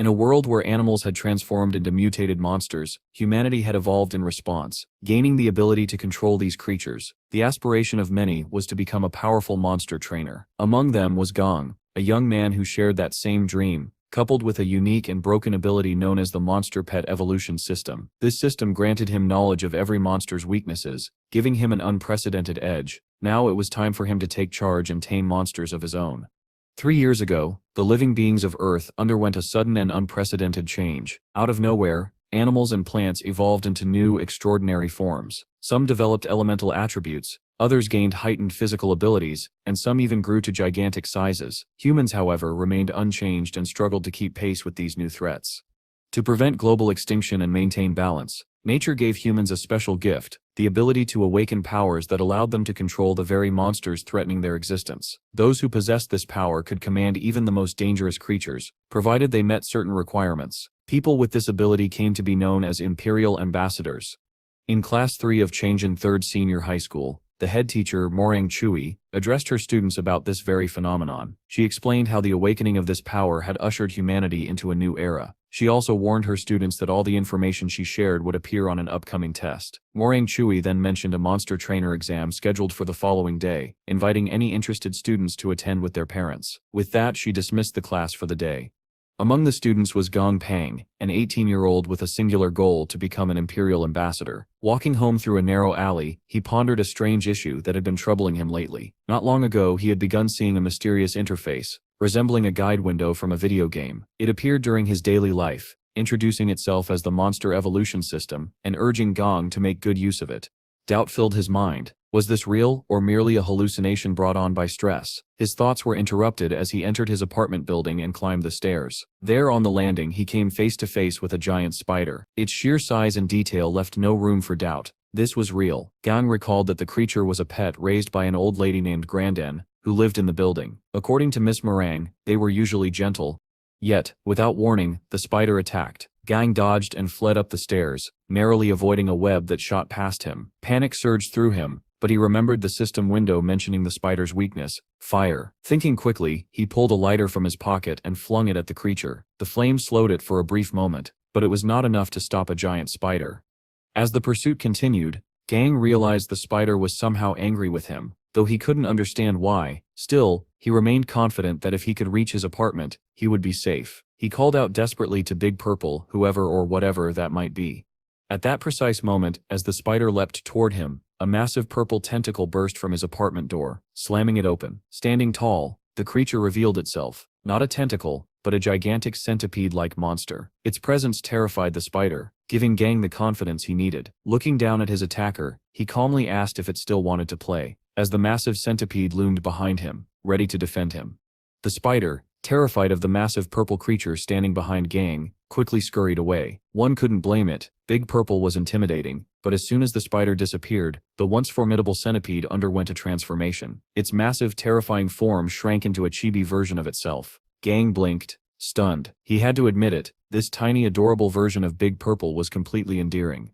In a world where animals had transformed into mutated monsters, humanity had evolved in response, gaining the ability to control these creatures. The aspiration of many was to become a powerful monster trainer. Among them was Gong, a young man who shared that same dream, coupled with a unique and broken ability known as the Monster Pet Evolution System. This system granted him knowledge of every monster's weaknesses, giving him an unprecedented edge. Now it was time for him to take charge and tame monsters of his own. 3 years ago, the living beings of Earth underwent a sudden and unprecedented change. Out of nowhere, animals and plants evolved into new, extraordinary forms. Some developed elemental attributes, others gained heightened physical abilities, and some even grew to gigantic sizes. Humans, however, remained unchanged and struggled to keep pace with these new threats. To prevent global extinction and maintain balance, nature gave humans a special gift, the ability to awaken powers that allowed them to control the very monsters threatening their existence. Those who possessed this power could command even the most dangerous creatures, provided they met certain requirements. People with this ability came to be known as Imperial Ambassadors. In Class 3 of Chang'an 3rd Senior High School, the head teacher, Morang Chui, addressed her students about this very phenomenon. She explained how the awakening of this power had ushered humanity into a new era. She also warned her students that all the information she shared would appear on an upcoming test. Morang Chui then mentioned a monster trainer exam scheduled for the following day, inviting any interested students to attend with their parents. With that, she dismissed the class for the day. Among the students was Gong Pang, an 18-year-old with a singular goal to become an Imperial Ambassador. Walking home through a narrow alley, he pondered a strange issue that had been troubling him lately. Not long ago, he had begun seeing a mysterious interface, resembling a guide window from a video game. It appeared during his daily life, introducing itself as the Monster Evolution System, and urging Gong to make good use of it. Doubt filled his mind. Was this real, or merely a hallucination brought on by stress? His thoughts were interrupted as he entered his apartment building and climbed the stairs. There on the landing, he came face to face with a giant spider. Its sheer size and detail left no room for doubt. This was real. Gang recalled that the creature was a pet raised by an old lady named Grandin, who lived in the building. According to Miss Morang, they were usually gentle. Yet, without warning, the spider attacked. Gang dodged and fled up the stairs, narrowly avoiding a web that shot past him. Panic surged through him, but he remembered the system window mentioning the spider's weakness, fire. Thinking quickly, he pulled a lighter from his pocket and flung it at the creature. The flame slowed it for a brief moment, but it was not enough to stop a giant spider. As the pursuit continued, Gang realized the spider was somehow angry with him, though he couldn't understand why. Still, he remained confident that if he could reach his apartment, he would be safe. He called out desperately to Big Purple, whoever or whatever that might be. At that precise moment, as the spider leapt toward him, a massive purple tentacle burst from his apartment door, slamming it open. Standing tall, the creature revealed itself, not a tentacle, but a gigantic centipede-like monster. Its presence terrified the spider, giving Gang the confidence he needed. Looking down at his attacker, he calmly asked if it still wanted to play, as the massive centipede loomed behind him, ready to defend him. The spider, terrified of the massive purple creature standing behind Gang, quickly scurried away. One couldn't blame it. Big Purple was intimidating, but as soon as the spider disappeared, the once formidable centipede underwent a transformation. Its massive, terrifying form shrank into a chibi version of itself. Gang blinked, stunned. He had to admit it, this tiny, adorable version of Big Purple was completely endearing.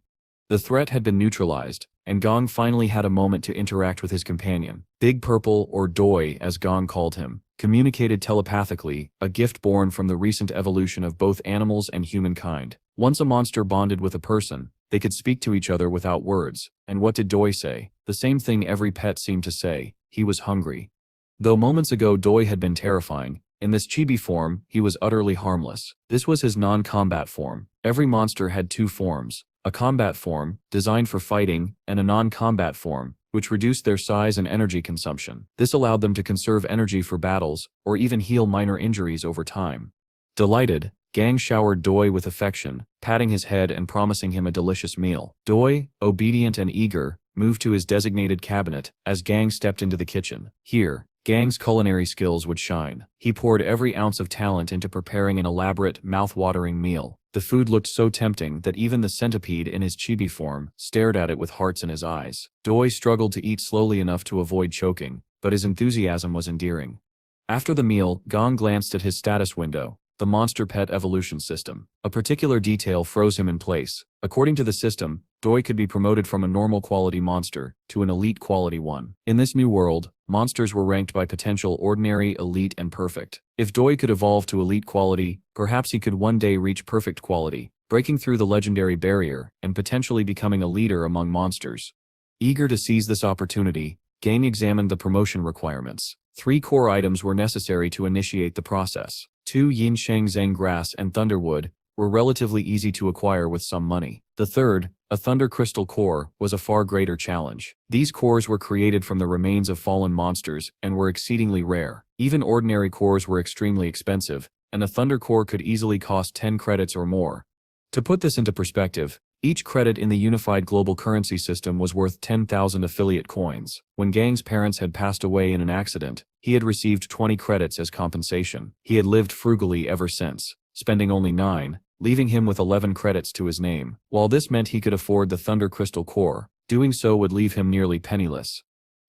The threat had been neutralized, and Gong finally had a moment to interact with his companion. Big Purple, or Doi as Gong called him, communicated telepathically, a gift born from the recent evolution of both animals and humankind. Once a monster bonded with a person, they could speak to each other without words. And what did Doi say? The same thing every pet seemed to say: he was hungry. Though moments ago Doi had been terrifying, in this chibi form, he was utterly harmless. This was his non-combat form. Every monster had two forms: a combat form, designed for fighting, and a non-combat form, which reduced their size and energy consumption. This allowed them to conserve energy for battles, or even heal minor injuries over time. Delighted, Gang showered Doi with affection, patting his head and promising him a delicious meal. Doi, obedient and eager, moved to his designated cabinet as Gang stepped into the kitchen. Here, Gang's culinary skills would shine. He poured every ounce of talent into preparing an elaborate, mouth-watering meal. The food looked so tempting that even the centipede in his chibi form stared at it with hearts in his eyes. Doi struggled to eat slowly enough to avoid choking, but his enthusiasm was endearing. After the meal, Gong glanced at his status window, the Monster Pet Evolution System. A particular detail froze him in place. According to the system, Doi could be promoted from a normal quality monster to an elite quality one. In this new world, monsters were ranked by potential ordinary, elite, and perfect. If Doi could evolve to elite quality, perhaps he could one day reach perfect quality, breaking through the legendary barrier and potentially becoming a leader among monsters. Eager to seize this opportunity, Gang examined the promotion requirements. 3 core items were necessary to initiate the process. 2 Yin Sheng Zheng grass and thunderwood were relatively easy to acquire with some money. The third, a thunder crystal core, was a far greater challenge. These cores were created from the remains of fallen monsters and were exceedingly rare. Even ordinary cores were extremely expensive, and a thunder core could easily cost 10 credits or more. To put this into perspective, each credit in the unified global currency system was worth 10,000 affiliate coins. When Gang's parents had passed away in an accident, he had received 20 credits as compensation. He had lived frugally ever since, spending only 9, leaving him with 11 credits to his name. While this meant he could afford the Thunder Crystal Core, doing so would leave him nearly penniless.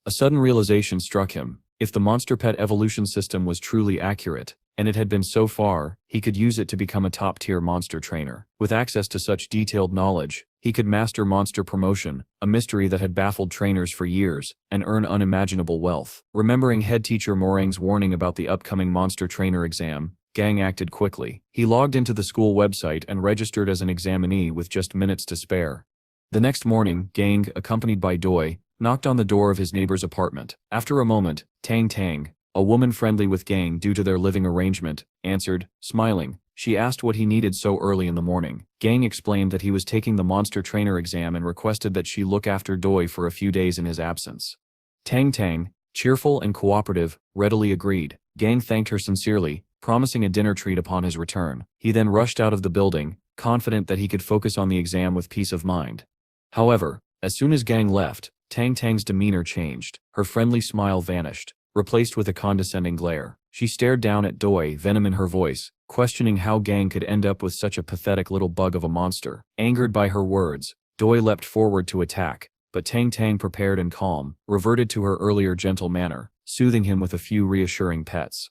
A sudden realization struck him. If the monster pet evolution system was truly accurate, and it had been so far, he could use it to become a top-tier monster trainer. With access to such detailed knowledge, he could master monster promotion, a mystery that had baffled trainers for years, and earn unimaginable wealth. Remembering head teacher Morang's warning about the upcoming monster trainer exam, Gang acted quickly. He logged into the school website and registered as an examinee with just minutes to spare. The next morning, Gang, accompanied by Doi, knocked on the door of his neighbor's apartment. After a moment, Tang, a woman friendly with Gang due to their living arrangement, answered, smiling. She asked what he needed so early in the morning. Gang explained that he was taking the monster trainer exam and requested that she look after Doi for a few days in his absence. Tang, cheerful and cooperative, readily agreed. Gang thanked her sincerely, promising a dinner treat upon his return. He then rushed out of the building, confident that he could focus on the exam with peace of mind. However, as soon as Gang left, Tang's demeanor changed. Her friendly smile vanished, replaced with a condescending glare. She stared down at Doi, venom in her voice, questioning how Gang could end up with such a pathetic little bug of a monster. Angered by her words, Doi leapt forward to attack, but Tang, prepared and calm, reverted to her earlier gentle manner, soothing him with a few reassuring pets.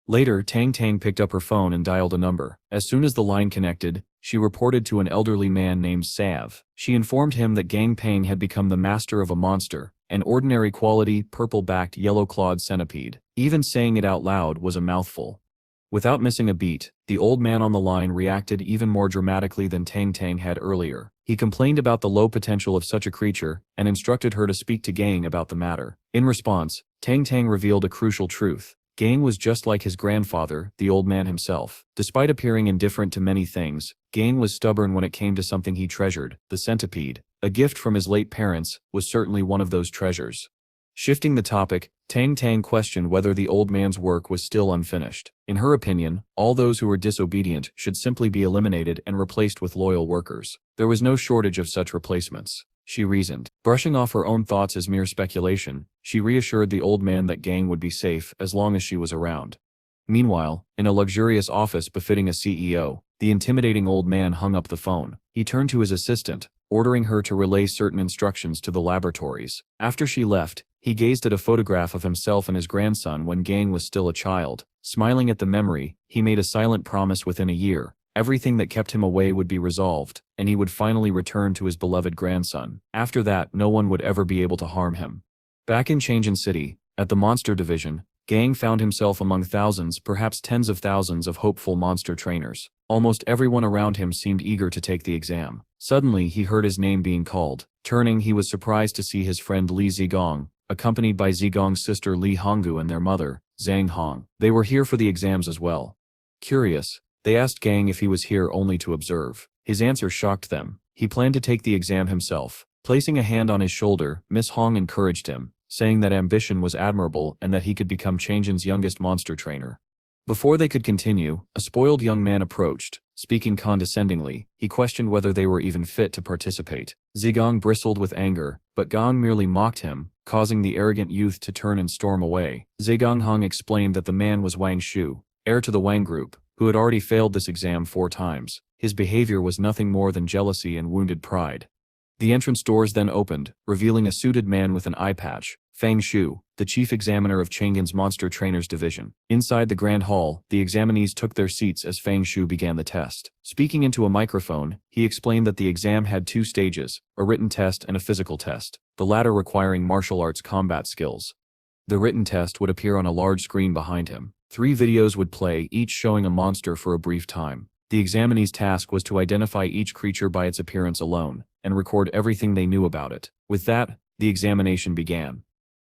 Later, Tang picked up her phone and dialed a number. As soon as the line connected, she reported to an elderly man named Sav. She informed him that Gang Peng had become the master of a monster, an ordinary quality, purple-backed, yellow-clawed centipede. Even saying it out loud was a mouthful. Without missing a beat, the old man on the line reacted even more dramatically than Tang had earlier. He complained about the low potential of such a creature and instructed her to speak to Gang about the matter. In response, Tang revealed a crucial truth. Gang was just like his grandfather, the old man himself. Despite appearing indifferent to many things, Gang was stubborn when it came to something he treasured. The centipede, a gift from his late parents, was certainly one of those treasures. Shifting the topic, Tang questioned whether the old man's work was still unfinished. In her opinion, all those who were disobedient should simply be eliminated and replaced with loyal workers. There was no shortage of such replacements, she reasoned. Brushing off her own thoughts as mere speculation, she reassured the old man that Gang would be safe as long as she was around. Meanwhile, in a luxurious office befitting a CEO, the intimidating old man hung up the phone. He turned to his assistant, ordering her to relay certain instructions to the laboratories. After she left, he gazed at a photograph of himself and his grandson when Gang was still a child. Smiling at the memory, he made a silent promise within a year. Everything that kept him away would be resolved, and he would finally return to his beloved grandson. After that, no one would ever be able to harm him. Back in Chang'an City, at the monster division, Gang found himself among thousands, perhaps tens of thousands of hopeful monster trainers. Almost everyone around him seemed eager to take the exam. Suddenly, he heard his name being called. Turning, he was surprised to see his friend Li Zigong, accompanied by Zigong's sister Li Honggu and their mother, Zhang Hong. They were here for the exams as well. Curious, they asked Gang if he was here only to observe. His answer shocked them. He planned to take the exam himself. Placing a hand on his shoulder, Miss Hong encouraged him, saying that ambition was admirable and that he could become Chang'an's youngest monster trainer. Before they could continue, a spoiled young man approached. Speaking condescendingly, he questioned whether they were even fit to participate. Zigong bristled with anger, but Gong merely mocked him, causing the arrogant youth to turn and storm away. Zigong Hong explained that the man was Wang Shu, heir to the Wang Group, who had already failed this exam 4 times. His behavior was nothing more than jealousy and wounded pride. The entrance doors then opened, revealing a suited man with an eye patch. Fang Shu, the chief examiner of Chang'an's Monster Trainers Division. Inside the grand hall, the examinees took their seats as Fang Shu began the test. Speaking into a microphone, he explained that the exam had 2 stages, a written test and a physical test, the latter requiring martial arts combat skills. The written test would appear on a large screen behind him. 3 videos would play, each showing a monster for a brief time. The examinee's task was to identify each creature by its appearance alone, and record everything they knew about it. With that, the examination began.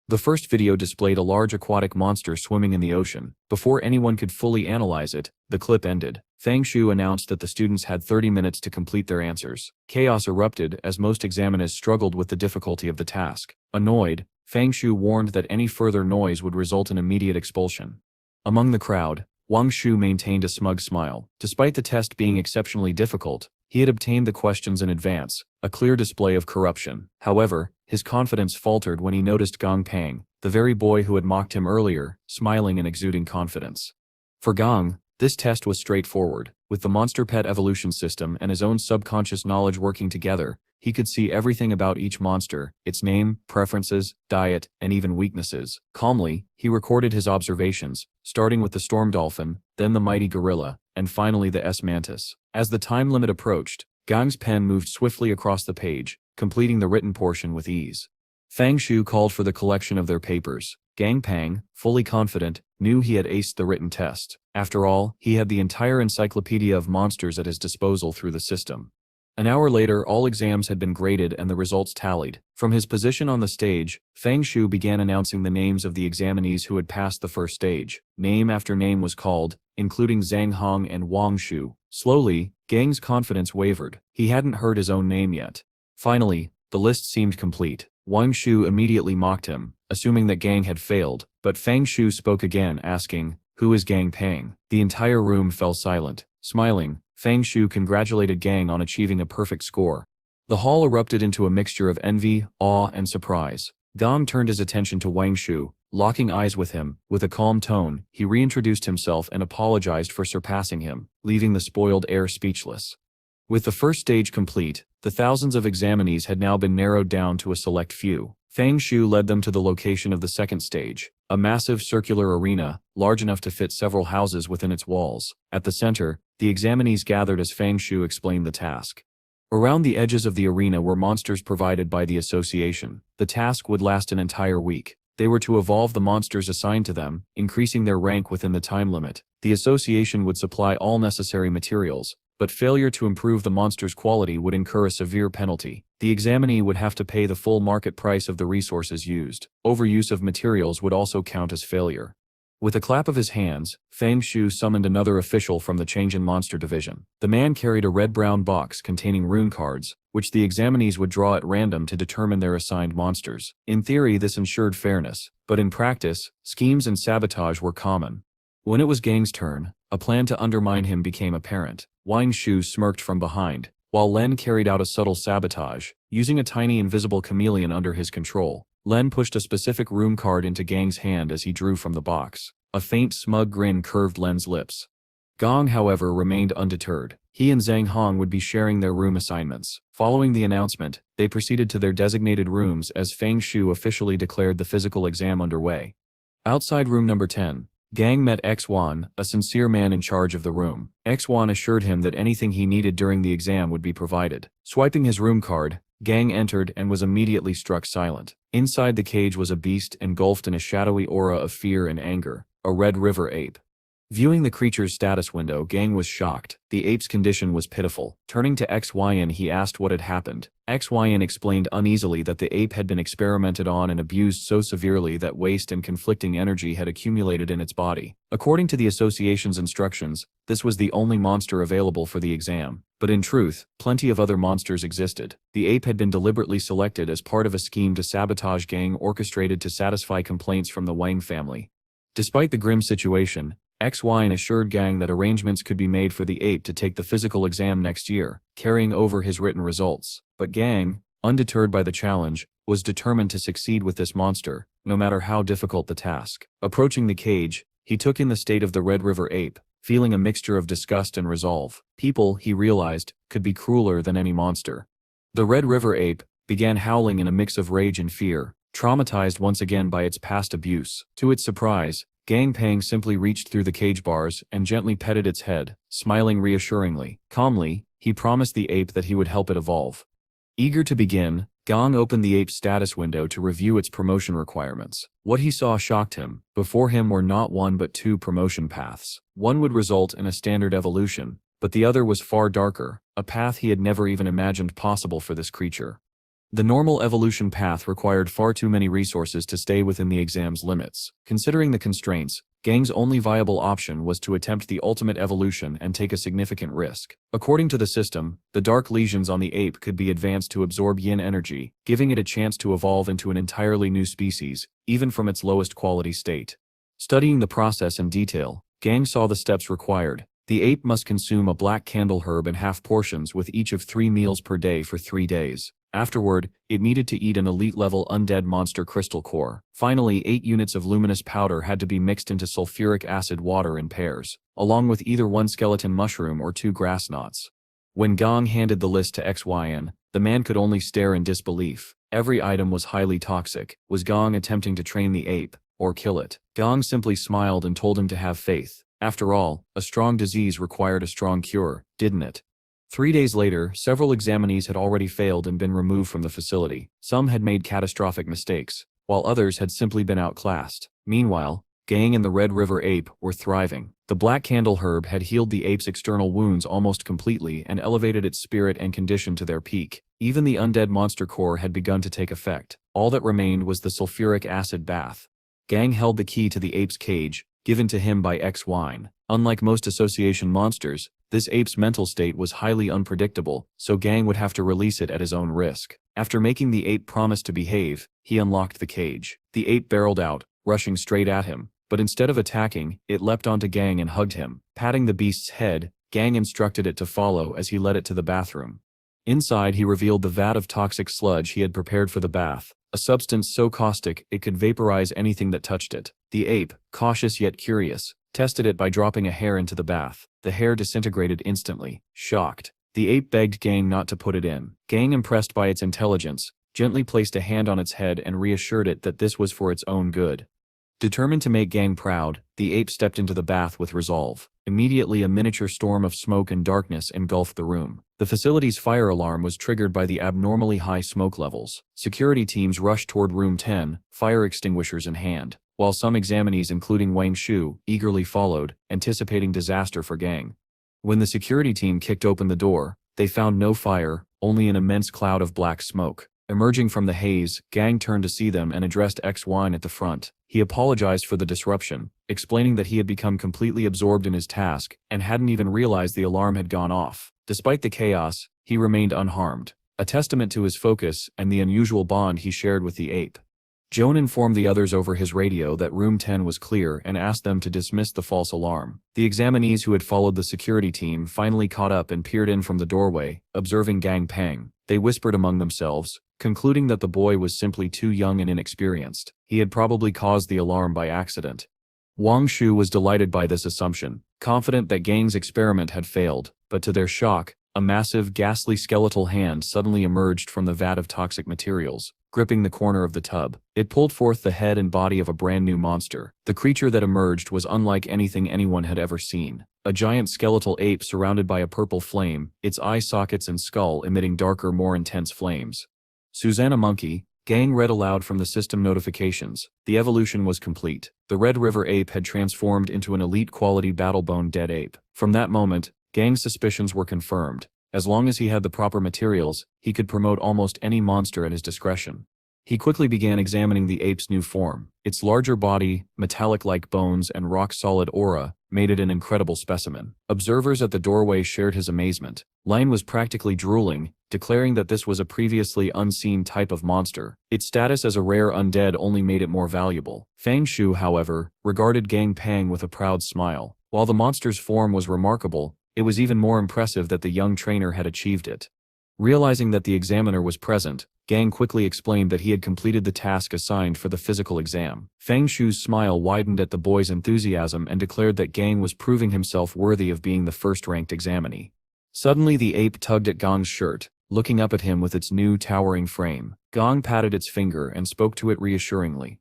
The first video displayed a large aquatic monster swimming in the ocean. Before anyone could fully analyze it, the clip ended. Fang Shu announced that the students had 30 minutes to complete their answers. Chaos erupted as most examiners struggled with the difficulty of the task. Annoyed, Fang Shu warned that any further noise would result in immediate expulsion. Among the crowd, Wang Shu maintained a smug smile. Despite the test being exceptionally difficult, he had obtained the questions in advance, a clear display of corruption. However, his confidence faltered when he noticed Gong Pang, the very boy who had mocked him earlier, smiling and exuding confidence. For Gong, this test was straightforward. With the monster pet evolution system and his own subconscious knowledge working together, he could see everything about each monster, its name, preferences, diet, and even weaknesses. Calmly, he recorded his observations, starting with the storm dolphin, then the mighty gorilla, and finally the S-mantis. As the time limit approached, Gang's pen moved swiftly across the page, completing the written portion with ease. Fang Shu called for the collection of their papers. Gang Pang, fully confident, knew he had aced the written test. After all, he had the entire encyclopedia of monsters at his disposal through the system. An hour later, all exams had been graded and the results tallied. From his position on the stage, Fang Shu began announcing the names of the examinees who had passed the first stage. Name after name was called, including Zhang Hong and Wang Shu. Slowly, Gang's confidence wavered. He hadn't heard his own name yet. Finally, the list seemed complete. Wang Shu immediately mocked him, assuming that Gang had failed, but Fang Shu spoke again, asking, "Who is Gang Pang?" The entire room fell silent. Smiling, Fang Shu congratulated Gang on achieving a perfect score. The hall erupted into a mixture of envy, awe, and surprise. Gang turned his attention to Wang Shu, locking eyes with him. With a calm tone, he reintroduced himself and apologized for surpassing him, leaving the spoiled heir speechless. With the first stage complete, the thousands of examinees had now been narrowed down to a select few. Fang Shu led them to the location of the second stage, a massive circular arena, large enough to fit several houses within its walls. At the center, the examinees gathered as Fang Shu explained the task. Around the edges of the arena were monsters provided by the association. The task would last an entire week. They were to evolve the monsters assigned to them, increasing their rank within the time limit. The association would supply all necessary materials, but failure to improve the monster's quality would incur a severe penalty. The examinee would have to pay the full market price of the resources used. Overuse of materials would also count as failure. With a clap of his hands, Fang Shu summoned another official from the Chang'an Monster Division. The man carried a red-brown box containing rune cards, which the examinees would draw at random to determine their assigned monsters. In theory, this ensured fairness, but in practice, schemes and sabotage were common. When it was Gang's turn, a plan to undermine him became apparent. Wang Shu smirked from behind, while Len carried out a subtle sabotage, using a tiny invisible chameleon under his control. Len pushed a specific rune card into Gang's hand as he drew from the box. A faint smug grin curved Len's lips. Gong, however, remained undeterred. He and Zhang Hong would be sharing their room assignments. Following the announcement, they proceeded to their designated rooms as Fang Shu officially declared the physical exam underway. Outside room number 10, Gang met X1, a sincere man in charge of the room. X1 assured him that anything he needed during the exam would be provided. Swiping his room card, Gang entered and was immediately struck silent. Inside the cage was a beast engulfed in a shadowy aura of fear and anger, a red river ape. Viewing the creature's status window, Gang was shocked. The ape's condition was pitiful. Turning to XYN, he asked what had happened. XYN explained uneasily that the ape had been experimented on and abused so severely that waste and conflicting energy had accumulated in its body. According to the association's instructions, this was the only monster available for the exam. But in truth, plenty of other monsters existed. The ape had been deliberately selected as part of a scheme to sabotage Gang orchestrated to satisfy complaints from the Wang family. Despite the grim situation, XY assured Gang that arrangements could be made for the ape to take the physical exam next year, carrying over his written results. But Gang, undeterred by the challenge, was determined to succeed with this monster, no matter how difficult the task. Approaching the cage, he took in the state of the Red River ape, feeling a mixture of disgust and resolve. People, he realized, could be crueler than any monster. The Red River ape began howling in a mix of rage and fear, traumatized once again by its past abuse. To its surprise, Gang Pang simply reached through the cage bars and gently petted its head, smiling reassuringly. Calmly, he promised the ape that he would help it evolve. Eager to begin, Gang opened the ape's status window to review its promotion requirements. What he saw shocked him. Before him were not one but two promotion paths. One would result in a standard evolution, but the other was far darker, a path he had never even imagined possible for this creature. The normal evolution path required far too many resources to stay within the exam's limits. Considering the constraints, Gang's only viable option was to attempt the ultimate evolution and take a significant risk. According to the system, the dark lesions on the ape could be advanced to absorb yin energy, giving it a chance to evolve into an entirely new species, even from its lowest quality state. Studying the process in detail, Gang saw the steps required. The ape must consume a black candle herb in half portions with each of 3 meals per day for 3 days. Afterward, it needed to eat an elite-level undead monster crystal core. Finally, 8 units of luminous powder had to be mixed into sulfuric acid water in pairs, along with either 1 skeleton mushroom or 2 grass knots. When Gang handed the list to XYN, the man could only stare in disbelief. Every item was highly toxic. Was Gang attempting to train the ape, or kill it? Gang simply smiled and told him to have faith. After all, a strong disease required a strong cure, didn't it? 3 days later, several examinees had already failed and been removed from the facility. Some had made catastrophic mistakes, while others had simply been outclassed. Meanwhile, Gang and the Red River ape were thriving. The black candle herb had healed the ape's external wounds almost completely and elevated its spirit and condition to their peak. Even the undead monster core had begun to take effect. All that remained was the sulfuric acid bath. Gang held the key to the ape's cage, given to him by XYN. Unlike most association monsters, this ape's mental state was highly unpredictable, so Gang would have to release it at his own risk. After making the ape promise to behave, he unlocked the cage. The ape barreled out, rushing straight at him, but instead of attacking, it leapt onto Gang and hugged him. Patting the beast's head, Gang instructed it to follow as he led it to the bathroom. Inside, he revealed the vat of toxic sludge he had prepared for the bath, a substance so caustic it could vaporize anything that touched it. The ape, cautious yet curious, tested it by dropping a hair into the bath. The hair disintegrated instantly. Shocked, the ape begged Gang not to put it in. Gang, impressed by its intelligence, gently placed a hand on its head and reassured it that this was for its own good. Determined to make Gang proud, the ape stepped into the bath with resolve. Immediately, a miniature storm of smoke and darkness engulfed the room. The facility's fire alarm was triggered by the abnormally high smoke levels. Security teams rushed toward room 10, fire extinguishers in hand, while some examinees, including Wang Shu, eagerly followed, anticipating disaster for Gang. When the security team kicked open the door, they found no fire, only an immense cloud of black smoke. Emerging from the haze, Gang turned to see them and addressed XYN at the front. He apologized for the disruption, explaining that he had become completely absorbed in his task and hadn't even realized the alarm had gone off. Despite the chaos, he remained unharmed, a testament to his focus and the unusual bond he shared with the ape. Joan informed the others over his radio that room 10 was clear and asked them to dismiss the false alarm. The examinees who had followed the security team finally caught up and peered in from the doorway, observing Gang Pang. They whispered among themselves, concluding that the boy was simply too young and inexperienced. He had probably caused the alarm by accident. Wang Shu was delighted by this assumption, confident that Gang's experiment had failed, but to their shock, a massive, ghastly skeletal hand suddenly emerged from the vat of toxic materials, gripping the corner of the tub. It pulled forth the head and body of a brand new monster. The creature that emerged was unlike anything anyone had ever seen. A giant skeletal ape surrounded by a purple flame, its eye sockets and skull emitting darker, more intense flames. Susanna Monkey, Gang read aloud from the system notifications. The evolution was complete. The Red River ape had transformed into an elite-quality battle-bone dead ape. From that moment, Gang's suspicions were confirmed. As long as he had the proper materials, he could promote almost any monster at his discretion. He quickly began examining the ape's new form. Its larger body, metallic-like bones, and rock-solid aura made it an incredible specimen. Observers at the doorway shared his amazement. Lane was practically drooling, declaring that this was a previously unseen type of monster. Its status as a rare undead only made it more valuable. Fang Shu, however, regarded Gang Pang with a proud smile. While the monster's form was remarkable, it was even more impressive that the young trainer had achieved it. Realizing that the examiner was present, Gang quickly explained that he had completed the task assigned for the physical exam. Fang Shu's smile widened at the boy's enthusiasm and declared that Gang was proving himself worthy of being the first-ranked examinee. Suddenly the ape tugged at Gang's shirt, looking up at him with its new towering frame. Gong patted its finger and spoke to it reassuringly.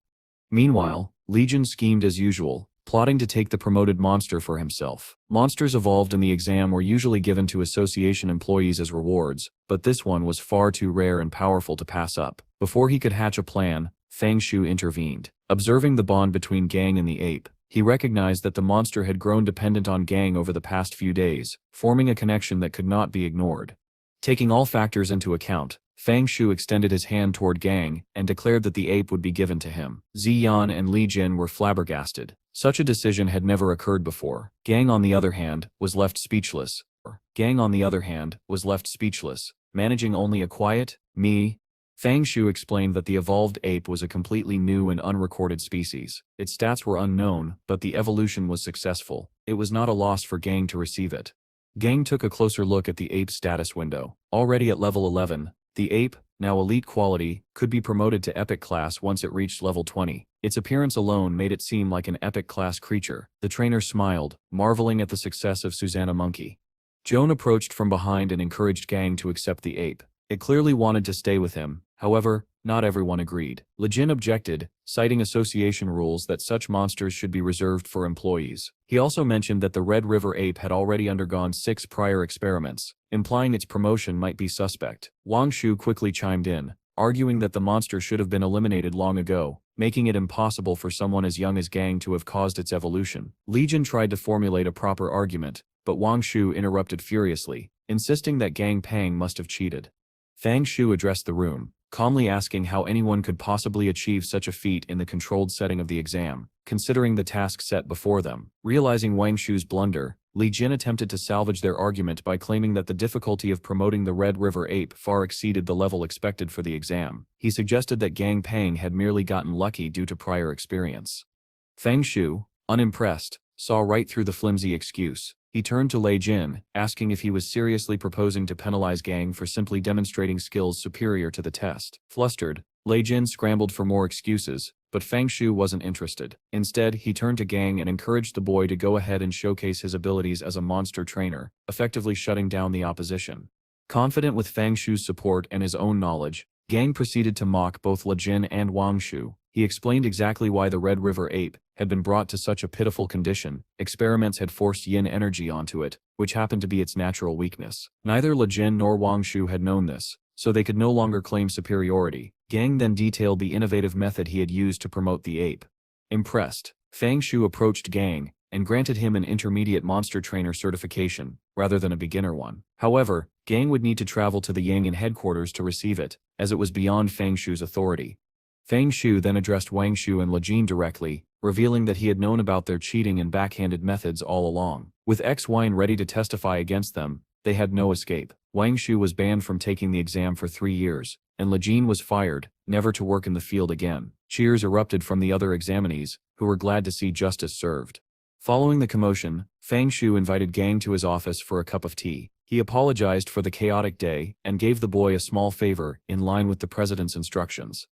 Meanwhile, Legion schemed as usual, plotting to take the promoted monster for himself. Monsters evolved in the exam were usually given to association employees as rewards, but this one was far too rare and powerful to pass up. Before he could hatch a plan, Fang Shu intervened. Observing the bond between Gang and the ape, he recognized that the monster had grown dependent on Gang over the past few days, forming a connection that could not be ignored. Taking all factors into account, Fang Shu extended his hand toward Gang and declared that the ape would be given to him. Ziyan and Li Jin were flabbergasted. Such a decision had never occurred before. Gang, on the other hand, was left speechless. Managing only a quiet, "me." Fang Shu explained that the evolved ape was a completely new and unrecorded species. Its stats were unknown, but the evolution was successful. It was not a loss for Gang to receive it. Gang took a closer look at the ape's status window. Already at level 11, the ape, now elite quality, could be promoted to epic class once it reached level 20. Its appearance alone made it seem like an epic class creature. The trainer smiled, marveling at the success of Susanna Monkey. Joan approached from behind and encouraged Gang to accept the ape. It clearly wanted to stay with him. However, not everyone agreed. Lejin objected, citing association rules that such monsters should be reserved for employees. He also mentioned that the Red River ape had already undergone 6 prior experiments, implying its promotion might be suspect. Wang Shu quickly chimed in, arguing that the monster should have been eliminated long ago, making it impossible for someone as young as Gang to have caused its evolution. Legion tried to formulate a proper argument, but Wang Shu interrupted furiously, insisting that Gang Pang must have cheated. Fang Shu addressed the room, calmly asking how anyone could possibly achieve such a feat in the controlled setting of the exam, considering the task set before them. Realizing Wang Shu's blunder, Li Jin attempted to salvage their argument by claiming that the difficulty of promoting the Red River ape far exceeded the level expected for the exam. He suggested that Gang Pang had merely gotten lucky due to prior experience. Fang Shu, unimpressed, saw right through the flimsy excuse. He turned to Lei Jin, asking if he was seriously proposing to penalize Gang for simply demonstrating skills superior to the test. Flustered, Lei Jin scrambled for more excuses, but Fang Shu wasn't interested. Instead, he turned to Gang and encouraged the boy to go ahead and showcase his abilities as a monster trainer, effectively shutting down the opposition. Confident with Fang Shu's support and his own knowledge, Gang proceeded to mock both Lei Jin and Wang Shu. He explained exactly why the Red River ape had been brought to such a pitiful condition. Experiments had forced yin energy onto it, which happened to be its natural weakness. Neither Lei Jin nor Wang Shu had known this, so they could no longer claim superiority. Gang then detailed the innovative method he had used to promote the ape. Impressed, Fang Shu approached Gang and granted him an intermediate monster trainer certification, rather than a beginner one. However, Gang would need to travel to the Yang'an headquarters to receive it, as it was beyond Fang Shu's authority. Fang Shu then addressed Wang Shu and Lei Jin directly, revealing that he had known about their cheating and backhanded methods all along. With X-Wine ready to testify against them, they had no escape. Wang Shu was banned from taking the exam for 3 years, and Lei Jin was fired, never to work in the field again. Cheers erupted from the other examinees, who were glad to see justice served. Following the commotion, Fang Shu invited Gang to his office for a cup of tea. He apologized for the chaotic day and gave the boy a small favor in line with the president's instructions.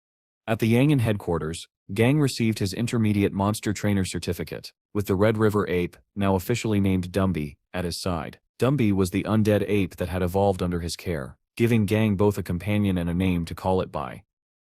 At the Yang'an headquarters, Gang received his intermediate monster trainer certificate, with the Red River ape, now officially named Dumby, at his side. Dumby was the undead ape that had evolved under his care, giving Gang both a companion and a name to call it by.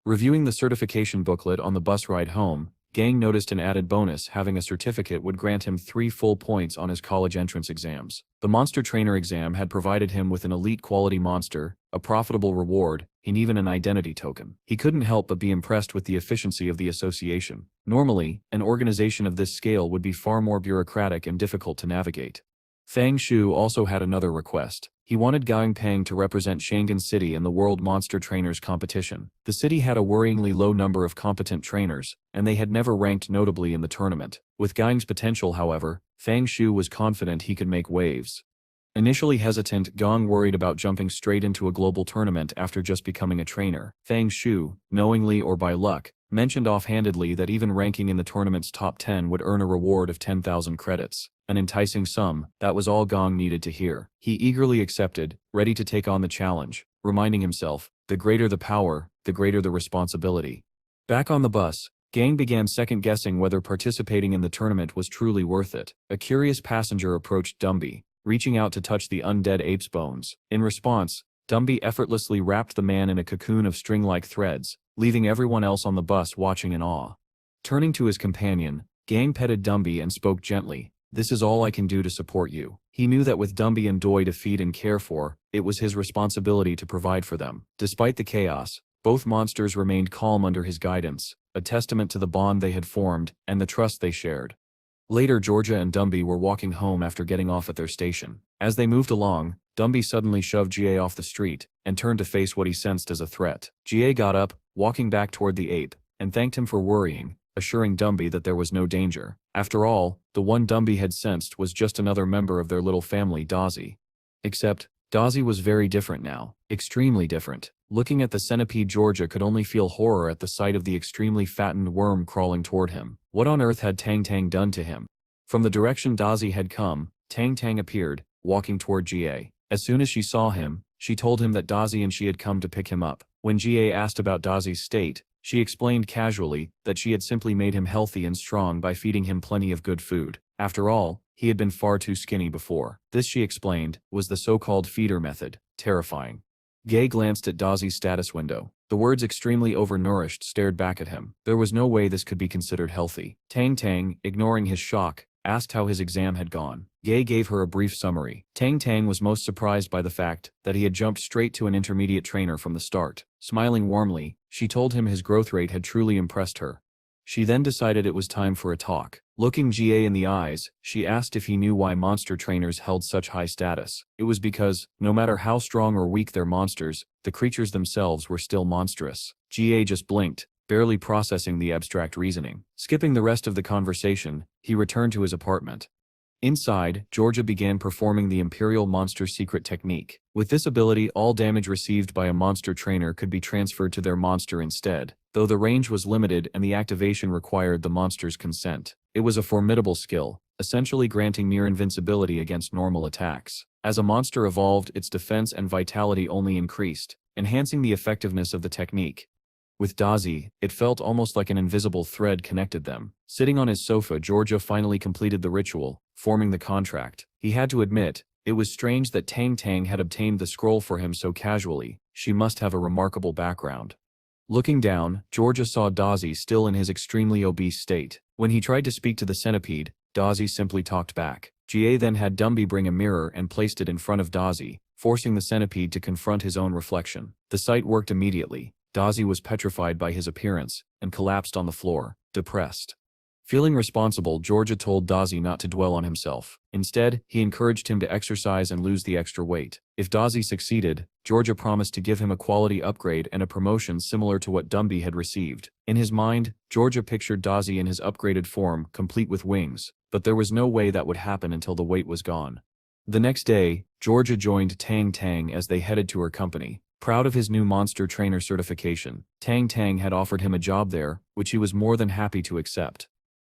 Reviewing the certification booklet on the bus ride home, Gang noticed an added bonus: having a certificate would grant him 3 full points on his college entrance exams. The monster trainer exam had provided him with an elite quality monster, a profitable reward, and even an identity token. He couldn't help but be impressed with the efficiency of the association. Normally, an organization of this scale would be far more bureaucratic and difficult to navigate. Fang Shu also had another request. He wanted Gang Pang to represent Shanghai City in the World Monster Trainers competition. The city had a worryingly low number of competent trainers, and they had never ranked notably in the tournament. With Gang's potential, however, Fang Shu was confident he could make waves. Initially hesitant, Gang worried about jumping straight into a global tournament after just becoming a trainer. Fang Shu, knowingly or by luck, mentioned offhandedly that even ranking in the tournament's top 10 would earn a reward of 10,000 credits. An enticing sum, that was all Gang needed to hear. He eagerly accepted, ready to take on the challenge, reminding himself, the greater the power, the greater the responsibility. Back on the bus, Gang began second-guessing whether participating in the tournament was truly worth it. A curious passenger approached Dumby, reaching out to touch the undead ape's bones. In response, Dumby effortlessly wrapped the man in a cocoon of string-like threads, leaving everyone else on the bus watching in awe. Turning to his companion, Gang petted Dumby and spoke gently. "This is all I can do to support you." He knew that with Dumby and Doi to feed and care for, it was his responsibility to provide for them. Despite the chaos, both monsters remained calm under his guidance, a testament to the bond they had formed and the trust they shared. Later, Georgia and Dumby were walking home after getting off at their station. As they moved along, Dumby suddenly shoved GA off the street and turned to face what he sensed as a threat. GA got up, walking back toward the ape, and thanked him for worrying, assuring Dumby that there was no danger. After all, the one Dumby had sensed was just another member of their little family, Dazzy. Except, Dazzy was very different now. Extremely different. Looking at the centipede, Georgia could only feel horror at the sight of the extremely fattened worm crawling toward him. What on earth had Tang Tang done to him? From the direction Dazzy had come, Tang Tang appeared, walking toward GA. As soon as she saw him, she told him that Dazzy and she had come to pick him up. When GA asked about Dazzy's state, she explained casually that she had simply made him healthy and strong by feeding him plenty of good food. After all, he had been far too skinny before. This, she explained, was the so-called feeder method. Terrifying. Gay glanced at Dazzy's status window. The words "extremely overnourished" stared back at him. There was no way this could be considered healthy. Tang Tang, ignoring his shock, asked how his exam had gone. Gay gave her a brief summary. Tang Tang was most surprised by the fact that he had jumped straight to an intermediate trainer from the start. Smiling warmly, she told him his growth rate had truly impressed her. She then decided it was time for a talk. Looking GA in the eyes, she asked if he knew why monster trainers held such high status. It was because, no matter how strong or weak their monsters, the creatures themselves were still monstrous. GA just blinked, barely processing the abstract reasoning. Skipping the rest of the conversation, he returned to his apartment. Inside, Georgia began performing the Imperial Monster Secret technique. With this ability, all damage received by a monster trainer could be transferred to their monster instead, though the range was limited and the activation required the monster's consent. It was a formidable skill, essentially granting near invincibility against normal attacks. As a monster evolved, its defense and vitality only increased, enhancing the effectiveness of the technique. With Dazzy, it felt almost like an invisible thread connected them. Sitting on his sofa, Georgia finally completed the ritual, forming the contract. He had to admit, it was strange that Tang Tang had obtained the scroll for him so casually. She must have a remarkable background. Looking down, Georgia saw Dazzy still in his extremely obese state. When he tried to speak to the centipede, Dazzy simply talked back. GA then had Dumby bring a mirror and placed it in front of Dazzy, forcing the centipede to confront his own reflection. The sight worked immediately. Dazzy was petrified by his appearance and collapsed on the floor, depressed. Feeling responsible, Georgia told Dazzy not to dwell on himself. Instead, he encouraged him to exercise and lose the extra weight. If Dazzy succeeded, Georgia promised to give him a quality upgrade and a promotion similar to what Dumby had received. In his mind, Georgia pictured Dazzy in his upgraded form, complete with wings, but there was no way that would happen until the weight was gone. The next day, Georgia joined Tang Tang as they headed to her company. Proud of his new monster trainer certification, Tang Tang had offered him a job there, which he was more than happy to accept.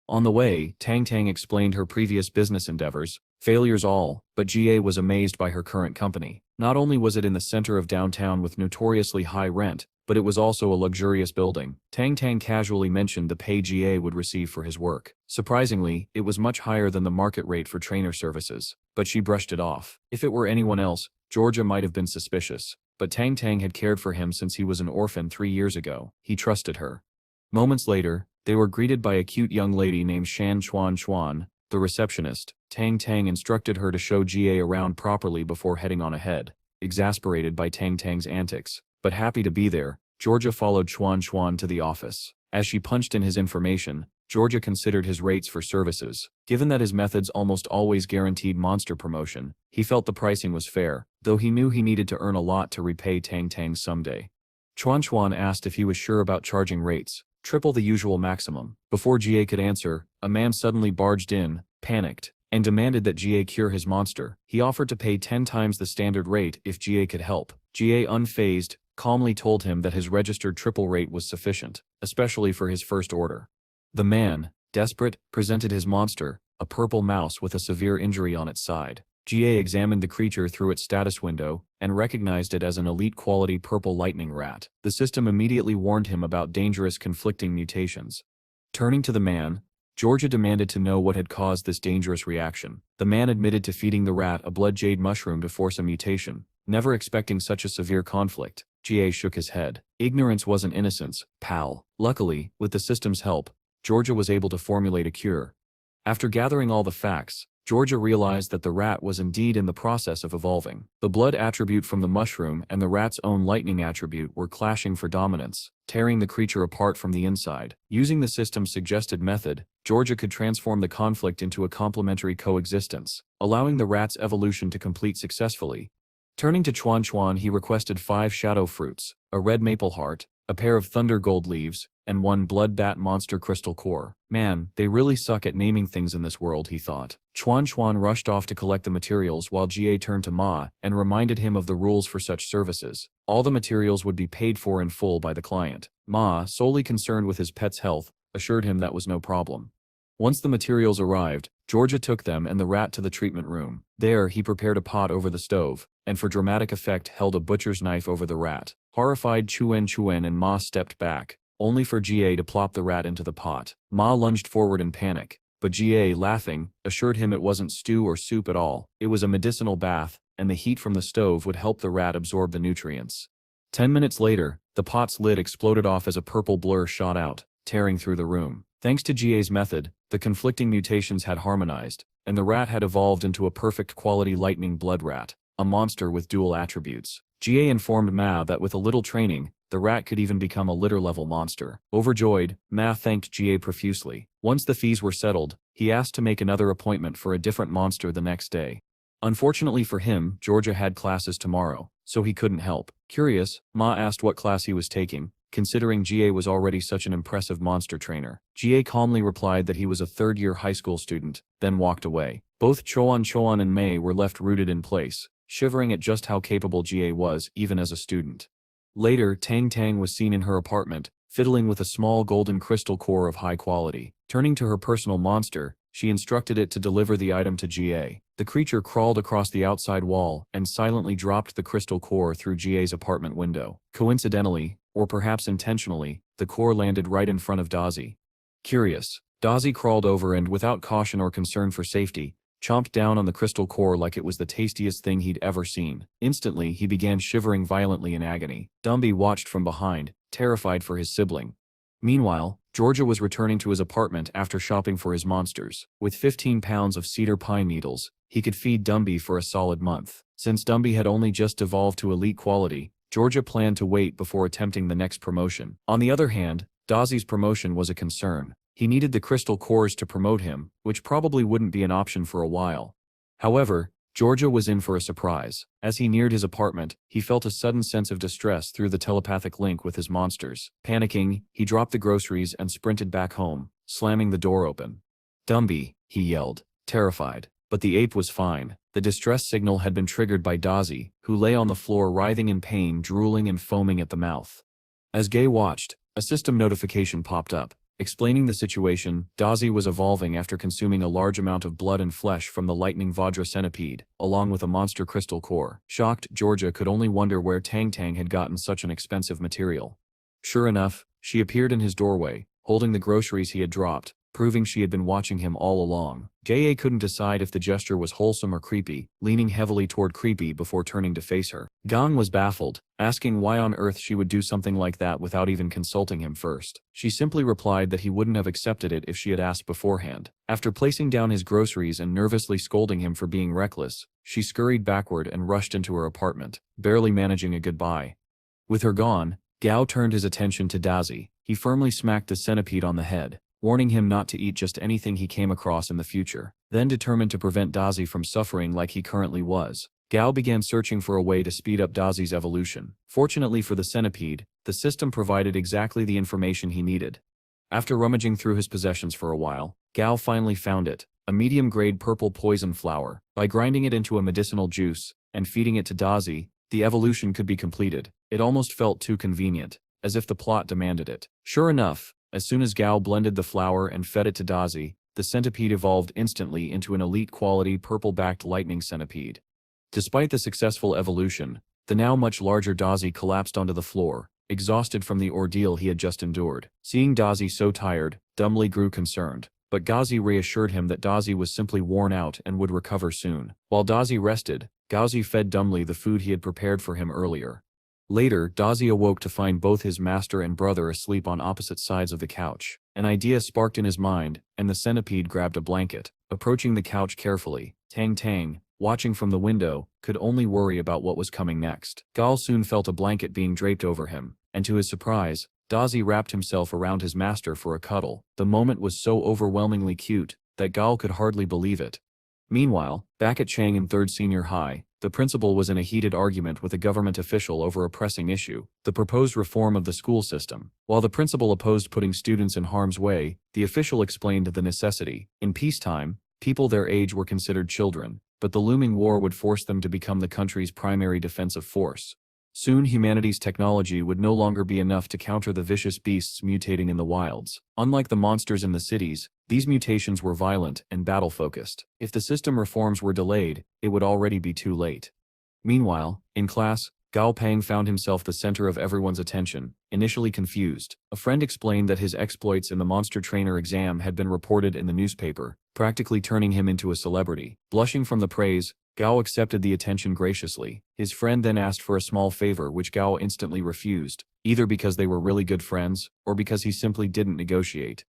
On the way, Tang Tang explained her previous business endeavors, failures all, but GA was amazed by her current company. Not only was it in the center of downtown with notoriously high rent, but it was also a luxurious building. Tang Tang casually mentioned the pay GA would receive for his work. Surprisingly, it was much higher than the market rate for trainer services, but she brushed it off. If it were anyone else, Georgia might have been suspicious. But Tang Tang had cared for him since he was an orphan 3 years ago. He trusted her. Moments later, they were greeted by a cute young lady named Shan Chuan Chuan, the receptionist. Tang Tang instructed her to show GA around properly before heading on ahead. Exasperated by Tang Tang's antics, but happy to be there, Georgia followed Chuan Chuan to the office. As she punched in his information, Georgia considered his rates for services. Given that his methods almost always guaranteed monster promotion, he felt the pricing was fair, though he knew he needed to earn a lot to repay Tang Tang someday. Chuan Chuan asked if he was sure about charging rates, triple the usual maximum. Before GA could answer, a man suddenly barged in, panicked, and demanded that GA cure his monster. He offered to pay 10 times the standard rate if GA could help. GA, unfazed, calmly told him that his registered triple rate was sufficient, especially for his first order. The man, desperate, presented his monster, a purple mouse with a severe injury on its side. GA examined the creature through its status window and recognized it as an elite-quality purple lightning rat. The system immediately warned him about dangerous conflicting mutations. Turning to the man, Georgia demanded to know what had caused this dangerous reaction. The man admitted to feeding the rat a blood jade mushroom to force a mutation, never expecting such a severe conflict. Ga shook his head. Ignorance wasn't innocence, pal. Luckily, with the system's help, Georgia was able to formulate a cure. After gathering all the facts, Georgia realized that the rat was indeed in the process of evolving. The blood attribute from the mushroom and the rat's own lightning attribute were clashing for dominance, tearing the creature apart from the inside. Using the system's suggested method, Georgia could transform the conflict into a complementary coexistence, allowing the rat's evolution to complete successfully. Turning to Chuan Chuan, he requested 5 shadow fruits, a red maple heart, a pair of thunder gold leaves, and 1 blood bat monster crystal core. Man, they really suck at naming things in this world, he thought. Chuan Chuan rushed off to collect the materials while Ga turned to Ma and reminded him of the rules for such services. All the materials would be paid for in full by the client. Ma, solely concerned with his pet's health, assured him that was no problem. Once the materials arrived, Georgia took them and the rat to the treatment room. There, he prepared a pot over the stove, and for dramatic effect held a butcher's knife over the rat. Horrified, Chuan and Ma stepped back, only for Ga to plop the rat into the pot. Ma lunged forward in panic, but Ga, laughing, assured him it wasn't stew or soup at all. It was a medicinal bath, and the heat from the stove would help the rat absorb the nutrients. 10 minutes later, the pot's lid exploded off as a purple blur shot out, tearing through the room. Thanks to Ga's method, the conflicting mutations had harmonized, and the rat had evolved into a perfect quality lightning blood rat, a monster with dual attributes. Ga informed Ma that with a little training, the rat could even become a litter-level monster. Overjoyed, Ma thanked Ga profusely. Once the fees were settled, he asked to make another appointment for a different monster the next day. Unfortunately for him, Georgia had classes tomorrow, so he couldn't help. Curious, Ma asked what class he was taking, considering Ga was already such an impressive monster trainer. Ga calmly replied that he was a third-year high school student, then walked away. Both Chuan and Mei were left rooted in place, shivering at just how capable Ga was, even as a student. Later, Tang was seen in her apartment, fiddling with a small golden crystal core of high quality. Turning to her personal monster, she instructed it to deliver the item to Ga. The creature crawled across the outside wall and silently dropped the crystal core through Ga's apartment window. Coincidentally, or perhaps intentionally, the core landed right in front of Dazi. Curious, Dazi crawled over and, without caution or concern for safety, chomped down on the crystal core like it was the tastiest thing he'd ever seen. Instantly, he began shivering violently in agony. Dumby watched from behind, terrified for his sibling. Meanwhile, Georgia was returning to his apartment after shopping for his monsters. With 15 pounds of cedar pine needles, he could feed Dumby for a solid month. Since Dumby had only just evolved to elite quality, Georgia planned to wait before attempting the next promotion. On the other hand, Dazi's promotion was a concern. He needed the crystal cores to promote him, which probably wouldn't be an option for a while. However, Georgia was in for a surprise. As he neared his apartment, he felt a sudden sense of distress through the telepathic link with his monsters. Panicking, he dropped the groceries and sprinted back home, slamming the door open. "Dumby," he yelled, terrified. But the ape was fine. The distress signal had been triggered by Dazi, who lay on the floor writhing in pain, drooling and foaming at the mouth. As Gay watched, a system notification popped up. Explaining the situation, Dazi was evolving after consuming a large amount of blood and flesh from the lightning Vajra centipede, along with a monster crystal core. Shocked, Georgia could only wonder where Tang had gotten such an expensive material. Sure enough, she appeared in his doorway, holding the groceries he had dropped, proving she had been watching him all along. J.A. couldn't decide if the gesture was wholesome or creepy, leaning heavily toward creepy before turning to face her. Gang was baffled, asking why on earth she would do something like that without even consulting him first. She simply replied that he wouldn't have accepted it if she had asked beforehand. After placing down his groceries and nervously scolding him for being reckless, she scurried backward and rushed into her apartment, barely managing a goodbye. With her gone, Gao turned his attention to Dazi. He firmly smacked the centipede on the head, warning him not to eat just anything he came across in the future. Then, determined to prevent Dazi from suffering like he currently was, Gao began searching for a way to speed up Dazi's evolution. Fortunately for the centipede, the system provided exactly the information he needed. After rummaging through his possessions for a while, Gao finally found it, a medium-grade purple poison flower. By grinding it into a medicinal juice and feeding it to Dazi, the evolution could be completed. It almost felt too convenient, as if the plot demanded it. Sure enough, as soon as Gao blended the flower and fed it to Dazi, the centipede evolved instantly into an elite-quality purple-backed lightning centipede. Despite the successful evolution, the now much larger Dazi collapsed onto the floor, exhausted from the ordeal he had just endured. Seeing Dazi so tired, Dumbly grew concerned, but Gazi reassured him that Dazi was simply worn out and would recover soon. While Dazi rested, Gaozi fed dumbly the food he had prepared for him earlier. Later, Dazi awoke to find both his master and brother asleep on opposite sides of the couch. An idea sparked in his mind, and the centipede grabbed a blanket. Approaching the couch carefully, Tang, watching from the window, could only worry about what was coming next. Gao soon felt a blanket being draped over him, and to his surprise, Dazi wrapped himself around his master for a cuddle. The moment was so overwhelmingly cute that Gao could hardly believe it. Meanwhile, back at Chang in 3rd Senior High, the principal was in a heated argument with a government official over a pressing issue, the proposed reform of the school system. While the principal opposed putting students in harm's way, the official explained the necessity. In peacetime, people their age were considered children, but the looming war would force them to become the country's primary defensive force. Soon humanity's technology would no longer be enough to counter the vicious beasts mutating in the wilds. Unlike the monsters in the cities, these mutations were violent and battle-focused. If the system reforms were delayed, it would already be too late. Meanwhile, in class, Gao Peng found himself the center of everyone's attention. Initially confused, a friend explained that his exploits in the monster trainer exam had been reported in the newspaper, practically turning him into a celebrity. Blushing from the praise, Gao accepted the attention graciously. His friend then asked for a small favor which Gao instantly refused, either because they were really good friends, or because he simply didn't negotiate.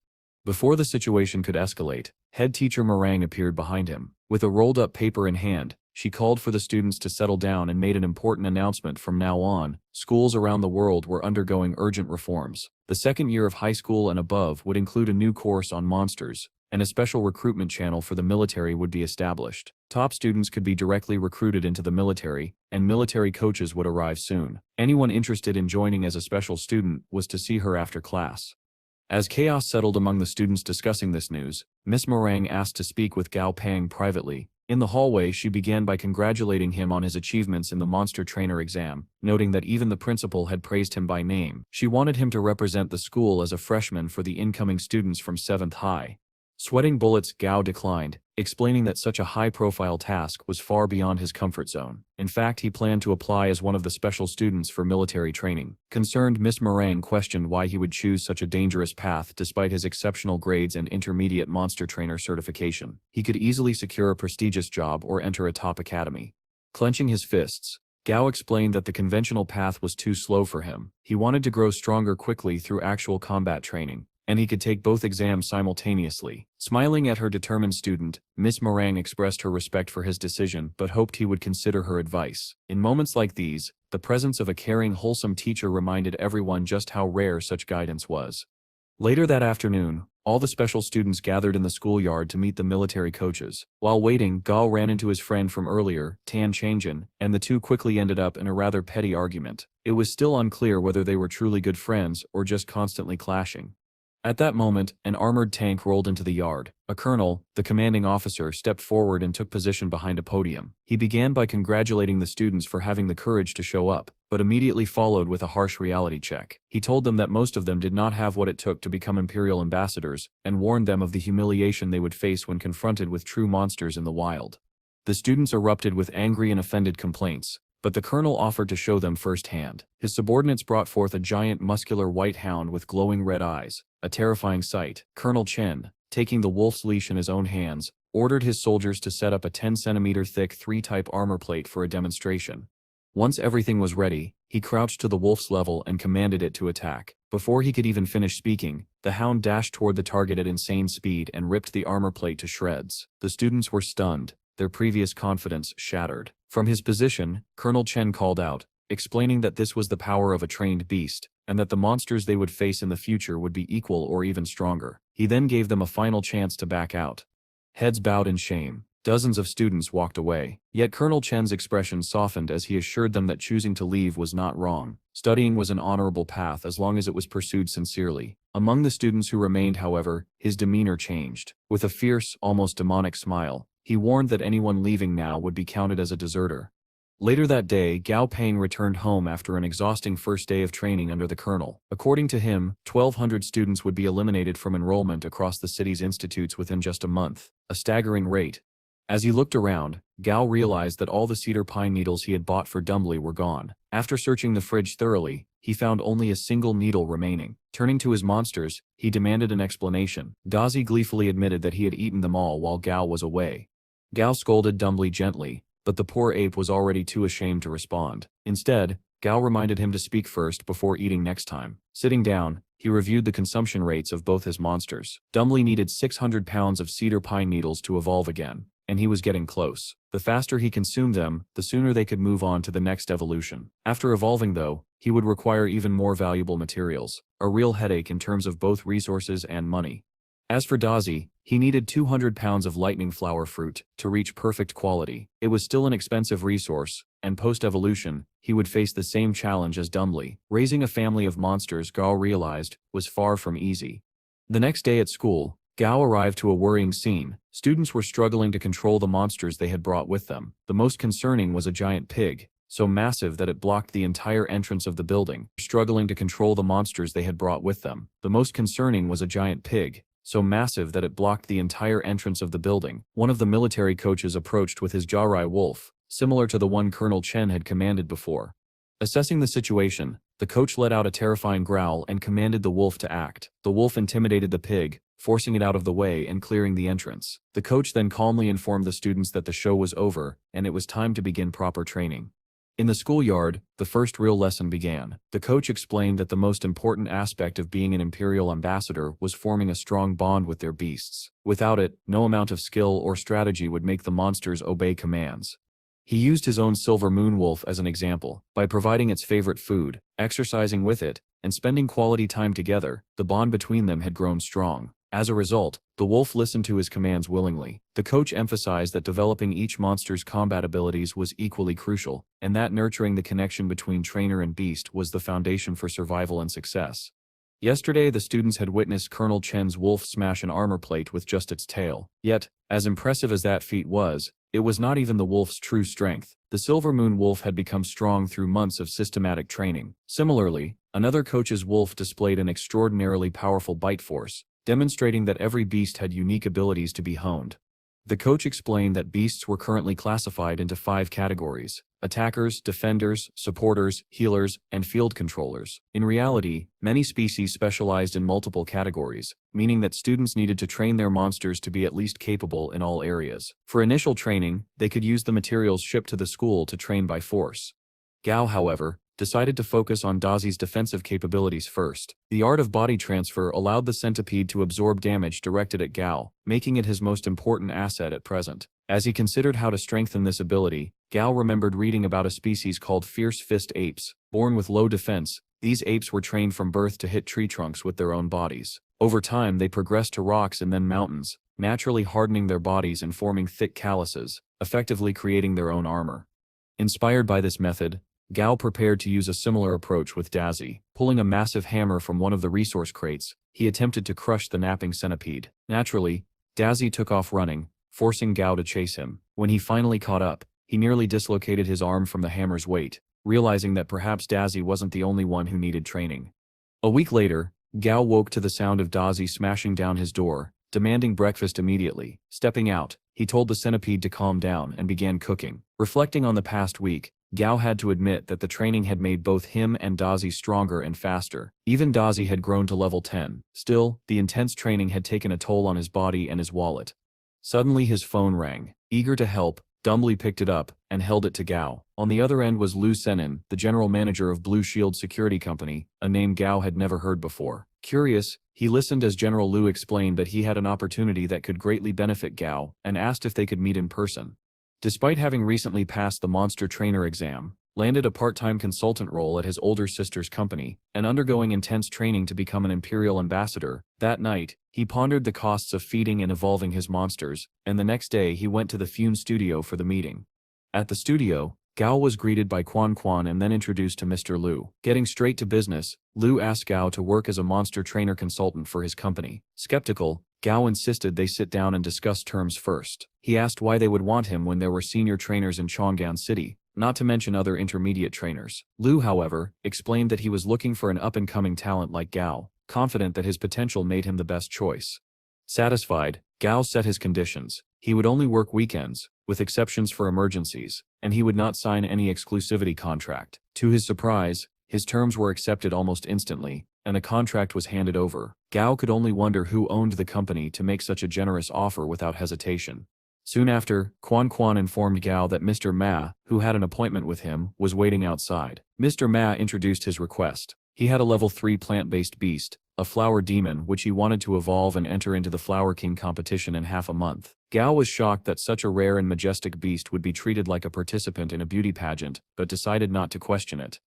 Before the situation could escalate, head teacher Meringue appeared behind him. With a rolled-up paper in hand, she called for the students to settle down and made an important announcement. From now on, schools around the world were undergoing urgent reforms. The second year of high school and above would include a new course on monsters, and a special recruitment channel for the military would be established. Top students could be directly recruited into the military, and military coaches would arrive soon. Anyone interested in joining as a special student was to see her after class. As chaos settled among the students discussing this news, Miss Meringue asked to speak with Gao Peng privately. In the hallway, she began by congratulating him on his achievements in the monster trainer exam, noting that even the principal had praised him by name. She wanted him to represent the school as a freshman for the incoming students from 7th High. Sweating bullets, Gao declined, explaining that such a high-profile task was far beyond his comfort zone. In fact, he planned to apply as one of the special students for military training. Concerned, Miss Meringue questioned why he would choose such a dangerous path despite his exceptional grades and intermediate monster trainer certification. He could easily secure a prestigious job or enter a top academy. Clenching his fists, Gao explained that the conventional path was too slow for him. He wanted to grow stronger quickly through actual combat training, and he could take both exams simultaneously. Smiling at her determined student, Miss Meringue expressed her respect for his decision but hoped he would consider her advice. In moments like these, the presence of a caring, wholesome teacher reminded everyone just how rare such guidance was. Later that afternoon, all the special students gathered in the schoolyard to meet the military coaches. While waiting, Gao ran into his friend from earlier, Tan Changjin, and the two quickly ended up in a rather petty argument. It was still unclear whether they were truly good friends or just constantly clashing. At that moment, an armored tank rolled into the yard. A colonel, the commanding officer, stepped forward and took position behind a podium. He began by congratulating the students for having the courage to show up, but immediately followed with a harsh reality check. He told them that most of them did not have what it took to become imperial ambassadors, and warned them of the humiliation they would face when confronted with true monsters in the wild. The students erupted with angry and offended complaints, but the colonel offered to show them firsthand. His subordinates brought forth a giant muscular white hound with glowing red eyes, a terrifying sight. Colonel Chen, taking the wolf's leash in his own hands, ordered his soldiers to set up a 10-centimeter thick 3-type armor plate for a demonstration. Once everything was ready, he crouched to the wolf's level and commanded it to attack. Before he could even finish speaking, the hound dashed toward the target at insane speed and ripped the armor plate to shreds. The students were stunned, their previous confidence shattered. From his position, Colonel Chen called out, explaining that this was the power of a trained beast, and that the monsters they would face in the future would be equal or even stronger. He then gave them a final chance to back out. Heads bowed in shame. Dozens of students walked away. Yet Colonel Chen's expression softened as he assured them that choosing to leave was not wrong. Studying was an honorable path as long as it was pursued sincerely. Among the students who remained, however, his demeanor changed. With a fierce, almost demonic smile, he warned that anyone leaving now would be counted as a deserter. Later that day, Gao Peng returned home after an exhausting first day of training under the colonel. According to him, 1,200 students would be eliminated from enrollment across the city's institutes within just a month, a staggering rate. As he looked around, Gao realized that all the cedar pine needles he had bought for Dumbly were gone. After searching the fridge thoroughly, he found only a single needle remaining. Turning to his monsters, he demanded an explanation. Dazi gleefully admitted that he had eaten them all while Gao was away. Gao scolded Dumbly gently, but the poor ape was already too ashamed to respond. Instead, Gao reminded him to speak first before eating next time. Sitting down, he reviewed the consumption rates of both his monsters. Dumbly needed 600 pounds of cedar pine needles to evolve again, and he was getting close. The faster he consumed them, the sooner they could move on to the next evolution. After evolving though, he would require even more valuable materials, a real headache in terms of both resources and money. As for Dazi, he needed 200 pounds of lightning flower fruit to reach perfect quality. It was still an expensive resource, and post-evolution, he would face the same challenge as Dumbly. Raising a family of monsters, Gao realized, was far from easy. The next day at school, Gao arrived to a worrying scene. Students were struggling to control the monsters they had brought with them. The most concerning was a giant pig, so massive that it blocked the entire entrance of the building. Struggling to control the monsters they had brought with them. The most concerning was a giant pig, so massive that it blocked the entire entrance of the building. One of the military coaches approached with his Jiarai wolf, similar to the one Colonel Chen had commanded before. Assessing the situation, the coach let out a terrifying growl and commanded the wolf to act. The wolf intimidated the pig, forcing it out of the way and clearing the entrance. The coach then calmly informed the students that the show was over and it was time to begin proper training. In the schoolyard, the first real lesson began. The coach explained that the most important aspect of being an imperial ambassador was forming a strong bond with their beasts. Without it, no amount of skill or strategy would make the monsters obey commands. He used his own silver moon wolf as an example. By providing its favorite food, exercising with it, and spending quality time together, the bond between them had grown strong. As a result, the wolf listened to his commands willingly. The coach emphasized that developing each monster's combat abilities was equally crucial, and that nurturing the connection between trainer and beast was the foundation for survival and success. Yesterday, the students had witnessed Colonel Chen's wolf smash an armor plate with just its tail. Yet, as impressive as that feat was, it was not even the wolf's true strength. The Silver Moon wolf had become strong through months of systematic training. Similarly, another coach's wolf displayed an extraordinarily powerful bite force, demonstrating that every beast had unique abilities to be honed. The coach explained that beasts were currently classified into 5 categories: attackers, defenders, supporters, healers, and field controllers. In reality, many species specialized in multiple categories, meaning that students needed to train their monsters to be at least capable in all areas. For initial training, they could use the materials shipped to the school to train by force. Gao, however, decided to focus on Dazi's defensive capabilities first. The art of body transfer allowed the centipede to absorb damage directed at Gao, making it his most important asset at present. As he considered how to strengthen this ability, Gao remembered reading about a species called fierce fist apes. Born with low defense, these apes were trained from birth to hit tree trunks with their own bodies. Over time, they progressed to rocks and then mountains, naturally hardening their bodies and forming thick calluses, effectively creating their own armor. Inspired by this method, Gao prepared to use a similar approach with Dazi. Pulling a massive hammer from one of the resource crates, he attempted to crush the napping centipede. Naturally, Dazi took off running, forcing Gao to chase him. When he finally caught up, he nearly dislocated his arm from the hammer's weight, realizing that perhaps Dazi wasn't the only one who needed training. A week later, Gao woke to the sound of Dazi smashing down his door, demanding breakfast immediately. Stepping out, he told the centipede to calm down and began cooking. Reflecting on the past week, Gao had to admit that the training had made both him and Dazi stronger and faster. Even Dazi had grown to level 10. Still, the intense training had taken a toll on his body and his wallet. Suddenly his phone rang. Eager to help, Dumbly picked it up and held it to Gao. On the other end was Lu Senin, the general manager of Blue Shield Security Company, a name Gao had never heard before. Curious, he listened as General Lu explained that he had an opportunity that could greatly benefit Gao and asked if they could meet in person. Despite having recently passed the monster trainer exam, landed a part-time consultant role at his older sister's company, and undergoing intense training to become an imperial ambassador, that night, he pondered the costs of feeding and evolving his monsters, and the next day he went to the Fune studio for the meeting. At the studio, Gao was greeted by Quan Quan and then introduced to Mr. Lu. Getting straight to business, Lu asked Gao to work as a monster trainer consultant for his company. Skeptical, Gao insisted they sit down and discuss terms first. He asked why they would want him when there were senior trainers in Chang'an City, not to mention other intermediate trainers. Lu, however, explained that he was looking for an up-and-coming talent like Gao, confident that his potential made him the best choice. Satisfied, Gao set his conditions. He would only work weekends, with exceptions for emergencies, and he would not sign any exclusivity contract. To his surprise, his terms were accepted almost instantly, and a contract was handed over. Gao could only wonder who owned the company to make such a generous offer without hesitation. Soon after, Quan informed Gao that Mr. Ma, who had an appointment with him, was waiting outside. Mr. Ma introduced his request. He had a level 3 plant-based beast, a flower demon which he wanted to evolve and enter into the Flower King competition in half a month. Gao was shocked that such a rare and majestic beast would be treated like a participant in a beauty pageant, but decided not to question it.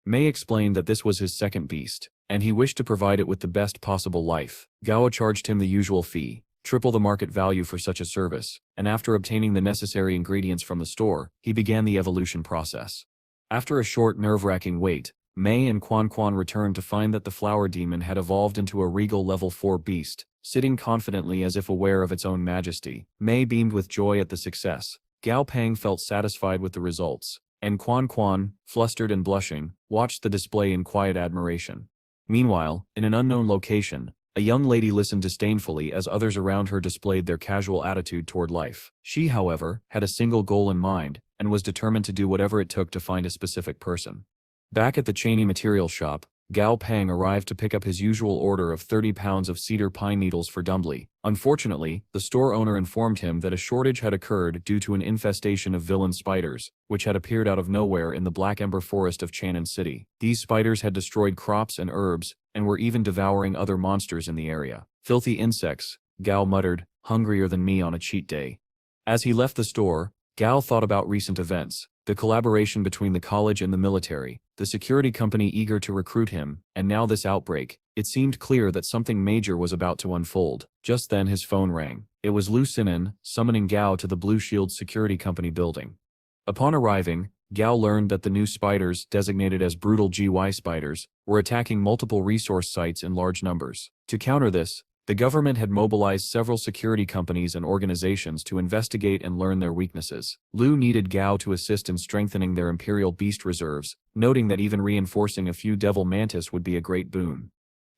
Mei explained that this was his second beast, and he wished to provide it with the best possible life. Gao charged him the usual fee, triple the market value for such a service, and after obtaining the necessary ingredients from the store, he began the evolution process. After a short nerve-wracking wait, Mei and Quan returned to find that the flower demon had evolved into a regal level 4 beast, sitting confidently as if aware of its own majesty. Mei beamed with joy at the success. Gao Peng felt satisfied with the results, and Quan, flustered and blushing, watched the display in quiet admiration. Meanwhile, in an unknown location, a young lady listened disdainfully as others around her displayed their casual attitude toward life. She, however, had a single goal in mind, and was determined to do whatever it took to find a specific person. Back at the Cheney material shop, Gao Peng arrived to pick up his usual order of 30 pounds of cedar pine needles for Dumbly. Unfortunately, the store owner informed him that a shortage had occurred due to an infestation of villain spiders, which had appeared out of nowhere in the Black Ember Forest of Chan'an City. These spiders had destroyed crops and herbs, and were even devouring other monsters in the area. Filthy insects, Gao muttered, hungrier than me on a cheat day. As he left the store, Gao thought about recent events, the collaboration between the college and the military, the security company eager to recruit him, and now this outbreak. It seemed clear that something major was about to unfold. Just then his phone rang. It was Lu Sinan, summoning Gao to the Blue Shield Security Company building. Upon arriving, Gao learned that the new spiders, designated as brutal GY spiders, were attacking multiple resource sites in large numbers. To counter this, the government had mobilized several security companies and organizations to investigate and learn their weaknesses. Lu needed Gao to assist in strengthening their Imperial Beast reserves, noting that even reinforcing a few Devil Mantis would be a great boon.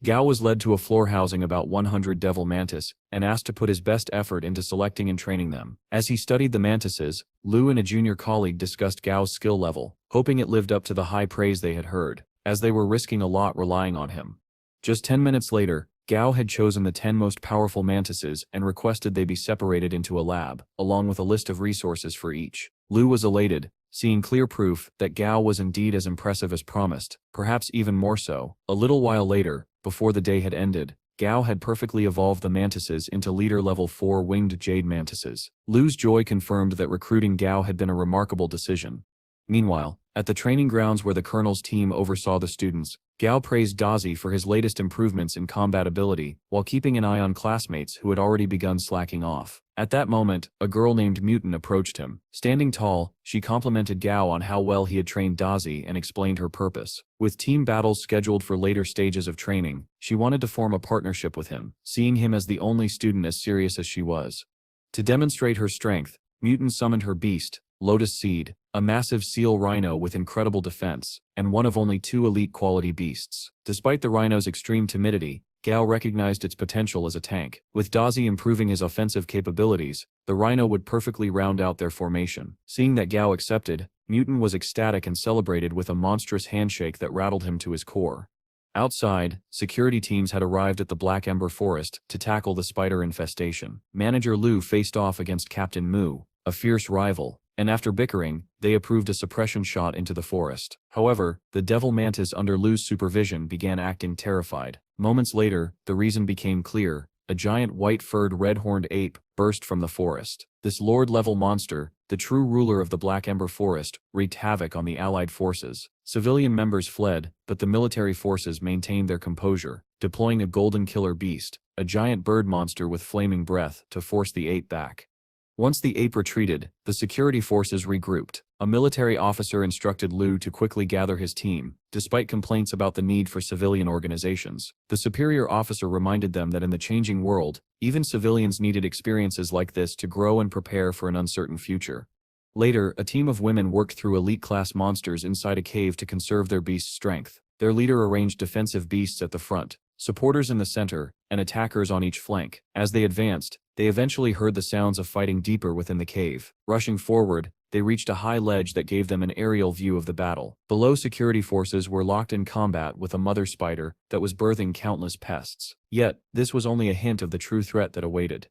Gao was led to a floor housing about 100 Devil Mantis, and asked to put his best effort into selecting and training them. As he studied the mantises, Lu and a junior colleague discussed Gao's skill level, hoping it lived up to the high praise they had heard, as they were risking a lot relying on him. Just 10 minutes later, Gao had chosen the 10 most powerful mantises and requested they be separated into a lab, along with a list of resources for each. Lu was elated, seeing clear proof that Gao was indeed as impressive as promised, perhaps even more so. A little while later, before the day had ended, Gao had perfectly evolved the mantises into leader level 4 winged jade mantises. Lu's joy confirmed that recruiting Gao had been a remarkable decision. Meanwhile, at the training grounds where the colonel's team oversaw the students, Gao praised Dazi for his latest improvements in combat ability, while keeping an eye on classmates who had already begun slacking off. At that moment, a girl named Mutant approached him. Standing tall, she complimented Gao on how well he had trained Dazi and explained her purpose. With team battles scheduled for later stages of training, she wanted to form a partnership with him, seeing him as the only student as serious as she was. To demonstrate her strength, Mutant summoned her beast, Lotus Seed, a massive seal rhino with incredible defense, and one of only 2 elite quality beasts. Despite the rhino's extreme timidity, Gao recognized its potential as a tank. With Dazi improving his offensive capabilities, the rhino would perfectly round out their formation. Seeing that Gao accepted, Mutant was ecstatic and celebrated with a monstrous handshake that rattled him to his core. Outside, security teams had arrived at the Black Ember Forest to tackle the spider infestation. Manager Lu faced off against Captain Mu, a fierce rival, and after bickering, they approved a suppression shot into the forest. However, the Devil Mantis under Lu's supervision began acting terrified. Moments later, the reason became clear. A giant white-furred red-horned ape burst from the forest. This Lord-level monster, the true ruler of the Black Ember Forest, wreaked havoc on the Allied forces. Civilian members fled, but the military forces maintained their composure, deploying a golden killer beast, a giant bird monster with flaming breath, to force the ape back. Once the ape retreated, the security forces regrouped. A military officer instructed Lu to quickly gather his team, despite complaints about the need for civilian organizations. The superior officer reminded them that in the changing world, even civilians needed experiences like this to grow and prepare for an uncertain future. Later, a team of women worked through elite-class monsters inside a cave to conserve their beast's strength. Their leader arranged defensive beasts at the front, supporters in the center, and attackers on each flank. As they advanced, they eventually heard the sounds of fighting deeper within the cave. Rushing forward, they reached a high ledge that gave them an aerial view of the battle. Below, security forces were locked in combat with a mother spider that was birthing countless pests. Yet, this was only a hint of the true threat that awaited.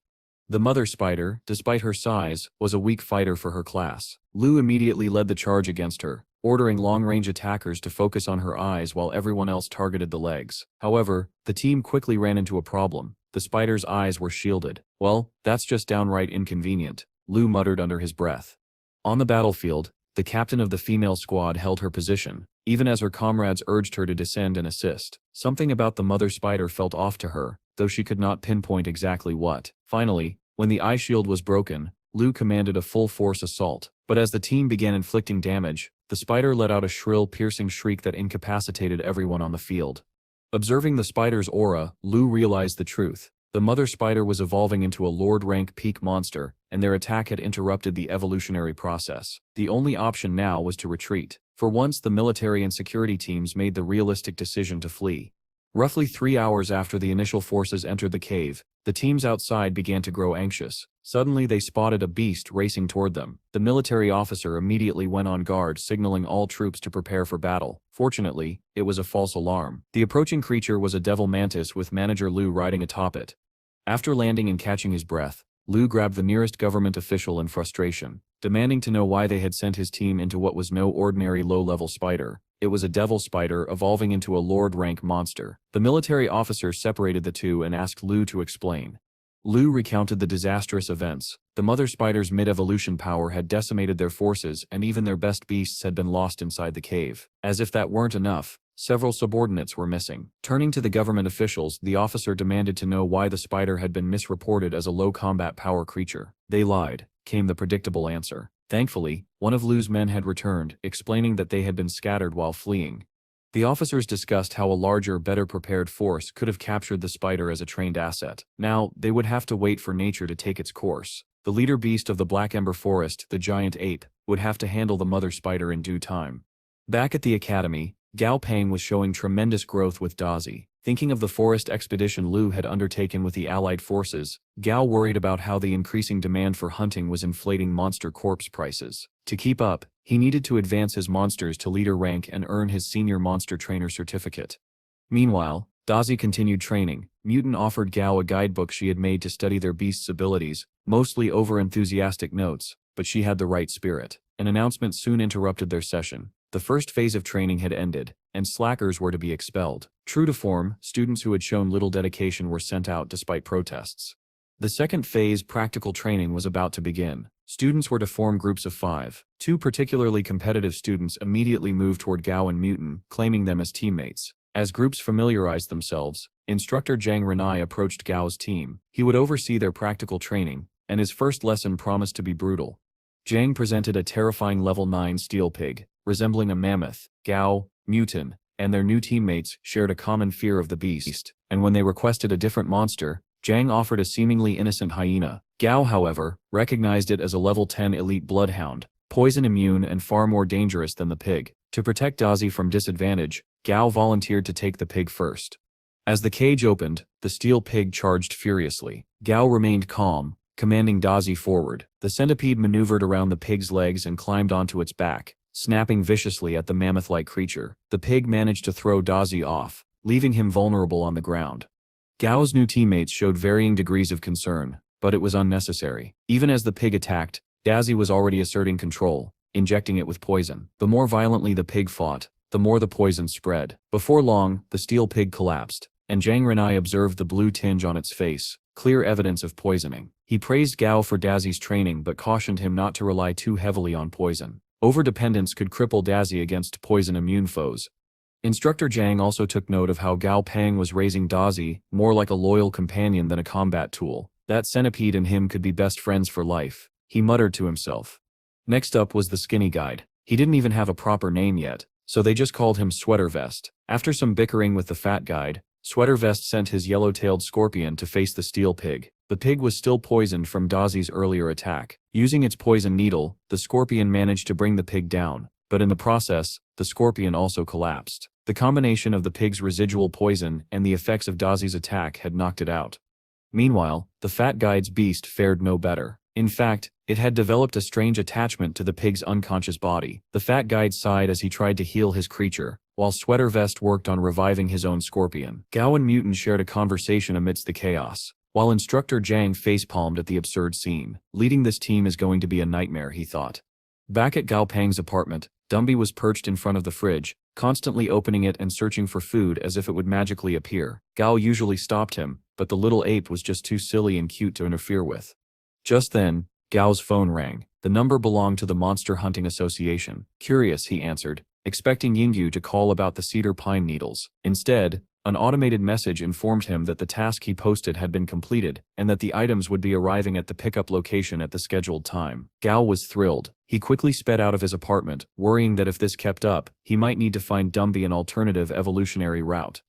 The mother spider, despite her size, was a weak fighter for her class. Lu immediately led the charge against her, ordering long-range attackers to focus on her eyes while everyone else targeted the legs. However, the team quickly ran into a problem. The spider's eyes were shielded. "Well, that's just downright inconvenient," Lu muttered under his breath. On the battlefield, the captain of the female squad held her position, even as her comrades urged her to descend and assist. Something about the mother spider felt off to her, though she could not pinpoint exactly what. Finally, when the eye shield was broken, Lu commanded a full-force assault. But as the team began inflicting damage, the spider let out a shrill, piercing shriek that incapacitated everyone on the field. Observing the spider's aura, Lu realized the truth. The mother spider was evolving into a Lord-rank peak monster, and their attack had interrupted the evolutionary process. The only option now was to retreat. For once, the military and security teams made the realistic decision to flee. Roughly 3 hours after the initial forces entered the cave, the teams outside began to grow anxious. Suddenly they spotted a beast racing toward them. The military officer immediately went on guard, signaling all troops to prepare for battle. Fortunately, it was a false alarm. The approaching creature was a devil mantis with Manager Lu riding atop it. After landing and catching his breath, Lu grabbed the nearest government official in frustration, demanding to know why they had sent his team into what was no ordinary low-level spider. It was a devil spider evolving into a Lord-rank monster. The military officer separated the two and asked Lu to explain. Lu recounted the disastrous events. The mother spider's mid-evolution power had decimated their forces, and even their best beasts had been lost inside the cave. As if that weren't enough, several subordinates were missing. Turning to the government officials, the officer demanded to know why the spider had been misreported as a low-combat power creature. "They lied," came the predictable answer. Thankfully, one of Lu's men had returned, explaining that they had been scattered while fleeing. The officers discussed how a larger, better-prepared force could have captured the spider as a trained asset. Now, they would have to wait for nature to take its course. The leader beast of the Black Ember Forest, the giant ape, would have to handle the mother spider in due time. Back at the academy, Gao Peng was showing tremendous growth with Dazi. Thinking of the forest expedition Lu had undertaken with the Allied forces, Gao worried about how the increasing demand for hunting was inflating monster corpse prices. To keep up, he needed to advance his monsters to leader rank and earn his senior monster trainer certificate. Meanwhile, Dazi continued training. Mutant offered Gao a guidebook she had made to study their beast's abilities, mostly over-enthusiastic notes, but she had the right spirit. An announcement soon interrupted their session. The first phase of training had ended, and slackers were to be expelled. True to form, students who had shown little dedication were sent out despite protests. The second phase, practical training, was about to begin. Students were to form groups of 5. 2 particularly competitive students immediately moved toward Gao and Mutant, claiming them as teammates. As groups familiarized themselves, Instructor Zhang Renai approached Gao's team. He would oversee their practical training, and his first lesson promised to be brutal. Zhang presented a terrifying level 9 steel pig, resembling a mammoth. Gao, Mutant, and their new teammates shared a common fear of the beast, and when they requested a different monster, Zhang offered a seemingly innocent hyena. Gao, however, recognized it as a level 10 elite bloodhound, poison immune and far more dangerous than the pig. To protect Dazi from disadvantage, Gao volunteered to take the pig first. As the cage opened, the steel pig charged furiously. Gao remained calm, commanding Dazi forward. The centipede maneuvered around the pig's legs and climbed onto its back, snapping viciously at the mammoth-like creature. The pig managed to throw Dazi off, leaving him vulnerable on the ground. Gao's new teammates showed varying degrees of concern, but it was unnecessary. Even as the pig attacked, Dazi was already asserting control, injecting it with poison. The more violently the pig fought, the more the poison spread. Before long, the steel pig collapsed, and Zhang Renai observed the blue tinge on its face, clear evidence of poisoning. He praised Gao for Dazi's training but cautioned him not to rely too heavily on poison. Overdependence could cripple Dazi against poison-immune foes. Instructor Zhang also took note of how Gao Peng was raising Dazi, more like a loyal companion than a combat tool. That centipede and him could be best friends for life, he muttered to himself. Next up was the skinny guide. He didn't even have a proper name yet, so they just called him Sweater Vest. After some bickering with the fat guide, Sweater Vest sent his yellow-tailed scorpion to face the steel pig. The pig was still poisoned from Dazi's earlier attack. Using its poison needle, the scorpion managed to bring the pig down, but in the process, the scorpion also collapsed. The combination of the pig's residual poison and the effects of Dazi's attack had knocked it out. Meanwhile, the fat guide's beast fared no better. In fact, it had developed a strange attachment to the pig's unconscious body. The fat guide sighed as he tried to heal his creature, while Sweater Vest worked on reviving his own scorpion. Gao and Mutant shared a conversation amidst the chaos. While instructor Jang facepalmed at the absurd scene. Leading this team is going to be a nightmare, he thought. Back at Gao Pang's apartment, Dumby was perched in front of the fridge, constantly opening it and searching for food as if it would magically appear. Gao usually stopped him, but the little ape was just too silly and cute to interfere with. Just then, Gao's phone rang. The number belonged to the Monster Hunting Association. Curious, he answered, expecting Yingyu to call about the cedar pine needles. Instead, an automated message informed him that the task he posted had been completed, and that the items would be arriving at the pickup location at the scheduled time. Gao was thrilled. He quickly sped out of his apartment, worrying that if this kept up, he might need to find Dumby an alternative evolutionary route.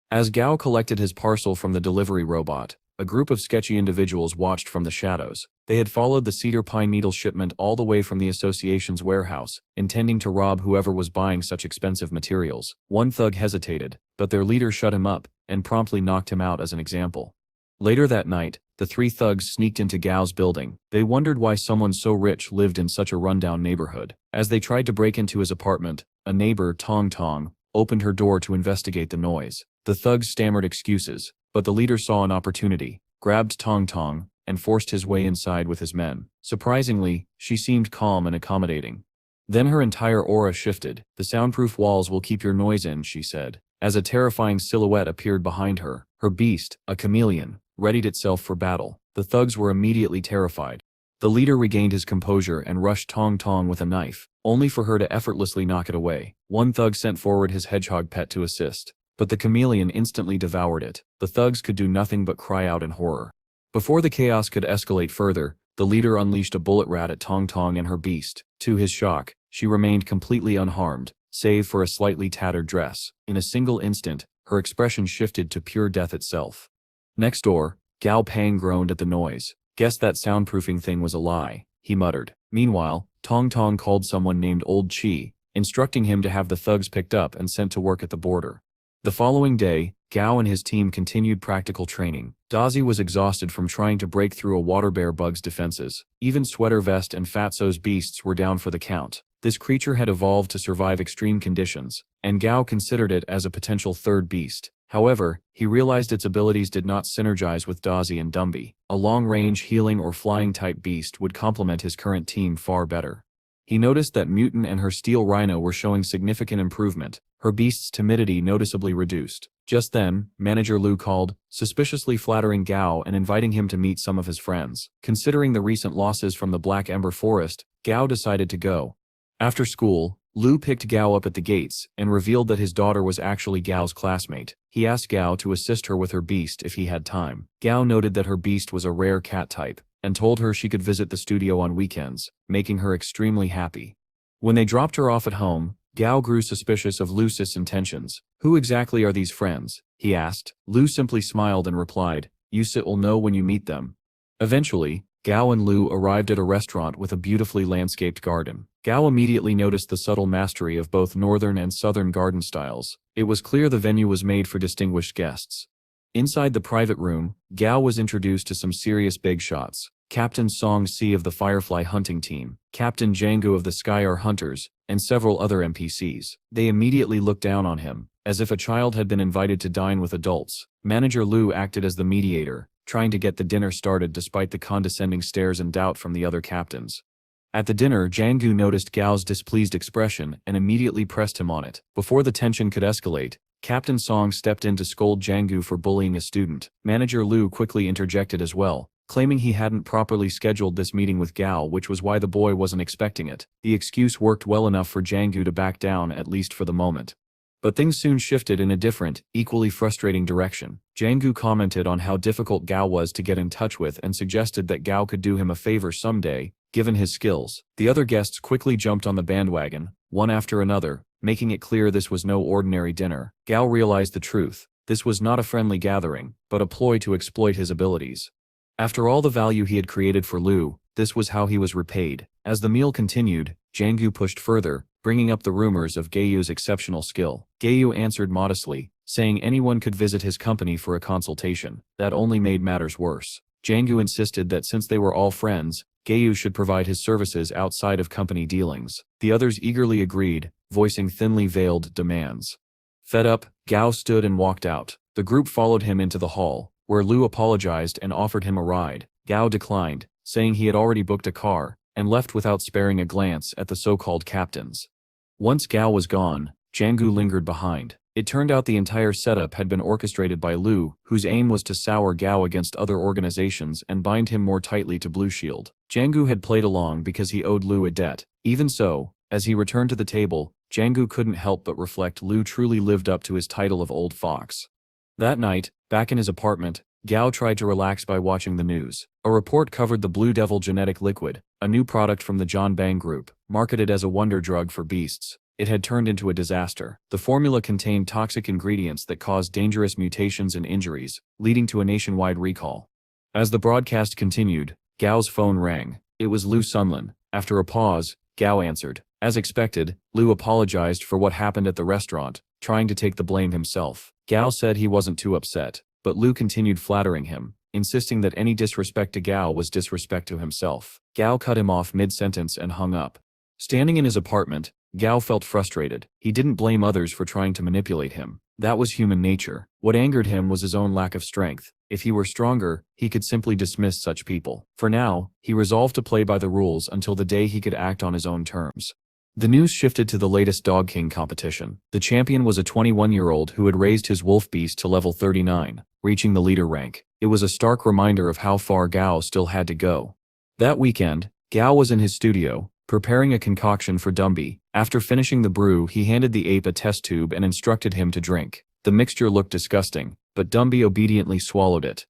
As Gao collected his parcel from the delivery robot, a group of sketchy individuals watched from the shadows. They had followed the cedar pine needle shipment all the way from the association's warehouse, intending to rob whoever was buying such expensive materials. One thug hesitated, but their leader shut him up, and promptly knocked him out as an example. Later that night, the three thugs sneaked into Gao's building. They wondered why someone so rich lived in such a rundown neighborhood. As they tried to break into his apartment, a neighbor, Tong Tong, opened her door to investigate the noise. The thugs stammered excuses, but the leader saw an opportunity, grabbed Tong Tong, and forced his way inside with his men. Surprisingly, she seemed calm and accommodating. Then her entire aura shifted. "The soundproof walls will keep your noise in," she said, as a terrifying silhouette appeared behind her. Her beast, a chameleon, readied itself for battle. The thugs were immediately terrified. The leader regained his composure and rushed Tong Tong with a knife, only for her to effortlessly knock it away. One thug sent forward his hedgehog pet to assist, but the chameleon instantly devoured it. The thugs could do nothing but cry out in horror. Before the chaos could escalate further, the leader unleashed a bullet rat at Tong Tong and her beast. To his shock, she remained completely unharmed, save for a slightly tattered dress. In a single instant, her expression shifted to pure death itself. Next door, Gao Pang groaned at the noise. "Guess that soundproofing thing was a lie," he muttered. Meanwhile, Tong Tong called someone named Old Chi, instructing him to have the thugs picked up and sent to work at the border. The following day, Gao and his team continued practical training. Dazi was exhausted from trying to break through a water bear bug's defenses. Even Sweater Vest and Fatso's beasts were down for the count. This creature had evolved to survive extreme conditions, and Gao considered it as a potential third beast. However, he realized its abilities did not synergize with Dazi and Dumby. A long-range healing or flying-type beast would complement his current team far better. He noticed that Mutant and her steel rhino were showing significant improvement. Her beast's timidity noticeably reduced. Just then, Manager Lu called, suspiciously flattering Gao and inviting him to meet some of his friends. Considering the recent losses from the Black Ember Forest, Gao decided to go. After school, Lu picked Gao up at the gates and revealed that his daughter was actually Gao's classmate. He asked Gao to assist her with her beast if he had time. Gao noted that her beast was a rare cat type, and told her she could visit the studio on weekends, making her extremely happy. When they dropped her off at home, Gao grew suspicious of Lu's intentions. "Who exactly are these friends?" he asked. Lu simply smiled and replied, "You will know when you meet them." Eventually, Gao and Lu arrived at a restaurant with a beautifully landscaped garden. Gao immediately noticed the subtle mastery of both northern and southern garden styles. It was clear the venue was made for distinguished guests. Inside the private room, Gao was introduced to some serious big shots. Captain Song Si of the Firefly hunting team, Captain Django of the Skyar Hunters, and several other NPCs. They immediately looked down on him, as if a child had been invited to dine with adults. Manager Lu acted as the mediator, trying to get the dinner started despite the condescending stares and doubt from the other captains. At the dinner, Django noticed Gao's displeased expression and immediately pressed him on it. Before the tension could escalate, Captain Song stepped in to scold Django for bullying a student. Manager Lu quickly interjected as well, claiming he hadn't properly scheduled this meeting with Gao, which was why the boy wasn't expecting it. The excuse worked well enough for Django to back down, at least for the moment. But things soon shifted in a different, equally frustrating direction. Django commented on how difficult Gao was to get in touch with and suggested that Gao could do him a favor someday, given his skills. The other guests quickly jumped on the bandwagon, one after another, making it clear this was no ordinary dinner. Gao realized the truth. This was not a friendly gathering, but a ploy to exploit his abilities. After all the value he had created for Lu, this was how he was repaid. As the meal continued, Django pushed further, bringing up the rumors of Gao's exceptional skill. Gao answered modestly, saying anyone could visit his company for a consultation. That only made matters worse. Django insisted that since they were all friends, Gao should provide his services outside of company dealings. The others eagerly agreed, voicing thinly veiled demands. Fed up, Gao stood and walked out. The group followed him into the hall, where Lu apologized and offered him a ride. Gao declined, saying he had already booked a car, and left without sparing a glance at the so-called captains. Once Gao was gone, Jianggu lingered behind. It turned out the entire setup had been orchestrated by Lu, whose aim was to sour Gao against other organizations and bind him more tightly to Blue Shield. Jianggu had played along because he owed Lu a debt. Even so, as he returned to the table, Jianggu couldn't help but reflect Lu truly lived up to his title of Old Fox. That night, back in his apartment, Gao tried to relax by watching the news. A report covered the Blue Devil genetic liquid, a new product from the John Bang Group, marketed as a wonder drug for beasts. It had turned into a disaster. The formula contained toxic ingredients that caused dangerous mutations and injuries, leading to a nationwide recall. As the broadcast continued, Gao's phone rang. It was Lu Sunlin. After a pause, Gao answered. As expected, Lu apologized for what happened at the restaurant, trying to take the blame himself. Gao said he wasn't too upset, but Lu continued flattering him, insisting that any disrespect to Gao was disrespect to himself. Gao cut him off mid-sentence and hung up. Standing in his apartment, Gao felt frustrated. He didn't blame others for trying to manipulate him. That was human nature. What angered him was his own lack of strength. If he were stronger, he could simply dismiss such people. For now, he resolved to play by the rules until the day he could act on his own terms. The news shifted to the latest Dog King competition. The champion was a 21-year-old who had raised his wolf beast to level 39, reaching the leader rank. It was a stark reminder of how far Gao still had to go. That weekend, Gao was in his studio, preparing a concoction for Dumby. After finishing the brew, he handed the ape a test tube and instructed him to drink. The mixture looked disgusting, but Dumby obediently swallowed it.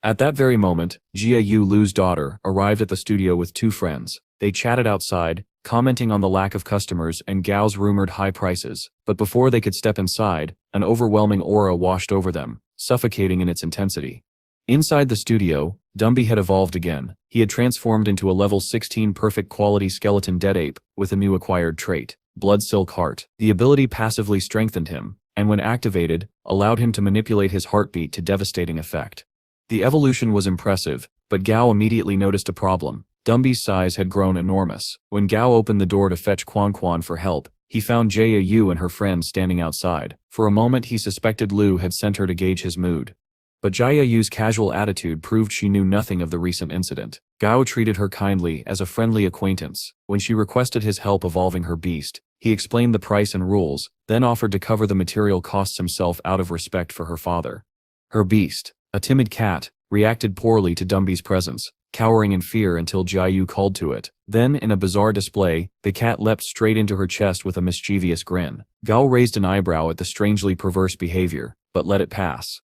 At that very moment, Jia Yu Lu's daughter arrived at the studio with two friends. They chatted outside, commenting on the lack of customers and Gao's rumored high prices. But before they could step inside, an overwhelming aura washed over them, suffocating in its intensity. Inside the studio, Dumby had evolved again. He had transformed into a level 16 perfect quality skeleton dead ape, with a new acquired trait, Blood Silk Heart. The ability passively strengthened him, and when activated, allowed him to manipulate his heartbeat to devastating effect. The evolution was impressive, but Gao immediately noticed a problem. Dumby's size had grown enormous. When Gao opened the door to fetch Quan Quan for help, he found Jia Yu and her friends standing outside. For a moment he suspected Lu had sent her to gauge his mood. But Jia Yu's casual attitude proved she knew nothing of the recent incident. Gao treated her kindly as a friendly acquaintance. When she requested his help evolving her beast, he explained the price and rules, then offered to cover the material costs himself out of respect for her father. Her beast, a timid cat, reacted poorly to Dumby's presence, cowering in fear until Jia Yu called to it. Then, in a bizarre display, the cat leapt straight into her chest with a mischievous grin. Gao raised an eyebrow at the strangely perverse behavior, but let it pass.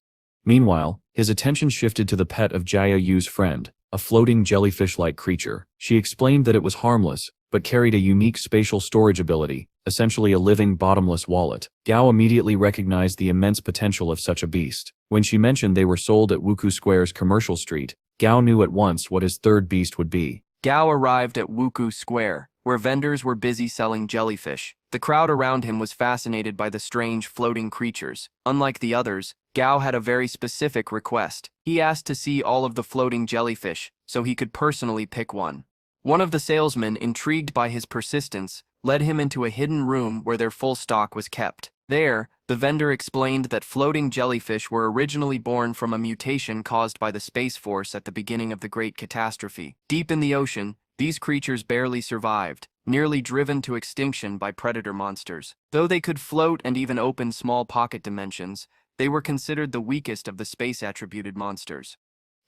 Meanwhile, his attention shifted to the pet of Jia Yu's friend, a floating jellyfish-like creature. She explained that it was harmless, but carried a unique spatial storage ability, essentially a living bottomless wallet. Gao immediately recognized the immense potential of such a beast. When she mentioned they were sold at Wuku Square's Commercial Street, Gao knew at once what his third beast would be. Gao arrived at Wuku Square, where vendors were busy selling jellyfish. The crowd around him was fascinated by the strange floating creatures. Unlike the others, Gao had a very specific request. He asked to see all of the floating jellyfish, so he could personally pick one. One of the salesmen, intrigued by his persistence, led him into a hidden room where their full stock was kept. There, the vendor explained that floating jellyfish were originally born from a mutation caused by the Space Force at the beginning of the Great Catastrophe. Deep in the ocean, these creatures barely survived, nearly driven to extinction by predator monsters. Though they could float and even open small pocket dimensions, they were considered the weakest of the space-attributed monsters.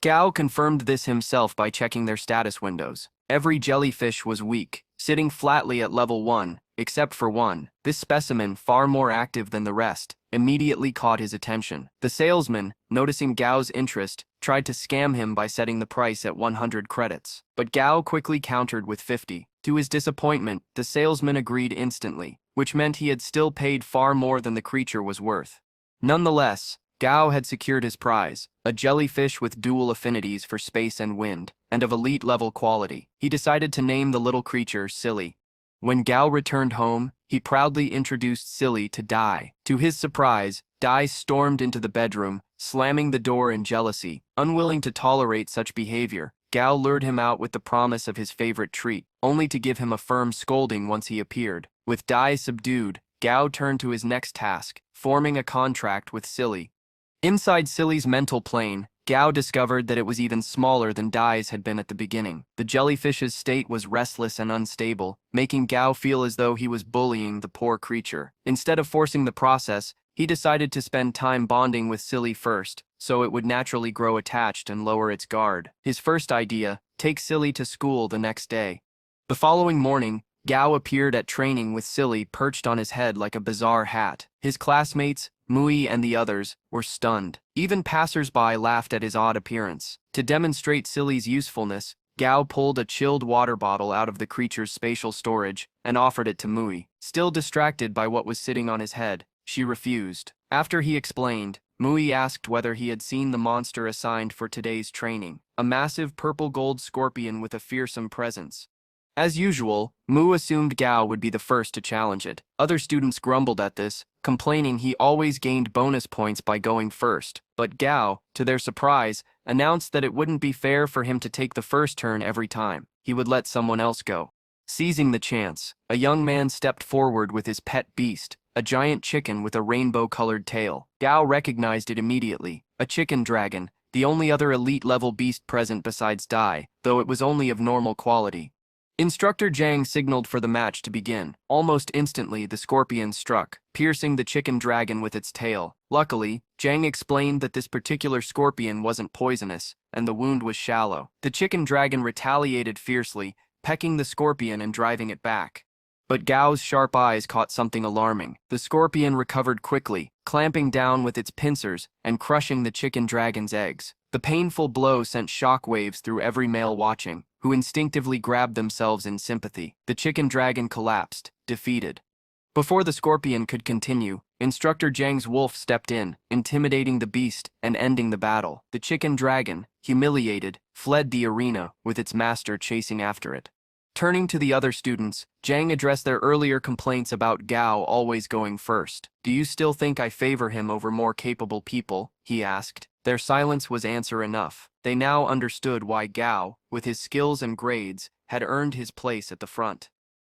Gao confirmed this himself by checking their status windows. Every jellyfish was weak, sitting flatly at level 1, except for one. This specimen, far more active than the rest, immediately caught his attention. The salesman, noticing Gao's interest, tried to scam him by setting the price at 100 credits. But Gao quickly countered with 50. To his disappointment, the salesman agreed instantly, which meant he had still paid far more than the creature was worth. Nonetheless, Gao had secured his prize, a jellyfish with dual affinities for space and wind, and of elite-level quality. He decided to name the little creature Silly. When Gao returned home, he proudly introduced Silly to Dai. To his surprise, Dai stormed into the bedroom, slamming the door in jealousy. Unwilling to tolerate such behavior, Gao lured him out with the promise of his favorite treat, only to give him a firm scolding once he appeared. With Dai subdued, Gao turned to his next task, forming a contract with Silly. Inside Silly's mental plane, Gao discovered that it was even smaller than Dai's had been at the beginning. The jellyfish's state was restless and unstable, making Gao feel as though he was bullying the poor creature. Instead of forcing the process, he decided to spend time bonding with Silly first, so it would naturally grow attached and lower its guard. His first idea: take Silly to school the next day. The following morning, Gao appeared at training with Silly perched on his head like a bizarre hat. His classmates, Mui and the others, were stunned. Even passers-by laughed at his odd appearance. To demonstrate Silly's usefulness, Gao pulled a chilled water bottle out of the creature's spatial storage and offered it to Mui. Still distracted by what was sitting on his head, she refused. After he explained, Mui asked whether he had seen the monster assigned for today's training, a massive purple-gold scorpion with a fearsome presence. As usual, Mu assumed Gao would be the first to challenge it. Other students grumbled at this, complaining he always gained bonus points by going first. But Gao, to their surprise, announced that it wouldn't be fair for him to take the first turn every time. He would let someone else go. Seizing the chance, a young man stepped forward with his pet beast, a giant chicken with a rainbow-colored tail. Gao recognized it immediately, a chicken dragon, the only other elite-level beast present besides Dai, though it was only of normal quality. Instructor Zhang signaled for the match to begin. Almost instantly, the scorpion struck, piercing the chicken dragon with its tail. Luckily, Zhang explained that this particular scorpion wasn't poisonous, and the wound was shallow. The chicken dragon retaliated fiercely, pecking the scorpion and driving it back. But Gao's sharp eyes caught something alarming. The scorpion recovered quickly, clamping down with its pincers and crushing the chicken dragon's eggs. The painful blow sent shockwaves through every male watching, who instinctively grabbed themselves in sympathy. The chicken dragon collapsed, defeated. Before the scorpion could continue, Instructor Zhang's wolf stepped in, intimidating the beast and ending the battle. The chicken dragon, humiliated, fled the arena, with its master chasing after it. Turning to the other students, Zhang addressed their earlier complaints about Gao always going first. "Do you still think I favor him over more capable people?" he asked. Their silence was answer enough. They now understood why Gao, with his skills and grades, had earned his place at the front.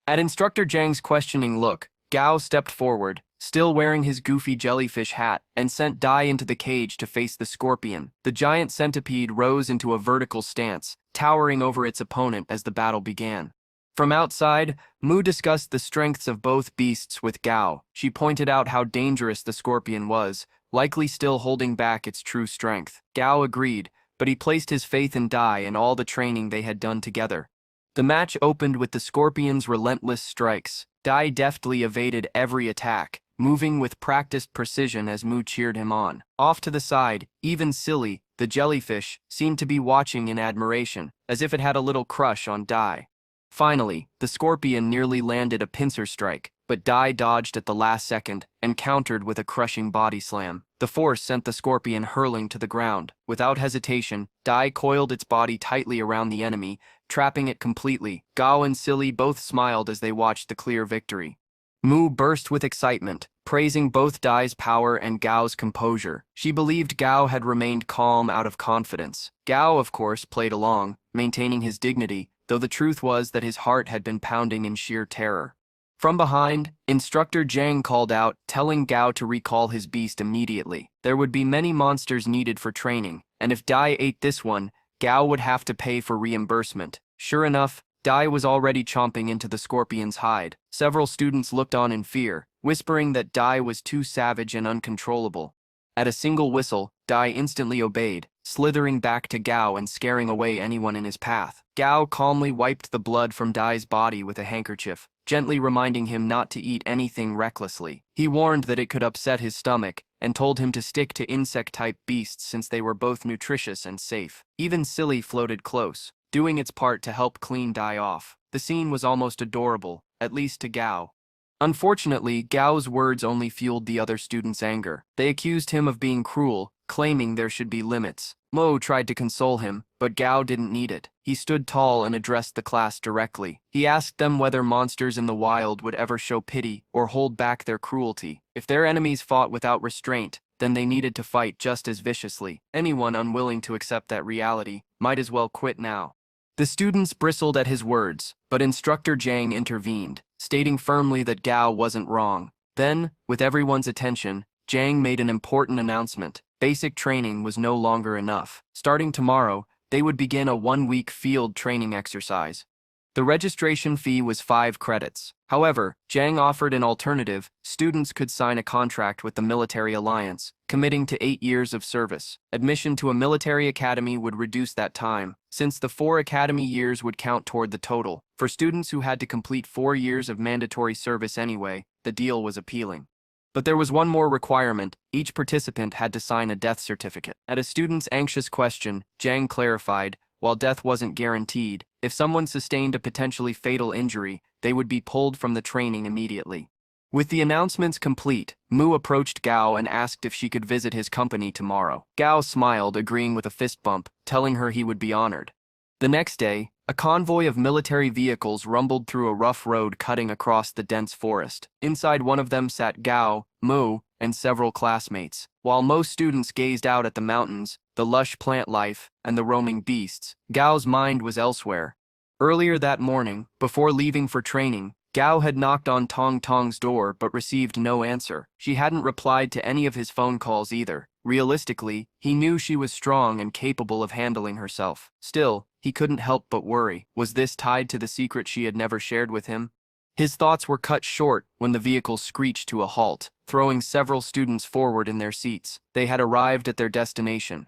At Instructor Zhang's questioning look, Gao stepped forward, still wearing his goofy jellyfish hat, and sent Dai into the cage to face the scorpion. The giant centipede rose into a vertical stance, towering over its opponent as the battle began. From outside, Mu discussed the strengths of both beasts with Gao. She pointed out how dangerous the scorpion was, likely still holding back its true strength. Gao agreed, but he placed his faith in Dai and all the training they had done together. The match opened with the scorpion's relentless strikes. Dai deftly evaded every attack, moving with practiced precision as Mu cheered him on. Off to the side, even Silly, the jellyfish, seemed to be watching in admiration, as if it had a little crush on Dai. Finally, the scorpion nearly landed a pincer strike, but Dai dodged at the last second and countered with a crushing body slam. The force sent the scorpion hurling to the ground. Without hesitation, Dai coiled its body tightly around the enemy, trapping it completely. Gao and Silly both smiled as they watched the clear victory. Mu burst with excitement, praising both Dai's power and Gao's composure. She believed Gao had remained calm out of confidence. Gao, of course, played along, maintaining his dignity, though the truth was that his heart had been pounding in sheer terror. From behind, Instructor Zhang called out, telling Gao to recall his beast immediately. There would be many monsters needed for training, and if Dai ate this one, Gao would have to pay for reimbursement. Sure enough, Dai was already chomping into the scorpion's hide. Several students looked on in fear, whispering that Dai was too savage and uncontrollable. At a single whistle, Dai instantly obeyed, slithering back to Gao and scaring away anyone in his path. Gao calmly wiped the blood from Dai's body with a handkerchief, gently reminding him not to eat anything recklessly. He warned that it could upset his stomach, and told him to stick to insect-type beasts since they were both nutritious and safe. Even Silly floated close, doing its part to help clean Dai off. The scene was almost adorable, at least to Gao. Unfortunately, Gao's words only fueled the other students' anger. They accused him of being cruel, claiming there should be limits. Mo tried to console him, but Gao didn't need it. He stood tall and addressed the class directly. He asked them whether monsters in the wild would ever show pity or hold back their cruelty. If their enemies fought without restraint, then they needed to fight just as viciously. Anyone unwilling to accept that reality might as well quit now. The students bristled at his words, but Instructor Zhang intervened, stating firmly that Gao wasn't wrong. Then, with everyone's attention, Zhang made an important announcement. Basic training was no longer enough. Starting tomorrow, they would begin a 1-week field training exercise. The registration fee was 5 credits. However, Jiang offered an alternative. Students could sign a contract with the military alliance, committing to 8 years of service. Admission to a military academy would reduce that time, since the 4 academy years would count toward the total. For students who had to complete 4 years of mandatory service anyway, the deal was appealing. But there was one more requirement. Each participant had to sign a death certificate. At a student's anxious question, Jiang clarified, while death wasn't guaranteed, if someone sustained a potentially fatal injury, they would be pulled from the training immediately. With the announcements complete, Mu approached Gao and asked if she could visit his company tomorrow. Gao smiled, agreeing with a fist bump, telling her he would be honored. The next day, a convoy of military vehicles rumbled through a rough road cutting across the dense forest. Inside one of them sat Gao, Mu, and several classmates. While most students gazed out at the mountains, the lush plant life, and the roaming beasts, Gao's mind was elsewhere. Earlier that morning, before leaving for training, Gao had knocked on Tong Tong's door but received no answer. She hadn't replied to any of his phone calls either. Realistically, he knew she was strong and capable of handling herself. Still, he couldn't help but worry. Was this tied to the secret she had never shared with him? His thoughts were cut short when the vehicle screeched to a halt, throwing several students forward in their seats. They had arrived at their destination.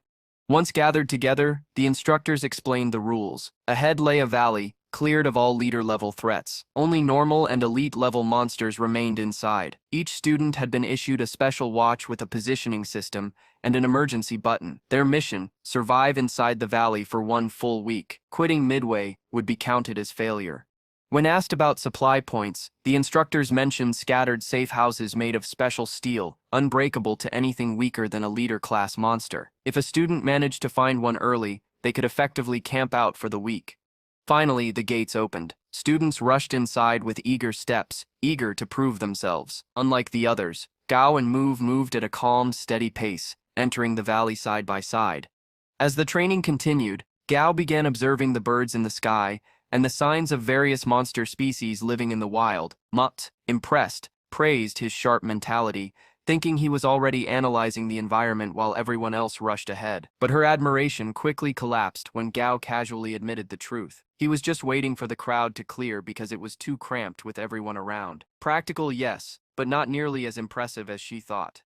Once gathered together, the instructors explained the rules. Ahead lay a valley, cleared of all leader-level threats. Only normal and elite-level monsters remained inside. Each student had been issued a special watch with a positioning system and an emergency button. Their mission: survive inside the valley for 1 full week. Quitting midway would be counted as failure. When asked about supply points, the instructors mentioned scattered safe houses made of special steel, unbreakable to anything weaker than a leader-class monster. If a student managed to find one early, they could effectively camp out for the week. Finally, the gates opened. Students rushed inside with eager steps, eager to prove themselves. Unlike the others, Gao and Mu moved at a calm, steady pace, entering the valley side by side. As the training continued, Gao began observing the birds in the sky and the signs of various monster species living in the wild. Mutt, impressed, praised his sharp mentality, thinking he was already analyzing the environment while everyone else rushed ahead. But her admiration quickly collapsed when Gao casually admitted the truth. He was just waiting for the crowd to clear because it was too cramped with everyone around. Practical, yes, but not nearly as impressive as she thought.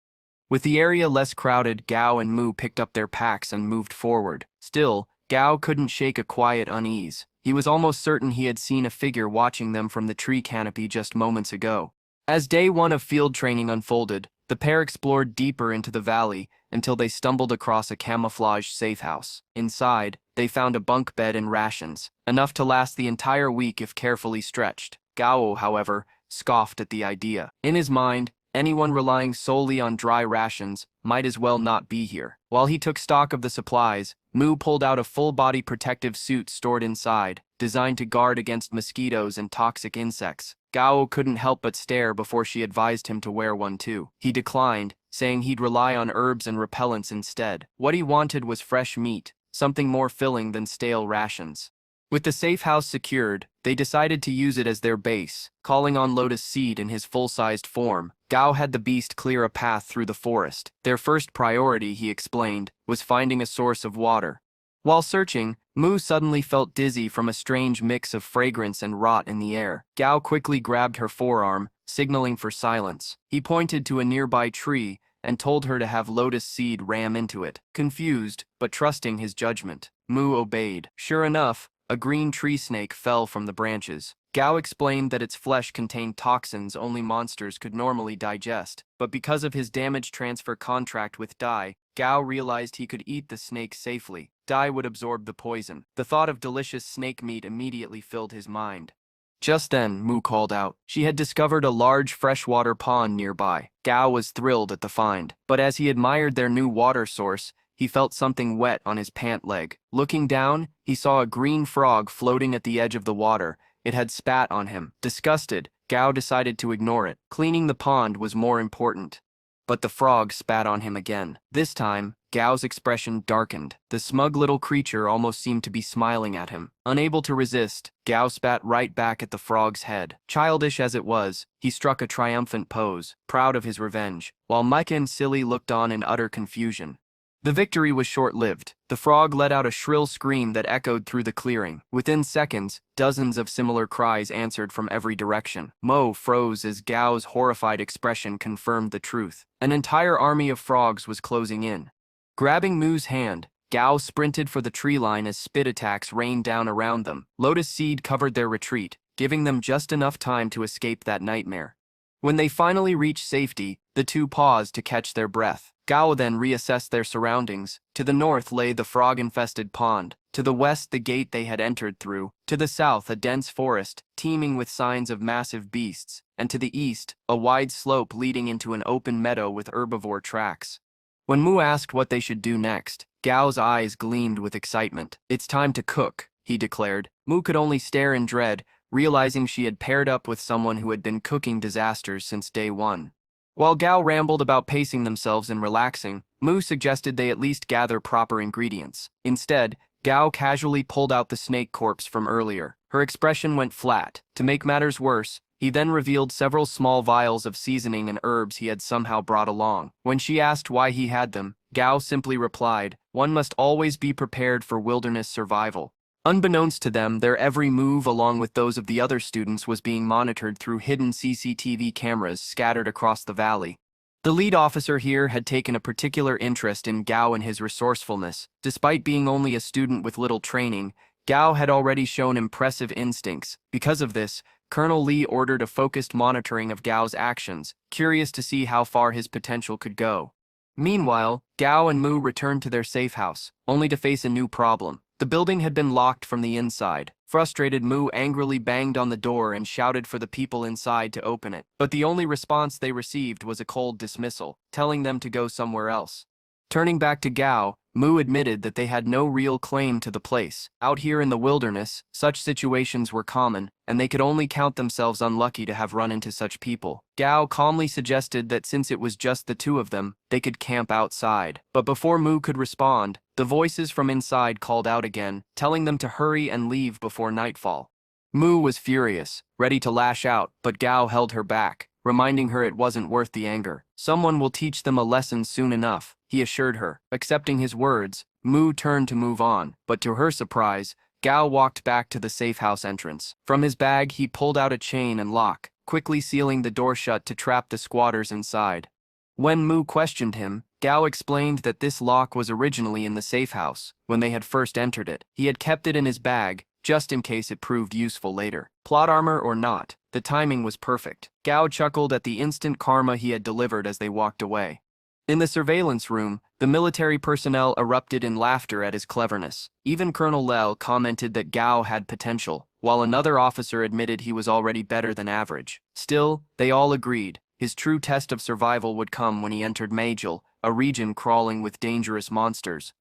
With the area less crowded, Gao and Mu picked up their packs and moved forward. Still, Gao couldn't shake a quiet unease. He was almost certain he had seen a figure watching them from the tree canopy just moments ago. As day 1 of field training unfolded, the pair explored deeper into the valley until they stumbled across a camouflaged safe house. Inside, they found a bunk bed and rations, enough to last the entire week if carefully stretched. Gao, however, scoffed at the idea. In his mind, anyone relying solely on dry rations might as well not be here. While he took stock of the supplies, Mu pulled out a full-body protective suit stored inside, designed to guard against mosquitoes and toxic insects. Gao couldn't help but stare before she advised him to wear one too. He declined, saying he'd rely on herbs and repellents instead. What he wanted was fresh meat, something more filling than stale rations. With the safe house secured, they decided to use it as their base. Calling on Lotus Seed in his full-sized form, Gao had the beast clear a path through the forest. Their first priority, he explained, was finding a source of water. While searching, Mu suddenly felt dizzy from a strange mix of fragrance and rot in the air. Gao quickly grabbed her forearm, signaling for silence. He pointed to a nearby tree and told her to have Lotus Seed ram into it. Confused, but trusting his judgment, Mu obeyed. Sure enough, a green tree snake fell from the branches. Gao explained that its flesh contained toxins only monsters could normally digest, but because of his damage transfer contract with Dai, Gao realized he could eat the snake safely. Dai would absorb the poison. The thought of delicious snake meat immediately filled his mind. Just then, Mu called out. She had discovered a large freshwater pond nearby. Gao was thrilled at the find, but as he admired their new water source, he felt something wet on his pant leg. Looking down, he saw a green frog floating at the edge of the water. It had spat on him. Disgusted, Gao decided to ignore it. Cleaning the pond was more important. But the frog spat on him again. This time, Gao's expression darkened. The smug little creature almost seemed to be smiling at him. Unable to resist, Gao spat right back at the frog's head. Childish as it was, he struck a triumphant pose, proud of his revenge, while Micah and Silly looked on in utter confusion. The victory was short-lived. The frog let out a shrill scream that echoed through the clearing. Within seconds, dozens of similar cries answered from every direction. Mo froze as Gao's horrified expression confirmed the truth. An entire army of frogs was closing in. Grabbing Mu's hand, Gao sprinted for the tree line as spit attacks rained down around them. Lotus Seed covered their retreat, giving them just enough time to escape that nightmare. When they finally reached safety, the two paused to catch their breath. Gao then reassessed their surroundings. To the north lay the frog-infested pond. To the west the gate they had entered through. To the south a dense forest, teeming with signs of massive beasts. And to the east, a wide slope leading into an open meadow with herbivore tracks. When Mu asked what they should do next, Gao's eyes gleamed with excitement. "It's time to cook," he declared. Mu could only stare in dread, realizing she had paired up with someone who had been cooking disasters since day one. While Gao rambled about pacing themselves and relaxing, Mu suggested they at least gather proper ingredients. Instead, Gao casually pulled out the snake corpse from earlier. Her expression went flat. To make matters worse, he then revealed several small vials of seasoning and herbs he had somehow brought along. When she asked why he had them, Gao simply replied, "One must always be prepared for wilderness survival." Unbeknownst to them, their every move along with those of the other students was being monitored through hidden CCTV cameras scattered across the valley. The lead officer here had taken a particular interest in Gao and his resourcefulness. Despite being only a student with little training, Gao had already shown impressive instincts. Because of this, Colonel Lee ordered a focused monitoring of Gao's actions, curious to see how far his potential could go. Meanwhile, Gao and Mu returned to their safe house, only to face a new problem. The building had been locked from the inside. Frustrated, Mu angrily banged on the door and shouted for the people inside to open it. But the only response they received was a cold dismissal, telling them to go somewhere else. Turning back to Gao, Mu admitted that they had no real claim to the place. Out here in the wilderness, such situations were common, and they could only count themselves unlucky to have run into such people. Gao calmly suggested that since it was just the two of them, they could camp outside. But before Mu could respond, the voices from inside called out again, telling them to hurry and leave before nightfall. Mu was furious, ready to lash out, but Gao held her back, reminding her it wasn't worth the anger. "Someone will teach them a lesson soon enough," he assured her. Accepting his words, Mu turned to move on, but to her surprise, Gao walked back to the safe house entrance. From his bag, he pulled out a chain and lock, quickly sealing the door shut to trap the squatters inside. When Mu questioned him, Gao explained that this lock was originally in the safe house. When they had first entered it, he had kept it in his bag, just in case it proved useful later. Plot armor or not, the timing was perfect. Gao chuckled at the instant karma he had delivered as they walked away. In the surveillance room, the military personnel erupted in laughter at his cleverness. Even Colonel Lel commented that Gao had potential, while another officer admitted he was already better than average. Still, they all agreed. His true test of survival would come when he entered Majel, a region crawling with dangerous monsters.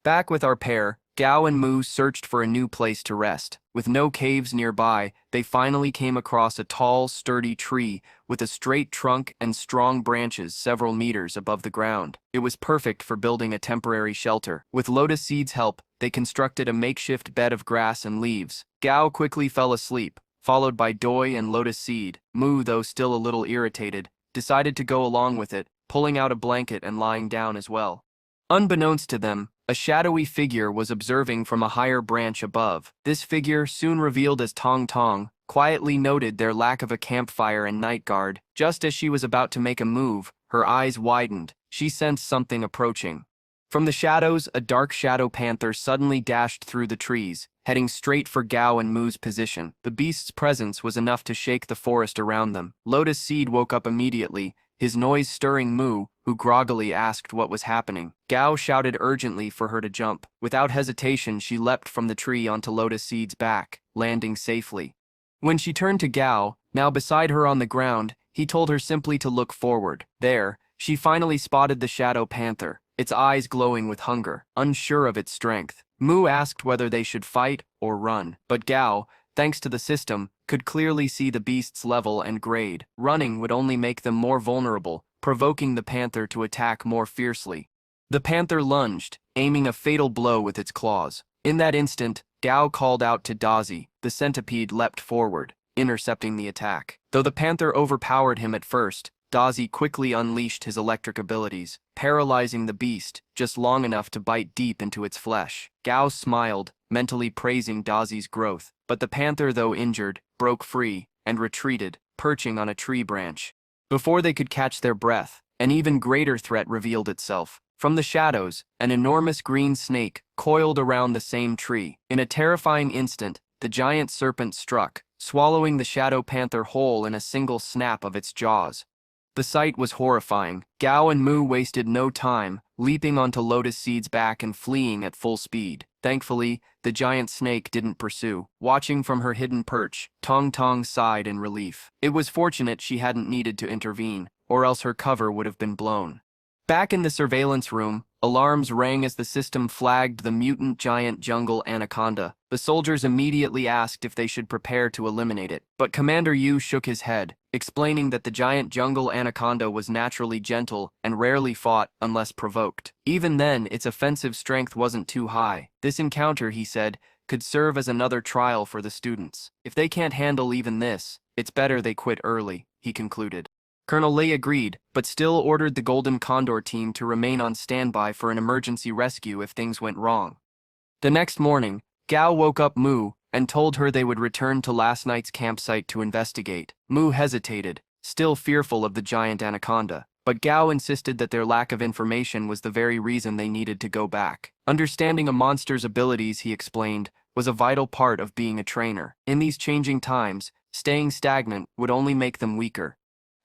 Back with our pair, Gao and Mu searched for a new place to rest. With no caves nearby, they finally came across a tall, sturdy tree with a straight trunk and strong branches several meters above the ground. It was perfect for building a temporary shelter. With Lotus Seed's help, they constructed a makeshift bed of grass and leaves. Gao quickly fell asleep, followed by Doi and Lotus Seed. Mu, though still a little irritated, decided to go along with it, pulling out a blanket and lying down as well. Unbeknownst to them, a shadowy figure was observing from a higher branch above. This figure, soon revealed as Tong Tong, quietly noted their lack of a campfire and night guard. Just as she was about to make a move, her eyes widened. She sensed something approaching. From the shadows, a dark shadow panther suddenly dashed through the trees, heading straight for Gao and Mu's position. The beast's presence was enough to shake the forest around them. Lotus Seed woke up immediately, his noise stirring Mu, who groggily asked what was happening. Gao shouted urgently for her to jump. Without hesitation, she leapt from the tree onto Lotus Seed's back, landing safely. When she turned to Gao, now beside her on the ground, he told her simply to look forward. There, she finally spotted the shadow panther, its eyes glowing with hunger, unsure of its strength. Mu asked whether they should fight or run, but Gao, thanks to the system, could clearly see the beast's level and grade. Running would only make them more vulnerable, provoking the panther to attack more fiercely. The panther lunged, aiming a fatal blow with its claws. In that instant, Gao called out to Dazi. The centipede leapt forward, intercepting the attack. Though the panther overpowered him at first, Dazi quickly unleashed his electric abilities, paralyzing the beast just long enough to bite deep into its flesh. Gao smiled, mentally praising Dazi's growth, but the panther, though injured, broke free and retreated, perching on a tree branch. Before they could catch their breath, an even greater threat revealed itself. From the shadows, an enormous green snake coiled around the same tree. In a terrifying instant, the giant serpent struck, swallowing the shadow panther whole in a single snap of its jaws. The sight was horrifying. Gao and Mu wasted no time, leaping onto Lotus Seed's back and fleeing at full speed. Thankfully, the giant snake didn't pursue. Watching from her hidden perch, Tong Tong sighed in relief. It was fortunate she hadn't needed to intervene, or else her cover would have been blown. Back in the surveillance room, alarms rang as the system flagged the mutant giant jungle anaconda. The soldiers immediately asked if they should prepare to eliminate it, but Commander Yu shook his head, explaining that the giant jungle anaconda was naturally gentle and rarely fought unless provoked. Even then, its offensive strength wasn't too high. This encounter, he said, could serve as another trial for the students. If they can't handle even this, it's better they quit early, he concluded. Colonel Lei agreed, but still ordered the Golden Condor team to remain on standby for an emergency rescue if things went wrong. The next morning, Gao woke up Mu and told her they would return to last night's campsite to investigate. Mu hesitated, still fearful of the giant anaconda, but Gao insisted that their lack of information was the very reason they needed to go back. Understanding a monster's abilities, he explained, was a vital part of being a trainer. In these changing times, staying stagnant would only make them weaker.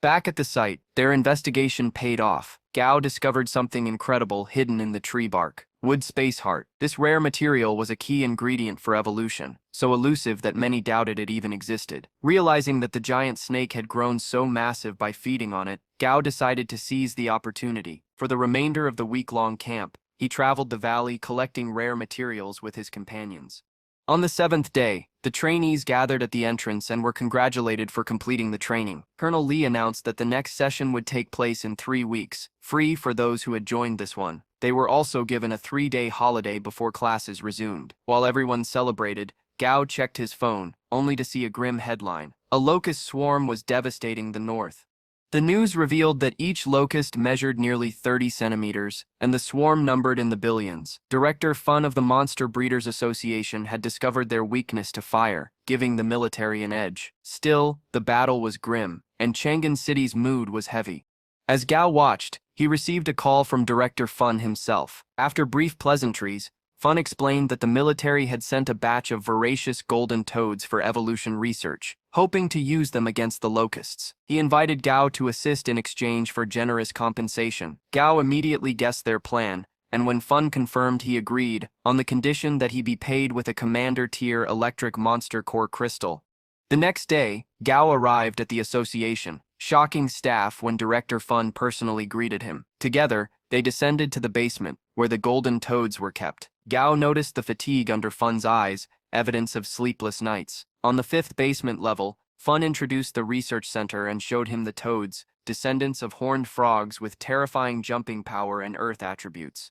Back at the site, their investigation paid off. Gao discovered something incredible hidden in the tree bark. Wood space heart. This rare material was a key ingredient for evolution, so elusive that many doubted it even existed. Realizing that the giant snake had grown so massive by feeding on it, Gao decided to seize the opportunity. For the remainder of the week-long camp, he traveled the valley collecting rare materials with his companions. On the 7th day, the trainees gathered at the entrance and were congratulated for completing the training. Colonel Lee announced that the next session would take place in 3 weeks, free for those who had joined this one. They were also given a 3-day holiday before classes resumed. While everyone celebrated, Gao checked his phone, only to see a grim headline. A locust swarm was devastating the north. The news revealed that each locust measured nearly 30 centimeters, and the swarm numbered in the billions. Director Fun of the Monster Breeders Association had discovered their weakness to fire, giving the military an edge. Still, the battle was grim, and Chang'an City's mood was heavy. As Gao watched, he received a call from Director Fun himself. After brief pleasantries, Fun explained that the military had sent a batch of voracious golden toads for evolution research, hoping to use them against the locusts. He invited Gao to assist in exchange for generous compensation. Gao immediately guessed their plan, and when Fun confirmed, he agreed, on the condition that he be paid with a commander-tier electric monster core crystal. The next day, Gao arrived at the association, shocking staff when Director Fun personally greeted him. Together, they descended to the basement, where the golden toads were kept. Gao noticed the fatigue under Fun's eyes, evidence of sleepless nights. On the 5th basement level, Fun introduced the research center and showed him the toads, descendants of horned frogs with terrifying jumping power and earth attributes.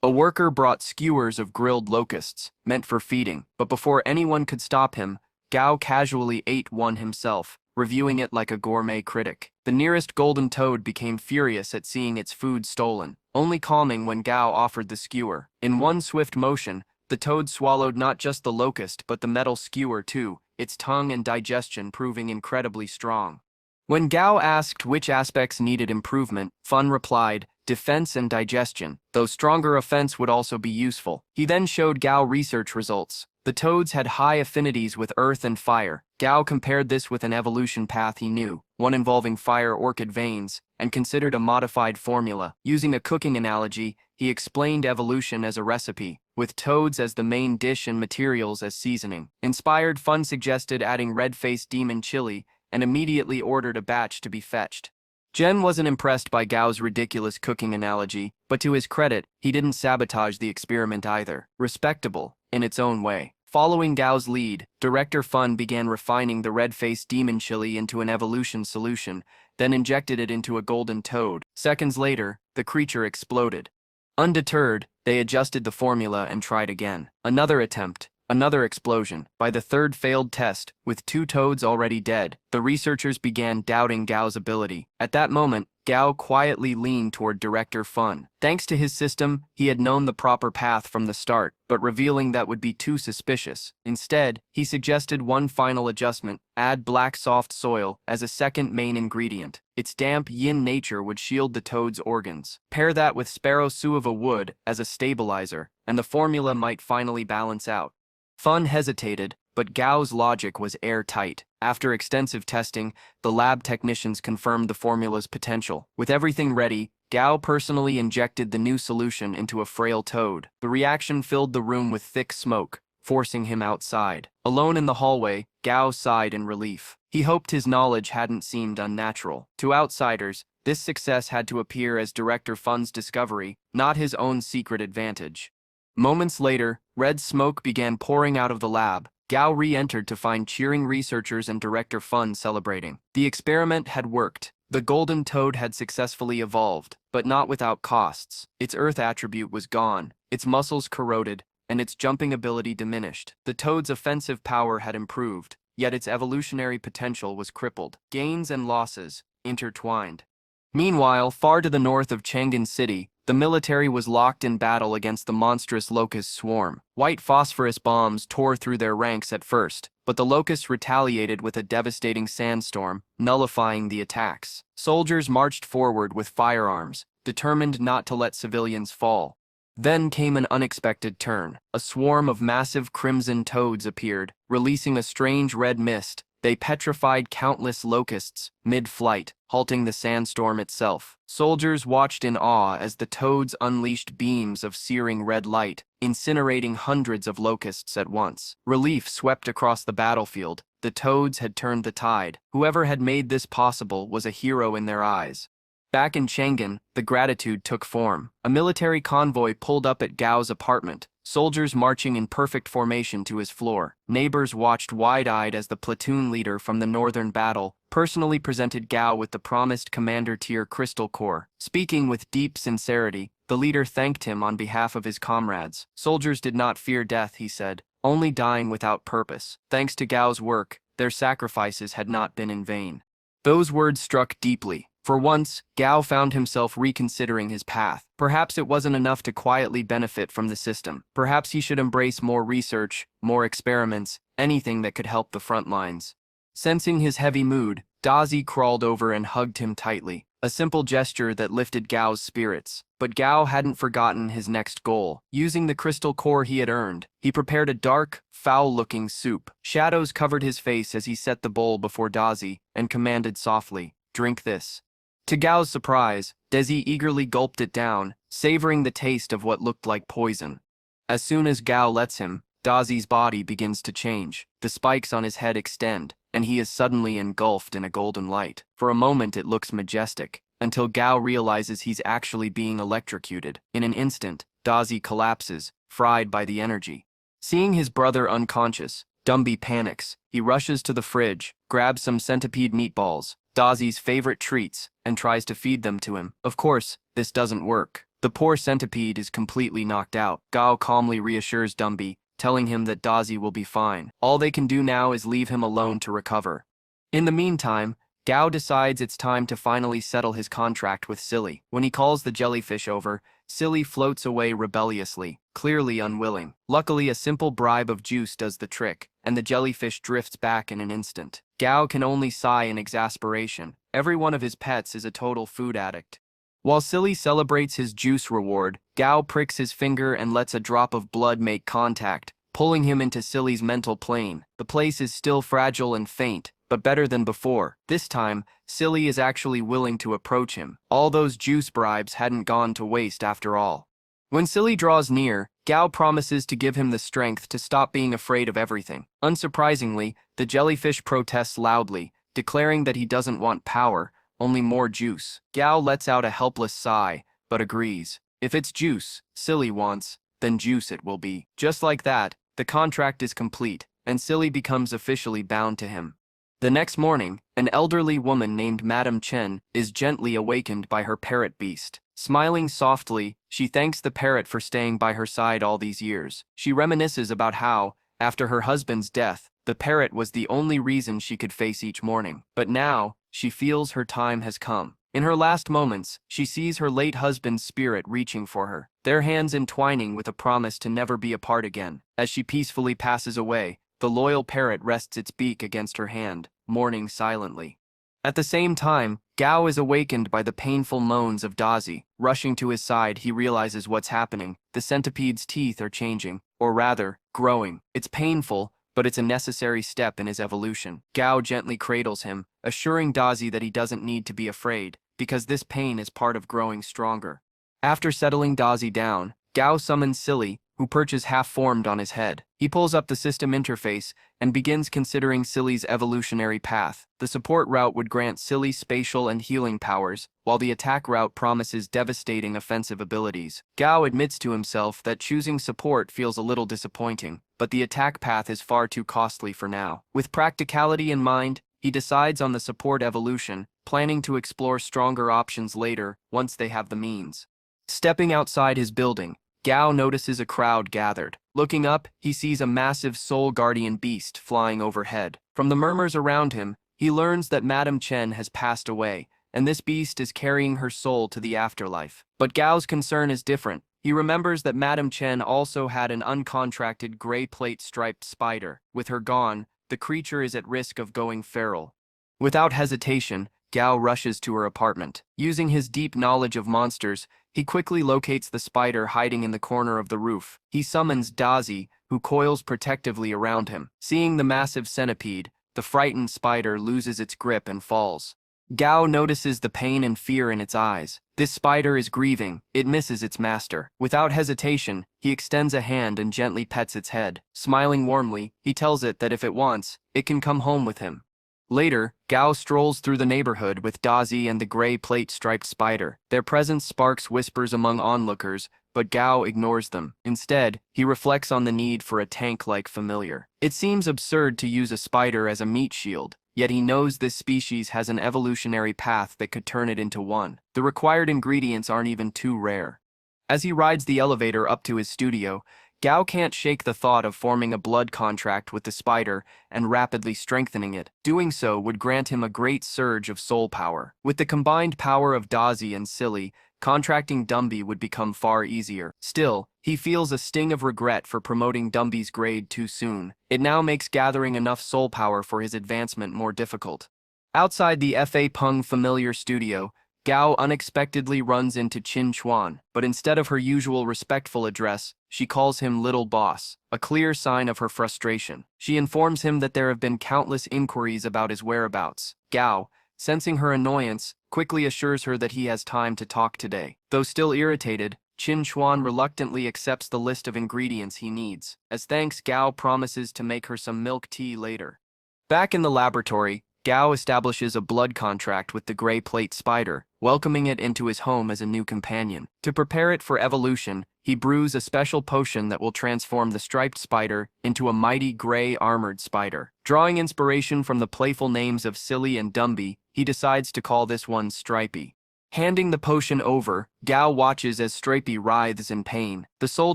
A worker brought skewers of grilled locusts, meant for feeding, but before anyone could stop him, Gao casually ate one himself, reviewing it like a gourmet critic. The nearest golden toad became furious at seeing its food stolen, only calming when Gao offered the skewer. In one swift motion, the toad swallowed not just the locust but the metal skewer too, its tongue and digestion proving incredibly strong. When Gao asked which aspects needed improvement, Fun replied, defense and digestion, though stronger offense would also be useful. He then showed Gao research results. The toads had high affinities with earth and fire. Gao compared this with an evolution path he knew, one involving fire orchid veins, and considered a modified formula. Using a cooking analogy, he explained evolution as a recipe, with toads as the main dish and materials as seasoning. Inspired, Fun suggested adding red-faced demon chili, and immediately ordered a batch to be fetched. Jen wasn't impressed by Gao's ridiculous cooking analogy, but to his credit, he didn't sabotage the experiment either. Respectable, in its own way. Following Gao's lead, Director Fun began refining the red-faced demon chili into an evolution solution, then injected it into a golden toad. Seconds later, the creature exploded. Undeterred, they adjusted the formula and tried again. Another attempt, Another explosion. By the third failed test, with 2 toads already dead, the researchers began doubting Gao's ability. At that moment, Gao quietly leaned toward Director Fun. Thanks to his system, he had known the proper path from the start, but revealing that would be too suspicious. Instead, he suggested one final adjustment: add black soft soil as a second main ingredient. Its damp yin nature would shield the toad's organs. Pair that with sparrow suava wood as a stabilizer, and the formula might finally balance out. Fun hesitated, but Gao's logic was airtight. After extensive testing, the lab technicians confirmed the formula's potential. With everything ready, Gao personally injected the new solution into a frail toad. The reaction filled the room with thick smoke, forcing him outside. Alone in the hallway, Gao sighed in relief. He hoped his knowledge hadn't seemed unnatural. To outsiders, this success had to appear as Director Fun's discovery, not his own secret advantage. Moments later, red smoke began pouring out of the lab. Gao re-entered to find cheering researchers and Director Fun celebrating. The experiment had worked. The golden toad had successfully evolved, but not without costs. Its earth attribute was gone, its muscles corroded, and its jumping ability diminished. The toad's offensive power had improved, yet its evolutionary potential was crippled. Gains and losses intertwined. Meanwhile, far to the north of Chang'an City, the military was locked in battle against the monstrous locust swarm. White phosphorus bombs tore through their ranks at first, but the locusts retaliated with a devastating sandstorm, nullifying the attacks. Soldiers marched forward with firearms, determined not to let civilians fall. Then came an unexpected turn. A swarm of massive crimson toads appeared, releasing a strange red mist. They petrified countless locusts mid-flight, halting the sandstorm itself. Soldiers watched in awe as the toads unleashed beams of searing red light, incinerating hundreds of locusts at once. Relief swept across the battlefield. The toads had turned the tide. Whoever had made this possible was a hero in their eyes. Back in Chang'an, the gratitude took form. A military convoy pulled up at Gao's apartment, soldiers marching in perfect formation to his floor. Neighbors watched wide-eyed as the platoon leader from the northern battle personally presented Gao with the promised commander-tier crystal core. Speaking with deep sincerity, the leader thanked him on behalf of his comrades. Soldiers did not fear death, he said, only dying without purpose. Thanks to Gao's work, their sacrifices had not been in vain. Those words struck deeply. For once, Gao found himself reconsidering his path. Perhaps it wasn't enough to quietly benefit from the system. Perhaps he should embrace more research, more experiments, anything that could help the front lines. Sensing his heavy mood, Dazi crawled over and hugged him tightly, a simple gesture that lifted Gao's spirits. But Gao hadn't forgotten his next goal. Using the crystal core he had earned, he prepared a dark, foul-looking soup. Shadows covered his face as he set the bowl before Dazi and commanded softly, "Drink this." To Gao's surprise, Desi eagerly gulped it down, savoring the taste of what looked like poison. As soon as Gao lets him, Dazi's body begins to change. The spikes on his head extend, and he is suddenly engulfed in a golden light. For a moment it looks majestic, until Gao realizes he's actually being electrocuted. In an instant, Dazi collapses, fried by the energy. Seeing his brother unconscious, Dumby panics. He rushes to the fridge, grabs some centipede meatballs, Dazi's favorite treats, and tries to feed them to him. Of course, this doesn't work. The poor centipede is completely knocked out. Gao calmly reassures Dumby, telling him that Dazi will be fine. All they can do now is leave him alone to recover. In the meantime, Gao decides it's time to finally settle his contract with Silly. When he calls the jellyfish over, Silly floats away rebelliously, clearly unwilling. Luckily, a simple bribe of juice does the trick, and the jellyfish drifts back in an instant. Gao can only sigh in exasperation. Every one of his pets is a total food addict. While Silly celebrates his juice reward, Gao pricks his finger and lets a drop of blood make contact, pulling him into Silly's mental plane. The place is still fragile and faint, but better than before. This time, Silly is actually willing to approach him. All those juice bribes hadn't gone to waste after all. When Silly draws near, Gao promises to give him the strength to stop being afraid of everything. Unsurprisingly, the jellyfish protests loudly, declaring that he doesn't want power, only more juice. Gao lets out a helpless sigh, but agrees. If it's juice Silly wants, then juice it will be. Just like that, the contract is complete, and Silly becomes officially bound to him. The next morning, an elderly woman named Madame Chen is gently awakened by her parrot beast. Smiling softly, she thanks the parrot for staying by her side all these years. She reminisces about how, After her husband's death, the parrot was the only reason she could face each morning. But now, she feels her time has come. In her last moments, she sees her late husband's spirit reaching for her, their hands entwining with a promise to never be apart again. As she peacefully passes away, the loyal parrot rests its beak against her hand, mourning silently. At the same time, Gao is awakened by the painful moans of Dazi. Rushing to his side, he realizes what's happening. The centipede's teeth are changing, or rather, growing. It's painful, but it's a necessary step in his evolution. Gao gently cradles him, assuring Dazi that he doesn't need to be afraid, because this pain is part of growing stronger. After settling Dazi down, Gao summons Silly, who perches half-formed on his head. He pulls up the system interface and begins considering Silly's evolutionary path. The support route would grant Silly spatial and healing powers, while the attack route promises devastating offensive abilities. Gao admits to himself that choosing support feels a little disappointing, but the attack path is far too costly for now. With practicality in mind, he decides on the support evolution, planning to explore stronger options later once they have the means. Stepping outside his building, Gao notices a crowd gathered. Looking up, he sees a massive soul guardian beast flying overhead. From the murmurs around him, he learns that Madame Chen has passed away, and this beast is carrying her soul to the afterlife. But Gao's concern is different. He remembers that Madame Chen also had an uncontracted gray plate striped spider. With her gone, the creature is at risk of going feral. Without hesitation, Gao rushes to her apartment. Using his deep knowledge of monsters, he quickly locates the spider hiding in the corner of the roof. He summons Dazi, who coils protectively around him. Seeing the massive centipede, the frightened spider loses its grip and falls. Gao notices the pain and fear in its eyes. This spider is grieving. It misses its master. Without hesitation, he extends a hand and gently pets its head. Smiling warmly, he tells it that if it wants, it can come home with him. Later, Gao strolls through the neighborhood with Dazi and the gray plate-striped spider. Their presence sparks whispers among onlookers, but Gao ignores them. Instead, he reflects on the need for a tank-like familiar. It seems absurd to use a spider as a meat shield, yet he knows this species has an evolutionary path that could turn it into one. The required ingredients aren't even too rare. As he rides the elevator up to his studio, Gao can't shake the thought of forming a blood contract with the spider and rapidly strengthening it. Doing so would grant him a great surge of soul power. With the combined power of Dazi and Silly, contracting Dumby would become far easier. Still, he feels a sting of regret for promoting Dumby's grade too soon. It now makes gathering enough soul power for his advancement more difficult. Outside the Fa Peng familiar studio, Gao unexpectedly runs into Qin Chuan, but instead of her usual respectful address, she calls him Little Boss, a clear sign of her frustration. She informs him that there have been countless inquiries about his whereabouts. Gao, sensing her annoyance, quickly assures her that he has time to talk today. Though still irritated, Qin Chuan reluctantly accepts the list of ingredients he needs. As thanks, Gao promises to make her some milk tea later. Back in the laboratory, Gao establishes a blood contract with the gray plate spider, welcoming it into his home as a new companion. To prepare it for evolution, he brews a special potion that will transform the striped spider into a mighty gray armored spider. Drawing inspiration from the playful names of Silly and Dumby, he decides to call this one Stripey. Handing the potion over, Gao watches as Stripey writhes in pain. The soul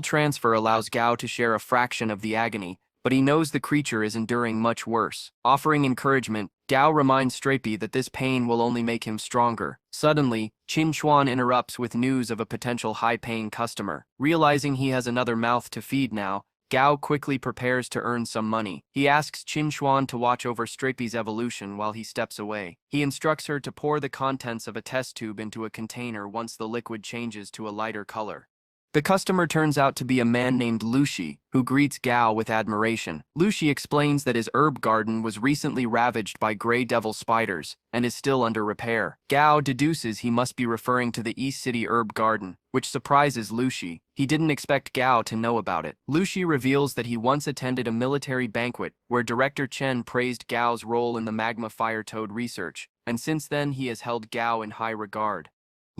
transfer allows Gao to share a fraction of the agony, but he knows the creature is enduring much worse. Offering encouragement, Gao reminds Stripey that this pain will only make him stronger. Suddenly, Qin Chuan interrupts with news of a potential high-paying customer. Realizing he has another mouth to feed now, Gao quickly prepares to earn some money. He asks Qin Chuan to watch over Stripey's evolution while he steps away. He instructs her to pour the contents of a test tube into a container once the liquid changes to a lighter color. The customer turns out to be a man named Lushi, who greets Gao with admiration. Lushi explains that his herb garden was recently ravaged by gray devil spiders and is still under repair. Gao deduces he must be referring to the East City herb garden, which surprises Lushi. He didn't expect Gao to know about it. Lushi reveals that he once attended a military banquet where Director Chen praised Gao's role in the magma fire toad research, and since then he has held Gao in high regard.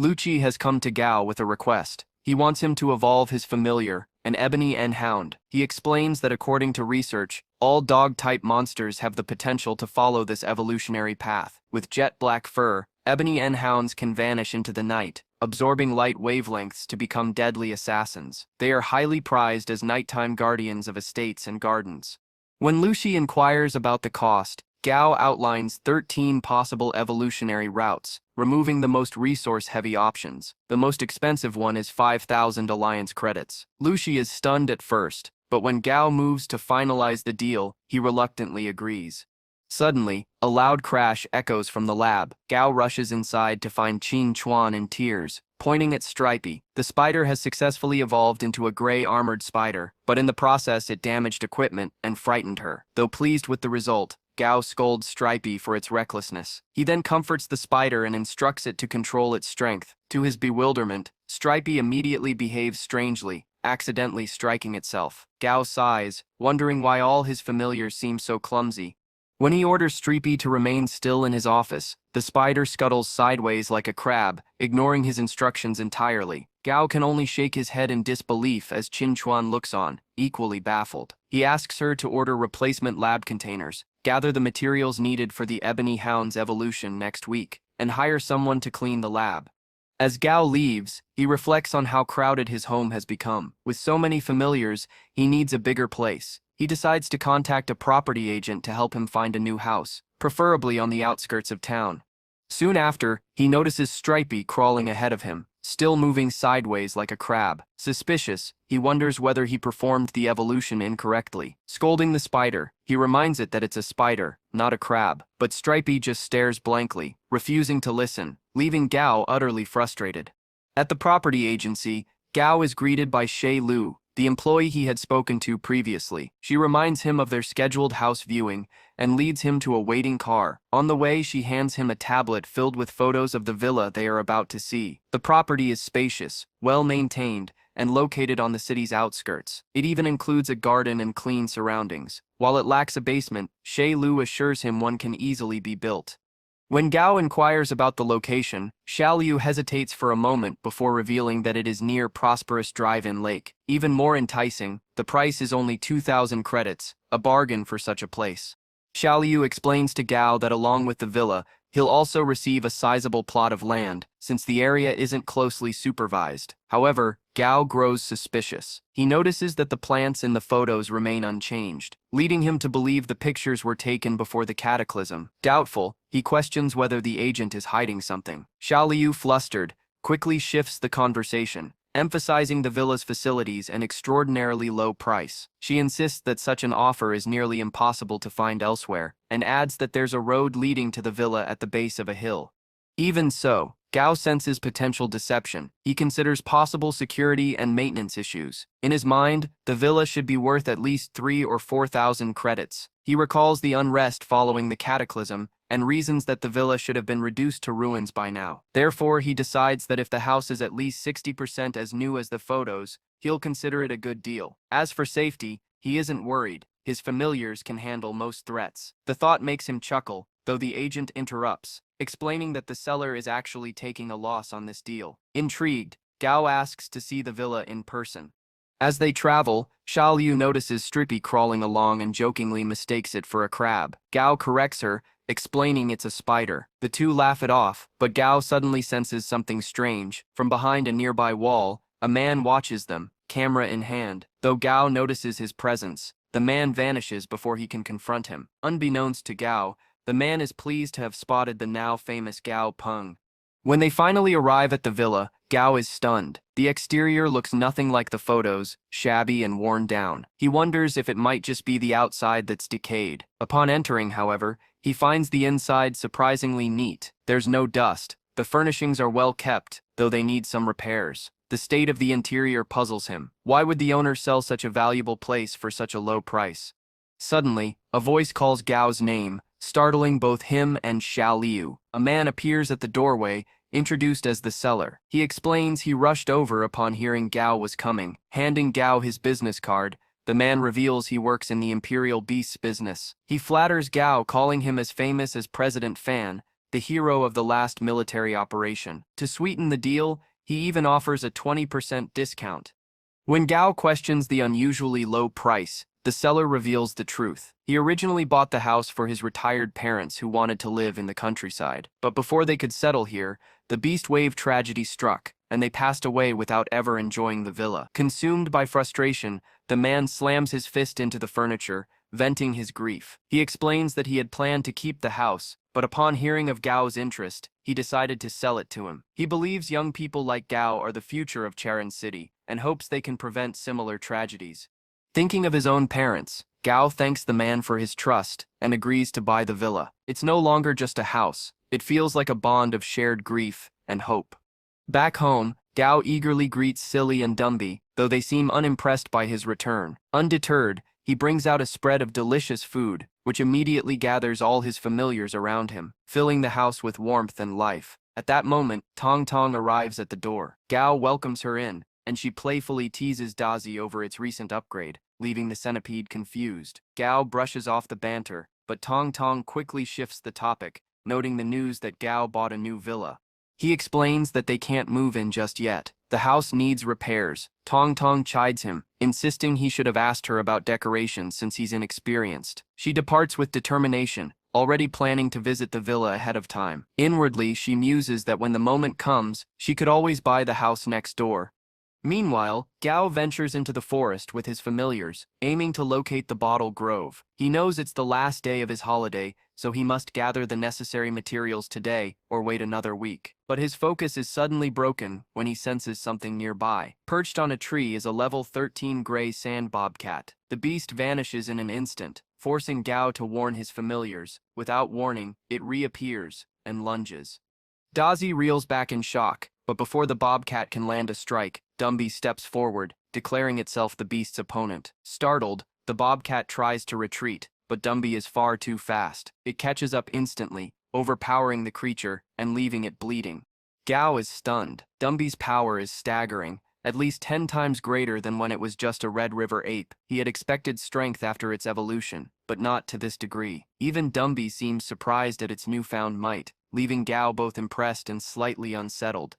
Lushi has come to Gao with a request. He wants him to evolve his familiar, an ebony N-hound. He explains that according to research, all dog-type monsters have the potential to follow this evolutionary path. With jet black fur, ebony N-hounds can vanish into the night, absorbing light wavelengths to become deadly assassins. They are highly prized as nighttime guardians of estates and gardens. When Lucy inquires about the cost, Gao outlines 13 possible evolutionary routes, removing the most resource-heavy options. The most expensive one is 5,000 alliance credits. Lucy is stunned at first, but when Gao moves to finalize the deal, he reluctantly agrees. Suddenly, a loud crash echoes from the lab. Gao rushes inside to find Qin Chuan in tears, pointing at Stripey. The spider has successfully evolved into a gray armored spider, but in the process it damaged equipment and frightened her. Though pleased with the result, Gao scolds Stripey for its recklessness. He then comforts the spider and instructs it to control its strength. To his bewilderment, Stripey immediately behaves strangely, accidentally striking itself. Gao sighs, wondering why all his familiars seem so clumsy. When he orders Stripey to remain still in his office, the spider scuttles sideways like a crab, ignoring his instructions entirely. Gao can only shake his head in disbelief as Qin Chuan looks on, equally baffled. He asks her to order replacement lab containers, gather the materials needed for the ebony hound's evolution next week, and hire someone to clean the lab. As Gao leaves, he reflects on how crowded his home has become. With so many familiars, he needs a bigger place. He decides to contact a property agent to help him find a new house, preferably on the outskirts of town. Soon after, he notices Stripey crawling ahead of him, still moving sideways like a crab. Suspicious, he wonders whether he performed the evolution incorrectly. Scolding the spider, he reminds it that it's a spider, not a crab. But Stripey just stares blankly, refusing to listen, leaving Gao utterly frustrated. At the property agency, Gao is greeted by Shay Lu, the employee he had spoken to previously. She reminds him of their scheduled house viewing and leads him to a waiting car. On the way, she hands him a tablet filled with photos of the villa they are about to see. The property is spacious, well-maintained, and located on the city's outskirts. It even includes a garden and clean surroundings. While it lacks a basement, Shay Lu assures him one can easily be built. When Gao inquires about the location, Xiaoliu hesitates for a moment before revealing that it is near prosperous drive-in lake. Even more enticing, the price is only 2,000 credits, a bargain for such a place. Xiaoliu explains to Gao that along with the villa, he'll also receive a sizable plot of land, since the area isn't closely supervised. However, Gao grows suspicious. He notices that the plants in the photos remain unchanged, leading him to believe the pictures were taken before the cataclysm. Doubtful, he questions whether the agent is hiding something. Xiaoliu, flustered, quickly shifts the conversation, emphasizing the villa's facilities and extraordinarily low price. She insists that such an offer is nearly impossible to find elsewhere, and adds that there's a road leading to the villa at the base of a hill. Even so, Gao senses potential deception. He considers possible security and maintenance issues. In his mind, the villa should be worth at least 3,000 or 4,000 credits. He recalls the unrest following the cataclysm and reasons that the villa should have been reduced to ruins by now. Therefore, he decides that if the house is at least 60% as new as the photos, he'll consider it a good deal. As for safety, he isn't worried. His familiars can handle most threats. The thought makes him chuckle, though the agent interrupts, explaining that the seller is actually taking a loss on this deal. Intrigued, Gao asks to see the villa in person. As they travel, Xiaoliu notices Stripey crawling along and jokingly mistakes it for a crab. Gao corrects her, explaining it's a spider. The two laugh it off, but Gao suddenly senses something strange. From behind a nearby wall, a man watches them, camera in hand. Though Gao notices his presence, the man vanishes before he can confront him. Unbeknownst to Gao, the man is pleased to have spotted the now famous Gao Peng. When they finally arrive at the villa, Gao is stunned. The exterior looks nothing like the photos, shabby and worn down. He wonders if it might just be the outside that's decayed. Upon entering, however, he finds the inside surprisingly neat. There's no dust. The furnishings are well kept, though they need some repairs. The state of the interior puzzles him. Why would the owner sell such a valuable place for such a low price? Suddenly, a voice calls Gao's name, startling both him and Xiaoliu. A man appears at the doorway, introduced as the seller. He explains he rushed over upon hearing Gao was coming. Handing Gao his business card, the man reveals he works in the Imperial Beasts business. He flatters Gao, calling him as famous as President Fan, the hero of the last military operation. To sweeten the deal, he even offers a 20% discount. When Gao questions the unusually low price, the seller reveals the truth. He originally bought the house for his retired parents who wanted to live in the countryside. But before they could settle here, the beast wave tragedy struck, and they passed away without ever enjoying the villa. Consumed by frustration, the man slams his fist into the furniture, venting his grief. He explains that he had planned to keep the house, but upon hearing of Gao's interest, he decided to sell it to him. He believes young people like Gao are the future of Charon City, and hopes they can prevent similar tragedies. Thinking of his own parents, Gao thanks the man for his trust and agrees to buy the villa. It's no longer just a house. It feels like a bond of shared grief and hope. Back home, Gao eagerly greets Silly and Dumby, though they seem unimpressed by his return. Undeterred, he brings out a spread of delicious food, which immediately gathers all his familiars around him, filling the house with warmth and life. At that moment, Tong Tong arrives at the door. Gao welcomes her in, and she playfully teases Dazi over its recent upgrade, leaving the centipede confused. Gao brushes off the banter, but Tong Tong quickly shifts the topic, noting the news that Gao bought a new villa. He explains that they can't move in just yet. The house needs repairs. Tong Tong chides him, insisting he should have asked her about decorations since he's inexperienced. She departs with determination, already planning to visit the villa ahead of time. Inwardly, she muses that when the moment comes, she could always buy the house next door. Meanwhile, Gao ventures into the forest with his familiars, aiming to locate the bottle grove. He knows it's the last day of his holiday, so he must gather the necessary materials today or wait another week. But his focus is suddenly broken when he senses something nearby. Perched on a tree is a level 13 gray sand bobcat. The beast vanishes in an instant, forcing Gao to warn his familiars. Without warning, it reappears and lunges. Dazi reels back in shock, but before the bobcat can land a strike, Dumby steps forward, declaring itself the beast's opponent. Startled, the bobcat tries to retreat, but Dumby is far too fast. It catches up instantly, overpowering the creature and leaving it bleeding. Gao is stunned. Dumby's power is staggering, at least 10 times greater than when it was just a Red River ape. He had expected strength after its evolution, but not to this degree. Even Dumby seems surprised at its newfound might, leaving Gao both impressed and slightly unsettled.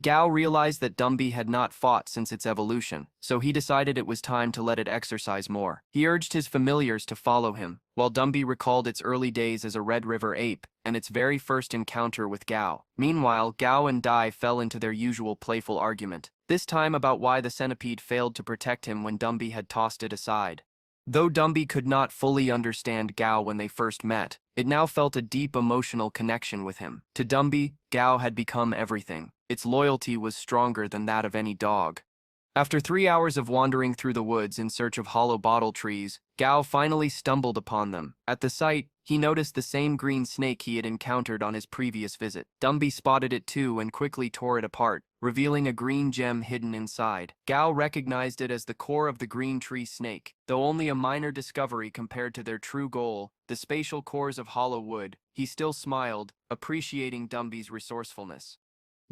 Gao realized that Dumby had not fought since its evolution, so he decided it was time to let it exercise more. He urged his familiars to follow him, while Dumby recalled its early days as a Red River ape and its very first encounter with Gao. Meanwhile, Gao and Dai fell into their usual playful argument, this time about why the centipede failed to protect him when Dumby had tossed it aside. Though Dumby could not fully understand Gao when they first met, it now felt a deep emotional connection with him. To Dumby, Gao had become everything. Its loyalty was stronger than that of any dog. After 3 hours of wandering through the woods in search of hollow bottle trees, Gao finally stumbled upon them. At the sight, he noticed the same green snake he had encountered on his previous visit. Dumby spotted it too and quickly tore it apart, revealing a green gem hidden inside. Gao recognized it as the core of the green tree snake. Though only a minor discovery compared to their true goal, the spatial cores of hollow wood, he still smiled, appreciating Dumby's resourcefulness.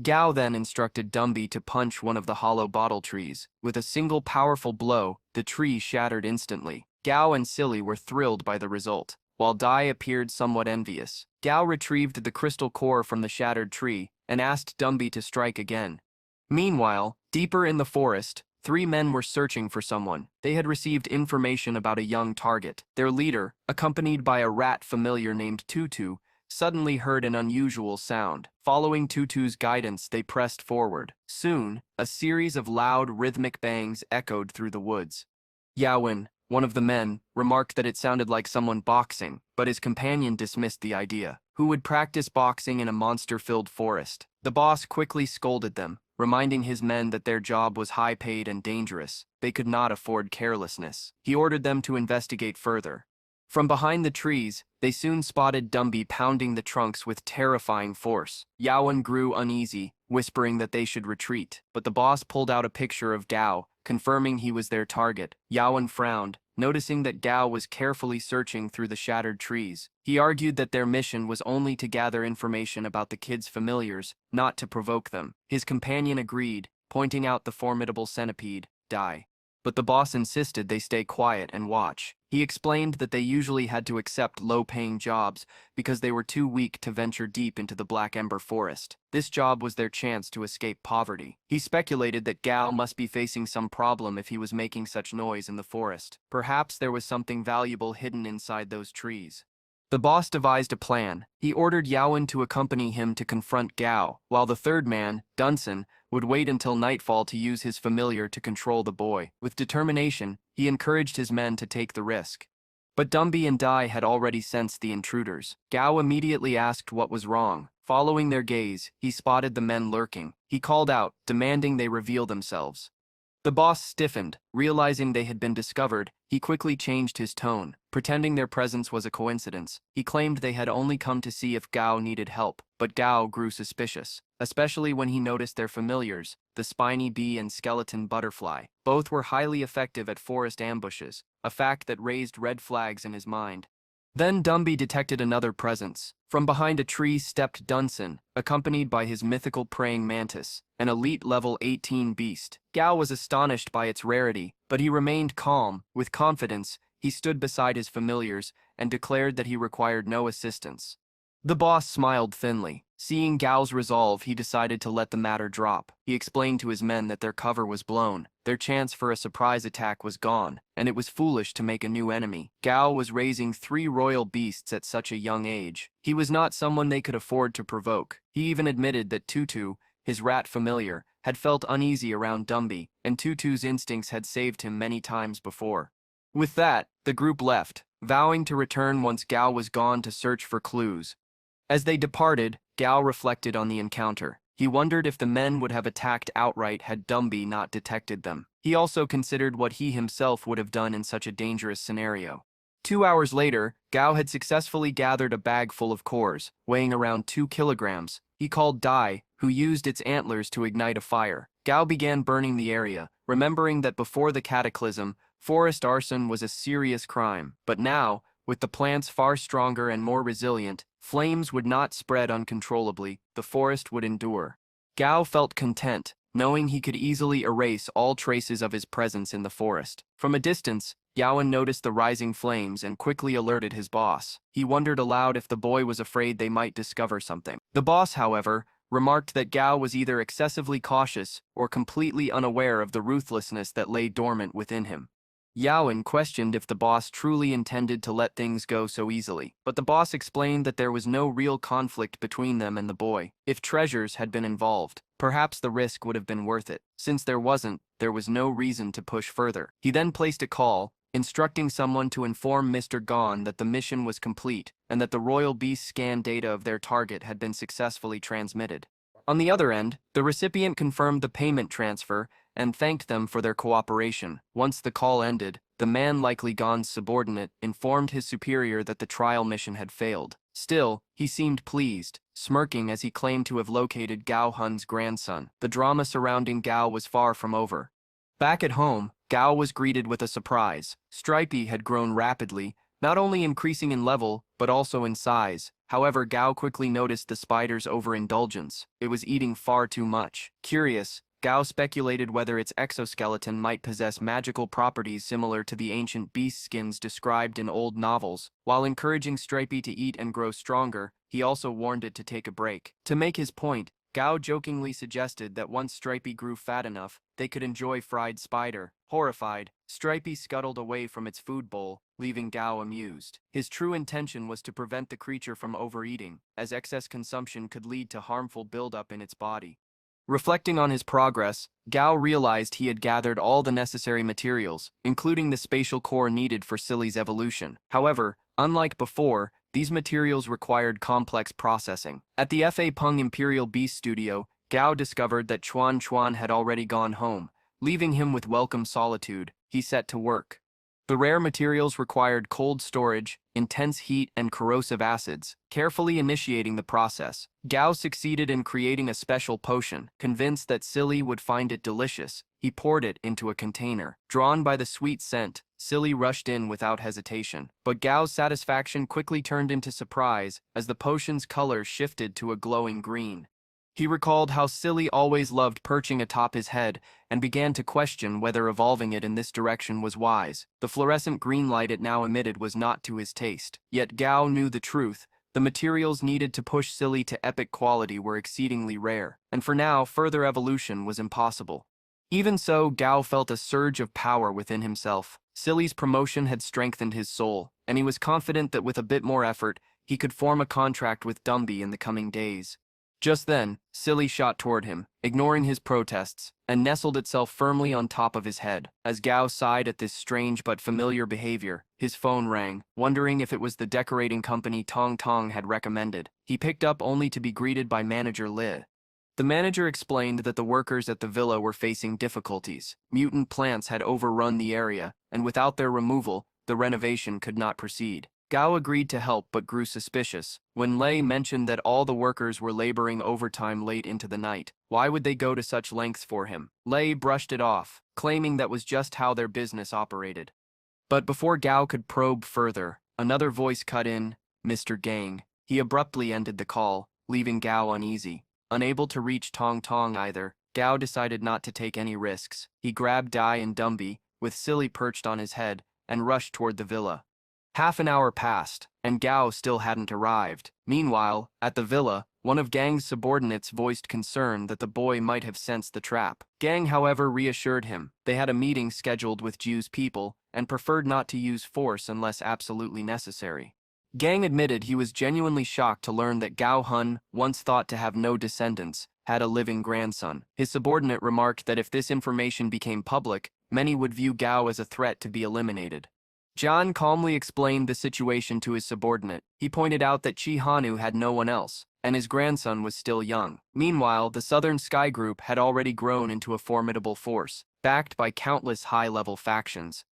Gao then instructed Dumby to punch one of the hollow bottle trees. With a single powerful blow, the tree shattered instantly. Gao and Silly were thrilled by the result, while Dai appeared somewhat envious. Gao retrieved the crystal core from the shattered tree and asked Dumby to strike again. Meanwhile, deeper in the forest, 3 men were searching for someone. They had received information about a young target. Their leader, accompanied by a rat familiar named Tutu, suddenly heard an unusual sound. Following Tutu's guidance, they pressed forward. Soon, a series of loud, rhythmic bangs echoed through the woods. Yawen, one of the men, remarked that it sounded like someone boxing, but his companion dismissed the idea. Who would practice boxing in a monster-filled forest? The boss quickly scolded them, reminding his men that their job was high-paid and dangerous. They could not afford carelessness. He ordered them to investigate further. From behind the trees, they soon spotted Dumby pounding the trunks with terrifying force. Yawen grew uneasy, whispering that they should retreat, but the boss pulled out a picture of Gao, confirming he was their target. Yawen frowned, noticing that Gao was carefully searching through the shattered trees. He argued that their mission was only to gather information about the kids' familiars, not to provoke them. His companion agreed, pointing out the formidable centipede, Dai. But the boss insisted they stay quiet and watch. He explained that they usually had to accept low-paying jobs because they were too weak to venture deep into the Black Ember Forest. This job was their chance to escape poverty. He speculated that Gao must be facing some problem if he was making such noise in the forest. Perhaps there was something valuable hidden inside those trees. The boss devised a plan. He ordered Yaowen to accompany him to confront Gao, while the third man, Dunson, would wait until nightfall to use his familiar to control the boy. With determination, he encouraged his men to take the risk. But Dumby and Dai had already sensed the intruders. Gao immediately asked what was wrong. Following their gaze, he spotted the men lurking. He called out, demanding they reveal themselves. The boss stiffened. Realizing they had been discovered, he quickly changed his tone, pretending their presence was a coincidence. He claimed they had only come to see if Gao needed help, but Gao grew suspicious, especially when he noticed their familiars, the spiny bee and skeleton butterfly. Both were highly effective at forest ambushes, a fact that raised red flags in his mind. Then Dumby detected another presence. From behind a tree stepped Dunson, accompanied by his mythical praying mantis, an elite level 18 beast. Gao was astonished by its rarity, but he remained calm. With confidence, he stood beside his familiars and declared that he required no assistance. The boss smiled thinly. Seeing Gao's resolve, he decided to let the matter drop. He explained to his men that their cover was blown, their chance for a surprise attack was gone, and it was foolish to make a new enemy. Gao was raising 3 royal beasts at such a young age. He was not someone they could afford to provoke. He even admitted that Tutu, his rat familiar, had felt uneasy around Dumby, and Tutu's instincts had saved him many times before. With that, the group left, vowing to return once Gao was gone to search for clues. As they departed, Gao reflected on the encounter. He wondered if the men would have attacked outright had Dumby not detected them. He also considered what he himself would have done in such a dangerous scenario. 2 hours later, Gao had successfully gathered a bag full of cores, weighing around 2 kilograms. He called Dai, who used its antlers to ignite a fire. Gao began burning the area, remembering that before the cataclysm, forest arson was a serious crime. But now, with the plants far stronger and more resilient, flames would not spread uncontrollably, the forest would endure. Gao felt content, knowing he could easily erase all traces of his presence in the forest. From a distance, Yaowen noticed the rising flames and quickly alerted his boss. He wondered aloud if the boy was afraid they might discover something. The boss, however, remarked that Gao was either excessively cautious or completely unaware of the ruthlessness that lay dormant within him. Yaowen questioned if the boss truly intended to let things go so easily, but the boss explained that there was no real conflict between them and the boy. If treasures had been involved, perhaps the risk would have been worth it. Since there wasn't, there was no reason to push further. He then placed a call, instructing someone to inform Mr. Gon that the mission was complete and that the royal beast scan data of their target had been successfully transmitted. On the other end, the recipient confirmed the payment transfer and thanked them for their cooperation. Once the call ended, the man, likely Gon's subordinate, informed his superior that the trial mission had failed. Still, he seemed pleased, smirking as he claimed to have located Gao Hun's grandson. The drama surrounding Gao was far from over. Back at home, Gao was greeted with a surprise. Stripey had grown rapidly, not only increasing in level, but also in size. However, Gao quickly noticed the spider's overindulgence. It was eating far too much. Curious, Gao speculated whether its exoskeleton might possess magical properties similar to the ancient beast skins described in old novels. While encouraging Stripey to eat and grow stronger, he also warned it to take a break. To make his point, Gao jokingly suggested that once Stripey grew fat enough, they could enjoy fried spider. Horrified, Stripey scuttled away from its food bowl, leaving Gao amused. His true intention was to prevent the creature from overeating, as excess consumption could lead to harmful buildup in its body. Reflecting on his progress, Gao realized he had gathered all the necessary materials, including the spatial core needed for Silly's evolution. However, unlike before, these materials required complex processing. At the Fa Peng Imperial Beast Studio, Gao discovered that Chuan Chuan had already gone home. Leaving him with welcome solitude, he set to work. The rare materials required cold storage, intense heat, and corrosive acids. Carefully initiating the process, Gao succeeded in creating a special potion. Convinced that Silly would find it delicious, he poured it into a container. Drawn by the sweet scent, Silly rushed in without hesitation. But Gao's satisfaction quickly turned into surprise as the potion's color shifted to a glowing green. He recalled how Silly always loved perching atop his head and began to question whether evolving it in this direction was wise. The fluorescent green light it now emitted was not to his taste. Yet Gao knew the truth. The materials needed to push Silly to epic quality were exceedingly rare, and for now, further evolution was impossible. Even so, Gao felt a surge of power within himself. Silly's promotion had strengthened his soul, and he was confident that with a bit more effort, he could form a contract with Dumby in the coming days. Just then, Silly shot toward him, ignoring his protests, and nestled itself firmly on top of his head. As Gao sighed at this strange but familiar behavior, his phone rang, wondering if it was the decorating company Tong Tong had recommended. He picked up only to be greeted by manager Li. The manager explained that the workers at the villa were facing difficulties. Mutant plants had overrun the area, and without their removal, the renovation could not proceed. Gao agreed to help but grew suspicious. When Lei mentioned that all the workers were laboring overtime late into the night, why would they go to such lengths for him? Lei brushed it off, claiming that was just how their business operated. But before Gao could probe further, another voice cut in, "Mr. Gang." He abruptly ended the call, leaving Gao uneasy. Unable to reach Tong Tong either, Gao decided not to take any risks. He grabbed Dai and Dumby, with Silly perched on his head, and rushed toward the villa. Half an hour passed, and Gao still hadn't arrived. Meanwhile, at the villa, one of Gang's subordinates voiced concern that the boy might have sensed the trap. Gang, however, reassured him. They had a meeting scheduled with Jiu's people, and preferred not to use force unless absolutely necessary. Gang admitted he was genuinely shocked to learn that Gao Hun, once thought to have no descendants, had a living grandson. His subordinate remarked that if this information became public, many would view Gao as a threat to be eliminated. John calmly explained the situation to his subordinate. He pointed out that Chi Hanu had no one else, and his grandson was still young. Meanwhile, the Southern Sky Group had already grown into a formidable force, backed by countless high-level factions.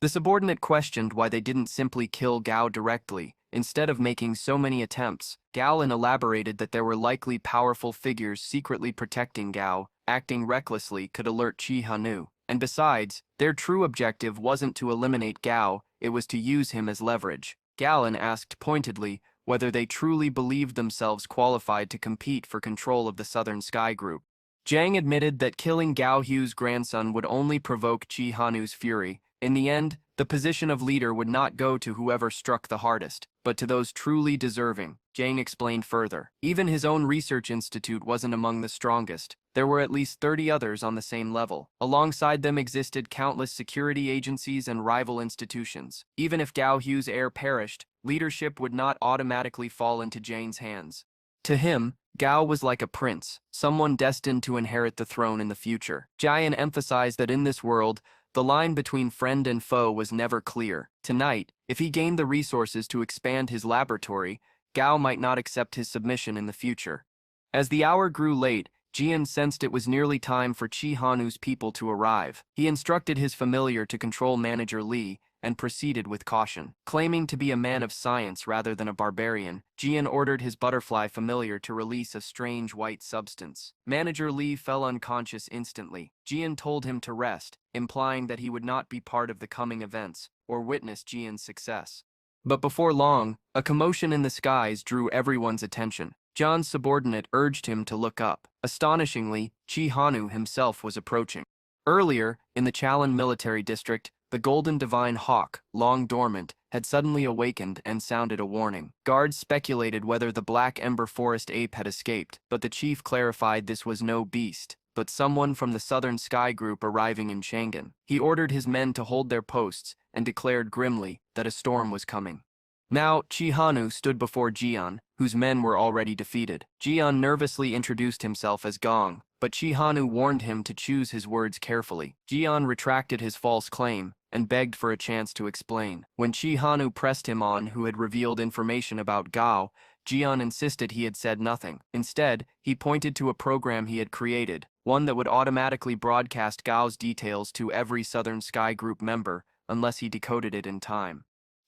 The subordinate questioned why they didn't simply kill Gao directly, instead of making so many attempts. Galen elaborated that there were likely powerful figures secretly protecting Gao. Acting recklessly could alert Chi Hanu. And besides, their true objective wasn't to eliminate Gao, it was to use him as leverage. Galen asked pointedly whether they truly believed themselves qualified to compete for control of the Southern Sky Group. Zhang admitted that killing Gao Hu's grandson would only provoke Chi Hanu's fury. In the end, the position of leader would not go to whoever struck the hardest, but to those truly deserving. Zhang explained further. Even his own research institute wasn't among the strongest. There were at least 30 others on the same level. Alongside them existed countless security agencies and rival institutions. Even if Gao Hu's heir perished, leadership would not automatically fall into Zhang's hands. To him, Gao was like a prince, someone destined to inherit the throne in the future. Jian emphasized that in this world, the line between friend and foe was never clear. Tonight, if he gained the resources to expand his laboratory, Gao might not accept his submission in the future. As the hour grew late, Jian sensed it was nearly time for Chi Hanu's people to arrive. He instructed his familiar to control manager Li, and proceeded with caution. Claiming to be a man of science rather than a barbarian, Jian ordered his butterfly familiar to release a strange white substance. Manager Li fell unconscious instantly. Jian told him to rest, implying that he would not be part of the coming events, or witness Jian's success. But before long, a commotion in the skies drew everyone's attention. John's subordinate urged him to look up. Astonishingly, Chi Hanu himself was approaching. Earlier, in the Chalan military district, the Golden Divine Hawk, long dormant, had suddenly awakened and sounded a warning. Guards speculated whether the Black Ember Forest ape had escaped, but the chief clarified this was no beast, but someone from the Southern Sky Group arriving in Chang'an. He ordered his men to hold their posts and declared grimly that a storm was coming. Now, Chi Hanu stood before Jian, whose men were already defeated. Jian nervously introduced himself as Gong, but Chi Hanu warned him to choose his words carefully. Jian retracted his false claim and begged for a chance to explain. When Chi Hanu pressed him on who had revealed information about Gao, Jian insisted he had said nothing. Instead, he pointed to a program he had created, one that would automatically broadcast Gao's details to every Southern Sky Group member unless he decoded it in time.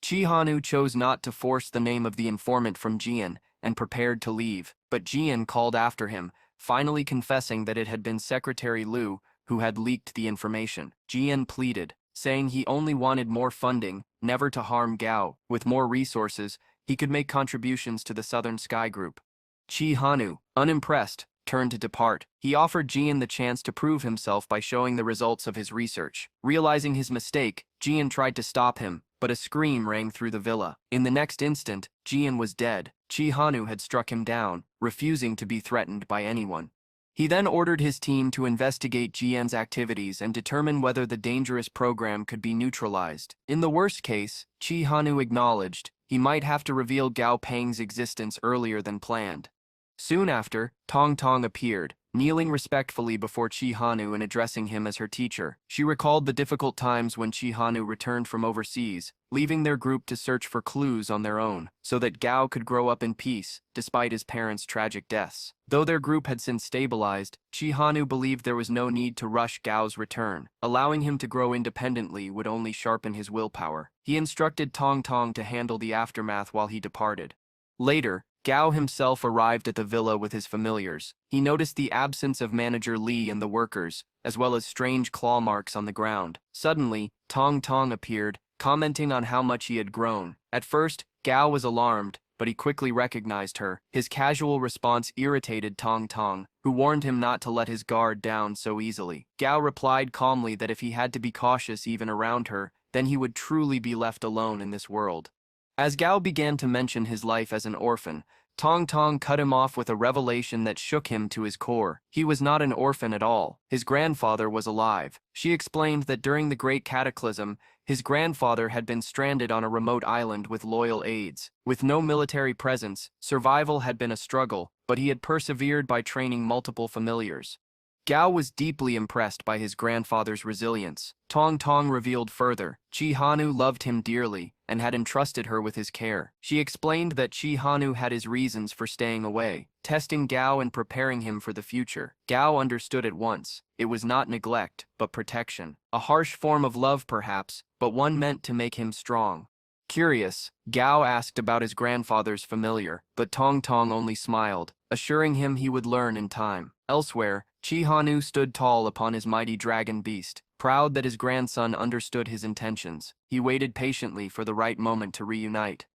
Chi Hanu chose not to force the name of the informant from Jian and prepared to leave, but Jian called after him, finally confessing that it had been Secretary Liu who had leaked the information. Jian pleaded, saying he only wanted more funding, never to harm Gao. With more resources, he could make contributions to the Southern Sky Group. Chi Hanu, unimpressed, turned to depart. He offered Jian the chance to prove himself by showing the results of his research. Realizing his mistake, Jian tried to stop him, but a scream rang through the villa. In the next instant, Jian was dead. Chi Hanu had struck him down, refusing to be threatened by anyone. He then ordered his team to investigate Jian's activities and determine whether the dangerous program could be neutralized. In the worst case, Chi Hanu acknowledged he might have to reveal Gao Peng's existence earlier than planned. Soon after, Tong Tong appeared, kneeling respectfully before Chi Hanu and addressing him as her teacher. She recalled the difficult times when Chi Hanu returned from overseas, leaving their group to search for clues on their own, so that Gao could grow up in peace, despite his parents' tragic deaths. Though their group had since stabilized, Chi Hanu believed there was no need to rush Gao's return. Allowing him to grow independently would only sharpen his willpower. He instructed Tong Tong to handle the aftermath while he departed. Later, Gao himself arrived at the villa with his familiars. He noticed the absence of Manager Li and the workers, as well as strange claw marks on the ground. Suddenly, Tong Tong appeared, commenting on how much he had grown. At first, Gao was alarmed, but he quickly recognized her. His casual response irritated Tong Tong, who warned him not to let his guard down so easily. Gao replied calmly that if he had to be cautious even around her, then he would truly be left alone in this world. As Gao began to mention his life as an orphan, Tong Tong cut him off with a revelation that shook him to his core. He was not an orphan at all. His grandfather was alive. She explained that during the Great Cataclysm, his grandfather had been stranded on a remote island with loyal aides. With no military presence, survival had been a struggle, but he had persevered by training multiple familiars. Gao was deeply impressed by his grandfather's resilience. Tong Tong revealed further, Chi Hanu loved him dearly and had entrusted her with his care. She explained that Chi Hanu had his reasons for staying away, testing Gao and preparing him for the future. Gao understood at once. It was not neglect, but protection. A harsh form of love perhaps, but one meant to make him strong. Curious, Gao asked about his grandfather's familiar, but Tong Tong only smiled, assuring him he would learn in time. Elsewhere, Chi Hanu stood tall upon his mighty dragon beast, proud that his grandson understood his intentions. He waited patiently for the right moment to reunite.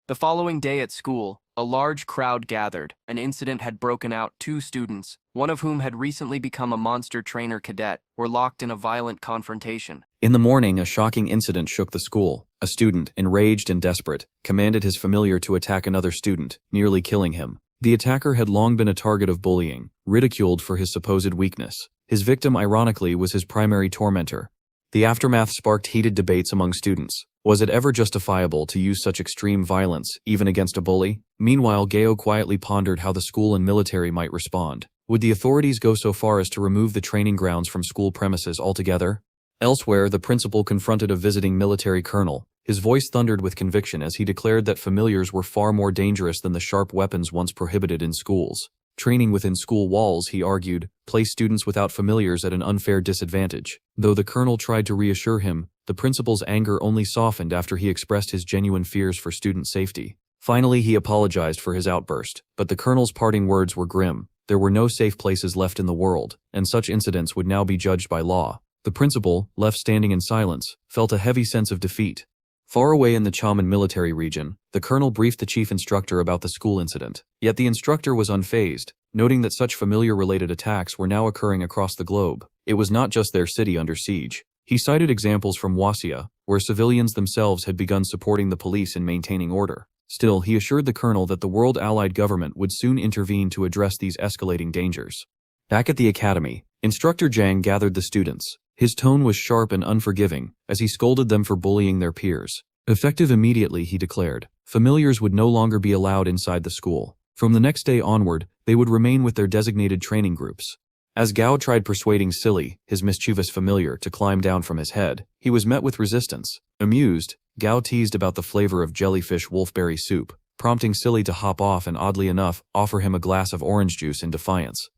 The following day at school, a large crowd gathered. An incident had broken out. 2 students, one of whom had recently become a monster trainer cadet, were locked in a violent confrontation. In the morning, a shocking incident shook the school. A student, enraged and desperate, commanded his familiar to attack another student, nearly killing him. The attacker had long been a target of bullying, ridiculed for his supposed weakness. His victim, ironically, was his primary tormentor. The aftermath sparked heated debates among students. Was it ever justifiable to use such extreme violence, even against a bully? Meanwhile, Gao quietly pondered how the school and military might respond. Would the authorities go so far as to remove the training grounds from school premises altogether? Elsewhere, the principal confronted a visiting military colonel. His voice thundered with conviction as he declared that familiars were far more dangerous than the sharp weapons once prohibited in schools. Training within school walls, he argued, placed students without familiars at an unfair disadvantage. Though the colonel tried to reassure him, the principal's anger only softened after he expressed his genuine fears for student safety. Finally, he apologized for his outburst, but the colonel's parting words were grim. There were no safe places left in the world, and such incidents would now be judged by law. The principal, left standing in silence, felt a heavy sense of defeat. Far away in the Chaman military region, the colonel briefed the chief instructor about the school incident. Yet the instructor was unfazed, noting that such familiar-related attacks were now occurring across the globe. It was not just their city under siege. He cited examples from Wasia, where civilians themselves had begun supporting the police in maintaining order. Still, he assured the colonel that the World Allied government would soon intervene to address these escalating dangers. Back at the academy, Instructor Zhang gathered the students. His tone was sharp and unforgiving, as he scolded them for bullying their peers. Effective immediately, he declared, familiars would no longer be allowed inside the school. From the next day onward, they would remain with their designated training groups. As Gao tried persuading Silly, his mischievous familiar, to climb down from his head, he was met with resistance. Amused, Gao teased about the flavor of jellyfish wolfberry soup, prompting Silly to hop off and, oddly enough, offer him a glass of orange juice in defiance.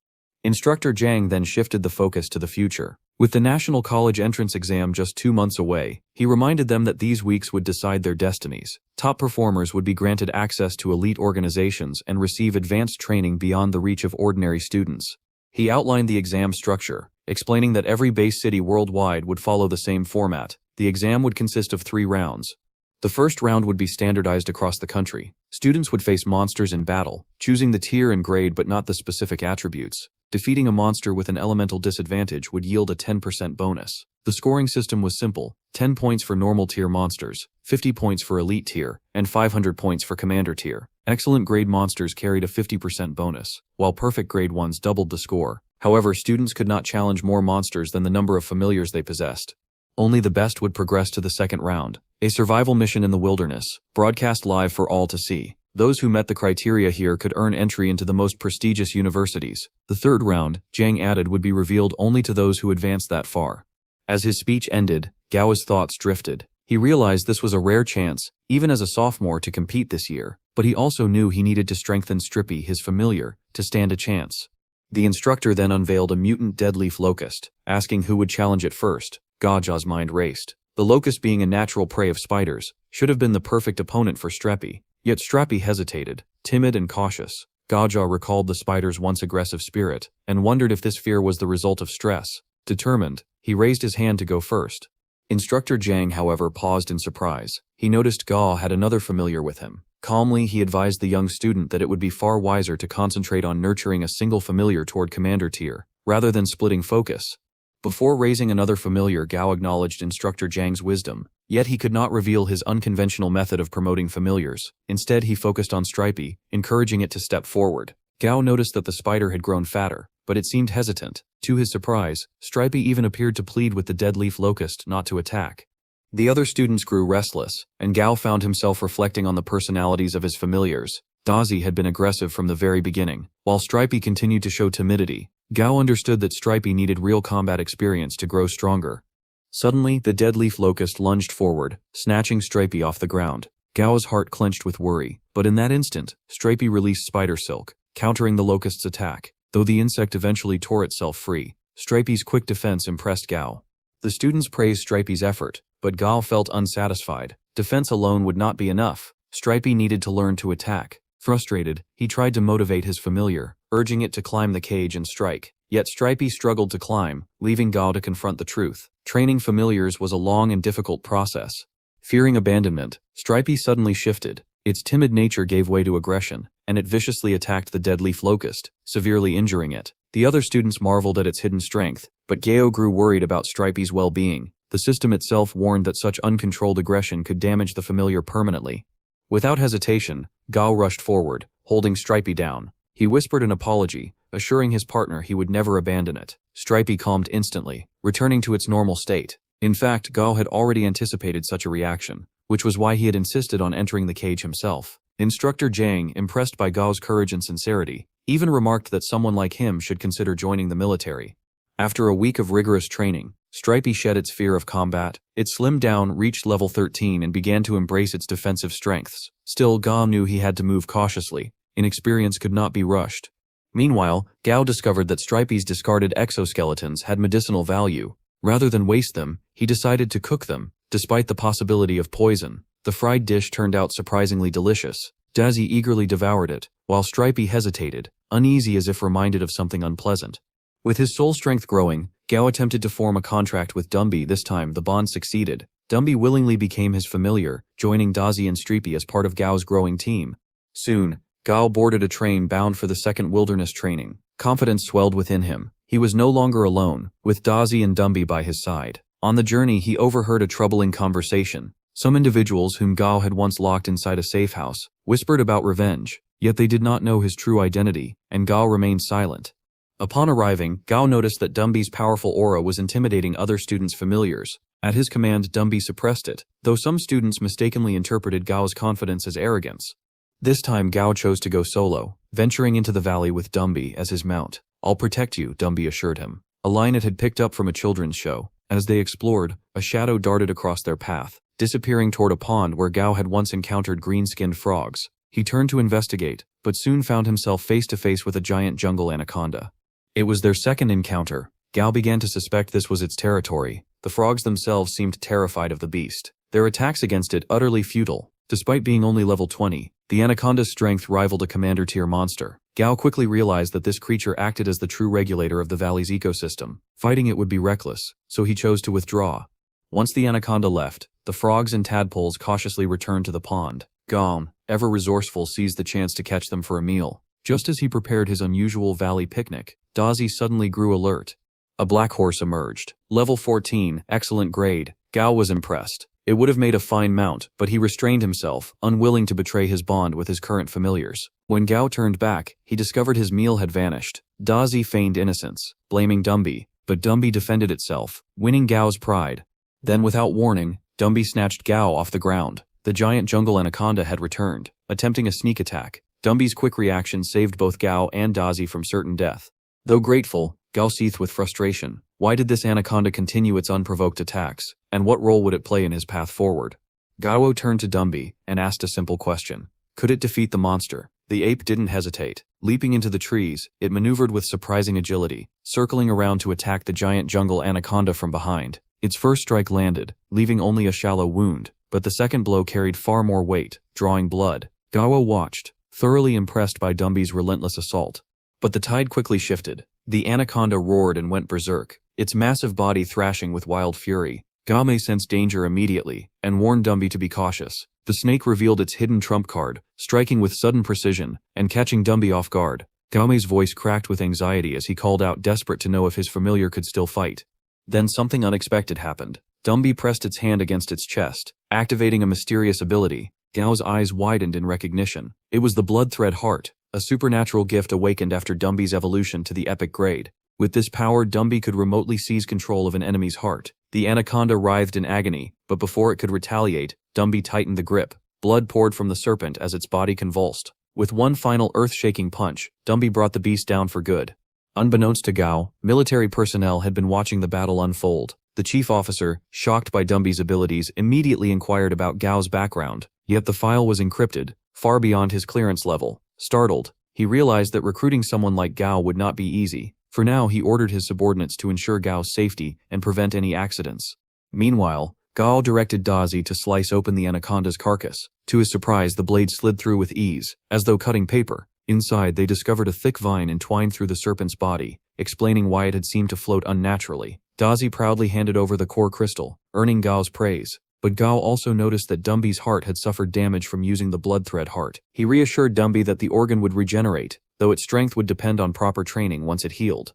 Instructor Zhang then shifted the focus to the future. With the National College entrance exam just 2 months away, he reminded them that these weeks would decide their destinies. Top performers would be granted access to elite organizations and receive advanced training beyond the reach of ordinary students. He outlined the exam structure, explaining that every base city worldwide would follow the same format. The exam would consist of 3 rounds. The first round would be standardized across the country. Students would face monsters in battle, choosing the tier and grade but not the specific attributes. Defeating a monster with an elemental disadvantage would yield a 10% bonus. The scoring system was simple: 10 points for normal tier monsters, 50 points for elite tier, and 500 points for commander tier. Excellent grade monsters carried a 50% bonus, while perfect grade ones doubled the score. However, students could not challenge more monsters than the number of familiars they possessed. Only the best would progress to the second round, a survival mission in the wilderness, broadcast live for all to see. Those who met the criteria here could earn entry into the most prestigious universities. The third round, Zhang added, would be revealed only to those who advanced that far. As his speech ended, Gao's thoughts drifted. He realized this was a rare chance, even as a sophomore, to compete this year, but he also knew he needed to strengthen Strippy, his familiar, to stand a chance. The instructor then unveiled a mutant deadleaf locust, asking who would challenge it first. Gaja's mind raced. The locust, being a natural prey of spiders, should have been the perfect opponent for Streppy. Yet Streppy hesitated, timid and cautious. Gaja recalled the spider's once aggressive spirit, and wondered if this fear was the result of stress. Determined, he raised his hand to go first. Instructor Zhang, however, paused in surprise. He noticed Ga had another familiar with him. Calmly, he advised the young student that it would be far wiser to concentrate on nurturing a single familiar toward commander tier, rather than splitting focus. Before raising another familiar, Gao acknowledged Instructor Zhang's wisdom, yet he could not reveal his unconventional method of promoting familiars. Instead, he focused on Stripey, encouraging it to step forward. Gao noticed that the spider had grown fatter, but it seemed hesitant. To his surprise, Stripey even appeared to plead with the deadleaf locust not to attack. The other students grew restless, and Gao found himself reflecting on the personalities of his familiars. Dazi had been aggressive from the very beginning, while Stripey continued to show timidity. Gao understood that Stripey needed real combat experience to grow stronger. Suddenly, the deadleaf locust lunged forward, snatching Stripey off the ground. Gao's heart clenched with worry, but in that instant, Stripey released spider silk, countering the locust's attack. Though the insect eventually tore itself free, Stripey's quick defense impressed Gao. The students praised Stripey's effort, but Gao felt unsatisfied. Defense alone would not be enough. Stripey needed to learn to attack. Frustrated, he tried to motivate his familiar, urging it to climb the cage and strike. Yet Stripey struggled to climb, leaving Gao to confront the truth. Training familiars was a long and difficult process. Fearing abandonment, Stripey suddenly shifted. Its timid nature gave way to aggression, and it viciously attacked the deadleaf locust, severely injuring it. The other students marveled at its hidden strength, but Gao grew worried about Stripey's well-being. The system itself warned that such uncontrolled aggression could damage the familiar permanently. Without hesitation, Gao rushed forward, holding Stripey down. He whispered an apology, assuring his partner he would never abandon it. Stripey calmed instantly, returning to its normal state. In fact, Gao had already anticipated such a reaction, which was why he had insisted on entering the cage himself. Instructor Zhang, impressed by Gao's courage and sincerity, even remarked that someone like him should consider joining the military. After a week of rigorous training, Stripey shed its fear of combat. It slimmed down, reached level 13, and began to embrace its defensive strengths. Still, Gao knew he had to move cautiously. Inexperience could not be rushed. Meanwhile, Gao discovered that Stripey's discarded exoskeletons had medicinal value. Rather than waste them, he decided to cook them, despite the possibility of poison. The fried dish turned out surprisingly delicious. Dazi eagerly devoured it, while Stripey hesitated, uneasy as if reminded of something unpleasant. With his soul strength growing, Gao attempted to form a contract with Dumby. This time, the bond succeeded. Dumby willingly became his familiar, joining Dazi and Stripey as part of Gao's growing team. Soon, Gao boarded a train bound for the second wilderness training. Confidence swelled within him. He was no longer alone, with Dazi and Dumby by his side. On the journey, he overheard a troubling conversation. Some individuals whom Gao had once locked inside a safe house whispered about revenge, yet they did not know his true identity, and Gao remained silent. Upon arriving, Gao noticed that Dumby's powerful aura was intimidating other students' familiars. At his command, Dumby suppressed it, though some students mistakenly interpreted Gao's confidence as arrogance. This time, Gao chose to go solo, venturing into the valley with Dumby as his mount. "I'll protect you," Dumby assured him, a line it had picked up from a children's show. As they explored, a shadow darted across their path, disappearing toward a pond where Gao had once encountered green-skinned frogs. He turned to investigate, but soon found himself face-to-face with a giant jungle anaconda. It was their second encounter. Gao began to suspect this was its territory. The frogs themselves seemed terrified of the beast, their attacks against it utterly futile. Despite being only level 20, the anaconda's strength rivaled a commander-tier monster. Gao quickly realized that this creature acted as the true regulator of the valley's ecosystem. Fighting it would be reckless, so he chose to withdraw. Once the anaconda left, the frogs and tadpoles cautiously returned to the pond. Gao, ever resourceful, seized the chance to catch them for a meal. Just as he prepared his unusual valley picnic, Dazi suddenly grew alert. A black horse emerged. Level 14, excellent grade. Gao was impressed. It would have made a fine mount, but he restrained himself, unwilling to betray his bond with his current familiars. When Gao turned back, he discovered his meal had vanished. Dazi feigned innocence, blaming Dumby, but Dumby defended itself, winning Gao's pride. Then without warning, Dumby snatched Gao off the ground. The giant jungle anaconda had returned, attempting a sneak attack. Dumby's quick reaction saved both Gao and Dazi from certain death. Though grateful, Gao seethed with frustration. Why did this anaconda continue its unprovoked attacks, and what role would it play in his path forward? Gao turned to Dumby and asked a simple question. Could it defeat the monster? The ape didn't hesitate. Leaping into the trees, it maneuvered with surprising agility, circling around to attack the giant jungle anaconda from behind. Its first strike landed, leaving only a shallow wound, but the second blow carried far more weight, drawing blood. Gao watched, thoroughly impressed by Dumby's relentless assault. But the tide quickly shifted. The anaconda roared and went berserk, its massive body thrashing with wild fury. Game sensed danger immediately, and warned Dumby to be cautious. The snake revealed its hidden trump card, striking with sudden precision, and catching Dumby off guard. Game's voice cracked with anxiety as he called out, desperate to know if his familiar could still fight. Then something unexpected happened. Dumby pressed its hand against its chest, activating a mysterious ability. Gao's eyes widened in recognition. It was the blood thread heart, a supernatural gift awakened after Dumby's evolution to the epic grade. With this power, Dumby could remotely seize control of an enemy's heart. The anaconda writhed in agony, but before it could retaliate, Dumby tightened the grip. Blood poured from the serpent as its body convulsed. With one final earth-shaking punch, Dumby brought the beast down for good. Unbeknownst to Gao, military personnel had been watching the battle unfold. The chief officer, shocked by Dumby's abilities, immediately inquired about Gao's background, yet the file was encrypted, far beyond his clearance level. Startled, he realized that recruiting someone like Gao would not be easy. For now, he ordered his subordinates to ensure Gao's safety and prevent any accidents. Meanwhile, Gao directed Dazi to slice open the anaconda's carcass. To his surprise, the blade slid through with ease, as though cutting paper. Inside, they discovered a thick vine entwined through the serpent's body, explaining why it had seemed to float unnaturally. Dazi proudly handed over the core crystal, earning Gao's praise. But Gao also noticed that Dumby's heart had suffered damage from using the blood thread heart. He reassured Dumby that the organ would regenerate, though its strength would depend on proper training once it healed.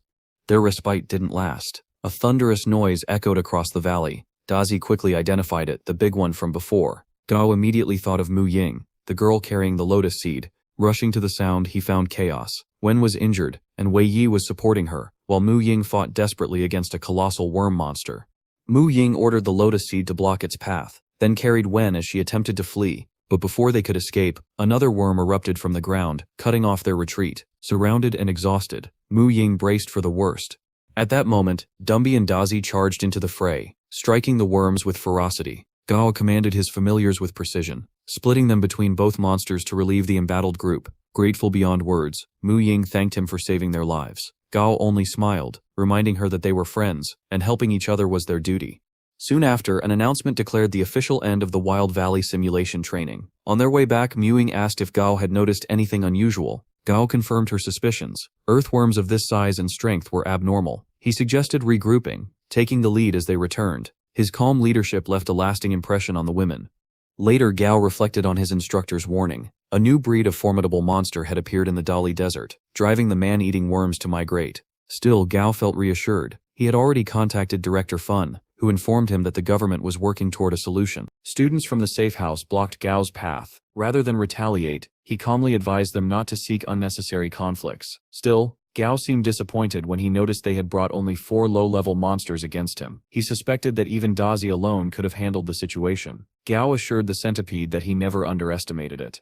Their respite didn't last. A thunderous noise echoed across the valley. Dazi quickly identified it, the big one from before. Gao immediately thought of Mu Ying, the girl carrying the lotus seed. Rushing to the sound, he found chaos. Wen was injured, and Wei Yi was supporting her, while Mu Ying fought desperately against a colossal worm monster. Mu Ying ordered the lotus seed to block its path, then carried Wen as she attempted to flee. But before they could escape, another worm erupted from the ground, cutting off their retreat. Surrounded and exhausted, Mu Ying braced for the worst. At that moment, Dumby and Dazi charged into the fray, striking the worms with ferocity. Gao commanded his familiars with precision, splitting them between both monsters to relieve the embattled group. Grateful beyond words, Mu Ying thanked him for saving their lives. Gao only smiled, reminding her that they were friends, and helping each other was their duty. Soon after, an announcement declared the official end of the Wild Valley simulation training. On their way back, Mu Ying asked if Gao had noticed anything unusual. Gao confirmed her suspicions. Earthworms of this size and strength were abnormal. He suggested regrouping, taking the lead as they returned. His calm leadership left a lasting impression on the women. Later, Gao reflected on his instructor's warning. A new breed of formidable monster had appeared in the Dali Desert, driving the man-eating worms to migrate. Still, Gao felt reassured. He had already contacted Director Fun, who informed him that the government was working toward a solution. Students from the safe house blocked Gao's path. Rather than retaliate, he calmly advised them not to seek unnecessary conflicts. Still, Gao seemed disappointed when he noticed they had brought only 4 low-level monsters against him. He suspected that even Dazi alone could have handled the situation. Gao assured the centipede that he never underestimated it.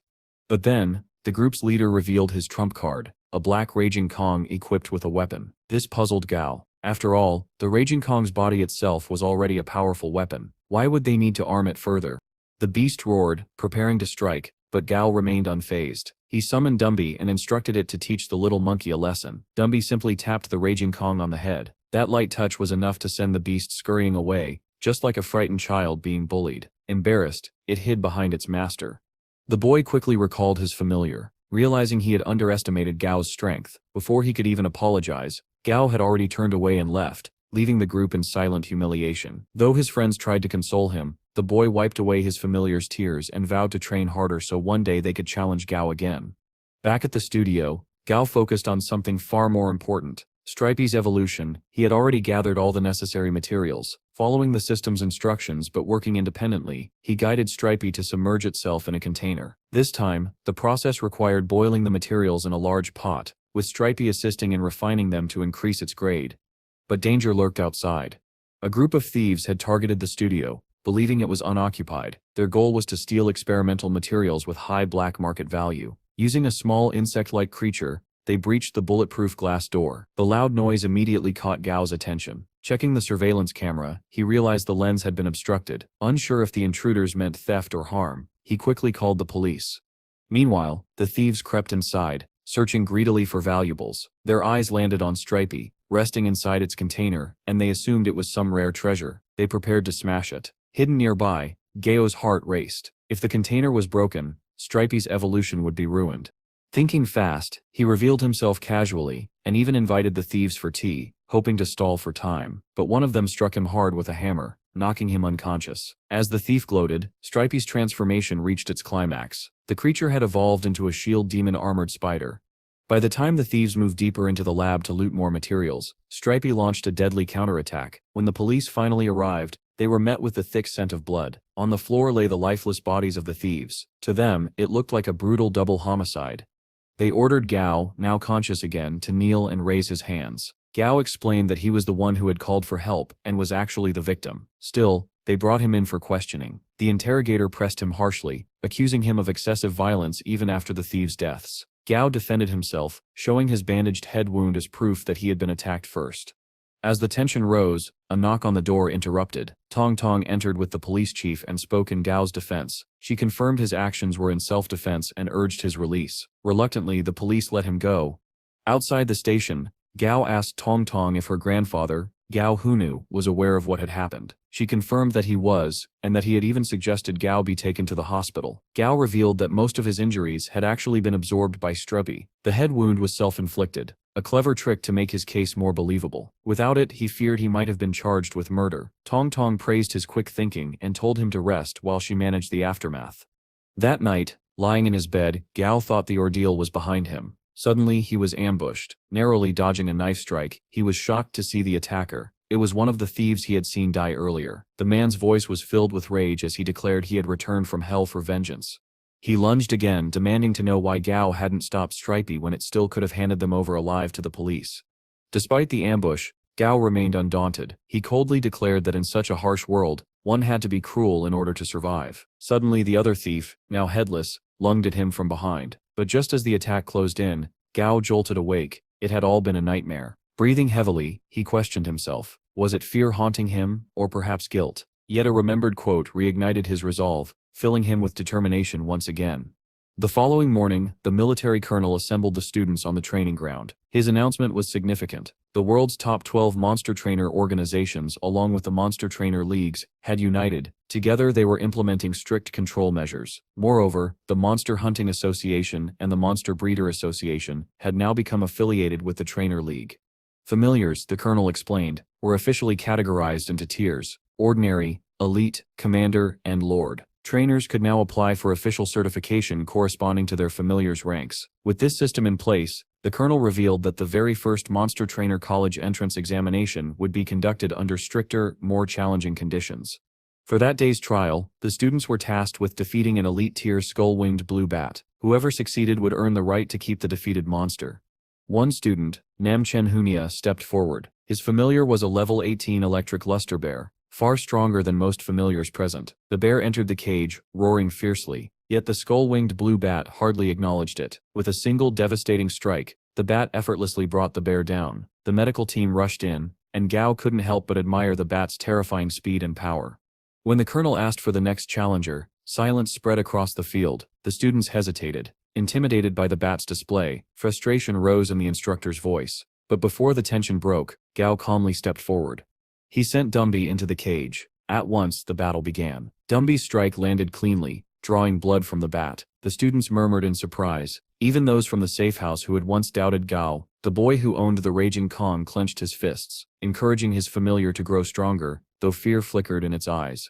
But then, the group's leader revealed his trump card, a black Raging Kong equipped with a weapon. This puzzled Gao. After all, the Raging Kong's body itself was already a powerful weapon. Why would they need to arm it further? The beast roared, preparing to strike, but Gao remained unfazed. He summoned Dumby and instructed it to teach the little monkey a lesson. Dumby simply tapped the Raging Kong on the head. That light touch was enough to send the beast scurrying away, just like a frightened child being bullied. Embarrassed, it hid behind its master. The boy quickly recalled his familiar. Realizing he had underestimated Gao's strength, before he could even apologize, Gao had already turned away and left, leaving the group in silent humiliation. Though his friends tried to console him, the boy wiped away his familiar's tears and vowed to train harder so one day they could challenge Gao again. Back at the studio, Gao focused on something far more important, Stripey's evolution. He had already gathered all the necessary materials. Following the system's instructions but working independently, he guided Stripey to submerge itself in a container. This time, the process required boiling the materials in a large pot, with Stripey assisting in refining them to increase its grade. But danger lurked outside. A group of thieves had targeted the studio, believing it was unoccupied. Their goal was to steal experimental materials with high black market value. Using a small insect-like creature, they breached the bulletproof glass door. The loud noise immediately caught Gao's attention. Checking the surveillance camera, he realized the lens had been obstructed. Unsure if the intruders meant theft or harm, he quickly called the police. Meanwhile, the thieves crept inside, searching greedily for valuables. Their eyes landed on Stripey, resting inside its container, and they assumed it was some rare treasure. They prepared to smash it. Hidden nearby, Gao's heart raced. If the container was broken, Stripey's evolution would be ruined. Thinking fast, he revealed himself casually, and even invited the thieves for tea, hoping to stall for time. But one of them struck him hard with a hammer, knocking him unconscious. As the thief gloated, Stripey's transformation reached its climax. The creature had evolved into a shield demon armored spider. By the time the thieves moved deeper into the lab to loot more materials, Stripey launched a deadly counterattack. When the police finally arrived, they were met with the thick scent of blood. On the floor lay the lifeless bodies of the thieves. To them, it looked like a brutal double homicide. They ordered Gao, now conscious again, to kneel and raise his hands. Gao explained that he was the one who had called for help and was actually the victim. Still, they brought him in for questioning. The interrogator pressed him harshly, accusing him of excessive violence even after the thieves' deaths. Gao defended himself, showing his bandaged head wound as proof that he had been attacked first. As the tension rose, a knock on the door interrupted. Tong Tong entered with the police chief and spoke in Gao's defense. She confirmed his actions were in self-defense and urged his release. Reluctantly, the police let him go. Outside the station, Gao asked Tong Tong if her grandfather, Gao Hunu, was aware of what had happened. She confirmed that he was, and that he had even suggested Gao be taken to the hospital. Gao revealed that most of his injuries had actually been absorbed by Stripey. The head wound was self-inflicted, a clever trick to make his case more believable. Without it, he feared he might have been charged with murder. Tong Tong praised his quick thinking and told him to rest while she managed the aftermath. That night, lying in his bed, Gao thought the ordeal was behind him. Suddenly, he was ambushed. Narrowly dodging a knife strike, he was shocked to see the attacker. It was one of the thieves he had seen die earlier. The man's voice was filled with rage as he declared he had returned from hell for vengeance. He lunged again, demanding to know why Gao hadn't stopped Stripey when it still could have handed them over alive to the police. Despite the ambush, Gao remained undaunted. He coldly declared that in such a harsh world, one had to be cruel in order to survive. Suddenly the other thief, now headless, lunged at him from behind. But just as the attack closed in, Gao jolted awake. It had all been a nightmare. Breathing heavily, he questioned himself. Was it fear haunting him, or perhaps guilt? Yet a remembered quote reignited his resolve, filling him with determination once again. The following morning, the military colonel assembled the students on the training ground. His announcement was significant. The world's top 12 monster trainer organizations, along with the monster trainer leagues, had united. Together they were implementing strict control measures. Moreover, the Monster Hunting Association and the Monster Breeder Association had now become affiliated with the Trainer League. Familiars, the colonel explained, were officially categorized into tiers: ordinary, elite, commander, and lord. Trainers could now apply for official certification corresponding to their familiars' ranks. With this system in place, the colonel revealed that the very first Monster Trainer College entrance examination would be conducted under stricter, more challenging conditions. For that day's trial, the students were tasked with defeating an elite-tier skull-winged blue bat. Whoever succeeded would earn the right to keep the defeated monster. One student, Nam Chen Hunia, stepped forward. His familiar was a level 18 electric luster bear, far stronger than most familiars present. The bear entered the cage, roaring fiercely, yet the skull-winged blue bat hardly acknowledged it. With a single devastating strike, the bat effortlessly brought the bear down. The medical team rushed in, and Gao couldn't help but admire the bat's terrifying speed and power. When the colonel asked for the next challenger, silence spread across the field. The students hesitated, intimidated by the bat's display. Frustration rose in the instructor's voice. But before the tension broke, Gao calmly stepped forward. He sent Dumby into the cage. At once, the battle began. Dumby's strike landed cleanly, drawing blood from the bat. The students murmured in surprise. Even those from the safe house who had once doubted Gao. The boy who owned the raging Kong clenched his fists, encouraging his familiar to grow stronger, though fear flickered in its eyes.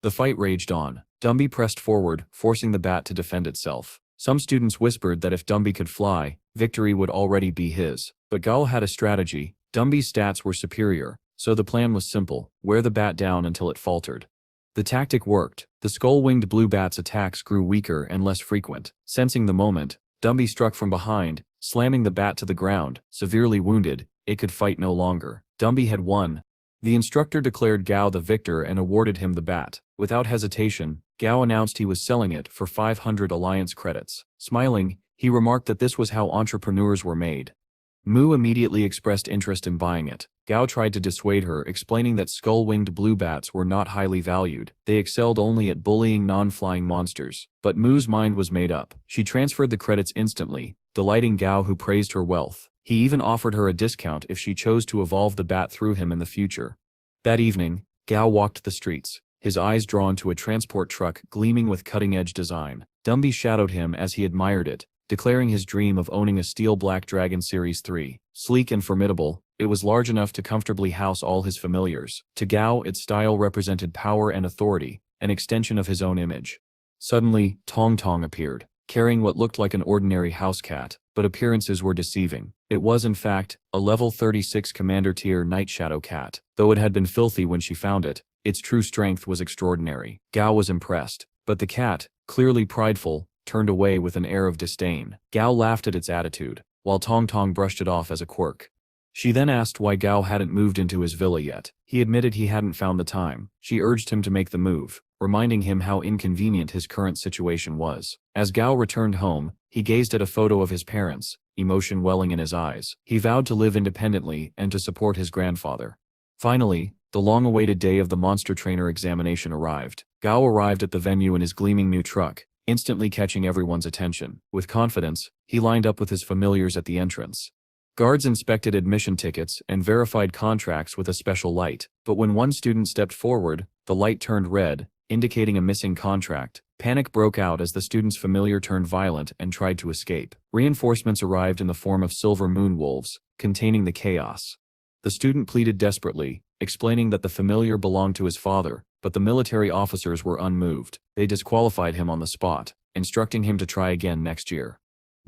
The fight raged on. Dumby pressed forward, forcing the bat to defend itself. Some students whispered that if Dumby could fly, victory would already be his. But Gao had a strategy. Dumby's stats were superior, So the plan was simple: wear the bat down until it faltered. The tactic worked. The skull-winged blue bat's attacks grew weaker and less frequent. Sensing the moment, Dumby struck from behind, slamming the bat to the ground. Severely wounded, it could fight no longer. Dumby had won. The instructor declared Gao the victor and awarded him the bat. Without hesitation, Gao announced he was selling it for 500 alliance credits. Smiling, he remarked that this was how entrepreneurs were made. Mu immediately expressed interest in buying it. Gao tried to dissuade her, explaining that skull-winged blue bats were not highly valued. They excelled only at bullying non-flying monsters. But Mu's mind was made up. She transferred the credits instantly, delighting Gao, who praised her wealth. He even offered her a discount if she chose to evolve the bat through him in the future. That evening, Gao walked the streets, his eyes drawn to a transport truck gleaming with cutting-edge design. Dumby shadowed him as he admired it, declaring his dream of owning a steel Black Dragon Series 3. Sleek and formidable, it was large enough to comfortably house all his familiars. To Gao, its style represented power and authority, an extension of his own image. Suddenly, Tong Tong appeared, carrying what looked like an ordinary house cat, but appearances were deceiving. It was in fact a level 36 Commander tier Night Shadow cat. Though it had been filthy when she found it, its true strength was extraordinary. Gao was impressed, but the cat, clearly prideful, turned away with an air of disdain. Gao laughed at its attitude, while Tong Tong brushed it off as a quirk. She then asked why Gao hadn't moved into his villa yet. He admitted he hadn't found the time. She urged him to make the move, reminding him how inconvenient his current situation was. As Gao returned home, he gazed at a photo of his parents, emotion welling in his eyes. He vowed to live independently and to support his grandfather. Finally, the long-awaited day of the monster trainer examination arrived. Gao arrived at the venue in his gleaming new truck, instantly catching everyone's attention. With confidence, he lined up with his familiars at the entrance. Guards inspected admission tickets and verified contracts with a special light, but when one student stepped forward, the light turned red, indicating a missing contract. Panic broke out as the student's familiar turned violent and tried to escape. Reinforcements arrived in the form of silver moon wolves, containing the chaos. The student pleaded desperately, explaining that the familiar belonged to his father, but the military officers were unmoved. They disqualified him on the spot, instructing him to try again next year.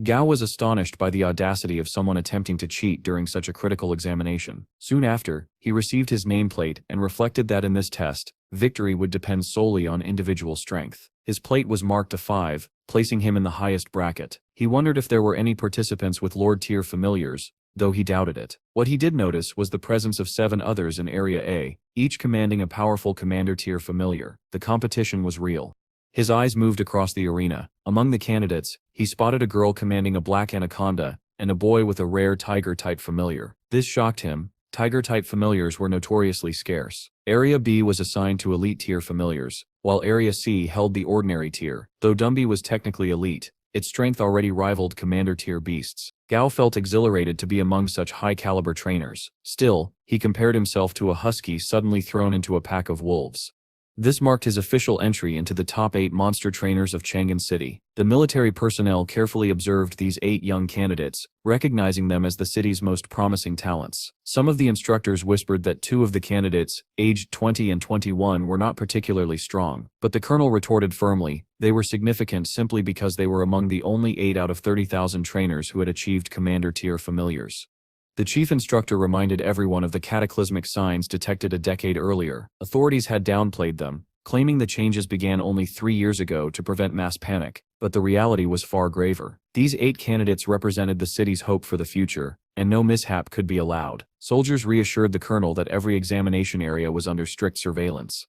Gao was astonished by the audacity of someone attempting to cheat during such a critical examination. Soon after, he received his nameplate and reflected that in this test, victory would depend solely on individual strength. His plate was marked a 5, placing him in the highest bracket. He wondered if there were any participants with Lord-tier familiars, though he doubted it. What he did notice was the presence of 7 others in Area A, each commanding a powerful Commander-tier familiar. The competition was real. His eyes moved across the arena. Among the candidates, he spotted a girl commanding a black anaconda, and a boy with a rare tiger-type familiar. This shocked him. Tiger-type familiars were notoriously scarce. Area B was assigned to elite-tier familiars, while Area C held the ordinary tier. Though Dumby was technically elite, its strength already rivaled Commander-tier beasts. Gao felt exhilarated to be among such high-caliber trainers. Still, he compared himself to a husky suddenly thrown into a pack of wolves. This marked his official entry into the top 8 monster trainers of Chang'an City. The military personnel carefully observed these 8 young candidates, recognizing them as the city's most promising talents. Some of the instructors whispered that 2 of the candidates, aged 20 and 21, were not particularly strong, but the colonel retorted firmly, they were significant simply because they were among the only 8 out of 30,000 trainers who had achieved commander-tier familiars. The chief instructor reminded everyone of the cataclysmic signs detected a decade earlier. Authorities had downplayed them, claiming the changes began only 3 years ago to prevent mass panic, but the reality was far graver. These 8 candidates represented the city's hope for the future, and no mishap could be allowed. Soldiers reassured the colonel that every examination area was under strict surveillance.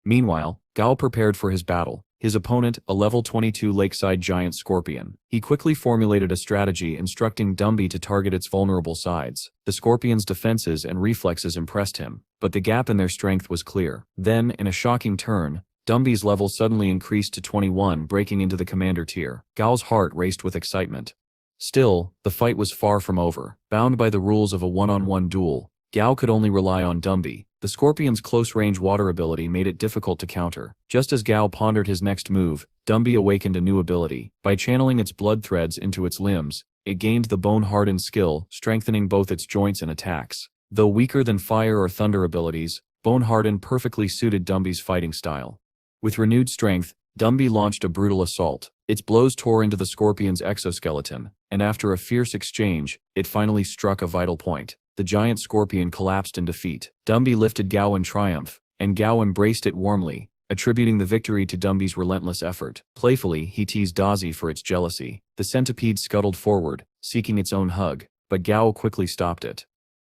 Meanwhile, Gao prepared for his battle. His opponent, a level 22 lakeside giant scorpion. He quickly formulated a strategy instructing Dumby to target its vulnerable sides. The scorpion's defenses and reflexes impressed him, but the gap in their strength was clear. Then, in a shocking turn, Dumby's level suddenly increased to 21, breaking into the commander tier. Gao's heart raced with excitement. Still, the fight was far from over. Bound by the rules of a one-on-one duel, Gao could only rely on Dumby. The scorpion's close-range water ability made it difficult to counter. Just as Gao pondered his next move, Dumby awakened a new ability. By channeling its blood threads into its limbs, it gained the bone-hardened skill, strengthening both its joints and attacks. Though weaker than fire or thunder abilities, bone-hardened perfectly suited Dumby's fighting style. With renewed strength, Dumby launched a brutal assault. Its blows tore into the scorpion's exoskeleton, and after a fierce exchange, it finally struck a vital point. the giant scorpion collapsed in defeat. Dumby lifted Gao in triumph, and Gao embraced it warmly, attributing the victory to Dumby's relentless effort. Playfully, he teased Dazi for its jealousy. The centipede scuttled forward, seeking its own hug, but Gao quickly stopped it.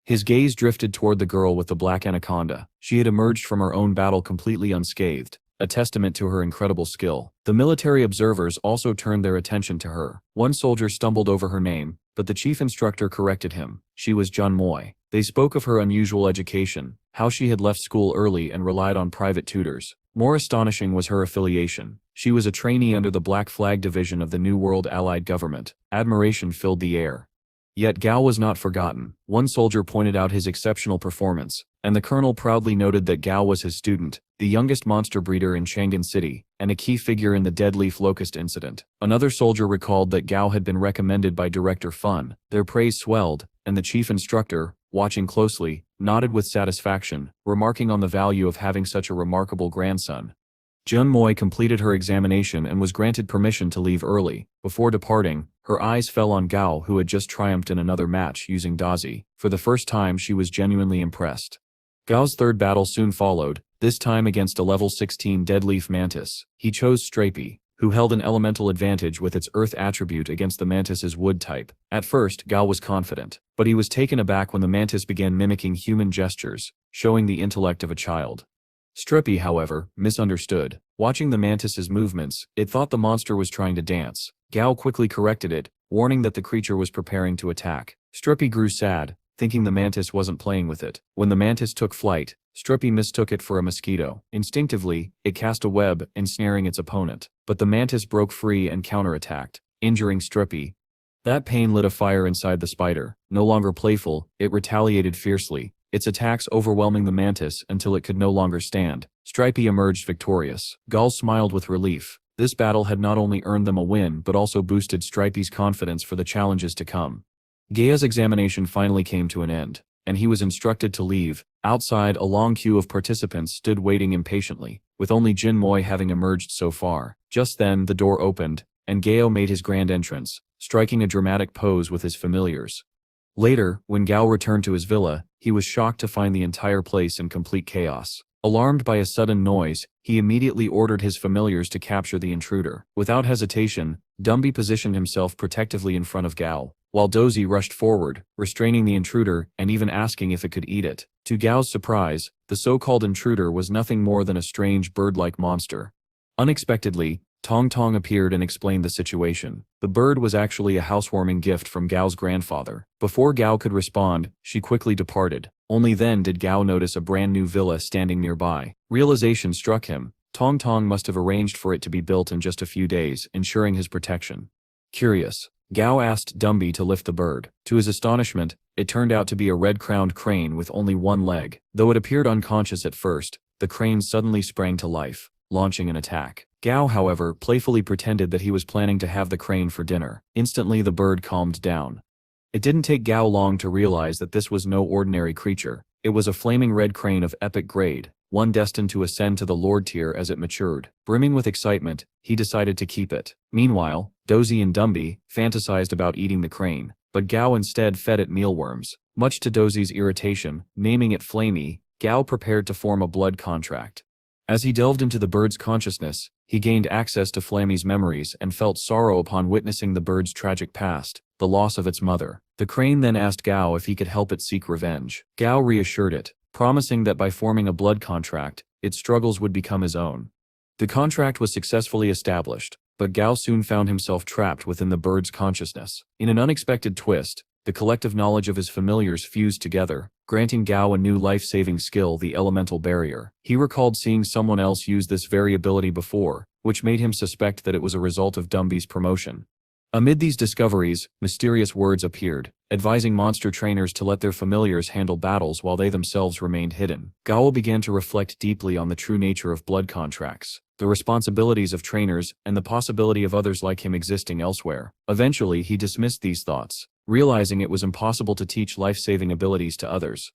His gaze drifted toward the girl with the black anaconda. She had emerged from her own battle completely unscathed, a testament to her incredible skill. The military observers also turned their attention to her. One soldier stumbled over her name, but the chief instructor corrected him. She was Jun Moy. They spoke of her unusual education, how she had left school early and relied on private tutors. More astonishing was her affiliation. She was a trainee under the Black Flag Division of the New World Allied Government. Admiration filled the air. Yet Gao was not forgotten. One soldier pointed out his exceptional performance, and the colonel proudly noted that Gao was his student, the youngest monster breeder in Chang'an City, and a key figure in the Dead Leaf Locust incident. Another soldier recalled that Gao had been recommended by Director Fun. Their praise swelled, and the chief instructor, watching closely, nodded with satisfaction, remarking on the value of having such a remarkable grandson. Jun Moy completed her examination and was granted permission to leave early. Before departing, her eyes fell on Gao, who had just triumphed in another match using Dazi. For the first time, she was genuinely impressed. Gao's third battle soon followed, this time against a level 16 Deadleaf Mantis. He chose Supreame, who held an elemental advantage with its earth attribute against the mantis's wood type. At first, Gao was confident, but he was taken aback when the mantis began mimicking human gestures, showing the intellect of a child. Supreame, however, misunderstood. Watching the mantis's movements, it thought the monster was trying to dance. Gao quickly corrected it, warning that the creature was preparing to attack. Supreame grew sad, thinking the mantis wasn't playing with it. When the mantis took flight, Supreame mistook it for a mosquito. Instinctively, it cast a web, ensnaring its opponent. But the mantis broke free and counterattacked, injuring Supreame. That pain lit a fire inside the spider. No longer playful, it retaliated fiercely, its attacks overwhelming the mantis until it could no longer stand. Supreame emerged victorious. Gao smiled with relief. This battle had not only earned them a win but also boosted Supreame's confidence for the challenges to come. Gao's examination finally came to an end, and he was instructed to leave. Outside, a long queue of participants stood waiting impatiently, with only Jun Moy having emerged so far. Just then, the door opened, and Gao made his grand entrance, striking a dramatic pose with his familiars. Later, when Gao returned to his villa, he was shocked to find the entire place in complete chaos. Alarmed by a sudden noise, he immediately ordered his familiars to capture the intruder. Without hesitation, Dumby positioned himself protectively in front of Gao, while Dozy rushed forward, restraining the intruder and even asking if it could eat it. To Gao's surprise, the so-called intruder was nothing more than a strange bird-like monster. Unexpectedly, Tong Tong appeared and explained the situation. The bird was actually a housewarming gift from Gao's grandfather. Before Gao could respond, she quickly departed. Only then did Gao notice a brand new villa standing nearby. Realization struck him. Tong Tong must have arranged for it to be built in just a few days, ensuring his protection. Curious, Gao asked Dumby to lift the bird. To his astonishment, it turned out to be a red-crowned crane with only one leg. Though it appeared unconscious at first, the crane suddenly sprang to life, launching an attack. Gao, however, playfully pretended that he was planning to have the crane for dinner. Instantly, the bird calmed down. It didn't take Gao long to realize that this was no ordinary creature. It was a flaming red crane of epic grade, one destined to ascend to the Lord tier as it matured. Brimming with excitement, he decided to keep it. Meanwhile, Dozy and Dumby fantasized about eating the crane, but Gao instead fed it mealworms. Much to Dozy's irritation, naming it Flamey, Gao prepared to form a blood contract. As he delved into the bird's consciousness, he gained access to Flamey's memories and felt sorrow upon witnessing the bird's tragic past, the loss of its mother. The crane then asked Gao if he could help it seek revenge. Gao reassured it, promising that by forming a blood contract, its struggles would become his own. The contract was successfully established, but Gao soon found himself trapped within the bird's consciousness. In an unexpected twist, the collective knowledge of his familiars fused together, granting Gao a new life-saving skill, the elemental barrier. He recalled seeing someone else use this very ability before, which made him suspect that it was a result of Dumby's promotion. Amid these discoveries, mysterious words appeared, advising monster trainers to let their familiars handle battles while they themselves remained hidden. Gao began to reflect deeply on the true nature of blood contracts, the responsibilities of trainers, and the possibility of others like him existing elsewhere. Eventually, he dismissed these thoughts, realizing it was impossible to teach life-saving abilities to others.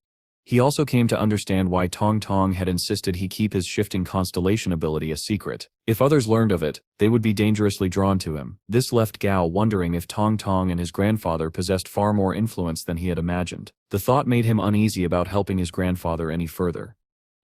He also came to understand why Tong Tong had insisted he keep his shifting constellation ability a secret. If others learned of it, they would be dangerously drawn to him. This left Gao wondering if Tong Tong and his grandfather possessed far more influence than he had imagined. The thought made him uneasy about helping his grandfather any further.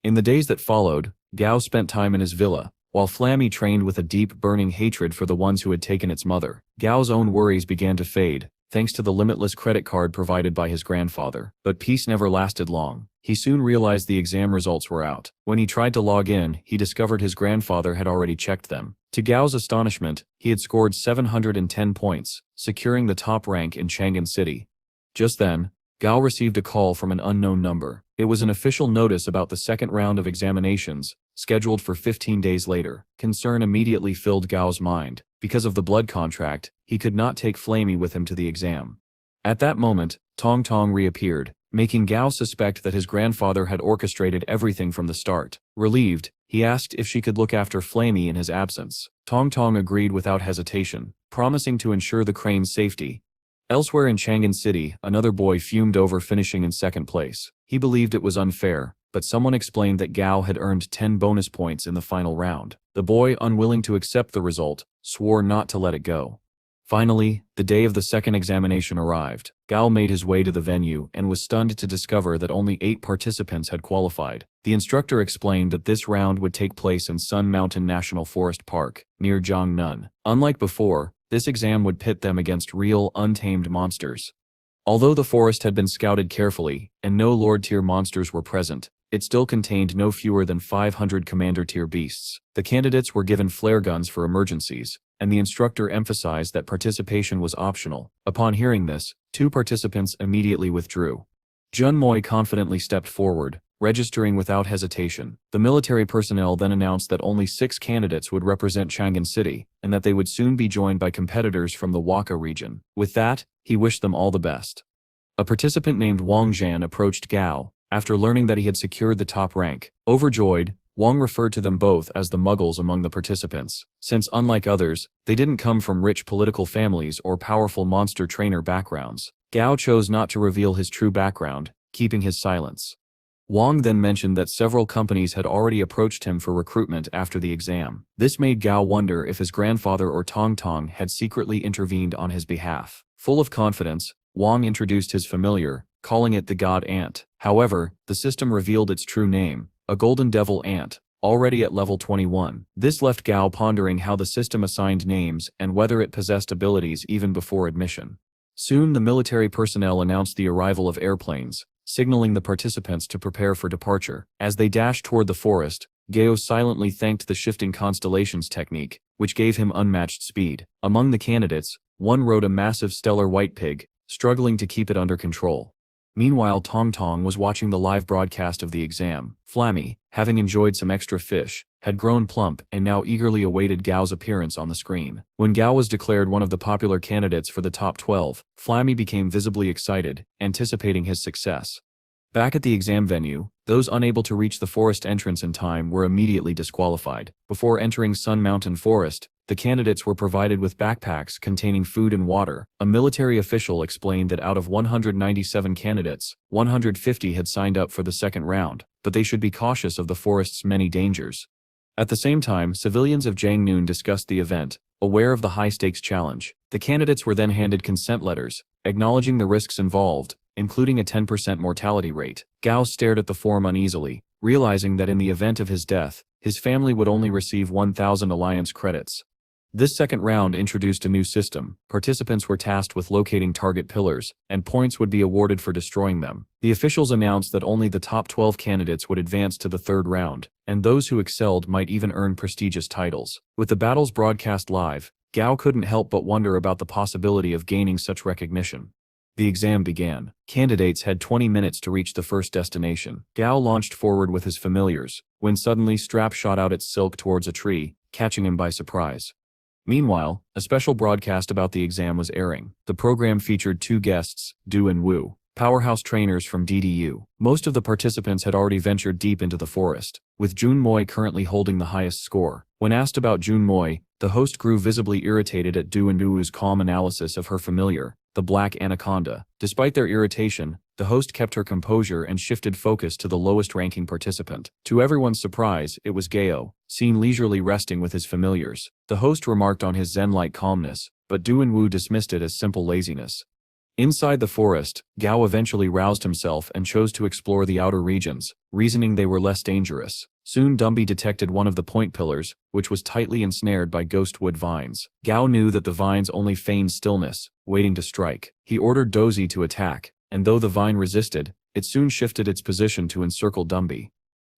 In the days that followed, Gao spent time in his villa, while Flammy trained with a deep, burning hatred for the ones who had taken its mother. Gao's own worries began to fade, thanks to the limitless credit card provided by his grandfather. But peace never lasted long. He soon realized the exam results were out. When he tried to log in, he discovered his grandfather had already checked them. To Gao's astonishment, he had scored 710 points, securing the top rank in Chang'an City. Just then, Gao received a call from an unknown number. It was an official notice about the second round of examinations, scheduled for 15 days later. Concern immediately filled Gao's mind. Because of the blood contract, he could not take Flammy with him to the exam. At that moment, Tong Tong reappeared, making Gao suspect that his grandfather had orchestrated everything from the start. Relieved, he asked if she could look after Flammy in his absence. Tong Tong agreed without hesitation, promising to ensure the crane's safety. Elsewhere in Chang'an City, another boy fumed over finishing in second place. He believed it was unfair, but someone explained that Gao had earned 10 bonus points in the final round. The boy, unwilling to accept the result, swore not to let it go. Finally, the day of the second examination arrived. Gao made his way to the venue and was stunned to discover that only 8 participants had qualified. The instructor explained that this round would take place in Sun Mountain National Forest Park, near Jiangnan. Unlike before, this exam would pit them against real, untamed monsters. Although the forest had been scouted carefully, and no Lord-tier monsters were present, it still contained no fewer than 500 Commander-tier beasts. The candidates were given flare guns for emergencies, and the instructor emphasized that participation was optional. Upon hearing this, 2 participants immediately withdrew. Jun Moi confidently stepped forward, registering without hesitation. The military personnel then announced that only 6 candidates would represent Chang'an City, and that they would soon be joined by competitors from the Waka region. With that, he wished them all the best. A participant named Wang Zhan approached Gao, after learning that he had secured the top rank. Overjoyed, Wang referred to them both as the Muggles among the participants, since unlike others, they didn't come from rich political families or powerful monster trainer backgrounds. Gao chose not to reveal his true background, keeping his silence. Wang then mentioned that several companies had already approached him for recruitment after the exam. This made Gao wonder if his grandfather or Tong Tong had secretly intervened on his behalf. Full of confidence, Wang introduced his familiar, calling it the God Ant. However, the system revealed its true name, a Golden Devil Ant, already at level 21. This left Gao pondering how the system assigned names and whether it possessed abilities even before admission. Soon the military personnel announced the arrival of airplanes, signaling the participants to prepare for departure. As they dashed toward the forest, Gao silently thanked the shifting constellations technique, which gave him unmatched speed. Among the candidates, one rode a massive stellar white pig, struggling to keep it under control. Meanwhile, Tong Tong was watching the live broadcast of the exam. Flammy, having enjoyed some extra fish, had grown plump and now eagerly awaited Gao's appearance on the screen. When Gao was declared one of the popular candidates for the top 12, Flammy became visibly excited, anticipating his success. Back at the exam venue, those unable to reach the forest entrance in time were immediately disqualified. Before entering Sun Mountain Forest, the candidates were provided with backpacks containing food and water. A military official explained that out of 197 candidates, 150 had signed up for the second round, but they should be cautious of the forest's many dangers. At the same time, civilians of Jiangnan discussed the event, aware of the high-stakes challenge. The candidates were then handed consent letters, acknowledging the risks involved, including a 10% mortality rate. Gao stared at the form uneasily, realizing that in the event of his death, his family would only receive 1,000 alliance credits. This second round introduced a new system. Participants were tasked with locating target pillars, and points would be awarded for destroying them. The officials announced that only the top 12 candidates would advance to the third round, and those who excelled might even earn prestigious titles. With the battles broadcast live, Gao couldn't help but wonder about the possibility of gaining such recognition. The exam began. Candidates had 20 minutes to reach the first destination. Gao launched forward with his familiars, when suddenly Strap shot out its silk towards a tree, catching him by surprise. Meanwhile, a special broadcast about the exam was airing. The program featured 2 guests, Du and Wu, powerhouse trainers from DDU. Most of the participants had already ventured deep into the forest, with Jun Moi currently holding the highest score. When asked about Jun Moi, the host grew visibly irritated at Du and Wu's calm analysis of her familiar. the black anaconda. Despite their irritation, the host kept her composure and shifted focus to the lowest-ranking participant. To everyone's surprise, it was Gao, seen leisurely resting with his familiars. The host remarked on his zen-like calmness, but Du and Wu dismissed it as simple laziness. Inside the forest, Gao eventually roused himself and chose to explore the outer regions, reasoning they were less dangerous. Soon Dumby detected one of the point pillars, which was tightly ensnared by ghostwood vines. Gao knew that the vines only feigned stillness, waiting to strike. He ordered Dozy to attack, and though the vine resisted, it soon shifted its position to encircle Dumby.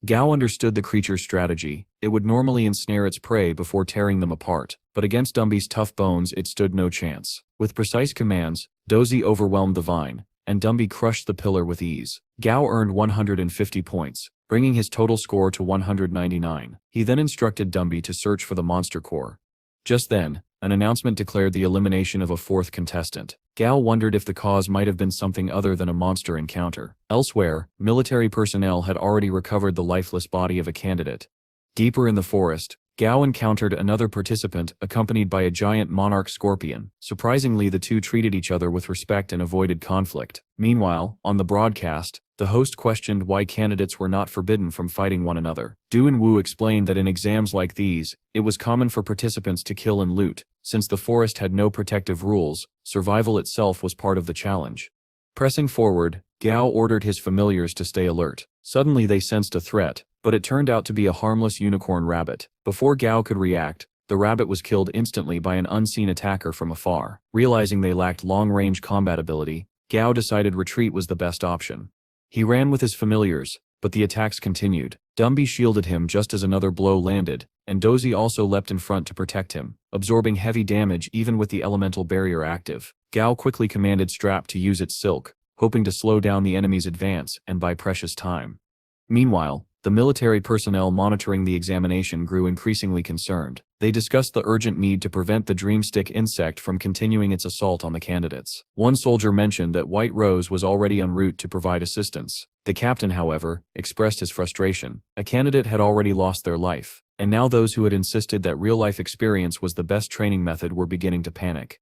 Gao understood the creature's strategy. It would normally ensnare its prey before tearing them apart, but against Dumby's tough bones it stood no chance. With precise commands, Dozy overwhelmed the vine, and Dumby crushed the pillar with ease. Gao earned 150 points, bringing his total score to 199. He then instructed Dumby to search for the monster core. Just then, an announcement declared the elimination of a fourth contestant. Gao wondered if the cause might have been something other than a monster encounter. Elsewhere, military personnel had already recovered the lifeless body of a candidate. Deeper in the forest, Gao encountered another participant accompanied by a giant monarch scorpion. Surprisingly, the two treated each other with respect and avoided conflict. Meanwhile, on the broadcast, the host questioned why candidates were not forbidden from fighting one another. Du and Wu explained that in exams like these, it was common for participants to kill and loot. Since the forest had no protective rules, survival itself was part of the challenge. Pressing forward, Gao ordered his familiars to stay alert. Suddenly they sensed a threat, but it turned out to be a harmless unicorn rabbit. Before Gao could react, the rabbit was killed instantly by an unseen attacker from afar. Realizing they lacked long-range combat ability, Gao decided retreat was the best option. He ran with his familiars, but the attacks continued. Dumby shielded him just as another blow landed, and Dozy also leapt in front to protect him, absorbing heavy damage even with the elemental barrier active. Gao quickly commanded Strap to use its silk, hoping to slow down the enemy's advance and buy precious time. Meanwhile, the military personnel monitoring the examination grew increasingly concerned. They discussed the urgent need to prevent the dreamstick insect from continuing its assault on the candidates. One soldier mentioned that White Rose was already en route to provide assistance. The captain, however, expressed his frustration. A candidate had already lost their life, and now those who had insisted that real-life experience was the best training method were beginning to panic.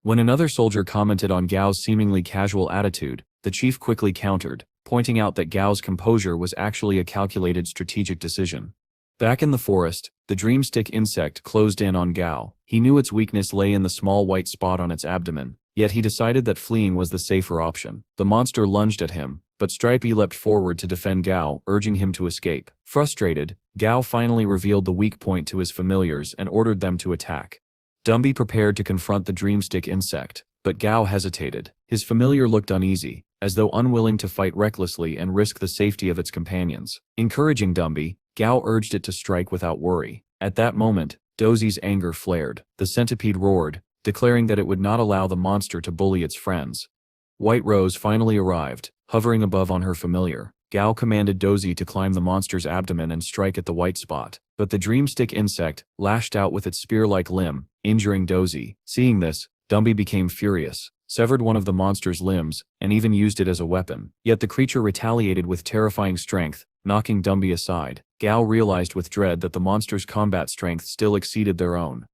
When another soldier commented on Gao's seemingly casual attitude, the chief quickly countered, pointing out that Gao's composure was actually a calculated strategic decision. Back in the forest, the dreamstick insect closed in on Gao. He knew its weakness lay in the small white spot on its abdomen, yet he decided that fleeing was the safer option. The monster lunged at him, but Stripey leapt forward to defend Gao, urging him to escape. Frustrated, Gao finally revealed the weak point to his familiars and ordered them to attack. Dumby prepared to confront the dreamstick insect, but Gao hesitated. His familiar looked uneasy, as though unwilling to fight recklessly and risk the safety of its companions. Encouraging Dumby, Gao urged it to strike without worry. At that moment, Dozy's anger flared. The centipede roared, declaring that it would not allow the monster to bully its friends. White Rose finally arrived, hovering above on her familiar. Gao commanded Dozy to climb the monster's abdomen and strike at the white spot, but the dreamstick insect lashed out with its spear-like limb, injuring Dozy. Seeing this, Dumby became furious, severed one of the monster's limbs, and even used it as a weapon. Yet the creature retaliated with terrifying strength, knocking Dumby aside. Gao realized with dread that the monster's combat strength still exceeded their own.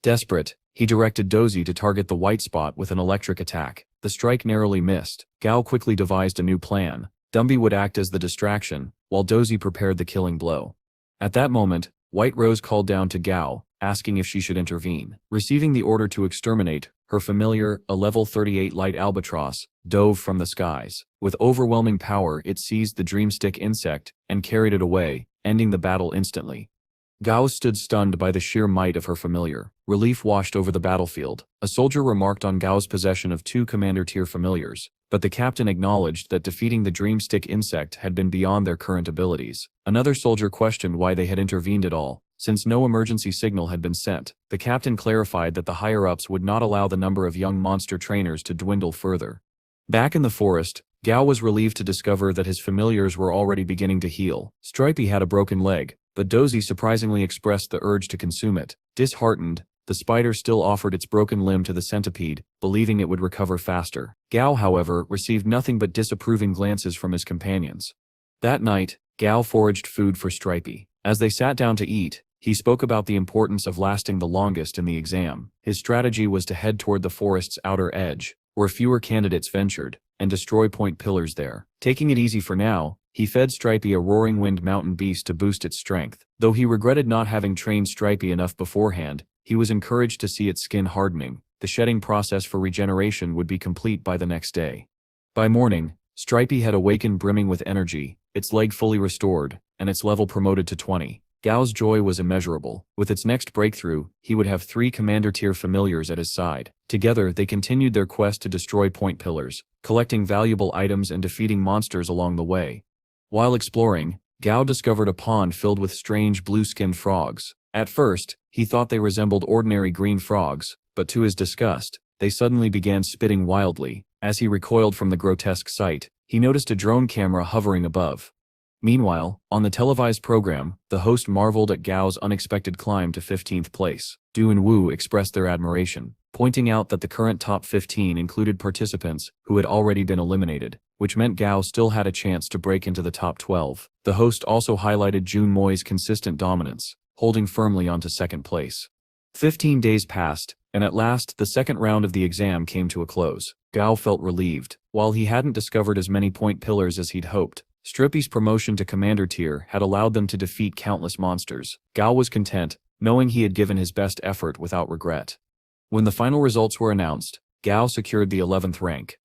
Desperate, he directed Dozy to target the white spot with an electric attack. The strike narrowly missed. Gao quickly devised a new plan. Dumby would act as the distraction, while Dozy prepared the killing blow. At that moment, White Rose called down to Gao, asking if she should intervene. Receiving the order to exterminate, her familiar, a level 38 light albatross, dove from the skies. With overwhelming power, it seized the dreamstick insect and carried it away, ending the battle instantly. Gao stood stunned by the sheer might of her familiar. Relief washed over the battlefield. A soldier remarked on Gao's possession of 2 commander-tier familiars, but the captain acknowledged that defeating the dreamstick insect had been beyond their current abilities. Another soldier questioned why they had intervened at all, since no emergency signal had been sent. The captain clarified that the higher-ups would not allow the number of young monster trainers to dwindle further. Back in the forest, Gao was relieved to discover that his familiars were already beginning to heal. Stripey had a broken leg, but Dozy surprisingly expressed the urge to consume it. Disheartened, the spider still offered its broken limb to the centipede, believing it would recover faster. Gao, however, received nothing but disapproving glances from his companions. That night, Gao foraged food for Stripey. As they sat down to eat, he spoke about the importance of lasting the longest in the exam. His strategy was to head toward the forest's outer edge, where fewer candidates ventured, and destroy point pillars there. Taking it easy for now, he fed Stripey a roaring wind mountain beast to boost its strength. Though he regretted not having trained Stripey enough beforehand, he was encouraged to see its skin hardening. The shedding process for regeneration would be complete by the next day. By morning, Stripey had awakened brimming with energy, its leg fully restored, and its level promoted to 20. Gao's joy was immeasurable. With its next breakthrough, he would have 3 commander-tier familiars at his side. Together, they continued their quest to destroy point pillars, collecting valuable items and defeating monsters along the way. While exploring, Gao discovered a pond filled with strange blue-skinned frogs. At first, he thought they resembled ordinary green frogs, but to his disgust, they suddenly began spitting wildly. As he recoiled from the grotesque sight, he noticed a drone camera hovering above. Meanwhile, on the televised program, the host marveled at Gao's unexpected climb to 15th place. Du and Wu expressed their admiration, pointing out that the current top 15 included participants who had already been eliminated, which meant Gao still had a chance to break into the top 12. The host also highlighted Jun Moi's consistent dominance, holding firmly onto second place. 15 days passed, and at last the second round of the exam came to a close. Gao felt relieved. While he hadn't discovered as many point pillars as he'd hoped, Stripey's promotion to commander tier had allowed them to defeat countless monsters. Gao was content, knowing he had given his best effort without regret. When the final results were announced, Gao secured the 11th rank.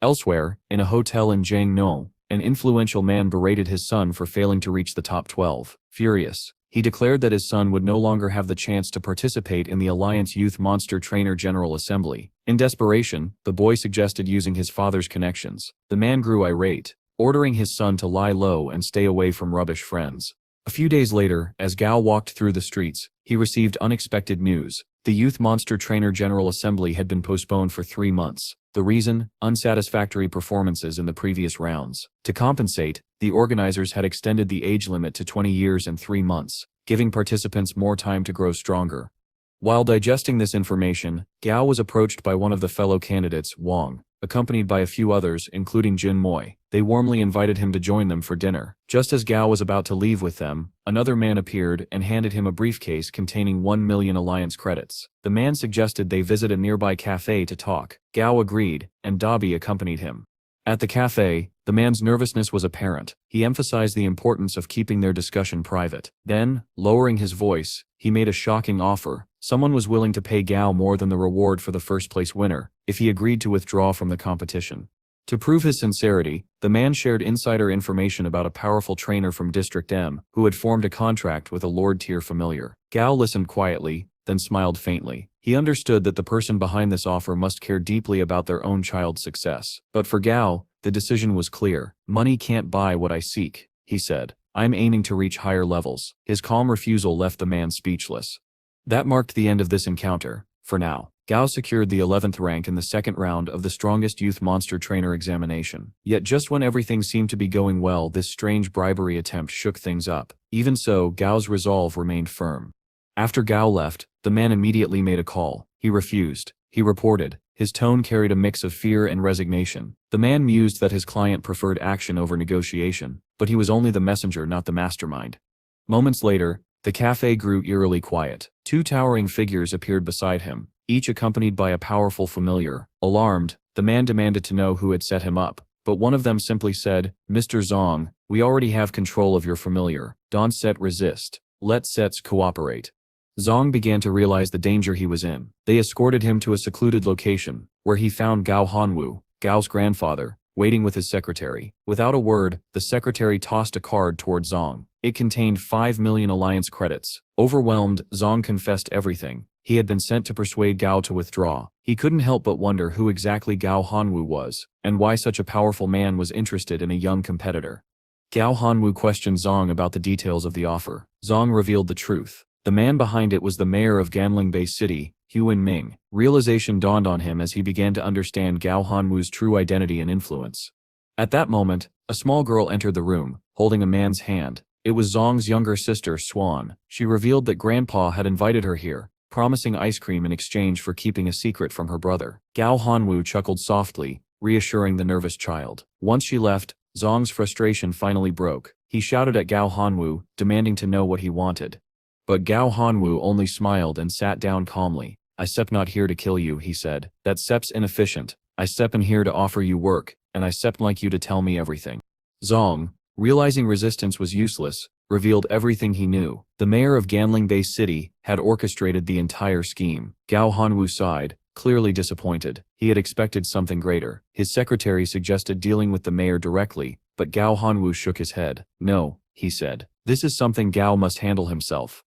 Elsewhere, in a hotel in Jiangnou, an influential man berated his son for failing to reach the top 12. Furious, he declared that his son would no longer have the chance to participate in the Alliance Youth Monster Trainer General Assembly. In desperation, the boy suggested using his father's connections. The man grew irate, ordering his son to lie low and stay away from rubbish friends. A few days later, as Gao walked through the streets, he received unexpected news. The Youth Monster Trainer General Assembly had been postponed for 3 months. The reason? Unsatisfactory performances in the previous rounds. To compensate, the organizers had extended the age limit to 20 years and 3 months, giving participants more time to grow stronger. While digesting this information, Gao was approached by one of the fellow candidates, Wang, accompanied by a few others, including Jin Moi. They warmly invited him to join them for dinner. Just as Gao was about to leave with them, another man appeared and handed him a briefcase containing 1 million Alliance credits. The man suggested they visit a nearby cafe to talk. Gao agreed, and Dabi accompanied him. At the cafe, the man's nervousness was apparent. He emphasized the importance of keeping their discussion private. Then, lowering his voice, he made a shocking offer. Someone was willing to pay Gao more than the reward for the first-place winner, if he agreed to withdraw from the competition. To prove his sincerity, the man shared insider information about a powerful trainer from District M, who had formed a contract with a Lord-tier familiar. Gao listened quietly, then smiled faintly. He understood that the person behind this offer must care deeply about their own child's success. But for Gao, the decision was clear. Money can't buy what I seek, he said. I'm aiming to reach higher levels. His calm refusal left the man speechless. That marked the end of this encounter, for now. Gao secured the 11th rank in the second round of the strongest youth monster trainer examination. Yet just when everything seemed to be going well, this strange bribery attempt shook things up. Even so, Gao's resolve remained firm. After Gao left, the man immediately made a call. He refused. He reported. His tone carried a mix of fear and resignation. The man mused that his client preferred action over negotiation, but he was only the messenger, not the mastermind. Moments later, the cafe grew eerily quiet. 2 towering figures appeared beside him, each accompanied by a powerful familiar. Alarmed, the man demanded to know who had set him up, but one of them simply said, "Mr. Zong, we already have control of your familiar. Don't set resist. Let sets cooperate." Zong began to realize the danger he was in. They escorted him to a secluded location, where he found Gao Hanwu, Gao's grandfather, waiting with his secretary. Without a word, the secretary tossed a card toward Zong. It contained 5 million Alliance credits. Overwhelmed, Zong confessed everything. He had been sent to persuade Gao to withdraw. He couldn't help but wonder who exactly Gao Hanwu was, and why such a powerful man was interested in a young competitor. Gao Hanwu questioned Zong about the details of the offer. Zong revealed the truth. The man behind it was the mayor of Ganling Bay City, Huan Ming. Realization dawned on him as he began to understand Gao Hanwu's true identity and influence. At that moment, a small girl entered the room, holding a man's hand. It was Zong's younger sister, Swan. She revealed that Grandpa had invited her here, promising ice cream in exchange for keeping a secret from her brother. Gao Hanwu chuckled softly, reassuring the nervous child. Once she left, Zong's frustration finally broke. He shouted at Gao Hanwu, demanding to know what he wanted. But Gao Hanwu only smiled and sat down calmly. "I sep not here to kill you," he said. "That sep's inefficient. I step in here to offer you work, and I step like you to tell me everything. Zong, realizing resistance was useless, revealed everything he knew. The mayor of Ganling Bay City had orchestrated the entire scheme. Gao Hanwu sighed, clearly disappointed. He had expected something greater. His secretary suggested dealing with the mayor directly, but Gao Hanwu shook his head. No, he said. This is something Gao must handle himself.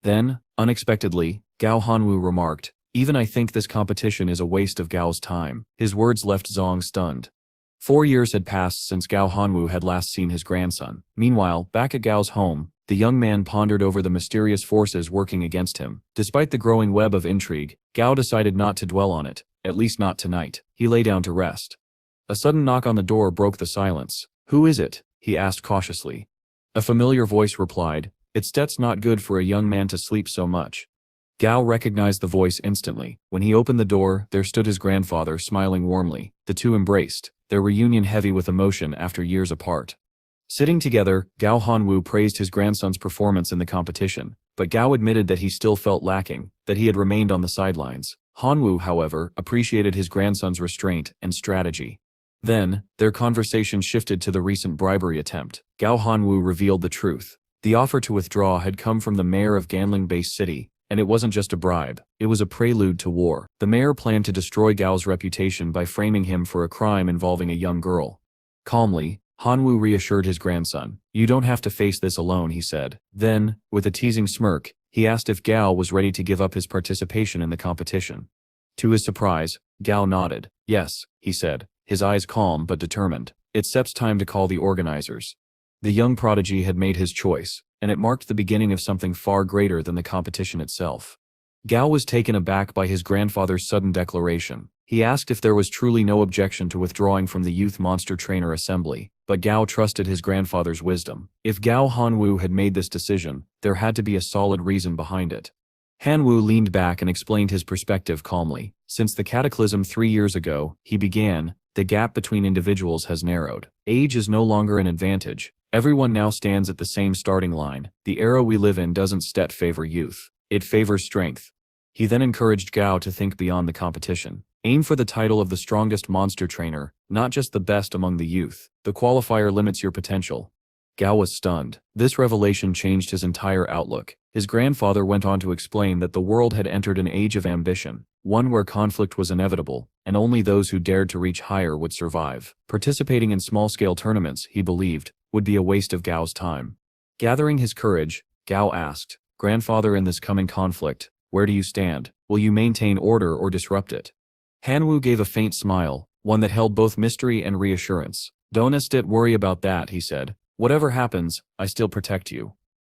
Then, unexpectedly, Gao Hanwu remarked, even I think this competition is a waste of Gao's time. His words left Zong stunned. 4 years had passed since Gao Hanwu had last seen his grandson. Meanwhile, back at Gao's home, the young man pondered over the mysterious forces working against him. Despite the growing web of intrigue, Gao decided not to dwell on it, at least not tonight. He lay down to rest. A sudden knock on the door broke the silence. Who is it? He asked cautiously. A familiar voice replied, That's not good for a young man to sleep so much. Gao recognized the voice instantly. When he opened the door, there stood his grandfather, smiling warmly. The two embraced, their reunion heavy with emotion after years apart. Sitting together, Gao Hanwu praised his grandson's performance in the competition, but Gao admitted that he still felt lacking, that he had remained on the sidelines. Hanwu, however, appreciated his grandson's restraint and strategy. Then, their conversation shifted to the recent bribery attempt. Gao Hanwu revealed the truth. The offer to withdraw had come from the mayor of Ganling Bay City, and it wasn't just a bribe, it was a prelude to war. The mayor planned to destroy Gao's reputation by framing him for a crime involving a young girl. Calmly, Hanwu reassured his grandson. You don't have to face this alone, he said. Then, with a teasing smirk, he asked if Gao was ready to give up his participation in the competition. To his surprise, Gao nodded. Yes, he said, his eyes calm but determined. It's time to call the organizers. The young prodigy had made his choice, and it marked the beginning of something far greater than the competition itself. Gao was taken aback by his grandfather's sudden declaration. He asked if there was truly no objection to withdrawing from the Youth Monster Trainer Assembly, but Gao trusted his grandfather's wisdom. If Gao Hanwu had made this decision, there had to be a solid reason behind it. Hanwu leaned back and explained his perspective calmly. Since the cataclysm 3 years ago, he began, the gap between individuals has narrowed. Age is no longer an advantage. Everyone now stands at the same starting line. The era we live in doesn't favor youth. It favors strength. He then encouraged Gao to think beyond the competition. Aim for the title of the strongest monster trainer, not just the best among the youth. The qualifier limits your potential. Gao was stunned. This revelation changed his entire outlook. His grandfather went on to explain that the world had entered an age of ambition, one where conflict was inevitable, and only those who dared to reach higher would survive. Participating in small-scale tournaments, he believed, would be a waste of Gao's time. Gathering his courage, Gao asked, Grandfather, in this coming conflict, where do you stand? Will you maintain order or disrupt it? Hanwu gave a faint smile, one that held both mystery and reassurance. Don't worry about that, he said. Whatever happens, I still protect you.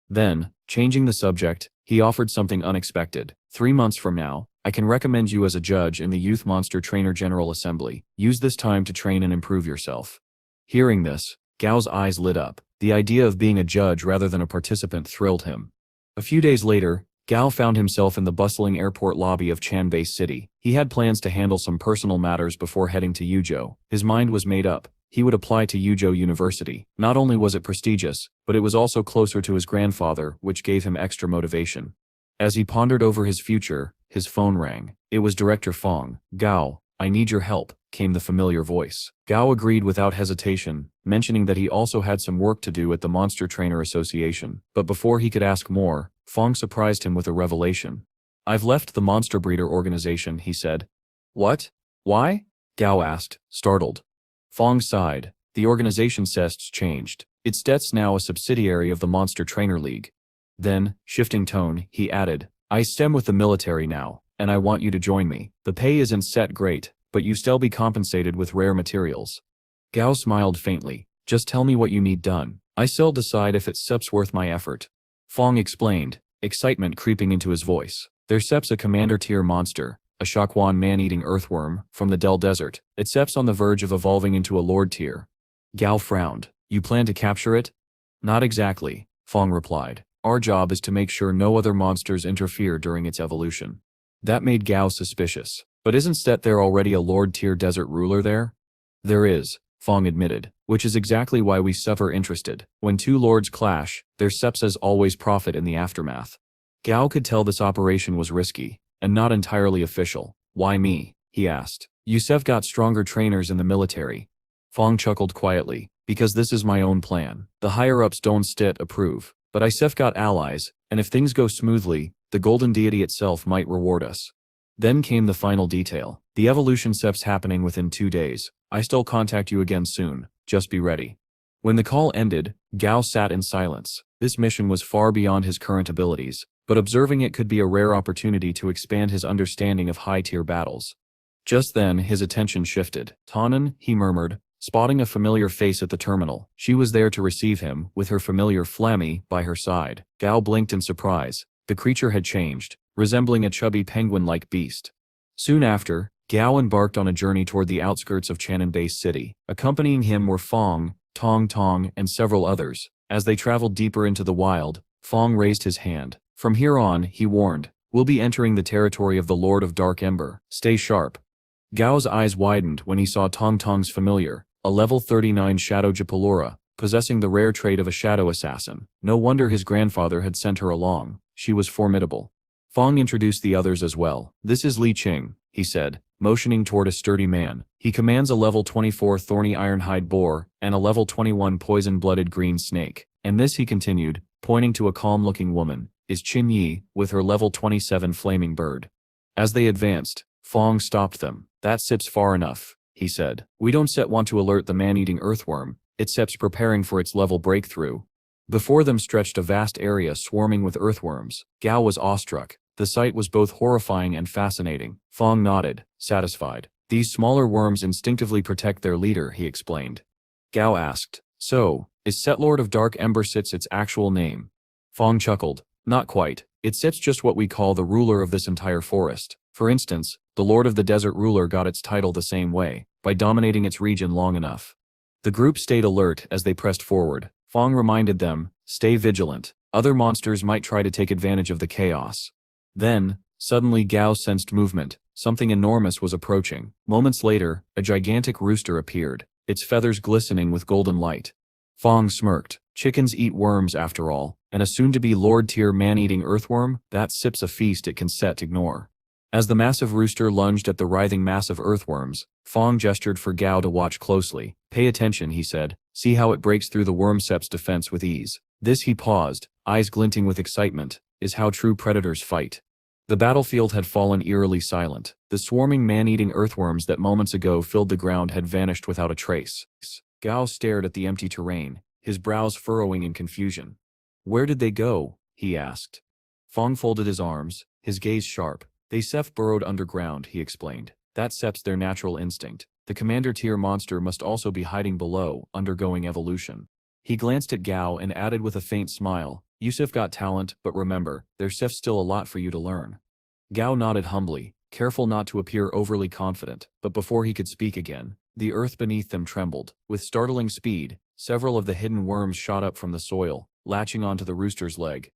Then, changing the subject, he offered something unexpected. 3 months from now, I can recommend you as a judge in the Youth Monster Trainer General Assembly. Use this time to train and improve yourself. Hearing this, Gao's eyes lit up. The idea of being a judge rather than a participant thrilled him. A few days later, Gao found himself in the bustling airport lobby of Chanbei City. He had plans to handle some personal matters before heading to Yuzhou. His mind was made up. He would apply to Yuzhou University. Not only was it prestigious, but it was also closer to his grandfather, which gave him extra motivation. As he pondered over his future, his phone rang. It was Director Fong. Gao, I need your help, came the familiar voice. Gao agreed without hesitation, mentioning that he also had some work to do at the Monster Trainer Association. But before he could ask more, Fong surprised him with a revelation. I've left the Monster Breeder organization, he said. What? Why? Gao asked, startled. Fong sighed. The organization's tests changed. It's now a subsidiary of the Monster Trainer League. Then, shifting tone, he added, I stem with the military now, and I want you to join me. The pay isn't great, but you still be compensated with rare materials. Gao smiled faintly. Just tell me what you need done. I still decide if it's worth my effort. Fong explained, excitement creeping into his voice. There's a commander-tier monster, a Shaquan man-eating earthworm, from the Del Desert. It's on the verge of evolving into a lord tier. Gao frowned. You plan to capture it? Not exactly, Fong replied. Our job is to make sure no other monsters interfere during its evolution. That made Gao suspicious. But isn't there already a lord-tier desert ruler there? There is, Fong admitted, which is exactly why we suffer interested. When two lords clash, their sepses always profit in the aftermath. Gao could tell this operation was risky, and not entirely official. Why me? He asked. Yusef got stronger trainers in the military. Fong chuckled quietly, because this is my own plan. The higher-ups don't stit approve, but Yusef got allies, and if things go smoothly, the golden deity itself might reward us. Then came the final detail. The evolution step's happening within 2 days. I still contact you again soon, just be ready. When the call ended, Gao sat in silence. This mission was far beyond his current abilities, but observing it could be a rare opportunity to expand his understanding of high-tier battles. Just then, his attention shifted. Tannen, he murmured, spotting a familiar face at the terminal. She was there to receive him, with her familiar Flammy by her side. Gao blinked in surprise. The creature had changed, resembling a chubby penguin-like beast. Soon after, Gao embarked on a journey toward the outskirts of Chanan-Base City. Accompanying him were Fong, Tong Tong, and several others. As they traveled deeper into the wild, Fong raised his hand. From here on, he warned, we'll be entering the territory of the Lord of Dark Ember. Stay sharp. Gao's eyes widened when he saw Tong Tong's familiar, a level 39 Shadow Japalura, possessing the rare trait of a shadow assassin. No wonder his grandfather had sent her along. She was formidable. Fong introduced the others as well. This is Li Qing, he said, motioning toward a sturdy man. He commands a level 24 thorny ironhide boar and a level 21 poison-blooded green snake. And this, he continued, pointing to a calm-looking woman, is Qin Yi, with her level 27 flaming bird. As they advanced, Fong stopped them. That sips far enough, he said. We don't want to alert the man-eating earthworm, it sips preparing for its level breakthrough. Before them stretched a vast area swarming with earthworms. Gao was awestruck. The sight was both horrifying and fascinating. Fong nodded, satisfied. These smaller worms instinctively protect their leader, he explained. Gao asked, so, is Setlord of Dark Ember Sits its actual name? Fong chuckled. Not quite. It sits just what we call the ruler of this entire forest. For instance, the Lord of the Desert Ruler got its title the same way, by dominating its region long enough. The group stayed alert as they pressed forward. Fong reminded them, stay vigilant. Other monsters might try to take advantage of the chaos. Then, suddenly Gao sensed movement. Something enormous was approaching. Moments later, a gigantic rooster appeared, its feathers glistening with golden light. Fong smirked. Chickens eat worms after all, and a soon-to-be Lord-tier man-eating earthworm, that sips a feast it can ignore. As the massive rooster lunged at the writhing mass of earthworms, Fong gestured for Gao to watch closely. Pay attention, he said. See how it breaks through the worm-sep's defense with ease. This, he paused, eyes glinting with excitement, is how true predators fight. The battlefield had fallen eerily silent. The swarming man-eating earthworms that moments ago filled the ground had vanished without a trace. Gao stared at the empty terrain, his brows furrowing in confusion. Where did they go? He asked. Fong folded his arms, his gaze sharp. They burrowed underground, he explained. That's their natural instinct. The commander-tier monster must also be hiding below, undergoing evolution. He glanced at Gao and added with a faint smile, Yusuf got talent, but remember, there's still a lot for you to learn. Gao nodded humbly, careful not to appear overly confident, but before he could speak again, the earth beneath them trembled. With startling speed, several of the hidden worms shot up from the soil, latching onto the rooster's leg.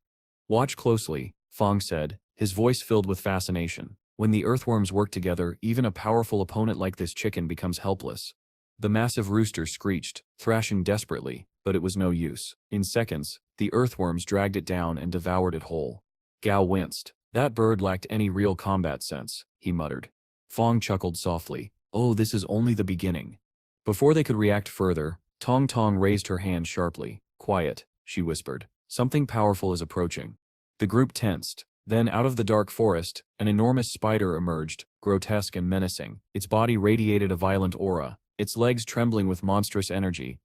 Watch closely, Fong said, his voice filled with fascination. When the earthworms work together, even a powerful opponent like this chicken becomes helpless. The massive rooster screeched, thrashing desperately, but it was no use. In seconds, the earthworms dragged it down and devoured it whole. Gao winced. That bird lacked any real combat sense, he muttered. Fong chuckled softly. Oh, this is only the beginning. Before they could react further, Tong Tong raised her hand sharply. Quiet, she whispered. Something powerful is approaching. The group tensed. Then out of the dark forest, an enormous spider emerged, grotesque and menacing. Its body radiated a violent aura, its legs trembling with monstrous energy.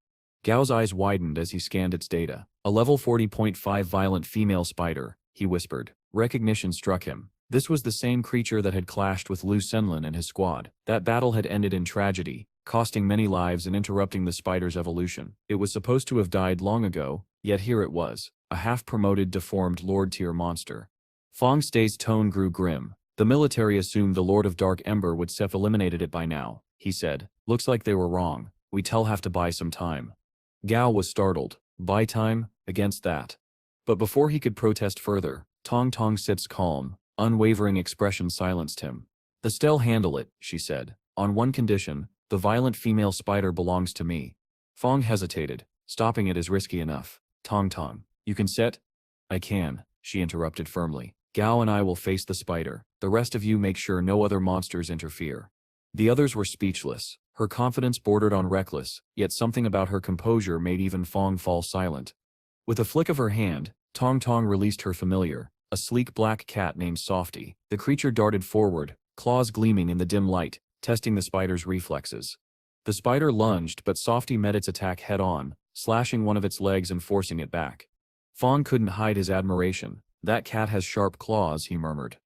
Gao's eyes widened as he scanned its data. A level 40.5 violent female spider, he whispered. Recognition struck him. This was the same creature that had clashed with Lu Senlin and his squad. That battle had ended in tragedy, costing many lives and interrupting the spider's evolution. It was supposed to have died long ago, yet here it was, a half-promoted deformed Lord-tier monster. Fong Stay's tone grew grim. The military assumed the Lord of Dark Ember would have eliminated it by now, he said. Looks like they were wrong. We'll have to buy some time. Gao was startled. Buy time? Against that. But before he could protest further, Tong Tong Sit's calm, unwavering expression silenced him. They'll handle it, she said. On one condition, the violent female spider belongs to me. Fong hesitated. Stopping it is risky enough. Tong Tong, you can sit? I can, she interrupted firmly. Gao and I will face the spider. The rest of you make sure no other monsters interfere. The others were speechless. Her confidence bordered on reckless, yet something about her composure made even Fong fall silent. With a flick of her hand, Tong Tong released her familiar, a sleek black cat named Softy. The creature darted forward, claws gleaming in the dim light, testing the spider's reflexes. The spider lunged, but Softy met its attack head-on, slashing one of its legs and forcing it back. Fong couldn't hide his admiration. "That cat has sharp claws," he murmured.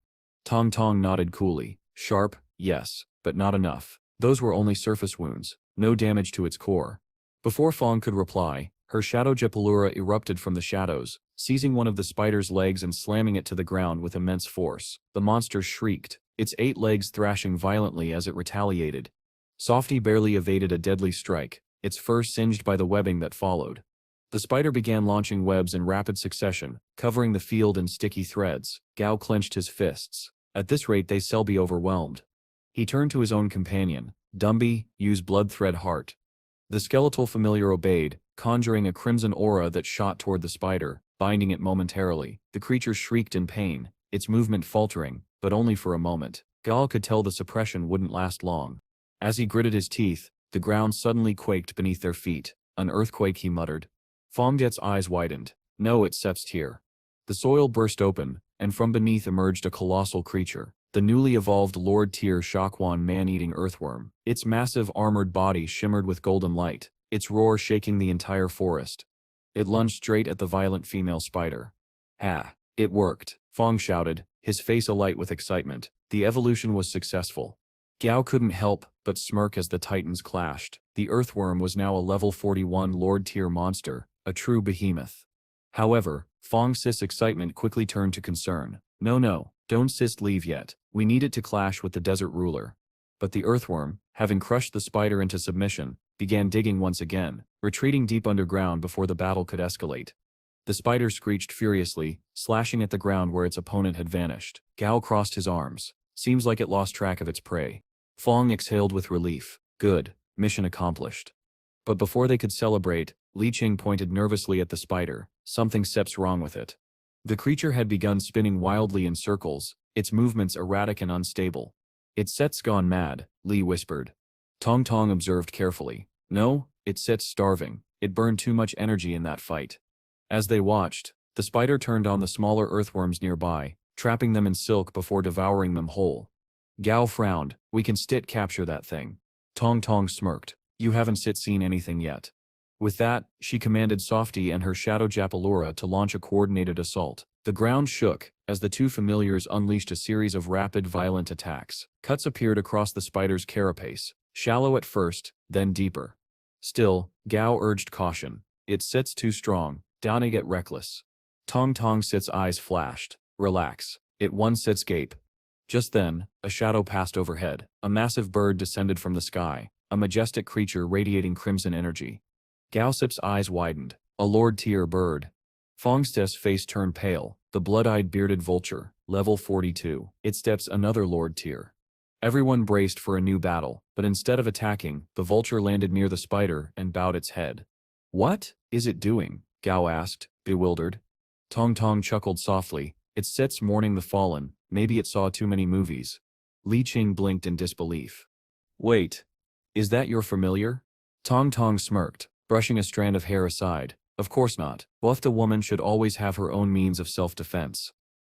Tong Tong nodded coolly. "Sharp, yes, but not enough. Those were only surface wounds, no damage to its core." Before Fong could reply, her shadow Japalura erupted from the shadows, seizing one of the spider's legs and slamming it to the ground with immense force. The monster shrieked, its 8 legs thrashing violently as it retaliated. Softy barely evaded a deadly strike, its fur singed by the webbing that followed. The spider began launching webs in rapid succession, covering the field in sticky threads. Gao clenched his fists. At this rate they'll be overwhelmed. He turned to his own companion. "Dumby, use blood thread heart." The skeletal familiar obeyed, conjuring a crimson aura that shot toward the spider, binding it momentarily. The creature shrieked in pain, its movement faltering, but only for a moment. Gao could tell the suppression wouldn't last long. As he gritted his teeth, the ground suddenly quaked beneath their feet. "An earthquake," he muttered. Fongjet's eyes widened. "No, it sepsed here." The soil burst open, and from beneath emerged a colossal creature. The newly evolved Lord-tier Shakwan man-eating earthworm. Its massive armored body shimmered with golden light, its roar shaking the entire forest. It lunged straight at the violent female spider. "Ha! It worked," Fong shouted, his face alight with excitement. The evolution was successful. Gao couldn't help but smirk as the titans clashed. The earthworm was now a level 41 Lord-tier monster, a true behemoth. However, Fong Sis's excitement quickly turned to concern. No, don't Sis leave yet. We need it to clash with the desert ruler." But the earthworm, having crushed the spider into submission, began digging once again, retreating deep underground before the battle could escalate. The spider screeched furiously, slashing at the ground where its opponent had vanished. Gao crossed his arms. Seems like it lost track of its prey. Fong exhaled with relief. Good, mission accomplished. But before they could celebrate, Li Qing pointed nervously at the spider. Something's wrong with it. The creature had begun spinning wildly in circles, its movements erratic and unstable. "Its set's gone mad," Li whispered. Tong Tong observed carefully. "No, its set's starving. It burned too much energy in that fight." As they watched, the spider turned on the smaller earthworms nearby, trapping them in silk before devouring them whole. Gao frowned. "We can capture that thing." Tong Tong smirked. "You haven't seen anything yet." With that, she commanded Softy and her shadow Japalura to launch a coordinated assault. The ground shook, as the two familiars unleashed a series of rapid, violent attacks. Cuts appeared across the spider's carapace, shallow at first, then deeper. Still, Gao urged caution. "Its set's too strong, don't get reckless." Tong Tong Sit's eyes flashed. "Relax. It won Sit's gape." Just then, a shadow passed overhead. A massive bird descended from the sky, a majestic creature radiating crimson energy. Gao Sip's eyes widened. A Lord-tier bird. Fong Stis' face turned pale. The blood-eyed bearded vulture, level 42. It steps another Lord-tier. Everyone braced for a new battle, but instead of attacking, the vulture landed near the spider and bowed its head. "What is it doing?" Gao asked, bewildered. Tong Tong chuckled softly. "It sits mourning the fallen. Maybe it saw too many movies." Li Qing blinked in disbelief. "Wait. Is that your familiar?" Tong Tong smirked, brushing a strand of hair aside. "Of course not. Both a woman should always have her own means of self-defense."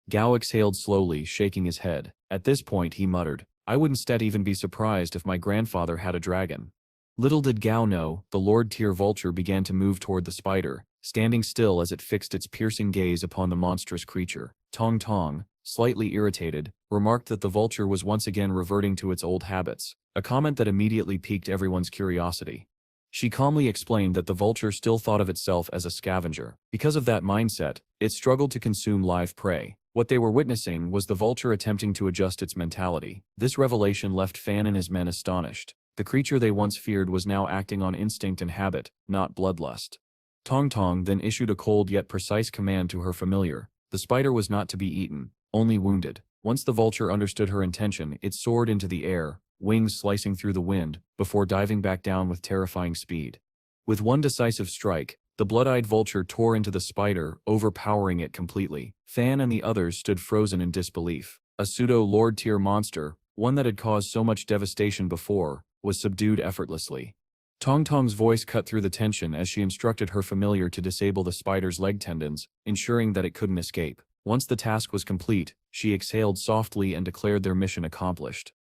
Gao exhaled slowly, shaking his head. At this point he muttered, "I wouldn't even be surprised if my grandfather had a dragon." Little did Gao know, the Lord-tier vulture began to move toward the spider, standing still as it fixed its piercing gaze upon the monstrous creature. Tong Tong, slightly irritated, remarked that the vulture was once again reverting to its old habits, a comment that immediately piqued everyone's curiosity. She calmly explained that the vulture still thought of itself as a scavenger. Because of that mindset, it struggled to consume live prey. What they were witnessing was the vulture attempting to adjust its mentality. This revelation left Fan and his men astonished. The creature they once feared was now acting on instinct and habit, not bloodlust. Tong Tong then issued a cold yet precise command to her familiar. The spider was not to be eaten, only wounded. Once the vulture understood her intention, it soared into the air, wings slicing through the wind, before diving back down with terrifying speed. With one decisive strike, the blood-eyed vulture tore into the spider, overpowering it completely. Fan and the others stood frozen in disbelief. A pseudo-Lord-tier monster, one that had caused so much devastation before, was subdued effortlessly. Tong Tong's voice cut through the tension as she instructed her familiar to disable the spider's leg tendons, ensuring that it couldn't escape. Once the task was complete, she exhaled softly and declared their mission accomplished.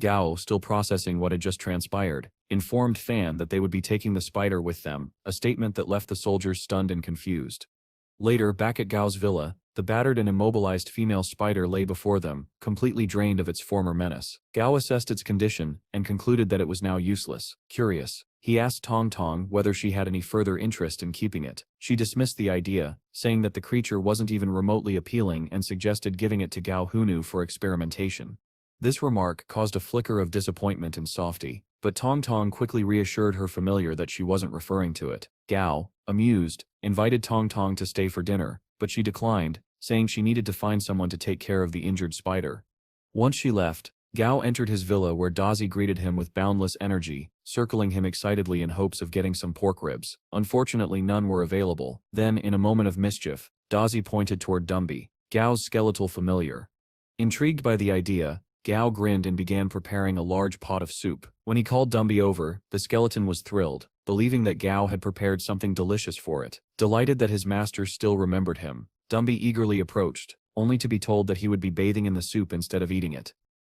Gao, still processing what had just transpired, informed Fan that they would be taking the spider with them, a statement that left the soldiers stunned and confused. Later, back at Gao's villa, the battered and immobilized female spider lay before them, completely drained of its former menace. Gao assessed its condition and concluded that it was now useless. Curious, he asked Tong Tong whether she had any further interest in keeping it. She dismissed the idea, saying that the creature wasn't even remotely appealing and suggested giving it to Gao Hunu for experimentation. This remark caused a flicker of disappointment in Softy, but Tong Tong quickly reassured her familiar that she wasn't referring to it. Gao, amused, invited Tong Tong to stay for dinner, but she declined, saying she needed to find someone to take care of the injured spider. Once she left, Gao entered his villa where Dazi greeted him with boundless energy, circling him excitedly in hopes of getting some pork ribs. Unfortunately, none were available. Then, in a moment of mischief, Dazi pointed toward Dumby, Gao's skeletal familiar. Intrigued by the idea, Gao grinned and began preparing a large pot of soup. When he called Dumby over, the skeleton was thrilled, believing that Gao had prepared something delicious for it. Delighted that his master still remembered him, Dumby eagerly approached, only to be told that he would be bathing in the soup instead of eating it.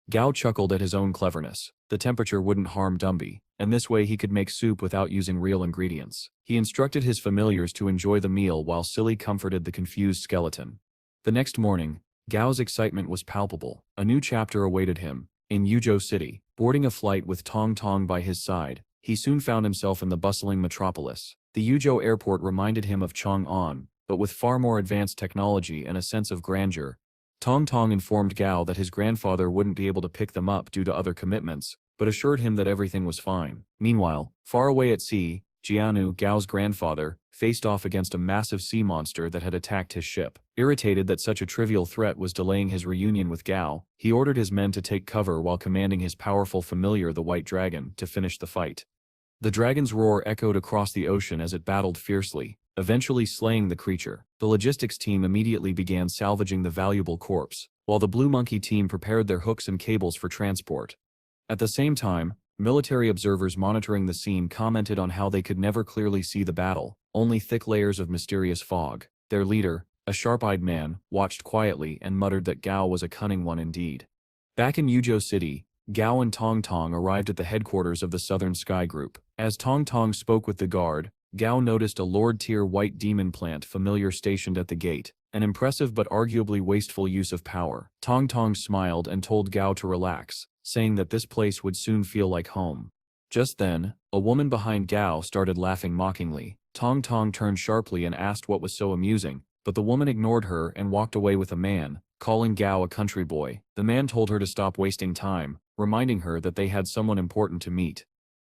Gao chuckled at his own cleverness. The temperature wouldn't harm Dumby, and this way he could make soup without using real ingredients. He instructed his familiars to enjoy the meal while Silly comforted the confused skeleton. The next morning, Gao's excitement was palpable. A new chapter awaited him. In Yuzhou City, boarding a flight with Tong Tong by his side, he soon found himself in the bustling metropolis. The Yuzhou airport reminded him of Chang'an, but with far more advanced technology and a sense of grandeur. Tong Tong informed Gao that his grandfather wouldn't be able to pick them up due to other commitments, but assured him that everything was fine. Meanwhile, far away at sea, Jianu, Gao's grandfather, faced off against a massive sea monster that had attacked his ship. Irritated that such a trivial threat was delaying his reunion with Gao, he ordered his men to take cover while commanding his powerful familiar the White Dragon to finish the fight. The dragon's roar echoed across the ocean as it battled fiercely, eventually slaying the creature. The logistics team immediately began salvaging the valuable corpse, while the Blue Monkey team prepared their hooks and cables for transport. At the same time, military observers monitoring the scene commented on how they could never clearly see the battle, only thick layers of mysterious fog. Their leader, a sharp-eyed man, watched quietly and muttered that Gao was a cunning one indeed. Back in Yuzhou City, Gao and Tong Tong arrived at the headquarters of the Southern Sky Group. As Tong Tong spoke with the guard, Gao noticed a Lord-tier white demon plant familiar stationed at the gate, an impressive but arguably wasteful use of power. Tong Tong smiled and told Gao to relax, saying that this place would soon feel like home. Just then, a woman behind Gao started laughing mockingly. Tong Tong turned sharply and asked what was so amusing, but the woman ignored her and walked away with a man, calling Gao a country boy. The man told her to stop wasting time, reminding her that they had someone important to meet.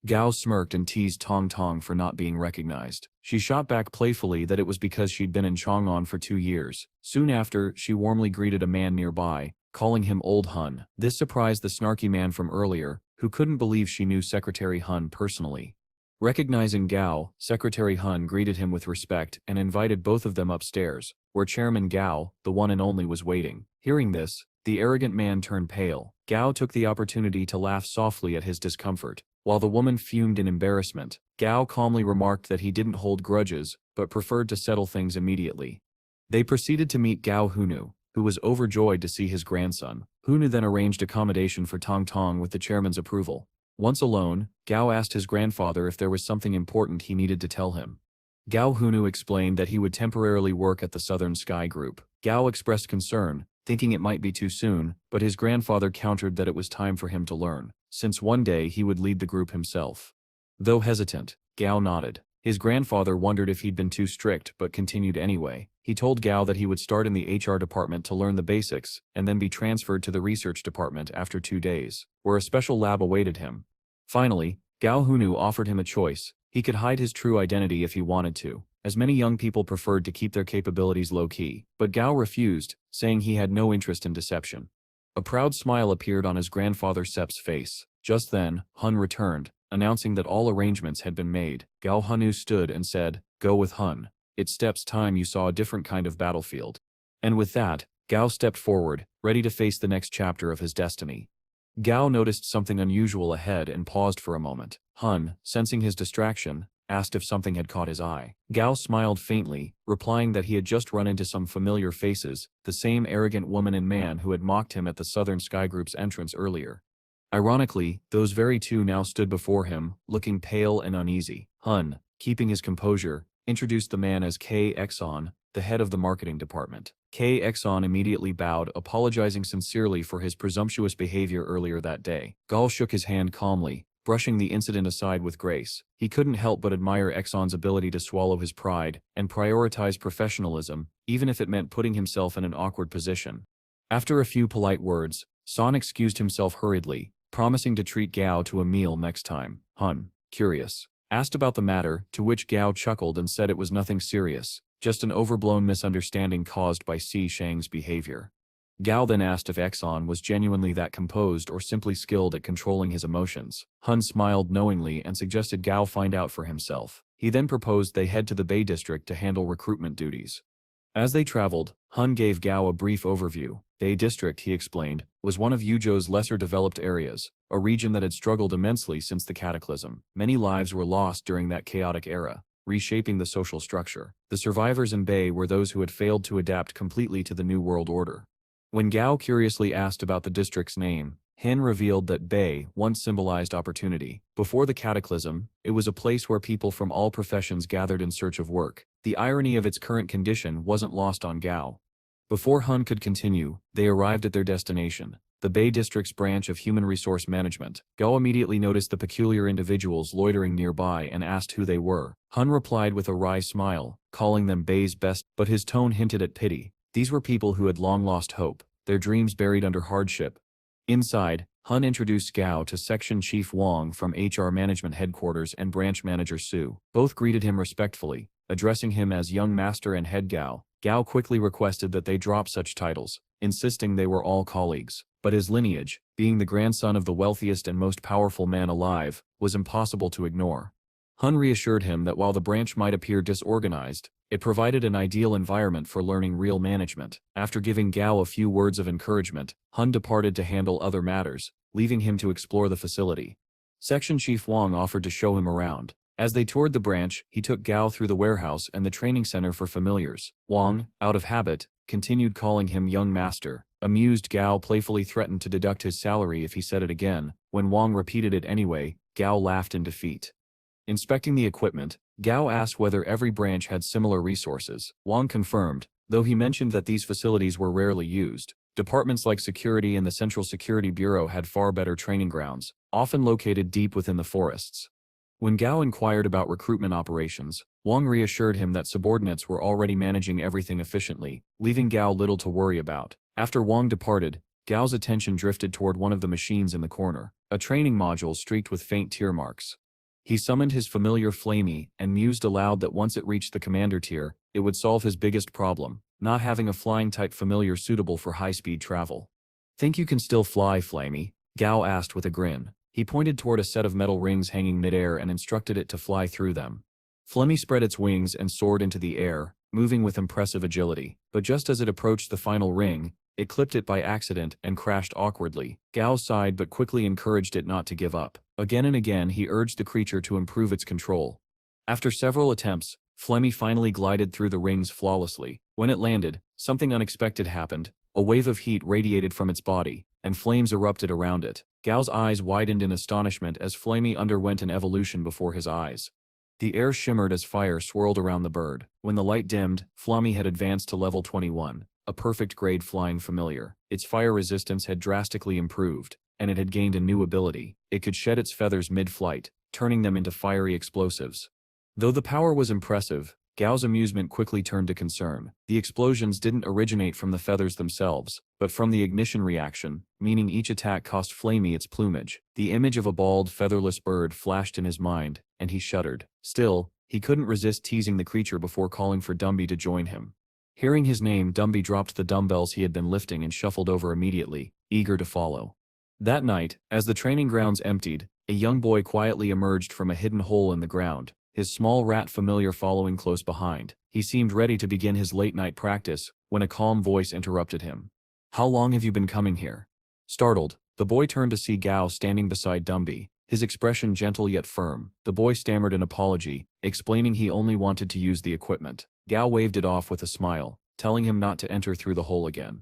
Gao smirked and teased Tong Tong for not being recognized. She shot back playfully that it was because she'd been in Chang'an for 2 years. Soon after, she warmly greeted a man nearby, calling him Old Hun. This surprised the snarky man from earlier, who couldn't believe she knew Secretary Hun personally. Recognizing Gao, Secretary Hun greeted him with respect and invited both of them upstairs, where Chairman Gao, the one and only, was waiting. Hearing this, the arrogant man turned pale. Gao took the opportunity to laugh softly at his discomfort. While the woman fumed in embarrassment, Gao calmly remarked that he didn't hold grudges, but preferred to settle things immediately. They proceeded to meet Gao Hunu, who was overjoyed to see his grandson. Hunu then arranged accommodation for Tong Tong with the chairman's approval. Once alone, Gao asked his grandfather if there was something important he needed to tell him. Gao Hunu explained that he would temporarily work at the Southern Sky Group. Gao expressed concern, thinking it might be too soon, but his grandfather countered that it was time for him to learn, since one day he would lead the group himself. Though hesitant, Gao nodded. His grandfather wondered if he'd been too strict but continued anyway. He told Gao that he would start in the HR department to learn the basics, and then be transferred to the research department after 2 days, where a special lab awaited him. Finally, Gao Hunu offered him a choice. He could hide his true identity if he wanted to, as many young people preferred to keep their capabilities low-key, but Gao refused, saying he had no interest in deception. A proud smile appeared on his grandfather Sep's face. Just then, Hun returned, announcing that all arrangements had been made. Gao Hunu stood and said, "Go with Hun. It's Step's time you saw a different kind of battlefield." And with that, Gao stepped forward, ready to face the next chapter of his destiny. Gao noticed something unusual ahead and paused for a moment. Hun, sensing his distraction, asked if something had caught his eye. Gao smiled faintly, replying that he had just run into some familiar faces, the same arrogant woman and man who had mocked him at the Southern Sky Group's entrance earlier. Ironically, those very two now stood before him, looking pale and uneasy. Hun, keeping his composure, introduced the man as K. Exon, the head of the marketing department. K. Exon immediately bowed, apologizing sincerely for his presumptuous behavior earlier that day. Gao shook his hand calmly, brushing the incident aside with grace. He couldn't help but admire Exon's ability to swallow his pride and prioritize professionalism, even if it meant putting himself in an awkward position. After a few polite words, Son excused himself hurriedly, promising to treat Gao to a meal next time. Hun, curious, asked about the matter, to which Gao chuckled and said it was nothing serious, just an overblown misunderstanding caused by Si Shang's behavior. Gao then asked if Exon was genuinely that composed or simply skilled at controlling his emotions. Hun smiled knowingly and suggested Gao find out for himself. He then proposed they head to the Bay District to handle recruitment duties. As they traveled, Hun gave Gao a brief overview. Bay District, he explained, was one of Yuzhou's lesser developed areas, a region that had struggled immensely since the cataclysm. Many lives were lost during that chaotic era, reshaping the social structure. The survivors in Bay were those who had failed to adapt completely to the New World Order. When Gao curiously asked about the district's name, Hin revealed that Bay once symbolized opportunity. Before the cataclysm, it was a place where people from all professions gathered in search of work. The irony of its current condition wasn't lost on Gao. Before Hun could continue, they arrived at their destination, the Bay District's branch of Human Resource Management. Gao immediately noticed the peculiar individuals loitering nearby and asked who they were. Hun replied with a wry smile, calling them Bay's best, but his tone hinted at pity. These were people who had long lost hope, their dreams buried under hardship. Inside, Hun introduced Gao to Section Chief Wang from HR Management Headquarters and Branch Manager Su. Both greeted him respectfully, addressing him as Young Master and Head Gao. Gao quickly requested that they drop such titles, insisting they were all colleagues. But his lineage, being the grandson of the wealthiest and most powerful man alive, was impossible to ignore. Hun reassured him that while the branch might appear disorganized, it provided an ideal environment for learning real management. After giving Gao a few words of encouragement, Hun departed to handle other matters, leaving him to explore the facility. Section Chief Wang offered to show him around. As they toured the branch, he took Gao through the warehouse and the training center for familiars. Wang, out of habit, continued calling him Young Master. Amused, Gao playfully threatened to deduct his salary if he said it again. When Wang repeated it anyway, Gao laughed in defeat. Inspecting the equipment, Gao asked whether every branch had similar resources. Wang confirmed, though he mentioned that these facilities were rarely used. Departments like Security and the Central Security Bureau had far better training grounds, often located deep within the forests. When Gao inquired about recruitment operations, Wang reassured him that subordinates were already managing everything efficiently, leaving Gao little to worry about. After Wang departed, Gao's attention drifted toward one of the machines in the corner, a training module streaked with faint tear marks. He summoned his familiar Flamey and mused aloud that once it reached the commander tier, it would solve his biggest problem, not having a flying-type familiar suitable for high-speed travel. "Think you can still fly, Flamey?" Gao asked with a grin. He pointed toward a set of metal rings hanging midair and instructed it to fly through them. Flemmy spread its wings and soared into the air, moving with impressive agility. But just as it approached the final ring, it clipped it by accident and crashed awkwardly. Gao sighed but quickly encouraged it not to give up. Again and again he urged the creature to improve its control. After several attempts, Flemmy finally glided through the rings flawlessly. When it landed, something unexpected happened. A wave of heat radiated from its body, and flames erupted around it. Gao's eyes widened in astonishment as Flamey underwent an evolution before his eyes. The air shimmered as fire swirled around the bird. When the light dimmed, Flamey had advanced to level 21, a perfect grade flying familiar. Its fire resistance had drastically improved, and it had gained a new ability. It could shed its feathers mid-flight, turning them into fiery explosives. Though the power was impressive, Gao's amusement quickly turned to concern. The explosions didn't originate from the feathers themselves, but from the ignition reaction, meaning each attack cost Flamey its plumage. The image of a bald, featherless bird flashed in his mind, and he shuddered. Still, he couldn't resist teasing the creature before calling for Dumby to join him. Hearing his name, Dumby dropped the dumbbells he had been lifting and shuffled over immediately, eager to follow. That night, as the training grounds emptied, a young boy quietly emerged from a hidden hole in the ground, his small rat familiar following close behind. He seemed ready to begin his late-night practice, when a calm voice interrupted him. "How long have you been coming here?" Startled, The boy turned to see Gao standing beside Dumby, his expression gentle yet firm. The boy stammered an apology, explaining he only wanted to use the equipment. Gao waved it off with a smile, telling him not to enter through the hole again.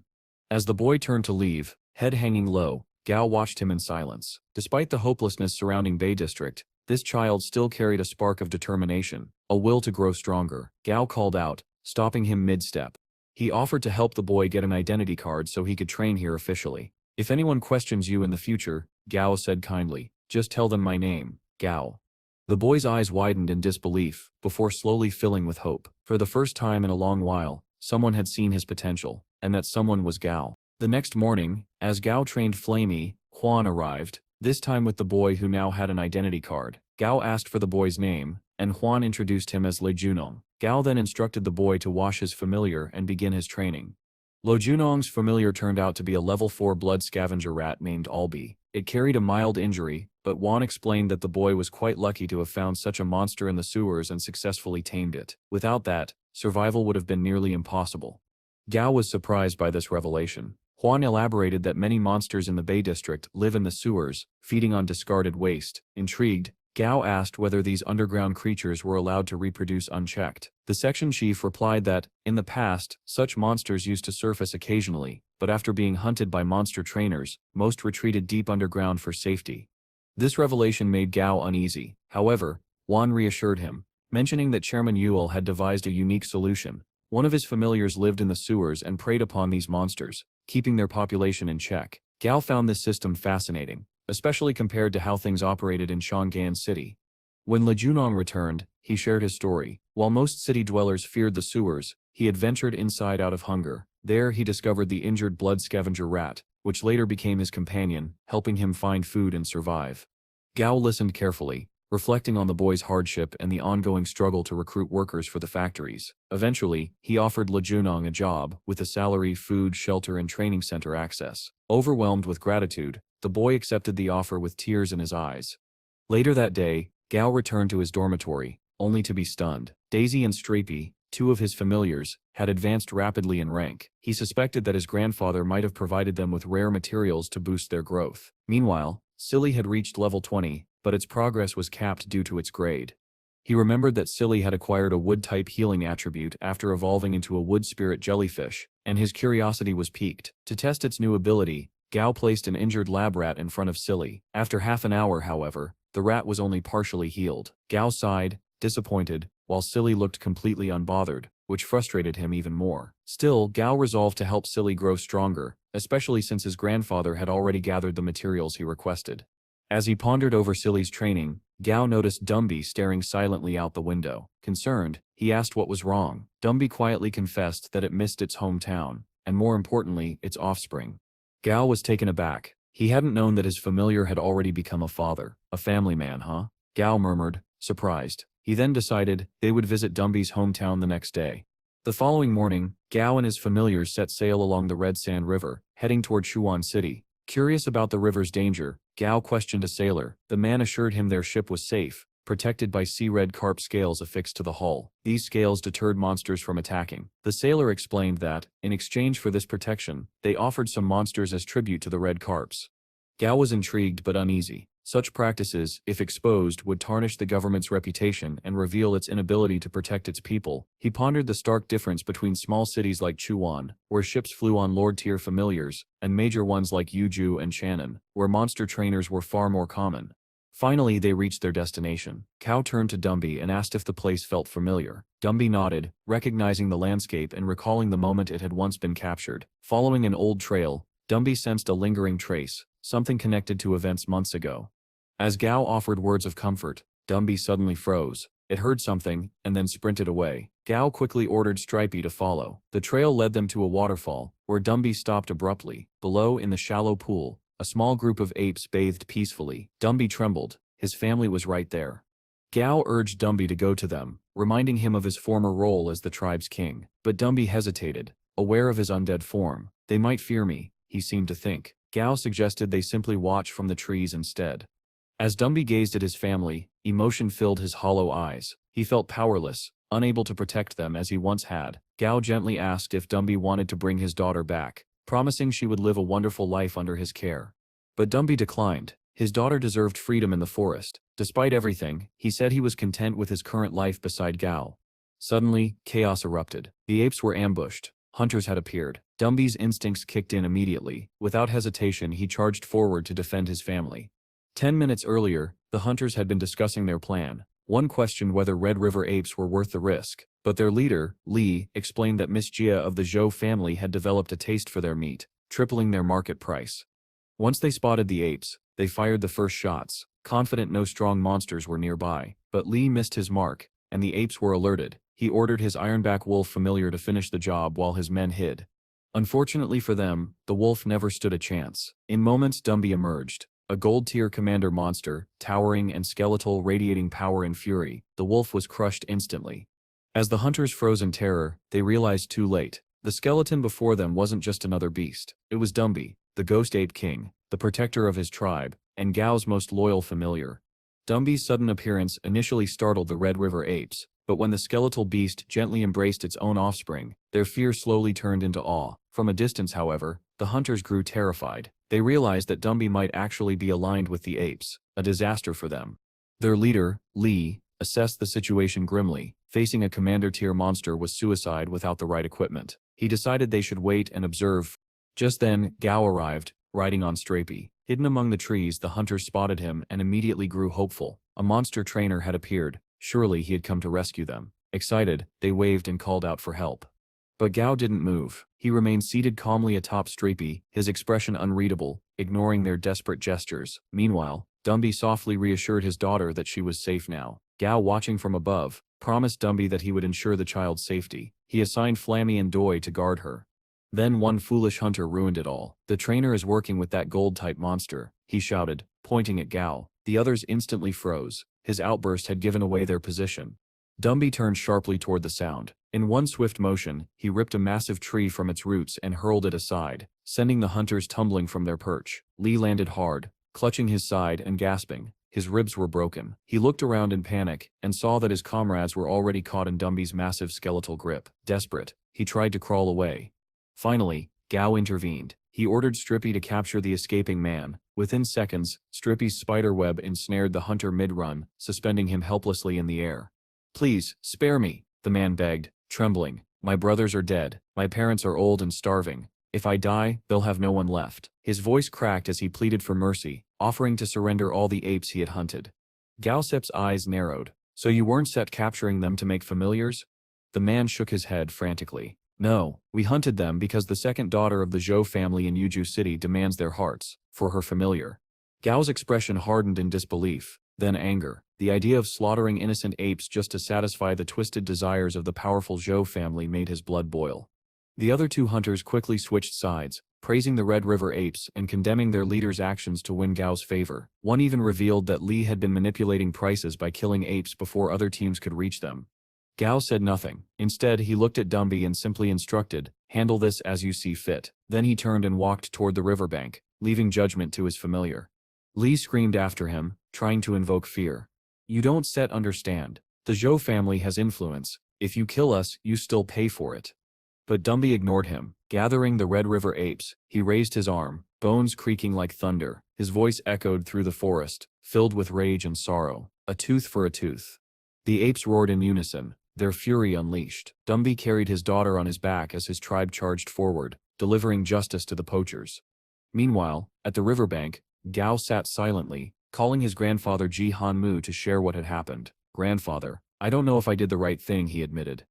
As the boy turned to leave, head hanging low, Gao watched him in silence. Despite the hopelessness surrounding Bay District, this child still carried a spark of determination, a will to grow stronger. Gao called out, stopping him mid-step. He offered to help the boy get an identity card so he could train here officially. If anyone questions you in the future, Gao said kindly, just tell them my name, Gao. The boy's eyes widened in disbelief, before slowly filling with hope. For the first time in a long while, someone had seen his potential, and that someone was Gao. The next morning, as Gao trained Flamey, Juan arrived, this time with the boy who now had an identity card. Gao asked for the boy's name, and Juan introduced him as Le Junong. Gao then instructed the boy to wash his familiar and begin his training. Lo Junong's familiar turned out to be a level 4 blood scavenger rat named Albi. It carried a mild injury, but Juan explained that the boy was quite lucky to have found such a monster in the sewers and successfully tamed it. Without that, survival would have been nearly impossible. Gao was surprised by this revelation. Juan elaborated that many monsters in the Bay District live in the sewers, feeding on discarded waste. Intrigued, Gao asked whether these underground creatures were allowed to reproduce unchecked. The section chief replied that, in the past, such monsters used to surface occasionally, but after being hunted by monster trainers, most retreated deep underground for safety. This revelation made Gao uneasy. However, Juan reassured him, mentioning that Chairman Yule had devised a unique solution. One of his familiars lived in the sewers and preyed upon these monsters, keeping their population in check. Gao found this system fascinating, especially compared to how things operated in Chang'an City. When Le Junong returned, he shared his story. While most city dwellers feared the sewers, he had ventured inside out of hunger. There he discovered the injured blood scavenger rat, which later became his companion, helping him find food and survive. Gao listened carefully, reflecting on the boy's hardship and the ongoing struggle to recruit workers for the factories. Eventually, he offered Le Junong a job, with a salary, food, shelter and training center access. Overwhelmed with gratitude, the boy accepted the offer with tears in his eyes. Later that day, Gao returned to his dormitory, only to be stunned. Daisy and Strapey, two of his familiars, had advanced rapidly in rank. He suspected that his grandfather might have provided them with rare materials to boost their growth. Meanwhile, Silly had reached level 20, but its progress was capped due to its grade. He remembered that Silly had acquired a wood-type healing attribute after evolving into a wood spirit jellyfish, and his curiosity was piqued. To test its new ability, Gao placed an injured lab rat in front of Silly. After half an hour, however, the rat was only partially healed. Gao sighed, disappointed, while Silly looked completely unbothered, which frustrated him even more. Still, Gao resolved to help Silly grow stronger, especially since his grandfather had already gathered the materials he requested. As he pondered over Silly's training, Gao noticed Dumby staring silently out the window. Concerned, he asked what was wrong. Dumby quietly confessed that it missed its hometown, and more importantly, its offspring. Gao was taken aback. He hadn't known that his familiar had already become a father. A family man, huh? Gao murmured, surprised. He then decided they would visit Dumby's hometown the next day. The following morning, Gao and his familiars set sail along the Red Sand River, heading toward Chuan City. Curious about the river's danger, Gao questioned a sailor. The man assured him their ship was safe, protected by sea-red carp scales affixed to the hull. These scales deterred monsters from attacking. The sailor explained that, in exchange for this protection, they offered some monsters as tribute to the red carps. Gao was intrigued but uneasy. Such practices, if exposed, would tarnish the government's reputation and reveal its inability to protect its people. He pondered the stark difference between small cities like Chuan, where ships flew on Lord-tier familiars, and major ones like Yuju and Shannon, where monster trainers were far more common. Finally, they reached their destination. Cao turned to Dumby and asked if the place felt familiar. Dumby nodded, recognizing the landscape and recalling the moment it had once been captured. Following an old trail, Dumby sensed a lingering trace, something connected to events months ago. As Gao offered words of comfort, Dumby suddenly froze. It heard something, and then sprinted away. Gao quickly ordered Stripey to follow. The trail led them to a waterfall, where Dumby stopped abruptly. Below, in the shallow pool, a small group of apes bathed peacefully. Dumby trembled. His family was right there. Gao urged Dumby to go to them, reminding him of his former role as the tribe's king. But Dumby hesitated, aware of his undead form. They might fear me, he seemed to think. Gao suggested they simply watch from the trees instead. As Dumby gazed at his family, emotion filled his hollow eyes. He felt powerless, unable to protect them as he once had. Gao gently asked if Dumby wanted to bring his daughter back, promising she would live a wonderful life under his care. But Dumby declined. His daughter deserved freedom in the forest. Despite everything, he said he was content with his current life beside Gao. Suddenly, chaos erupted. The apes were ambushed. Hunters had appeared. Dumby's instincts kicked in immediately. Without hesitation, he charged forward to defend his family. 10 minutes earlier, the hunters had been discussing their plan. One questioned whether Red River apes were worth the risk, but their leader, Li, explained that Miss Jia of the Zhou family had developed a taste for their meat, tripling their market price. Once they spotted the apes, they fired the first shots, confident no strong monsters were nearby. But Li missed his mark, and the apes were alerted. He ordered his ironback wolf familiar to finish the job while his men hid. Unfortunately for them, the wolf never stood a chance. In moments, Dumby emerged. A gold-tier commander monster, towering and skeletal, radiating power and fury. The wolf was crushed instantly. As the hunters froze in terror, they realized too late. The skeleton before them wasn't just another beast. It was Dumby, the ghost ape king, the protector of his tribe, and Gao's most loyal familiar. Dumby's sudden appearance initially startled the Red River apes, but when the skeletal beast gently embraced its own offspring, their fear slowly turned into awe. From a distance, however, the hunters grew terrified. They realized that Dumby might actually be aligned with the apes, a disaster for them. Their leader, Li, assessed the situation grimly. Facing a commander-tier monster was suicide without the right equipment. He decided they should wait and observe. Just then, Gao arrived, riding on Supreame. Hidden among the trees, the hunters spotted him and immediately grew hopeful. A monster trainer had appeared. Surely he had come to rescue them. Excited, they waved and called out for help. But Gao didn't move. He remained seated calmly atop Supreame, his expression unreadable, ignoring their desperate gestures. Meanwhile, Dumby softly reassured his daughter that she was safe now. Gao, watching from above, promised Dumby that he would ensure the child's safety. He assigned Flammy and Doi to guard her. Then one foolish hunter ruined it all. "The trainer is working with that gold-type monster," he shouted, pointing at Gao. The others instantly froze. His outburst had given away their position. Dumby turned sharply toward the sound. In one swift motion, he ripped a massive tree from its roots and hurled it aside, sending the hunters tumbling from their perch. Li landed hard, clutching his side and gasping. His ribs were broken. He looked around in panic and saw that his comrades were already caught in Dumby's massive skeletal grip. Desperate, he tried to crawl away. Finally, Gao intervened. He ordered Supreame to capture the escaping man. Within seconds, Supreame's spider web ensnared the hunter mid-run, suspending him helplessly in the air. "Please, spare me," the man begged, trembling. "My brothers are dead. My parents are old and starving. If I die, they'll have no one left." His voice cracked as he pleaded for mercy, offering to surrender all the apes he had hunted. Gaosep's eyes narrowed. "So you weren't set capturing them to make familiars?" The man shook his head frantically. "No, we hunted them because the second daughter of the Zhou family in Yuju City demands their hearts, for her familiar." Gao's expression hardened in disbelief, then anger. The idea of slaughtering innocent apes just to satisfy the twisted desires of the powerful Zhou family made his blood boil. The other two hunters quickly switched sides, praising the Red River apes and condemning their leader's actions to win Gao's favor. One even revealed that Li had been manipulating prices by killing apes before other teams could reach them. Gao said nothing. Instead, he looked at Dumby and simply instructed, "Handle this as you see fit." Then he turned and walked toward the riverbank, leaving judgment to his familiar. Li screamed after him, trying to invoke fear. "You don't understand. The Zhou family has influence. If you kill us, you still pay for it." But Dumby ignored him. Gathering the Red River apes, he raised his arm, bones creaking like thunder. His voice echoed through the forest, filled with rage and sorrow. "A tooth for a tooth." The apes roared in unison, their fury unleashed. Dumby carried his daughter on his back as his tribe charged forward, delivering justice to the poachers. Meanwhile, at the riverbank, Gao sat silently, calling his grandfather Ji Hanmu to share what had happened. "Grandfather, I don't know if I did the right thing," he admitted.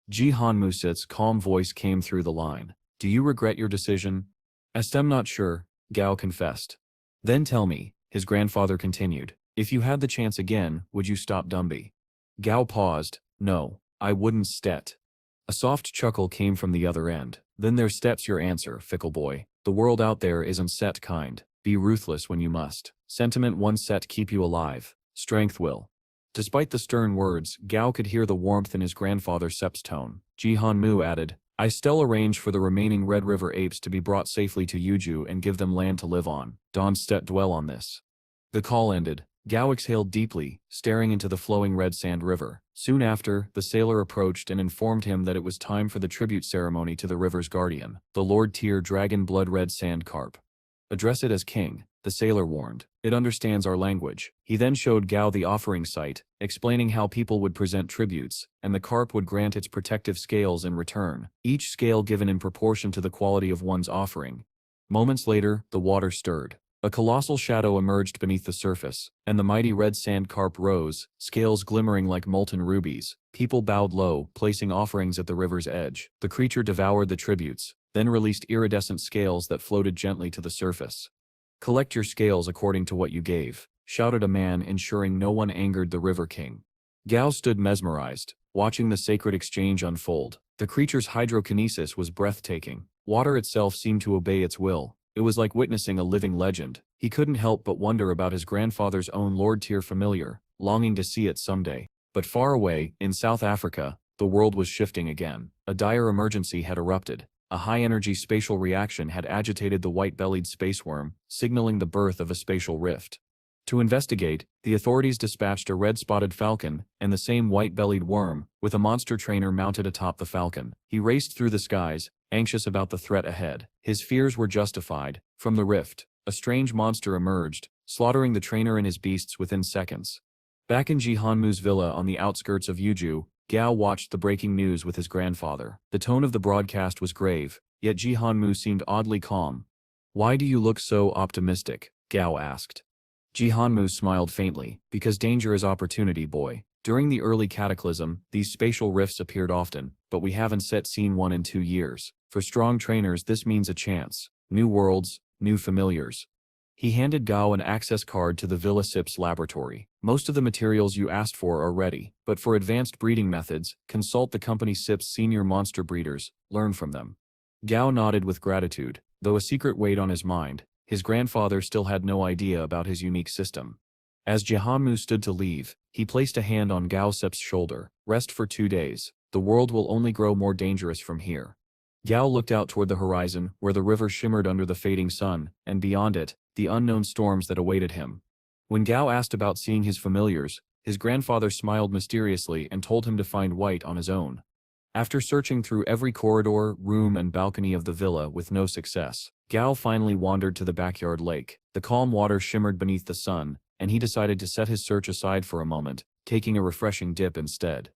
Ji Hanmu's calm voice came through the line. "Do you regret your decision?" "I'm not sure," Gao confessed. "Then tell me," his grandfather continued, "if you had the chance again, would you stop Dumby?" Gao paused. "No, I wouldn't stet." A soft chuckle came from the other end. "Then there's steps your answer, fickle boy. The world out there isn't set kind. Be ruthless when you must. Sentiment won't set keep you alive. Strength will." Despite the stern words, Gao could hear the warmth in his grandfather Sep's tone. Ji Hanmu added, "I still arrange for the remaining Red River apes to be brought safely to Yuju and give them land to live on. Don't dwell on this." The call ended. Gao exhaled deeply, staring into the flowing red sand river. Soon after, the sailor approached and informed him that it was time for the tribute ceremony to the river's guardian, the Lord Tier Dragon Blood Red Sand Carp. "Address it as king," the sailor warned. It understands our language. He then showed Gao the offering site, explaining how people would present tributes, and the carp would grant its protective scales in return, each scale given in proportion to the quality of one's offering. Moments later, the water stirred. A colossal shadow emerged beneath the surface, and the mighty red sand carp rose, scales glimmering like molten rubies. People bowed low, placing offerings at the river's edge. The creature devoured the tributes, then released iridescent scales that floated gently to the surface. "Collect your scales according to what you gave," shouted a man, ensuring no one angered the River King. Gao stood mesmerized, watching the sacred exchange unfold. The creature's hydrokinesis was breathtaking. Water itself seemed to obey its will. It was like witnessing a living legend. He couldn't help but wonder about his grandfather's own Lord-tier familiar, longing to see it someday. But far away, in South Africa, the world was shifting again. A dire emergency had erupted. A high-energy spatial reaction had agitated the white-bellied spaceworm, signaling the birth of a spatial rift. To investigate, the authorities dispatched a red-spotted falcon and the same white-bellied worm, with a monster trainer mounted atop the falcon. He raced through the skies, anxious about the threat ahead. His fears were justified. From the rift, a strange monster emerged, slaughtering the trainer and his beasts within seconds. Back in Jihanmu's villa on the outskirts of Yuju, Gao watched the breaking news with his grandfather. The tone of the broadcast was grave, yet Jihanmu seemed oddly calm. "Why do you look so optimistic?" Gao asked. Jihanmu smiled faintly. "Because danger is opportunity, boy. During the early cataclysm, these spatial rifts appeared often, but we haven't seen one in 2 years. For strong trainers, this means a chance. New worlds, new familiars." He handed Gao an access card to the Villa SIP's laboratory. "Most of the materials you asked for are ready, but for advanced breeding methods, consult the company SIP's senior monster breeders, learn from them." Gao nodded with gratitude. Though a secret weighed on his mind, his grandfather still had no idea about his unique system. As Jihanmu stood to leave, he placed a hand on Gao SIP's shoulder. "Rest for 2 days. The world will only grow more dangerous from here." Gao looked out toward the horizon, where the river shimmered under the fading sun, and beyond it, the unknown storms that awaited him. When Gao asked about seeing his familiars, his grandfather smiled mysteriously and told him to find White on his own. After searching through every corridor, room, and balcony of the villa with no success, Gao finally wandered to the backyard lake. The calm water shimmered beneath the sun, and he decided to set his search aside for a moment, taking a refreshing dip instead.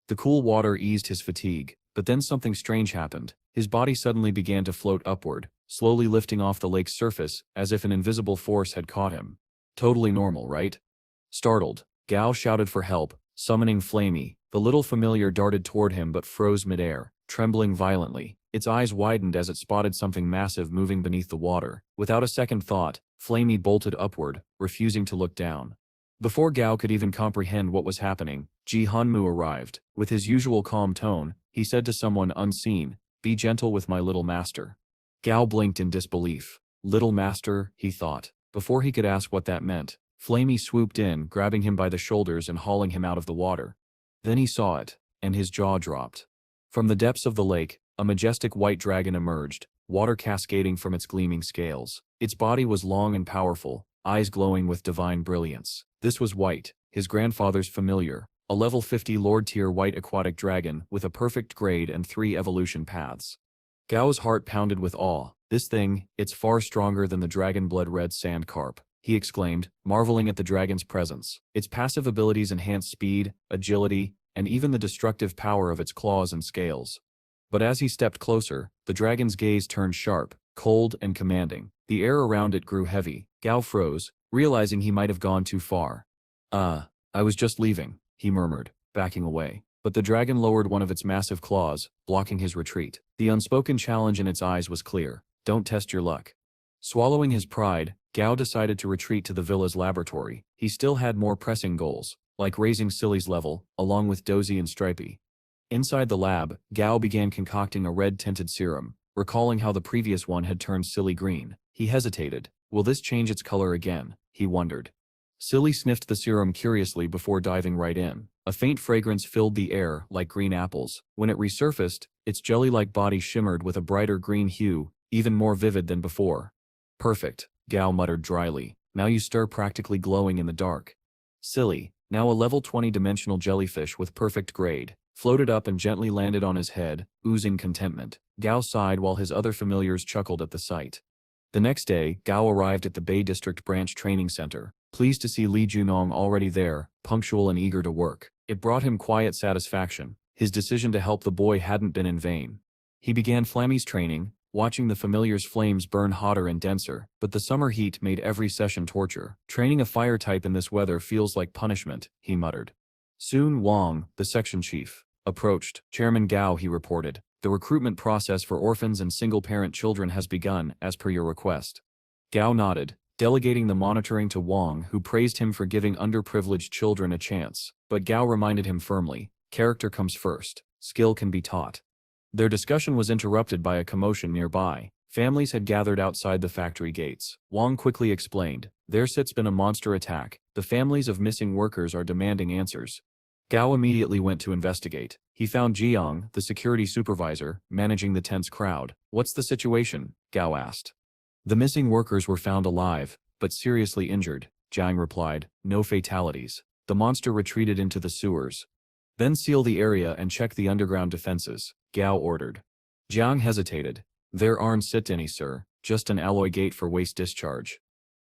The cool water eased his fatigue, but then something strange happened. His body suddenly began to float upward, slowly lifting off the lake's surface, as if an invisible force had caught him. "Totally normal, right?" Startled, Gao shouted for help, summoning Flamey. The little familiar darted toward him but froze midair, trembling violently. Its eyes widened as it spotted something massive moving beneath the water. Without a second thought, Flamey bolted upward, refusing to look down. Before Gao could even comprehend what was happening, Ji Hanmu arrived. With his usual calm tone, he said to someone unseen, "Be gentle with my little master." Gao blinked in disbelief. "Little master," he thought. Before he could ask what that meant, Flamey swooped in, grabbing him by the shoulders and hauling him out of the water. Then he saw it, and his jaw dropped. From the depths of the lake, a majestic white dragon emerged, water cascading from its gleaming scales. Its body was long and powerful, eyes glowing with divine brilliance. This was White, his grandfather's familiar, a level 50 Lord-tier white aquatic dragon with a perfect grade and 3 evolution paths. Gao's heart pounded with awe. "This thing, it's far stronger than the dragon blood red sand carp," he exclaimed, marveling at the dragon's presence. Its passive abilities enhanced speed, agility, and even the destructive power of its claws and scales. But as he stepped closer, the dragon's gaze turned sharp, cold, and commanding. The air around it grew heavy. Gao froze, realizing he might have gone too far. I was just leaving," he murmured, backing away. But the dragon lowered one of its massive claws, blocking his retreat. The unspoken challenge in its eyes was clear. "Don't test your luck." Swallowing his pride, Gao decided to retreat to the villa's laboratory. He still had more pressing goals, like raising Silly's level, along with Dozy and Stripey. Inside the lab, Gao began concocting a red-tinted serum, recalling how the previous one had turned Silly green. He hesitated. Will this change its color again? He wondered. Silly sniffed the serum curiously before diving right in. A faint fragrance filled the air, like green apples. When it resurfaced, its jelly-like body shimmered with a brighter green hue, even more vivid than before. "Perfect," Gao muttered dryly. "Now you stir practically glowing in the dark." Silly, now a level 20 dimensional jellyfish with perfect grade, floated up and gently landed on his head, oozing contentment. Gao sighed while his other familiars chuckled at the sight. The next day, Gao arrived at the Bay District Branch Training Center, pleased to see Li Junong already there, punctual and eager to work. It brought him quiet satisfaction. His decision to help the boy hadn't been in vain. He began Flammy's training, watching the familiar's flames burn hotter and denser, but the summer heat made every session torture. Training a fire type in this weather feels like punishment, he muttered. Soon Wang, the section chief, approached. Chairman Gao, he reported. The recruitment process for orphans and single-parent children has begun, as per your request. Gao nodded, delegating the monitoring to Wang, who praised him for giving underprivileged children a chance. But Gao reminded him firmly, character comes first, skill can be taught. Their discussion was interrupted by a commotion nearby. Families had gathered outside the factory gates. Wang quickly explained, there's been a monster attack. The families of missing workers are demanding answers. Gao immediately went to investigate. He found Jiang, the security supervisor, managing the tense crowd. What's the situation? Gao asked. The missing workers were found alive, but seriously injured, Jiang replied. No fatalities. The monster retreated into the sewers. Then seal the area and check the underground defenses, Gao ordered. Jiang hesitated. There aren't any, sir, just an alloy gate for waste discharge.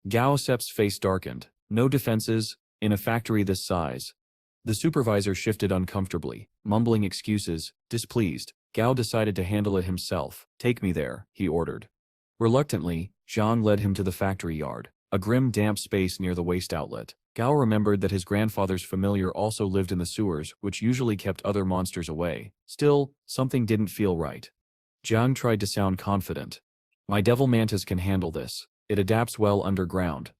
Gao Sep's face darkened. No defenses, in a factory this size. The supervisor shifted uncomfortably, mumbling excuses. Displeased, Gao decided to handle it himself. Take me there, he ordered. Reluctantly, Zhang led him to the factory yard, a grim damp space near the waste outlet. Gao remembered that his grandfather's familiar also lived in the sewers, which usually kept other monsters away. Still, something didn't feel right. Zhang tried to sound confident. My devil mantis can handle this. It adapts well underground.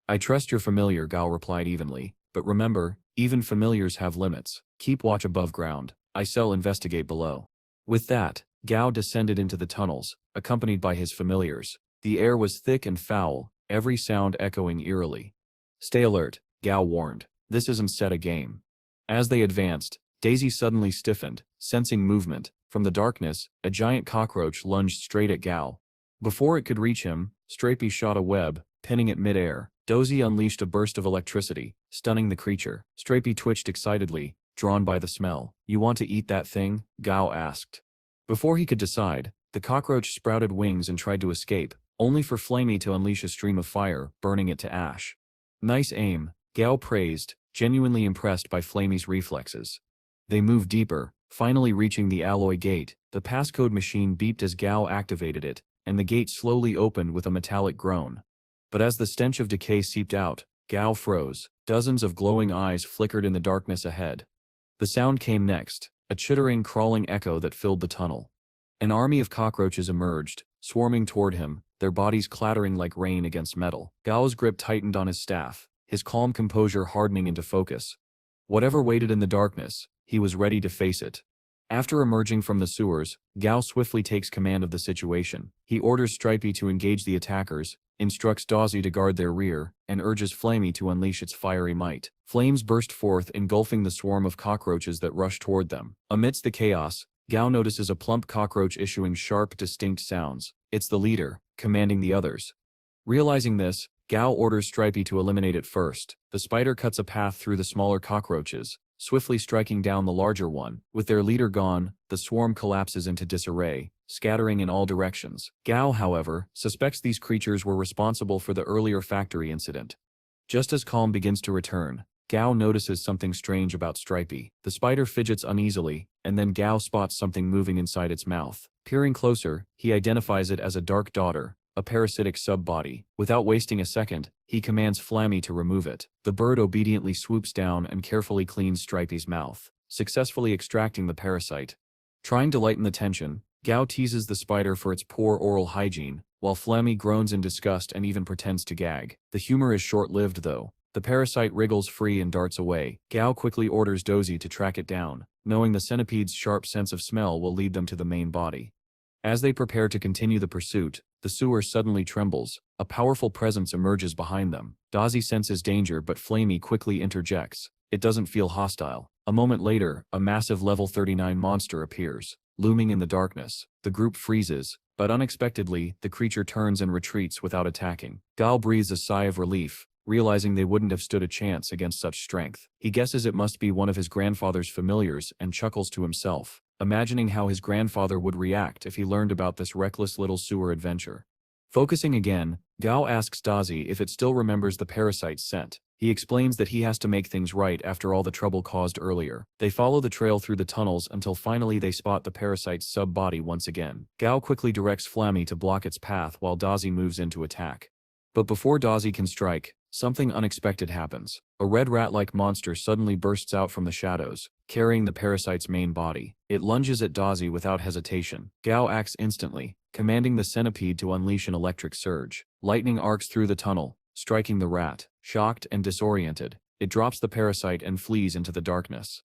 I trust your familiar, Gao replied evenly, but remember, even familiars have limits. Keep watch above ground. I shall investigate below. With that, Gao descended into the tunnels, accompanied by his familiars. The air was thick and foul, every sound echoing eerily. Stay alert, Gao warned. This isn't a game. As they advanced, Daisy suddenly stiffened, sensing movement. From the darkness, a giant cockroach lunged straight at Gao. Before it could reach him, Stripey shot a web, pinning it mid-air. Dozy unleashed a burst of electricity, stunning the creature. Stripey twitched excitedly, drawn by the smell. You want to eat that thing? Gao asked. Before he could decide, the cockroach sprouted wings and tried to escape, only for Flamey to unleash a stream of fire, burning it to ash. Nice aim, Gao praised, genuinely impressed by Flamey's reflexes. They moved deeper, finally reaching the alloy gate. The passcode machine beeped as Gao activated it, and the gate slowly opened with a metallic groan. But as the stench of decay seeped out, Gao froze. Dozens of glowing eyes flickered in the darkness ahead. The sound came next, a chittering, crawling echo that filled the tunnel. An army of cockroaches emerged, swarming toward him, their bodies clattering like rain against metal. Gao's grip tightened on his staff, his calm composure hardening into focus. Whatever waited in the darkness, he was ready to face it. After emerging from the sewers, Gao swiftly takes command of the situation. He orders Stripey to engage the attackers, instructs Dawsey to guard their rear, and urges Flamey to unleash its fiery might. Flames burst forth, engulfing the swarm of cockroaches that rushed toward them. Amidst the chaos, Gao notices a plump cockroach issuing sharp, distinct sounds. It's the leader, commanding the others. Realizing this, Gao orders Stripey to eliminate it first. The spider cuts a path through the smaller cockroaches, swiftly striking down the larger one. With their leader gone, the swarm collapses into disarray, scattering in all directions. Gao, however, suspects these creatures were responsible for the earlier factory incident. Just as calm begins to return, Gao notices something strange about Stripey. The spider fidgets uneasily, and then Gao spots something moving inside its mouth. Peering closer, he identifies it as a dark daughter, a parasitic sub-body. Without wasting a second, he commands Flammy to remove it. The bird obediently swoops down and carefully cleans Stripey's mouth, successfully extracting the parasite. Trying to lighten the tension, Gao teases the spider for its poor oral hygiene, while Flammy groans in disgust and even pretends to gag. The humor is short-lived though. The parasite wriggles free and darts away. Gao quickly orders Dozy to track it down, knowing the centipede's sharp sense of smell will lead them to the main body. As they prepare to continue the pursuit, the sewer suddenly trembles. A powerful presence emerges behind them. Dozy senses danger, but Flamey quickly interjects. It doesn't feel hostile. A moment later, a massive level 39 monster appears, looming in the darkness. The group freezes, but unexpectedly, the creature turns and retreats without attacking. Gao breathes a sigh of relief, realizing they wouldn't have stood a chance against such strength. He guesses it must be one of his grandfather's familiars and chuckles to himself, imagining how his grandfather would react if he learned about this reckless little sewer adventure. Focusing again, Gao asks Dazi if it still remembers the parasite's scent. He explains that he has to make things right after all the trouble caused earlier. They follow the trail through the tunnels until finally they spot the parasite's sub-body once again. Gao quickly directs Flammy to block its path while Dazi moves in to attack. But before Dazi can strike, something unexpected happens. A red rat-like monster suddenly bursts out from the shadows, carrying the parasite's main body. It lunges at Dazi without hesitation. Gao acts instantly, commanding the centipede to unleash an electric surge. Lightning arcs through the tunnel, striking the rat. Shocked and disoriented, it drops the parasite and flees into the darkness.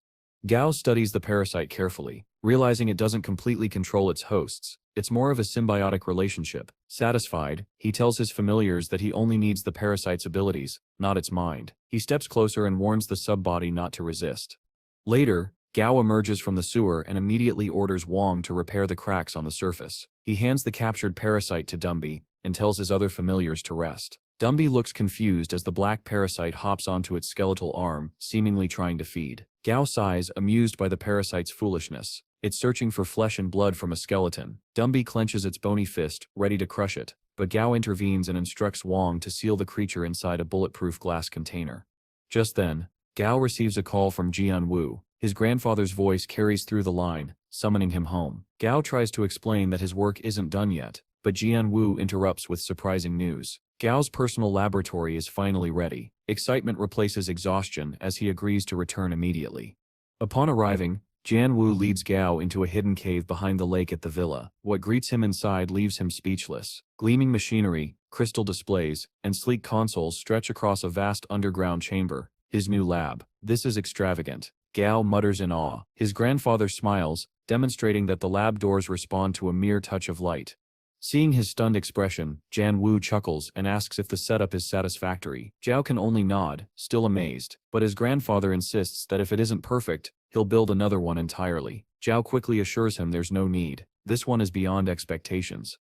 Gao studies the parasite carefully, realizing it doesn't completely control its hosts. It's more of a symbiotic relationship. Satisfied, he tells his familiars that he only needs the parasite's abilities, not its mind. He steps closer and warns the sub-body not to resist. Later, Gao emerges from the sewer and immediately orders Wong to repair the cracks on the surface. He hands the captured parasite to Dumby and tells his other familiars to rest. Dumby looks confused as the black parasite hops onto its skeletal arm, seemingly trying to feed. Gao sighs, amused by the parasite's foolishness. It's searching for flesh and blood from a skeleton. Dumby clenches its bony fist, ready to crush it, but Gao intervenes and instructs Wong to seal the creature inside a bulletproof glass container. Just then, Gao receives a call from Jian Wu. His grandfather's voice carries through the line, summoning him home. Gao tries to explain that his work isn't done yet, but Jian Wu interrupts with surprising news. Gao's personal laboratory is finally ready. Excitement replaces exhaustion as he agrees to return immediately. Upon arriving, Jian Wu leads Gao into a hidden cave behind the lake at the villa. What greets him inside leaves him speechless. Gleaming machinery, crystal displays, and sleek consoles stretch across a vast underground chamber, his new lab. This is extravagant. Gao mutters in awe. His grandfather smiles, demonstrating that the lab doors respond to a mere touch of light. Seeing his stunned expression, Jian Wu chuckles and asks if the setup is satisfactory. Zhao can only nod, still amazed, but his grandfather insists that if it isn't perfect, he'll build another one entirely. Zhao quickly assures him there's no need. This one is beyond expectations.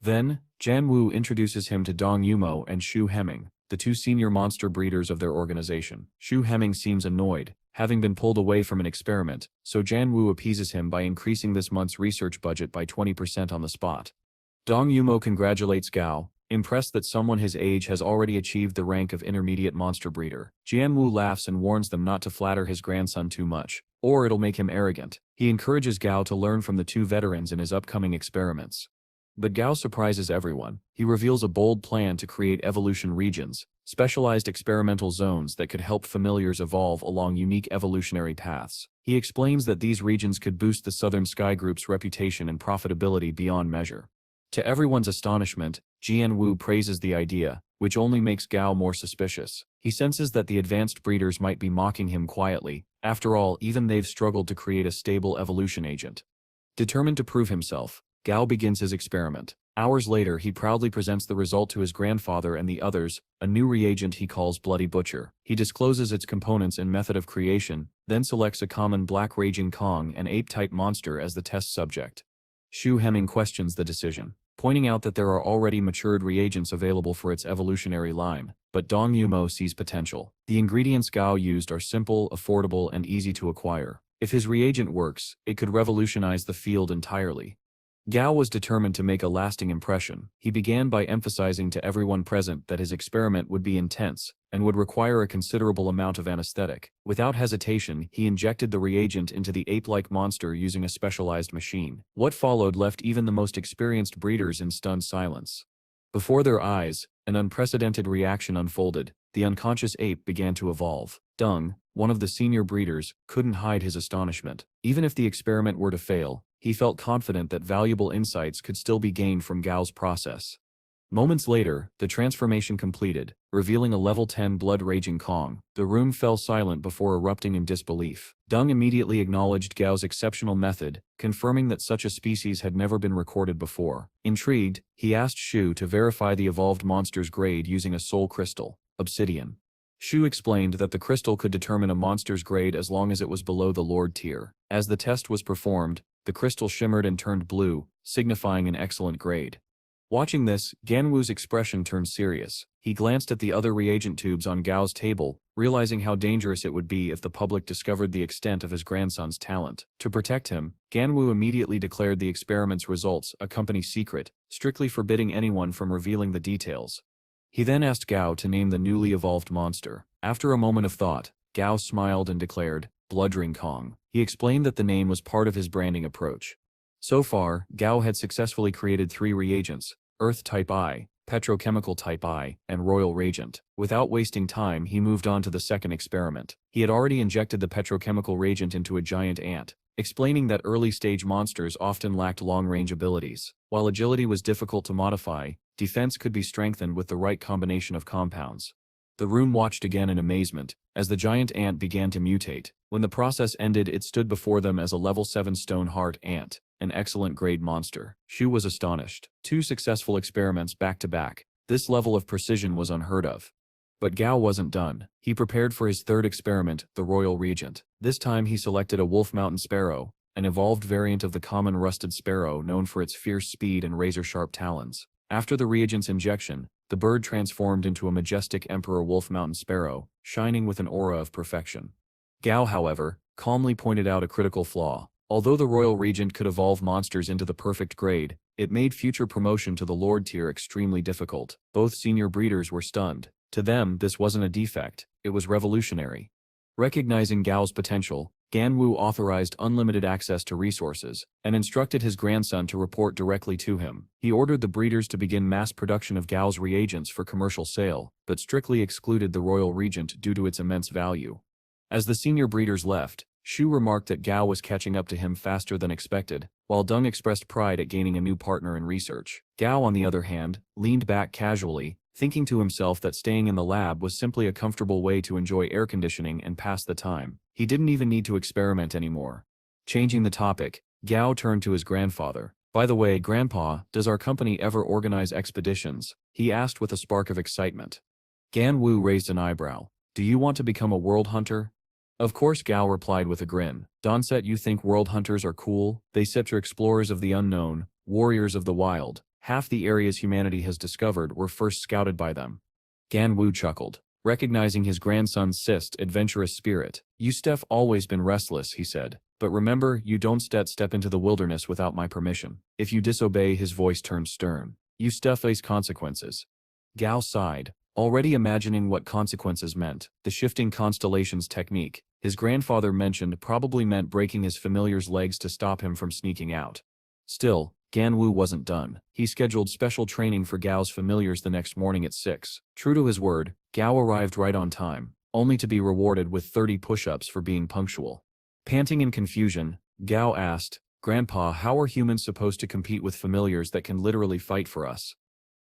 Then, Jian Wu introduces him to Dong Yumo and Xu Heming, the two senior monster breeders of their organization. Xu Heming seems annoyed, having been pulled away from an experiment, so Jian Wu appeases him by increasing this month's research budget by 20% on the spot. Dong Yumo congratulates Gao, impressed that someone his age has already achieved the rank of intermediate monster breeder. Jian Wu laughs and warns them not to flatter his grandson too much, or it'll make him arrogant. He encourages Gao to learn from the two veterans in his upcoming experiments. But Gao surprises everyone. He reveals a bold plan to create evolution regions, specialized experimental zones that could help familiars evolve along unique evolutionary paths. He explains that these regions could boost the Southern Sky Group's reputation and profitability beyond measure. To everyone's astonishment, Jian Wu praises the idea, which only makes Gao more suspicious. He senses that the advanced breeders might be mocking him quietly. After all, even they've struggled to create a stable evolution agent. Determined to prove himself, Gao begins his experiment. Hours later, he proudly presents the result to his grandfather and the others, a new reagent he calls Bloody Butcher. He discloses its components and method of creation, then selects a common black raging Kong and ape-type monster as the test subject. Xu Heming questions the decision, pointing out that there are already matured reagents available for its evolutionary line, but Dong Yumo sees potential. The ingredients Gao used are simple, affordable, and easy to acquire. If his reagent works, it could revolutionize the field entirely. Gao was determined to make a lasting impression. He began by emphasizing to everyone present that his experiment would be intense and would require a considerable amount of anesthetic. Without hesitation, he injected the reagent into the ape-like monster using a specialized machine. What followed left even the most experienced breeders in stunned silence. Before their eyes, an unprecedented reaction unfolded. The unconscious ape began to evolve. Dung, one of the senior breeders, couldn't hide his astonishment. Even if the experiment were to fail, he felt confident that valuable insights could still be gained from Gao's process. Moments later, the transformation completed, revealing a level 10 blood-raging Kong. The room fell silent before erupting in disbelief. Dung immediately acknowledged Gao's exceptional method, confirming that such a species had never been recorded before. Intrigued, he asked Xu to verify the evolved monster's grade using a soul crystal, obsidian. Xu explained that the crystal could determine a monster's grade as long as it was below the Lord tier. As the test was performed, the crystal shimmered and turned blue, signifying an excellent grade. Watching this, Ganwu's expression turned serious. He glanced at the other reagent tubes on Gao's table, realizing how dangerous it would be if the public discovered the extent of his grandson's talent. To protect him, Ganwu immediately declared the experiment's results a company secret, strictly forbidding anyone from revealing the details. He then asked Gao to name the newly evolved monster. After a moment of thought, Gao smiled and declared, Bloodring Kong. He explained that the name was part of his branding approach. So far, Gao had successfully created 3 reagents: Earth Type I, Petrochemical Type I, and Royal Reagent. Without wasting time, he moved on to the second experiment. He had already injected the petrochemical reagent into a giant ant, explaining that early-stage monsters often lacked long-range abilities. While agility was difficult to modify, defense could be strengthened with the right combination of compounds. The room watched again in amazement, as the giant ant began to mutate. When the process ended, it stood before them as a level 7 stone heart ant, an excellent grade monster. Shu was astonished. 2 successful experiments back to back. This level of precision was unheard of. But Gao wasn't done. He prepared for his third experiment, the Royal Regent. This time he selected a wolf mountain sparrow, an evolved variant of the common rusted sparrow known for its fierce speed and razor-sharp talons. After the reagent's injection, the bird transformed into a majestic emperor wolf mountain sparrow, shining with an aura of perfection. Gao, however, calmly pointed out a critical flaw. Although the Royal Regent could evolve monsters into the perfect grade, it made future promotion to the Lord tier extremely difficult. Both senior breeders were stunned. To them, this wasn't a defect, it was revolutionary. Recognizing Gao's potential, Ganwu authorized unlimited access to resources, and instructed his grandson to report directly to him. He ordered the breeders to begin mass production of Gao's reagents for commercial sale, but strictly excluded the Royal Regent due to its immense value. As the senior breeders left, Shu remarked that Gao was catching up to him faster than expected, while Deng expressed pride at gaining a new partner in research. Gao, on the other hand, leaned back casually, thinking to himself that staying in the lab was simply a comfortable way to enjoy air conditioning and pass the time. He didn't even need to experiment anymore. Changing the topic, Gao turned to his grandfather. By the way, Grandpa, does our company ever organize expeditions? He asked with a spark of excitement. Ganwu raised an eyebrow. Do you want to become a world hunter? Of course, Gao replied with a grin. Donset, you think world hunters are cool? They are explorers of the unknown, warriors of the wild. Half the areas humanity has discovered were first scouted by them. Ganwu chuckled, recognizing his grandson's adventurous spirit. You've always been restless, he said. But remember, you don't step into the wilderness without my permission. If you disobey, his voice turned stern. You face consequences. Gao sighed, already imagining what consequences meant. The shifting constellations technique, his grandfather mentioned, probably meant breaking his familiar's legs to stop him from sneaking out. Still, Ganwu wasn't done. He scheduled special training for Gao's familiars the next morning at 6. True to his word, Gao arrived right on time, only to be rewarded with 30 push-ups for being punctual. Panting in confusion, Gao asked, Grandpa, how are humans supposed to compete with familiars that can literally fight for us?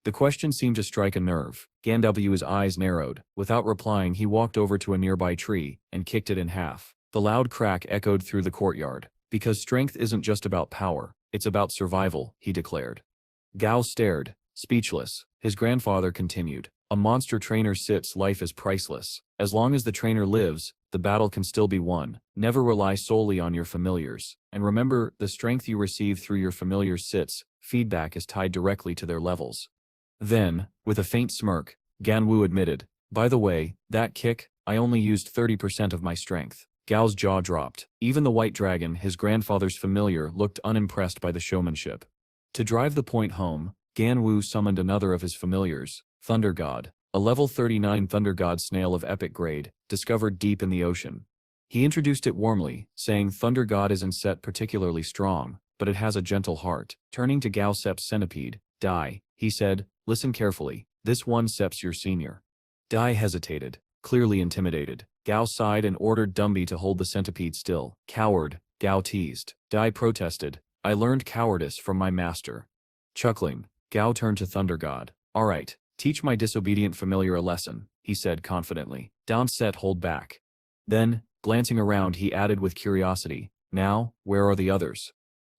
The question seemed to strike a nerve. Ganwu's eyes narrowed. Without replying, he walked over to a nearby tree and kicked it in half. The loud crack echoed through the courtyard. Because strength isn't just about power, it's about survival, he declared. Gao stared, speechless. His grandfather continued. A monster trainer's life is priceless. As long as the trainer lives, the battle can still be won. Never rely solely on your familiars. And remember, the strength you receive through your familiars' feedback is tied directly to their levels. Then, with a faint smirk, Ganwu admitted, by the way, that kick, I only used 30% of my strength. Gao's jaw dropped. Even the white dragon, his grandfather's familiar, looked unimpressed by the showmanship. To drive the point home, Ganwu summoned another of his familiars, Thunder God, a level 39 Thunder God snail of epic grade, discovered deep in the ocean. He introduced it warmly, saying Thunder God isn't particularly strong, but it has a gentle heart. Turning to Gao Sep's centipede, Dai, he said, listen carefully, this one Sep's your senior. Dai hesitated, clearly intimidated. Gao sighed and ordered Dumby to hold the centipede still. Coward, Gao teased. Dai protested, I learned cowardice from my master. Chuckling, Gao turned to Thunder God. Alright, teach my disobedient familiar a lesson, he said confidently. Donset hold back. Then, glancing around, he added with curiosity, now, where are the others?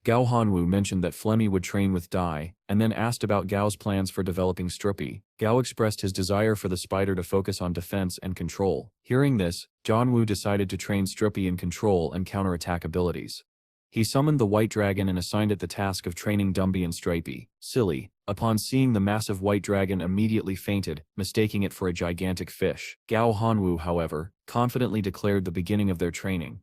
Gao Hanwu mentioned that Flemmy would train with Dai, and then asked about Gao's plans for developing Struppy. Gao expressed his desire for the spider to focus on defense and control. Hearing this, Janwu decided to train Struppy in control and counterattack abilities. He summoned the white dragon and assigned it the task of training Dumby and Stripey. Silly, upon seeing the massive white dragon immediately fainted, mistaking it for a gigantic fish. Gao Hanwu, however, confidently declared the beginning of their training.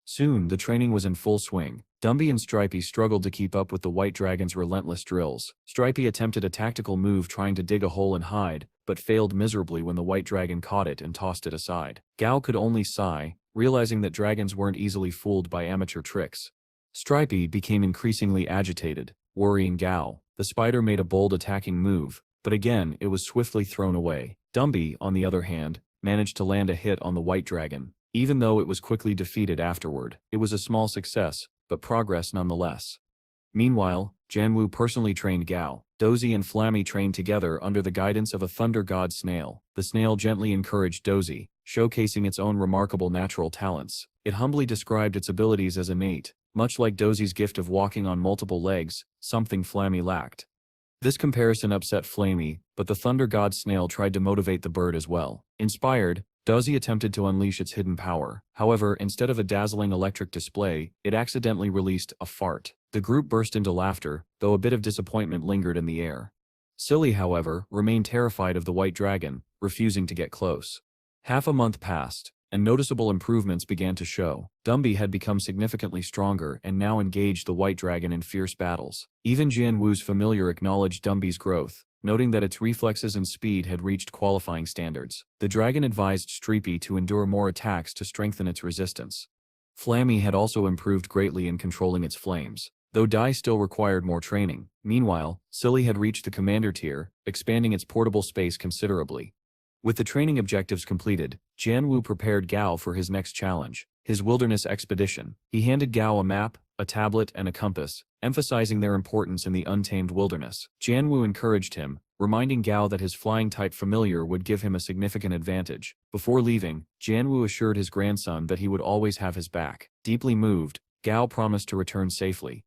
Soon, the training was in full swing. Dumby and Stripey struggled to keep up with the white dragon's relentless drills. Stripey attempted a tactical move trying to dig a hole and hide, but failed miserably when the white dragon caught it and tossed it aside. Gao could only sigh, realizing that dragons weren't easily fooled by amateur tricks. Stripey became increasingly agitated, worrying Gao. The spider made a bold attacking move, but again it was swiftly thrown away. Dumby, on the other hand, managed to land a hit on the white dragon. Even though it was quickly defeated afterward, it was a small success, but progress nonetheless. Meanwhile, Janwu personally trained Gao. Dozy and Flammy trained together under the guidance of a thunder god snail. The snail gently encouraged Dozy, showcasing its own remarkable natural talents. It humbly described its abilities as innate, much like Dozy's gift of walking on multiple legs, something Flammy lacked. This comparison upset Flammy, but the thunder god snail tried to motivate the bird as well. Inspired, Dozy attempted to unleash its hidden power. However, instead of a dazzling electric display, it accidentally released a fart. The group burst into laughter, though a bit of disappointment lingered in the air. Silly, however, remained terrified of the white dragon, refusing to get close. Half a month passed, and noticeable improvements began to show. Dumby had become significantly stronger and now engaged the white dragon in fierce battles. Even Jianwu's familiar acknowledged Dumby's growth, noting that its reflexes and speed had reached qualifying standards. The dragon advised Stripey to endure more attacks to strengthen its resistance. Flammy had also improved greatly in controlling its flames, though Dai still required more training. Meanwhile, Silly had reached the commander tier, expanding its portable space considerably. With the training objectives completed, Jianwu prepared Gao for his next challenge, his wilderness expedition. He handed Gao a map, a tablet, and a compass, emphasizing their importance in the untamed wilderness. Jianwu encouraged him, reminding Gao that his flying-type familiar would give him a significant advantage. Before leaving, Jianwu assured his grandson that he would always have his back. Deeply moved, Gao promised to return safely.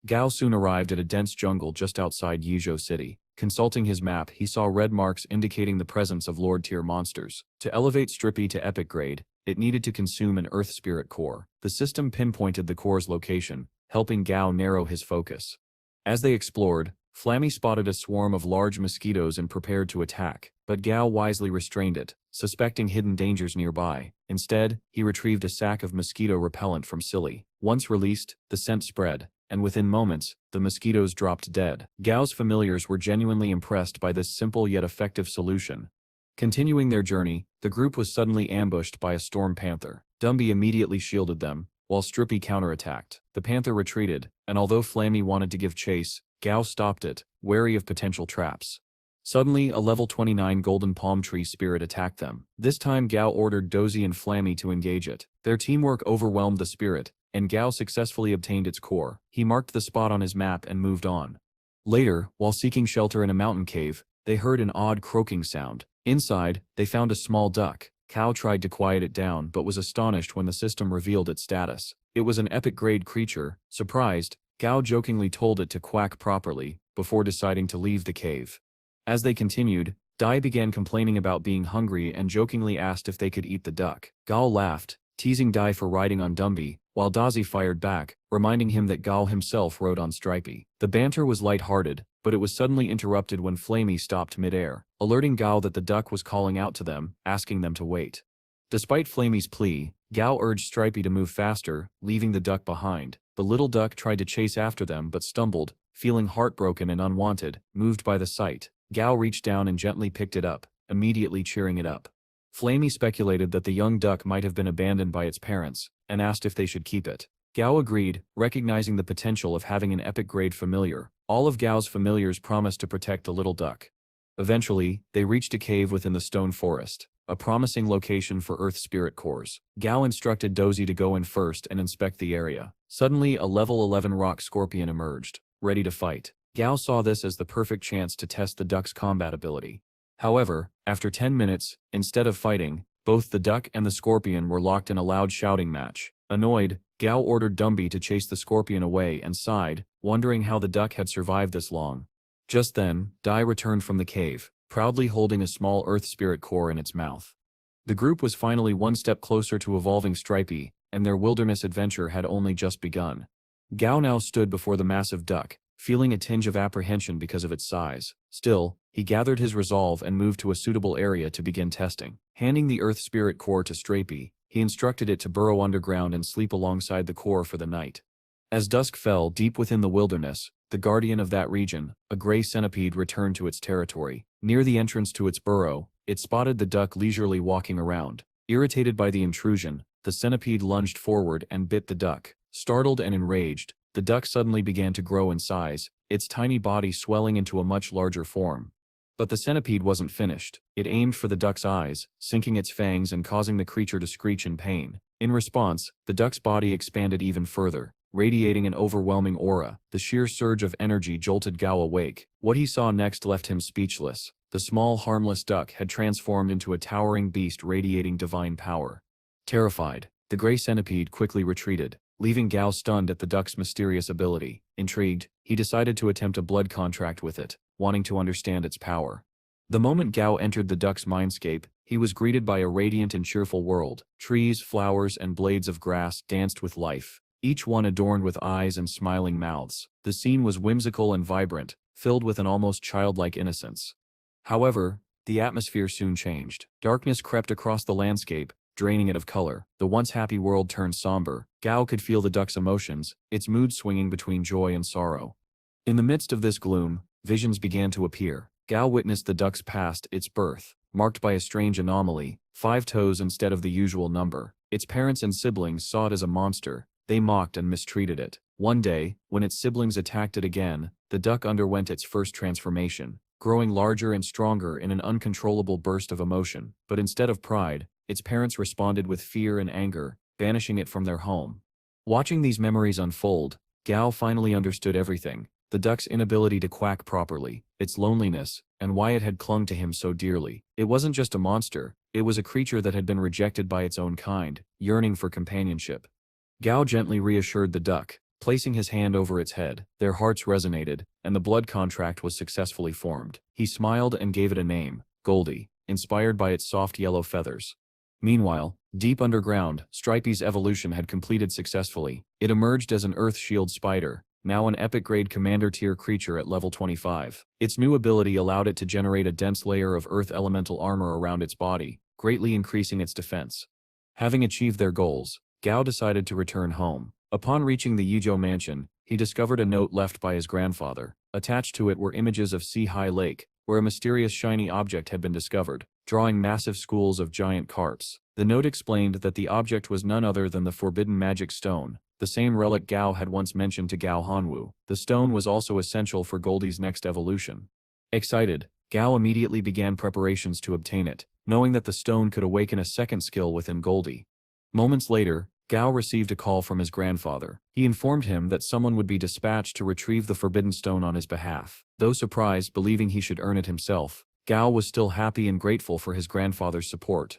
Gao soon arrived at a dense jungle just outside Yizhou City. Consulting his map, he saw red marks indicating the presence of Lord-tier monsters. To elevate Stripey to epic grade, it needed to consume an Earth Spirit core. The system pinpointed the core's location, helping Gao narrow his focus. As they explored, Flammy spotted a swarm of large mosquitoes and prepared to attack, but Gao wisely restrained it, suspecting hidden dangers nearby. Instead, he retrieved a sack of mosquito repellent from Silly. Once released, the scent spread, and within moments, the mosquitoes dropped dead. Gao's familiars were genuinely impressed by this simple yet effective solution. Continuing their journey, the group was suddenly ambushed by a storm panther. Dumby immediately shielded them, while Stripey counterattacked. The panther retreated, and although Flammy wanted to give chase, Gao stopped it, wary of potential traps. Suddenly, a level 29 golden palm tree spirit attacked them. This time Gao ordered Dozy and Flammy to engage it. Their teamwork overwhelmed the spirit, and Gao successfully obtained its core. He marked the spot on his map and moved on. Later, while seeking shelter in a mountain cave, they heard an odd croaking sound. Inside, they found a small duck. Gao tried to quiet it down but was astonished when the system revealed its status. It was an epic-grade creature. Surprised, Gao jokingly told it to quack properly, before deciding to leave the cave. As they continued, Dai began complaining about being hungry and jokingly asked if they could eat the duck. Gao laughed, teasing Dai for riding on Dumby, while Dozy fired back, reminding him that Gao himself rode on Stripey. The banter was light-hearted, but it was suddenly interrupted when Flammy stopped mid-air, alerting Gao that the duck was calling out to them, asking them to wait. Despite Flammy's plea, Gao urged Stripey to move faster, leaving the duck behind. The little duck tried to chase after them but stumbled, feeling heartbroken and unwanted. Moved by the sight, Gao reached down and gently picked it up, immediately cheering it up. Flammy speculated that the young duck might have been abandoned by its parents, and asked if they should keep it. Gao agreed, recognizing the potential of having an epic-grade familiar. All of Gao's familiars promised to protect the little duck. Eventually, they reached a cave within the stone forest, a promising location for Earth Spirit cores. Gao instructed Dozy to go in first and inspect the area. Suddenly, a level 11 rock scorpion emerged, ready to fight. Gao saw this as the perfect chance to test the duck's combat ability. However, after 10 minutes, instead of fighting, both the duck and the scorpion were locked in a loud shouting match. Annoyed, Gao ordered Dumby to chase the scorpion away and sighed, wondering how the duck had survived this long. Just then, Dai returned from the cave, proudly holding a small Earth Spirit core in its mouth. The group was finally one step closer to evolving Stripey, and their wilderness adventure had only just begun. Gao now stood before the massive duck, feeling a tinge of apprehension because of its size. Still, he gathered his resolve and moved to a suitable area to begin testing. Handing the Earth Spirit core to Supreame, he instructed it to burrow underground and sleep alongside the core for the night. As dusk fell deep within the wilderness, the guardian of that region, a gray centipede, returned to its territory. Near the entrance to its burrow, it spotted the duck leisurely walking around. Irritated by the intrusion, the centipede lunged forward and bit the duck. Startled and enraged, the duck suddenly began to grow in size, its tiny body swelling into a much larger form. But the centipede wasn't finished. It aimed for the duck's eyes, sinking its fangs and causing the creature to screech in pain. In response, the duck's body expanded even further, radiating an overwhelming aura. The sheer surge of energy jolted Gao awake. What he saw next left him speechless. The small, harmless duck had transformed into a towering beast radiating divine power. Terrified, the gray centipede quickly retreated, leaving Gao stunned at the duck's mysterious ability. Intrigued, he decided to attempt a blood contract with it, wanting to understand its power. The moment Gao entered the duck's mindscape, he was greeted by a radiant and cheerful world. Trees, flowers, and blades of grass danced with life, each one adorned with eyes and smiling mouths. The scene was whimsical and vibrant, filled with an almost childlike innocence. However, the atmosphere soon changed. Darkness crept across the landscape, draining it of color. The once happy world turned somber. Gao could feel the duck's emotions, its mood swinging between joy and sorrow. In the midst of this gloom, visions began to appear. Gao witnessed the duck's past, its birth, marked by a strange anomaly, 5 toes instead of the usual number. Its parents and siblings saw it as a monster. They mocked and mistreated it. One day, when its siblings attacked it again, the duck underwent its first transformation, growing larger and stronger in an uncontrollable burst of emotion. But instead of pride, its parents responded with fear and anger, banishing it from their home. Watching these memories unfold, Gao finally understood everything: the duck's inability to quack properly, its loneliness, and why it had clung to him so dearly. It wasn't just a monster, it was a creature that had been rejected by its own kind, yearning for companionship. Gao gently reassured the duck, placing his hand over its head. Their hearts resonated, and the blood contract was successfully formed. He smiled and gave it a name, Goldie, inspired by its soft yellow feathers. Meanwhile, deep underground, Supreame's evolution had completed successfully. It emerged as an Earth Shield spider, now an epic-grade commander-tier creature at level 25. Its new ability allowed it to generate a dense layer of Earth elemental armor around its body, greatly increasing its defense. Having achieved their goals, Gao decided to return home. Upon reaching the Yizhou mansion, he discovered a note left by his grandfather. Attached to it were images of Sea Lake, where a mysterious shiny object had been discovered, drawing massive schools of giant carps. The note explained that the object was none other than the forbidden magic stone, the same relic Gao had once mentioned to Gao Hanwu. The stone was also essential for Goldie's next evolution. Excited, Gao immediately began preparations to obtain it, knowing that the stone could awaken a second skill within Goldie. Moments later, Gao received a call from his grandfather. He informed him that someone would be dispatched to retrieve the forbidden stone on his behalf. Though surprised, believing he should earn it himself, Gao was still happy and grateful for his grandfather's support.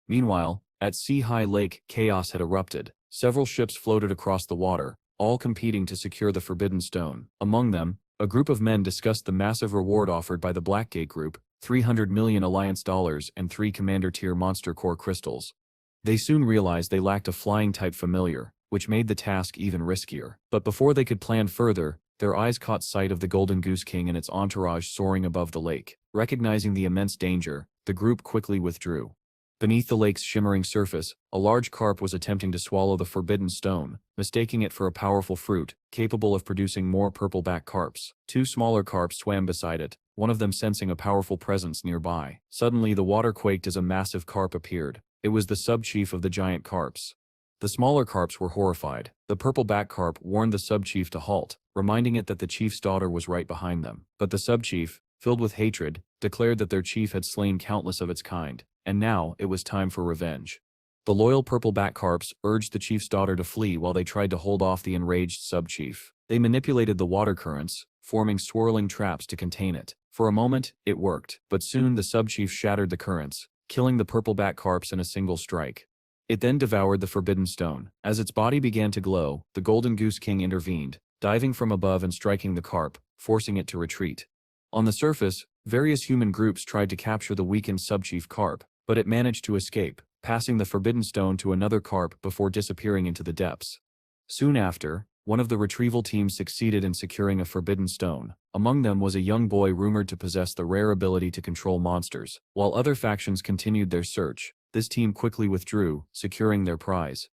Meanwhile, at Sea Lake, chaos had erupted. Several ships floated across the water, all competing to secure the forbidden stone. Among them, a group of men discussed the massive reward offered by the Blackgate Group, 300 million Alliance dollars and 3 Commander-tier monster core crystals. They soon realized they lacked a flying-type familiar, which made the task even riskier. But before they could plan further, their eyes caught sight of the Golden Goose King and its entourage soaring above the lake. Recognizing the immense danger, the group quickly withdrew. Beneath the lake's shimmering surface, a large carp was attempting to swallow the forbidden stone, mistaking it for a powerful fruit, capable of producing more purple-back carps. 2 smaller carps swam beside it, one of them sensing a powerful presence nearby. Suddenly the water quaked as a massive carp appeared. It was the sub-chief of the giant carps. The smaller carps were horrified. The purple-back carp warned the sub-chief to halt, reminding it that the chief's daughter was right behind them. But the sub-chief, filled with hatred, declared that their chief had slain countless of its kind, and now it was time for revenge. The loyal purple-back carps urged the chief's daughter to flee while they tried to hold off the enraged sub-chief. They manipulated the water currents, forming swirling traps to contain it. For a moment, it worked, but soon the sub-chief shattered the currents, killing the purple-back carps in a single strike. It then devoured the forbidden stone. As its body began to glow, the Golden Goose King intervened, diving from above and striking the carp, forcing it to retreat. On the surface, various human groups tried to capture the weakened sub-chief carp, but it managed to escape, passing the forbidden stone to another carp before disappearing into the depths. Soon after, One of the retrieval teams succeeded in securing a forbidden stone. Among them was a young boy rumored to possess the rare ability to control monsters. While other factions continued their search, this team quickly withdrew, securing their prize.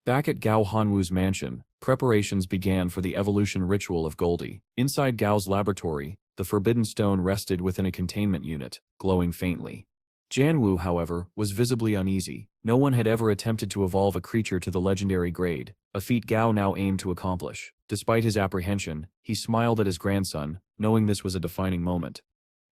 Back at Gao Hanwu's mansion, preparations began for the evolution ritual of Goldie. Inside Gao's laboratory, the forbidden stone rested within a containment unit, glowing faintly. Janwu, however, was visibly uneasy. No one had ever attempted to evolve a creature to the legendary grade, a feat Gao now aimed to accomplish. Despite his apprehension, he smiled at his grandson, knowing this was a defining moment.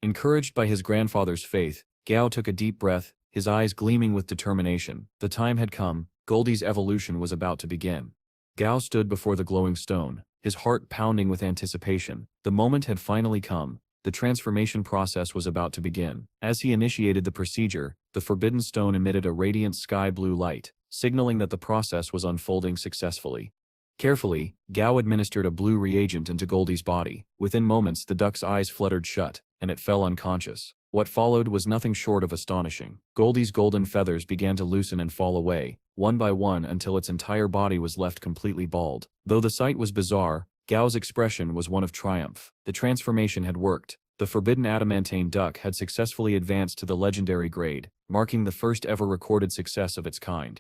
Encouraged by his grandfather's faith, Gao took a deep breath, his eyes gleaming with determination. The time had come, Goldie's evolution was about to begin. Gao stood before the glowing stone, his heart pounding with anticipation. The moment had finally come. The transformation process was about to begin. As he initiated the procedure, the forbidden stone emitted a radiant sky blue light, signaling that the process was unfolding successfully. Carefully, Gao administered a blue reagent into Goldie's body. Within moments, the duck's eyes fluttered shut, and it fell unconscious. What followed was nothing short of astonishing. Goldie's golden feathers began to loosen and fall away, one by one until its entire body was left completely bald. Though the sight was bizarre, Gao's expression was one of triumph. The transformation had worked. The forbidden adamantine duck had successfully advanced to the legendary grade, marking the first ever recorded success of its kind.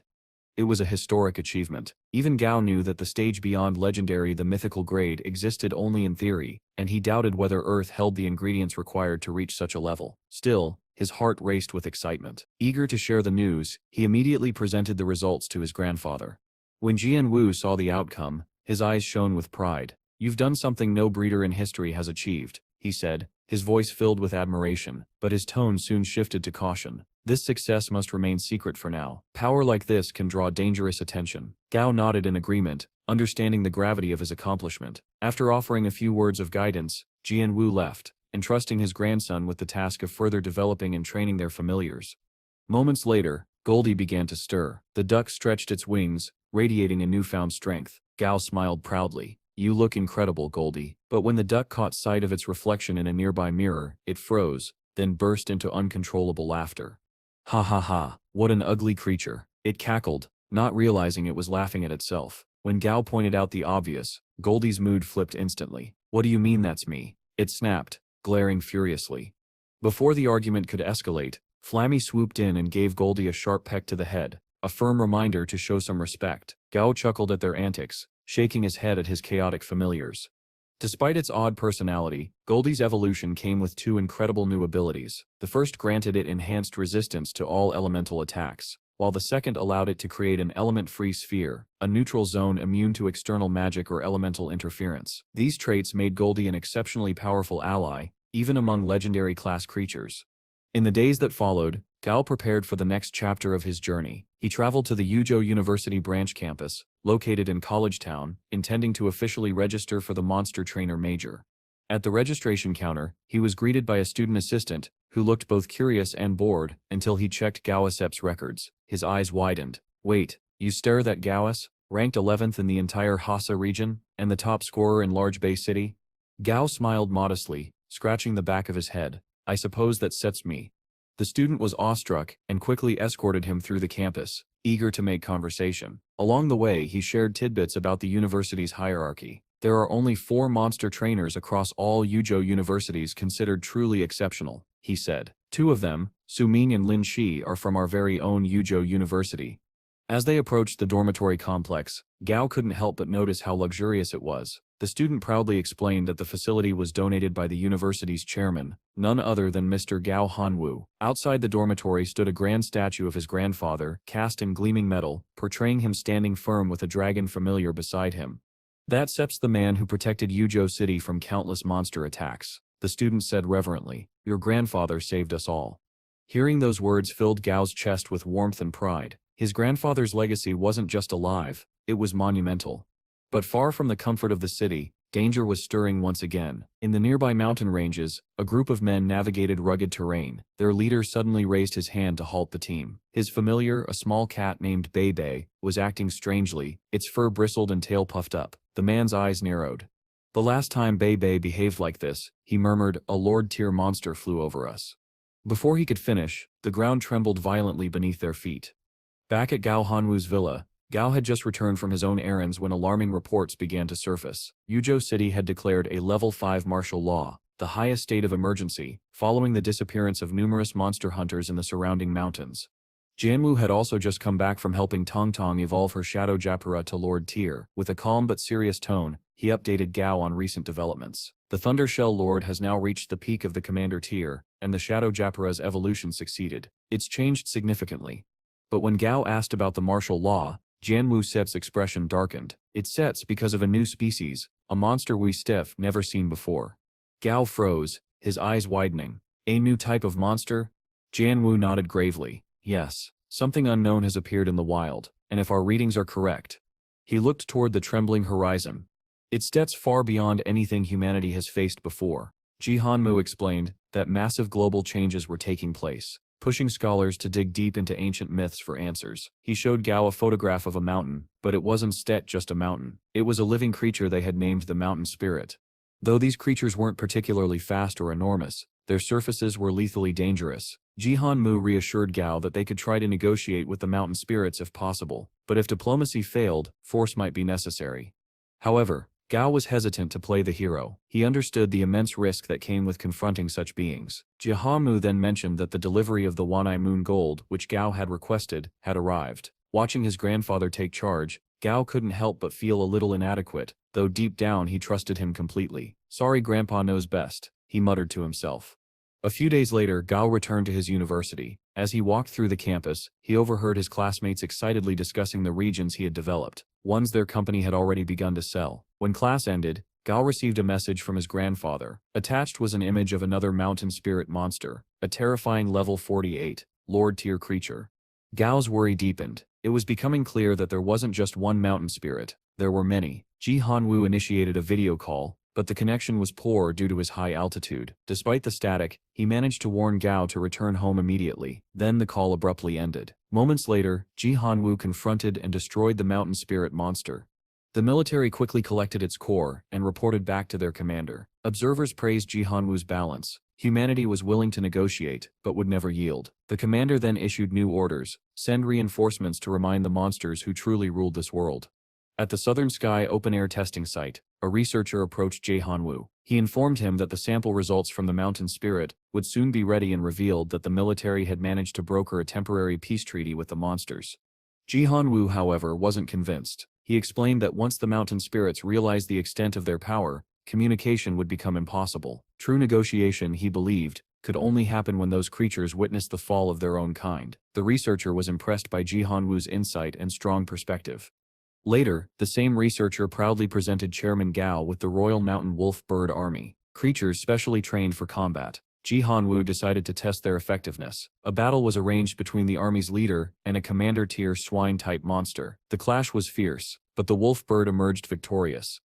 It was a historic achievement. Even Gao knew that the stage beyond legendary, the mythical grade, existed only in theory, and he doubted whether Earth held the ingredients required to reach such a level. Still, his heart raced with excitement. Eager to share the news, he immediately presented the results to his grandfather. When Jianwu saw the outcome, his eyes shone with pride. "You've done something no breeder in history has achieved," he said, his voice filled with admiration, but his tone soon shifted to caution. "This success must remain secret for now. Power like this can draw dangerous attention." Gao nodded in agreement, understanding the gravity of his accomplishment. After offering a few words of guidance, Jianwu left, entrusting his grandson with the task of further developing and training their familiars. Moments later, Goldie began to stir. The duck stretched its wings, radiating a newfound strength. Gao smiled proudly. "You look incredible, Goldie." But when the duck caught sight of its reflection in a nearby mirror, it froze, then burst into uncontrollable laughter. "Ha ha ha, what an ugly creature," it cackled, not realizing it was laughing at itself. When Gao pointed out the obvious, Goldie's mood flipped instantly. "What do you mean that's me?" it snapped, glaring furiously. Before the argument could escalate, Flammy swooped in and gave Goldie a sharp peck to the head, a firm reminder to show some respect. Gao chuckled at their antics, shaking his head at his chaotic familiars. Despite its odd personality, Goldie's evolution came with two incredible new abilities. The first granted it enhanced resistance to all elemental attacks, while the second allowed it to create an element-free sphere, a neutral zone immune to external magic or elemental interference. These traits made Goldie an exceptionally powerful ally, even among legendary class creatures. In the days that followed, Gao prepared for the next chapter of his journey. He traveled to the Yuzhou University branch campus, located in College Town, intending to officially register for the Monster Trainer Major. At the registration counter, he was greeted by a student assistant, who looked both curious and bored, until he checked Gaoasep's records. His eyes widened. "Wait, you stare that Gaoas, ranked 11th in the entire Hassa region, and the top scorer in Large Bay City?" Gao smiled modestly, scratching the back of his head. "I suppose that sets me." The student was awestruck and quickly escorted him through the campus, eager to make conversation. Along the way, he shared tidbits about the university's hierarchy. There are only 4 monster trainers across all Yuzhou universities considered truly exceptional, he said. 2 of them, Su Ming and Lin Shi, are from our very own Yuzhou University. As they approached the dormitory complex, Gao couldn't help but notice how luxurious it was. The student proudly explained that the facility was donated by the university's chairman, none other than Mr. Gao Hanwu. Outside the dormitory stood a grand statue of his grandfather, cast in gleaming metal, portraying him standing firm with a dragon familiar beside him. "That's the man who protected Yuzhou City from countless monster attacks," the student said reverently. "Your grandfather saved us all." Hearing those words filled Gao's chest with warmth and pride. His grandfather's legacy wasn't just alive, it was monumental. But far from the comfort of the city, danger was stirring once again. In the nearby mountain ranges, a group of men navigated rugged terrain. Their leader suddenly raised his hand to halt the team. His familiar, a small cat named Bei, was acting strangely, its fur bristled and tail puffed up. The man's eyes narrowed. "The last time Bei behaved like this," he murmured, "a Lord-tier monster flew over us." Before he could finish, the ground trembled violently beneath their feet. Back at Gao Hanwu's villa, Gao had just returned from his own errands when alarming reports began to surface. Yuzhou City had declared a level 5 martial law, the highest state of emergency, following the disappearance of numerous monster hunters in the surrounding mountains. Jianwu had also just come back from helping Tong Tong evolve her Shadow Japara to Lord Tier. With a calm but serious tone, he updated Gao on recent developments. The Thunder Shell Lord has now reached the peak of the Commander Tier, and the Shadow Japara's evolution succeeded. It's changed significantly. But when Gao asked about the martial law, Jianwu Set's expression darkened. It sets because of a new species, a monster we Steph never seen before. Gao froze, his eyes widening. A new type of monster? Jianwu nodded gravely. Yes, something unknown has appeared in the wild, and if our readings are correct. He looked toward the trembling horizon. It stets far beyond anything humanity has faced before. Jihanmu explained that massive global changes were taking place, pushing scholars to dig deep into ancient myths for answers. He showed Gao a photograph of a mountain, but it wasn't just a mountain. It was a living creature they had named the Mountain Spirit. Though these creatures weren't particularly fast or enormous, their surfaces were lethally dangerous. Jihanmu reassured Gao that they could try to negotiate with the mountain spirits if possible, but if diplomacy failed, force might be necessary. However, Gao was hesitant to play the hero. He understood the immense risk that came with confronting such beings. Jihanmu then mentioned that the delivery of the Wanai Moon Gold, which Gao had requested, had arrived. Watching his grandfather take charge, Gao couldn't help but feel a little inadequate, though deep down he trusted him completely. Sorry, Grandpa knows best, he muttered to himself. A few days later, Gao returned to his university. As he walked through the campus, he overheard his classmates excitedly discussing the regions he had developed, ones their company had already begun to sell. When class ended, Gao received a message from his grandfather. Attached was an image of another mountain spirit monster, a terrifying level 48, Lord Tier creature. Gao's worry deepened. It was becoming clear that there wasn't just one mountain spirit, there were many. Ji Hanwu initiated a video call, but the connection was poor due to his high altitude. Despite the static, he managed to warn Gao to return home immediately. Then the call abruptly ended. Moments later, Ji Hanwu confronted and destroyed the mountain spirit monster. The military quickly collected its core and reported back to their commander. Observers praised Ji Hanwu's balance. Humanity was willing to negotiate, but would never yield. The commander then issued new orders: send reinforcements to remind the monsters who truly ruled this world. At the Southern Sky open-air testing site, a researcher approached Ji Hanwu. He informed him that the sample results from the mountain spirit would soon be ready and revealed that the military had managed to broker a temporary peace treaty with the monsters. Ji Hanwu, however, wasn't convinced. He explained that once the mountain spirits realized the extent of their power, communication would become impossible. True negotiation, he believed, could only happen when those creatures witnessed the fall of their own kind. The researcher was impressed by Ji Hanwu's insight and strong perspective. Later, the same researcher proudly presented Chairman Gao with the Royal Mountain Wolf Bird Army, creatures specially trained for combat. Ji Hanwu decided to test their effectiveness. A battle was arranged between the army's leader and a commander-tier swine-type monster. The clash was fierce, but the wolf bird emerged victorious.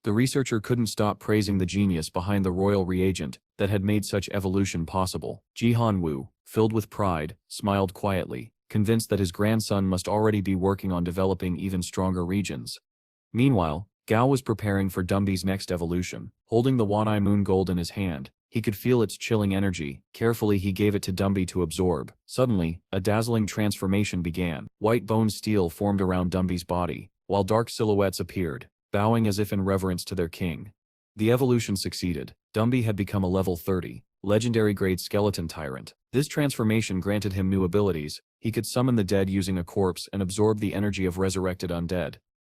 The researcher couldn't stop praising the genius behind the royal reagent that had made such evolution possible. Ji Hanwu, filled with pride, smiled quietly, convinced that his grandson must already be working on developing even stronger regions. Meanwhile, Gao was preparing for Dumby's next evolution. Holding the Wanai Moon Gold in his hand, he could feel its chilling energy. Carefully he gave it to Dumby to absorb. Suddenly, a dazzling transformation began. White bone steel formed around Dumby's body, while dark silhouettes appeared, bowing as if in reverence to their king. The evolution succeeded. Dumby had become a level 30, legendary-grade skeleton tyrant. This transformation granted him new abilities. He could summon the dead using a corpse and absorb the energy of resurrected undead.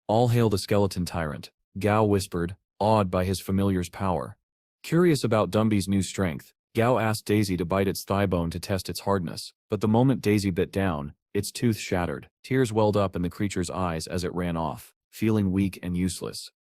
All hail the skeleton tyrant, Gao whispered, awed by his familiar's power. Curious about Dumby's new strength, Gao asked Daisy to bite its thigh bone to test its hardness, but the moment Daisy bit down, its tooth shattered. Tears welled up in the creature's eyes as it ran off, feeling weak and useless.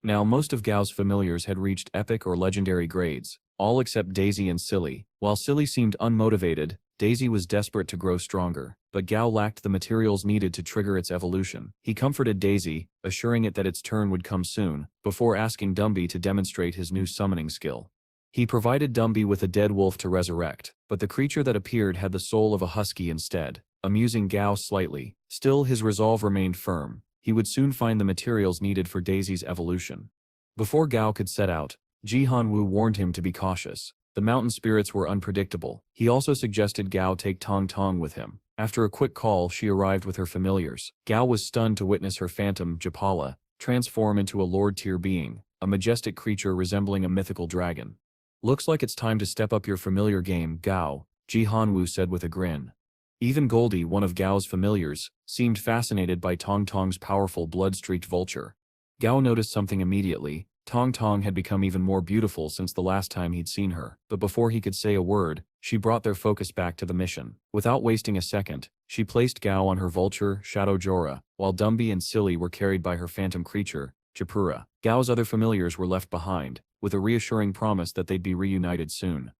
Now most of Gao's familiars had reached epic or legendary grades, all except Daisy and Silly. While Silly seemed unmotivated, Daisy was desperate to grow stronger, but Gao lacked the materials needed to trigger its evolution. He comforted Daisy, assuring it that its turn would come soon, before asking Dumby to demonstrate his new summoning skill. He provided Dumby with a dead wolf to resurrect, but the creature that appeared had the soul of a husky instead, amusing Gao slightly. Still, his resolve remained firm. He would soon find the materials needed for Daisy's evolution. Before Gao could set out, Ji Hanwu warned him to be cautious. The mountain spirits were unpredictable. He also suggested Gao take Tong Tong with him. After a quick call, she arrived with her familiars. Gao was stunned to witness her phantom, Japala, transform into a Lord-tier being, a majestic creature resembling a mythical dragon. "Looks like it's time to step up your familiar game, Gao," Ji Hanwoo said with a grin. Even Goldie, one of Gao's familiars, seemed fascinated by Tong Tong's powerful blood-streaked vulture. Gao noticed something immediately. Tong Tong had become even more beautiful since the last time he'd seen her, but before he could say a word, she brought their focus back to the mission. Without wasting a second, she placed Gao on her vulture, Shadow Jorah, while Dumby and Silly were carried by her phantom creature, Japura. Gao's other familiars were left behind, with a reassuring promise that they'd be reunited soon.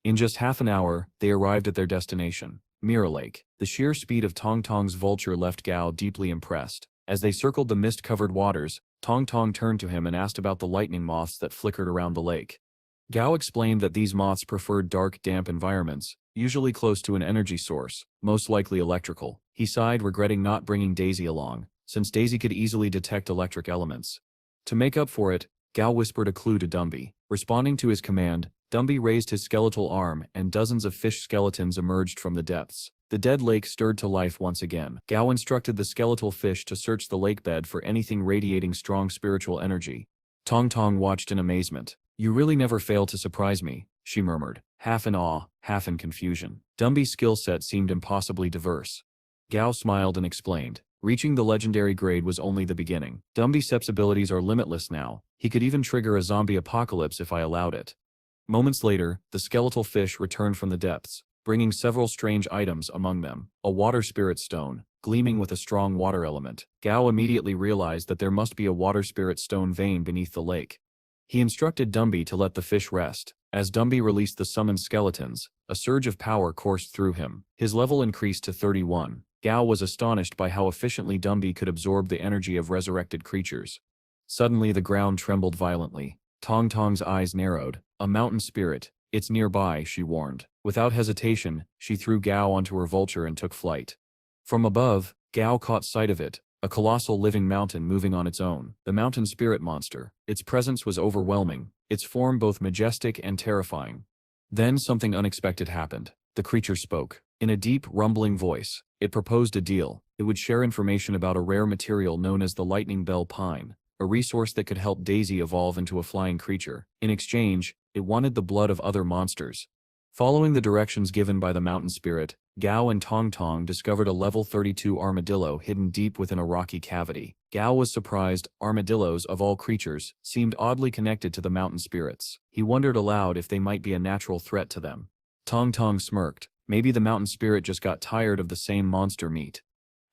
In just half an hour, they arrived at their destination, Mirror Lake. The sheer speed of Tong Tong's vulture left Gao deeply impressed. As they circled the mist-covered waters, Tong Tong turned to him and asked about the lightning moths that flickered around the lake. Gao explained that these moths preferred dark, damp environments, usually close to an energy source, most likely electrical. He sighed, regretting not bringing Daisy along, since Daisy could easily detect electric elements. To make up for it, Gao whispered a clue to Dumby. Responding to his command, Dumby raised his skeletal arm and dozens of fish skeletons emerged from the depths. The dead lake stirred to life once again. Gao instructed the skeletal fish to search the lake bed for anything radiating strong spiritual energy. Tong Tong watched in amazement. "You really never fail to surprise me," she murmured, half in awe, half in confusion. Dumby's skill set seemed impossibly diverse. Gao smiled and explained. Reaching the legendary grade was only the beginning. Dumby Sep's abilities are limitless now. He could even trigger a zombie apocalypse if I allowed it. Moments later, the skeletal fish returned from the depths, bringing several strange items, among them a water spirit stone, gleaming with a strong water element. Gao immediately realized that there must be a water spirit stone vein beneath the lake. He instructed Dumby to let the fish rest. As Dumby released the summoned skeletons, a surge of power coursed through him. His level increased to 31. Gao was astonished by how efficiently Dumby could absorb the energy of resurrected creatures. Suddenly the ground trembled violently. Tong Tong's eyes narrowed. "A mountain spirit. It's nearby," she warned. Without hesitation, she threw Gao onto her vulture and took flight. From above, Gao caught sight of it, a colossal living mountain moving on its own. The mountain spirit monster. Its presence was overwhelming, its form both majestic and terrifying. Then something unexpected happened. The creature spoke. In a deep, rumbling voice, it proposed a deal. It would share information about a rare material known as the Lightning Bell Pine, a resource that could help Daisy evolve into a flying creature. In exchange, it wanted the blood of other monsters. Following the directions given by the mountain spirit, Gao and Tong Tong discovered a level 32 armadillo hidden deep within a rocky cavity. Gao was surprised. Armadillos, of all creatures, seemed oddly connected to the mountain spirits. He wondered aloud if they might be a natural threat to them. Tong Tong smirked. Maybe the mountain spirit just got tired of the same monster meat.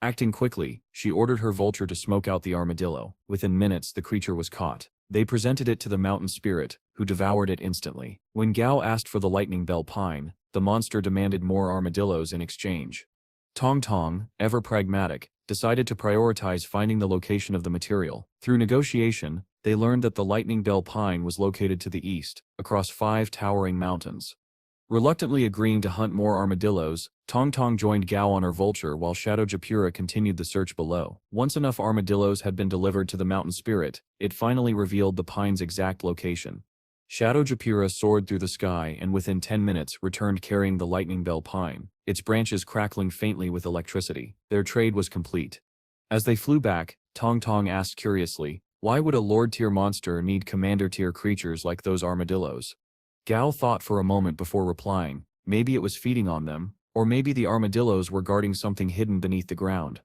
Acting quickly, she ordered her vulture to smoke out the armadillo. Within minutes, the creature was caught. They presented it to the mountain spirit, who devoured it instantly. When Gao asked for the Lightning Bell Pine, the monster demanded more armadillos in exchange. Tong Tong, ever pragmatic, decided to prioritize finding the location of the material. Through negotiation, they learned that the Lightning Bell Pine was located to the east, across 5 towering mountains. Reluctantly agreeing to hunt more armadillos, Tong Tong joined Gao on her vulture while Shadow Japura continued the search below. Once enough armadillos had been delivered to the mountain spirit, it finally revealed the pine's exact location. Shadow Japura soared through the sky and within 10 minutes returned carrying the Lightning Bell Pine, its branches crackling faintly with electricity. Their trade was complete. As they flew back, Tong Tong asked curiously, "Why would a Lord-tier monster need Commander-tier creatures like those armadillos?" Gao thought for a moment before replying. Maybe it was feeding on them, or maybe the armadillos were guarding something hidden beneath the ground.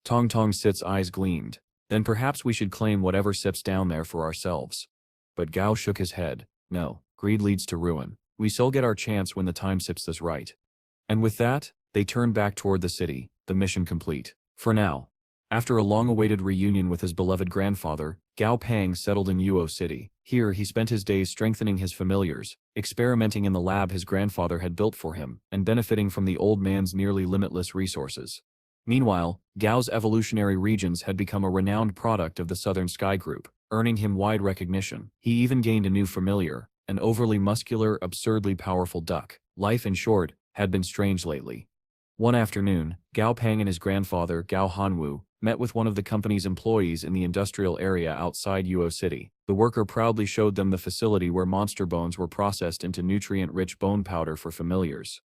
Tong Tong Sit's eyes gleamed. "Then perhaps we should claim whatever sits down there for ourselves." But Gao shook his head. "No, greed leads to ruin. We still get our chance when the time sips this right." And with that, they turned back toward the city, the mission complete. For now. After a long-awaited reunion with his beloved grandfather, Gao Pang settled in Yuo City. Here he spent his days strengthening his familiars, experimenting in the lab his grandfather had built for him, and benefiting from the old man's nearly limitless resources. Meanwhile, Gao's evolutionary regions had become a renowned product of the Southern Sky Group, earning him wide recognition. He even gained a new familiar, an overly muscular, absurdly powerful duck. Life, in short, had been strange lately. One afternoon, Gao Pang and his grandfather, Gao Hanwu, met with one of the company's employees in the industrial area outside Uo City. The worker proudly showed them the facility where monster bones were processed into nutrient-rich bone powder for familiars.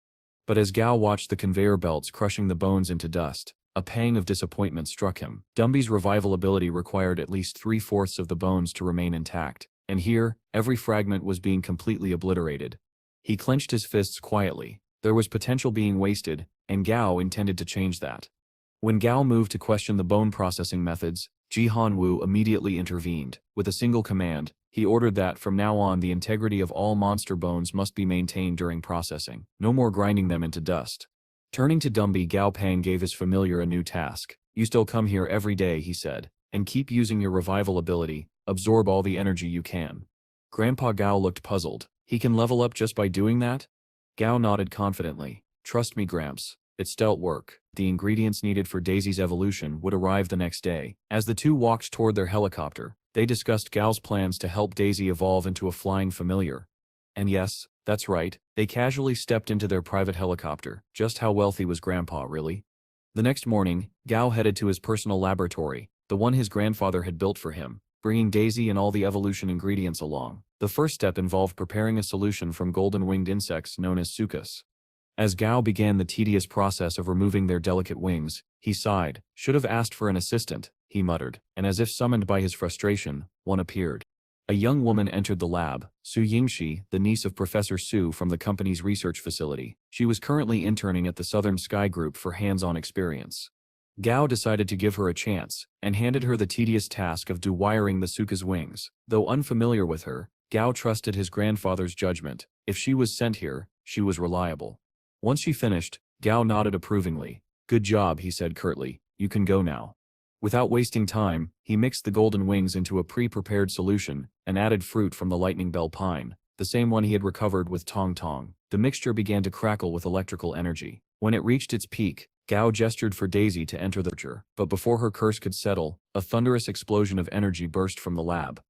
But as Gao watched the conveyor belts crushing the bones into dust, a pang of disappointment struck him. Dumby's revival ability required at least 3/4 of the bones to remain intact, and here, every fragment was being completely obliterated. He clenched his fists quietly. There was potential being wasted, and Gao intended to change that. When Gao moved to question the bone processing methods, Jihan Wu immediately intervened. With a single command, he ordered that from now on the integrity of all monster bones must be maintained during processing. No more grinding them into dust. Turning to Dumby, Gao Pang gave his familiar a new task. You still come here every day, he said, and keep using your revival ability. Absorb all the energy you can. Grandpa Gao looked puzzled. He can level up just by doing that? Gao nodded confidently. Trust me, Gramps. It's stealth work. The ingredients needed for Daisy's evolution would arrive the next day. As the two walked toward their helicopter, they discussed Gao's plans to help Daisy evolve into a flying familiar. And yes, that's right, they casually stepped into their private helicopter. Just how wealthy was Grandpa, really? The next morning, Gao headed to his personal laboratory, the one his grandfather had built for him, bringing Daisy and all the evolution ingredients along. The first step involved preparing a solution from golden-winged insects known as sucus. As Gao began the tedious process of removing their delicate wings, he sighed. Should have asked for an assistant, he muttered, and as if summoned by his frustration, one appeared. A young woman entered the lab, Su Yingxi, the niece of Professor Su from the company's research facility. She was currently interning at the Southern Sky Group for hands-on experience. Gao decided to give her a chance, and handed her the tedious task of dewiring the Suka's wings. Though unfamiliar with her, Gao trusted his grandfather's judgment. If she was sent here, she was reliable. Once she finished, Gao nodded approvingly. Good job, he said curtly. You can go now. Without wasting time, he mixed the golden wings into a pre-prepared solution and added fruit from the lightning bell pine, the same one he had recovered with Tong Tong. The mixture began to crackle with electrical energy. When it reached its peak, Gao gestured for Daisy to enter the picture, but before her curse could settle, a thunderous explosion of energy burst from the lab.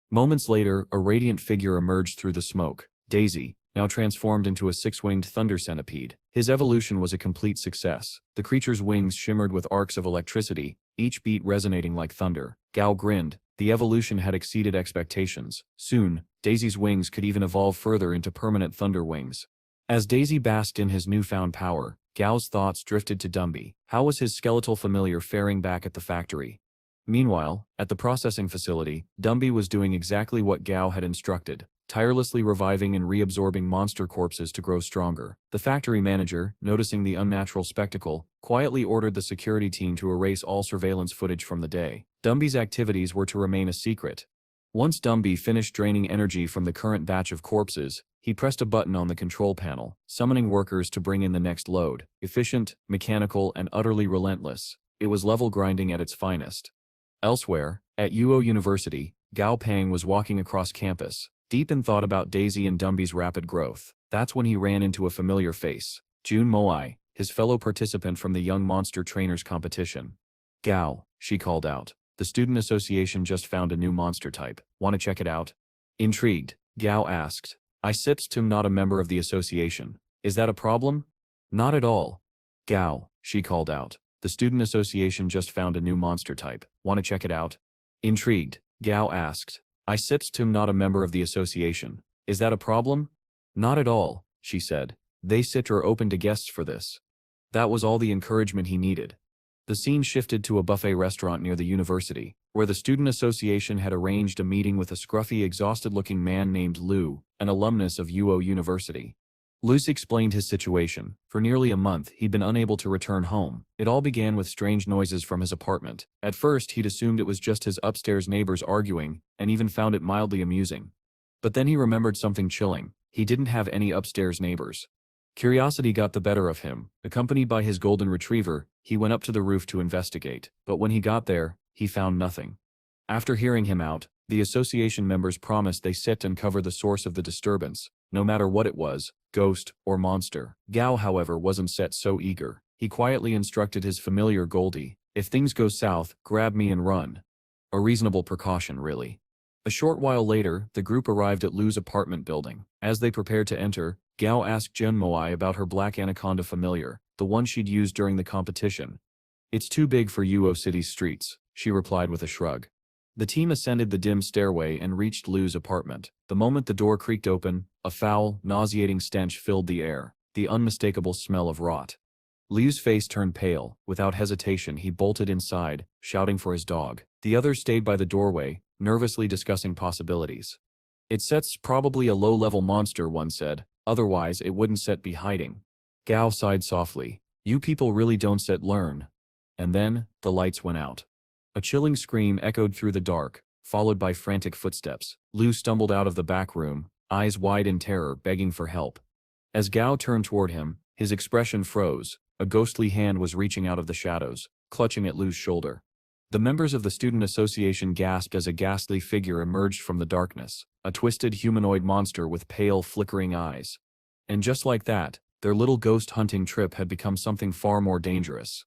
Moments later, a radiant figure emerged through the smoke. Daisy, now transformed into a six-winged thunder centipede. His evolution was a complete success. The creature's wings shimmered with arcs of electricity, each beat resonating like thunder. Gao grinned. The evolution had exceeded expectations. Soon, Daisy's wings could even evolve further into permanent thunder wings. As Daisy basked in his newfound power, Gao's thoughts drifted to Dumby. How was his skeletal familiar faring back at the factory? Meanwhile, at the processing facility, Dumby was doing exactly what Gao had instructed, tirelessly reviving and reabsorbing monster corpses to grow stronger. The factory manager, noticing the unnatural spectacle, quietly ordered the security team to erase all surveillance footage from the day. Dumby's activities were to remain a secret. Once Dumby finished draining energy from the current batch of corpses, he pressed a button on the control panel, summoning workers to bring in the next load. Efficient, mechanical, and utterly relentless, it was level grinding at its finest. Elsewhere, at Uo University, Gao Pang was walking across campus, deep in thought about Daisy and Dumby's rapid growth. That's when he ran into a familiar face. Jun Moai, his fellow participant from the Young Monster Trainers competition. Gao, she called out. The student association just found a new monster type. Want to check it out? Intrigued, Gao asked. I am not a member of the association. Is that a problem? Not at all. Gao, she called out. The student association just found a new monster type. Want to check it out? Intrigued, Gao asked. I am not a member of the association. Is that a problem? Not at all, she said. They are open to guests for this. That was all the encouragement he needed. The scene shifted to a buffet restaurant near the university, where the student association had arranged a meeting with a scruffy, exhausted-looking man named Lu, an alumnus of Uo University. Luce explained his situation. For nearly a month, he'd been unable to return home. It all began with strange noises from his apartment. At first, he'd assumed it was just his upstairs neighbors arguing, and even found it mildly amusing. But then he remembered something chilling. He didn't have any upstairs neighbors. Curiosity got the better of him. Accompanied by his golden retriever, he went up to the roof to investigate. But when he got there, he found nothing. After hearing him out, the association members promised they'd uncover the source of the disturbance, no matter what it was, ghost or monster. Gao, however, wasn't so eager. He quietly instructed his familiar Goldie, if things go south, grab me and run. A reasonable precaution, really. A short while later, the group arrived at Lu's apartment building. As they prepared to enter, Gao asked Jun Moai about her black anaconda familiar, the one she'd used during the competition. It's too big for Yuo City's streets, she replied with a shrug. The team ascended the dim stairway and reached Lu's apartment. The moment the door creaked open, a foul, nauseating stench filled the air, the unmistakable smell of rot. Liu's face turned pale. Without hesitation, he bolted inside, shouting for his dog. The others stayed by the doorway, nervously discussing possibilities. It's probably a low-level monster, one said. Otherwise, it wouldn't set be hiding. Gao sighed softly. You people really don't set learn. And then, the lights went out. A chilling scream echoed through the dark, followed by frantic footsteps. Lu stumbled out of the back room, eyes wide in terror, begging for help. As Gao turned toward him, his expression froze. A ghostly hand was reaching out of the shadows, clutching at Lu's shoulder. The members of the student association gasped as a ghastly figure emerged from the darkness, a twisted humanoid monster with pale, flickering eyes. And just like that, their little ghost hunting trip had become something far more dangerous.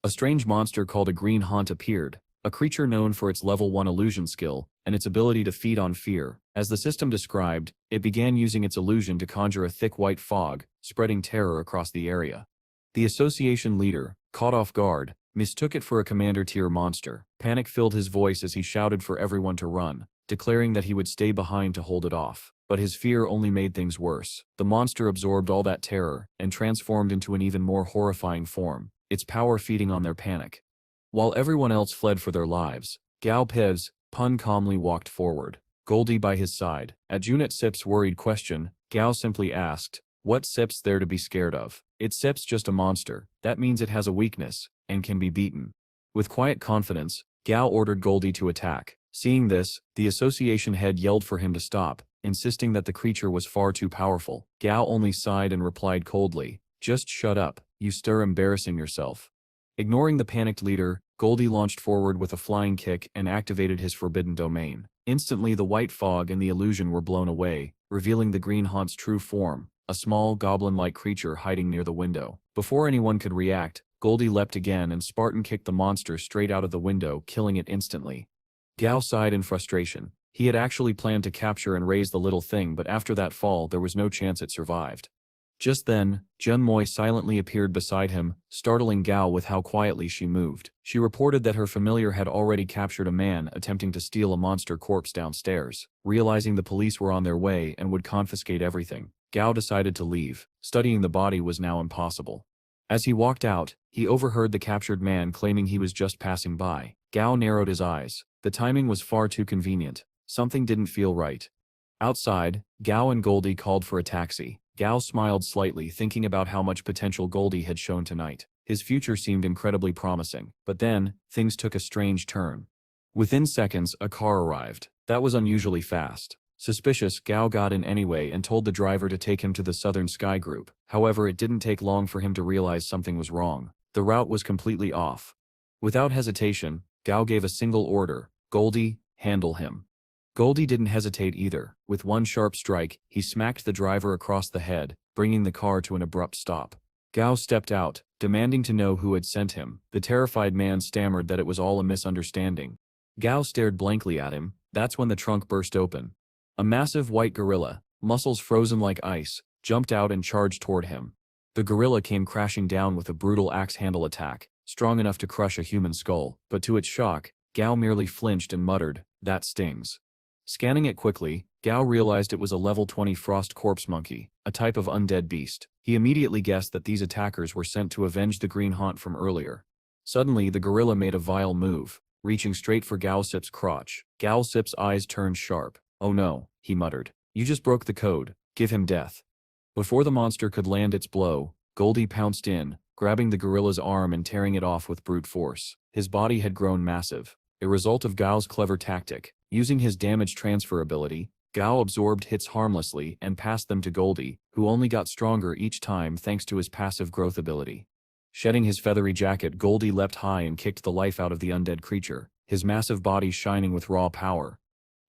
A strange monster called a green haunt appeared, a creature known for its level 1 illusion skill and its ability to feed on fear. As the system described, it began using its illusion to conjure a thick white fog, spreading terror across the area. The association leader, caught off guard, mistook it for a commander-tier monster. Panic filled his voice as he shouted for everyone to run, declaring that he would stay behind to hold it off. But his fear only made things worse. The monster absorbed all that terror and transformed into an even more horrifying form, its power feeding on their panic. While everyone else fled for their lives, Gao Pez, Pun calmly walked forward, Goldie by his side. At Junit Sip's worried question, Gao simply asked, "What Sip's there to be scared of? It's Sip's just a monster. That means it has a weakness, and can be beaten." With quiet confidence, Gao ordered Goldie to attack. Seeing this, the association head yelled for him to stop, insisting that the creature was far too powerful. Gao only sighed and replied coldly, "Just shut up, you stir embarrassing yourself." Ignoring the panicked leader, Goldie launched forward with a flying kick and activated his forbidden domain. Instantly the white fog and the illusion were blown away, revealing the green haunt's true form, a small, goblin-like creature hiding near the window. Before anyone could react, Goldie leapt again and Spartan kicked the monster straight out of the window, killing it instantly. Gao sighed in frustration. He had actually planned to capture and raise the little thing, but after that fall there was no chance it survived. Just then, Junmoi silently appeared beside him, startling Gao with how quietly she moved. She reported that her familiar had already captured a man attempting to steal a monster corpse downstairs. Realizing the police were on their way and would confiscate everything, Gao decided to leave. Studying the body was now impossible. As he walked out, he overheard the captured man claiming he was just passing by. Gao narrowed his eyes. The timing was far too convenient. Something didn't feel right. Outside, Gao and Goldie called for a taxi. Gao smiled slightly, thinking about how much potential Goldie had shown tonight. His future seemed incredibly promising. But then, things took a strange turn. Within seconds, a car arrived. That was unusually fast. Suspicious, Gao got in anyway and told the driver to take him to the Southern Sky Group. However, it didn't take long for him to realize something was wrong. The route was completely off. Without hesitation, Gao gave a single order, "Goldie, handle him." Goldie didn't hesitate either. With one sharp strike, he smacked the driver across the head, bringing the car to an abrupt stop. Gao stepped out, demanding to know who had sent him. The terrified man stammered that it was all a misunderstanding. Gao stared blankly at him. That's when the trunk burst open. A massive white gorilla, muscles frozen like ice, jumped out and charged toward him. The gorilla came crashing down with a brutal axe-handle attack, strong enough to crush a human skull. But to its shock, Gao merely flinched and muttered, "That stings." Scanning it quickly, Gao realized it was a level 20 frost corpse monkey, a type of undead beast. He immediately guessed that these attackers were sent to avenge the green haunt from earlier. Suddenly, the gorilla made a vile move, reaching straight for Gao Sip's crotch. Gao Sip's eyes turned sharp. "Oh no," he muttered. "You just broke the code. Give him death." Before the monster could land its blow, Goldie pounced in, grabbing the gorilla's arm and tearing it off with brute force. His body had grown massive, a result of Gao's clever tactic. Using his damage transfer ability, Gao absorbed hits harmlessly and passed them to Goldie, who only got stronger each time thanks to his passive growth ability. Shedding his feathery jacket, Goldie leapt high and kicked the life out of the undead creature, his massive body shining with raw power.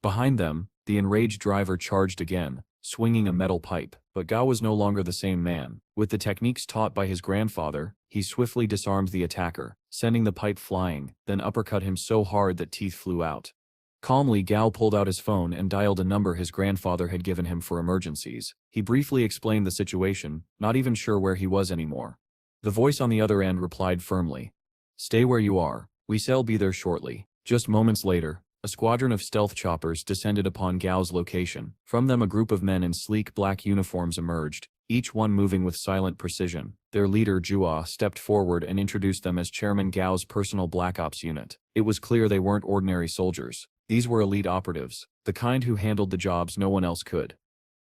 Behind them, the enraged driver charged again, swinging a metal pipe. But Gao was no longer the same man. With the techniques taught by his grandfather, he swiftly disarmed the attacker, sending the pipe flying, then uppercut him so hard that teeth flew out. Calmly, Gao pulled out his phone and dialed a number his grandfather had given him for emergencies. He briefly explained the situation, not even sure where he was anymore. The voice on the other end replied firmly, "Stay where you are. We shall be there shortly." Just moments later, a squadron of stealth choppers descended upon Gao's location. From them a group of men in sleek black uniforms emerged, each one moving with silent precision. Their leader, Jua, stepped forward and introduced them as Chairman Gao's personal Black Ops unit. It was clear they weren't ordinary soldiers. These were elite operatives, the kind who handled the jobs no one else could.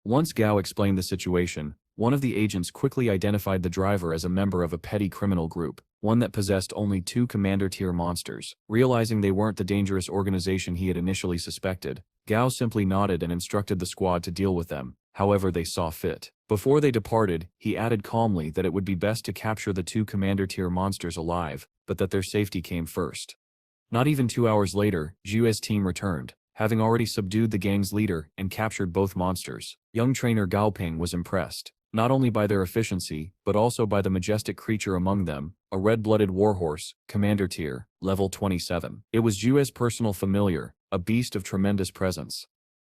Once Gao explained the situation, one of the agents quickly identified the driver as a member of a petty criminal group, one that possessed only 2 commander-tier monsters. Realizing they weren't the dangerous organization he had initially suspected, Gao simply nodded and instructed the squad to deal with them, however they saw fit. Before they departed, he added calmly that it would be best to capture the 2 commander-tier monsters alive, but that their safety came first. Not even 2 hours later, Zhu's team returned, having already subdued the gang's leader and captured both monsters. Young trainer Gao Ping was impressed, not only by their efficiency, but also by the majestic creature among them, a red-blooded warhorse, Commander Tier, level 27. It was Zhu's personal familiar, a beast of tremendous presence.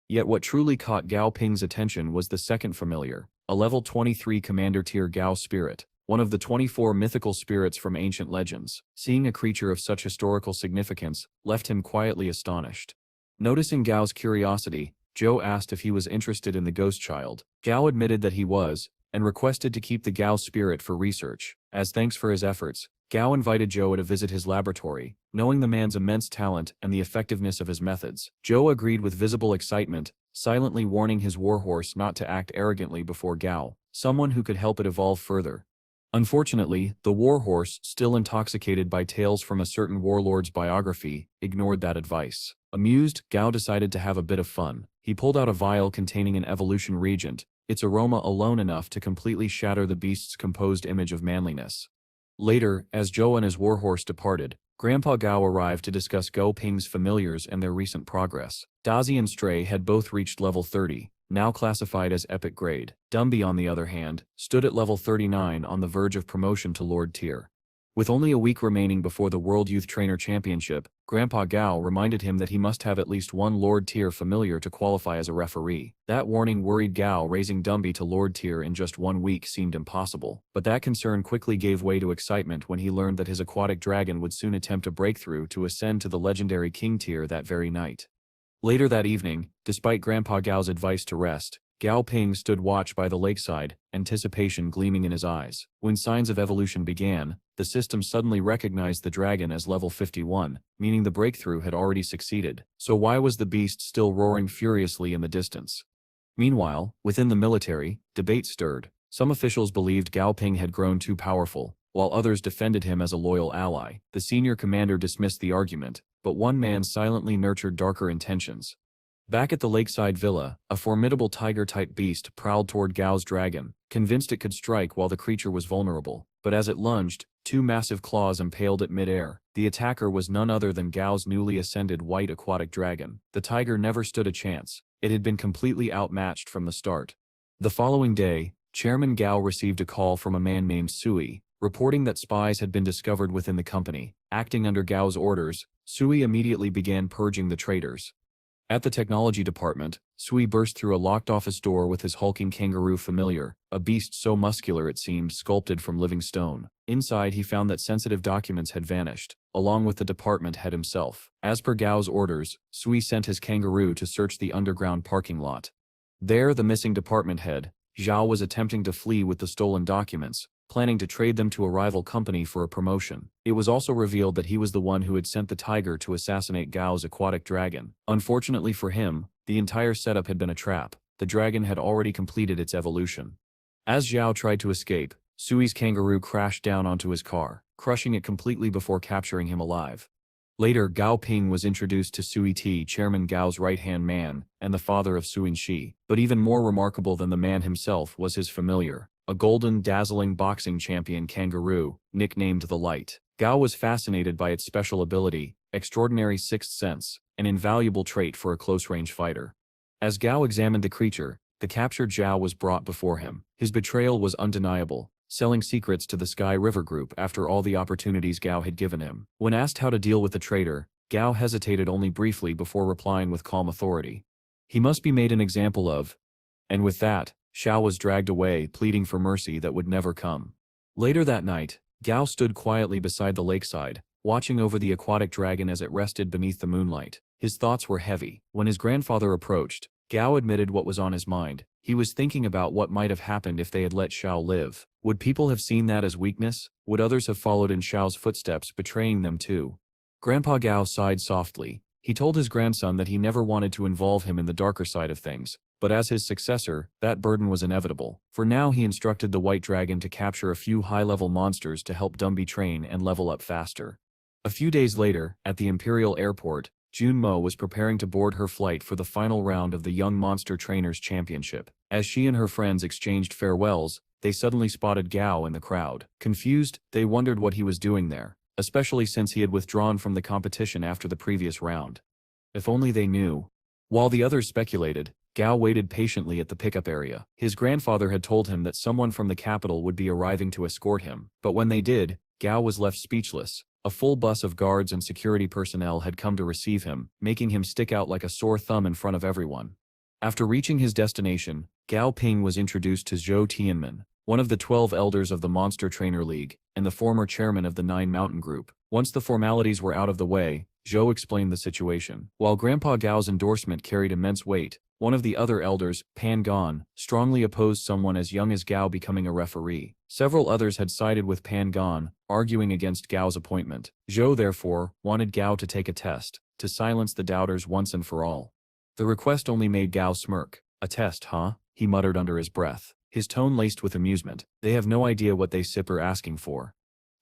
Yet what truly caught Gao Ping's attention was the second familiar, a level 23 Commander Tier Gao Spirit, one of the 24 mythical spirits from ancient legends. Seeing a creature of such historical significance left him quietly astonished. Noticing Gao's curiosity, Zhou asked if he was interested in the ghost child. Gao admitted that he was, and requested to keep the Gao spirit for research. As thanks for his efforts, Gao invited Zhou to visit his laboratory, knowing the man's immense talent and the effectiveness of his methods. Zhou agreed with visible excitement, silently warning his warhorse not to act arrogantly before Gao, someone who could help it evolve further. Unfortunately, the warhorse, still intoxicated by tales from a certain warlord's biography, ignored that advice. Amused, Gao decided to have a bit of fun. He pulled out a vial containing an evolution reagent, its aroma alone enough to completely shatter the beast's composed image of manliness. Later, as Zhou and his warhorse departed, Grandpa Gao arrived to discuss Gao Ping's familiars and their recent progress. Dazi and Stray had both reached level 30, now classified as epic grade. Dumby, on the other hand, stood at level 39 on the verge of promotion to Lord Tier. With only a week remaining before the World Youth Trainer Championship, Grandpa Gao reminded him that he must have at least one Lord Tier familiar to qualify as a referee. That warning worried Gao. Raising Dumby to Lord Tier in just 1 week seemed impossible, but that concern quickly gave way to excitement when he learned that his aquatic dragon would soon attempt a breakthrough to ascend to the legendary King Tier that very night. Later that evening, despite Grandpa Gao's advice to rest, Gao Ping stood watch by the lakeside, anticipation gleaming in his eyes. When signs of evolution began, the system suddenly recognized the dragon as level 51, meaning the breakthrough had already succeeded. So why was the beast still roaring furiously in the distance? Meanwhile, within the military, debate stirred. Some officials believed Gao Ping had grown too powerful, while others defended him as a loyal ally. The senior commander dismissed the argument, but one man silently nurtured darker intentions. Back at the lakeside villa, a formidable tiger-type beast prowled toward Gao's dragon, convinced it could strike while the creature was vulnerable. But as it lunged, 2 massive claws impaled it mid-air. The attacker was none other than Gao's newly ascended white aquatic dragon. The tiger never stood a chance. It had been completely outmatched from the start. The following day, Chairman Gao received a call from a man named Sui, reporting that spies had been discovered within the company. Acting under Gao's orders, Sui immediately began purging the traitors. At the technology department, Sui burst through a locked office door with his hulking kangaroo familiar, a beast so muscular it seemed sculpted from living stone. Inside he found that sensitive documents had vanished, along with the department head himself. As per Gao's orders, Sui sent his kangaroo to search the underground parking lot. There, the missing department head, Zhao, was attempting to flee with the stolen documents, planning to trade them to a rival company for a promotion. It was also revealed that he was the one who had sent the tiger to assassinate Gao's aquatic dragon. Unfortunately for him, the entire setup had been a trap. The dragon had already completed its evolution. As Zhao tried to escape, Sui's kangaroo crashed down onto his car, crushing it completely before capturing him alive. Later, Gao Ping was introduced to Sui Ti, Chairman Gao's right-hand man, and the father of Suin Shi. But even more remarkable than the man himself was his familiar, a golden, dazzling boxing champion kangaroo, nicknamed the Light. Gao was fascinated by its special ability, extraordinary sixth sense, an invaluable trait for a close-range fighter. As Gao examined the creature, the captured Zhao was brought before him. His betrayal was undeniable, selling secrets to the Sky River Group after all the opportunities Gao had given him. When asked how to deal with the traitor, Gao hesitated only briefly before replying with calm authority. He must be made an example of. And with that, Xiao was dragged away, pleading for mercy that would never come. Later that night, Gao stood quietly beside the lakeside, watching over the aquatic dragon as it rested beneath the moonlight. His thoughts were heavy. When his grandfather approached, Gao admitted what was on his mind. He was thinking about what might have happened if they had let Xiao live. Would people have seen that as weakness? Would others have followed in Xiao's footsteps, betraying them too? Grandpa Gao sighed softly. He told his grandson that he never wanted to involve him in the darker side of things, but as his successor, that burden was inevitable. For now he instructed the White Dragon to capture a few high-level monsters to help Dumby train and level up faster. A few days later, at the Imperial Airport, Jun Mo was preparing to board her flight for the final round of the Young Monster Trainers Championship. As she and her friends exchanged farewells, they suddenly spotted Gao in the crowd. Confused, they wondered what he was doing there, especially since he had withdrawn from the competition after the previous round. If only they knew. While the others speculated, Gao waited patiently at the pickup area. His grandfather had told him that someone from the capital would be arriving to escort him, but when they did, Gao was left speechless. A full bus of guards and security personnel had come to receive him, making him stick out like a sore thumb in front of everyone. After reaching his destination, Gao Ping was introduced to Zhou Tianmen, one of the 12 elders of the Monster Trainer League, and the former chairman of the Nine Mountain Group. Once the formalities were out of the way, Zhou explained the situation. While Grandpa Gao's endorsement carried immense weight, one of the other elders, Pan Gon, strongly opposed someone as young as Gao becoming a referee. Several others had sided with Pan Gon, arguing against Gao's appointment. Zhou therefore wanted Gao to take a test, to silence the doubters once and for all. The request only made Gao smirk. "A test, huh?" he muttered under his breath, his tone laced with amusement. "They have no idea what they sip are asking for."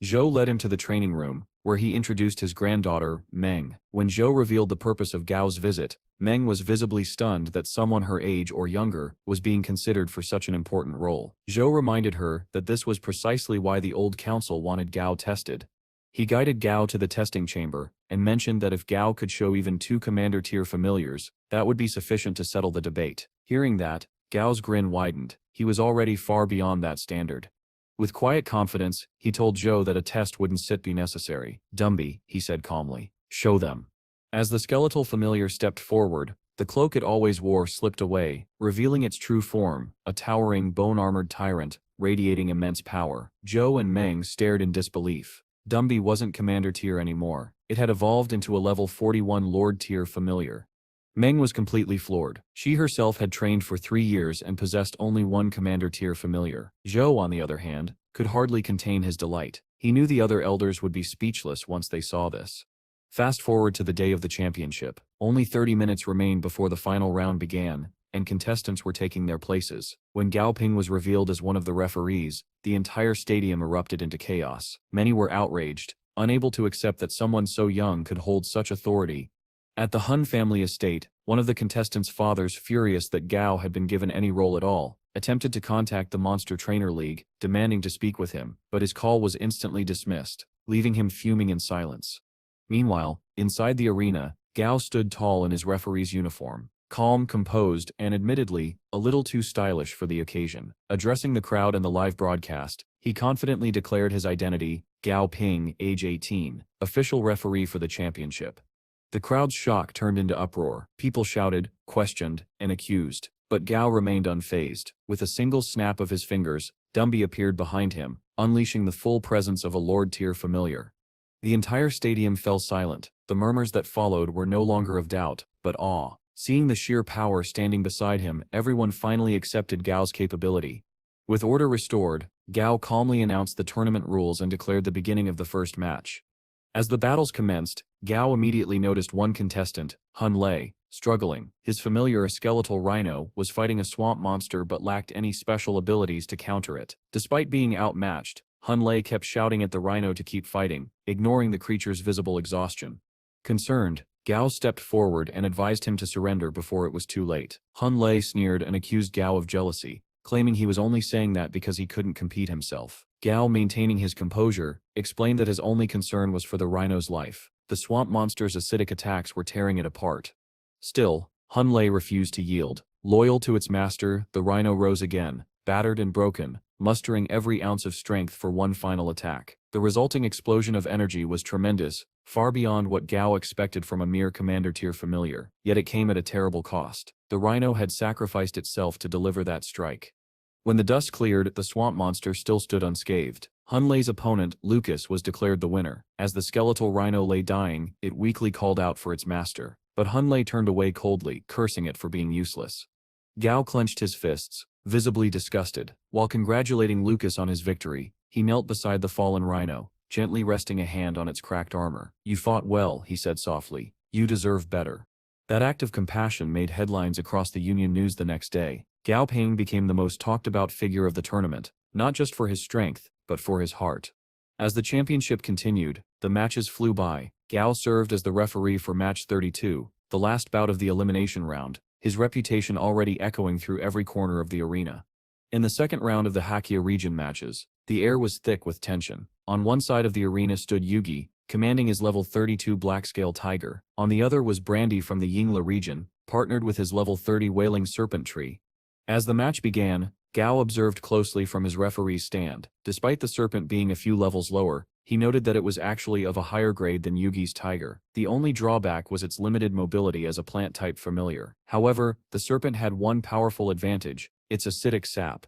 Zhou led him to the training room, where he introduced his granddaughter, Meng. When Zhou revealed the purpose of Gao's visit, Meng was visibly stunned that someone her age or younger was being considered for such an important role. Zhou reminded her that this was precisely why the old council wanted Gao tested. He guided Gao to the testing chamber, and mentioned that if Gao could show even 2 commander-tier familiars, that would be sufficient to settle the debate. Hearing that, Gao's grin widened. He was already far beyond that standard. With quiet confidence, he told Zhou that a test wouldn't be necessary. "Dumby," he said calmly, "show them." As the skeletal familiar stepped forward, the cloak it always wore slipped away, revealing its true form, a towering, bone-armored tyrant, radiating immense power. Zhou and Meng stared in disbelief. Dumby wasn't commander tier anymore. It had evolved into a level 41 lord tier familiar. Meng was completely floored. She herself had trained for 3 years and possessed only 1 commander tier familiar. Zhou, on the other hand, could hardly contain his delight. He knew the other elders would be speechless once they saw this. Fast forward to the day of the championship. Only 30 minutes remained before the final round began, and contestants were taking their places. When Gao Ping was revealed as one of the referees, the entire stadium erupted into chaos. Many were outraged, unable to accept that someone so young could hold such authority. At the Hun family estate, one of the contestants' fathers, furious that Gao had been given any role at all, attempted to contact the Monster Trainer League, demanding to speak with him, but his call was instantly dismissed, leaving him fuming in silence. Meanwhile, inside the arena, Gao stood tall in his referee's uniform, calm, composed, and admittedly, a little too stylish for the occasion. Addressing the crowd in the live broadcast, he confidently declared his identity: Gao Ping, age 18, official referee for the championship. The crowd's shock turned into uproar. People shouted, questioned, and accused, but Gao remained unfazed. With a single snap of his fingers, Dumby appeared behind him, unleashing the full presence of a lord-tier familiar. The entire stadium fell silent. The murmurs that followed were no longer of doubt, but awe. Seeing the sheer power standing beside him, everyone finally accepted Gao's capability. With order restored, Gao calmly announced the tournament rules and declared the beginning of the first match. As the battles commenced, Gao immediately noticed one contestant, Hun Lei, struggling. His familiar, a skeletal rhino, was fighting a swamp monster but lacked any special abilities to counter it. Despite being outmatched, Hun Lei kept shouting at the rhino to keep fighting, ignoring the creature's visible exhaustion. Concerned, Gao stepped forward and advised him to surrender before it was too late. Hun Lei sneered and accused Gao of jealousy, claiming he was only saying that because he couldn't compete himself. Gao, maintaining his composure, explained that his only concern was for the rhino's life. The swamp monster's acidic attacks were tearing it apart. Still, Hun Lei refused to yield. Loyal to its master, the rhino rose again, battered and broken, mustering every ounce of strength for one final attack. The resulting explosion of energy was tremendous, far beyond what Gao expected from a mere commander-tier familiar, yet it came at a terrible cost. The rhino had sacrificed itself to deliver that strike. When the dust cleared, the swamp monster still stood unscathed. Hunlei's opponent, Lucas, was declared the winner. As the skeletal rhino lay dying, it weakly called out for its master. But Hunlei turned away coldly, cursing it for being useless. Gao clenched his fists, visibly disgusted. While congratulating Lucas on his victory, he knelt beside the fallen rhino, gently resting a hand on its cracked armor. "You fought well," he said softly. "You deserve better." That act of compassion made headlines across the Union News the next day. Gao Ping became the most talked-about figure of the tournament, not just for his strength, but for his heart. As the championship continued, the matches flew by. Gao served as the referee for match 32, the last bout of the elimination round, his reputation already echoing through every corner of the arena. In the second round of the Hakkia region matches, the air was thick with tension. On one side of the arena stood Yugi, commanding his level 32 black-scale tiger. On the other was Brandy from the Yingla region, partnered with his level 30 wailing serpent tree. As the match began, Gao observed closely from his referee's stand. Despite the serpent being a few levels lower, he noted that it was actually of a higher grade than Yugi's tiger. The only drawback was its limited mobility as a plant-type familiar. However, the serpent had one powerful advantage: its acidic sap.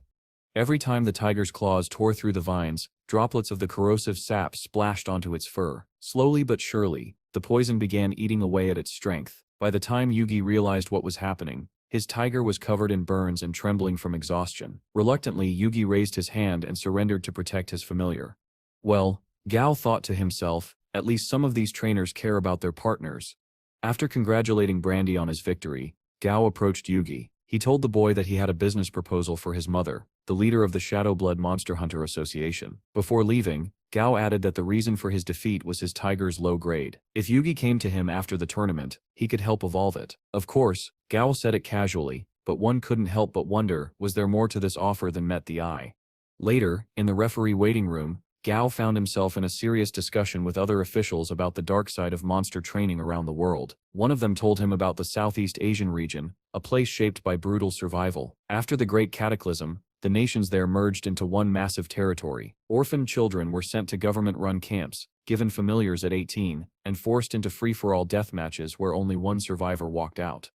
Every time the tiger's claws tore through the vines, droplets of the corrosive sap splashed onto its fur. Slowly but surely, the poison began eating away at its strength. By the time Yugi realized what was happening, his tiger was covered in burns and trembling from exhaustion. Reluctantly, Yugi raised his hand and surrendered to protect his familiar. Well, Gao thought to himself, at least some of these trainers care about their partners. After congratulating Brandy on his victory, Gao approached Yugi. He told the boy that he had a business proposal for his mother, the leader of the Shadow Blood Monster Hunter Association. Before leaving, Gao added that the reason for his defeat was his tiger's low grade. If Yugi came to him after the tournament, he could help evolve it. Of course, Gao said it casually, but one couldn't help but wonder, was there more to this offer than met the eye? Later, in the referee waiting room, Gao found himself in a serious discussion with other officials about the dark side of monster training around the world. One of them told him about the Southeast Asian region, a place shaped by brutal survival. After the Great Cataclysm, the nations there merged into one massive territory. Orphaned children were sent to government-run camps, given familiars at 18, and forced into free-for-all death matches where only one survivor walked out.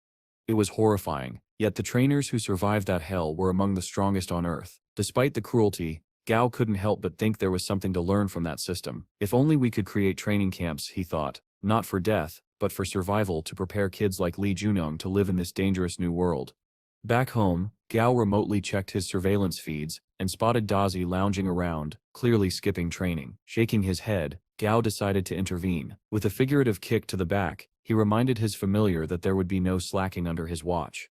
It was horrifying, yet the trainers who survived that hell were among the strongest on Earth. Despite the cruelty, Gao couldn't help but think there was something to learn from that system. If only we could create training camps, he thought, not for death, but for survival, to prepare kids like Li Junong to live in this dangerous new world. Back home, Gao remotely checked his surveillance feeds and spotted Dazi lounging around, clearly skipping training. Shaking his head, Gao decided to intervene. With a figurative kick to the back, he reminded his familiar that there would be no slacking under his watch.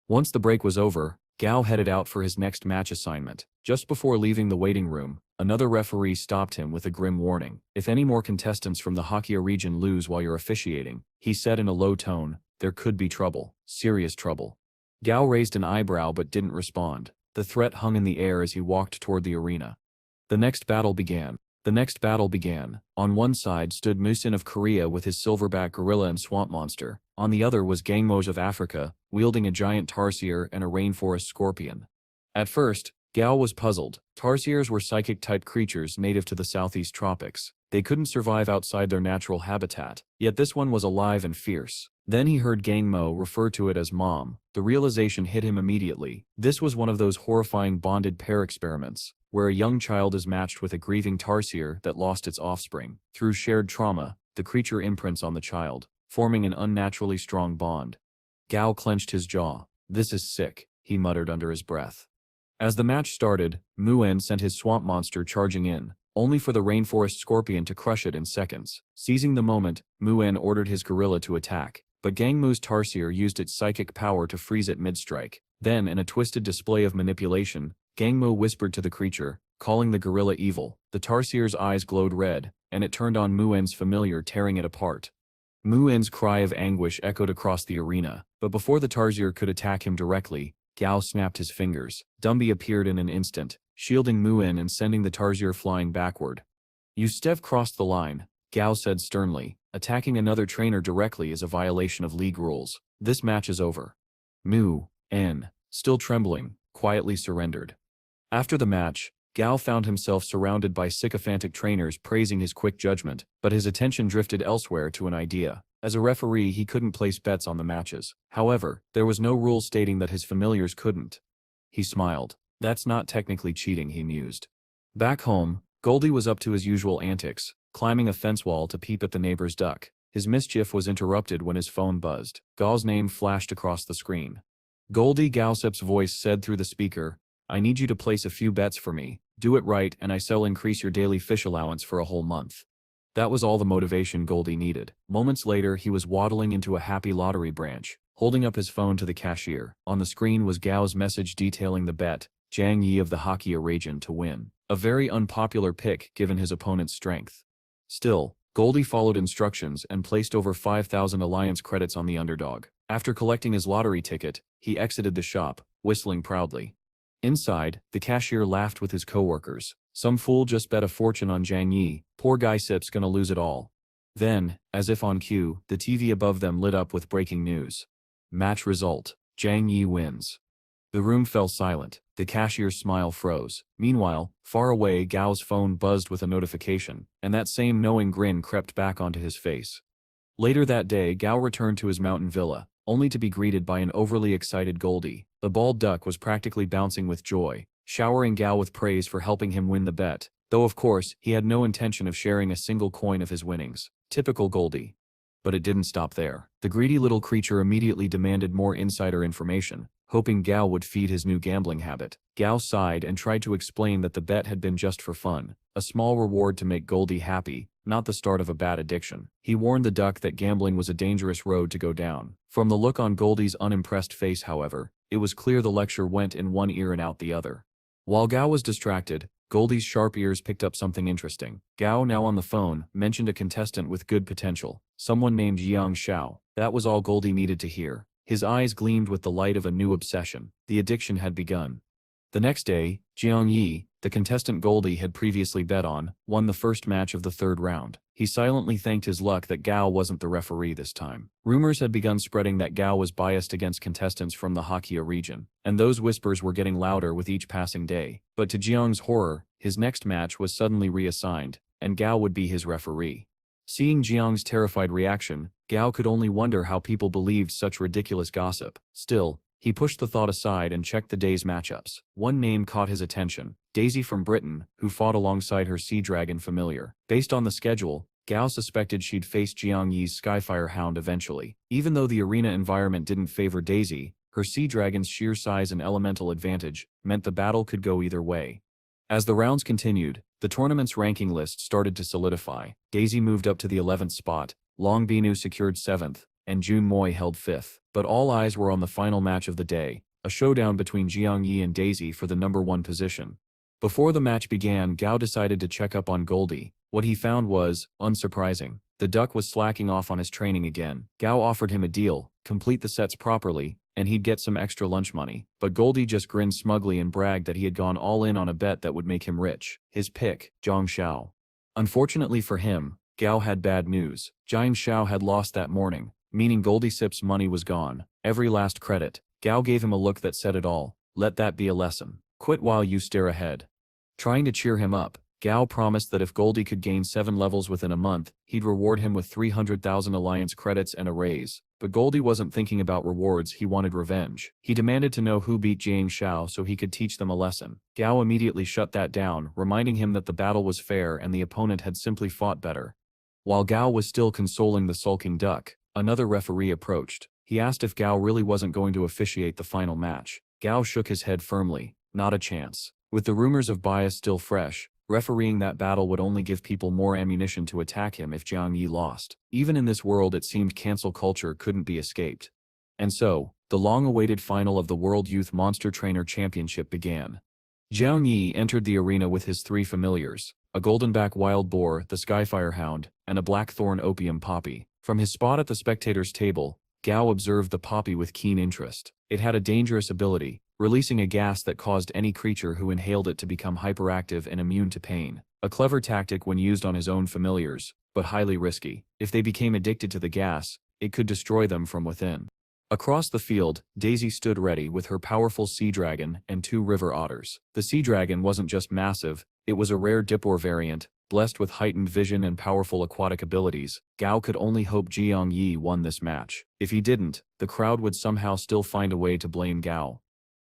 Once the break was over, Gao headed out for his next match assignment. Just before leaving the waiting room, another referee stopped him with a grim warning. "If any more contestants from the Hakkia region lose while you're officiating," he said in a low tone, "there could be trouble, serious trouble." Gao raised an eyebrow but didn't respond. The threat hung in the air as he walked toward the arena. The next battle began. On one side stood Musin of Korea with his silverback gorilla and swamp monster. On the other was Gangmoj of Africa, wielding a giant tarsier and a rainforest scorpion. At first, Gao was puzzled. Tarsiers were psychic-type creatures native to the southeast tropics. They couldn't survive outside their natural habitat, yet this one was alive and fierce. Then he heard Gangmo refer to it as Mom. The realization hit him immediately. This was one of those horrifying bonded pair experiments, where a young child is matched with a grieving tarsier that lost its offspring. Through shared trauma, the creature imprints on the child, forming an unnaturally strong bond. Gao clenched his jaw. "This is sick," he muttered under his breath. As the match started, Muen sent his swamp monster charging in, only for the rainforest scorpion to crush it in seconds. Seizing the moment, Muen ordered his gorilla to attack, but Gangmu's tarsier used its psychic power to freeze it mid-strike. Then, in a twisted display of manipulation, Gangmu whispered to the creature, calling the gorilla evil. The tarsier's eyes glowed red, and it turned on Muen's familiar, tearing it apart. Muen's cry of anguish echoed across the arena, but before the tarsier could attack him directly, Gao snapped his fingers. Dumby appeared in an instant, shielding Muen and sending the tarsier flying backward. "You Stev crossed the line," Gao said sternly. "Attacking another trainer directly is a violation of league rules. This match is over." Muen, still trembling, quietly surrendered. After the match, Gao found himself surrounded by sycophantic trainers praising his quick judgment, but his attention drifted elsewhere to an idea. As a referee, he couldn't place bets on the matches. However, there was no rule stating that his familiars couldn't. He smiled. "That's not technically cheating," he mused. Back home, Goldie was up to his usual antics, climbing a fence wall to peep at the neighbor's duck. His mischief was interrupted when his phone buzzed. Gao's name flashed across the screen. Goldie, Gaosip's voice said through the speaker, "I need you to place a few bets for me. Do it right and I shall increase your daily fish allowance for a whole month." That was all the motivation Goldie needed. Moments later, he was waddling into a happy lottery branch, holding up his phone to the cashier. On the screen was Gao's message detailing the bet, Jiang Yi of the Hakkia region to win. A very unpopular pick given his opponent's strength. Still, Goldie followed instructions and placed over 5,000 alliance credits on the underdog. After collecting his lottery ticket, he exited the shop, whistling proudly. Inside, the cashier laughed with his coworkers. Some fool just bet a fortune on Jiang Yi. Poor guy Sip's gonna lose it all. Then, as if on cue, the TV above them lit up with breaking news. Match result: Jiang Yi wins. The room fell silent. The cashier's smile froze. Meanwhile, far away, Gao's phone buzzed with a notification, and that same knowing grin crept back onto his face. Later that day, Gao returned to his mountain villa, only to be greeted by an overly excited Goldie. The bald duck was practically bouncing with joy, showering Gao with praise for helping him win the bet, though of course, he had no intention of sharing a single coin of his winnings. Typical Goldie. But it didn't stop there. The greedy little creature immediately demanded more insider information, hoping Gao would feed his new gambling habit. Gao sighed and tried to explain that the bet had been just for fun, a small reward to make Goldie happy, not the start of a bad addiction. He warned the duck that gambling was a dangerous road to go down. From the look on Goldie's unimpressed face, however, it was clear the lecture went in one ear and out the other. While Gao was distracted, Goldie's sharp ears picked up something interesting. Gao, now on the phone, mentioned a contestant with good potential, someone named Jiang Xiao. That was all Goldie needed to hear. His eyes gleamed with the light of a new obsession. The addiction had begun. The next day, Jiang Yi, the contestant Goldie had previously bet on, won the first match of the third round. He silently thanked his luck that Gao wasn't the referee this time. Rumors had begun spreading that Gao was biased against contestants from the Hakkia region, and those whispers were getting louder with each passing day. But to Jiang's horror, his next match was suddenly reassigned, and Gao would be his referee. Seeing Jiang's terrified reaction, Gao could only wonder how people believed such ridiculous gossip. Still, he pushed the thought aside and checked the day's matchups. One name caught his attention: Daisy from Britain, who fought alongside her sea dragon familiar. Based on the schedule, Gao suspected she'd face Jiang Yi's Skyfire Hound eventually. Even though the arena environment didn't favor Daisy, her sea dragon's sheer size and elemental advantage meant the battle could go either way. As the rounds continued, the tournament's ranking list started to solidify. Daisy moved up to the 11th spot, Long Binu secured 7th, and Jun Moi held 5th. But all eyes were on the final match of the day, a showdown between Jiang Yi and Daisy for the #1 position. Before the match began, Gao decided to check up on Goldie. What he found was, unsurprising, the duck was slacking off on his training again. Gao offered him a deal: complete the sets properly, and he'd get some extra lunch money. But Goldie just grinned smugly and bragged that he had gone all in on a bet that would make him rich. His pick, Zhang Xiao. Unfortunately for him, Gao had bad news. Zhang Xiao had lost that morning, meaning Goldie Sip's money was gone. Every last credit. Gao gave him a look that said it all. Let that be a lesson. Quit while you stare ahead. Trying to cheer him up, Gao promised that if Goldie could gain 7 levels within a month, he'd reward him with 300,000 alliance credits and a raise. But Goldie wasn't thinking about rewards, he wanted revenge. He demanded to know who beat Jiang Xiao so he could teach them a lesson. Gao immediately shut that down, reminding him that the battle was fair and the opponent had simply fought better. While Gao was still consoling the sulking duck, another referee approached. He asked if Gao really wasn't going to officiate the final match. Gao shook his head firmly. Not a chance. With the rumors of bias still fresh, refereeing that battle would only give people more ammunition to attack him if Jiang Yi lost. Even in this world, it seemed cancel culture couldn't be escaped. And so, the long-awaited final of the World Youth Monster Trainer Championship began. Jiang Yi entered the arena with his 3 familiars: a goldenback wild boar, the Skyfire Hound, and a blackthorn opium poppy. From his spot at the spectators' table, Gao observed the poppy with keen interest. It had a dangerous ability, releasing a gas that caused any creature who inhaled it to become hyperactive and immune to pain. A clever tactic when used on his own familiars, but highly risky. If they became addicted to the gas, it could destroy them from within. Across the field, Daisy stood ready with her powerful sea dragon and 2 river otters. The sea dragon wasn't just massive, it was a rare Dipor variant, blessed with heightened vision and powerful aquatic abilities. Gao could only hope Jiang Yi won this match. If he didn't, the crowd would somehow still find a way to blame Gao.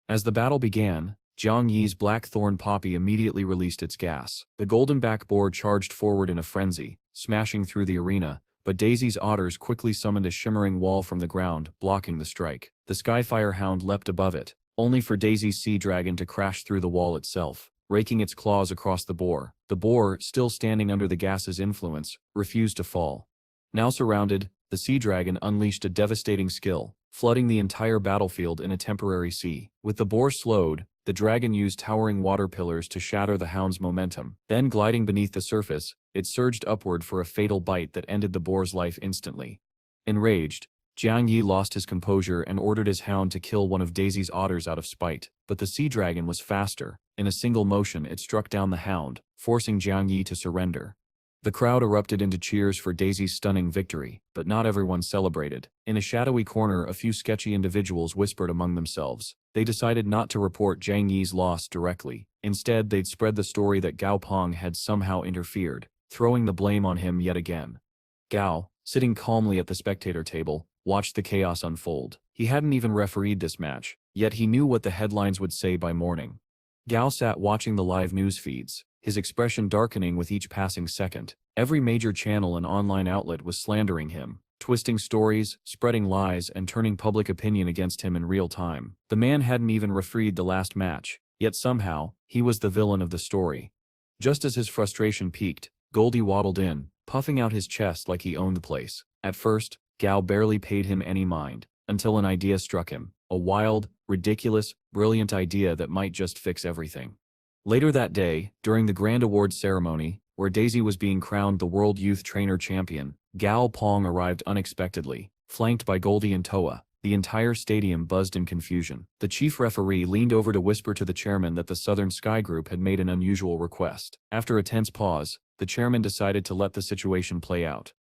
As the battle began, Jiang Yi's blackthorn poppy immediately released its gas. The golden back boar charged forward in a frenzy, smashing through the arena, but Daisy's otters quickly summoned a shimmering wall from the ground, blocking the strike. The Skyfire Hound leapt above it, only for Daisy's sea dragon to crash through the wall itself, raking its claws across the boar. The boar, still standing under the gas's influence, refused to fall. Now surrounded, the sea dragon unleashed a devastating skill, flooding the entire battlefield in a temporary sea. With the boar slowed, the dragon used towering water pillars to shatter the hound's momentum. Then gliding beneath the surface, it surged upward for a fatal bite that ended the boar's life instantly. Enraged, Jiang Yi lost his composure and ordered his hound to kill one of Daisy's otters out of spite. But the sea dragon was faster. In a single motion it struck down the hound, forcing Jiang Yi to surrender. The crowd erupted into cheers for Daisy's stunning victory, but not everyone celebrated. In a shadowy corner, a few sketchy individuals whispered among themselves. They decided not to report Jiang Yi's loss directly. Instead, they'd spread the story that Gao Peng had somehow interfered, throwing the blame on him yet again. Gao, sitting calmly at the spectator table, watched the chaos unfold. He hadn't even refereed this match, yet he knew what the headlines would say by morning. Gao sat watching the live news feeds, his expression darkening with each passing second. Every major channel and online outlet was slandering him, twisting stories, spreading lies, and turning public opinion against him in real time. The man hadn't even refereed the last match, yet somehow, he was the villain of the story. Just as his frustration peaked, Goldie waddled in, puffing out his chest like he owned the place. At first, Gao barely paid him any mind, until an idea struck him. A wild, ridiculous, brilliant idea that might just fix everything. Later that day, during the grand awards ceremony, where Daisy was being crowned the World Youth Trainer Champion, Gao Peng arrived unexpectedly, flanked by Goldie and Toa. The entire stadium buzzed in confusion. The chief referee leaned over to whisper to the chairman that the Southern Sky Group had made an unusual request. After a tense pause, the chairman decided to let the situation play out.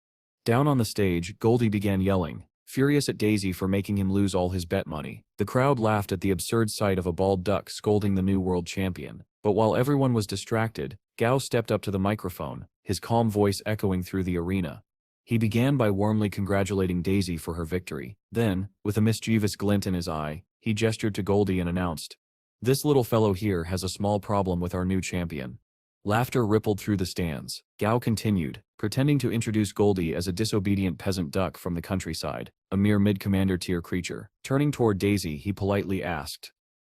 Down on the stage, Goldie began yelling, furious at Daisy for making him lose all his bet money. The crowd laughed at the absurd sight of a bald duck scolding the new world champion. But while everyone was distracted, Gao stepped up to the microphone, his calm voice echoing through the arena. He began by warmly congratulating Daisy for her victory. Then, with a mischievous glint in his eye, he gestured to Goldie and announced, "This little fellow here has a small problem with our new champion." Laughter rippled through the stands. Gao continued, pretending to introduce Goldie as a disobedient peasant duck from the countryside, a mere mid-commander tier creature. Turning toward Daisy, he politely asked,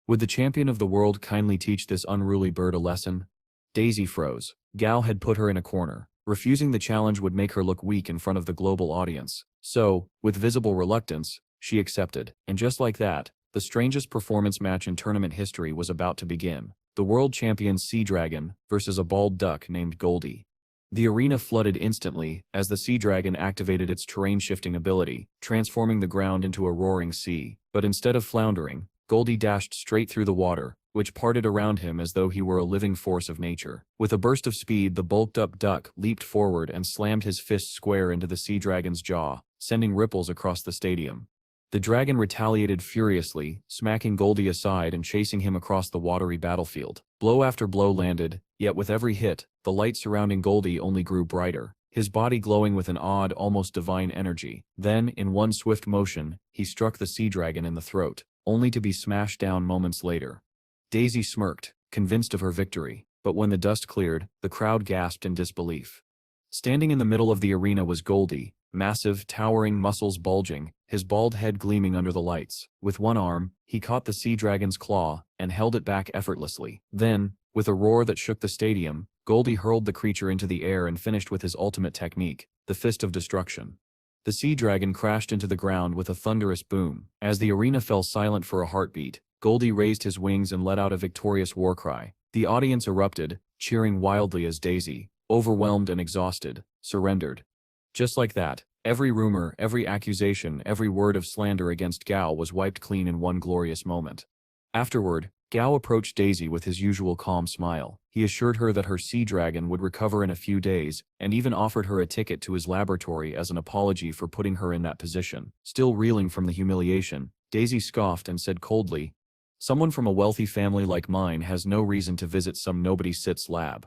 "Would the champion of the world kindly teach this unruly bird a lesson?" Daisy froze. Gao had put her in a corner. Refusing the challenge would make her look weak in front of the global audience. So, with visible reluctance, she accepted. And just like that, the strangest performance match in tournament history was about to begin. The world champion Sea Dragon versus a bald duck named Goldie. The arena flooded instantly as the Sea Dragon activated its terrain-shifting ability, transforming the ground into a roaring sea. But instead of floundering, Goldie dashed straight through the water, which parted around him as though he were a living force of nature. With a burst of speed, the bulked-up duck leaped forward and slammed his fist square into the Sea Dragon's jaw, sending ripples across the stadium. The dragon retaliated furiously, smacking Goldie aside and chasing him across the watery battlefield. Blow after blow landed, yet with every hit, the light surrounding Goldie only grew brighter, his body glowing with an odd, almost divine energy. Then, in one swift motion, he struck the Sea Dragon in the throat, only to be smashed down moments later. Daisy smirked, convinced of her victory, but when the dust cleared, the crowd gasped in disbelief. Standing in the middle of the arena was Goldie, massive, towering, muscles bulging, his bald head gleaming under the lights. With one arm, he caught the Sea Dragon's claw and held it back effortlessly. Then, with a roar that shook the stadium, Goldie hurled the creature into the air and finished with his ultimate technique, the Fist of Destruction. The Sea Dragon crashed into the ground with a thunderous boom. As the arena fell silent for a heartbeat, Goldie raised his wings and let out a victorious war cry. The audience erupted, cheering wildly as Daisy, overwhelmed and exhausted, surrendered. Just like that, every rumor, every accusation, every word of slander against Gao was wiped clean in one glorious moment. Afterward, Gao approached Daisy with his usual calm smile. He assured her that her Sea Dragon would recover in a few days, and even offered her a ticket to his laboratory as an apology for putting her in that position. Still reeling from the humiliation, Daisy scoffed and said coldly, "Someone from a wealthy family like mine has no reason to visit some nobody-sits lab."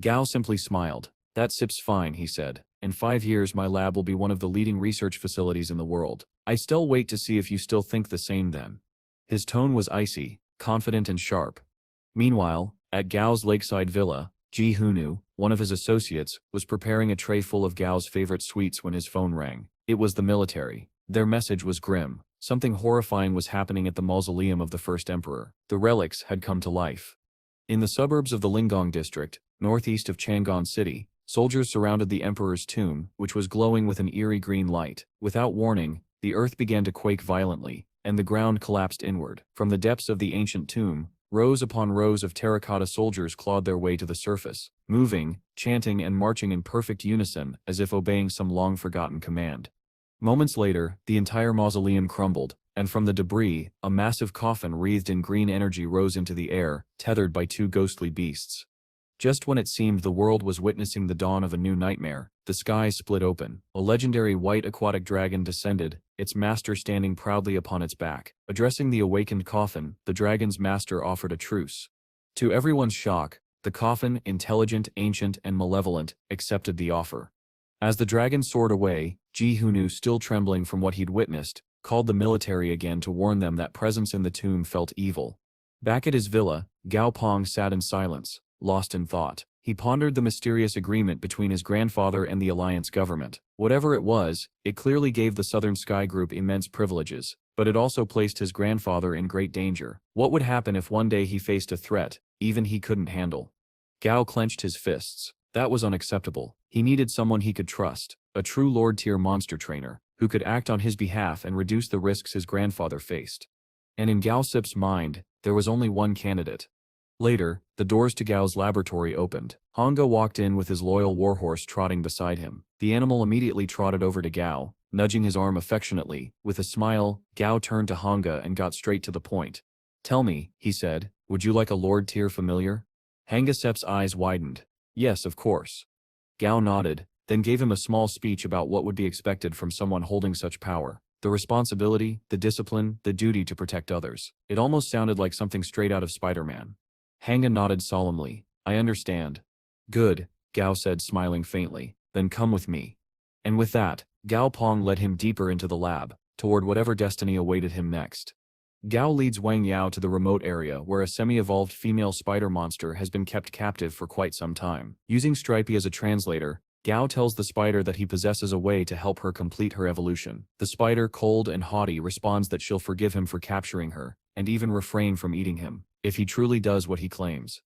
Gao simply smiled. "That sip's fine," he said. "In 5 years my lab will be one of the leading research facilities in the world. I still wait to see if you still think the same then." His tone was icy, confident and sharp. Meanwhile, at Gao's lakeside villa, Ji Hunu, one of his associates, was preparing a tray full of Gao's favorite sweets when his phone rang. It was the military. Their message was grim. Something horrifying was happening at the mausoleum of the first emperor. The relics had come to life. In the suburbs of the Linggong district, northeast of Chang'an City, soldiers surrounded the emperor's tomb, which was glowing with an eerie green light. Without warning, the earth began to quake violently, and the ground collapsed inward. From the depths of the ancient tomb, rows upon rows of terracotta soldiers clawed their way to the surface, moving, chanting and marching in perfect unison as if obeying some long-forgotten command. Moments later, the entire mausoleum crumbled, and from the debris, a massive coffin wreathed in green energy rose into the air, tethered by two ghostly beasts. Just when it seemed the world was witnessing the dawn of a new nightmare, the sky split open. A legendary white aquatic dragon descended, its master standing proudly upon its back. Addressing the awakened coffin, the dragon's master offered a truce. To everyone's shock, the coffin, intelligent, ancient, and malevolent, accepted the offer. As the dragon soared away, Ji Hunu, still trembling from what he'd witnessed, called the military again to warn them that presence in the tomb felt evil. Back at his villa, Gao Pong sat in silence, lost in thought. He pondered the mysterious agreement between his grandfather and the alliance government. Whatever it was, it clearly gave the Southern Sky Group immense privileges, but it also placed his grandfather in great danger. What would happen if one day he faced a threat, even he couldn't handle? Gao clenched his fists. That was unacceptable. He needed someone he could trust, a true Lord-tier monster trainer, who could act on his behalf and reduce the risks his grandfather faced. And in Gao Sip's mind, there was only one candidate. Later, the doors to Gao's laboratory opened. Hanga walked in with his loyal warhorse trotting beside him. The animal immediately trotted over to Gao, nudging his arm affectionately. With a smile, Gao turned to Hanga and got straight to the point. "Tell me," he said, "would you like a Lord-tier familiar?" Hanga Sep's eyes widened. "Yes, of course." Gao nodded, then gave him a small speech about what would be expected from someone holding such power. The responsibility, the discipline, the duty to protect others. It almost sounded like something straight out of Spider-Man. Hanga nodded solemnly. "I understand." "Good," Gao said, smiling faintly. "Then come with me." And with that, Gao Pong led him deeper into the lab, toward whatever destiny awaited him next. Gao leads Wang Yao to the remote area where a semi-evolved female spider monster has been kept captive for quite some time. Using Stripey as a translator, Gao tells the spider that he possesses a way to help her complete her evolution. The spider, cold and haughty, responds that she'll forgive him for capturing her, and even refrain from eating him, if he truly does what he claims.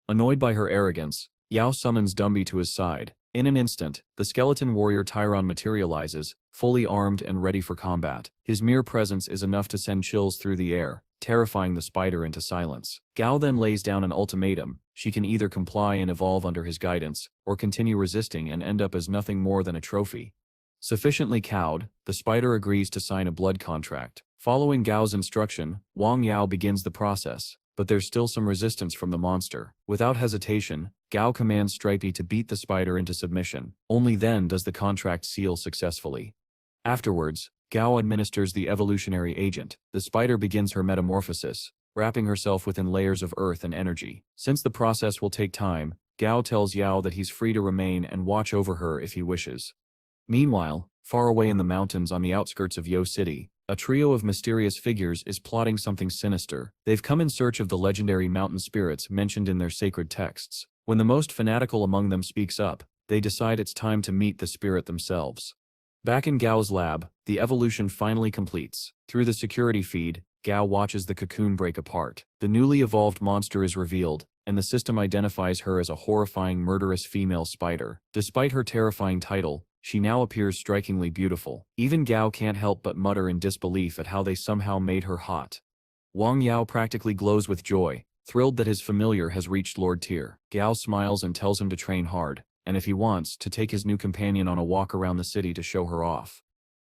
Annoyed by her arrogance, Yao summons Dumby to his side. In an instant, the skeleton warrior Tyron materializes, fully armed and ready for combat. His mere presence is enough to send chills through the air, terrifying the spider into silence. Gao then lays down an ultimatum. She can either comply and evolve under his guidance, or continue resisting and end up as nothing more than a trophy. Sufficiently cowed, the spider agrees to sign a blood contract. Following Gao's instruction, Wang Yao begins the process, but there's still some resistance from the monster. Without hesitation, Gao commands Stripey to beat the spider into submission. Only then does the contract seal successfully. Afterwards, Gao administers the evolutionary agent. The spider begins her metamorphosis, wrapping herself within layers of earth and energy. Since the process will take time, Gao tells Yao that he's free to remain and watch over her if he wishes. Meanwhile, far away in the mountains on the outskirts of Yo City, a trio of mysterious figures is plotting something sinister. They've come in search of the legendary mountain spirits mentioned in their sacred texts. When the most fanatical among them speaks up, they decide it's time to meet the spirit themselves. Back in Gao's lab, the evolution finally completes. Through the security feed, Gao watches the cocoon break apart. The newly evolved monster is revealed, and the system identifies her as a horrifying, murderous female spider. Despite her terrifying title, she now appears strikingly beautiful. Even Gao can't help but mutter in disbelief at how they somehow made her hot. Wang Yao practically glows with joy, thrilled that his familiar has reached Lord Tier. Gao smiles and tells him to train hard, and if he wants, to take his new companion on a walk around the city to show her off.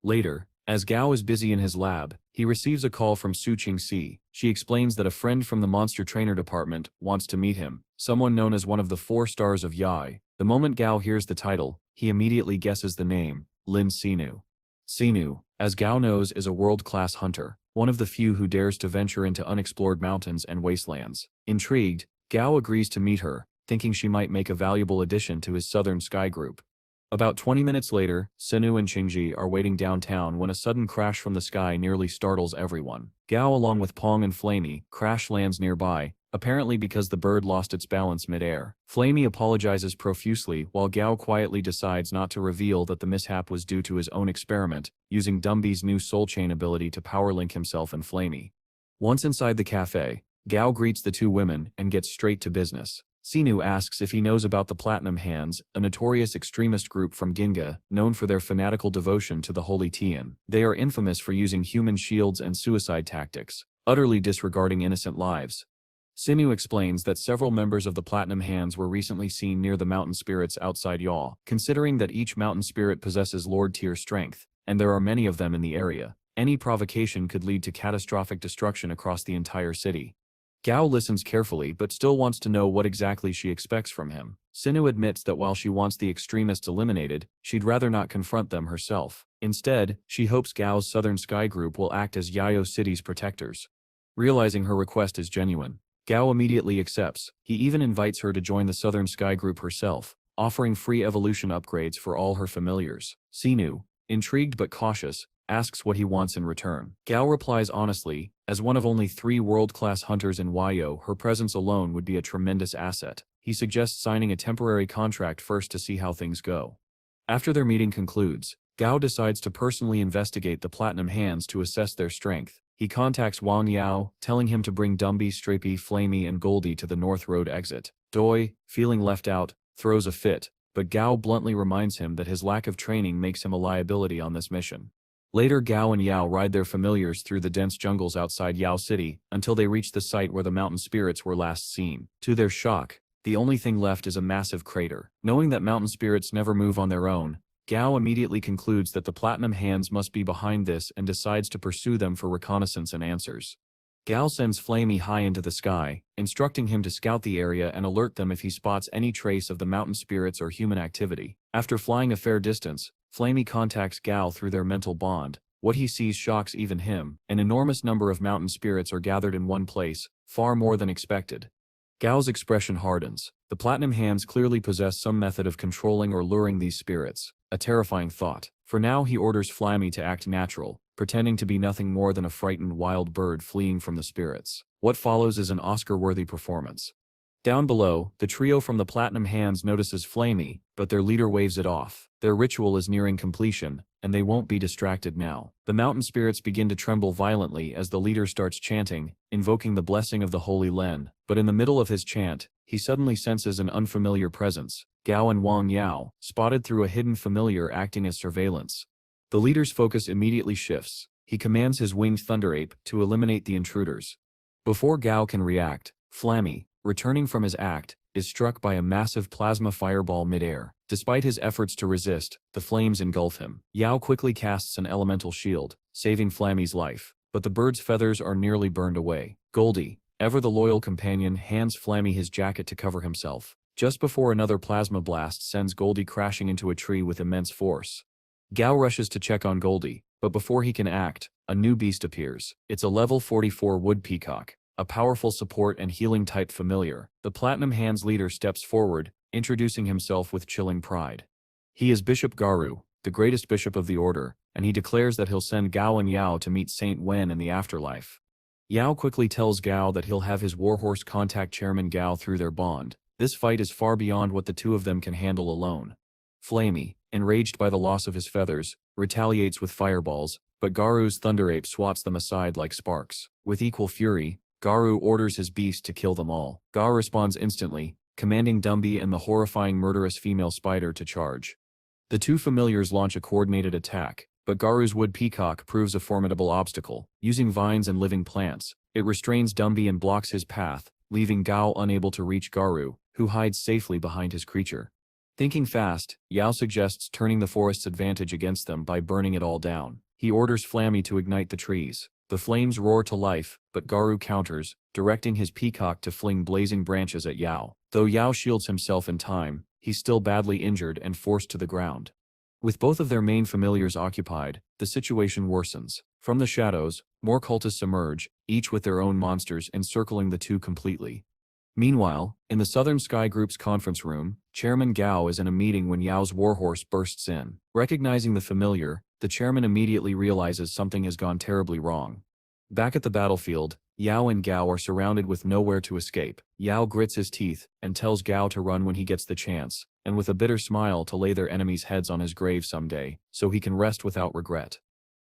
Later, as Gao is busy in his lab, he receives a call from Su Qingxi. She explains that a friend from the monster trainer department wants to meet him, someone known as one of the 4 stars of Yai. The moment Gao hears the title, he immediately guesses the name, Lin Sinu. Sinu, as Gao knows, is a world-class hunter, one of the few who dares to venture into unexplored mountains and wastelands. Intrigued, Gao agrees to meet her, thinking she might make a valuable addition to his Southern Sky Group. About 20 minutes later, Sinu and Qingji are waiting downtown when a sudden crash from the sky nearly startles everyone. Gao, along with Pong and Flamey, crash lands nearby, apparently because the bird lost its balance mid-air. Flamey apologizes profusely while Gao quietly decides not to reveal that the mishap was due to his own experiment, using Dumby's new soul chain ability to power link himself and Flamey. Once inside the cafe, Gao greets the two women and gets straight to business. Sinu asks if he knows about the Platinum Hands, a notorious extremist group from Ginga, known for their fanatical devotion to the Holy Tian. They are infamous for using human shields and suicide tactics, utterly disregarding innocent lives. Sinu explains that several members of the Platinum Hands were recently seen near the mountain spirits outside Yaw, considering that each mountain spirit possesses Lord-tier strength, and there are many of them in the area. Any provocation could lead to catastrophic destruction across the entire city. Gao listens carefully but still wants to know what exactly she expects from him. Sinu admits that while she wants the extremists eliminated, she'd rather not confront them herself. Instead, she hopes Gao's Southern Sky Group will act as Yayo City's protectors. Realizing her request is genuine, Gao immediately accepts. He even invites her to join the Southern Sky Group herself, offering free evolution upgrades for all her familiars. Sinu, intrigued but cautious, asks what he wants in return. Gao replies honestly, as one of only 3 world-class hunters in Wayo, her presence alone would be a tremendous asset. He suggests signing a temporary contract first to see how things go. After their meeting concludes, Gao decides to personally investigate the Platinum Hands to assess their strength. He contacts Wang Yao, telling him to bring Dumby, Strapey, Flamey, and Goldie to the North Road exit. Doi, feeling left out, throws a fit, but Gao bluntly reminds him that his lack of training makes him a liability on this mission. Later, Gao and Yao ride their familiars through the dense jungles outside Yao City until they reach the site where the mountain spirits were last seen. To their shock, the only thing left is a massive crater. Knowing that mountain spirits never move on their own, Gao immediately concludes that the Platinum Hands must be behind this and decides to pursue them for reconnaissance and answers. Gao sends Flamey high into the sky, instructing him to scout the area and alert them if he spots any trace of the mountain spirits or human activity. After flying a fair distance, Flamey contacts Gao through their mental bond. What he sees shocks even him. An enormous number of mountain spirits are gathered in one place, far more than expected. Gao's expression hardens. The Platinum Hands clearly possess some method of controlling or luring these spirits. A terrifying thought. For now, he orders Flamey to act natural, pretending to be nothing more than a frightened wild bird fleeing from the spirits. What follows is an Oscar-worthy performance. Down below, the trio from the Platinum Hands notices Flamey, but their leader waves it off. Their ritual is nearing completion, and they won't be distracted now. The mountain spirits begin to tremble violently as the leader starts chanting, invoking the blessing of the Holy Len. But in the middle of his chant, he suddenly senses an unfamiliar presence. Gao and Wang Yao, spotted through a hidden familiar acting as surveillance. The leader's focus immediately shifts. He commands his winged thunder ape to eliminate the intruders. Before Gao can react, Flamey, returning from his act, is struck by a massive plasma fireball mid-air. Despite his efforts to resist, the flames engulf him. Yao quickly casts an elemental shield, saving Flamey's life, but the bird's feathers are nearly burned away. Goldie, ever the loyal companion, hands Flamey his jacket to cover himself, just before another plasma blast sends Goldie crashing into a tree with immense force. Gao rushes to check on Goldie, but before he can act, a new beast appears. It's a level 44 wood peacock, a powerful support and healing type familiar. The Platinum Hands leader steps forward, introducing himself with chilling pride. He is Bishop Garu, the greatest bishop of the order, and he declares that he'll send Gao and Yao to meet Saint Wen in the afterlife. Yao quickly tells Gao that he'll have his warhorse contact Chairman Gao through their bond. This fight is far beyond what the two of them can handle alone. Flamey, enraged by the loss of his feathers, retaliates with fireballs, but Garu's thunder ape swats them aside like sparks. With equal fury, Garu orders his beast to kill them all. Gao responds instantly, commanding Dumby and the horrifying murderous female spider to charge. The two familiars launch a coordinated attack, but Garu's wood peacock proves a formidable obstacle. Using vines and living plants, it restrains Dumby and blocks his path, leaving Gao unable to reach Garu, who hides safely behind his creature. Thinking fast, Yao suggests turning the forest's advantage against them by burning it all down. He orders Flamey to ignite the trees. The flames roar to life, but Garu counters, directing his peacock to fling blazing branches at Yao. Though Yao shields himself in time, he's still badly injured and forced to the ground. With both of their main familiars occupied, the situation worsens. From the shadows, more cultists emerge, each with their own monsters encircling the two completely. Meanwhile, in the Southern Sky Group's conference room, Chairman Gao is in a meeting when Yao's warhorse bursts in. Recognizing the familiar, the chairman immediately realizes something has gone terribly wrong. Back at the battlefield, Yao and Gao are surrounded with nowhere to escape. Yao grits his teeth and tells Gao to run when he gets the chance, and with a bitter smile to lay their enemies' heads on his grave someday, so he can rest without regret.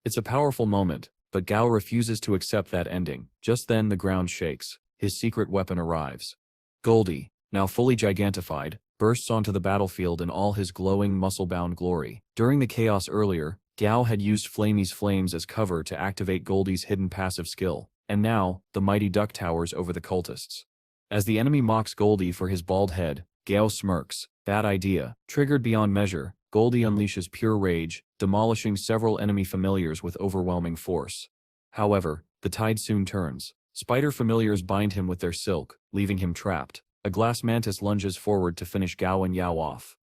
It's a powerful moment, but Gao refuses to accept that ending. Just then the ground shakes. His secret weapon arrives. Goldie, now fully gigantified, bursts onto the battlefield in all his glowing muscle-bound glory. During the chaos earlier, Gao had used Flamey's flames as cover to activate Goldie's hidden passive skill, and now, the mighty duck towers over the cultists. As the enemy mocks Goldie for his bald head, Gao smirks. Bad idea. Triggered beyond measure, Goldie unleashes pure rage, demolishing several enemy familiars with overwhelming force. However, the tide soon turns. Spider familiars bind him with their silk, leaving him trapped. A glass mantis lunges forward to finish Gao and Yao off.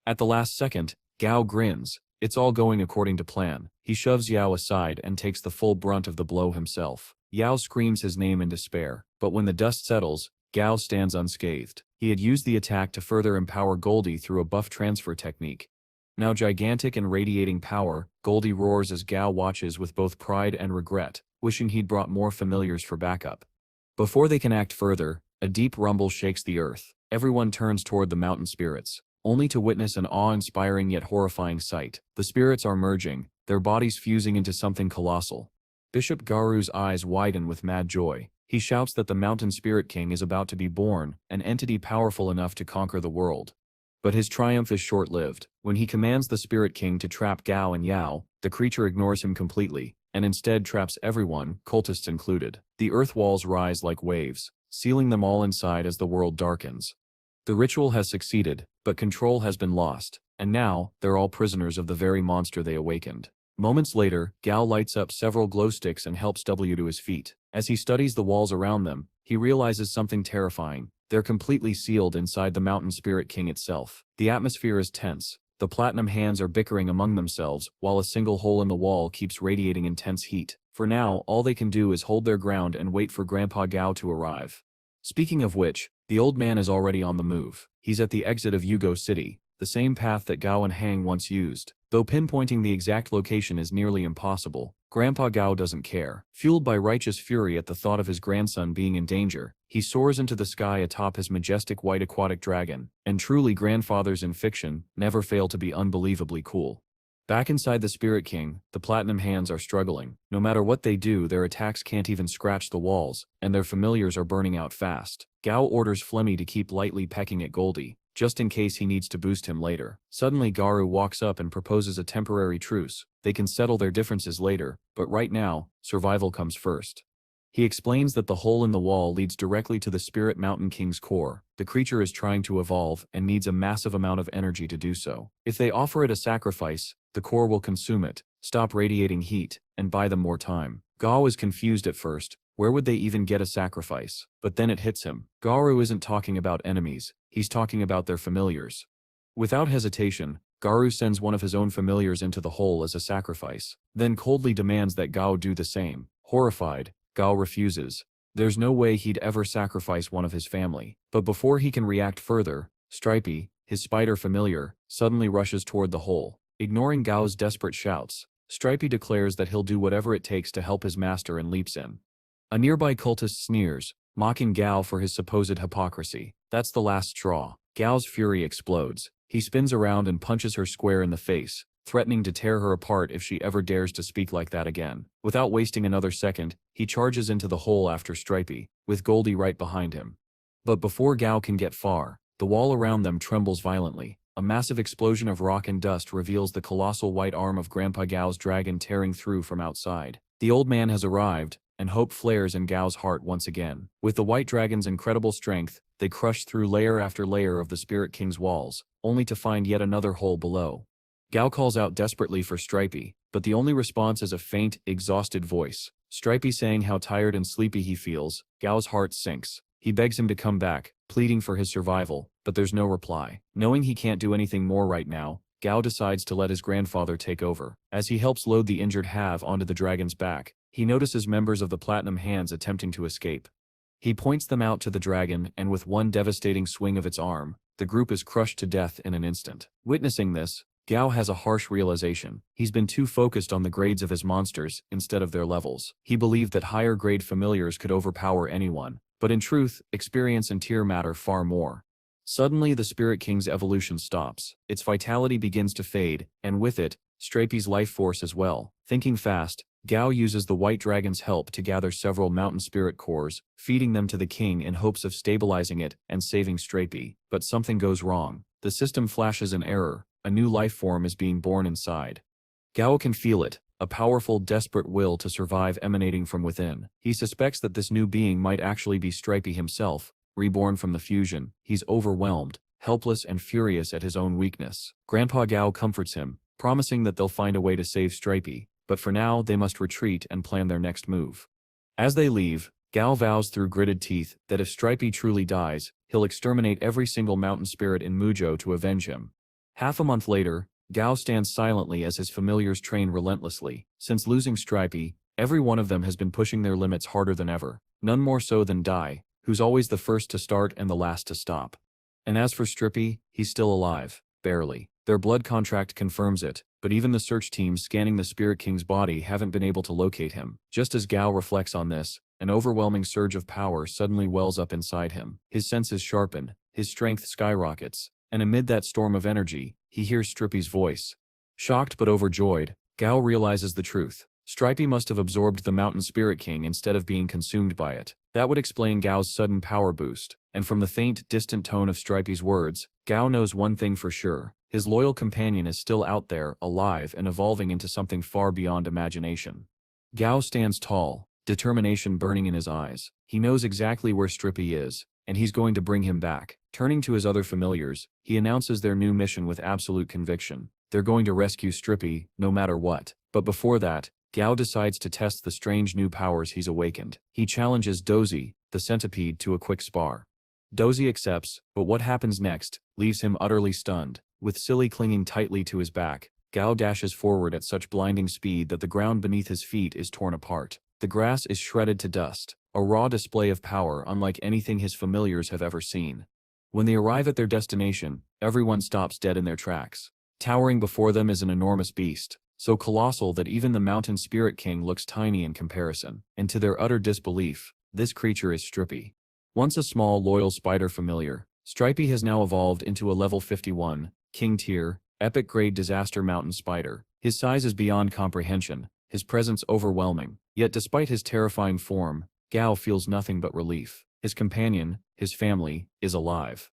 At the last second, Gao grins. It's all going according to plan. He shoves Yao aside and takes the full brunt of the blow himself. Yao screams his name in despair, but when the dust settles, Gao stands unscathed. He had used the attack to further empower Goldie through a buff transfer technique. Now gigantic and radiating power, Goldie roars as Gao watches with both pride and regret, wishing he'd brought more familiars for backup. Before they can act further, a deep rumble shakes the earth. Everyone turns toward the mountain spirits, only to witness an awe-inspiring yet horrifying sight. The spirits are merging, their bodies fusing into something colossal. Bishop Garu's eyes widen with mad joy. He shouts that the Mountain Spirit King is about to be born, an entity powerful enough to conquer the world. But his triumph is short-lived. When he commands the Spirit King to trap Gao and Yao, the creature ignores him completely, and instead traps everyone, cultists included. The earth walls rise like waves, sealing them all inside as the world darkens. The ritual has succeeded, but control has been lost, and now, they're all prisoners of the very monster they awakened. Moments later, Gao lights up several glow sticks and helps W to his feet. As he studies the walls around them, he realizes something terrifying. They're completely sealed inside the Mountain Spirit King itself. The atmosphere is tense. The Platinum Hands are bickering among themselves, while a single hole in the wall keeps radiating intense heat. For now, all they can do is hold their ground and wait for Grandpa Gao to arrive. Speaking of which, the old man is already on the move. He's at the exit of Yugo City, the same path that Gao and Hang once used. Though pinpointing the exact location is nearly impossible, Grandpa Gao doesn't care. Fueled by righteous fury at the thought of his grandson being in danger, he soars into the sky atop his majestic white aquatic dragon, and truly grandfathers in fiction never fail to be unbelievably cool. Back inside the Spirit King, the Platinum Hands are struggling. No matter what they do, their attacks can't even scratch the walls, and their familiars are burning out fast. Gao orders Flemmy to keep lightly pecking at Goldie, just in case he needs to boost him later. Suddenly Garu walks up and proposes a temporary truce. They can settle their differences later, but right now, survival comes first. He explains that the hole in the wall leads directly to the Spirit Mountain King's core. The creature is trying to evolve and needs a massive amount of energy to do so. If they offer it a sacrifice, the core will consume it, stop radiating heat, and buy them more time. Gao is confused at first. Where would they even get a sacrifice? But then it hits him. Garu isn't talking about enemies, he's talking about their familiars. Without hesitation, Garu sends one of his own familiars into the hole as a sacrifice, then coldly demands that Gao do the same. Horrified, Gao refuses. There's no way he'd ever sacrifice one of his family. But before he can react further, Stripey, his spider familiar, suddenly rushes toward the hole. Ignoring Gao's desperate shouts, Stripey declares that he'll do whatever it takes to help his master and leaps in. A nearby cultist sneers, mocking Gao for his supposed hypocrisy. That's the last straw. Gao's fury explodes. He spins around and punches her square in the face, threatening to tear her apart if she ever dares to speak like that again. Without wasting another second, he charges into the hole after Stripey, with Goldie right behind him. But before Gao can get far, the wall around them trembles violently. A massive explosion of rock and dust reveals the colossal white arm of Grandpa Gao's dragon tearing through from outside. The old man has arrived, and hope flares in Gao's heart once again. With the white dragon's incredible strength, they crush through layer after layer of the Spirit King's walls, only to find yet another hole below. Gao calls out desperately for Stripey, but the only response is a faint, exhausted voice. Stripey saying how tired and sleepy he feels. Gao's heart sinks. He begs him to come back, pleading for his survival, but there's no reply. Knowing he can't do anything more right now, Gao decides to let his grandfather take over. As he helps load the injured Have onto the dragon's back, he notices members of the Platinum Hands attempting to escape. He points them out to the dragon, and with one devastating swing of its arm, the group is crushed to death in an instant. Witnessing this, Gao has a harsh realization. He's been too focused on the grades of his monsters instead of their levels. He believed that higher grade familiars could overpower anyone, but in truth, experience and tier matter far more. Suddenly the Spirit King's evolution stops. Its vitality begins to fade, and with it, Strapey's life force as well. Thinking fast, Gao uses the White Dragon's help to gather several mountain spirit cores, feeding them to the king in hopes of stabilizing it and saving Strapey. But something goes wrong. The system flashes an error. A new life form is being born inside. Gao can feel it, a powerful, desperate will to survive emanating from within. He suspects that this new being might actually be Stripey himself, reborn from the fusion. He's overwhelmed, helpless and furious at his own weakness. Grandpa Gao comforts him, promising that they'll find a way to save Stripey, but for now they must retreat and plan their next move. As they leave, Gao vows through gritted teeth that if Stripey truly dies, he'll exterminate every single mountain spirit in Mujo to avenge him. Half a month later, Gao stands silently as his familiars train relentlessly. Since losing Stripey, every one of them has been pushing their limits harder than ever, none more so than Dai, who's always the first to start and the last to stop. And as for Strippy, he's still alive, barely. Their blood contract confirms it, but even the search teams scanning the Spirit King's body haven't been able to locate him. Just as Gao reflects on this, an overwhelming surge of power suddenly wells up inside him. His senses sharpen, his strength skyrockets, and amid that storm of energy, he hears Strippy's voice. Shocked but overjoyed, Gao realizes the truth. Stripey must have absorbed the Mountain Spirit King instead of being consumed by it. That would explain Gao's sudden power boost, and from the faint, distant tone of Stripey's words, Gao knows one thing for sure. His loyal companion is still out there, alive and evolving into something far beyond imagination. Gao stands tall, determination burning in his eyes. He knows exactly where Strippy is, and he's going to bring him back. Turning to his other familiars, he announces their new mission with absolute conviction. They're going to rescue Strippy, no matter what. But before that, Gao decides to test the strange new powers he's awakened. He challenges Dozy, the centipede, to a quick spar. Dozy accepts, but what happens next leaves him utterly stunned. With Silly clinging tightly to his back, Gao dashes forward at such blinding speed that the ground beneath his feet is torn apart. The grass is shredded to dust, a raw display of power unlike anything his familiars have ever seen. When they arrive at their destination, everyone stops dead in their tracks. Towering before them is an enormous beast, so colossal that even the Mountain Spirit King looks tiny in comparison. And to their utter disbelief, this creature is Strippy. Once a small, loyal spider familiar, Stripey has now evolved into a level 51, King tier, epic grade disaster mountain spider. His size is beyond comprehension, his presence overwhelming. Yet despite his terrifying form, Gao feels nothing but relief. His companion, his family, is alive.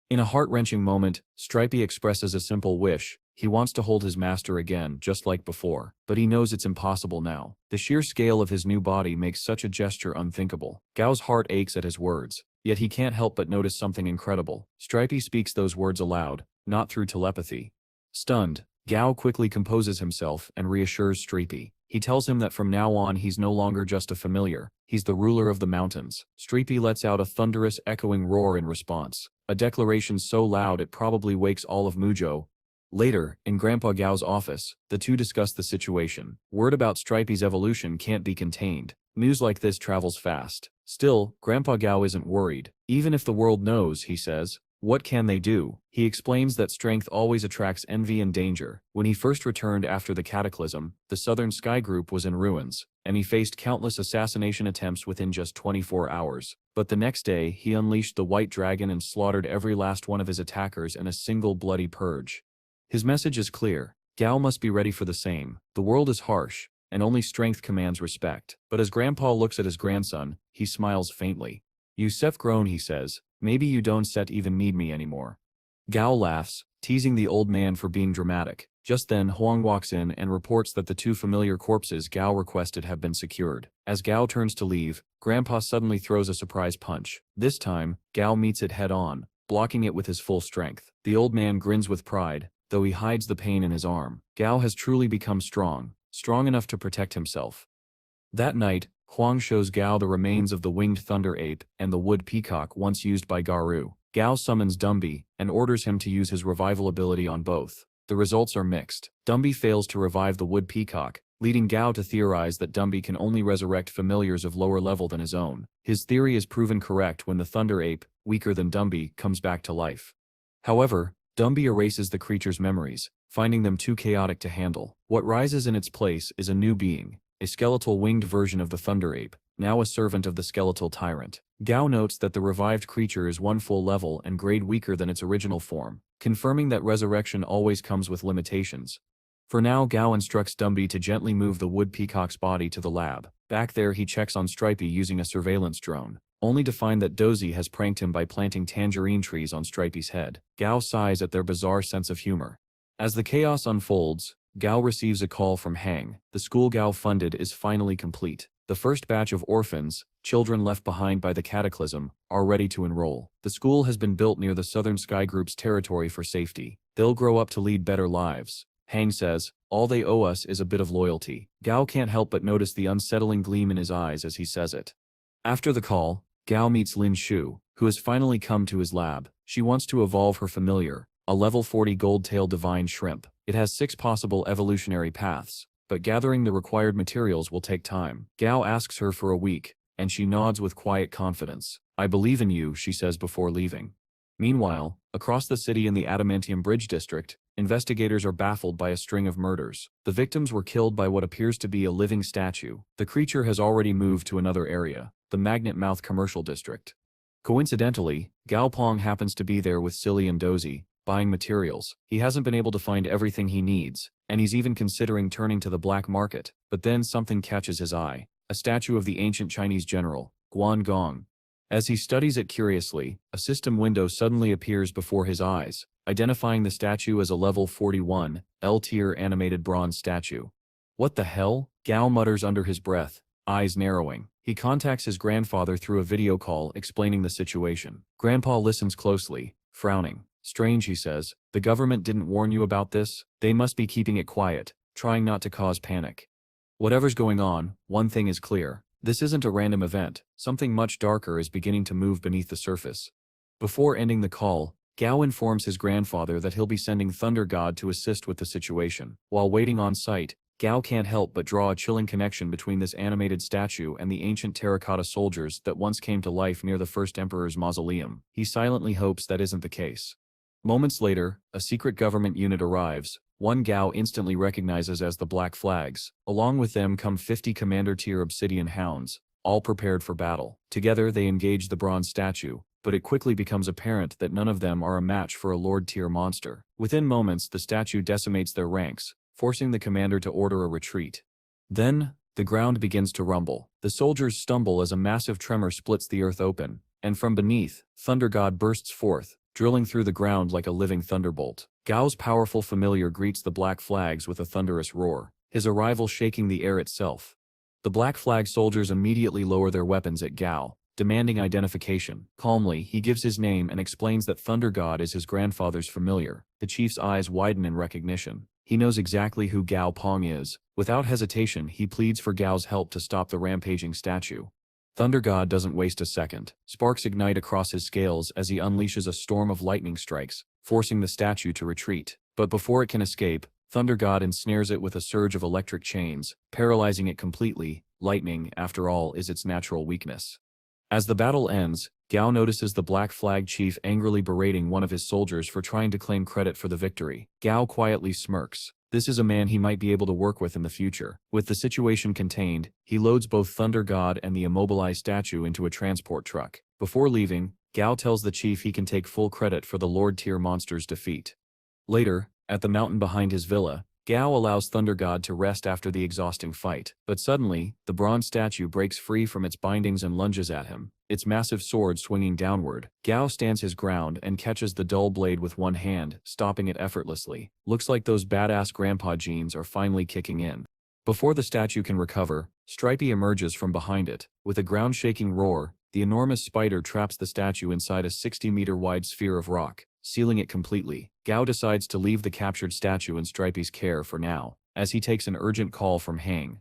In a heart-wrenching moment, Stripey expresses a simple wish. He wants to hold his master again, just like before, but he knows it's impossible now. The sheer scale of his new body makes such a gesture unthinkable. Gao's heart aches at his words, yet he can't help but notice something incredible. Stripey speaks those words aloud, not through telepathy. Stunned, Gao quickly composes himself and reassures Stripey. He tells him that from now on he's no longer just a familiar, he's the ruler of the mountains. Stripey lets out a thunderous, echoing roar in response, a declaration so loud it probably wakes all of Mujo. Later, in Grandpa Gao's office, the two discuss the situation. Word about Stripey's evolution can't be contained. News like this travels fast. Still, Grandpa Gao isn't worried. Even if the world knows, he says, what can they do? He explains that strength always attracts envy and danger. When he first returned after the cataclysm, the Southern Sky Group was in ruins, and he faced countless assassination attempts within just 24 hours. But the next day, he unleashed the White Dragon and slaughtered every last one of his attackers in a single bloody purge. His message is clear. Gao must be ready for the same. The world is harsh, and only strength commands respect. But as Grandpa looks at his grandson, he smiles faintly. "You've grown," he says. "Maybe you don't even need me anymore." Gao laughs, teasing the old man for being dramatic. Just then Huang walks in and reports that the two familiar corpses Gao requested have been secured. As Gao turns to leave, Grandpa suddenly throws a surprise punch. This time, Gao meets it head-on, blocking it with his full strength. The old man grins with pride, though he hides the pain in his arm. Gao has truly become strong enough to protect himself. That night, Huang shows Gao the remains of the winged thunder ape and the wood peacock once used by Garou. Gao summons Dumby and orders him to use his revival ability on both. The results are mixed. Dumby fails to revive the wood peacock, leading Gao to theorize that Dumby can only resurrect familiars of lower level than his own. His theory is proven correct when the thunder ape, weaker than Dumby, comes back to life. However, Dumby erases the creature's memories, finding them too chaotic to handle. What rises in its place is a new being, a skeletal winged version of the thunder ape, now a servant of the skeletal tyrant. Gao notes that the revived creature is one full level and grade weaker than its original form, confirming that resurrection always comes with limitations. For now, Gao instructs Dumby to gently move the wood peacock's body to the lab. Back there, he checks on Stripey using a surveillance drone, only to find that Dozy has pranked him by planting tangerine trees on Stripey's head. Gao sighs at their bizarre sense of humor. As the chaos unfolds, Gao receives a call from Hang. The school Gao funded is finally complete. The first batch of orphans, children left behind by the cataclysm, are ready to enroll. The school has been built near the Southern Sky Group's territory for safety. They'll grow up to lead better lives. Hang says, all they owe us is a bit of loyalty. Gao can't help but notice the unsettling gleam in his eyes as he says it. After the call, Gao meets Lin Shu, who has finally come to his lab. She wants to evolve her familiar, a level 40 gold-tailed divine shrimp. It has 6 possible evolutionary paths, but gathering the required materials will take time. Gao asks her for a week, and she nods with quiet confidence. I believe in you, she says before leaving. Meanwhile, across the city in the Adamantium Bridge district, investigators are baffled by a string of murders. The victims were killed by what appears to be a living statue. The creature has already moved to another area, the Magnet Mouth Commercial District. Coincidentally, Gao Pong happens to be there with Silly and Dozy, buying materials. He hasn't been able to find everything he needs, and he's even considering turning to the black market. But then something catches his eye, a statue of the ancient Chinese general, Guan Gong. As he studies it curiously, a system window suddenly appears before his eyes, identifying the statue as a level 41, L-tier animated bronze statue. What the hell? Gao mutters under his breath, eyes narrowing. He contacts his grandfather through a video call explaining the situation. Grandpa listens closely, frowning. Strange, he says. The government didn't warn you about this? They must be keeping it quiet, trying not to cause panic. Whatever's going on, one thing is clear. This isn't a random event. Something much darker is beginning to move beneath the surface. Before ending the call, Gao informs his grandfather that he'll be sending Thunder God to assist with the situation. While waiting on site, Gao can't help but draw a chilling connection between this animated statue and the ancient terracotta soldiers that once came to life near the first emperor's mausoleum. He silently hopes that isn't the case. Moments later, a secret government unit arrives, one Gao instantly recognizes as the Black Flags. Along with them come 50 commander-tier obsidian hounds, all prepared for battle. Together they engage the bronze statue, but it quickly becomes apparent that none of them are a match for a lord-tier monster. Within moments, the statue decimates their ranks, forcing the commander to order a retreat. Then, the ground begins to rumble. The soldiers stumble as a massive tremor splits the earth open, and from beneath, Thunder God bursts forth, drilling through the ground like a living thunderbolt. Gao's powerful familiar greets the Black Flags with a thunderous roar, his arrival shaking the air itself. The Black Flag soldiers immediately lower their weapons at Gao, demanding identification. Calmly, he gives his name and explains that Thunder God is his grandfather's familiar. The chief's eyes widen in recognition. He knows exactly who Gao Pong is. Without hesitation, he pleads for Gao's help to stop the rampaging statue. Thunder God doesn't waste a second. Sparks ignite across his scales as he unleashes a storm of lightning strikes, forcing the statue to retreat. But before it can escape, Thunder God ensnares it with a surge of electric chains, paralyzing it completely. Lightning, after all, is its natural weakness. As the battle ends, Gao notices the Black Flag chief angrily berating one of his soldiers for trying to claim credit for the victory. Gao quietly smirks. This is a man he might be able to work with in the future. With the situation contained, he loads both Thunder God and the immobilized statue into a transport truck. Before leaving, Gao tells the chief he can take full credit for the Lord-tier monster's defeat. Later, at the mountain behind his villa, Gao allows Thunder God to rest after the exhausting fight. But suddenly, the bronze statue breaks free from its bindings and lunges at him, its massive sword swinging downward. Gao stands his ground and catches the dull blade with one hand, stopping it effortlessly. Looks like those badass grandpa genes are finally kicking in. Before the statue can recover, Stripey emerges from behind it. With a ground-shaking roar, the enormous spider traps the statue inside a 60-meter-wide sphere of rock, sealing it completely. Gao decides to leave the captured statue in Stripey's care for now, as he takes an urgent call from Hang.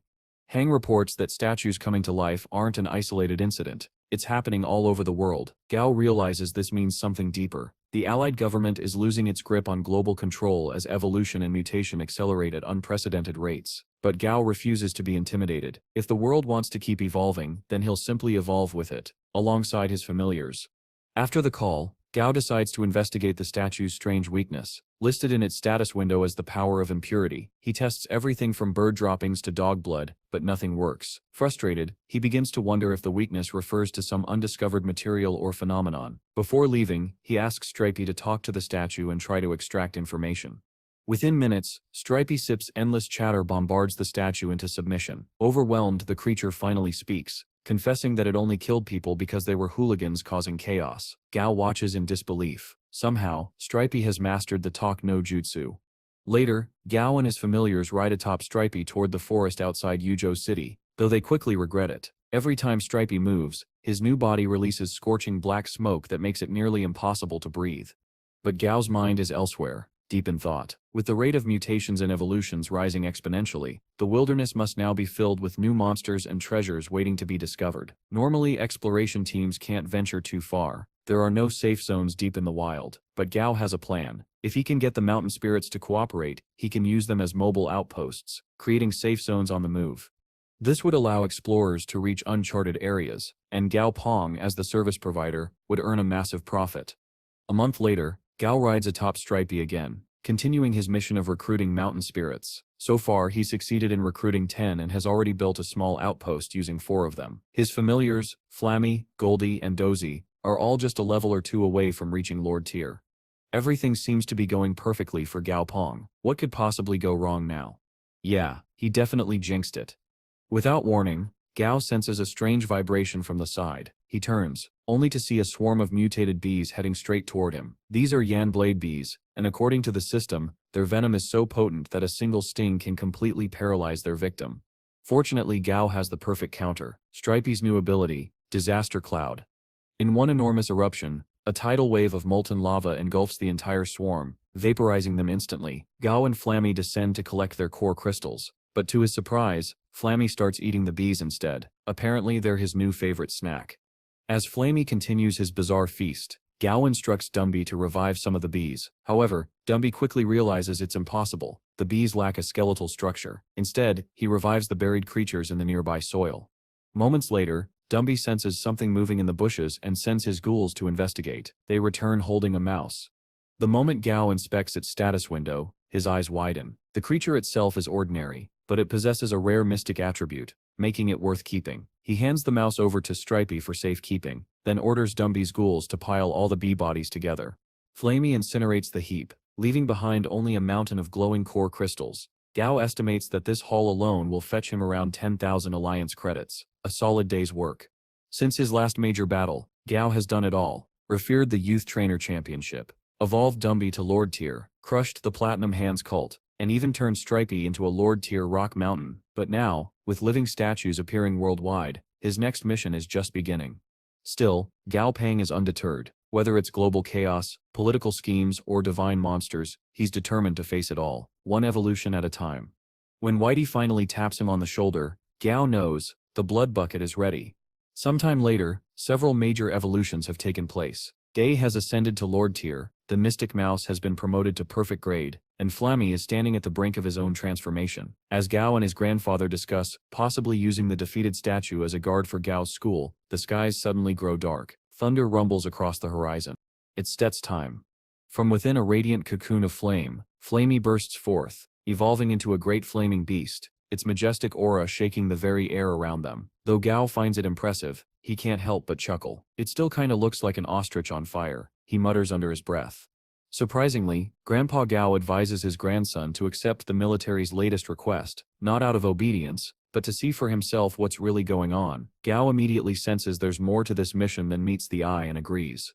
Hang reports that statues coming to life aren't an isolated incident. It's happening all over the world. Gao realizes this means something deeper. The Allied government is losing its grip on global control as evolution and mutation accelerate at unprecedented rates. But Gao refuses to be intimidated. If the world wants to keep evolving, then he'll simply evolve with it, alongside his familiars. After the call, Gao decides to investigate the statue's strange weakness. Listed in its status window as the power of impurity, he tests everything from bird droppings to dog blood, but nothing works. Frustrated, he begins to wonder if the weakness refers to some undiscovered material or phenomenon. Before leaving, he asks Stripey to talk to the statue and try to extract information. Within minutes, Stripey Sip's endless chatter bombards the statue into submission. Overwhelmed, the creature finally speaks, confessing that it only killed people because they were hooligans causing chaos. Gao watches in disbelief. Somehow, Stripey has mastered the talk no jutsu. Later, Gao and his familiars ride atop Stripey toward the forest outside Yuzhou City, though they quickly regret it. Every time Stripey moves, his new body releases scorching black smoke that makes it nearly impossible to breathe. But Gao's mind is elsewhere, deep in thought. With the rate of mutations and evolutions rising exponentially, the wilderness must now be filled with new monsters and treasures waiting to be discovered. Normally, exploration teams can't venture too far. There are no safe zones deep in the wild, but Gao has a plan. If he can get the mountain spirits to cooperate, he can use them as mobile outposts, creating safe zones on the move. This would allow explorers to reach uncharted areas, and Gao Pong, as the service provider, would earn a massive profit. A month later, Gao rides atop Stripey again, continuing his mission of recruiting mountain spirits. So far, he succeeded in recruiting 10 and has already built a small outpost using 4 of them. His familiars, Flammy, Goldie, and Dozy, are all just a level or 2 away from reaching Lord Tier. Everything seems to be going perfectly for Gao Pong. What could possibly go wrong now? Yeah, he definitely jinxed it. Without warning, Gao senses a strange vibration from the side. He turns, only to see a swarm of mutated bees heading straight toward him. These are Yan Blade bees, and according to the system, their venom is so potent that a single sting can completely paralyze their victim. Fortunately, Gao has the perfect counter, Stripey's new ability, Disaster Cloud. In one enormous eruption, a tidal wave of molten lava engulfs the entire swarm, vaporizing them instantly. Gao and Flammy descend to collect their core crystals, but to his surprise, Flammy starts eating the bees instead. Apparently they're his new favorite snack. As Flammy continues his bizarre feast, Gao instructs Dumby to revive some of the bees. However, Dumby quickly realizes it's impossible. The bees lack a skeletal structure. Instead, he revives the buried creatures in the nearby soil. Moments later, Dumby senses something moving in the bushes and sends his ghouls to investigate. They return holding a mouse. The moment Gao inspects its status window, his eyes widen. The creature itself is ordinary, but it possesses a rare mystic attribute, making it worth keeping. He hands the mouse over to Stripey for safekeeping, then orders Dumby's ghouls to pile all the bee bodies together. Flamey incinerates the heap, leaving behind only a mountain of glowing core crystals. Gao estimates that this haul alone will fetch him around 10,000 Alliance credits, a solid day's work. Since his last major battle, Gao has done it all, referred the Youth Trainer Championship, evolved Dumby to Lord Tier, crushed the Platinum Hands cult, and even turned Stripey into a Lord Tier rock mountain. But now, with living statues appearing worldwide, his next mission is just beginning. Still, Gao Pang is undeterred. Whether it's global chaos, political schemes, or divine monsters, he's determined to face it all, one evolution at a time. When Whitey finally taps him on the shoulder, Gao knows, the blood bucket is ready. Sometime later, several major evolutions have taken place. Day has ascended to Lord Tier, the Mystic Mouse has been promoted to perfect grade, and Flammy is standing at the brink of his own transformation. As Gao and his grandfather discuss possibly using the defeated statue as a guard for Gao's school, the skies suddenly grow dark. Thunder rumbles across the horizon. It's Stet's time. From within a radiant cocoon of flame, Flammy bursts forth, evolving into a great flaming beast, its majestic aura shaking the very air around them. Though Gao finds it impressive, he can't help but chuckle. It still kinda looks like an ostrich on fire, he mutters under his breath. Surprisingly, Grandpa Gao advises his grandson to accept the military's latest request, not out of obedience, but to see for himself what's really going on. Gao immediately senses there's more to this mission than meets the eye and agrees.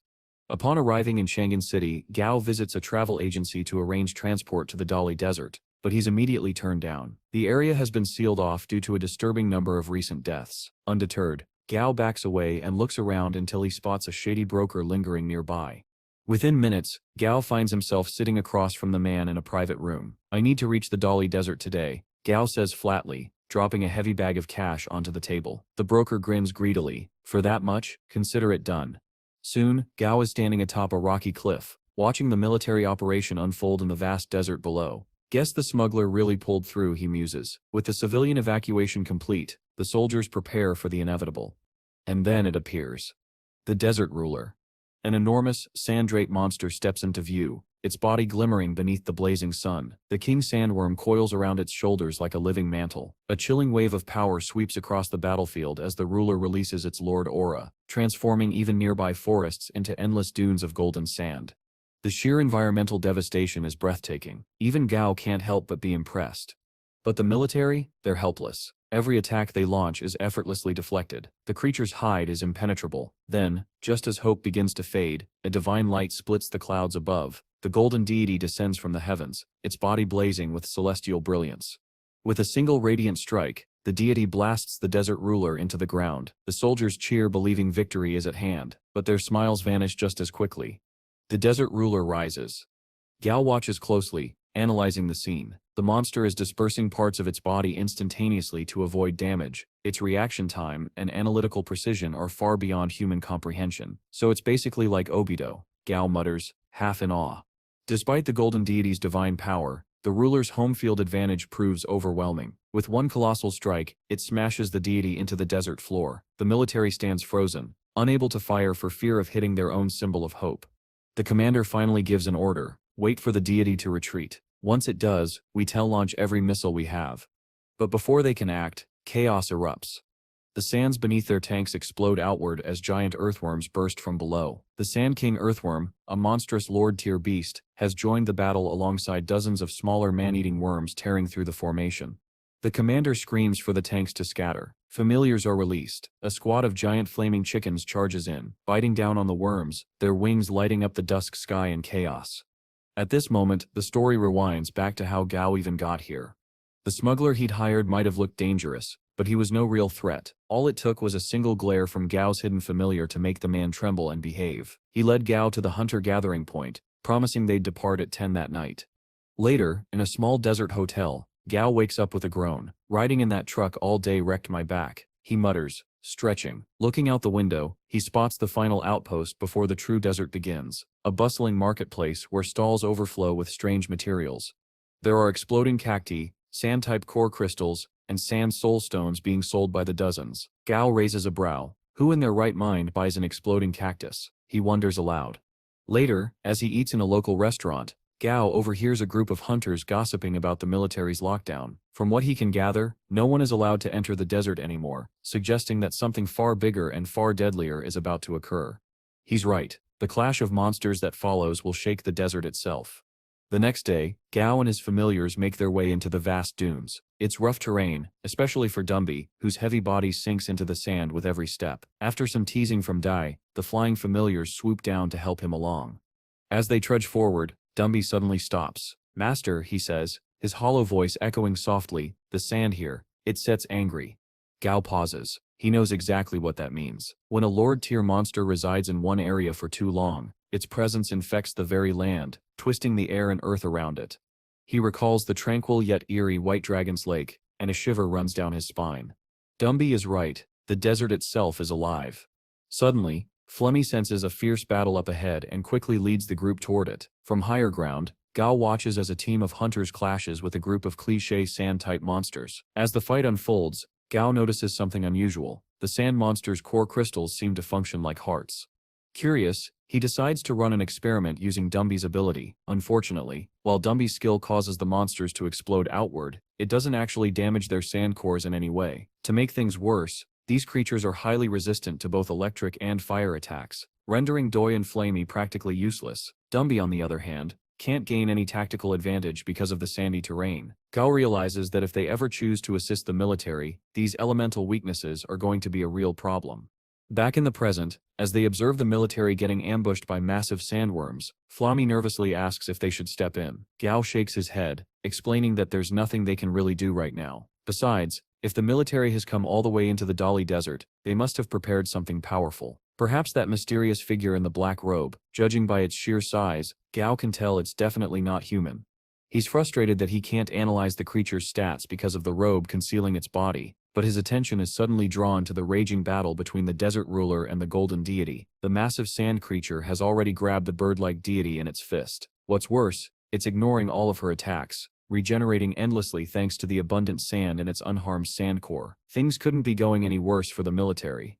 Upon arriving in Shangan City, Gao visits a travel agency to arrange transport to the Dali Desert, but he's immediately turned down. The area has been sealed off due to a disturbing number of recent deaths. Undeterred, Gao backs away and looks around until he spots a shady broker lingering nearby. Within minutes, Gao finds himself sitting across from the man in a private room. "I need to reach the Dali Desert today," Gao says flatly, dropping a heavy bag of cash onto the table. The broker grins greedily. "For that much, consider it done." Soon, Gao is standing atop a rocky cliff, watching the military operation unfold in the vast desert below. "Guess the smuggler really pulled through," he muses. With the civilian evacuation complete, the soldiers prepare for the inevitable. And then it appears. The desert ruler. An enormous, sand-draped monster steps into view, its body glimmering beneath the blazing sun. The king sandworm coils around its shoulders like a living mantle. A chilling wave of power sweeps across the battlefield as the ruler releases its lord aura, transforming even nearby forests into endless dunes of golden sand. The sheer environmental devastation is breathtaking. Even Gao can't help but be impressed. But the military? They're helpless. Every attack they launch is effortlessly deflected. The creature's hide is impenetrable. Then, just as hope begins to fade, a divine light splits the clouds above. The golden deity descends from the heavens, its body blazing with celestial brilliance. With a single radiant strike, the deity blasts the desert ruler into the ground. The soldiers cheer, believing victory is at hand, but their smiles vanish just as quickly. The desert ruler rises. Gao watches closely, analyzing the scene. The monster is dispersing parts of its body instantaneously to avoid damage. Its reaction time and analytical precision are far beyond human comprehension. So it's basically like Obito, Gao mutters, half in awe. Despite the golden deity's divine power, the ruler's home field advantage proves overwhelming. With one colossal strike, it smashes the deity into the desert floor. The military stands frozen, unable to fire for fear of hitting their own symbol of hope. The commander finally gives an order: wait for the deity to retreat. Once it does, we launch every missile we have. But before they can act, chaos erupts. The sands beneath their tanks explode outward as giant earthworms burst from below. The Sand King earthworm, a monstrous lord-tier beast, has joined the battle alongside dozens of smaller man-eating worms tearing through the formation. The commander screams for the tanks to scatter. Familiars are released. A squad of giant flaming chickens charges in, biting down on the worms, their wings lighting up the dusk sky in chaos. At this moment, the story rewinds back to how Gao even got here. The smuggler he'd hired might have looked dangerous, but he was no real threat. All it took was a single glare from Gao's hidden familiar to make the man tremble and behave. He led Gao to the hunter-gathering point, promising they'd depart at 10 that night. Later, in a small desert hotel, Gao wakes up with a groan. Riding in that truck all day wrecked my back, he mutters, stretching. Looking out the window, he spots the final outpost before the true desert begins, a bustling marketplace where stalls overflow with strange materials. There are exploding cacti, sand-type core crystals, and sand soul stones being sold by the dozens. Gao raises a brow. Who in their right mind buys an exploding cactus? He wonders aloud. Later, as he eats in a local restaurant, Gao overhears a group of hunters gossiping about the military's lockdown. From what he can gather, no one is allowed to enter the desert anymore, suggesting that something far bigger and far deadlier is about to occur. He's right. The clash of monsters that follows will shake the desert itself. The next day, Gao and his familiars make their way into the vast dunes. It's rough terrain, especially for Dumby, whose heavy body sinks into the sand with every step. After some teasing from Dai, the flying familiars swoop down to help him along. As they trudge forward, Dumby suddenly stops. "Master," he says, his hollow voice echoing softly, "the sand here, it sets angry." Gao pauses. He knows exactly what that means. When a lord-tier monster resides in one area for too long, its presence infects the very land, twisting the air and earth around it. He recalls the tranquil yet eerie White Dragon's Lake, and a shiver runs down his spine. Dumby is right, the desert itself is alive. Suddenly, Flemmy senses a fierce battle up ahead and quickly leads the group toward it. From higher ground, Gao watches as a team of hunters clashes with a group of cliché sand-type monsters. As the fight unfolds, Gao notices something unusual. The sand monsters' core crystals seem to function like hearts. Curious, he decides to run an experiment using Dumby's ability. Unfortunately, while Dumby's skill causes the monsters to explode outward, it doesn't actually damage their sand cores in any way. To make things worse, these creatures are highly resistant to both electric and fire attacks, rendering Doi and Flamey practically useless. Dumby, on the other hand, can't gain any tactical advantage because of the sandy terrain. Gao realizes that if they ever choose to assist the military, these elemental weaknesses are going to be a real problem. Back in the present, as they observe the military getting ambushed by massive sandworms, Flamey nervously asks if they should step in. Gao shakes his head, explaining that there's nothing they can really do right now. Besides, if the military has come all the way into the Dali Desert, they must have prepared something powerful. Perhaps that mysterious figure in the black robe. Judging by its sheer size, Gao can tell it's definitely not human. He's frustrated that he can't analyze the creature's stats because of the robe concealing its body, but his attention is suddenly drawn to the raging battle between the desert ruler and the golden deity. The massive sand creature has already grabbed the bird-like deity in its fist. What's worse, it's ignoring all of her attacks, regenerating endlessly thanks to the abundant sand in its unharmed sand core. Things couldn't be going any worse for the military.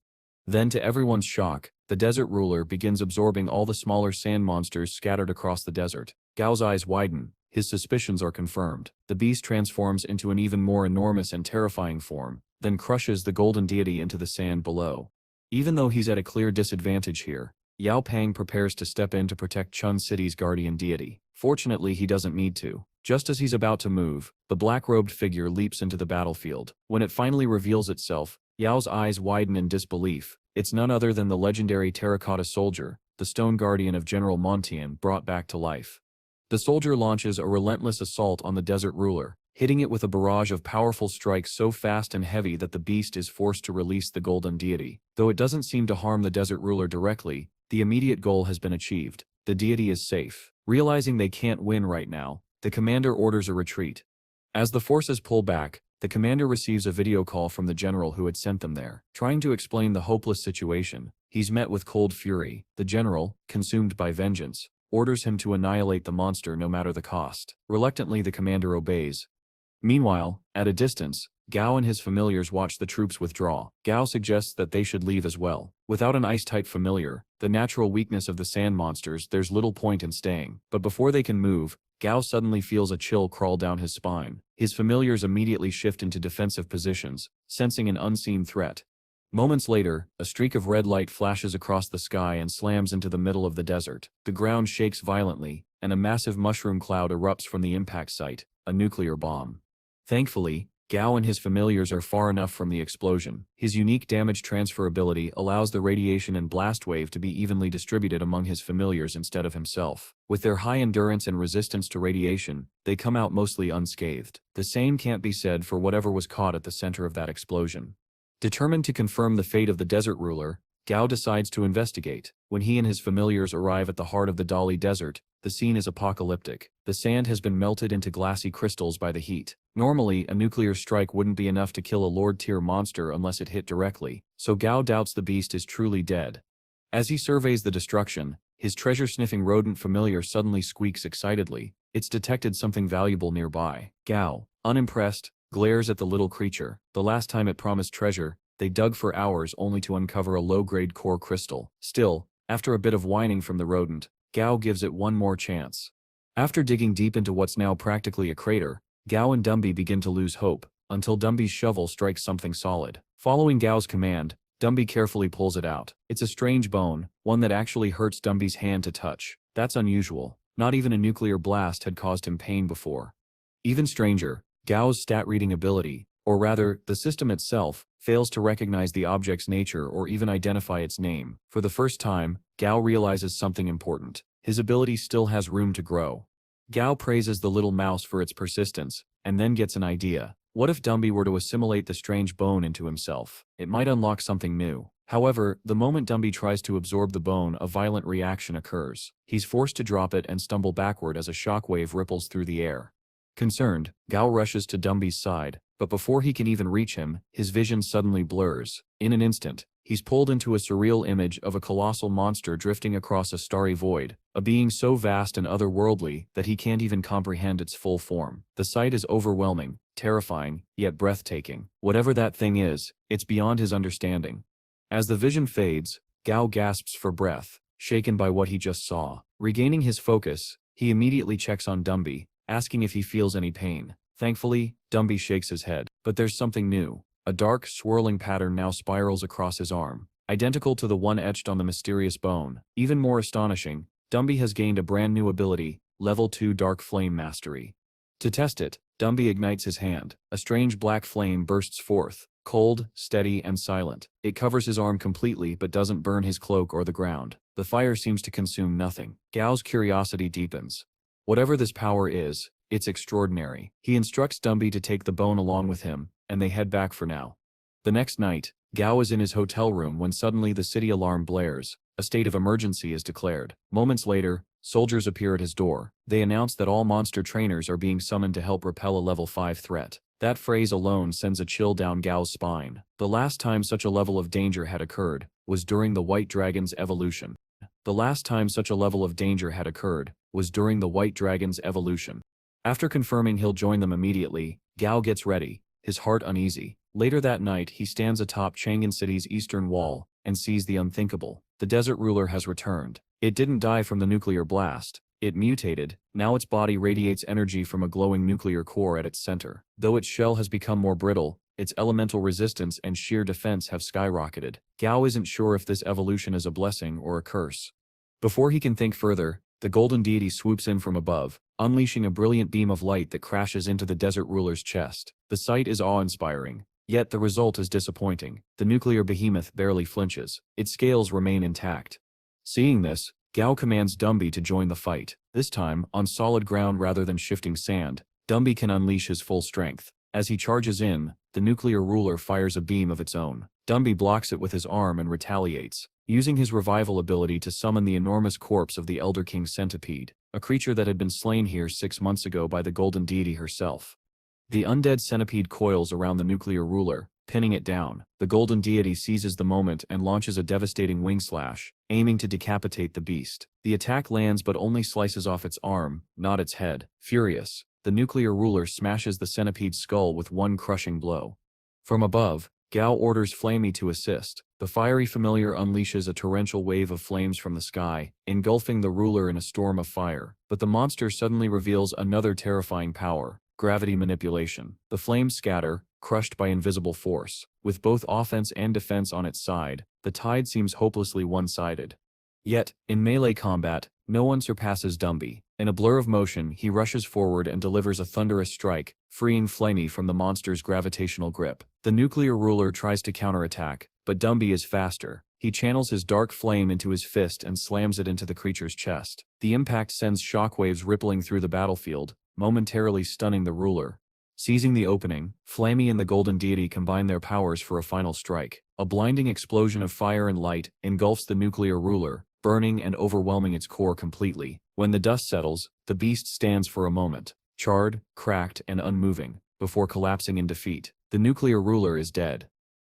Then, to everyone's shock, the desert ruler begins absorbing all the smaller sand monsters scattered across the desert. Gao's eyes widen. His suspicions are confirmed. The beast transforms into an even more enormous and terrifying form, then crushes the golden deity into the sand below. Even though he's at a clear disadvantage here, Yao Pang prepares to step in to protect Chun City's guardian deity. Fortunately, he doesn't need to. Just as he's about to move, the black-robed figure leaps into the battlefield. When it finally reveals itself, Yao's eyes widen in disbelief. It's none other than the legendary terracotta soldier, the stone guardian of General Montian, brought back to life. The soldier launches a relentless assault on the desert ruler, hitting it with a barrage of powerful strikes so fast and heavy that the beast is forced to release the golden deity. Though it doesn't seem to harm the desert ruler directly, the immediate goal has been achieved. The deity is safe. Realizing they can't win right now, the commander orders a retreat. As the forces pull back, the commander receives a video call from the general who had sent them there. Trying to explain the hopeless situation, he's met with cold fury. The general, consumed by vengeance, orders him to annihilate the monster no matter the cost. Reluctantly, the commander obeys. Meanwhile, at a distance, Gao and his familiars watch the troops withdraw. Gao suggests that they should leave as well. Without an ice-type familiar, the natural weakness of the sand monsters, there's little point in staying. But before they can move, Gao suddenly feels a chill crawl down his spine. His familiars immediately shift into defensive positions, sensing an unseen threat. Moments later, a streak of red light flashes across the sky and slams into the middle of the desert. The ground shakes violently, and a massive mushroom cloud erupts from the impact site, a nuclear bomb. Thankfully, Gao and his familiars are far enough from the explosion. His unique damage transfer ability allows the radiation and blast wave to be evenly distributed among his familiars instead of himself. With their high endurance and resistance to radiation, they come out mostly unscathed. The same can't be said for whatever was caught at the center of that explosion. Determined to confirm the fate of the desert ruler, Gao decides to investigate. When he and his familiars arrive at the heart of the Dali Desert, the scene is apocalyptic. The sand has been melted into glassy crystals by the heat. Normally, a nuclear strike wouldn't be enough to kill a Lord-tier monster unless it hit directly, so Gao doubts the beast is truly dead. As he surveys the destruction, his treasure-sniffing rodent familiar suddenly squeaks excitedly. It's detected something valuable nearby. Gao, unimpressed, glares at the little creature. The last time it promised treasure, they dug for hours only to uncover a low-grade core crystal. Still, after a bit of whining from the rodent, Gao gives it one more chance. After digging deep into what's now practically a crater, Gao and Dumby begin to lose hope, until Dumby's shovel strikes something solid. Following Gao's command, Dumby carefully pulls it out. It's a strange bone, one that actually hurts Dumby's hand to touch. That's unusual. Not even a nuclear blast had caused him pain before. Even stranger, Gao's stat-reading ability, or rather, the system itself, fails to recognize the object's nature or even identify its name. For the first time, Gao realizes something important. His ability still has room to grow. Gao praises the little mouse for its persistence, and then gets an idea. What if Dumby were to assimilate the strange bone into himself? It might unlock something new. However, the moment Dumby tries to absorb the bone, a violent reaction occurs. He's forced to drop it and stumble backward as a shockwave ripples through the air. Concerned, Gao rushes to Dumby's side, but before he can even reach him, his vision suddenly blurs. In an instant, he's pulled into a surreal image of a colossal monster drifting across a starry void, a being so vast and otherworldly that he can't even comprehend its full form. The sight is overwhelming, terrifying, yet breathtaking. Whatever that thing is, it's beyond his understanding. As the vision fades, Gao gasps for breath, shaken by what he just saw. Regaining his focus, he immediately checks on Dumby, asking if he feels any pain. Thankfully, Dumby shakes his head. But there's something new. A dark, swirling pattern now spirals across his arm, identical to the one etched on the mysterious bone. Even more astonishing, Dumby has gained a brand new ability, Level 2 Dark Flame Mastery. To test it, Dumby ignites his hand. A strange black flame bursts forth, cold, steady, and silent. It covers his arm completely but doesn't burn his cloak or the ground. The fire seems to consume nothing. Gao's curiosity deepens. Whatever this power is, it's extraordinary. He instructs Dumby to take the bone along with him, and they head back for now. The next night, Gao is in his hotel room when suddenly the city alarm blares. A state of emergency is declared. Moments later, soldiers appear at his door. They announce that all monster trainers are being summoned to help repel a level 5 threat. That phrase alone sends a chill down Gao's spine. The last time such a level of danger had occurred was during the White Dragon's evolution. After confirming he'll join them immediately, Gao gets ready, his heart uneasy. Later that night, he stands atop Chang'an City's eastern wall and sees the unthinkable. the desert ruler has returned. It didn't die from the nuclear blast. It mutated. Now its body radiates energy from a glowing nuclear core at its center. Though its shell has become more brittle, its elemental resistance and sheer defense have skyrocketed. Gao isn't sure if this evolution is a blessing or a curse. Before he can think further, the golden deity swoops in from above, unleashing a brilliant beam of light that crashes into the desert ruler's chest. The sight is awe-inspiring. Yet the result is disappointing. The nuclear behemoth barely flinches. Its scales remain intact. Seeing this, Gao commands Dumby to join the fight. This time, on solid ground rather than shifting sand, Dumby can unleash his full strength. As he charges in, the nuclear ruler fires a beam of its own. Dumby blocks it with his arm and retaliates, using his revival ability to summon the enormous corpse of the Elder King centipede, a creature that had been slain here 6 months ago by the golden deity herself. The undead centipede coils around the nuclear ruler, pinning it down. The golden deity seizes the moment and launches a devastating wing slash, aiming to decapitate the beast. The attack lands but only slices off its arm, not its head. Furious, the nuclear ruler smashes the centipede's skull with one crushing blow. From above, Gao orders Flamey to assist. The fiery familiar unleashes a torrential wave of flames from the sky, engulfing the ruler in a storm of fire. But the monster suddenly reveals another terrifying power: gravity manipulation. The flames scatter, crushed by invisible force. With both offense and defense on its side, the tide seems hopelessly one-sided. Yet, in melee combat, no one surpasses Dumby. In a blur of motion, he rushes forward and delivers a thunderous strike, freeing Flamey from the monster's gravitational grip. The nuclear ruler tries to counterattack, but Dumby is faster. He channels his dark flame into his fist and slams it into the creature's chest. The impact sends shockwaves rippling through the battlefield, momentarily stunning the ruler. Seizing the opening, Flamey and the golden deity combine their powers for a final strike. A blinding explosion of fire and light engulfs the nuclear ruler, burning and overwhelming its core completely. When the dust settles, the beast stands for a moment, charred, cracked, and unmoving, before collapsing in defeat. The nuclear ruler is dead.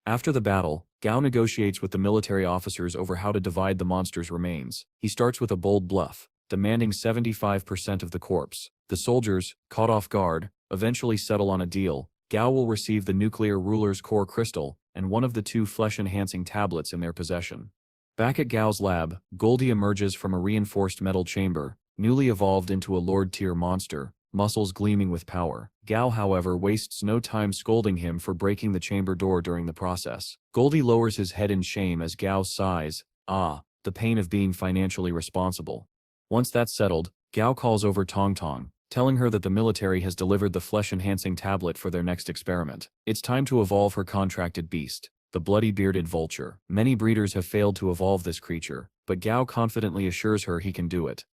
After the battle, Gao negotiates with the military officers over how to divide the monster's remains. He starts with a bold bluff, demanding 75% of the corpse. The soldiers, caught off guard, eventually settle on a deal. Gao will receive the nuclear ruler's core crystal and one of the 2 flesh-enhancing tablets in their possession. Back at Gao's lab, Goldie emerges from a reinforced metal chamber, newly evolved into a Lord-tier monster, muscles gleaming with power. Gao, however, wastes no time scolding him for breaking the chamber door during the process. Goldie lowers his head in shame as Gao sighs, the pain of being financially responsible. Once that's settled, Gao calls over Tong Tong, telling her that the military has delivered the flesh-enhancing tablet for their next experiment. It's time to evolve her contracted beast, the bloody-bearded vulture. Many breeders have failed to evolve this creature, but Gao confidently assures her he can do it.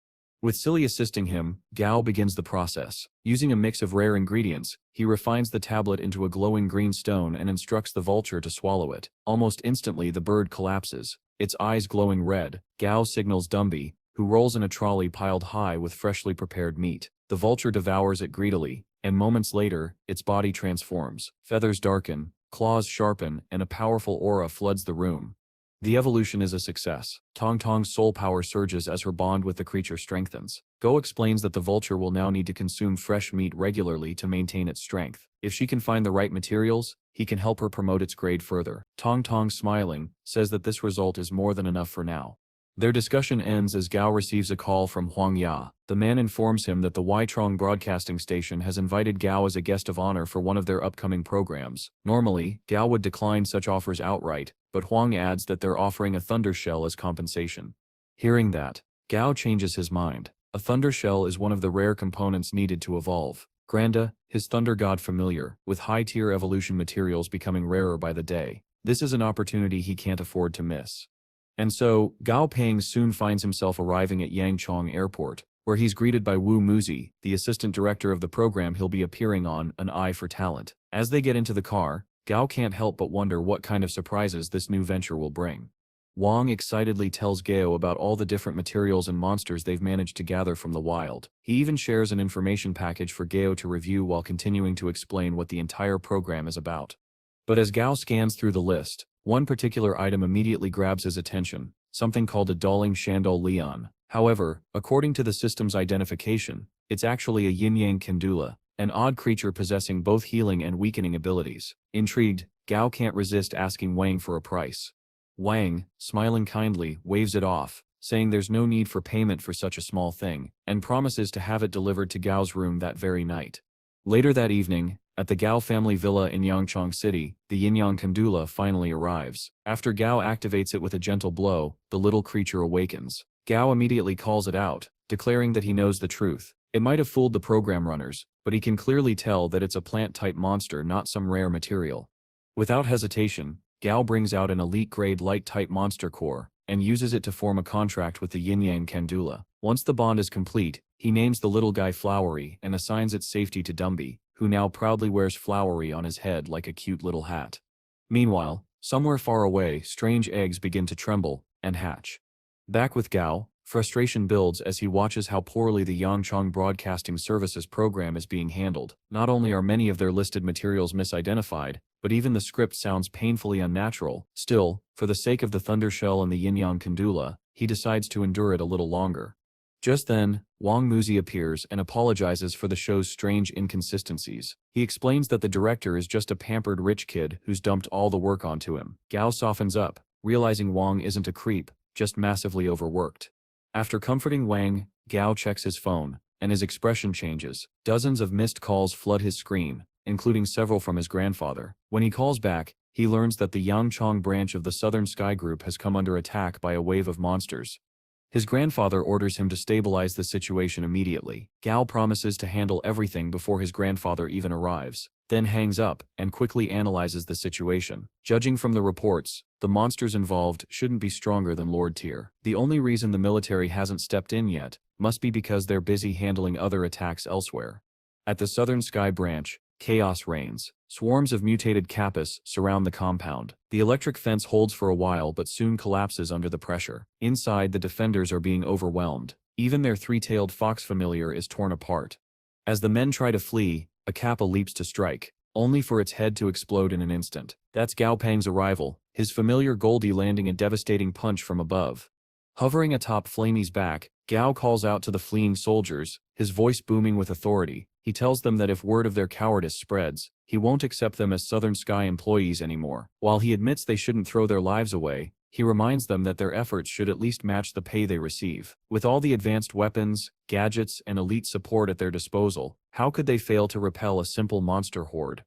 With Silly assisting him, Gao begins the process. Using a mix of rare ingredients, he refines the tablet into a glowing green stone and instructs the vulture to swallow it. Almost instantly the bird collapses, its eyes glowing red. Gao signals Dumby, who rolls in a trolley piled high with freshly prepared meat. The vulture devours it greedily, and moments later, its body transforms. Feathers darken, claws sharpen, and a powerful aura floods the room. The evolution is a success. Tong Tong's soul power surges as her bond with the creature strengthens. Go explains that the vulture will now need to consume fresh meat regularly to maintain its strength. If she can find the right materials, he can help her promote its grade further. Tong Tong, smiling, says that this result is more than enough for now. Their discussion ends as Gao receives a call from Huang Ya. The man informs him that the Waitrong broadcasting station has invited Gao as a guest of honor for one of their upcoming programs. Normally, Gao would decline such offers outright, but Huang adds that they're offering a thunder shell as compensation. Hearing that, Gao changes his mind. A thunder shell is one of the rare components needed to evolve. Granda, his thunder god familiar, with high-tier evolution materials becoming rarer by the day. This is an opportunity he can't afford to miss. And so, Gao Peng soon finds himself arriving at Yangchong Airport, where he's greeted by Wu Muzi, the assistant director of the program he'll be appearing on, An Eye for Talent. As they get into the car, Gao can't help but wonder what kind of surprises this new venture will bring. Wang excitedly tells Gao about all the different materials and monsters they've managed to gather from the wild. He even shares an information package for Gao to review while continuing to explain what the entire program is about. But as Gao scans through the list, one particular item immediately grabs his attention, something called a Daling Shandol Leon. However, according to the system's identification, it's actually a yin-yang Kendula, an odd creature possessing both healing and weakening abilities. Intrigued, Gao can't resist asking Wang for a price. Wang, smiling kindly, waves it off, saying there's no need for payment for such a small thing, and promises to have it delivered to Gao's room that very night. Later that evening, at the Gao family villa in Yangchang City, the yin-yang Kandula finally arrives. After Gao activates it with a gentle blow, the little creature awakens. Gao immediately calls it out, declaring that he knows the truth. It might have fooled the program runners, but he can clearly tell that it's a plant-type monster, not some rare material. Without hesitation, Gao brings out an elite-grade light-type monster core, and uses it to form a contract with the yin-yang Kandula. Once the bond is complete, he names the little guy Flowery and assigns its safety to Dumby, who now proudly wears Flowery on his head like a cute little hat. Meanwhile, somewhere far away, strange eggs begin to tremble and hatch. Back with Gao, frustration builds as he watches how poorly the Yangchang Broadcasting Services program is being handled. Not only are many of their listed materials misidentified, but even the script sounds painfully unnatural. Still, for the sake of the Thundershell and the Yin-Yang Kandula, he decides to endure it a little longer. Just then, Wang Muzi appears and apologizes for the show's strange inconsistencies. He explains that the director is just a pampered rich kid who's dumped all the work onto him. Gao softens up, realizing Wang isn't a creep, just massively overworked. After comforting Wang, Gao checks his phone, and his expression changes. Dozens of missed calls flood his screen, including several from his grandfather. When he calls back, he learns that the Yangchang branch of the Southern Sky Group has come under attack by a wave of monsters. His grandfather orders him to stabilize the situation immediately. Gao promises to handle everything before his grandfather even arrives, then hangs up and quickly analyzes the situation. Judging from the reports, the monsters involved shouldn't be stronger than Lord Tier. The only reason the military hasn't stepped in yet must be because they're busy handling other attacks elsewhere. At the Southern Sky Branch, chaos reigns. Swarms of mutated Kappas surround the compound. The electric fence holds for a while but soon collapses under the pressure. Inside, the defenders are being overwhelmed. Even their three-tailed fox familiar is torn apart. As the men try to flee, a Kappa leaps to strike, only for its head to explode in an instant. That's Gao Peng's arrival, his familiar Goldie landing a devastating punch from above. Hovering atop Flamey's back, Gao calls out to the fleeing soldiers, his voice booming with authority. He tells them that if word of their cowardice spreads, he won't accept them as Southern Sky employees anymore. While he admits they shouldn't throw their lives away, he reminds them that their efforts should at least match the pay they receive. With all the advanced weapons, gadgets, and elite support at their disposal, how could they fail to repel a simple monster horde?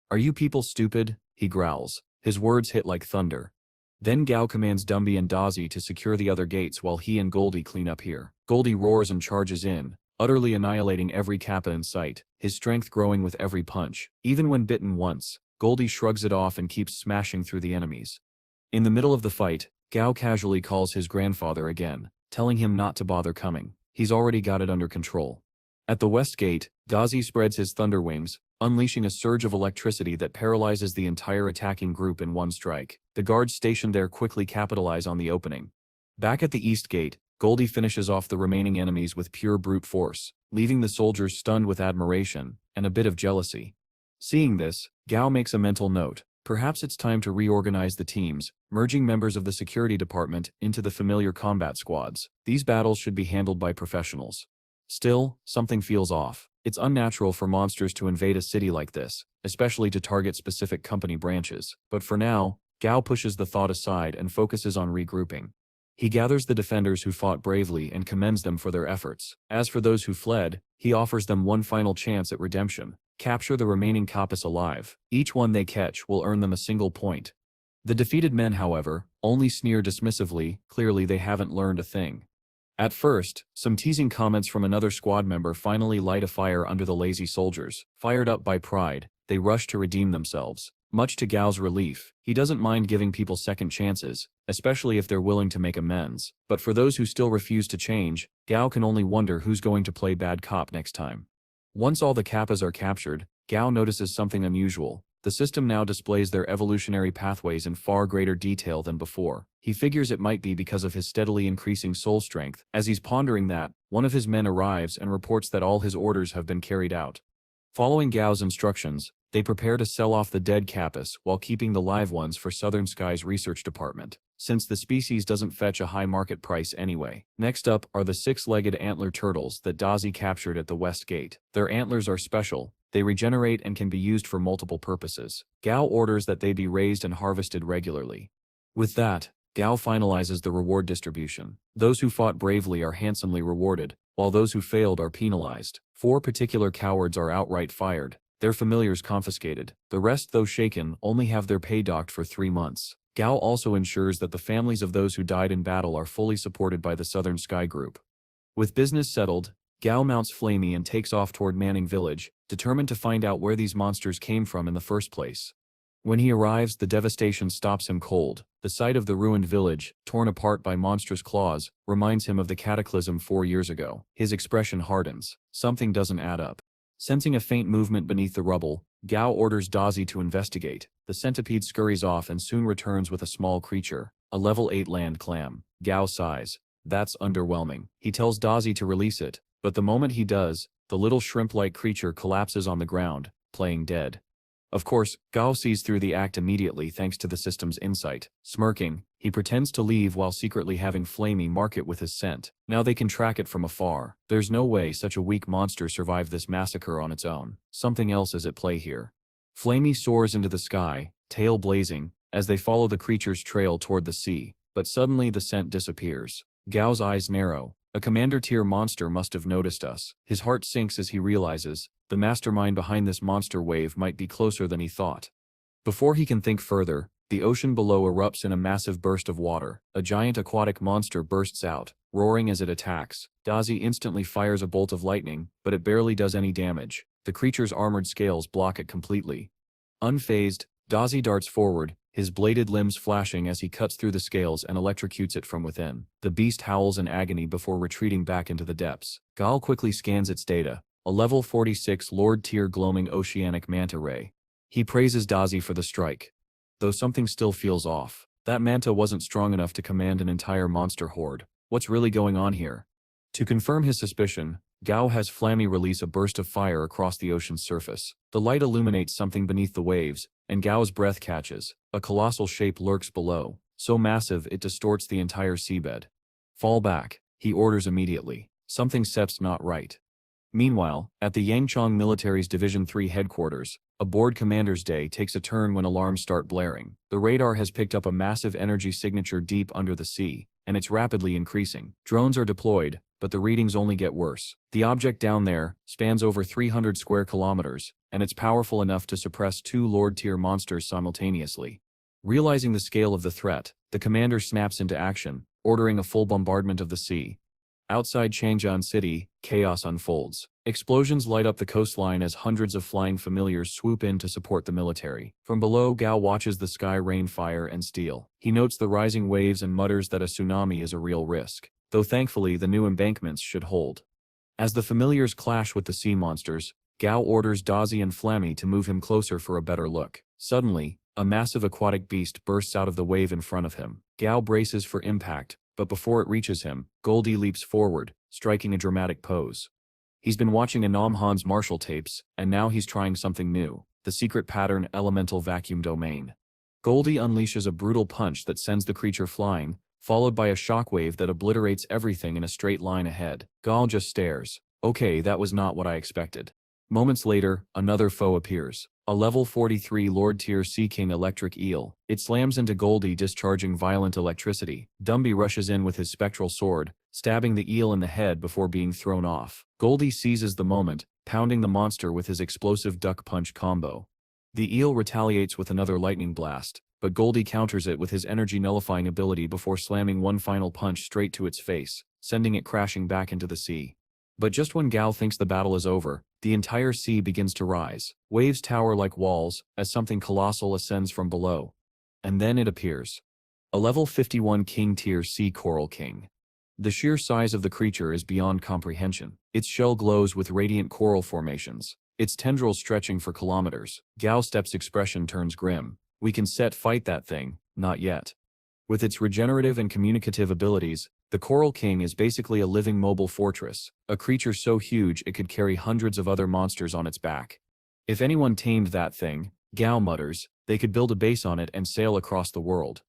"Are you people stupid?" he growls. His words hit like thunder. Then Gao commands Dumby and Dazi to secure the other gates while he and Goldie clean up here. Goldie roars and charges in, utterly annihilating every Kappa in sight, his strength growing with every punch. Even when bitten once, Goldie shrugs it off and keeps smashing through the enemies. In the middle of the fight, Gao casually calls his grandfather again, telling him not to bother coming. He's already got it under control. At the west gate, Dazi spreads his thunder wings, unleashing a surge of electricity that paralyzes the entire attacking group in one strike. The guards stationed there quickly capitalize on the opening. Back at the east gate, Goldie finishes off the remaining enemies with pure brute force, leaving the soldiers stunned with admiration and a bit of jealousy. Seeing this, Gao makes a mental note. Perhaps it's time to reorganize the teams, merging members of the security department into the familiar combat squads. These battles should be handled by professionals. Still, something feels off. It's unnatural for monsters to invade a city like this, especially to target specific company branches. But for now, Gao pushes the thought aside and focuses on regrouping. He gathers the defenders who fought bravely and commends them for their efforts. As for those who fled, he offers them one final chance at redemption. Capture the remaining Kappas alive. Each one they catch will earn them a single point. The defeated men, however, only sneer dismissively, clearly they haven't learned a thing. At first, some teasing comments from another squad member finally light a fire under the lazy soldiers. Fired up by pride, they rush to redeem themselves. Much to Gao's relief, he doesn't mind giving people second chances, especially if they're willing to make amends. But for those who still refuse to change, Gao can only wonder who's going to play bad cop next time. Once all the Kappas are captured, Gao notices something unusual. The system now displays their evolutionary pathways in far greater detail than before. He figures it might be because of his steadily increasing soul strength. As he's pondering that, one of his men arrives and reports that all his orders have been carried out. Following Gao's instructions, they prepare to sell off the dead Kappas while keeping the live ones for Southern Sky's research department, since the species doesn't fetch a high market price anyway. Next up are the six-legged antler turtles that Dazi captured at the west gate. Their antlers are special. They regenerate and can be used for multiple purposes. Gao orders that they be raised and harvested regularly. With that, Gao finalizes the reward distribution. Those who fought bravely are handsomely rewarded, while those who failed are penalized. 4 particular cowards are outright fired, their familiars confiscated. The rest, though shaken, only have their pay docked for 3 months. Gao also ensures that the families of those who died in battle are fully supported by the Southern Sky Group. With business settled, Gao mounts Flamey and takes off toward Manning Village, determined to find out where these monsters came from in the first place. When he arrives, the devastation stops him cold. The sight of the ruined village, torn apart by monstrous claws, reminds him of the cataclysm 4 years ago. His expression hardens. Something doesn't add up. Sensing a faint movement beneath the rubble, Gao orders Dazi to investigate. The centipede scurries off and soon returns with a small creature, a level 8 land clam. Gao sighs. That's underwhelming. He tells Dazi to release it, but the moment he does, the little shrimp-like creature collapses on the ground, playing dead. Of course, Gao sees through the act immediately thanks to the system's insight. Smirking, he pretends to leave while secretly having Flamey mark it with his scent. Now they can track it from afar. There's no way such a weak monster survived this massacre on its own. Something else is at play here. Flamey soars into the sky, tail blazing, as they follow the creature's trail toward the sea, but suddenly the scent disappears. Gao's eyes narrow. A commander-tier monster must have noticed us. His heart sinks as he realizes the mastermind behind this monster wave might be closer than he thought. Before he can think further, the ocean below erupts in a massive burst of water. A giant aquatic monster bursts out, roaring as it attacks. Dazi instantly fires a bolt of lightning, but it barely does any damage. The creature's armored scales block it completely. Unfazed, Dazi darts forward, his bladed limbs flashing as he cuts through the scales and electrocutes it from within. The beast howls in agony before retreating back into the depths. Gao quickly scans its data, a level 46 Lord-tier gloaming oceanic manta ray. He praises Dazi for the strike, though something still feels off. That manta wasn't strong enough to command an entire monster horde. What's really going on here? To confirm his suspicion, Gao has Flammy release a burst of fire across the ocean's surface. The light illuminates something beneath the waves, and Gao's breath catches. A colossal shape lurks below, so massive it distorts the entire seabed. Fall back, he orders immediately. Something steps not right. Meanwhile, at the Yangchong Military's Division 3 headquarters, a board commander's day takes a turn when alarms start blaring. The radar has picked up a massive energy signature deep under the sea, and it's rapidly increasing. Drones are deployed, but the readings only get worse. The object down there spans over 300 square kilometers, and it's powerful enough to suppress 2 Lord-tier monsters simultaneously. Realizing the scale of the threat, the commander snaps into action, ordering a full bombardment of the sea. Outside Changjiang City, chaos unfolds. Explosions light up the coastline as hundreds of flying familiars swoop in to support the military. From below, Gao watches the sky rain fire and steel. He notes the rising waves and mutters that a tsunami is a real risk, though thankfully the new embankments should hold. As the familiars clash with the sea monsters, Gao orders Dazi and Flammy to move him closer for a better look. Suddenly, a massive aquatic beast bursts out of the wave in front of him. Gao braces for impact, but before it reaches him, Goldie leaps forward, striking a dramatic pose. He's been watching Anam Han's martial tapes, and now he's trying something new, the secret pattern elemental vacuum domain. Goldie unleashes a brutal punch that sends the creature flying, followed by a shockwave that obliterates everything in a straight line ahead. Gao just stares. Okay, that was not what I expected. Moments later, another foe appears. A level 43 Lord-tier Sea King electric eel. It slams into Goldie, discharging violent electricity. Dumby rushes in with his spectral sword, stabbing the eel in the head before being thrown off. Goldie seizes the moment, pounding the monster with his explosive duck punch combo. The eel retaliates with another lightning blast, but Goldie counters it with his energy nullifying ability before slamming one final punch straight to its face, sending it crashing back into the sea. But just when Gao thinks the battle is over, the entire sea begins to rise. Waves tower like walls, as something colossal ascends from below. And then it appears. A level 51 King-tier Sea Coral King. The sheer size of the creature is beyond comprehension. Its shell glows with radiant coral formations, its tendrils stretching for kilometers. Gao Step's expression turns grim. We can fight that thing, not yet. With its regenerative and communicative abilities, the Coral King is basically a living mobile fortress, a creature so huge it could carry hundreds of other monsters on its back. If anyone tamed that thing, Gao mutters, they could build a base on it and sail across the world.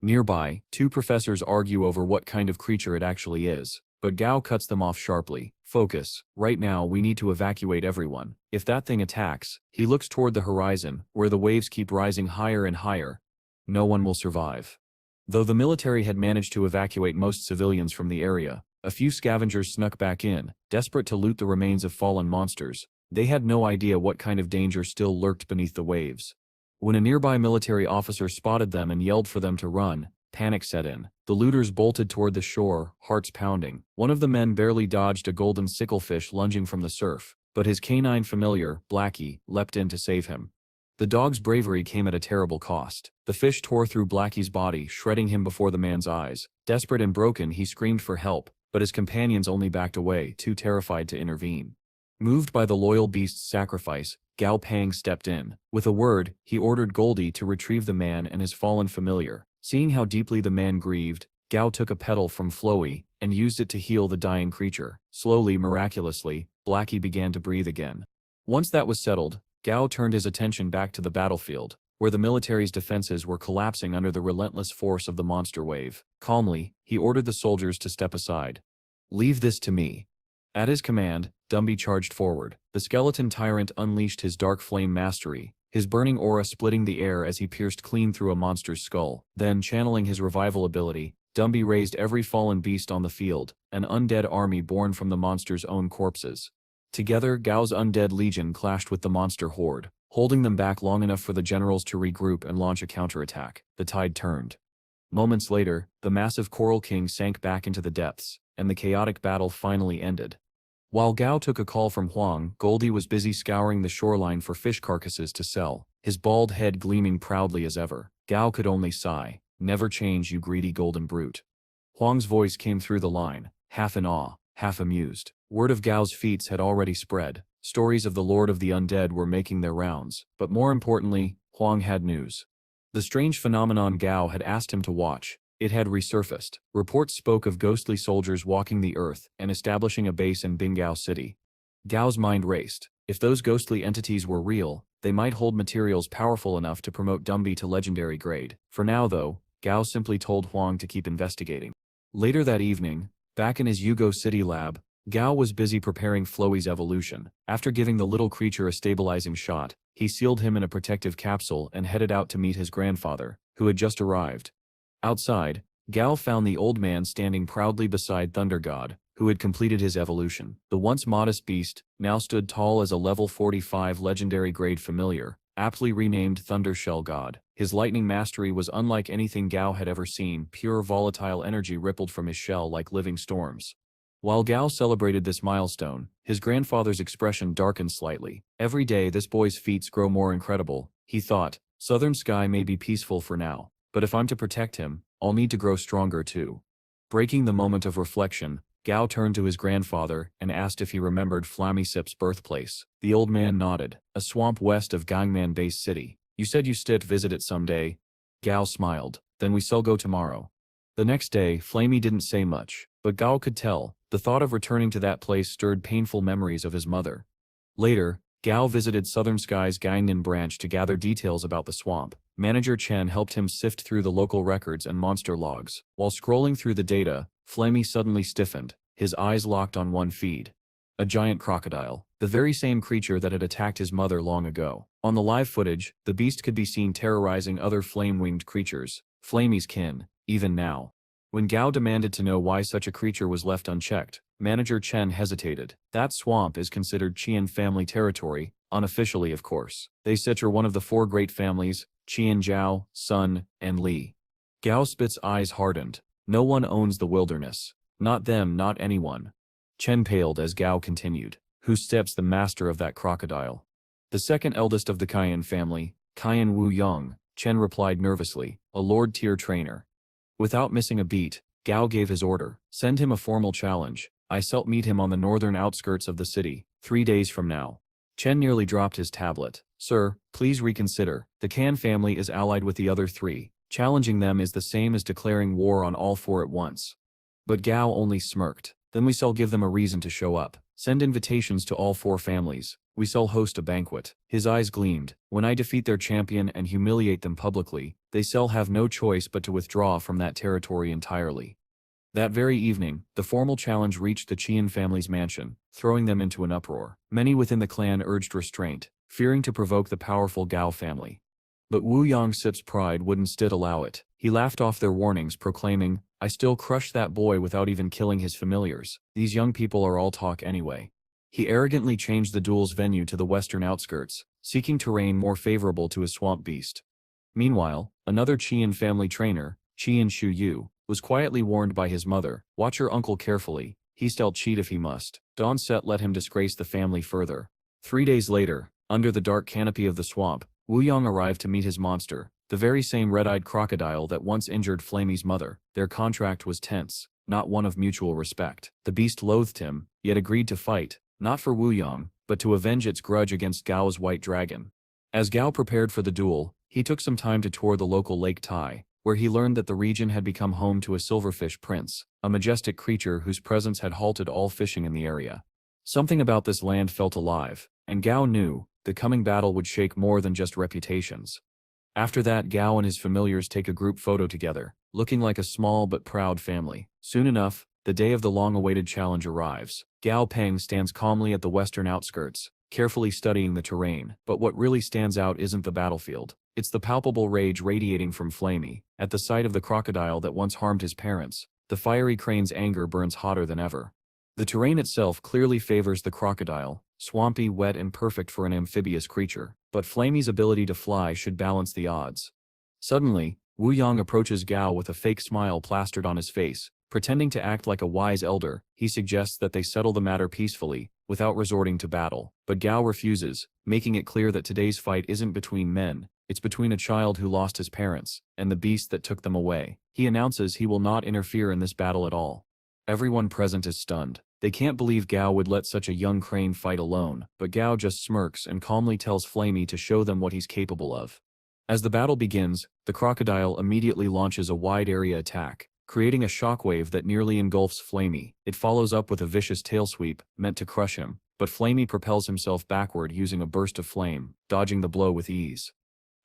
Nearby, 2 professors argue over what kind of creature it actually is, but Gao cuts them off sharply. Focus, right now we need to evacuate everyone. If that thing attacks, he looks toward the horizon, where the waves keep rising higher and higher. No one will survive. Though the military had managed to evacuate most civilians from the area, a few scavengers snuck back in, desperate to loot the remains of fallen monsters. They had no idea what kind of danger still lurked beneath the waves. When a nearby military officer spotted them and yelled for them to run, panic set in. The looters bolted toward the shore, hearts pounding. One of the men barely dodged a golden sicklefish lunging from the surf, but his canine familiar, Blackie, leapt in to save him. The dog's bravery came at a terrible cost. The fish tore through Blackie's body, shredding him before the man's eyes. Desperate and broken, he screamed for help, but his companions only backed away, too terrified to intervene. Moved by the loyal beast's sacrifice, Gao Pang stepped in. With a word, he ordered Goldie to retrieve the man and his fallen familiar. Seeing how deeply the man grieved, Gao took a petal from Flowey and used it to heal the dying creature. Slowly, miraculously, Blackie began to breathe again. Once that was settled, Gao turned his attention back to the battlefield, where the military's defenses were collapsing under the relentless force of the monster wave. Calmly, he ordered the soldiers to step aside. "Leave this to me." At his command, Dumby charged forward. The skeleton tyrant unleashed his dark flame mastery, his burning aura splitting the air as he pierced clean through a monster's skull. Then, channeling his revival ability, Dumby raised every fallen beast on the field, an undead army born from the monster's own corpses. Together, Gao's undead legion clashed with the monster horde, holding them back long enough for the generals to regroup and launch a counterattack. The tide turned. Moments later, the massive Coral King sank back into the depths, and the chaotic battle finally ended. While Gao took a call from Huang, Goldie was busy scouring the shoreline for fish carcasses to sell, his bald head gleaming proudly as ever. Gao could only sigh. "Never change, you greedy golden brute." Huang's voice came through the line, half in awe, half amused. Word of Gao's feats had already spread. Stories of the Lord of the Undead were making their rounds, but more importantly, Huang had news. The strange phenomenon Gao had asked him to watch, it had resurfaced. Reports spoke of ghostly soldiers walking the earth and establishing a base in Bingao City. Gao's mind raced. If those ghostly entities were real, they might hold materials powerful enough to promote Dumby to legendary grade. For now though, Gao simply told Huang to keep investigating. Later that evening, back in his Yugo City lab, Gao was busy preparing Flowey's evolution. After giving the little creature a stabilizing shot, he sealed him in a protective capsule and headed out to meet his grandfather, who had just arrived. Outside, Gao found the old man standing proudly beside Thunder God, who had completed his evolution. The once modest beast now stood tall as a level 45 legendary grade familiar, aptly renamed Thunder Shell God. His lightning mastery was unlike anything Gao had ever seen. Pure volatile energy rippled from his shell like living storms. While Gao celebrated this milestone, his grandfather's expression darkened slightly. Every day this boy's feats grow more incredible, he thought. Southern Sky may be peaceful for now, but if I'm to protect him, I'll need to grow stronger too. Breaking the moment of reflection, Gao turned to his grandfather and asked if he remembered Flamisip's birthplace. The old man nodded. "A swamp west of Gangman Base City. You said you still visit it someday." Gao smiled. "Then we shall go tomorrow." The next day, Flamey didn't say much, but Gao could tell. The thought of returning to that place stirred painful memories of his mother. Later, Gao visited Southern Sky's Gangnan branch to gather details about the swamp. Manager Chen helped him sift through the local records and monster logs. While scrolling through the data, Flamey suddenly stiffened, his eyes locked on one feed. A giant crocodile, the very same creature that had attacked his mother long ago. On the live footage, the beast could be seen terrorizing other flame-winged creatures, Flamey's kin, even now. When Gao demanded to know why such a creature was left unchecked, Manager Chen hesitated. That swamp is considered Qian family territory, unofficially of course. They are one of the four great families, Qian Zhao, Sun, and Li. Gao Spit's eyes hardened. No one owns the wilderness. Not them, not anyone. Chen paled as Gao continued. Who steps the master of that crocodile? The second eldest of the Qian family, Qian Wu Yong, Chen replied nervously, a lord-tier trainer. Without missing a beat, Gao gave his order. Send him a formal challenge. I shall meet him on the northern outskirts of the city, 3 days from now. Chen nearly dropped his tablet. Sir, please reconsider. The Can family is allied with the other three. Challenging them is the same as declaring war on all four at once. But Gao only smirked. Then we shall give them a reason to show up. Send invitations to all four families. We shall host a banquet. His eyes gleamed. When I defeat their champion and humiliate them publicly, they shall have no choice but to withdraw from that territory entirely. That very evening, the formal challenge reached the Qian family's mansion, throwing them into an uproar. Many within the clan urged restraint, fearing to provoke the powerful Gao family. But Wu Yongsip's pride wouldn't still allow it. He laughed off their warnings, proclaiming, "I still crush that boy without even killing his familiars. These young people are all talk anyway." He arrogantly changed the duel's venue to the western outskirts, seeking terrain more favorable to his swamp beast. Meanwhile, another Qian family trainer, Qian Shu Yu, was quietly warned by his mother, "Watch your uncle carefully, he'll cheat if he must. Don't let him disgrace the family further." 3 days later, under the dark canopy of the swamp, Wu Yong arrived to meet his monster, the very same red-eyed crocodile that once injured Flamey's mother. Their contract was tense, not one of mutual respect. The beast loathed him, yet agreed to fight, not for Wu Yong, but to avenge its grudge against Gao's white dragon. As Gao prepared for the duel, he took some time to tour the local Lake Tai, where he learned that the region had become home to a silverfish prince, a majestic creature whose presence had halted all fishing in the area. Something about this land felt alive, and Gao knew the coming battle would shake more than just reputations. After that, Gao and his familiars take a group photo together, looking like a small but proud family. Soon enough, the day of the long-awaited challenge arrives. Gao Peng stands calmly at the western outskirts, carefully studying the terrain, but what really stands out isn't the battlefield. It's the palpable rage radiating from Flamey. At the sight of the crocodile that once harmed his parents, the fiery crane's anger burns hotter than ever. The terrain itself clearly favors the crocodile, swampy, wet and perfect for an amphibious creature, but Flamey's ability to fly should balance the odds. Suddenly, Wu Yong approaches Gao with a fake smile plastered on his face. Pretending to act like a wise elder, he suggests that they settle the matter peacefully, without resorting to battle. But Gao refuses, making it clear that today's fight isn't between men, it's between a child who lost his parents, and the beast that took them away. He announces he will not interfere in this battle at all. Everyone present is stunned. They can't believe Gao would let such a young crane fight alone, but Gao just smirks and calmly tells Flamey to show them what he's capable of. As the battle begins, the crocodile immediately launches a wide-area attack, creating a shockwave that nearly engulfs Flamey. It follows up with a vicious tail sweep, meant to crush him, but Flamey propels himself backward using a burst of flame, dodging the blow with ease.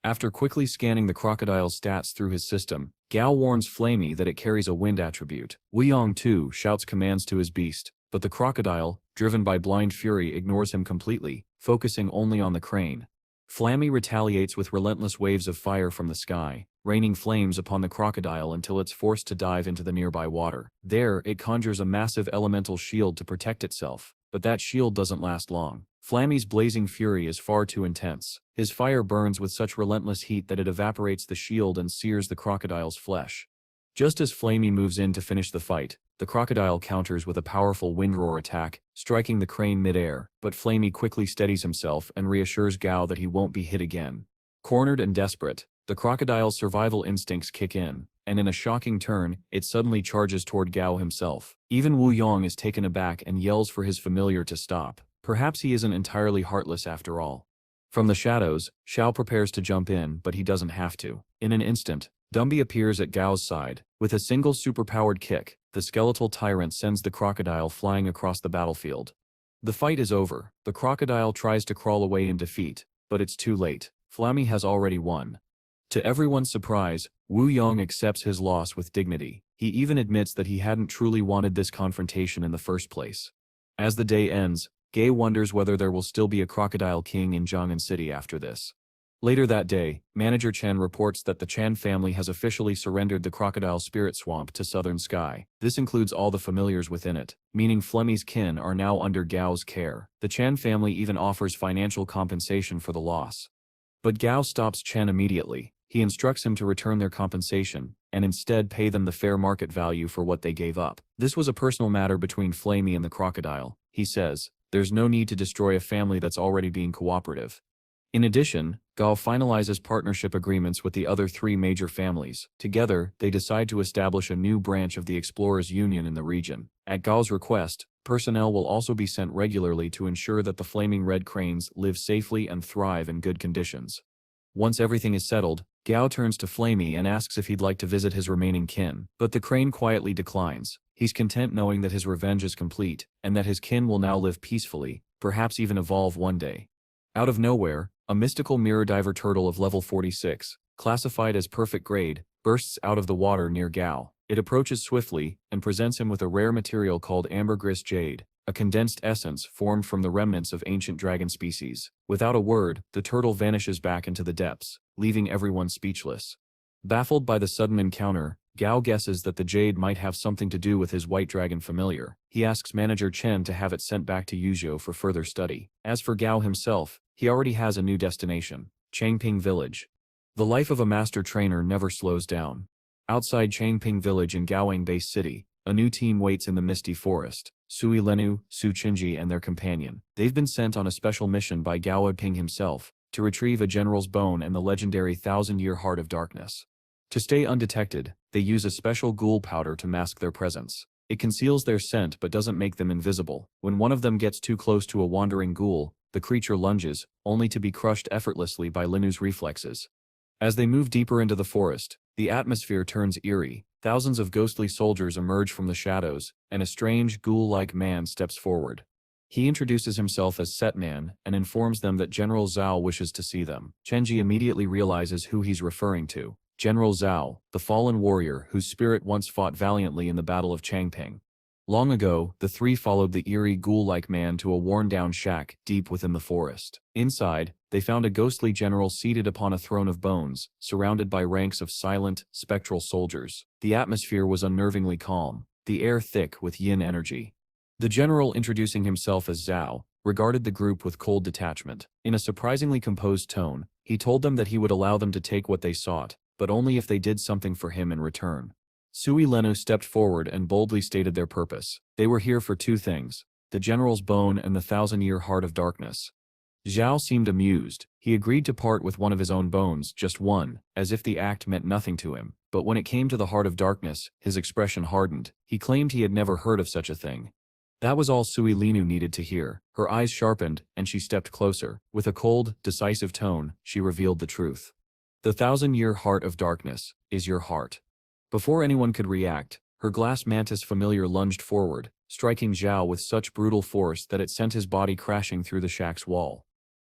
After quickly scanning the crocodile's stats through his system, Gao warns Flamey that it carries a wind attribute. Wu Yong too shouts commands to his beast, but the crocodile, driven by blind fury, ignores him completely, focusing only on the crane. Flamey retaliates with relentless waves of fire from the sky, raining flames upon the crocodile until it's forced to dive into the nearby water. There, it conjures a massive elemental shield to protect itself, but that shield doesn't last long. Flamey's blazing fury is far too intense. His fire burns with such relentless heat that it evaporates the shield and sears the crocodile's flesh. Just as Flamey moves in to finish the fight, the crocodile counters with a powerful windroar attack, striking the crane midair, but Flamey quickly steadies himself and reassures Gao that he won't be hit again. Cornered and desperate, the crocodile's survival instincts kick in, and in a shocking turn, it suddenly charges toward Gao himself. Even Wu Yong is taken aback and yells for his familiar to stop. Perhaps he isn't entirely heartless after all. From the shadows, Xiao prepares to jump in, but he doesn't have to. In an instant, Dumby appears at Gao's side. With a single superpowered kick, the skeletal tyrant sends the crocodile flying across the battlefield. The fight is over. The crocodile tries to crawl away in defeat, but it's too late. Flamey has already won. To everyone's surprise, Wu Yong accepts his loss with dignity. He even admits that he hadn't truly wanted this confrontation in the first place. As the day ends, Gay wonders whether there will still be a Crocodile King in Jiang'an City after this. Later that day, Manager Chen reports that the Chan family has officially surrendered the Crocodile Spirit Swamp to Southern Sky. This includes all the familiars within it, meaning Flemy's kin are now under Gao's care. The Chan family even offers financial compensation for the loss. But Gao stops Chen immediately. He instructs him to return their compensation, and instead pay them the fair market value for what they gave up. This was a personal matter between Flamey and the crocodile, he says. There's no need to destroy a family that's already being cooperative. In addition, Gao finalizes partnership agreements with the other three major families. Together, they decide to establish a new branch of the Explorers Union in the region. At Gao's request, personnel will also be sent regularly to ensure that the flaming red cranes live safely and thrive in good conditions. Once everything is settled, Gao turns to Flamey and asks if he'd like to visit his remaining kin, but the crane quietly declines. He's content knowing that his revenge is complete, and that his kin will now live peacefully, perhaps even evolve one day. Out of nowhere, a mystical mirror diver turtle of level 46, classified as perfect grade, bursts out of the water near Gao. It approaches swiftly, and presents him with a rare material called ambergris jade, a condensed essence formed from the remnants of ancient dragon species. Without a word, the turtle vanishes back into the depths, leaving everyone speechless. Baffled by the sudden encounter, Gao guesses that the jade might have something to do with his white dragon familiar. He asks manager Chen to have it sent back to Yuzhou for further study. As for Gao himself, he already has a new destination, Changping Village. The life of a master trainer never slows down. Outside Changping Village in Gaoyang Base City, a new team waits in the misty forest. Sui Lenu, Su Qinji and their companion. They've been sent on a special mission by Gao Ping himself, to retrieve a general's bone and the legendary thousand-year Heart of Darkness. To stay undetected, they use a special ghoul powder to mask their presence. It conceals their scent but doesn't make them invisible. When one of them gets too close to a wandering ghoul, the creature lunges, only to be crushed effortlessly by Linu's reflexes. As they move deeper into the forest, the atmosphere turns eerie. Thousands of ghostly soldiers emerge from the shadows, and a strange, ghoul-like man steps forward. He introduces himself as Setman and informs them that General Zhao wishes to see them. Chenji immediately realizes who he's referring to. General Zhao, the fallen warrior whose spirit once fought valiantly in the Battle of Changping. Long ago, the three followed the eerie ghoul-like man to a worn-down shack deep within the forest. Inside, they found a ghostly general seated upon a throne of bones, surrounded by ranks of silent, spectral soldiers. The atmosphere was unnervingly calm, the air thick with yin energy. The general, introducing himself as Zhao, regarded the group with cold detachment. In a surprisingly composed tone, he told them that he would allow them to take what they sought, but only if they did something for him in return. Sui Lenu stepped forward and boldly stated their purpose. They were here for two things, the general's bone and the thousand-year Heart of Darkness. Zhao seemed amused. He agreed to part with one of his own bones, just one, as if the act meant nothing to him. But when it came to the Heart of Darkness, his expression hardened. He claimed he had never heard of such a thing. That was all Sui Lenu needed to hear. Her eyes sharpened, and she stepped closer. With a cold, decisive tone, she revealed the truth. The thousand-year Heart of Darkness is your heart. Before anyone could react, her glass mantis familiar lunged forward, striking Zhao with such brutal force that it sent his body crashing through the shack's wall.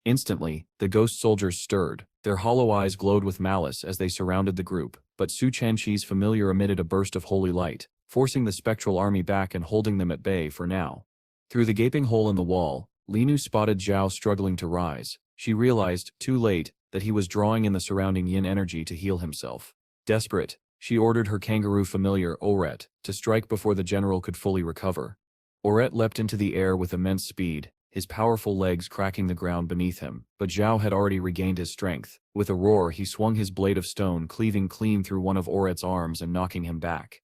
Instantly, the ghost soldiers stirred. Their hollow eyes glowed with malice as they surrounded the group, but Su Chenqi's familiar emitted a burst of holy light, forcing the spectral army back and holding them at bay for now. Through the gaping hole in the wall, Linu spotted Zhao struggling to rise. She realized, too late, that he was drawing in the surrounding yin energy to heal himself. Desperate, she ordered her kangaroo familiar, Oret, to strike before the general could fully recover. Oret leapt into the air with immense speed, his powerful legs cracking the ground beneath him, but Zhao had already regained his strength. With a roar, he swung his blade of stone, cleaving clean through one of Oret's arms and knocking him back.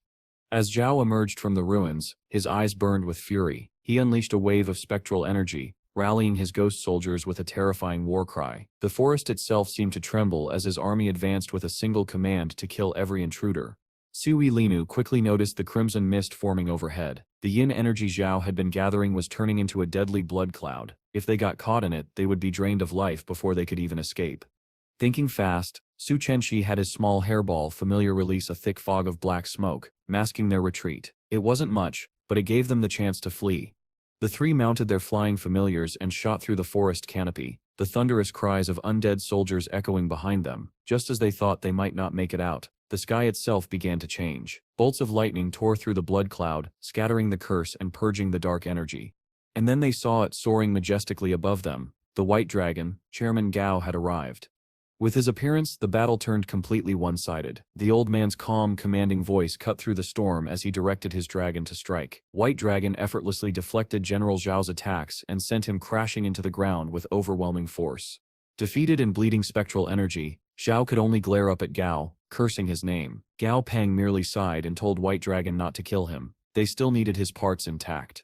As Zhao emerged from the ruins, his eyes burned with fury. He unleashed a wave of spectral energy, rallying his ghost soldiers with a terrifying war cry. The forest itself seemed to tremble as his army advanced with a single command to kill every intruder. Sui Linu quickly noticed the crimson mist forming overhead. The yin energy Zhao had been gathering was turning into a deadly blood cloud. If they got caught in it, they would be drained of life before they could even escape. Thinking fast, Su Chenqi had his small hairball familiar release a thick fog of black smoke, masking their retreat. It wasn't much, but it gave them the chance to flee. The three mounted their flying familiars and shot through the forest canopy, the thunderous cries of undead soldiers echoing behind them. Just as they thought they might not make it out, the sky itself began to change. Bolts of lightning tore through the blood cloud, scattering the curse and purging the dark energy. And then they saw it soaring majestically above them. The white dragon, Chairman Gao, had arrived. With his appearance, the battle turned completely one-sided. The old man's calm, commanding voice cut through the storm as he directed his dragon to strike. White Dragon effortlessly deflected General Zhao's attacks and sent him crashing into the ground with overwhelming force. Defeated in bleeding spectral energy, Zhao could only glare up at Gao, cursing his name. Gao Peng merely sighed and told White Dragon not to kill him. They still needed his parts intact.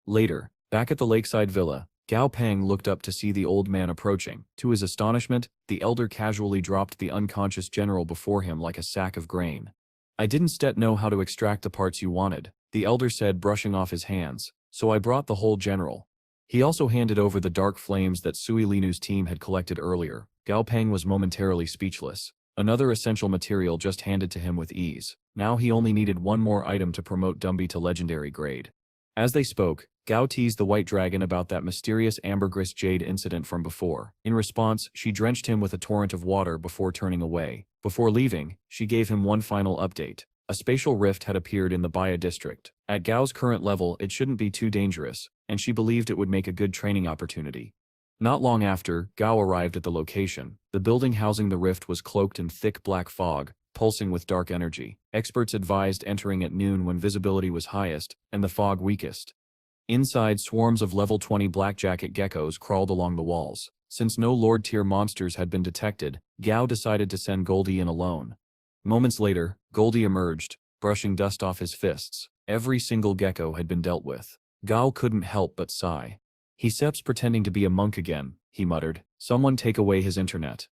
Later, back at the lakeside villa, Gao Peng looked up to see the old man approaching. To his astonishment, the elder casually dropped the unconscious general before him like a sack of grain. "I didn't know how to extract the parts you wanted," the elder said, brushing off his hands, "so I brought the whole general." He also handed over the dark flames that Sui Linu's team had collected earlier. Gao Peng was momentarily speechless. Another essential material just handed to him with ease. Now he only needed one more item to promote Dumby to legendary grade. As they spoke, Gao teased the White Dragon about that mysterious ambergris jade incident from before. In response, she drenched him with a torrent of water before turning away. Before leaving, she gave him one final update. A spatial rift had appeared in the Baya district. At Gao's current level, it shouldn't be too dangerous, and she believed it would make a good training opportunity. Not long after, Gao arrived at the location. The building housing the rift was cloaked in thick black fog, pulsing with dark energy. Experts advised entering at noon when visibility was highest and the fog weakest. Inside, swarms of level 20 blackjacket geckos crawled along the walls. Since no Lord-tier monsters had been detected, Gao decided to send Goldie in alone. Moments later, Goldie emerged, brushing dust off his fists. Every single gecko had been dealt with. Gao couldn't help but sigh. "He steps pretending to be a monk again," he muttered. "Someone take away his internet."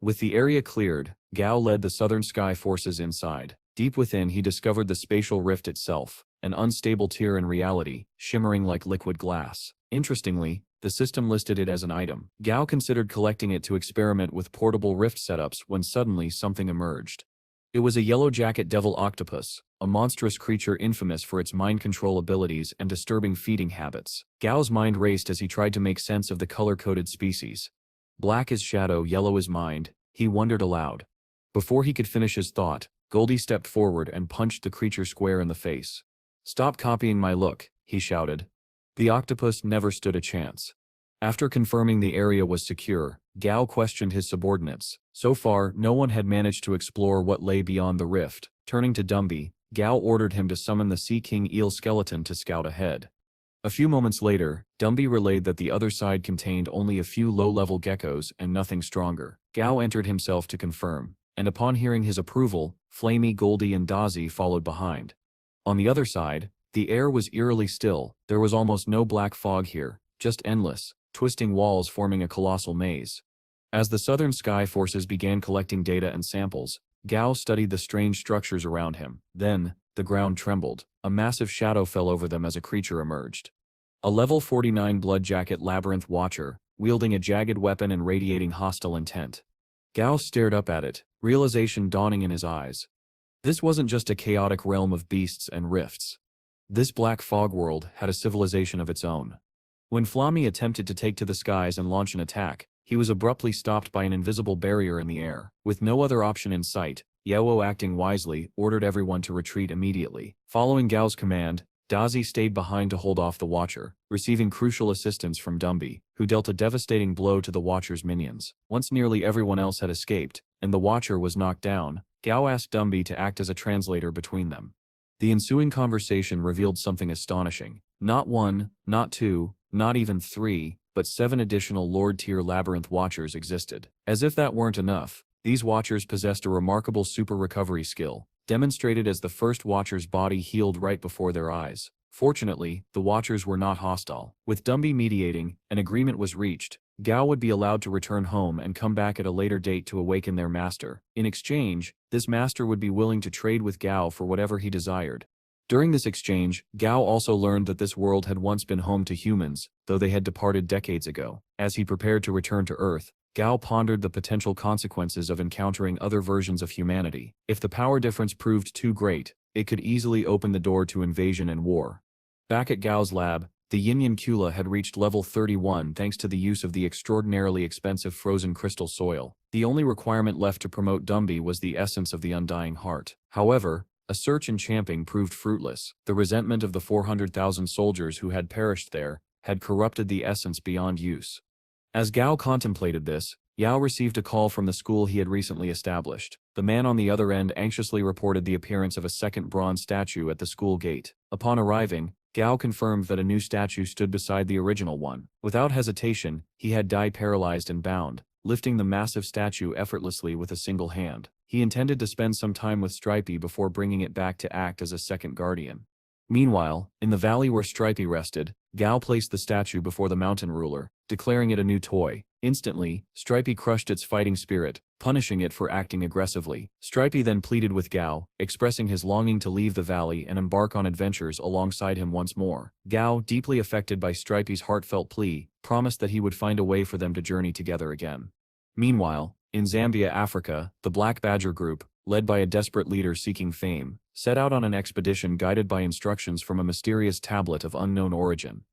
With the area cleared, Gao led the Southern Sky forces inside. Deep within, he discovered the spatial rift itself, an unstable tier in reality, shimmering like liquid glass. Interestingly, the system listed it as an item. Gao considered collecting it to experiment with portable rift setups when suddenly something emerged. It was a yellow jacket devil octopus, a monstrous creature infamous for its mind control abilities and disturbing feeding habits. Gao's mind raced as he tried to make sense of the color-coded species. Black as shadow, yellow as mind, he wondered aloud. Before he could finish his thought, Goldie stepped forward and punched the creature square in the face. "Stop copying my look," he shouted. The octopus never stood a chance. After confirming the area was secure, Gao questioned his subordinates. So far, no one had managed to explore what lay beyond the rift. Turning to Dumby, Gao ordered him to summon the Sea King eel skeleton to scout ahead. A few moments later, Dumby relayed that the other side contained only a few low-level geckos and nothing stronger. Gao entered himself to confirm, and upon hearing his approval, Flamey, Goldie and Dazzy followed behind. On the other side, the air was eerily still. There was almost no black fog here, just endless, twisting walls forming a colossal maze. As the Southern Sky forces began collecting data and samples, Gao studied the strange structures around him. Then, the ground trembled. A massive shadow fell over them as a creature emerged. A level 49 blood jacket labyrinth watcher, wielding a jagged weapon and radiating hostile intent. Gao stared up at it, realization dawning in his eyes. This wasn't just a chaotic realm of beasts and rifts. This black fog world had a civilization of its own. When Flammy attempted to take to the skies and launch an attack, he was abruptly stopped by an invisible barrier in the air. With no other option in sight, Yao, acting wisely, ordered everyone to retreat immediately. Following Gao's command, Dazzy stayed behind to hold off the Watcher, receiving crucial assistance from Dumby, who dealt a devastating blow to the Watcher's minions. Once nearly everyone else had escaped, and the Watcher was knocked down, Gao asked Dumby to act as a translator between them. The ensuing conversation revealed something astonishing. Not one, not two, not even three, but 7 additional Lord-tier Labyrinth Watchers existed. As if that weren't enough, these Watchers possessed a remarkable super recovery skill, demonstrated as the first Watcher's body healed right before their eyes. Fortunately, the Watchers were not hostile. With Dumby mediating, an agreement was reached. Gao would be allowed to return home and come back at a later date to awaken their master. In exchange, this master would be willing to trade with Gao for whatever he desired. During this exchange, Gao also learned that this world had once been home to humans, though they had departed decades ago. As he prepared to return to Earth, Gao pondered the potential consequences of encountering other versions of humanity. If the power difference proved too great, it could easily open the door to invasion and war. Back at Gao's lab, the Yin Kula had reached level 31 thanks to the use of the extraordinarily expensive frozen crystal soil. The only requirement left to promote Dumby was the essence of the undying heart. However, a search in Champing proved fruitless. The resentment of the 400,000 soldiers who had perished there had corrupted the essence beyond use. As Gao contemplated this, Yao received a call from the school he had recently established. The man on the other end anxiously reported the appearance of a second bronze statue at the school gate. Upon arriving, Gao confirmed that a new statue stood beside the original one. Without hesitation, he had Dai paralyzed and bound, lifting the massive statue effortlessly with a single hand. He intended to spend some time with Stripey before bringing it back to act as a second guardian. Meanwhile, in the valley where Stripey rested, Gao placed the statue before the mountain ruler, declaring it a new toy. Instantly, Stripey crushed its fighting spirit, punishing it for acting aggressively. Stripey then pleaded with Gao, expressing his longing to leave the valley and embark on adventures alongside him once more. Gao, deeply affected by Stripey's heartfelt plea, promised that he would find a way for them to journey together again. Meanwhile, in Zambia, Africa, the Black Badger Group, led by a desperate leader seeking fame, set out on an expedition guided by instructions from a mysterious tablet of unknown origin.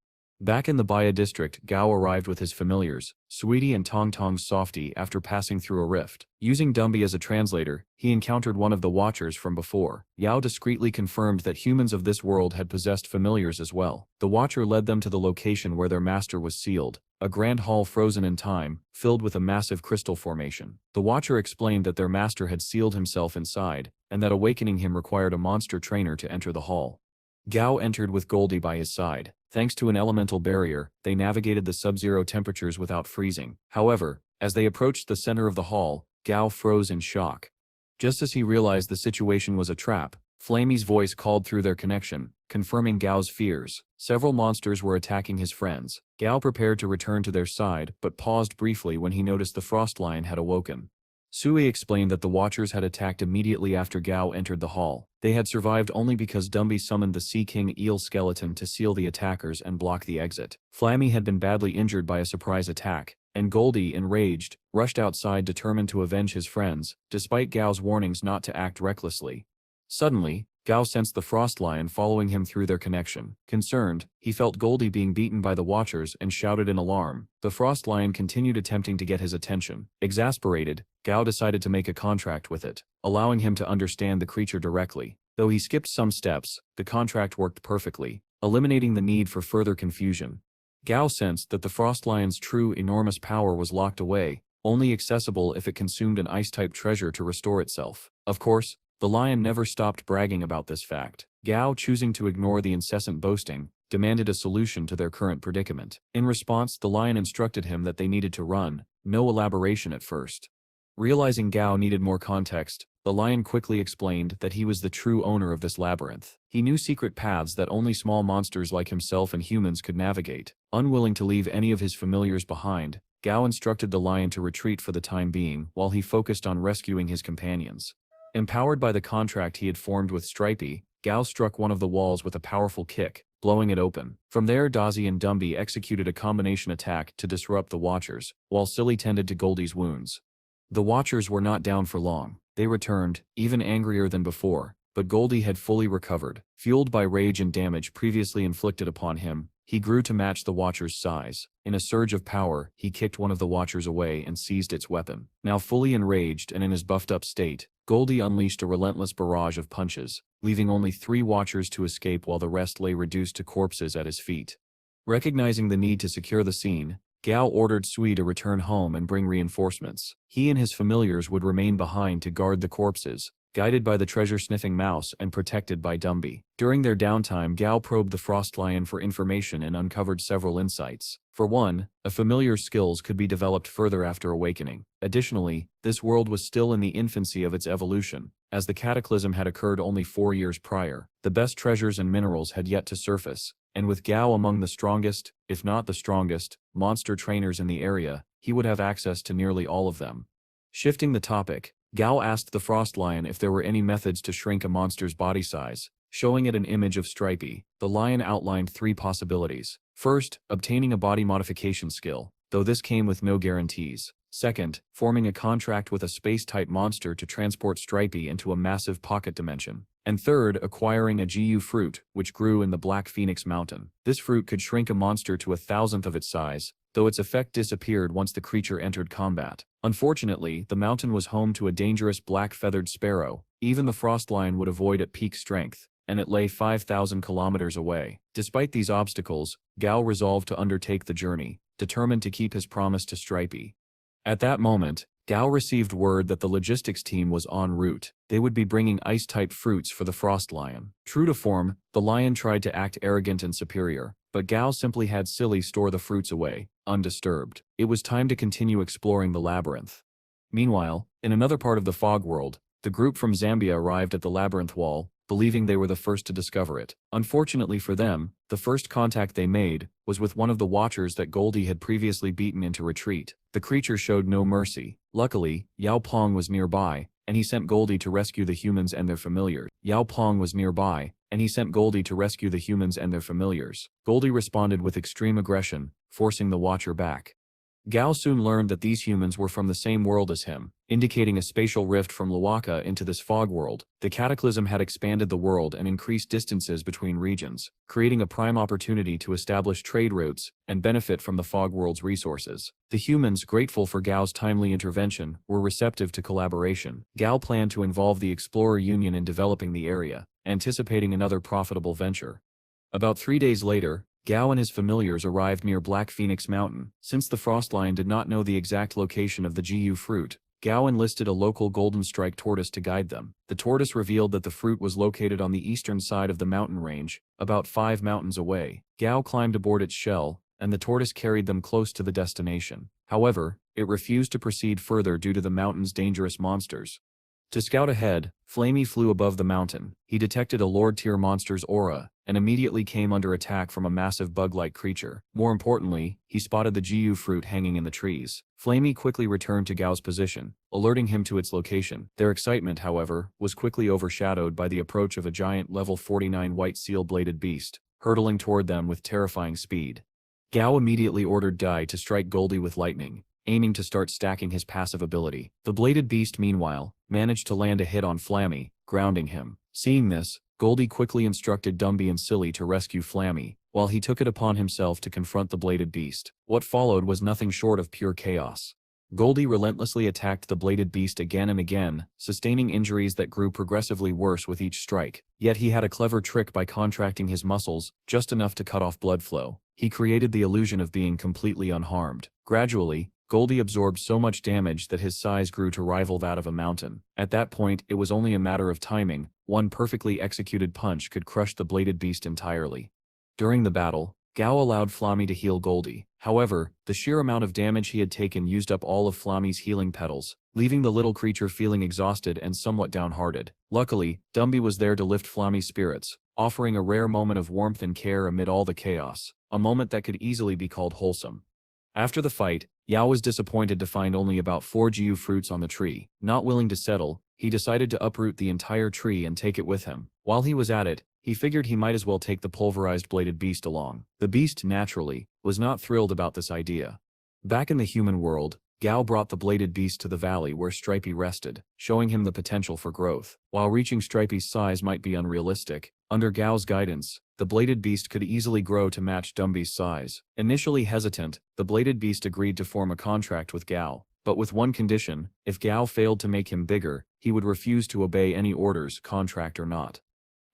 Back in the Baya district, Gao arrived with his familiars, Sweetie and Tong Tong's Softy, after passing through a rift. Using Dumby as a translator, he encountered one of the Watchers from before. Yao discreetly confirmed that humans of this world had possessed familiars as well. The Watcher led them to the location where their master was sealed, a grand hall frozen in time, filled with a massive crystal formation. The Watcher explained that their master had sealed himself inside, and that awakening him required a monster trainer to enter the hall. Gao entered with Goldie by his side. Thanks to an elemental barrier, they navigated the sub-zero temperatures without freezing. However, as they approached the center of the hall, Gao froze in shock. Just as he realized the situation was a trap, Flamey's voice called through their connection, confirming Gao's fears. Several monsters were attacking his friends. Gao prepared to return to their side, but paused briefly when he noticed the Frost Lion had awoken. Sui explained that the Watchers had attacked immediately after Gao entered the hall. They had survived only because Dumby summoned the Sea King Eel skeleton to seal the attackers and block the exit. Flammy had been badly injured by a surprise attack, and Goldie, enraged, rushed outside determined to avenge his friends, despite Gao's warnings not to act recklessly. Suddenly, Gao sensed the Frost Lion following him through their connection. Concerned, he felt Goldie being beaten by the Watchers and shouted in alarm. The Frost Lion continued attempting to get his attention. Exasperated, Gao decided to make a contract with it, allowing him to understand the creature directly. Though he skipped some steps, the contract worked perfectly, eliminating the need for further confusion. Gao sensed that the Frost Lion's true enormous power was locked away, only accessible if it consumed an ice-type treasure to restore itself. Of course, the lion never stopped bragging about this fact. Gao, choosing to ignore the incessant boasting, demanded a solution to their current predicament. In response, the lion instructed him that they needed to run, no elaboration at first. Realizing Gao needed more context, the lion quickly explained that he was the true owner of this labyrinth. He knew secret paths that only small monsters like himself and humans could navigate. Unwilling to leave any of his familiars behind, Gao instructed the lion to retreat for the time being while he focused on rescuing his companions. Empowered by the contract he had formed with Stripey, Gao struck one of the walls with a powerful kick, blowing it open. From there, Dazzy and Dumby executed a combination attack to disrupt the Watchers, while Silly tended to Goldie's wounds. The Watchers were not down for long. They returned, even angrier than before, but Goldie had fully recovered. Fueled by rage and damage previously inflicted upon him, he grew to match the Watcher's size. In a surge of power, he kicked one of the Watchers away and seized its weapon. Now fully enraged and in his buffed-up state, Goldie unleashed a relentless barrage of punches, leaving only 3 Watchers to escape while the rest lay reduced to corpses at his feet. Recognizing the need to secure the scene, Gao ordered Sui to return home and bring reinforcements. He and his familiars would remain behind to guard the corpses, guided by the treasure-sniffing mouse and protected by Dumby. During their downtime, Gao probed the Frost Lion for information and uncovered several insights. For one, a familiar's skills could be developed further after awakening. Additionally, this world was still in the infancy of its evolution, as the cataclysm had occurred only 4 years prior. The best treasures and minerals had yet to surface, and with Gao among the strongest, if not the strongest, monster trainers in the area, he would have access to nearly all of them. Shifting the topic, Gao asked the Frost Lion if there were any methods to shrink a monster's body size. Showing it an image of Stripey, the lion outlined 3 possibilities. First, obtaining a body modification skill, though this came with no guarantees. Second, forming a contract with a space-type monster to transport Stripey into a massive pocket dimension. And third, acquiring a GU fruit, which grew in the Black Phoenix Mountain. This fruit could shrink a monster to 1,000th of its size, though its effect disappeared once the creature entered combat. Unfortunately, the mountain was home to a dangerous black-feathered sparrow. Even the Frost Lion would avoid at peak strength, and it lay 5,000 kilometers away. Despite these obstacles, Gao resolved to undertake the journey, determined to keep his promise to Stripey. At that moment, Gao received word that the logistics team was en route. They would be bringing ice-type fruits for the Frost Lion. True to form, the lion tried to act arrogant and superior, but Gao simply had Silly store the fruits away, undisturbed. It was time to continue exploring the labyrinth. Meanwhile, in another part of the fog world, the group from Zambia arrived at the labyrinth wall, believing they were the first to discover it. Unfortunately for them, the first contact they made was with one of the Watchers that Goldie had previously beaten into retreat. The creature showed no mercy. Luckily, Yao Plong was nearby, and he sent Goldie to rescue the humans and their familiars. Goldie responded with extreme aggression, forcing the Watcher back. Gao soon learned that these humans were from the same world as him, indicating a spatial rift from Luwaka into this fog world. The cataclysm had expanded the world and increased distances between regions, creating a prime opportunity to establish trade routes and benefit from the fog world's resources. The humans, grateful for Gao's timely intervention, were receptive to collaboration. Gao planned to involve the Explorer Union in developing the area, anticipating another profitable venture. About 3 days later, Gao and his familiars arrived near Black Phoenix Mountain. Since the Frost Lion did not know the exact location of the Gu fruit, Gao enlisted a local golden strike tortoise to guide them. The tortoise revealed that the fruit was located on the eastern side of the mountain range, about 5 mountains away. Gao climbed aboard its shell, and the tortoise carried them close to the destination. However, it refused to proceed further due to the mountain's dangerous monsters. To scout ahead, Flamey flew above the mountain. He detected a Lord-tier monster's aura, and immediately came under attack from a massive bug-like creature. More importantly, he spotted the Gu fruit hanging in the trees. Flamey quickly returned to Gao's position, alerting him to its location. Their excitement, however, was quickly overshadowed by the approach of a giant level 49 white seal-bladed beast, hurtling toward them with terrifying speed. Gao immediately ordered Dai to strike Goldie with lightning, aiming to start stacking his passive ability. The bladed beast, meanwhile, managed to land a hit on Flammy, grounding him. Seeing this, Goldie quickly instructed Dumby and Silly to rescue Flammy, while he took it upon himself to confront the bladed beast. What followed was nothing short of pure chaos. Goldie relentlessly attacked the bladed beast again and again, sustaining injuries that grew progressively worse with each strike. Yet he had a clever trick by contracting his muscles, just enough to cut off blood flow. He created the illusion of being completely unharmed. Gradually, Goldie absorbed so much damage that his size grew to rival that of a mountain. At that point, it was only a matter of timing. One perfectly executed punch could crush the bladed beast entirely. During the battle, Gao allowed Flammy to heal Goldie. However, the sheer amount of damage he had taken used up all of Flammy's healing petals, leaving the little creature feeling exhausted and somewhat downhearted. Luckily, Dumby was there to lift Flammy's spirits, offering a rare moment of warmth and care amid all the chaos, a moment that could easily be called wholesome. After the fight, Yao was disappointed to find only about 4 Gu fruits on the tree. Not willing to settle, he decided to uproot the entire tree and take it with him. While he was at it, he figured he might as well take the pulverized bladed beast along. The beast, naturally, was not thrilled about this idea. Back in the human world, Gao brought the bladed beast to the valley where Stripey rested, showing him the potential for growth. While reaching Stripey's size might be unrealistic, under Gao's guidance, the bladed beast could easily grow to match Dumby's size. Initially hesitant, the bladed beast agreed to form a contract with Gao, but with one condition: if Gao failed to make him bigger, he would refuse to obey any orders, contract or not.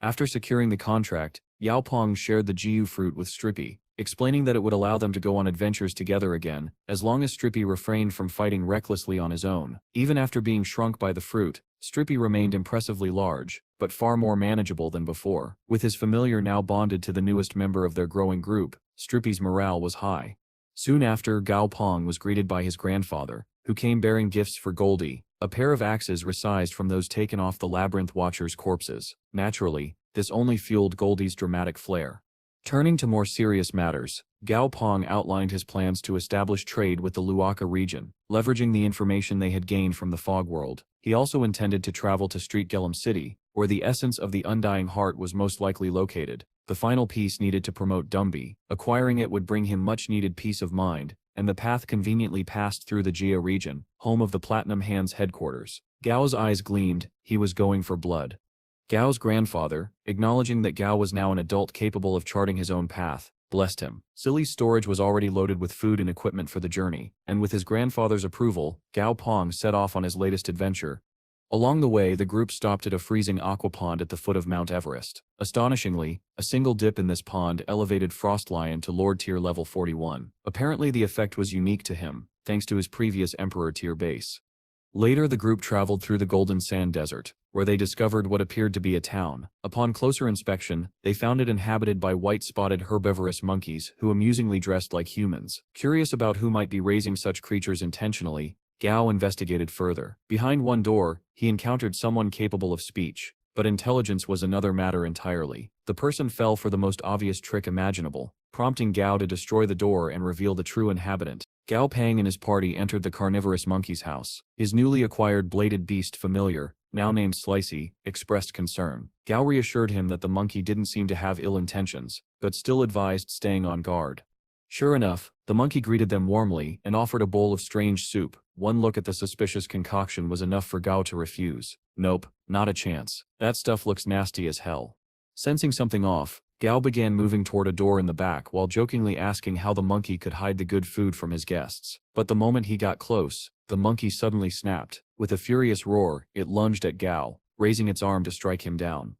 After securing the contract, Yao Pong shared the Jiu fruit with Strippy, explaining that it would allow them to go on adventures together again, as long as Strippy refrained from fighting recklessly on his own. Even after being shrunk by the fruit, Strippy remained impressively large, but far more manageable than before. With his familiar now bonded to the newest member of their growing group, Strippy's morale was high. Soon after, Gao Pong was greeted by his grandfather, who came bearing gifts for Goldie, a pair of axes resized from those taken off the Labyrinth Watchers' corpses. Naturally, this only fueled Goldie's dramatic flair. Turning to more serious matters, Gao Pong outlined his plans to establish trade with the Luaka region, leveraging the information they had gained from the Fog World. He also intended to travel to Street Gellum City, where the essence of the Undying Heart was most likely located. The final piece needed to promote Dumby. Acquiring it would bring him much-needed peace of mind, and the path conveniently passed through the Jia region, home of the Platinum Hand's headquarters. Gao's eyes gleamed. He was going for blood. Gao's grandfather, acknowledging that Gao was now an adult capable of charting his own path, blessed him. Silly's storage was already loaded with food and equipment for the journey, and with his grandfather's approval, Gao Pong set off on his latest adventure. Along the way, the group stopped at a freezing aqua pond at the foot of Mount Everest. Astonishingly, a single dip in this pond elevated Frost Lion to Lord Tier level 41. Apparently the effect was unique to him, thanks to his previous Emperor Tier base. Later, the group traveled through the Golden Sand Desert, where they discovered what appeared to be a town. Upon closer inspection, they found it inhabited by white-spotted herbivorous monkeys who amusingly dressed like humans. Curious about who might be raising such creatures intentionally, Gao investigated further. Behind one door, he encountered someone capable of speech, but intelligence was another matter entirely. The person fell for the most obvious trick imaginable, prompting Gao to destroy the door and reveal the true inhabitant. Gao Pang and his party entered the carnivorous monkey's house. His newly acquired bladed beast familiar, now named Slicey, expressed concern. Gao reassured him that the monkey didn't seem to have ill intentions, but still advised staying on guard. Sure enough, the monkey greeted them warmly and offered a bowl of strange soup. One look at the suspicious concoction was enough for Gao to refuse. Nope, not a chance. That stuff looks nasty as hell. Sensing something off, Gao began moving toward a door in the back while jokingly asking how the monkey could hide the good food from his guests. But the moment he got close, the monkey suddenly snapped. With a furious roar, it lunged at Gao, raising its arm to strike him down.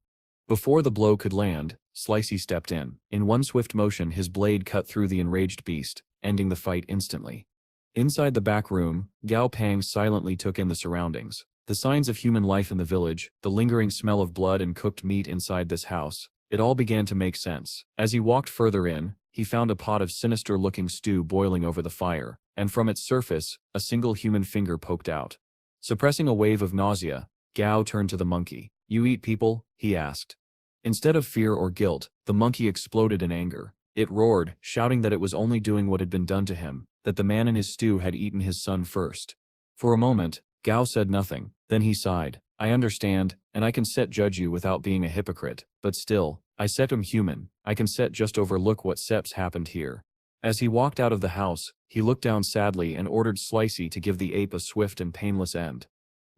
Before the blow could land, Slicey stepped in. In one swift motion, his blade cut through the enraged beast, ending the fight instantly. Inside the back room, Gao Pang silently took in the surroundings. The signs of human life in the village, the lingering smell of blood and cooked meat inside this house, it all began to make sense. As he walked further in, he found a pot of sinister-looking stew boiling over the fire, and from its surface, a single human finger poked out. Suppressing a wave of nausea, Gao turned to the monkey. "You eat people?" he asked. Instead of fear or guilt, the monkey exploded in anger. It roared, shouting that it was only doing what had been done to him, that the man in his stew had eaten his son first. For a moment, Gao said nothing, then he sighed. "I understand, and I can set judge you without being a hypocrite, but still, I set him human, I can set just overlook what seps happened here." As he walked out of the house, he looked down sadly and ordered Slicey to give the ape a swift and painless end.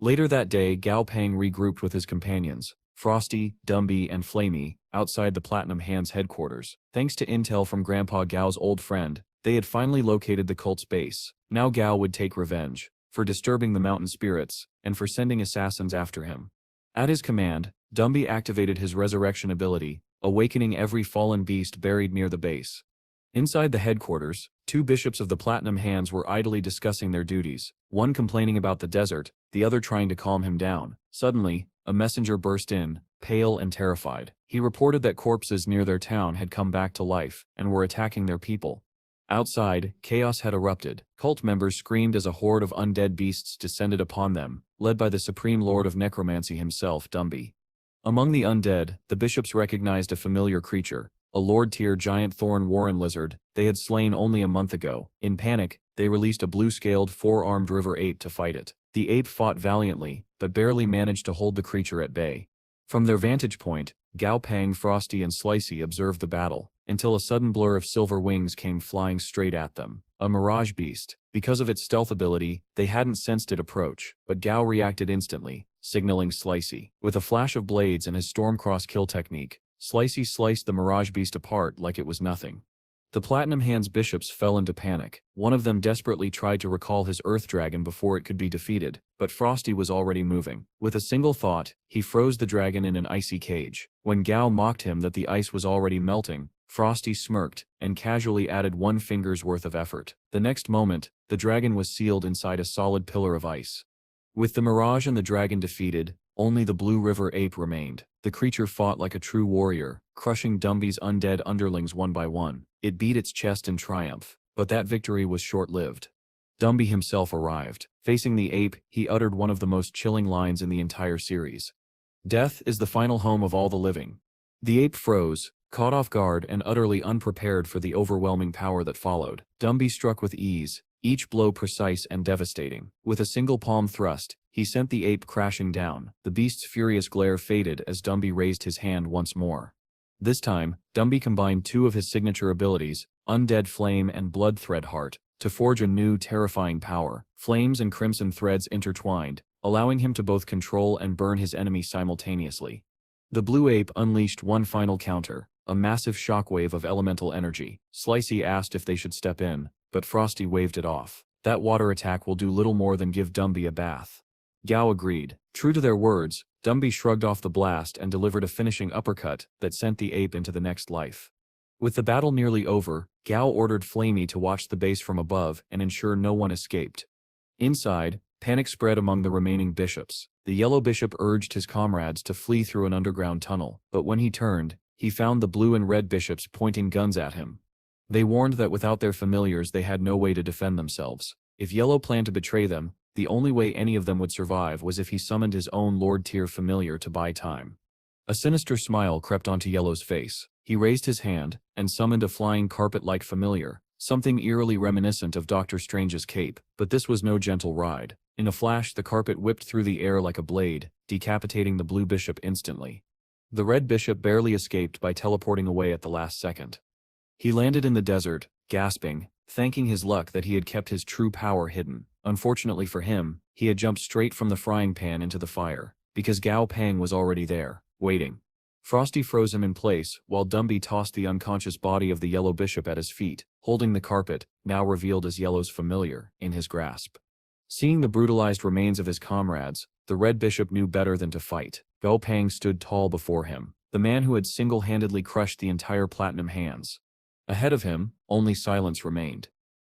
Later that day, Gao Pang regrouped with his companions, Frosty, Dumby, and Flamey, outside the Platinum Hands headquarters. Thanks to intel from Grandpa Gao's old friend, they had finally located the cult's base. Now Gao would take revenge, for disturbing the mountain spirits, and for sending assassins after him. At his command, Dumby activated his resurrection ability, awakening every fallen beast buried near the base. Inside the headquarters, two bishops of the Platinum Hands were idly discussing their duties, one complaining about the desert, the other trying to calm him down. Suddenly, a messenger burst in, pale and terrified. He reported that corpses near their town had come back to life, and were attacking their people. Outside, chaos had erupted. Cult members screamed as a horde of undead beasts descended upon them, led by the Supreme Lord of Necromancy himself, Dumby. Among the undead, the bishops recognized a familiar creature, a Lord-tier giant thorn warren lizard they had slain only a month ago. In panic, they released a blue-scaled, four-armed river ape to fight it. The ape fought valiantly, but barely managed to hold the creature at bay. From their vantage point, Gao Pang, Frosty, and Slicey observed the battle, until a sudden blur of silver wings came flying straight at them. A mirage beast. Because of its stealth ability, they hadn't sensed it approach, but Gao reacted instantly, signaling Slicey. With a flash of blades and his Stormcross kill technique, Slicey sliced the mirage beast apart like it was nothing. The Platinum Hands bishops fell into panic. One of them desperately tried to recall his Earth Dragon before it could be defeated, but Frosty was already moving. With a single thought, he froze the dragon in an icy cage. When Gao mocked him that the ice was already melting, Frosty smirked, and casually added one finger's worth of effort. The next moment, the dragon was sealed inside a solid pillar of ice. With the Mirage and the dragon defeated, only the Blue River ape remained. The creature fought like a true warrior, crushing Dumby's undead underlings one by one. It beat its chest in triumph, but that victory was short-lived. Dumby himself arrived. Facing the ape, he uttered one of the most chilling lines in the entire series. "Death is the final home of all the living." The ape froze, caught off guard and utterly unprepared for the overwhelming power that followed. Dumby struck with ease, each blow precise and devastating. With a single palm thrust, he sent the ape crashing down. The beast's furious glare faded as Dumby raised his hand once more. This time, Dumby combined two of his signature abilities, Undead Flame and Blood Thread Heart, to forge a new terrifying power. Flames and crimson threads intertwined, allowing him to both control and burn his enemy simultaneously. The blue ape unleashed one final counter, a massive shockwave of elemental energy. Slicey asked if they should step in, but Frosty waved it off. That water attack will do little more than give Dumby a bath. Gao agreed. True to their words, Dumby shrugged off the blast and delivered a finishing uppercut that sent the ape into the next life. With the battle nearly over, Gao ordered Flamey to watch the base from above and ensure no one escaped. Inside, panic spread among the remaining bishops. The yellow bishop urged his comrades to flee through an underground tunnel, but when he turned, he found the blue and red bishops pointing guns at him. They warned that without their familiars they had no way to defend themselves. If Yellow planned to betray them, the only way any of them would survive was if he summoned his own Lord-tier familiar to buy time. A sinister smile crept onto Yellow's face. He raised his hand, and summoned a flying carpet-like familiar, something eerily reminiscent of Doctor Strange's cape, but this was no gentle ride. In a flash the carpet whipped through the air like a blade, decapitating the blue bishop instantly. The red bishop barely escaped by teleporting away at the last second. He landed in the desert, gasping, thanking his luck that he had kept his true power hidden. Unfortunately for him, he had jumped straight from the frying pan into the fire, because Gao Pang was already there, waiting. Frosty froze him in place, while Dumby tossed the unconscious body of the yellow bishop at his feet, holding the carpet, now revealed as Yellow's familiar, in his grasp. Seeing the brutalized remains of his comrades, the red bishop knew better than to fight. Gao Pang stood tall before him. the man who had single-handedly crushed the entire Platinum Hands. Ahead of him, only silence remained.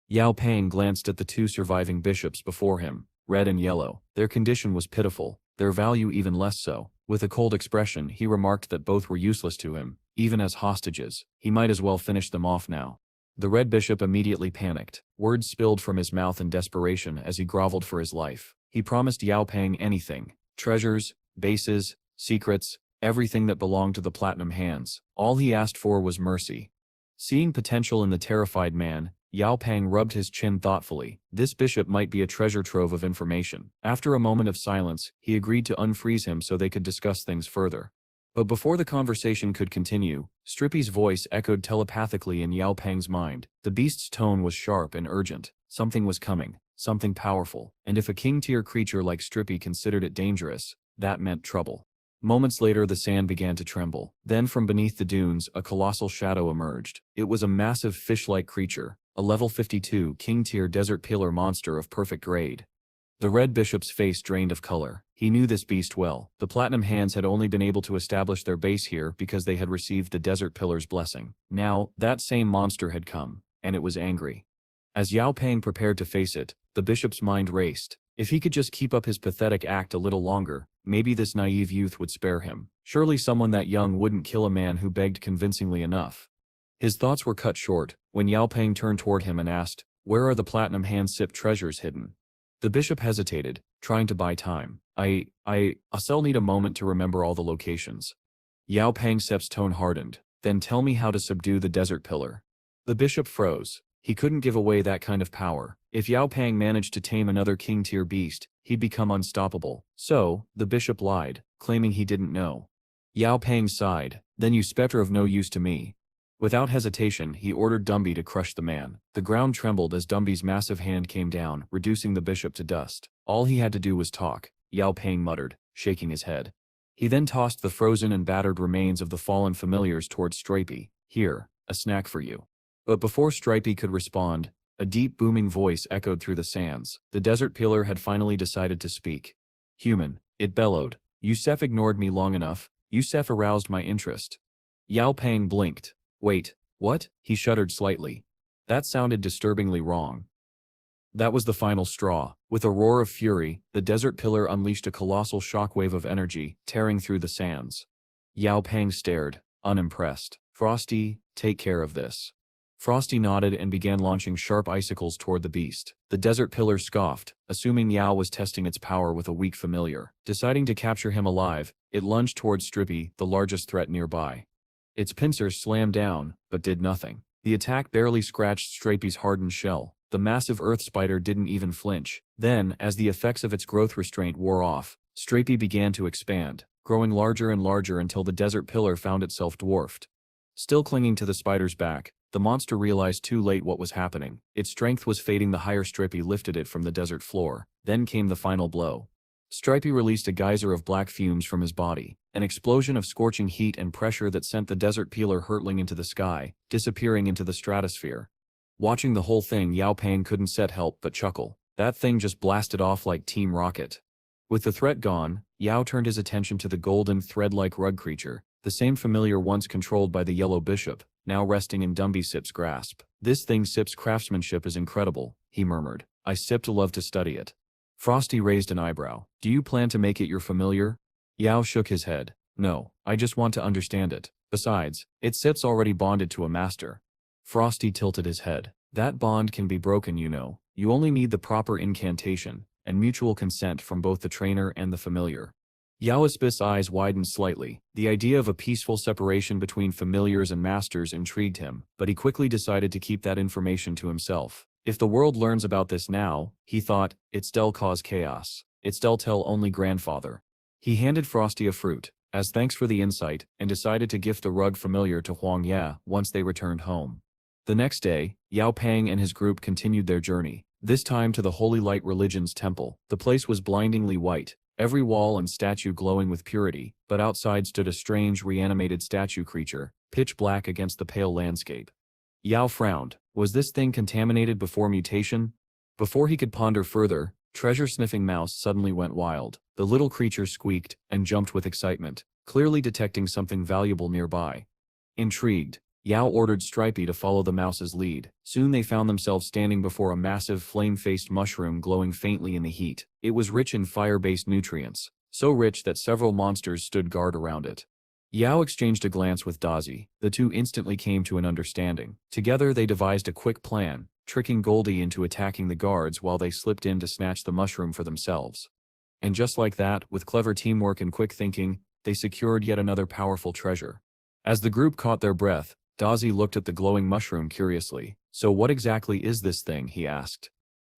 Yao Pang glanced at the two surviving bishops before him, red and yellow. Their condition was pitiful, their value even less so. With a cold expression, he remarked that both were useless to him, even as hostages. He might as well finish them off now. The red bishop immediately panicked. Words spilled from his mouth in desperation as he groveled for his life. He promised Yao Pang anything: treasures, bases, secrets, everything that belonged to the Platinum Hands. All he asked for was mercy. Seeing potential in the terrified man, Yao Pang rubbed his chin thoughtfully. This bishop might be a treasure trove of information. After a moment of silence, he agreed to unfreeze him so they could discuss things further. But before the conversation could continue, Strippy's voice echoed telepathically in Yao Pang's mind. The beast's tone was sharp and urgent. Something was coming, something powerful, and if a king-tier creature like Strippy considered it dangerous, that meant trouble. Moments later, the sand began to tremble. Then from beneath the dunes, a colossal shadow emerged. It was a massive fish-like creature, a level 52 king-tier desert pillar monster of perfect grade. The red bishop's face drained of color. He knew this beast well. The Platinum Hands had only been able to establish their base here because they had received the desert pillar's blessing. Now, that same monster had come, and it was angry. As Yao Pang prepared to face it, the bishop's mind raced. If he could just keep up his pathetic act a little longer, maybe this naive youth would spare him. Surely someone that young wouldn't kill a man who begged convincingly enough. His thoughts were cut short when Yao Pang turned toward him and asked, "Where are the Platinum Hand SIP treasures hidden?" The bishop hesitated, trying to buy time. I'll need a moment to remember all the locations." Yao Pang SIP's tone hardened. "Then tell me how to subdue the desert pillar." The bishop froze. He couldn't give away that kind of power. If Yao Pang managed to tame another king-tier beast, he'd become unstoppable. So, the bishop lied, claiming he didn't know. Yao Pang sighed. "Then you spectre of no use to me." Without hesitation, he ordered Dumby to crush the man. The ground trembled as Dumby's massive hand came down, reducing the bishop to dust. All he had to do was talk, Yao Pang muttered, shaking his head. He then tossed the frozen and battered remains of the fallen familiars towards Stripey. "Here, a snack for you." But before Stripey could respond, a deep booming voice echoed through the sands. The desert pillar had finally decided to speak. "Human," it bellowed. "Yusef ignored me long enough. Yusef aroused my interest." Yao Pang blinked. "Wait, what?" He shuddered slightly. That sounded disturbingly wrong. That was the final straw. With a roar of fury, the desert pillar unleashed a colossal shockwave of energy, tearing through the sands. Yao Pang stared, unimpressed. "Frosty, take care of this." Frosty nodded and began launching sharp icicles toward the beast. The desert pillar scoffed, assuming Yao was testing its power with a weak familiar. Deciding to capture him alive, it lunged towards Strippy, the largest threat nearby. Its pincers slammed down, but did nothing. The attack barely scratched Strippy's hardened shell. The massive earth spider didn't even flinch. Then, as the effects of its growth restraint wore off, Strippy began to expand, growing larger and larger until the desert pillar found itself dwarfed. Still clinging to the spider's back, the monster realized too late what was happening. Its strength was fading the higher Strippy lifted it from the desert floor. Then came the final blow. Stripey released a geyser of black fumes from his body, an explosion of scorching heat and pressure that sent the desert pillar hurtling into the sky, disappearing into the stratosphere. Watching the whole thing, Yao Pang couldn't help but chuckle. That thing just blasted off like Team Rocket. With the threat gone, Yao turned his attention to the golden thread-like rug creature, the same familiar once controlled by the yellow bishop, now resting in Dumby Sip's grasp. "This thing Sip's craftsmanship is incredible," he murmured. "I Sip to love to study it." Frosty raised an eyebrow. "Do you plan to make it your familiar?" Yao shook his head. "No, I just want to understand it. Besides, it Sip's already bonded to a master." Frosty tilted his head. "That bond can be broken, you know. You only need the proper incantation, and mutual consent from both the trainer and the familiar." Yao's eyes widened slightly. The idea of a peaceful separation between familiars and masters intrigued him, but he quickly decided to keep that information to himself. If the world learns about this now, he thought, it'll cause chaos. It'll tell only grandfather. He handed Frosty a fruit, as thanks for the insight, and decided to gift the rug familiar to Huang Ya once they returned home. The next day, Yao Pang and his group continued their journey, this time to the Holy Light Religion's temple. The place was blindingly white, every wall and statue glowing with purity, but outside stood a strange reanimated statue creature, pitch black against the pale landscape. Yao frowned. Was this thing contaminated before mutation? Before he could ponder further, Treasure-sniffing Mouse suddenly went wild. The little creature squeaked and jumped with excitement, clearly detecting something valuable nearby. Intrigued, Yao ordered Stripey to follow the mouse's lead. Soon they found themselves standing before a massive flame-faced mushroom glowing faintly in the heat. It was rich in fire-based nutrients, so rich that several monsters stood guard around it. Yao exchanged a glance with Dazi. The two instantly came to an understanding. Together they devised a quick plan, tricking Goldie into attacking the guards while they slipped in to snatch the mushroom for themselves. And just like that, with clever teamwork and quick thinking, they secured yet another powerful treasure. As the group caught their breath, Dazi looked at the glowing mushroom curiously. "So what exactly is this thing?" he asked.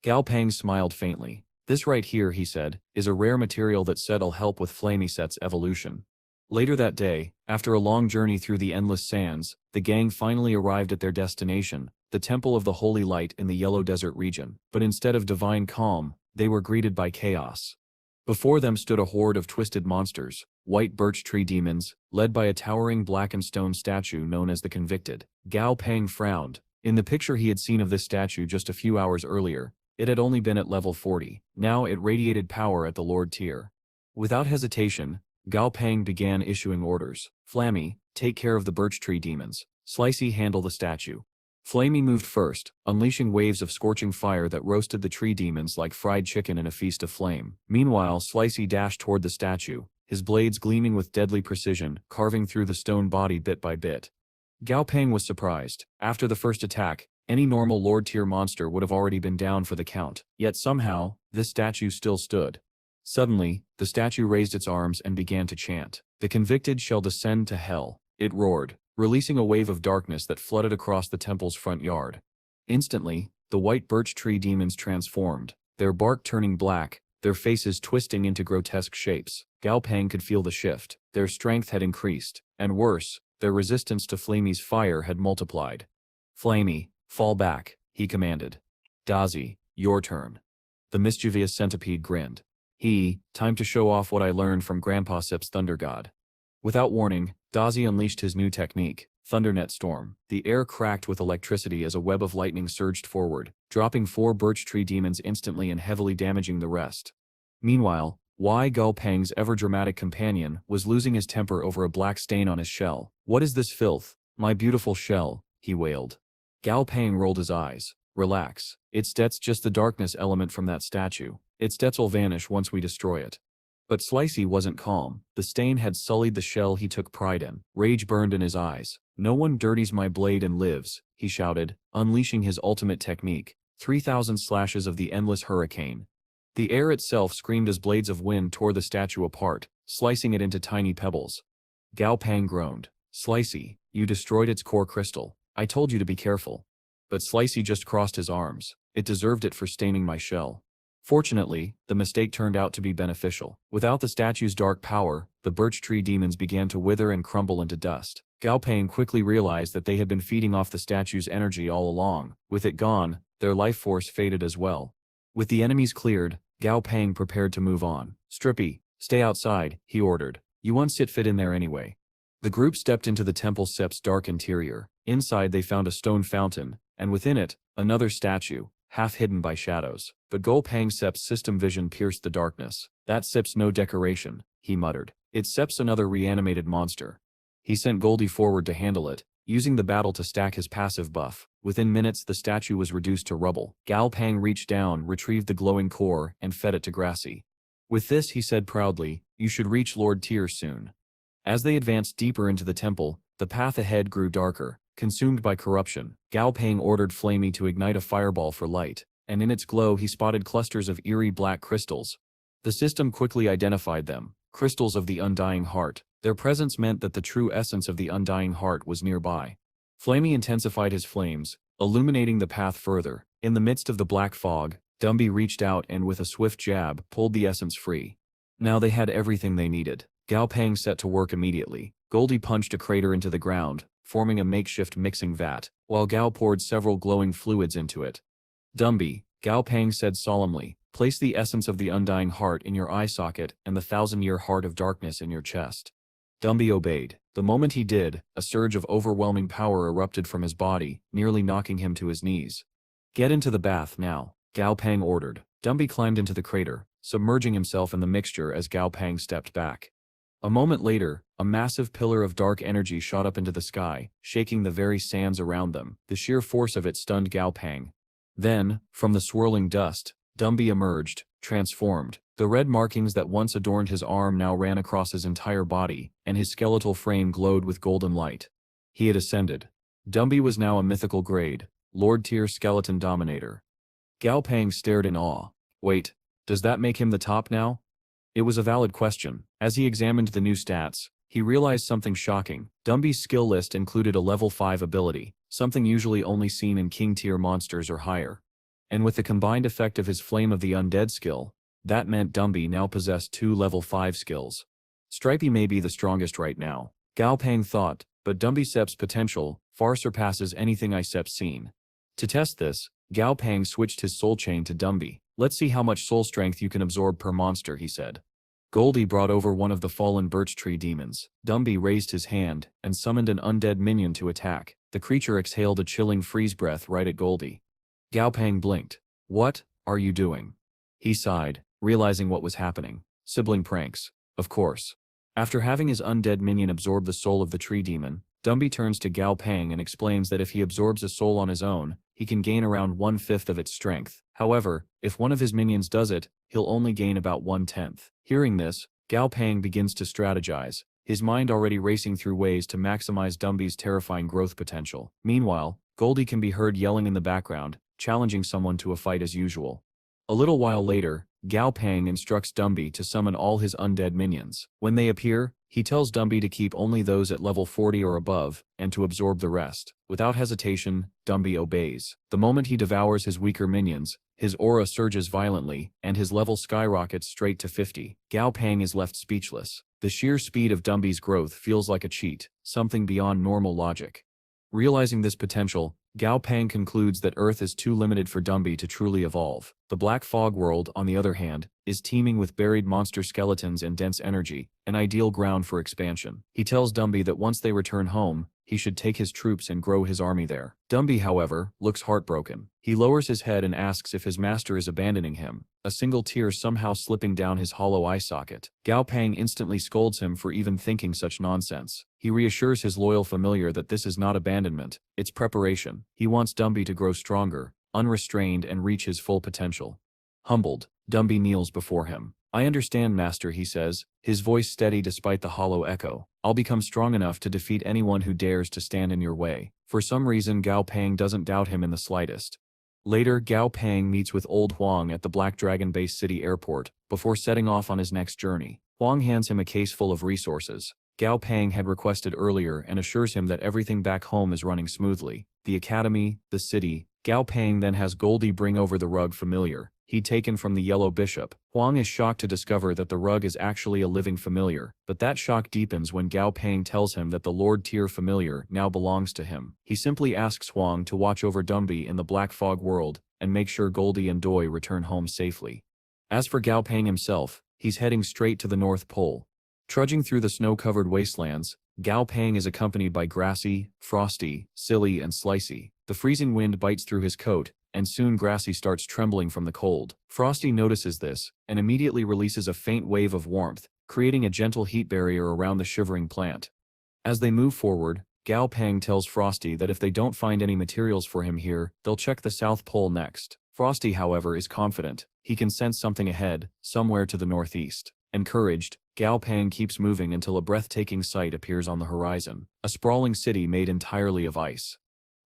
Gao Peng smiled faintly. "This right here," he said, "is a rare material that said'll help with Flameyset's evolution." Later that day, after a long journey through the endless sands, the gang finally arrived at their destination, the Temple of the Holy Light in the Yellow Desert region. But instead of divine calm, they were greeted by chaos. Before them stood a horde of twisted monsters, white birch tree demons, led by a towering blackened stone statue known as the Convicted. Gao Peng frowned. In the picture he had seen of this statue just a few hours earlier, it had only been at level 40. Now it radiated power at the Lord tier. Without hesitation, Gao Peng began issuing orders. "Flammy, take care of the birch tree demons. Slicey, handle the statue." Flamey moved first, unleashing waves of scorching fire that roasted the tree demons like fried chicken in a feast of flame. Meanwhile, Slicey dashed toward the statue, his blades gleaming with deadly precision, carving through the stone body bit by bit. Gao Peng was surprised. After the first attack, any normal Lord-tier monster would have already been down for the count. Yet somehow, this statue still stood. Suddenly, the statue raised its arms and began to chant. "The convicted shall descend to hell," it roared, releasing a wave of darkness that flooded across the temple's front yard. Instantly, the white birch tree demons transformed, their bark turning black, their faces twisting into grotesque shapes. Gao Peng could feel the shift. Their strength had increased, and worse, their resistance to Flamey's fire had multiplied. "Flamey, fall back," he commanded. "Dazi, your turn." The mischievous centipede grinned. Time to show off what I learned from Grandpa Sip's Thunder God." Without warning, Dazi unleashed his new technique, Thundernet Storm. The air cracked with electricity as a web of lightning surged forward, dropping 4 birch tree demons instantly and heavily damaging the rest. Meanwhile, Gao Peng's ever-dramatic companion was losing his temper over a black stain on his shell. "What is this filth? My beautiful shell," he wailed. Gao Peng rolled his eyes. "Relax. That's just the darkness element from that statue. That'll vanish once we destroy it." But Slicey wasn't calm. The stain had sullied the shell he took pride in. Rage burned in his eyes. "No one dirties my blade and lives," he shouted, unleashing his ultimate technique, 3,000 slashes of the endless hurricane. The air itself screamed as blades of wind tore the statue apart, slicing it into tiny pebbles. Gao Peng groaned. "Slicey, you destroyed its core crystal. I told you to be careful." But Slicey just crossed his arms. "It deserved it for staining my shell." Fortunately, the mistake turned out to be beneficial. Without the statue's dark power, the birch tree demons began to wither and crumble into dust. Gao Peng quickly realized that they had been feeding off the statue's energy all along. With it gone, their life force faded as well. With the enemies cleared, Gao Peng prepared to move on. "Strippy, stay outside," he ordered. "You won't fit in there anyway." The group stepped into the temple sept's dark interior. Inside they found a stone fountain, and within it, another statue, half hidden by shadows. But Gao Peng Sep's system vision pierced the darkness. "That Sep's no decoration," he muttered. "It's Sep's another reanimated monster." He sent Goldie forward to handle it, using the battle to stack his passive buff. Within minutes the statue was reduced to rubble. Gao Peng reached down, retrieved the glowing core, and fed it to Grassy. "With this," he said proudly, "you should reach Lord Tier soon." As they advanced deeper into the temple, the path ahead grew darker, consumed by corruption. Gao Peng ordered Flamey to ignite a fireball for light, and in its glow he spotted clusters of eerie black crystals. The system quickly identified them, crystals of the Undying Heart. Their presence meant that the true essence of the Undying Heart was nearby. Flamey intensified his flames, illuminating the path further. In the midst of the black fog, Dumby reached out and with a swift jab, pulled the essence free. Now they had everything they needed. Gao Peng set to work immediately. Goldie punched a crater into the ground, forming a makeshift mixing vat, while Gao poured several glowing fluids into it. "Dumby," Gao Peng said solemnly, "place the essence of the Undying Heart in your eye socket and the 1,000-year heart of darkness in your chest." Dumby obeyed. The moment he did, a surge of overwhelming power erupted from his body, nearly knocking him to his knees. "Get into the bath now," Gao Peng ordered. Dumby climbed into the crater, submerging himself in the mixture as Gao Peng stepped back. A moment later, a massive pillar of dark energy shot up into the sky, shaking the very sands around them. The sheer force of it stunned Gao Peng. Then, from the swirling dust, Dumby emerged, transformed. The red markings that once adorned his arm now ran across his entire body, and his skeletal frame glowed with golden light. He had ascended. Dumby was now a mythical grade, Lord-tier skeleton dominator. Gao Peng stared in awe. Wait, does that make him the top now? It was a valid question. As he examined the new stats, he realized something shocking. Dumby's skill list included a level 5 ability, something usually only seen in king-tier monsters or higher. And with the combined effect of his Flame of the Undead skill, that meant Dumby now possessed 2 level 5 skills. Stripey may be the strongest right now, Gao Peng thought, but Dumby Sep's potential far surpasses anything I Sep's seen. To test this, Gao Peng switched his soul chain to Dumby. Let's see how much soul strength you can absorb per monster, he said. Goldie brought over one of the fallen birch tree demons. Dumby raised his hand and summoned an undead minion to attack. The creature exhaled a chilling freeze breath right at Goldie. Gao Peng blinked. What are you doing? He sighed, realizing what was happening. Sibling pranks, of course. After having his undead minion absorb the soul of the tree demon, Dumby turns to Gao Peng and explains that if he absorbs a soul on his own, he can gain around 1/5 of its strength. However, if one of his minions does it, he'll only gain about 1/10. Hearing this, Gao Peng begins to strategize, his mind already racing through ways to maximize Dumby's terrifying growth potential. Meanwhile, Goldie can be heard yelling in the background, challenging someone to a fight as usual. A little while later, Gao Peng instructs Dumby to summon all his undead minions. When they appear, he tells Dumby to keep only those at level 40 or above, and to absorb the rest. Without hesitation, Dumby obeys. The moment he devours his weaker minions, his aura surges violently, and his level skyrockets straight to 50. Gao Peng is left speechless. The sheer speed of Dumby's growth feels like a cheat, something beyond normal logic. Realizing this potential, Gao Peng concludes that Earth is too limited for Dumby to truly evolve. The Black Fog world, on the other hand, is teeming with buried monster skeletons and dense energy, an ideal ground for expansion. He tells Dumby that once they return home, he should take his troops and grow his army there. Dumby, however, looks heartbroken. He lowers his head and asks if his master is abandoning him, a single tear somehow slipping down his hollow eye socket. Gao Peng instantly scolds him for even thinking such nonsense. He reassures his loyal familiar that this is not abandonment, it's preparation. He wants Dumby to grow stronger, unrestrained, and reach his full potential. Humbled, Dumby kneels before him. I understand, master, he says, his voice steady despite the hollow echo. I'll become strong enough to defeat anyone who dares to stand in your way. For some reason, Gao Peng doesn't doubt him in the slightest. Later, Gao Peng meets with Old Huang at the Black Dragon Base City Airport, before setting off on his next journey. Huang hands him a case full of resources Gao Peng had requested earlier and assures him that everything back home is running smoothly. The academy, the city. Gao Peng then has Goldie bring over the rug familiar he'd taken from the Yellow Bishop. Huang is shocked to discover that the rug is actually a living familiar, but that shock deepens when Gao Peng tells him that the Lord-tier familiar now belongs to him. He simply asks Huang to watch over Dumby in the Black Fog world and make sure Goldie and Doi return home safely. As for Gao Peng himself, he's heading straight to the North Pole. Trudging through the snow-covered wastelands, Gao Peng is accompanied by Grassy, Frosty, Silly, and Slicey. The freezing wind bites through his coat, and soon Grassy starts trembling from the cold. Frosty notices this, and immediately releases a faint wave of warmth, creating a gentle heat barrier around the shivering plant. As they move forward, Gao Peng tells Frosty that if they don't find any materials for him here, they'll check the South Pole next. Frosty, however, is confident. He can sense something ahead, somewhere to the northeast. Encouraged, Gao Peng keeps moving until a breathtaking sight appears on the horizon. A sprawling city made entirely of ice.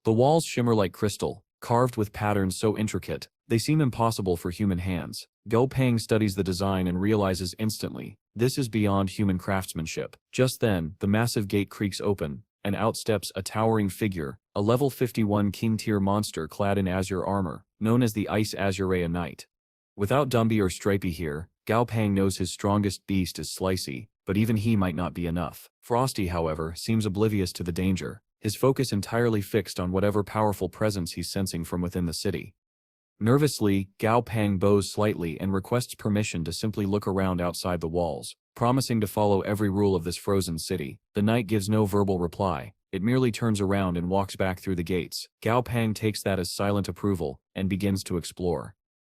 The walls shimmer like crystal, carved with patterns so intricate, they seem impossible for human hands. Gao Peng studies the design and realizes instantly, this is beyond human craftsmanship. Just then, the massive gate creaks open, and out steps a towering figure, a level 51 king-tier monster clad in azure armor, known as the Ice Azurea Knight. Without Dumby or Stripey here, Gao Peng knows his strongest beast is Slicey, but even he might not be enough. Frosty, however, seems oblivious to the danger, his focus entirely fixed on whatever powerful presence he's sensing from within the city. Nervously, Gao Peng bows slightly and requests permission to simply look around outside the walls, promising to follow every rule of this frozen city. The knight gives no verbal reply, it merely turns around and walks back through the gates. Gao Peng takes that as silent approval, and begins to explore.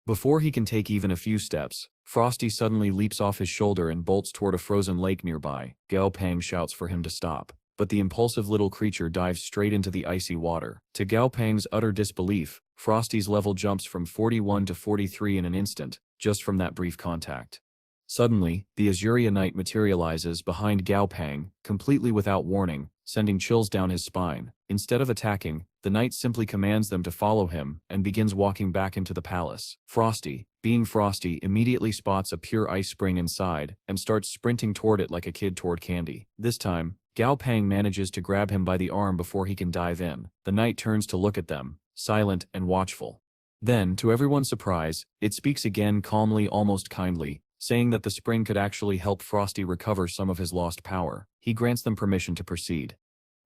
Before he can take even a few steps, Frosty suddenly leaps off his shoulder and bolts toward a frozen lake nearby. Gao Pang shouts for him to stop, but the impulsive little creature dives straight into the icy water. To Gao Pang's utter disbelief, Frosty's level jumps from 41 to 43 in an instant, just from that brief contact. Suddenly, the Azuria Knight materializes behind Gao Pang, completely without warning, sending chills down his spine. Instead of attacking, the knight simply commands them to follow him and begins walking back into the palace. Frosty, being Frosty, immediately spots a pure ice spring inside and starts sprinting toward it like a kid toward candy. This time, Gao Pang manages to grab him by the arm before he can dive in. The knight turns to look at them, silent and watchful. Then, to everyone's surprise, it speaks again calmly, almost kindly, saying that the spring could actually help Frosty recover some of his lost power. He grants them permission to proceed.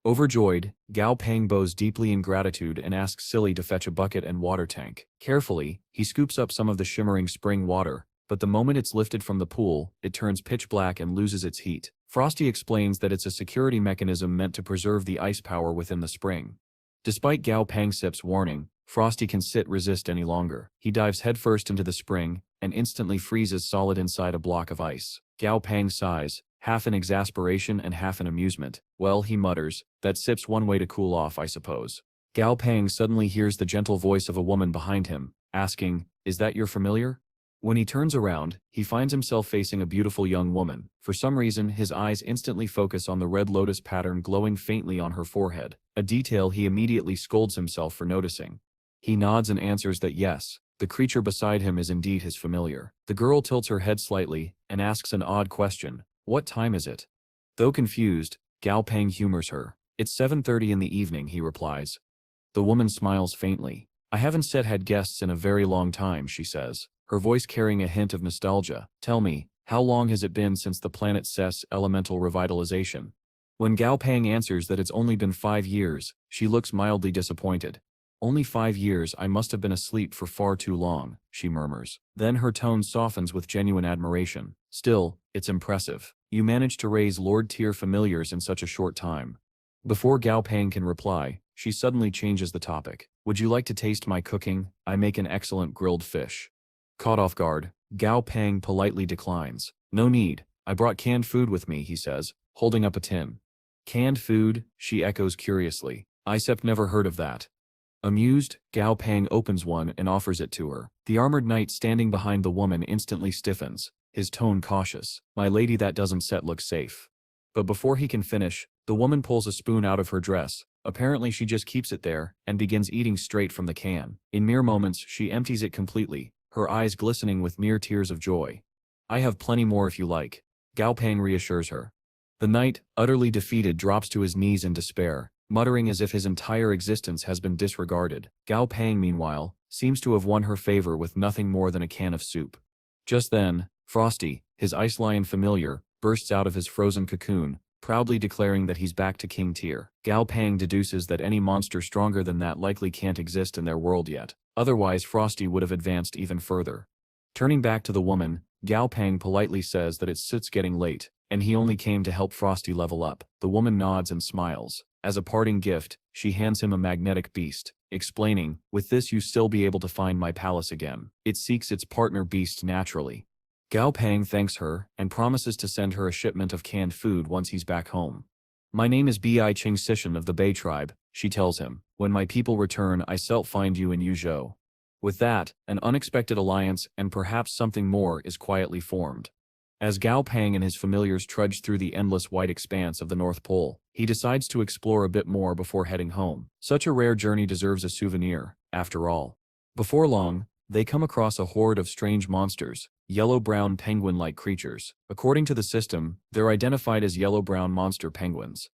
Overjoyed, Gao Pang bows deeply in gratitude and asks Silly to fetch a bucket and water tank. Carefully, he scoops up some of the shimmering spring water, but the moment it's lifted from the pool, it turns pitch black and loses its heat. Frosty explains that it's a security mechanism meant to preserve the ice power within the spring. Despite Gao Pangsip's warning, Frosty can resist any longer. He dives headfirst into the spring, and instantly freezes solid inside a block of ice. Gao Pang sighs, half in exasperation and half in amusement. Well, he mutters, that sip's one way to cool off, I suppose. Gao Pang suddenly hears the gentle voice of a woman behind him, asking, is that your familiar? When he turns around, he finds himself facing a beautiful young woman. For some reason, his eyes instantly focus on the red lotus pattern glowing faintly on her forehead, a detail he immediately scolds himself for noticing. He nods and answers that yes, the creature beside him is indeed his familiar. The girl tilts her head slightly and asks an odd question, what time is it? Though confused, Gao Pang humors her. It's 7:30 in the evening, he replies. The woman smiles faintly. I haven't had guests in a very long time, she says, her voice carrying a hint of nostalgia. Tell me, how long has it been since the planet Cess elemental revitalization? When Gao Pang answers that it's only been 5 years, she looks mildly disappointed. Only 5 years, I must have been asleep for far too long, she murmurs. Then her tone softens with genuine admiration. Still, it's impressive. You managed to raise Lord-tier familiars in such a short time. Before Gao Pang can reply, she suddenly changes the topic. Would you like to taste my cooking? I make an excellent grilled fish. Caught off guard, Gao Pang politely declines. No need, I brought canned food with me, he says, holding up a tin. Canned food? She echoes curiously. Isep never heard of that. Amused, Gao Pang opens one and offers it to her. The armored knight standing behind the woman instantly stiffens, his tone cautious. My lady, that doesn't look safe. But before he can finish, the woman pulls a spoon out of her dress. Apparently she just keeps it there and begins eating straight from the can. In mere moments, she empties it completely, her eyes glistening with mere tears of joy. I have plenty more if you like, Gao Pang reassures her. The knight, utterly defeated, drops to his knees in despair, muttering as if his entire existence has been disregarded. Gao Pang, meanwhile, seems to have won her favor with nothing more than a can of soup. Just then, Frosty, his ice lion familiar, bursts out of his frozen cocoon, proudly declaring that he's back to king tier. Gao Pang deduces that any monster stronger than that likely can't exist in their world yet. Otherwise, Frosty would have advanced even further. Turning back to the woman, Gao Pang politely says that it's getting late, and he only came to help Frosty level up. The woman nods and smiles. As a parting gift, she hands him a magnetic beast, explaining, with this you still be able to find my palace again. It seeks its partner beast naturally. Gao Pang thanks her and promises to send her a shipment of canned food once he's back home. My name is Bi Ching Sishan of the Bei tribe, she tells him. When my people return, I shall find you in Yuzhou. With that, an unexpected alliance and perhaps something more is quietly formed. As Gao Pang and his familiars trudge through the endless white expanse of the North Pole, he decides to explore a bit more before heading home. Such a rare journey deserves a souvenir, after all. Before long, they come across a horde of strange monsters, yellow-brown penguin-like creatures. According to the system, they're identified as yellow-brown monster penguins.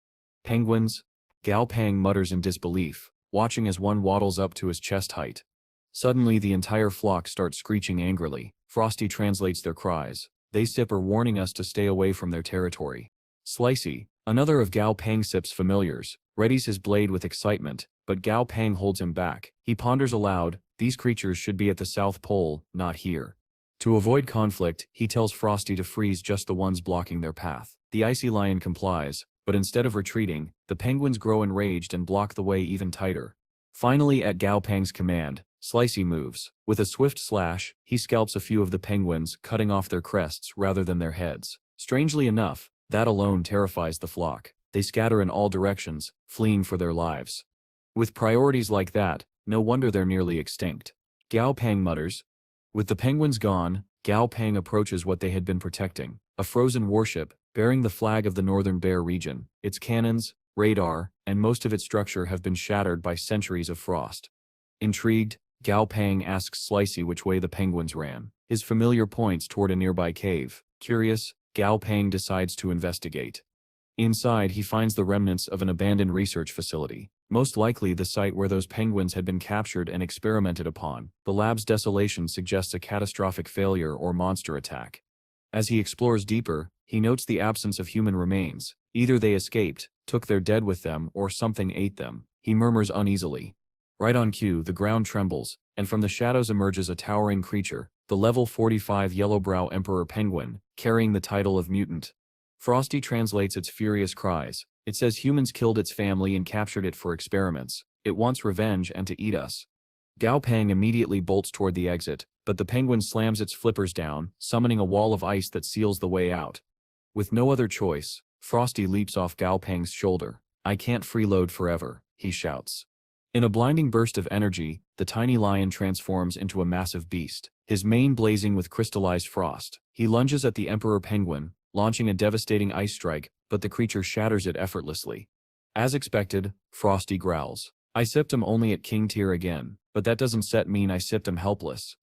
Penguins? Gao Pang mutters in disbelief, watching as one waddles up to his chest height. Suddenly the entire flock starts screeching angrily. Frosty translates their cries. They are warning us to stay away from their territory. Slicey, another of Gao Pangsip's familiars, readies his blade with excitement, but Gao Pang holds him back. He ponders aloud, these creatures should be at the South Pole, not here. To avoid conflict, he tells Frosty to freeze just the ones blocking their path. The icy lion complies, but instead of retreating, the penguins grow enraged and block the way even tighter. Finally, at Gao Pang's command, Slicey moves. With a swift slash, he scalps a few of the penguins, cutting off their crests rather than their heads. Strangely enough, that alone terrifies the flock. They scatter in all directions, fleeing for their lives. With priorities like that, no wonder they're nearly extinct. Gao Pang mutters. With the penguins gone, Gao Pang approaches what they had been protecting, a frozen warship, bearing the flag of the Northern Bear region. Its cannons, radar, and most of its structure have been shattered by centuries of frost. Intrigued, Gao Pang asks Slicey which way the penguins ran. His familiar points toward a nearby cave. Curious, Gao Pang decides to investigate. Inside, he finds the remnants of an abandoned research facility, most likely the site where those penguins had been captured and experimented upon. The lab's desolation suggests a catastrophic failure or monster attack. As he explores deeper, he notes the absence of human remains. Either they escaped, took their dead with them, or something ate them. He murmurs uneasily. Right on cue, the ground trembles, and from the shadows emerges a towering creature, the level 45 Yellowbrow Emperor Penguin, carrying the title of mutant. Frosty translates its furious cries. It says humans killed its family and captured it for experiments. It wants revenge and to eat us. Gao Pang immediately bolts toward the exit, but the penguin slams its flippers down, summoning a wall of ice that seals the way out. With no other choice, Frosty leaps off Gao Pang's shoulder. I can't freeload forever, he shouts. In a blinding burst of energy, the tiny lion transforms into a massive beast, his mane blazing with crystallized frost. He lunges at the Emperor Penguin, launching a devastating ice strike, but the creature shatters it effortlessly. As expected, Frosty growls. I sipped him only at King tier again, but that doesn't mean I sipped him helpless.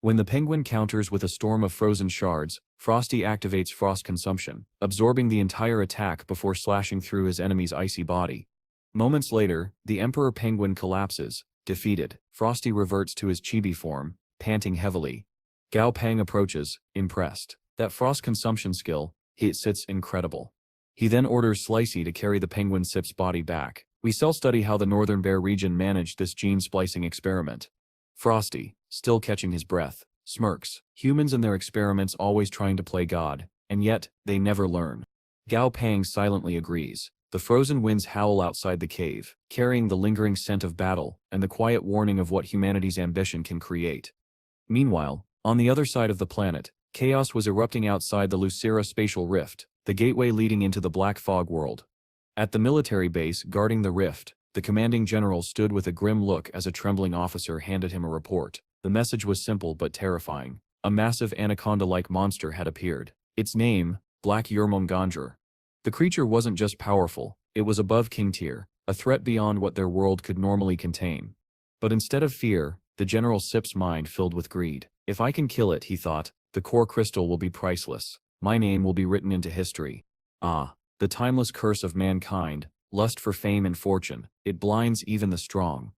When the penguin counters with a storm of frozen shards, Frosty activates frost consumption, absorbing the entire attack before slashing through his enemy's icy body. Moments later, the Emperor Penguin collapses, defeated. Frosty reverts to his chibi form, panting heavily. Gao Pang approaches, impressed. That frost consumption skill, it's incredible. He then orders Slicey to carry the penguin Sip's body back. We shall study how the Northern Bear region managed this gene splicing experiment. Frosty, still catching his breath, smirks. Humans and their experiments always trying to play God, and yet, they never learn. Gao Pang silently agrees. The frozen winds howl outside the cave, carrying the lingering scent of battle and the quiet warning of what humanity's ambition can create. Meanwhile, on the other side of the planet, chaos was erupting outside the Lucera spatial rift, the gateway leading into the Black Fog world. At the military base guarding the rift, the commanding general stood with a grim look as a trembling officer handed him a report. The message was simple but terrifying. A massive anaconda-like monster had appeared. Its name, Black Yermongandr. The creature wasn't just powerful, it was above king tier, a threat beyond what their world could normally contain. But instead of fear, the General Sip's mind filled with greed. If I can kill it, he thought, the core crystal will be priceless. My name will be written into history. Ah, the timeless curse of mankind, lust for fame and fortune, it blinds even the strong.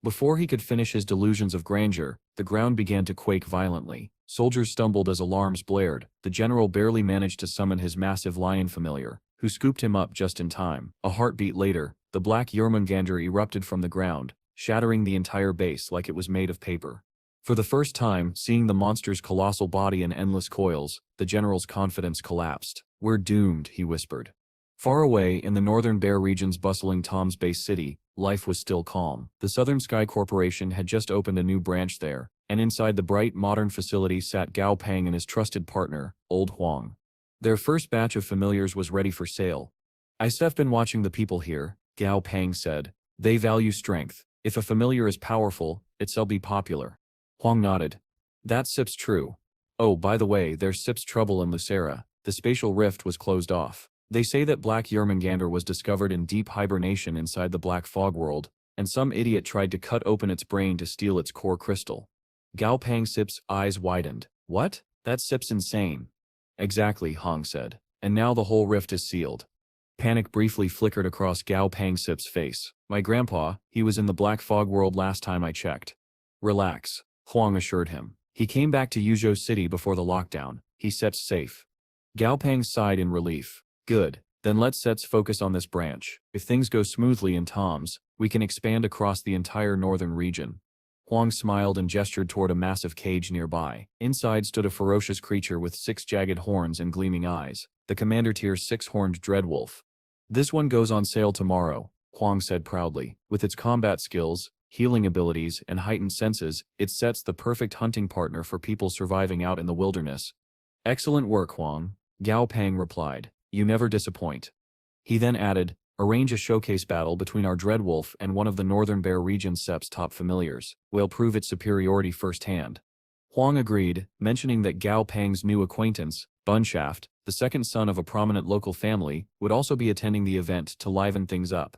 Before he could finish his delusions of grandeur, the ground began to quake violently. Soldiers stumbled as alarms blared. The general barely managed to summon his massive lion familiar, who scooped him up just in time. A heartbeat later, the Black Yermongandr erupted from the ground, shattering the entire base like it was made of paper. For the first time, seeing the monster's colossal body in endless coils, the general's confidence collapsed. We're doomed, he whispered. Far away in the Northern Bear region's bustling Tom's Base City, life was still calm. The Southern Sky Corporation had just opened a new branch there, and inside the bright, modern facility sat Gao Pang and his trusted partner, Old Huang. Their first batch of familiars was ready for sale. I've been watching the people here, Gao Pang said. They value strength. If a familiar is powerful, it'll be popular. Huang nodded. That Sip's true. Oh, by the way, there's Sip's trouble in Lucera. The spatial rift was closed off. They say that Black Yermongandr was discovered in deep hibernation inside the Black Fog world, and some idiot tried to cut open its brain to steal its core crystal. Gao Pang Sip's eyes widened. What? That Sip's insane. Exactly, Hong said. And now the whole rift is sealed. Panic briefly flickered across Gao Pang Sip's face. My grandpa, he was in the Black Fog world last time I checked. Relax, Huang assured him. He came back to Yuzhou City before the lockdown. He's safe. Gao Pang sighed in relief. Good. Then let's focus on this branch. If things go smoothly in Tom's, we can expand across the entire northern region. Huang smiled and gestured toward a massive cage nearby. Inside stood a ferocious creature with 6 jagged horns and gleaming eyes, the Commander Tier 6-horned Dreadwolf. This one goes on sale tomorrow, Huang said proudly. With its combat skills, healing abilities, and heightened senses, it sets the perfect hunting partner for people surviving out in the wilderness. Excellent work, Huang, Gao Peng replied. You never disappoint. He then added, arrange a showcase battle between our Dreadwolf and one of the Northern Bear region's Sep's top familiars. We'll prove its superiority firsthand. Huang agreed, mentioning that Gao Peng's new acquaintance, Bunshaft, the second son of a prominent local family, would also be attending the event to liven things up.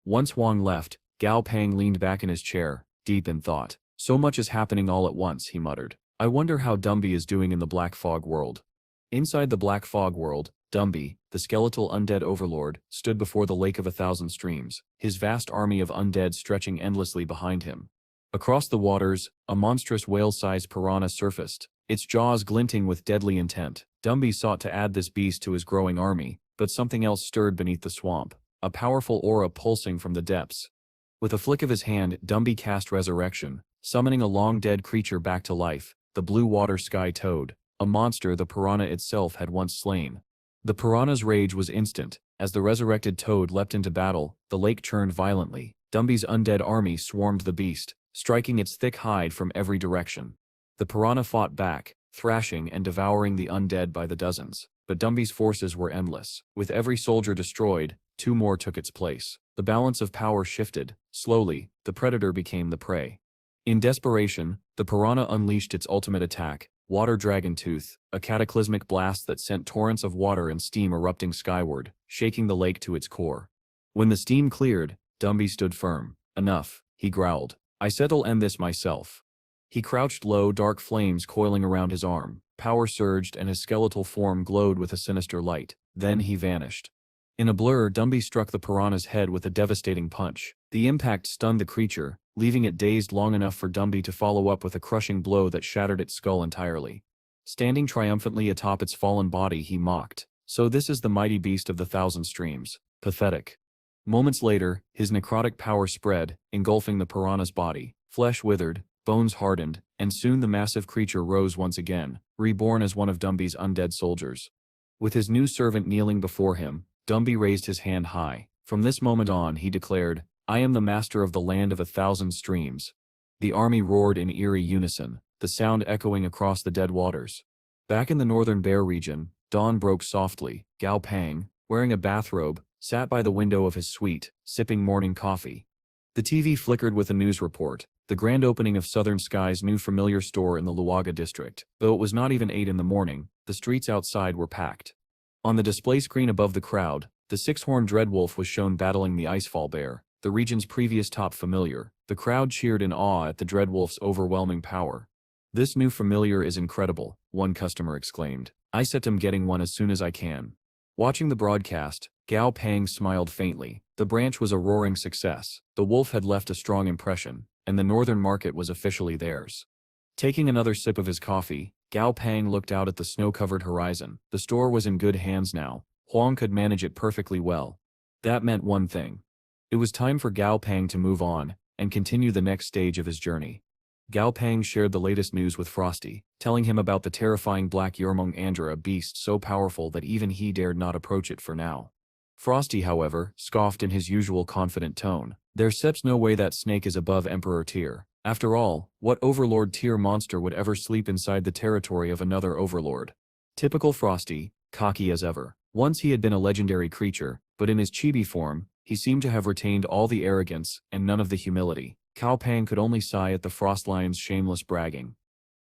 Once Huang left, Gao Peng leaned back in his chair, deep in thought. So much is happening all at once, he muttered. I wonder how Dumby is doing in the Black Fog world. Inside the Black Fog world, Dumby, the skeletal undead overlord, stood before the Lake of 1,000 Streams, his vast army of undead stretching endlessly behind him. Across the waters, a monstrous whale-sized piranha surfaced, its jaws glinting with deadly intent. Dumby sought to add this beast to his growing army, but something else stirred beneath the swamp, a powerful aura pulsing from the depths. With a flick of his hand, Dumby cast Resurrection, summoning a long-dead creature back to life, the blue water sky toad, a monster the piranha itself had once slain. The piranha's rage was instant. As the resurrected toad leapt into battle, the lake churned violently. Dumby's undead army swarmed the beast, striking its thick hide from every direction. The piranha fought back, thrashing and devouring the undead by the dozens. But Dumby's forces were endless. With every soldier destroyed, 2 more took its place. The balance of power shifted. Slowly, the predator became the prey. In desperation, the piranha unleashed its ultimate attack, Water Dragon Tooth, a cataclysmic blast that sent torrents of water and steam erupting skyward, shaking the lake to its core. When the steam cleared, Dumby stood firm. Enough, he growled. I said I'll end this myself. He crouched low, dark flames coiling around his arm. Power surged and his skeletal form glowed with a sinister light. Then he vanished. In a blur, Dumby struck the piranha's head with a devastating punch. The impact stunned the creature, leaving it dazed long enough for Dumby to follow up with a crushing blow that shattered its skull entirely. Standing triumphantly atop its fallen body, he mocked. So this is the mighty beast of the 1,000 Streams. Pathetic. Moments later, his necrotic power spread, engulfing the piranha's body. Flesh withered, bones hardened, and soon the massive creature rose once again, reborn as one of Dumby's undead soldiers. With his new servant kneeling before him, Dumby raised his hand high. From this moment on, he declared, I am the master of the land of 1,000 Streams. The army roared in eerie unison, the sound echoing across the dead waters. Back in the Northern Bear region, dawn broke softly. Gao Peng, wearing a bathrobe, sat by the window of his suite, sipping morning coffee. The TV flickered with a news report, the grand opening of Southern Sky's new familiar store in the Luaga district. Though it was not even 8 in the morning, the streets outside were packed. On the display screen above the crowd, the 6-horned Dreadwolf was shown battling the Icefall Bear, the region's previous top familiar. The crowd cheered in awe at the Dreadwolf's overwhelming power. This new familiar is incredible, one customer exclaimed. I set him getting one as soon as I can. Watching the broadcast, Gao Peng smiled faintly. The branch was a roaring success. The wolf had left a strong impression, and the northern market was officially theirs. Taking another sip of his coffee, Gao Peng looked out at the snow-covered horizon. The store was in good hands now. Huang could manage it perfectly well. That meant one thing. It was time for Gao Peng to move on and continue the next stage of his journey. Gao Peng shared the latest news with Frosty, telling him about the terrifying Black Yermong Andra, a beast so powerful that even he dared not approach it for now. Frosty, however, scoffed in his usual confident tone. There's no way that snake is above Emperor tier. After all, what Overlord tier monster would ever sleep inside the territory of another Overlord? Typical Frosty, cocky as ever. Once he had been a legendary creature, but in his chibi form, he seemed to have retained all the arrogance and none of the humility. Gao Peng could only sigh at the Frost Lion's shameless bragging.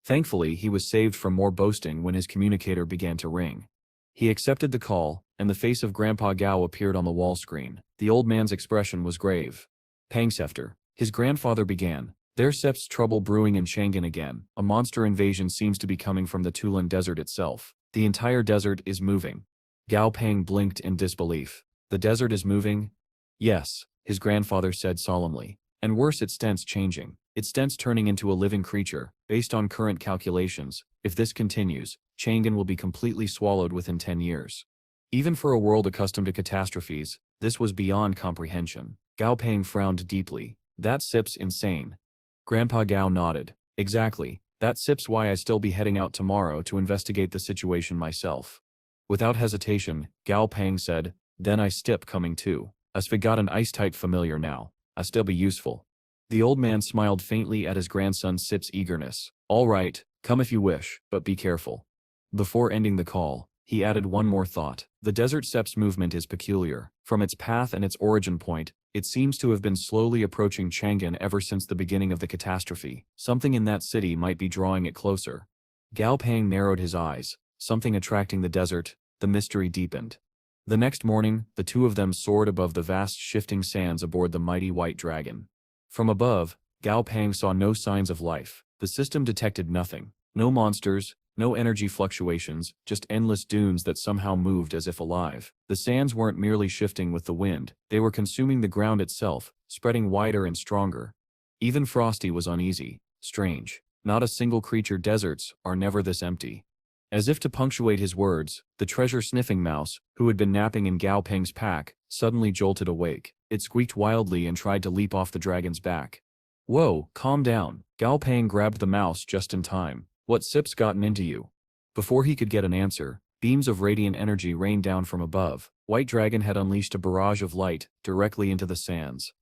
Thankfully, he was saved from more boasting when his communicator began to ring. He accepted the call, and the face of Grandpa Gao appeared on the wall screen. The old man's expression was grave. Pangsefter, his grandfather began. There's trouble brewing in Shangan again. A monster invasion seems to be coming from the Tulan Desert itself. The entire desert is moving. Gao Peng blinked in disbelief. The desert is moving? Yes, his grandfather said solemnly. And worse, its stance changing. Its stance turning into a living creature. Based on current calculations, if this continues, Shangan will be completely swallowed within 10 years. Even for a world accustomed to catastrophes, this was beyond comprehension. Gao Peng frowned deeply. That sip's insane. Grandpa Gao nodded. Exactly. That sip's why I still be heading out tomorrow to investigate the situation myself. Without hesitation, Gao Peng said, then I stip coming too. As we got an ice-type familiar now. I still be useful. The old man smiled faintly at his grandson Sip's eagerness. All right, come if you wish, but be careful. Before ending the call, he added one more thought. The desert Sep's movement is peculiar. From its path and its origin point, it seems to have been slowly approaching Chang'an ever since the beginning of the catastrophe. Something in that city might be drawing it closer. Gao Pang narrowed his eyes. Something attracting the desert, the mystery deepened. The next morning, the two of them soared above the vast shifting sands aboard the mighty white dragon. From above, Gao Pang saw no signs of life. The system detected nothing. No monsters, no energy fluctuations, just endless dunes that somehow moved as if alive. The sands weren't merely shifting with the wind, they were consuming the ground itself, spreading wider and stronger. Even Frosty was uneasy. Strange. Not a single creature. Deserts are never this empty. As if to punctuate his words, the treasure-sniffing mouse, who had been napping in Gao Peng's pack, suddenly jolted awake. It squeaked wildly and tried to leap off the dragon's back. Whoa, calm down. Gao Peng grabbed the mouse just in time. What sip's gotten into you? Before he could get an answer, beams of radiant energy rained down from above. White Dragon had unleashed a barrage of light directly into the sands.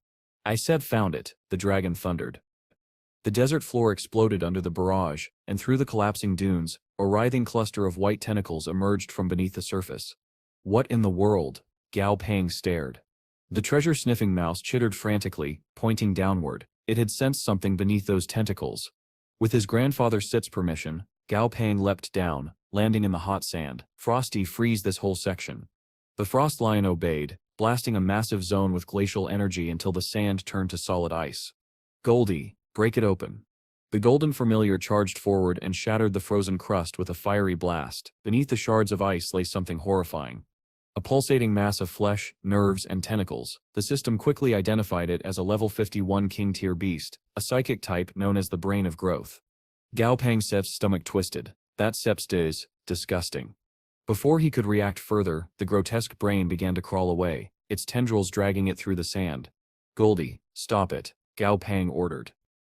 I said found it, the dragon thundered. The desert floor exploded under the barrage, and through the collapsing dunes, a writhing cluster of white tentacles emerged from beneath the surface. What in the world? Gao Peng stared. The treasure-sniffing mouse chittered frantically, pointing downward. It had sensed something beneath those tentacles. With his grandfather Sit's permission, Gao Peng leapt down, landing in the hot sand. Frosty, freeze this whole section. The frost lion obeyed, blasting a massive zone with glacial energy until the sand turned to solid ice. Goldie, break it open. The golden familiar charged forward and shattered the frozen crust with a fiery blast. Beneath the shards of ice lay something horrifying. A pulsating mass of flesh, nerves, and tentacles. The system quickly identified it as a level 51 king-tier beast, a psychic type known as the Brain of Growth. Gao Peng Sep's stomach twisted. That Sep's is disgusting. Before he could react further, the grotesque brain began to crawl away, its tendrils dragging it through the sand. Goldie, stop it, Gao Peng ordered.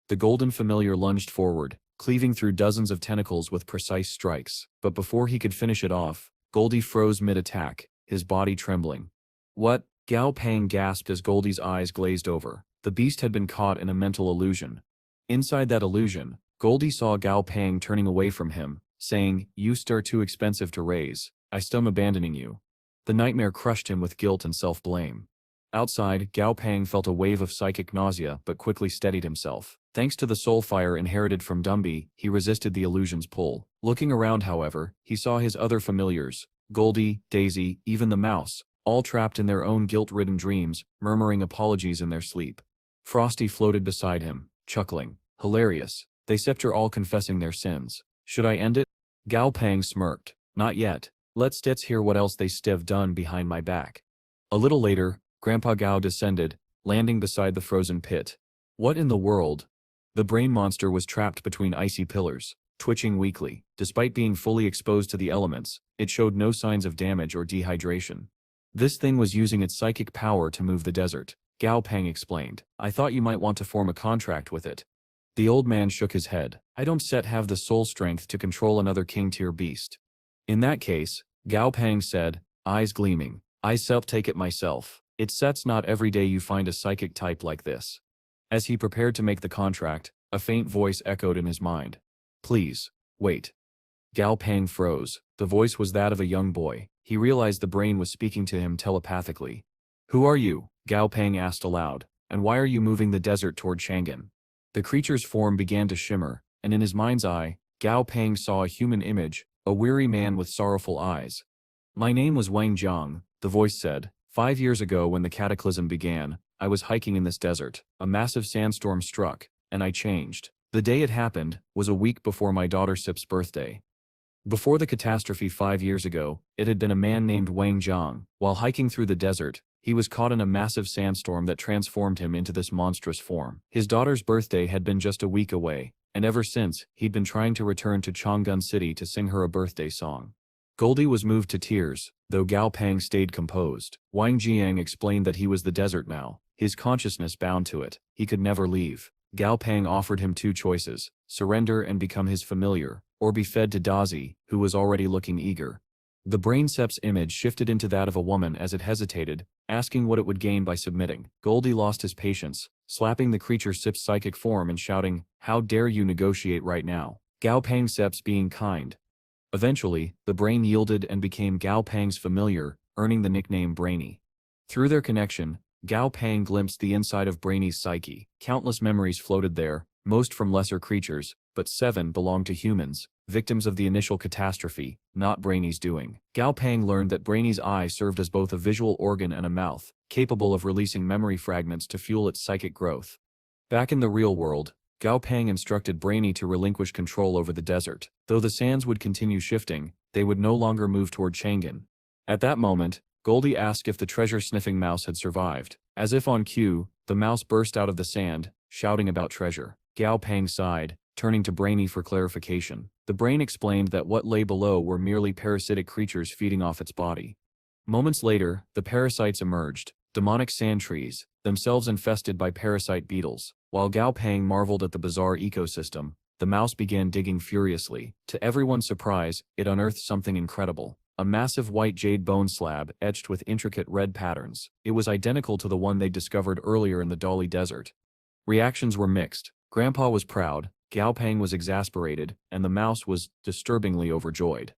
The golden familiar lunged forward, cleaving through dozens of tentacles with precise strikes, but before he could finish it off, Goldie froze mid-attack, his body trembling. What? Gao Peng gasped as Goldie's eyes glazed over. The beast had been caught in a mental illusion. Inside that illusion, Goldie saw Gao Peng turning away from him, saying, "You are too expensive to raise. I'm abandoning you." The nightmare crushed him with guilt and self-blame. Outside, Gao Peng felt a wave of psychic nausea but quickly steadied himself. Thanks to the soul fire inherited from Dumby, he resisted the illusion's pull. Looking around, however, he saw his other familiars, Goldie, Daisy, even the mouse, all trapped in their own guilt-ridden dreams, murmuring apologies in their sleep. Frosty floated beside him, chuckling. Hilarious. They are all confessing their sins. Should I end it? Gao Peng smirked. Not yet. Let Stitz hear what else they have done behind my back. A little later, Grandpa Gao descended, landing beside the frozen pit. What in the world? The brain monster was trapped between icy pillars, twitching weakly. Despite being fully exposed to the elements, it showed no signs of damage or dehydration. This thing was using its psychic power to move the desert, Gao Peng explained. I thought you might want to form a contract with it. The old man shook his head. I don't have the soul strength to control another king-tier beast. In that case, Gao Peng said, eyes gleaming, I'll take it myself. It's not every day you find a psychic type like this. As he prepared to make the contract, a faint voice echoed in his mind. Please, wait. Gao Peng froze. The voice was that of a young boy. He realized the brain was speaking to him telepathically. Who are you? Gao Peng asked aloud. And why are you moving the desert toward Chang'an? The creature's form began to shimmer, and in his mind's eye, Gao Peng saw a human image, a weary man with sorrowful eyes. My name was Wang Jiang, the voice said. 5 years ago when the cataclysm began, I was hiking in this desert. A massive sandstorm struck, and I changed. The day it happened was a week before my daughter Sip's birthday. Before the catastrophe 5 years ago, it had been a man named Wang Jiang. While hiking through the desert, he was caught in a massive sandstorm that transformed him into this monstrous form. His daughter's birthday had been just a week away, and ever since, he'd been trying to return to Chang'an City to sing her a birthday song. Goldie was moved to tears, though Gao Peng stayed composed. Wang Jiang explained that he was the desert now, his consciousness bound to it. He could never leave. Gao Peng offered him two choices: surrender and become his familiar, or be fed to Dazi, who was already looking eager. The braincept's image shifted into that of a woman as it hesitated, asking what it would gain by submitting. Goldie lost his patience, slapping the creature's psychic form and shouting, "How dare you negotiate right now?" Gao Pang Sep's being kind. Eventually, the brain yielded and became Gao Pang's familiar, earning the nickname Brainy. Through their connection, Gao Pang glimpsed the inside of Brainy's psyche. Countless memories floated there, most from lesser creatures, but 7 belonged to humans, victims of the initial catastrophe, not Brainy's doing. Gao Pang learned that Brainy's eye served as both a visual organ and a mouth, capable of releasing memory fragments to fuel its psychic growth. Back in the real world, Gao Pang instructed Brainy to relinquish control over the desert. Though the sands would continue shifting, they would no longer move toward Chang'an. At that moment, Goldie asked if the treasure-sniffing mouse had survived. As if on cue, the mouse burst out of the sand, shouting about treasure. Gao Pang sighed, turning to Brainy for clarification. The brain explained that what lay below were merely parasitic creatures feeding off its body. Moments later, the parasites emerged, demonic sand trees, themselves infested by parasite beetles. While Gao Pang marveled at the bizarre ecosystem, the mouse began digging furiously. To everyone's surprise, it unearthed something incredible. A massive white jade bone slab etched with intricate red patterns. It was identical to the one they discovered earlier in the Dali Desert. Reactions were mixed. Grandpa was proud, Gao Pang was exasperated, and the mouse was disturbingly overjoyed.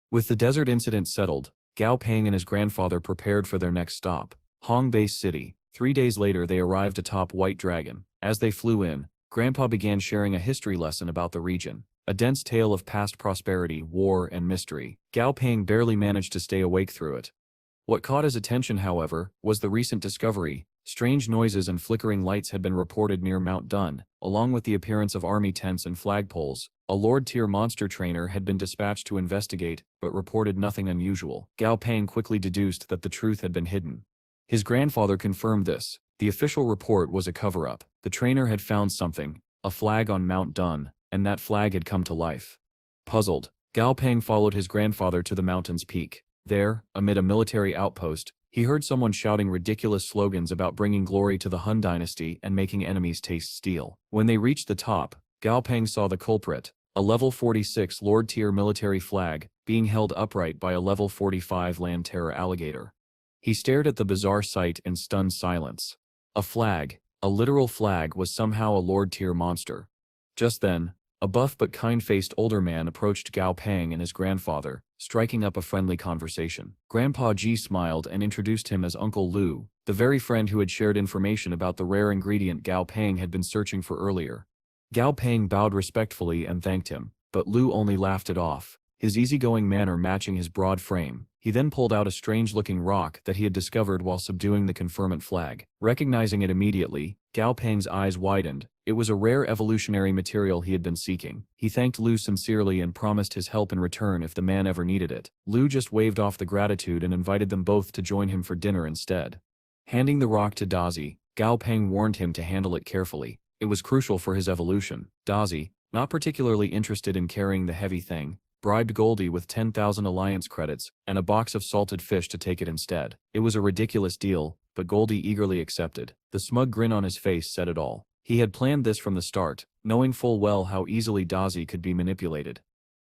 With the desert incident settled, Gao Pang and his grandfather prepared for their next stop, Hongbei City. 3 days later they arrived atop White Dragon. As they flew in, Grandpa began sharing a history lesson about the region. A dense tale of past prosperity, war, and mystery. Gao Pang barely managed to stay awake through it. What caught his attention, however, was the recent discovery. Strange noises and flickering lights had been reported near Mount Dun, along with the appearance of army tents and flagpoles. A Lord-tier monster trainer had been dispatched to investigate, but reported nothing unusual. Gao Pang quickly deduced that the truth had been hidden. His grandfather confirmed this. The official report was a cover-up. The trainer had found something, a flag on Mount Dun, and that flag had come to life. Puzzled, Gao Pang followed his grandfather to the mountain's peak. There, amid a military outpost, he heard someone shouting ridiculous slogans about bringing glory to the Hun dynasty and making enemies taste steel. When they reached the top, Gao Pang saw the culprit, a level 46 Lord-tier military flag, being held upright by a level 45 land terror alligator. He stared at the bizarre sight in stunned silence. A flag, a literal flag, was somehow a Lord-tier monster. Just then, a buff but kind-faced older man approached Gao Pang and his grandfather, striking up a friendly conversation. Grandpa Ji smiled and introduced him as Uncle Lu, the very friend who had shared information about the rare ingredient Gao Pang had been searching for earlier. Gao Pang bowed respectfully and thanked him, but Lu only laughed it off, his easygoing manner matching his broad frame. He then pulled out a strange-looking rock that he had discovered while subduing the confirmant flag. Recognizing it immediately, Gao Pang's eyes widened. It was a rare evolutionary material he had been seeking. He thanked Lu sincerely and promised his help in return if the man ever needed it. Lu just waved off the gratitude and invited them both to join him for dinner instead. Handing the rock to Dazi, Gao Pang warned him to handle it carefully. It was crucial for his evolution. Dazi, not particularly interested in carrying the heavy thing, bribed Goldie with 10,000 alliance credits and a box of salted fish to take it instead. It was a ridiculous deal, but Goldie eagerly accepted. The smug grin on his face said it all. He had planned this from the start, knowing full well how easily Dazi could be manipulated.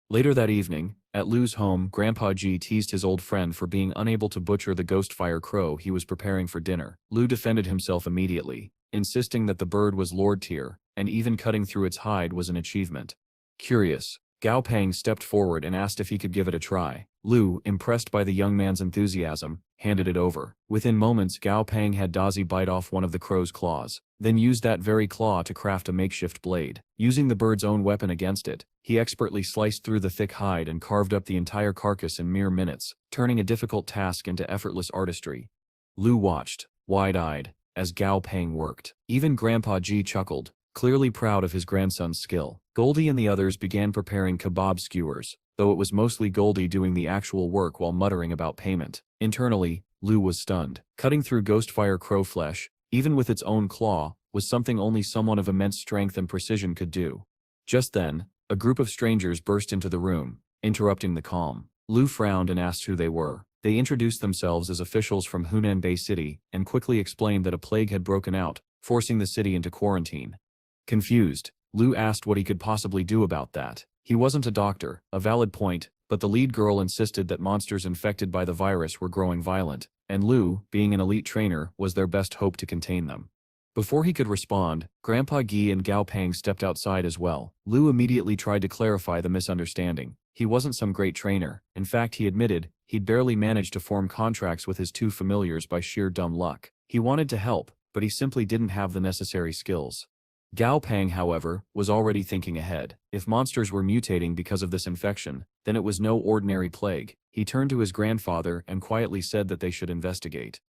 Later that evening, at Lu's home, Grandpa G teased his old friend for being unable to butcher the Ghostfire crow he was preparing for dinner. Lu defended himself immediately, insisting that the bird was Lord tier, and even cutting through its hide was an achievement. Curious, Gao Pang stepped forward and asked if he could give it a try. Lu, impressed by the young man's enthusiasm, handed it over. Within moments, Gao Pang had Dazi bite off one of the crow's claws, then used that very claw to craft a makeshift blade. Using the bird's own weapon against it, he expertly sliced through the thick hide and carved up the entire carcass in mere minutes, turning a difficult task into effortless artistry. Lu watched, wide-eyed, as Gao Pang worked. Even Grandpa G chuckled, clearly proud of his grandson's skill. Goldie and the others began preparing kebab skewers, though it was mostly Goldie doing the actual work while muttering about payment. Internally, Lu was stunned. Cutting through Ghostfire crow flesh, even with its own claw, was something only someone of immense strength and precision could do. Just then, a group of strangers burst into the room, interrupting the calm. Lu frowned and asked who they were. They introduced themselves as officials from Hunan Bay City and quickly explained that a plague had broken out, forcing the city into quarantine. Confused, Lu asked what he could possibly do about that. He wasn't a doctor, a valid point, but the lead girl insisted that monsters infected by the virus were growing violent, and Lu, being an elite trainer, was their best hope to contain them. Before he could respond, Grandpa Gi and Gao Pang stepped outside as well. Lu immediately tried to clarify the misunderstanding. He wasn't some great trainer. In fact, he admitted, he'd barely managed to form contracts with his two familiars by sheer dumb luck. He wanted to help, but he simply didn't have the necessary skills. Gao Pang, however, was already thinking ahead. If monsters were mutating because of this infection, then it was no ordinary plague. He turned to his grandfather and quietly said that they should investigate.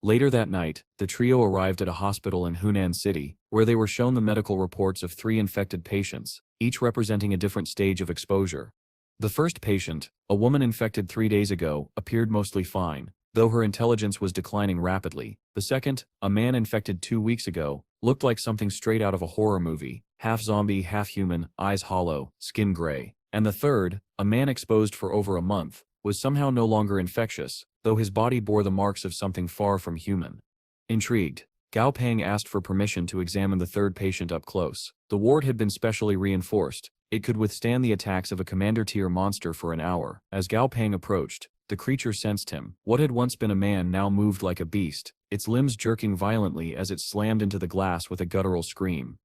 Later that night, the trio arrived at a hospital in Hunan City, where they were shown the medical reports of 3 infected patients, each representing a different stage of exposure. The first patient, a woman infected 3 days ago, appeared mostly fine, though her intelligence was declining rapidly. The second, a man infected 2 weeks ago, looked like something straight out of a horror movie, half zombie, half human, eyes hollow, skin gray. And the third, a man exposed for over a month, was somehow no longer infectious, though his body bore the marks of something far from human. Intrigued, Gao Pang asked for permission to examine the third patient up close. The ward had been specially reinforced. It could withstand the attacks of a commander-tier monster for an hour. As Gao Pang approached, the creature sensed him. What had once been a man now moved like a beast, its limbs jerking violently as it slammed into the glass with a guttural scream.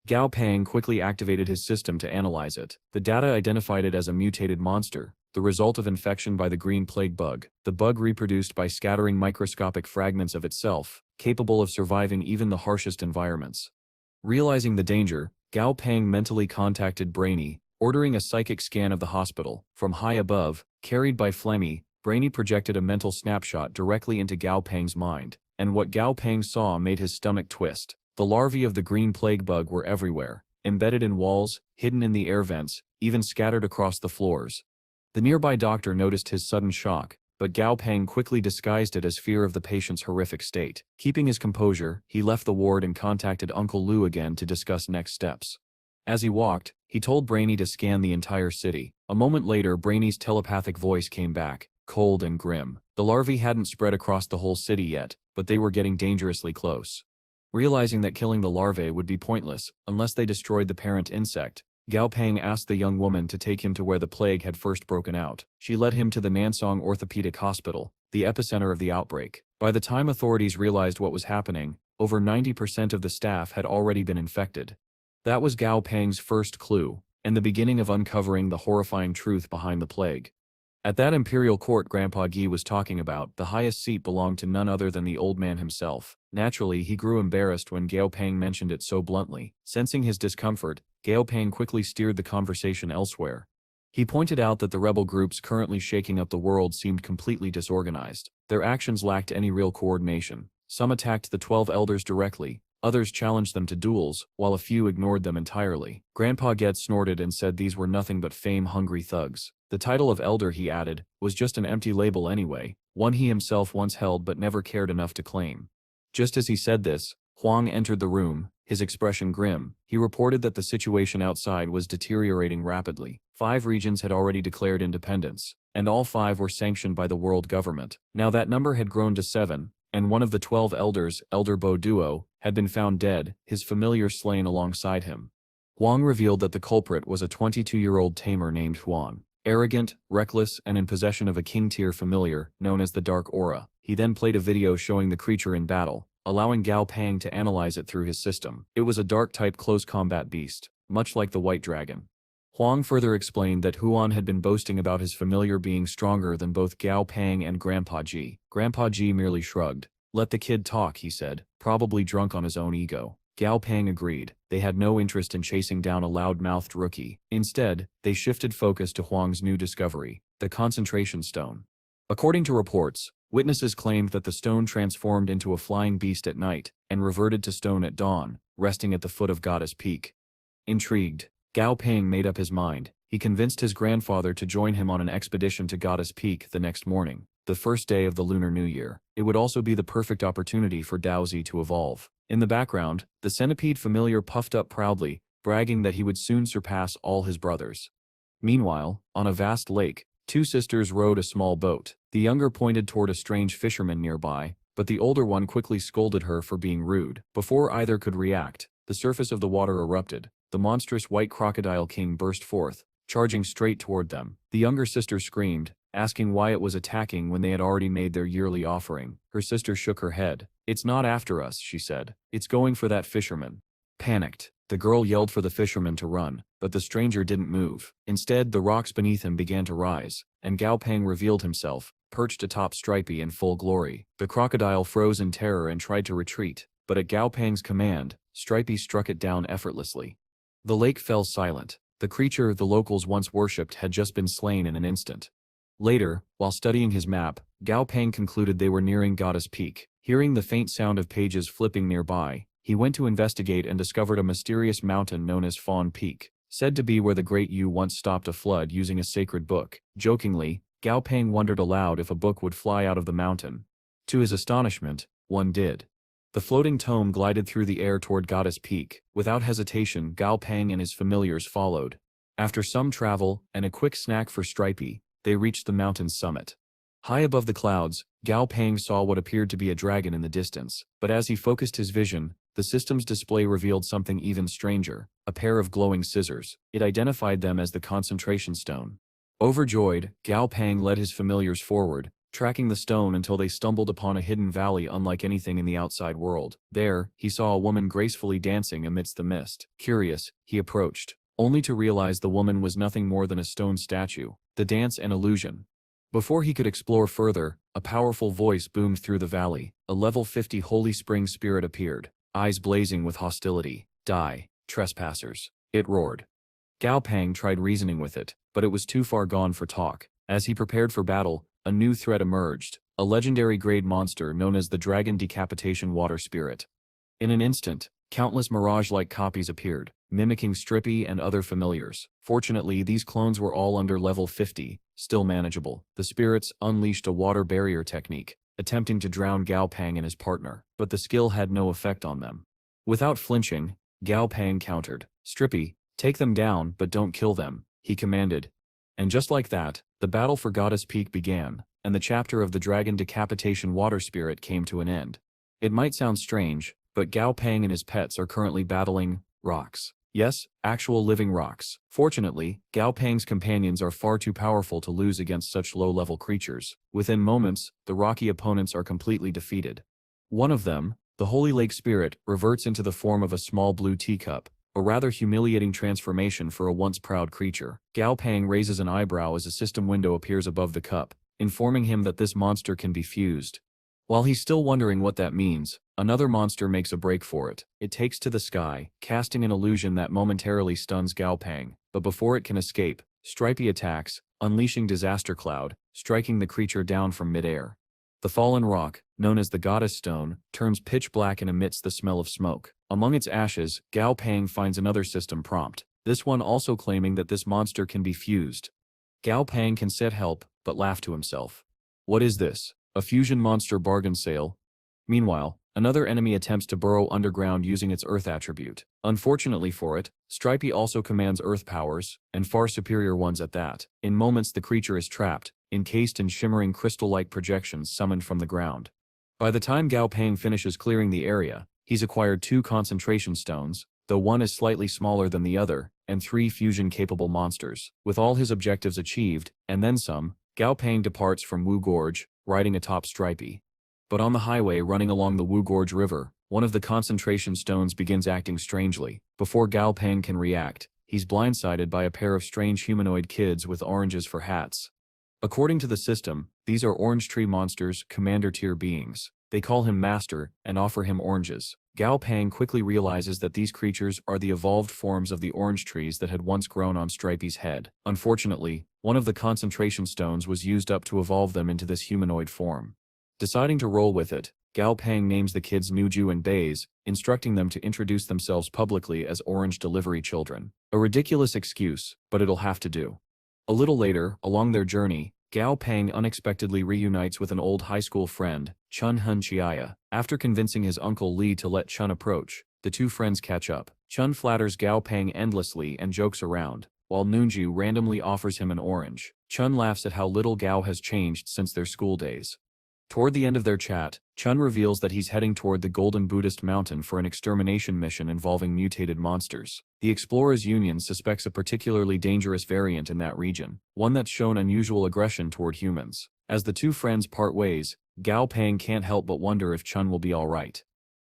Gao Pang quickly activated his system to analyze it. The data identified it as a mutated monster, the result of infection by the green plague bug. The bug reproduced by scattering microscopic fragments of itself, capable of surviving even the harshest environments. Realizing the danger, Gao Pang mentally contacted Brainy, ordering a psychic scan of the hospital. From high above, carried by Flemmy, Brainy projected a mental snapshot directly into Gao Pang's mind, and what Gao Pang saw made his stomach twist. The larvae of the green plague bug were everywhere, embedded in walls, hidden in the air vents, even scattered across the floors. The nearby doctor noticed his sudden shock, but Gao Pang quickly disguised it as fear of the patient's horrific state. Keeping his composure, he left the ward and contacted Uncle Lu again to discuss next steps. As he walked, he told Brainy to scan the entire city. A moment later, Brainy's telepathic voice came back, cold and grim. The larvae hadn't spread across the whole city yet, but they were getting dangerously close. Realizing that killing the larvae would be pointless unless they destroyed the parent insect, Gao Pang asked the young woman to take him to where the plague had first broken out. She led him to the Nansong Orthopedic Hospital, the epicenter of the outbreak. By the time authorities realized what was happening, over 90% of the staff had already been infected. That was Gao Pang's first clue, and the beginning of uncovering the horrifying truth behind the plague. At that imperial court Grandpa Gi was talking about, the highest seat belonged to none other than the old man himself. Naturally, he grew embarrassed when Gao Pang mentioned it so bluntly. Sensing his discomfort, Gao Pang quickly steered the conversation elsewhere. He pointed out that the rebel groups currently shaking up the world seemed completely disorganized. Their actions lacked any real coordination. Some attacked the 12 elders directly, others challenged them to duels, while a few ignored them entirely. Grandpa Get snorted and said these were nothing but fame-hungry thugs. The title of elder, he added, was just an empty label anyway, one he himself once held but never cared enough to claim. Just as he said this, Huang entered the room, his expression grim. He reported that the situation outside was deteriorating rapidly. 5 regions had already declared independence, and all 5 were sanctioned by the world government. Now that number had grown to 7, and one of the 12 elders, Elder Bo Duo, had been found dead, his familiar slain alongside him. Huang revealed that the culprit was a 22-year-old tamer named Huang. Arrogant, reckless, and in possession of a king-tier familiar, known as the Dark Aura. He then played a video showing the creature in battle, allowing Gao Pang to analyze it through his system. It was a dark-type close-combat beast, much like the White Dragon. Huang further explained that Huan had been boasting about his familiar being stronger than both Gao Pang and Grandpa Ji. Grandpa Ji merely shrugged. "Let the kid talk," he said, probably drunk on his own ego. Gao Pang agreed. They had no interest in chasing down a loud-mouthed rookie. Instead, they shifted focus to Huang's new discovery, the concentration stone. According to reports, witnesses claimed that the stone transformed into a flying beast at night and reverted to stone at dawn, resting at the foot of Goddess Peak. Intrigued, Gao Pang made up his mind. He convinced his grandfather to join him on an expedition to Goddess Peak the next morning, the first day of the Lunar New Year. It would also be the perfect opportunity for Daozi to evolve. In the background, the centipede familiar puffed up proudly, bragging that he would soon surpass all his brothers. Meanwhile, on a vast lake, 2 sisters rowed a small boat. The younger pointed toward a strange fisherman nearby, but the older one quickly scolded her for being rude. Before either could react, the surface of the water erupted. The monstrous white crocodile king burst forth, charging straight toward them. The younger sister screamed, asking why it was attacking when they had already made their yearly offering. Her sister shook her head. "It's not after us," she said. "It's going for that fisherman." Panicked, the girl yelled for the fisherman to run, but the stranger didn't move. Instead, the rocks beneath him began to rise, and Gao Peng revealed himself, perched atop Stripey in full glory. The crocodile froze in terror and tried to retreat, but at Gao Peng's command, Stripey struck it down effortlessly. The lake fell silent. The creature the locals once worshipped had just been slain in an instant. Later, while studying his map, Gao Peng concluded they were nearing Goddess Peak. Hearing the faint sound of pages flipping nearby, he went to investigate and discovered a mysterious mountain known as Fawn Peak, said to be where the Great Yu once stopped a flood using a sacred book. Jokingly, Gao Peng wondered aloud if a book would fly out of the mountain. To his astonishment, one did. The floating tome glided through the air toward Goddess Peak. Without hesitation, Gao Peng and his familiars followed. After some travel, and a quick snack for Stripey, they reached the mountain's summit. High above the clouds, Gao Peng saw what appeared to be a dragon in the distance, but as he focused his vision, the system's display revealed something even stranger, a pair of glowing scissors. It identified them as the concentration stone. Overjoyed, Gao Peng led his familiars forward, tracking the stone until they stumbled upon a hidden valley unlike anything in the outside world. There, he saw a woman gracefully dancing amidst the mist. Curious, he approached, only to realize the woman was nothing more than a stone statue. The dance an illusion. Before he could explore further, a powerful voice boomed through the valley. A level 50 Holy Spring spirit appeared, eyes blazing with hostility. "Die, trespassers," it roared. Gao Peng tried reasoning with it, but it was too far gone for talk. As he prepared for battle, a new threat emerged, a legendary grade monster known as the Dragon Decapitation Water Spirit. In an instant, countless mirage-like copies appeared, mimicking Strippy and other familiars. Fortunately, these clones were all under level 50, still manageable. The spirits unleashed a water barrier technique, attempting to drown Gao Peng and his partner, but the skill had no effect on them. Without flinching, Gao Peng countered. "Strippy, take them down but don't kill them," he commanded. And just like that, the battle for Goddess Peak began, and the chapter of the Dragon Decapitation Water Spirit came to an end. It might sound strange, but Gao Peng and his pets are currently battling rocks. Yes, actual living rocks. Fortunately, Gao Peng's companions are far too powerful to lose against such low-level creatures. Within moments, the rocky opponents are completely defeated. One of them, the Holy Lake Spirit, reverts into the form of a small blue teacup, a rather humiliating transformation for a once proud creature. Gao Peng raises an eyebrow as a system window appears above the cup, informing him that this monster can be fused. While he's still wondering what that means, another monster makes a break for it. It takes to the sky, casting an illusion that momentarily stuns Gao Peng, but before it can escape, Stripey attacks, unleashing Disaster Cloud, striking the creature down from midair. The fallen rock, known as the Goddess Stone, turns pitch black and emits the smell of smoke. Among its ashes, Gao Peng finds another system prompt, this one also claiming that this monster can be fused. Gao Peng can set help, but laughed to himself. What is this? A fusion monster bargain sale? Meanwhile, another enemy attempts to burrow underground using its earth attribute. Unfortunately for it, Stripey also commands earth powers, and far superior ones at that. In moments the creature is trapped, encased in shimmering crystal-like projections summoned from the ground. By the time Gao Peng finishes clearing the area, he's acquired 2 concentration stones, though one is slightly smaller than the other, and 3 fusion-capable monsters. With all his objectives achieved, and then some, Gao Peng departs from Wu Gorge, riding atop Stripey. But on the highway running along the Wu Gorge River, one of the concentration stones begins acting strangely. Before Gao Peng can react, he's blindsided by a pair of strange humanoid kids with oranges for hats. According to the system, these are Orange Tree monsters, commander-tier beings. They call him Master, and offer him oranges. Gao Peng quickly realizes that these creatures are the evolved forms of the orange trees that had once grown on Stripey's head. Unfortunately, one of the concentration stones was used up to evolve them into this humanoid form. Deciding to roll with it, Gao Peng names the kids Nuju and Baze, instructing them to introduce themselves publicly as orange delivery children. A ridiculous excuse, but it'll have to do. A little later, along their journey, Gao Peng unexpectedly reunites with an old high school friend, Chun Hun Chiaya. After convincing his uncle Li to let Chun approach, the two friends catch up. Chun flatters Gao Peng endlessly and jokes around, while Nunju randomly offers him an orange. Chun laughs at how little Gao has changed since their school days. Toward the end of their chat, Chun reveals that he's heading toward the Golden Buddhist Mountain for an extermination mission involving mutated monsters. The Explorers Union suspects a particularly dangerous variant in that region, one that's shown unusual aggression toward humans. As the two friends part ways, Gao Pang can't help but wonder if Chun will be alright.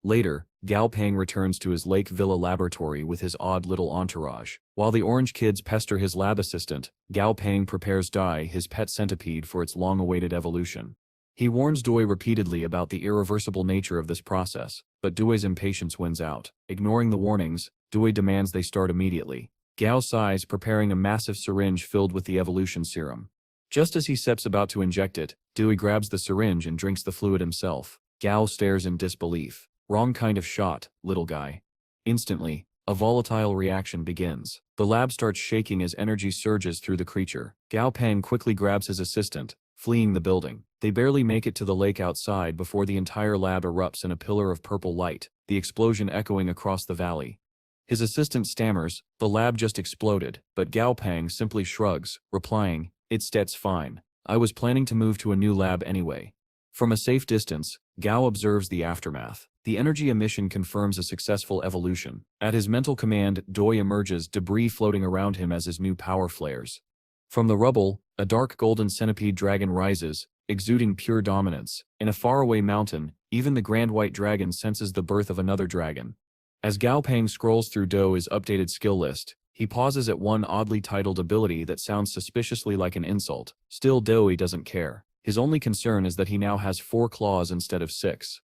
Later, Gao Pang returns to his Lake Villa laboratory with his odd little entourage. While the orange kids pester his lab assistant, Gao Pang prepares Dai, his pet centipede, for its long-awaited evolution. He warns Doi repeatedly about the irreversible nature of this process, but Doi's impatience wins out. Ignoring the warnings, Doi demands they start immediately. Gao sighs, preparing a massive syringe filled with the evolution serum. Just as he steps about to inject it, Doi grabs the syringe and drinks the fluid himself. Gao stares in disbelief. Wrong kind of shot, little guy. Instantly, a volatile reaction begins. The lab starts shaking as energy surges through the creature. Gao Pang quickly grabs his assistant, fleeing the building. They barely make it to the lake outside before the entire lab erupts in a pillar of purple light, the explosion echoing across the valley. His assistant stammers, "The lab just exploded," but Gao Pang simply shrugs, replying, "That's fine. I was planning to move to a new lab anyway." From a safe distance, Gao observes the aftermath. The energy emission confirms a successful evolution. At his mental command, Doi emerges, debris floating around him as his new power flares. From the rubble, a dark golden centipede dragon rises, exuding pure dominance. In a faraway mountain, even the grand white dragon senses the birth of another dragon. As Gao Pang scrolls through Doi's updated skill list, he pauses at one oddly titled ability that sounds suspiciously like an insult. Still, Doi doesn't care. His only concern is that he now has 4 claws instead of 6.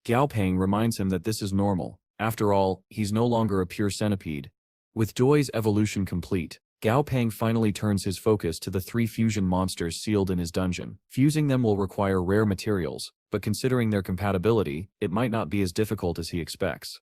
Gao Pang reminds him that this is normal. After all, he's no longer a pure centipede. With Doi's evolution complete, Gao Pang finally turns his focus to the 3 fusion monsters sealed in his dungeon. Fusing them will require rare materials, but considering their compatibility, it might not be as difficult as he expects.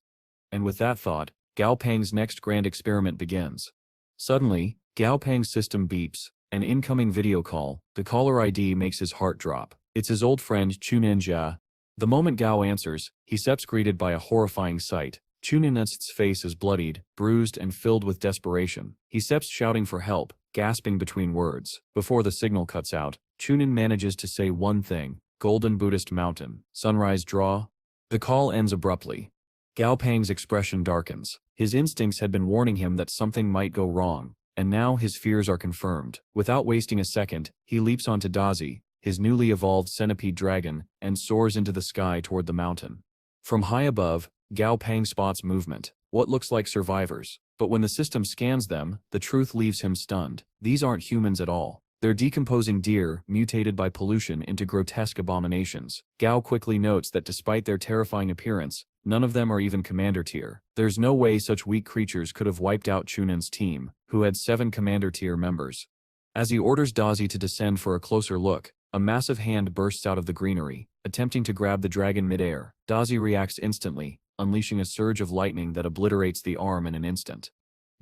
And with that thought, Gao Pang's next grand experiment begins. Suddenly, Gao Pang's system beeps. An incoming video call. The caller ID makes his heart drop. It's his old friend Chunin Jia. The moment Gao answers, he steps greeted by a horrifying sight. Chunin's face is bloodied, bruised, and filled with desperation. He steps shouting for help, gasping between words. Before the signal cuts out, Chunin manages to say one thing: Golden Buddhist Mountain. Sunrise draw. The call ends abruptly. Gao Pang's expression darkens. His instincts had been warning him that something might go wrong, and now his fears are confirmed. Without wasting a second, he leaps onto Dazi, his newly evolved centipede dragon, and soars into the sky toward the mountain. From high above, Gao Pang spots movement, what looks like survivors. But when the system scans them, the truth leaves him stunned. These aren't humans at all. They're decomposing deer, mutated by pollution into grotesque abominations. Gao quickly notes that despite their terrifying appearance, none of them are even commander tier. There's no way such weak creatures could have wiped out Chunin's team, who had 7 commander tier members. As he orders Dazi to descend for a closer look, a massive hand bursts out of the greenery, attempting to grab the dragon midair. Dazi reacts instantly, unleashing a surge of lightning that obliterates the arm in an instant.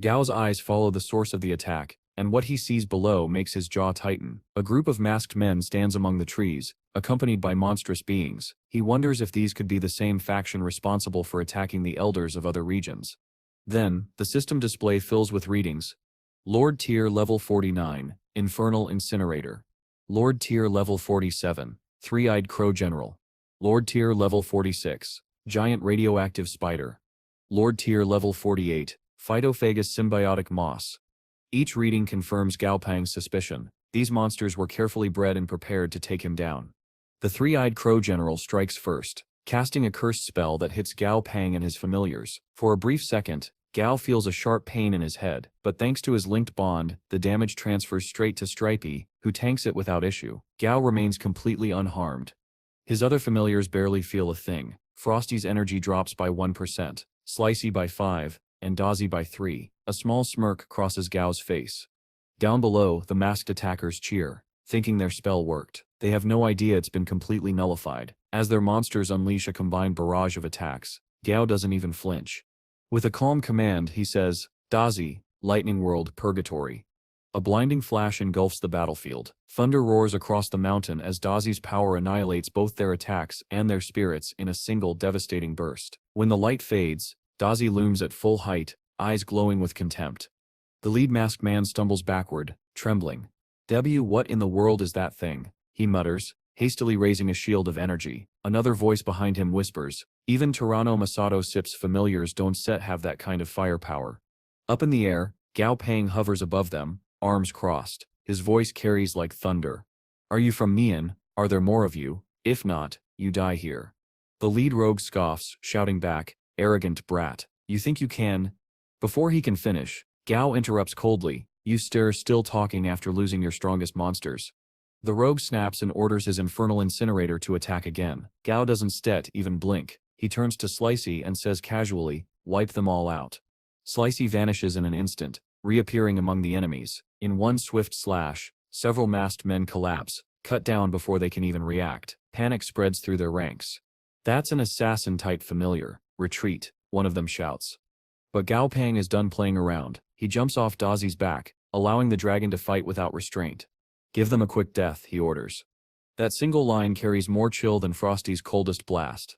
Gao's eyes follow the source of the attack, and what he sees below makes his jaw tighten. A group of masked men stands among the trees, accompanied by monstrous beings. He wonders if these could be the same faction responsible for attacking the elders of other regions. Then, the system display fills with readings. Lord Tier Level 49, Infernal Incinerator. Lord Tier Level 47, Three-Eyed Crow General. Lord Tier Level 46, Giant Radioactive Spider. Lord Tier Level 48, Phytophagus Symbiotic Moss. Each reading confirms Gao Pang's suspicion. These monsters were carefully bred and prepared to take him down. The Three-Eyed Crow General strikes first, casting a cursed spell that hits Gao Pang and his familiars. For a brief second, Gao feels a sharp pain in his head, but thanks to his linked bond, the damage transfers straight to Stripey, who tanks it without issue. Gao remains completely unharmed. His other familiars barely feel a thing. Frosty's energy drops by 1%, Slicey by 5, and Dazi by 3. A small smirk crosses Gao's face. Down below, the masked attackers cheer, thinking their spell worked. They have no idea it's been completely nullified. As their monsters unleash a combined barrage of attacks, Gao doesn't even flinch. With a calm command, he says, "Dazi, Lightning World, Purgatory." A blinding flash engulfs the battlefield. Thunder roars across the mountain as Dazi's power annihilates both their attacks and their spirits in a single devastating burst. When the light fades, Dazi looms at full height, eyes glowing with contempt. The lead masked man stumbles backward, trembling. "What in the world is that thing?" he mutters. hastily raising a shield of energy. Another voice behind him whispers, "Even Tyranno Masato Sip's familiars don't have that kind of firepower." Up in the air, Gao Peng hovers above them, arms crossed. His voice carries like thunder. "Are you from Mian? Are there more of you? If not, you die here." The lead rogue scoffs, shouting back, "Arrogant brat, you think you can?" Before he can finish, Gao interrupts coldly, "You still talking after losing your strongest monsters." The rogue snaps and orders his infernal incinerator to attack again. Gao doesn't even blink. He turns to Slicey and says casually, "Wipe them all out." Slicey vanishes in an instant, reappearing among the enemies. In one swift slash, several masked men collapse, cut down before they can even react. Panic spreads through their ranks. "That's an assassin-type familiar. Retreat," one of them shouts. But Gao Peng is done playing around. He jumps off Dazi's back, allowing the dragon to fight without restraint. "Give them a quick death," he orders. That single line carries more chill than Frosty's coldest blast.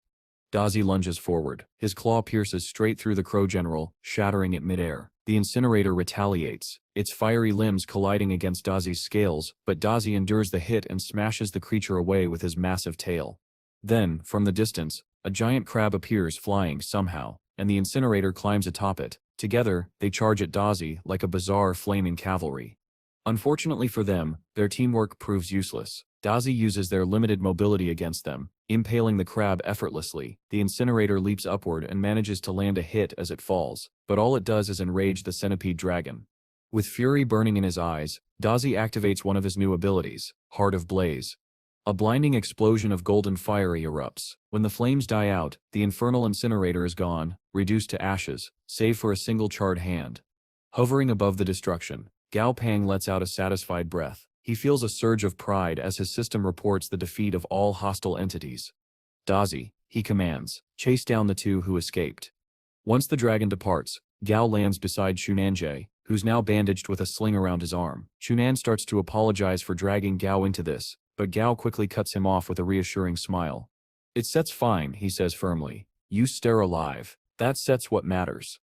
Dazi lunges forward. His claw pierces straight through the crow general, shattering it midair. The incinerator retaliates, its fiery limbs colliding against Dazi's scales, but Dazi endures the hit and smashes the creature away with his massive tail. Then, from the distance, a giant crab appears flying somehow, and the incinerator climbs atop it. Together, they charge at Dazi like a bizarre flaming cavalry. Unfortunately for them, their teamwork proves useless. Dazi uses their limited mobility against them, impaling the crab effortlessly. The incinerator leaps upward and manages to land a hit as it falls, but all it does is enrage the centipede dragon. With fury burning in his eyes, Dazi activates one of his new abilities, Heart of Blaze. A blinding explosion of golden fire erupts. When the flames die out, the infernal incinerator is gone, reduced to ashes, save for a single charred hand. Hovering above the destruction, Gao Peng lets out a satisfied breath. He feels a surge of pride as his system reports the defeat of all hostile entities. "Dazi," he commands, "chase down the two who escaped." Once the dragon departs, Gao lands beside Shunanje, who's now bandaged with a sling around his arm. Shunan starts to apologize for dragging Gao into this, but Gao quickly cuts him off with a reassuring smile. "That's fine," he says firmly. "You stay alive. That's what matters."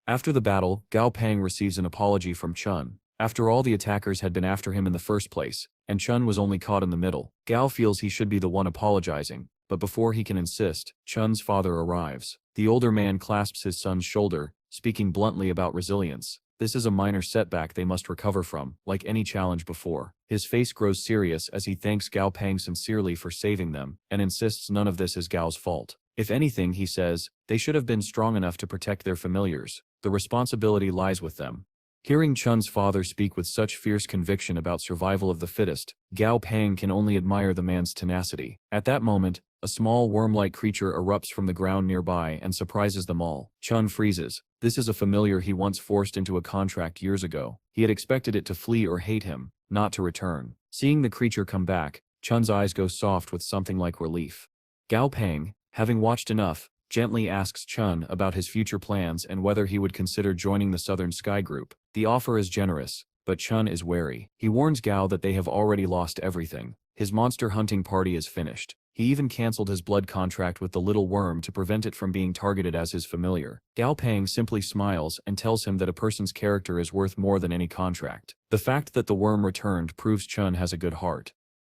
After the battle, Gao Peng receives an apology from Chun. After all, the attackers had been after him in the first place, and Chun was only caught in the middle. Gao feels he should be the one apologizing, but before he can insist, Chun's father arrives. The older man clasps his son's shoulder, speaking bluntly about resilience. This is a minor setback they must recover from, like any challenge before. His face grows serious as he thanks Gao Peng sincerely for saving them, and insists none of this is Gao's fault. If anything, he says, they should have been strong enough to protect their familiars. The responsibility lies with them. Hearing Chun's father speak with such fierce conviction about survival of the fittest, Gao Peng can only admire the man's tenacity. At that moment, a small worm-like creature erupts from the ground nearby and surprises them all. Chun freezes. This is a familiar he once forced into a contract years ago. He had expected it to flee or hate him, not to return. Seeing the creature come back, Chun's eyes go soft with something like relief. Gao Peng, having watched enough, gently asks Chun about his future plans and whether he would consider joining the Southern Sky Group. The offer is generous, but Chun is wary. He warns Gao that they have already lost everything. His monster hunting party is finished. He even cancelled his blood contract with the little worm to prevent it from being targeted as his familiar. Gao Peng simply smiles and tells him that a person's character is worth more than any contract. The fact that the worm returned proves Chun has a good heart.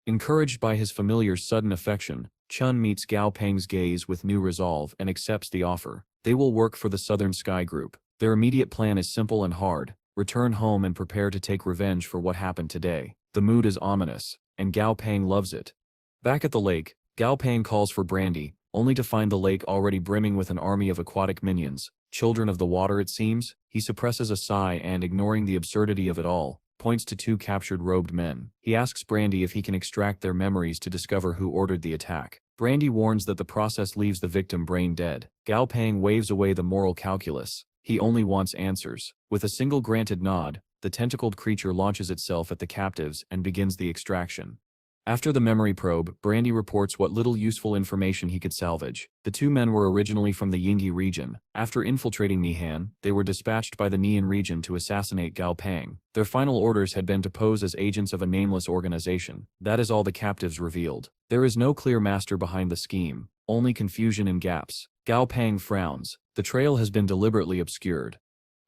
Encouraged by his familiar's sudden affection, Chun meets Gao Peng's gaze with new resolve and accepts the offer. They will work for the Southern Sky Group. Their immediate plan is simple and hard: return home and prepare to take revenge for what happened today. The mood is ominous, and Gao Peng loves it. Back at the lake, Gao Peng calls for brandy, only to find the lake already brimming with an army of aquatic minions. Children of the water, it seems. He suppresses a sigh and, ignoring the absurdity of it all, points to two captured robed men. He asks Brandy if he can extract their memories to discover who ordered the attack. Brandy warns that the process leaves the victim brain dead. Gao Peng waves away the moral calculus. He only wants answers. With a single granted nod, the tentacled creature launches itself at the captives and begins the extraction. After the memory probe, Brandy reports what little useful information he could salvage. The two men were originally from the Yingyi region. After infiltrating Nihan, they were dispatched by the Nian region to assassinate Gao Peng. Their final orders had been to pose as agents of a nameless organization. That is all the captives revealed. There is no clear master behind the scheme, only confusion and gaps. Gao Peng frowns. The trail has been deliberately obscured.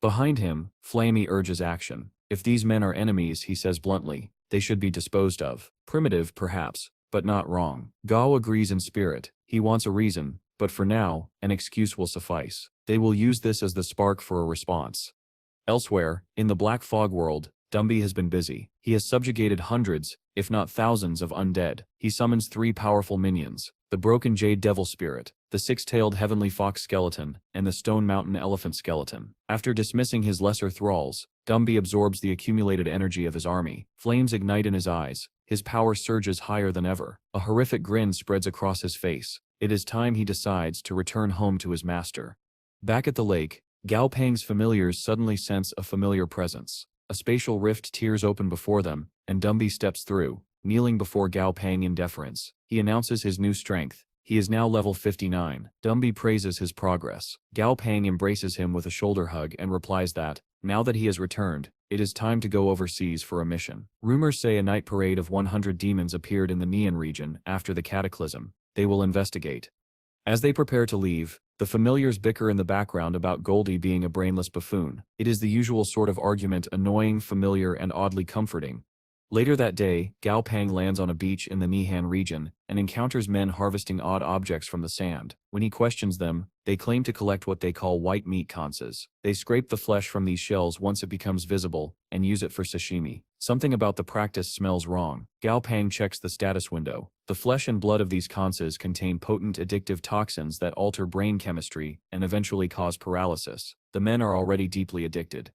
Behind him, Flamey urges action. If these men are enemies, he says bluntly, they should be disposed of. Primitive, perhaps, but not wrong. Gao agrees in spirit. He wants a reason, but for now, an excuse will suffice. They will use this as the spark for a response. Elsewhere, in the Black Fog world, Dumby has been busy. He has subjugated hundreds, if not thousands of undead. He summons 3 powerful minions: the Broken Jade Devil Spirit, the 6-tailed Heavenly Fox Skeleton, and the Stone Mountain Elephant Skeleton. After dismissing his lesser thralls, Dumby absorbs the accumulated energy of his army. Flames ignite in his eyes. His power surges higher than ever. A horrific grin spreads across his face. It is time he decides to return home to his master. Back at the lake, Gao Peng's familiars suddenly sense a familiar presence. A spatial rift tears open before them, and Dumby steps through, kneeling before Gao Peng in deference. He announces his new strength. He is now level 59. Dumby praises his progress. Gao Peng embraces him with a shoulder hug and replies that, now that he has returned, it is time to go overseas for a mission. Rumors say a night parade of 100 demons appeared in the Neon region after the cataclysm. They will investigate. As they prepare to leave, the familiars bicker in the background about Goldie being a brainless buffoon. It is the usual sort of argument, annoying, familiar, and oddly comforting. Later that day, Gao Peng lands on a beach in the Nihan region and encounters men harvesting odd objects from the sand. When he questions them, they claim to collect what they call white meat conches. They scrape the flesh from these shells once it becomes visible and use it for sashimi. Something about the practice smells wrong. Gao Peng checks the status window. The flesh and blood of these conches contain potent addictive toxins that alter brain chemistry and eventually cause paralysis. The men are already deeply addicted.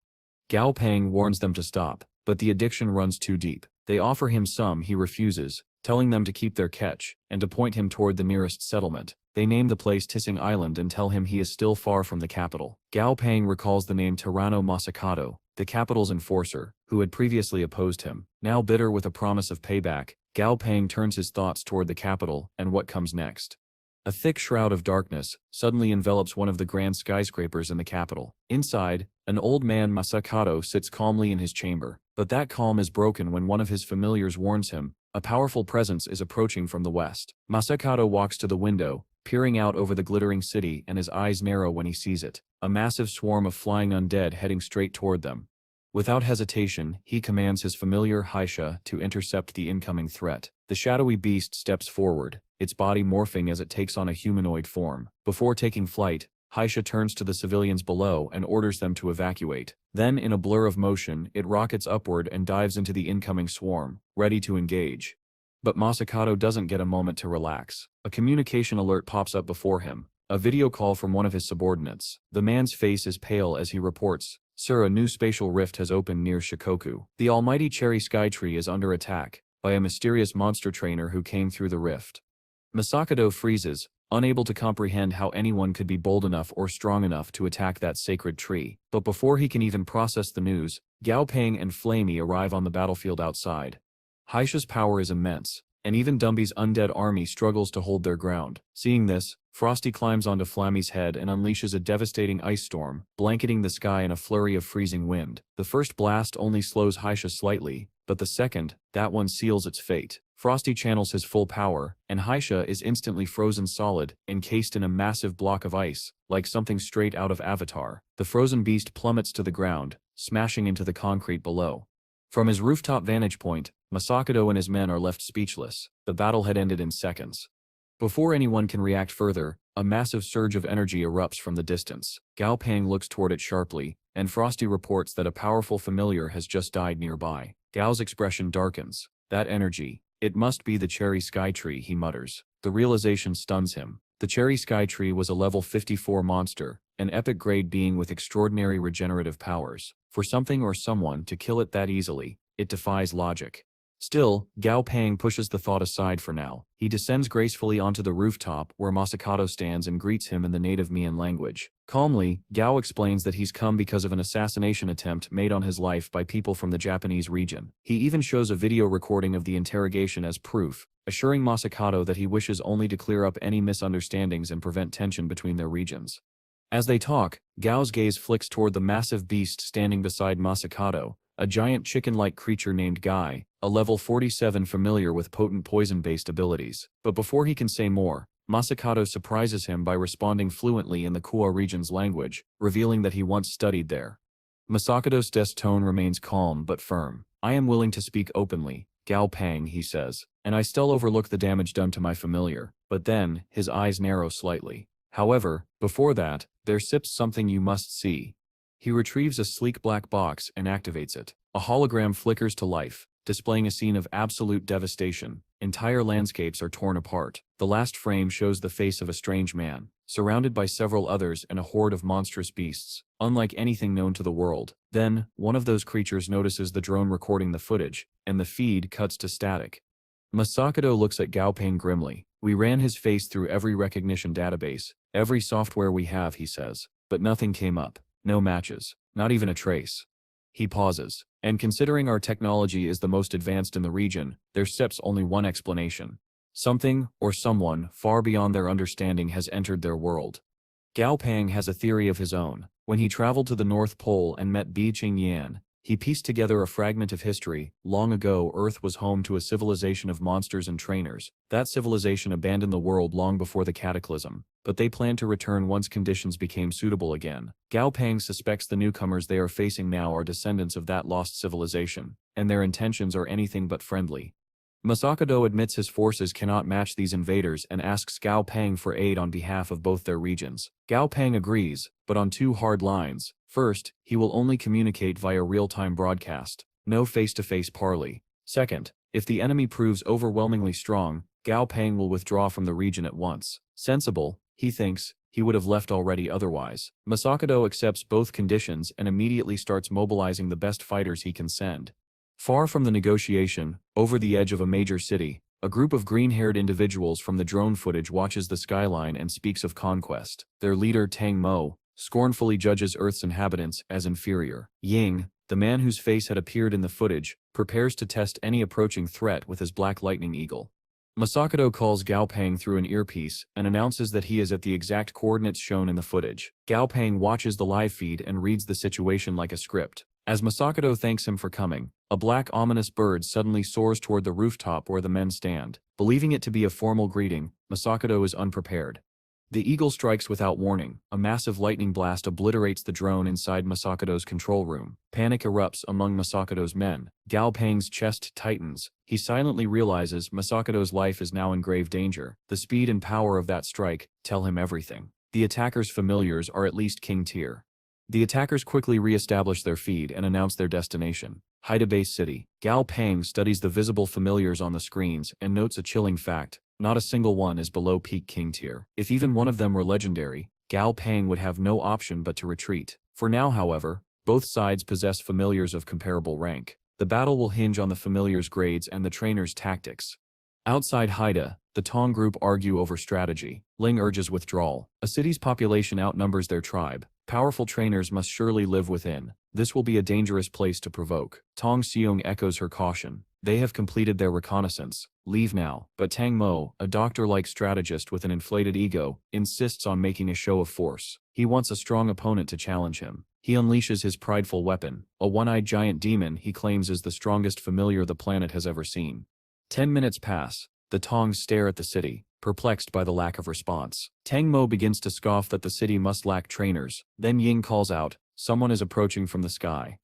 Gao Peng warns them to stop, but the addiction runs too deep. They offer him some, he refuses, telling them to keep their catch and to point him toward the nearest settlement. They name the place Tissing Island and tell him he is still far from the capital. Gao Peng recalls the name Tyranno Masakato, the capital's enforcer, who had previously opposed him. Now bitter with a promise of payback, Gao Peng turns his thoughts toward the capital and what comes next. A thick shroud of darkness suddenly envelops one of the grand skyscrapers in the capital. Inside, an old man Masakato sits calmly in his chamber, but that calm is broken when one of his familiars warns him a powerful presence is approaching from the west. Masakato walks to the window, peering out over the glittering city, and his eyes narrow when he sees it. A massive swarm of flying undead heading straight toward them. Without hesitation, he commands his familiar Haisha to intercept the incoming threat. The shadowy beast steps forward, its body morphing as it takes on a humanoid form. Before taking flight, Haisha turns to the civilians below and orders them to evacuate. Then, in a blur of motion, it rockets upward and dives into the incoming swarm, ready to engage. But Masakato doesn't get a moment to relax. A communication alert pops up before him, a video call from one of his subordinates. The man's face is pale as he reports, "Sir, a new spatial rift has opened near Shikoku. The almighty cherry skytree is under attack by a mysterious monster trainer who came through the rift." Masakato freezes, unable to comprehend how anyone could be bold enough or strong enough to attack that sacred tree. But before he can even process the news, Gao Peng and Flamey arrive on the battlefield outside. Haisha's power is immense, and even Dumby's undead army struggles to hold their ground. Seeing this, Frosty climbs onto Flammy's head and unleashes a devastating ice storm, blanketing the sky in a flurry of freezing wind. The first blast only slows Haisha slightly, but the second, that one seals its fate. Frosty channels his full power, and Haisha is instantly frozen solid, encased in a massive block of ice, like something straight out of Avatar. The frozen beast plummets to the ground, smashing into the concrete below. From his rooftop vantage point, Masakato and his men are left speechless. The battle had ended in seconds. Before anyone can react further, a massive surge of energy erupts from the distance. Gao Peng looks toward it sharply, and Frosty reports that a powerful familiar has just died nearby. Gao's expression darkens. That energy, it must be the cherry skytree, he mutters. The realization stuns him. The cherry skytree was a level 54 monster, an epic grade being with extraordinary regenerative powers. For something or someone to kill it that easily, it defies logic. Still, Gao Peng pushes the thought aside for now. He descends gracefully onto the rooftop where Masakato stands and greets him in the native Mian language. Calmly, Gao explains that he's come because of an assassination attempt made on his life by people from the Japanese region. He even shows a video recording of the interrogation as proof, assuring Masakato that he wishes only to clear up any misunderstandings and prevent tension between their regions. As they talk, Gao's gaze flicks toward the massive beast standing beside Masakato, a giant chicken-like creature named Guy, a level 47 familiar with potent poison-based abilities. But before he can say more, Masakato surprises him by responding fluently in the Kua region's language, revealing that he once studied there. Masakato's tone remains calm but firm. "I am willing to speak openly. Gao Pang, he says, and I still overlook the damage done to my familiar, but then, his eyes narrow slightly. However, before that, there sips something you must see. He retrieves a sleek black box and activates it. A hologram flickers to life, displaying a scene of absolute devastation. Entire landscapes are torn apart. The last frame shows the face of a strange man, surrounded by several others and a horde of monstrous beasts, unlike anything known to the world. Then, one of those creatures notices the drone recording the footage, and the feed cuts to static. Masakado looks at Gao Pang grimly. We ran his face through every recognition database, every software we have, he says, but nothing came up. No matches, not even a trace. He pauses, and considering our technology is the most advanced in the region, there steps only one explanation. Something, or someone, far beyond their understanding has entered their world. Gao Pang has a theory of his own. When he traveled to the North Pole and met Bi Ching Yan, he pieced together a fragment of history. Long ago, Earth was home to a civilization of monsters and trainers. That civilization abandoned the world long before the cataclysm, but they planned to return once conditions became suitable again. Gao Pang suspects the newcomers they are facing now are descendants of that lost civilization, and their intentions are anything but friendly. Masakado admits his forces cannot match these invaders and asks Gao Pang for aid on behalf of both their regions. Gao Pang agrees, but on two hard lines. First, he will only communicate via real-time broadcast, no face-to-face parley. Second, if the enemy proves overwhelmingly strong, Gao Pang will withdraw from the region at once. Sensible, he thinks, he would have left already otherwise. Masakado accepts both conditions and immediately starts mobilizing the best fighters he can send. Far from the negotiation, over the edge of a major city, a group of green-haired individuals from the drone footage watches the skyline and speaks of conquest. Their leader Tang Mo scornfully judges Earth's inhabitants as inferior. Ying, the man whose face had appeared in the footage, prepares to test any approaching threat with his black lightning eagle. Masakado calls Gao Pang through an earpiece and announces that he is at the exact coordinates shown in the footage. Gao Pang watches the live feed and reads the situation like a script. As Masakado thanks him for coming, a black ominous bird suddenly soars toward the rooftop where the men stand. Believing it to be a formal greeting, Masakado is unprepared. The eagle strikes without warning. A massive lightning blast obliterates the drone inside Masakado's control room. Panic erupts among Masakado's men. Gao Pang's chest tightens. He silently realizes Masakado's life is now in grave danger. The speed and power of that strike tell him everything. The attackers' familiars are at least king tier. The attackers quickly re-establish their feed and announce their destination. Haida Base City. Gao Pang studies the visible familiars on the screens and notes a chilling fact. Not a single one is below peak king tier. If even one of them were legendary, Gao Pang would have no option but to retreat. For now, however, both sides possess familiars of comparable rank. The battle will hinge on the familiars' grades and the trainers' tactics. Outside Haida, the Tong group argue over strategy. Ling urges withdrawal. A city's population outnumbers their tribe. Powerful trainers must surely live within. This will be a dangerous place to provoke. Tong Seong echoes her caution. They have completed their reconnaissance. Leave now. But Tang Mo, a doctor-like strategist with an inflated ego, insists on making a show of force. He wants a strong opponent to challenge him. He unleashes his prideful weapon, a one-eyed giant demon he claims is the strongest familiar the planet has ever seen. 10 minutes pass. The Tongs stare at the city, perplexed by the lack of response. Tang Mo begins to scoff that the city must lack trainers. Then Ying calls out, "Someone is approaching from the sky."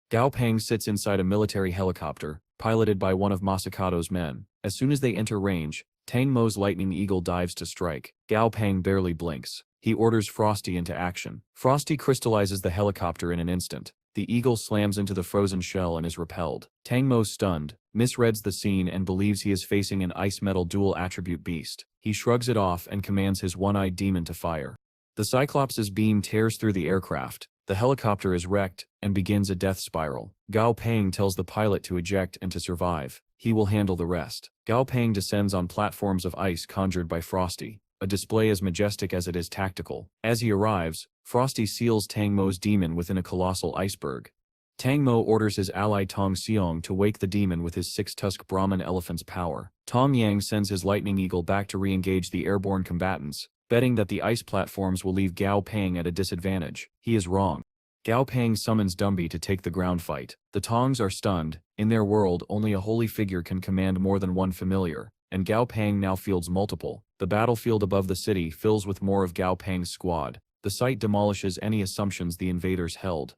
Gao Pang sits inside a military helicopter, piloted by one of Masakado's men. As soon as they enter range, Tang Mo's lightning eagle dives to strike. Gao Pang barely blinks. He orders Frosty into action. Frosty crystallizes the helicopter in an instant. The eagle slams into the frozen shell and is repelled. Tang Mo, stunned, misreads the scene and believes he is facing an ice metal dual attribute beast. He shrugs it off and commands his one-eyed demon to fire. The Cyclops' beam tears through the aircraft. The helicopter is wrecked and begins a death spiral. Gao Pang tells the pilot to eject and to survive. He will handle the rest. Gao Pang descends on platforms of ice conjured by Frosty, a display as majestic as it is tactical. As he arrives, Frosty seals Tang Mo's demon within a colossal iceberg. Tang Mo orders his ally Tong Seong to wake the demon with his six-tusk Brahmin elephant's power. Tong Yang sends his lightning eagle back to re-engage the airborne combatants, betting that the ice platforms will leave Gao Pang at a disadvantage. He is wrong. Gao Pang summons Dumby to take the ground fight. The Tongs are stunned. In their world, only a holy figure can command more than one familiar, and Gao Pang now fields multiple. The battlefield above the city fills with more of Gao Pang's squad. The sight demolishes any assumptions the invaders held.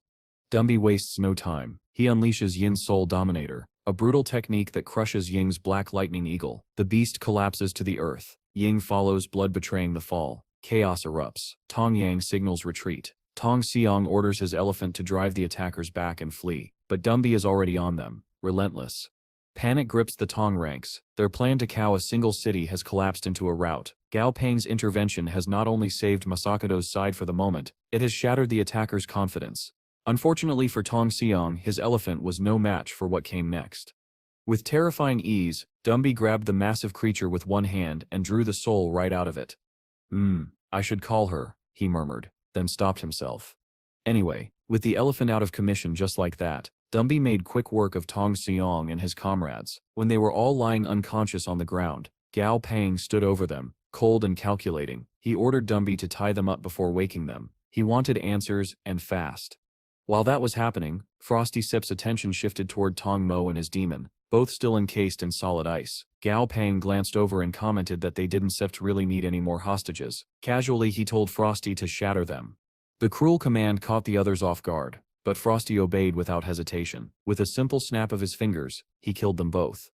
Dumby wastes no time. He unleashes Yin Soul Dominator, a brutal technique that crushes Ying's black lightning eagle. The beast collapses to the earth. Ying follows, blood betraying the fall. Chaos erupts. Tong Yang signals retreat. Tong Xiang orders his elephant to drive the attackers back and flee, but Dumby is already on them, relentless. Panic grips the Tong ranks. Their plan to cow a single city has collapsed into a rout. Gao Peng's intervention has not only saved Masakado's side for the moment, it has shattered the attackers' confidence. Unfortunately for Tong Xiang, his elephant was no match for what came next. With terrifying ease, Dumby grabbed the massive creature with one hand and drew the soul right out of it. I should call her, he murmured, then stopped himself. Anyway, with the elephant out of commission just like that, Dumby made quick work of Tong Xiang and his comrades. When they were all lying unconscious on the ground, Gao Peng stood over them, cold and calculating. He ordered Dumby to tie them up before waking them. He wanted answers, and fast. While that was happening, Frosty Sip's attention shifted toward Tong Mo and his demon, both still encased in solid ice. Gao Peng glanced over and commented that they didn't really need any more hostages. Casually he told Frosty to shatter them. The cruel command caught the others off guard, but Frosty obeyed without hesitation. With a simple snap of his fingers, he killed them both.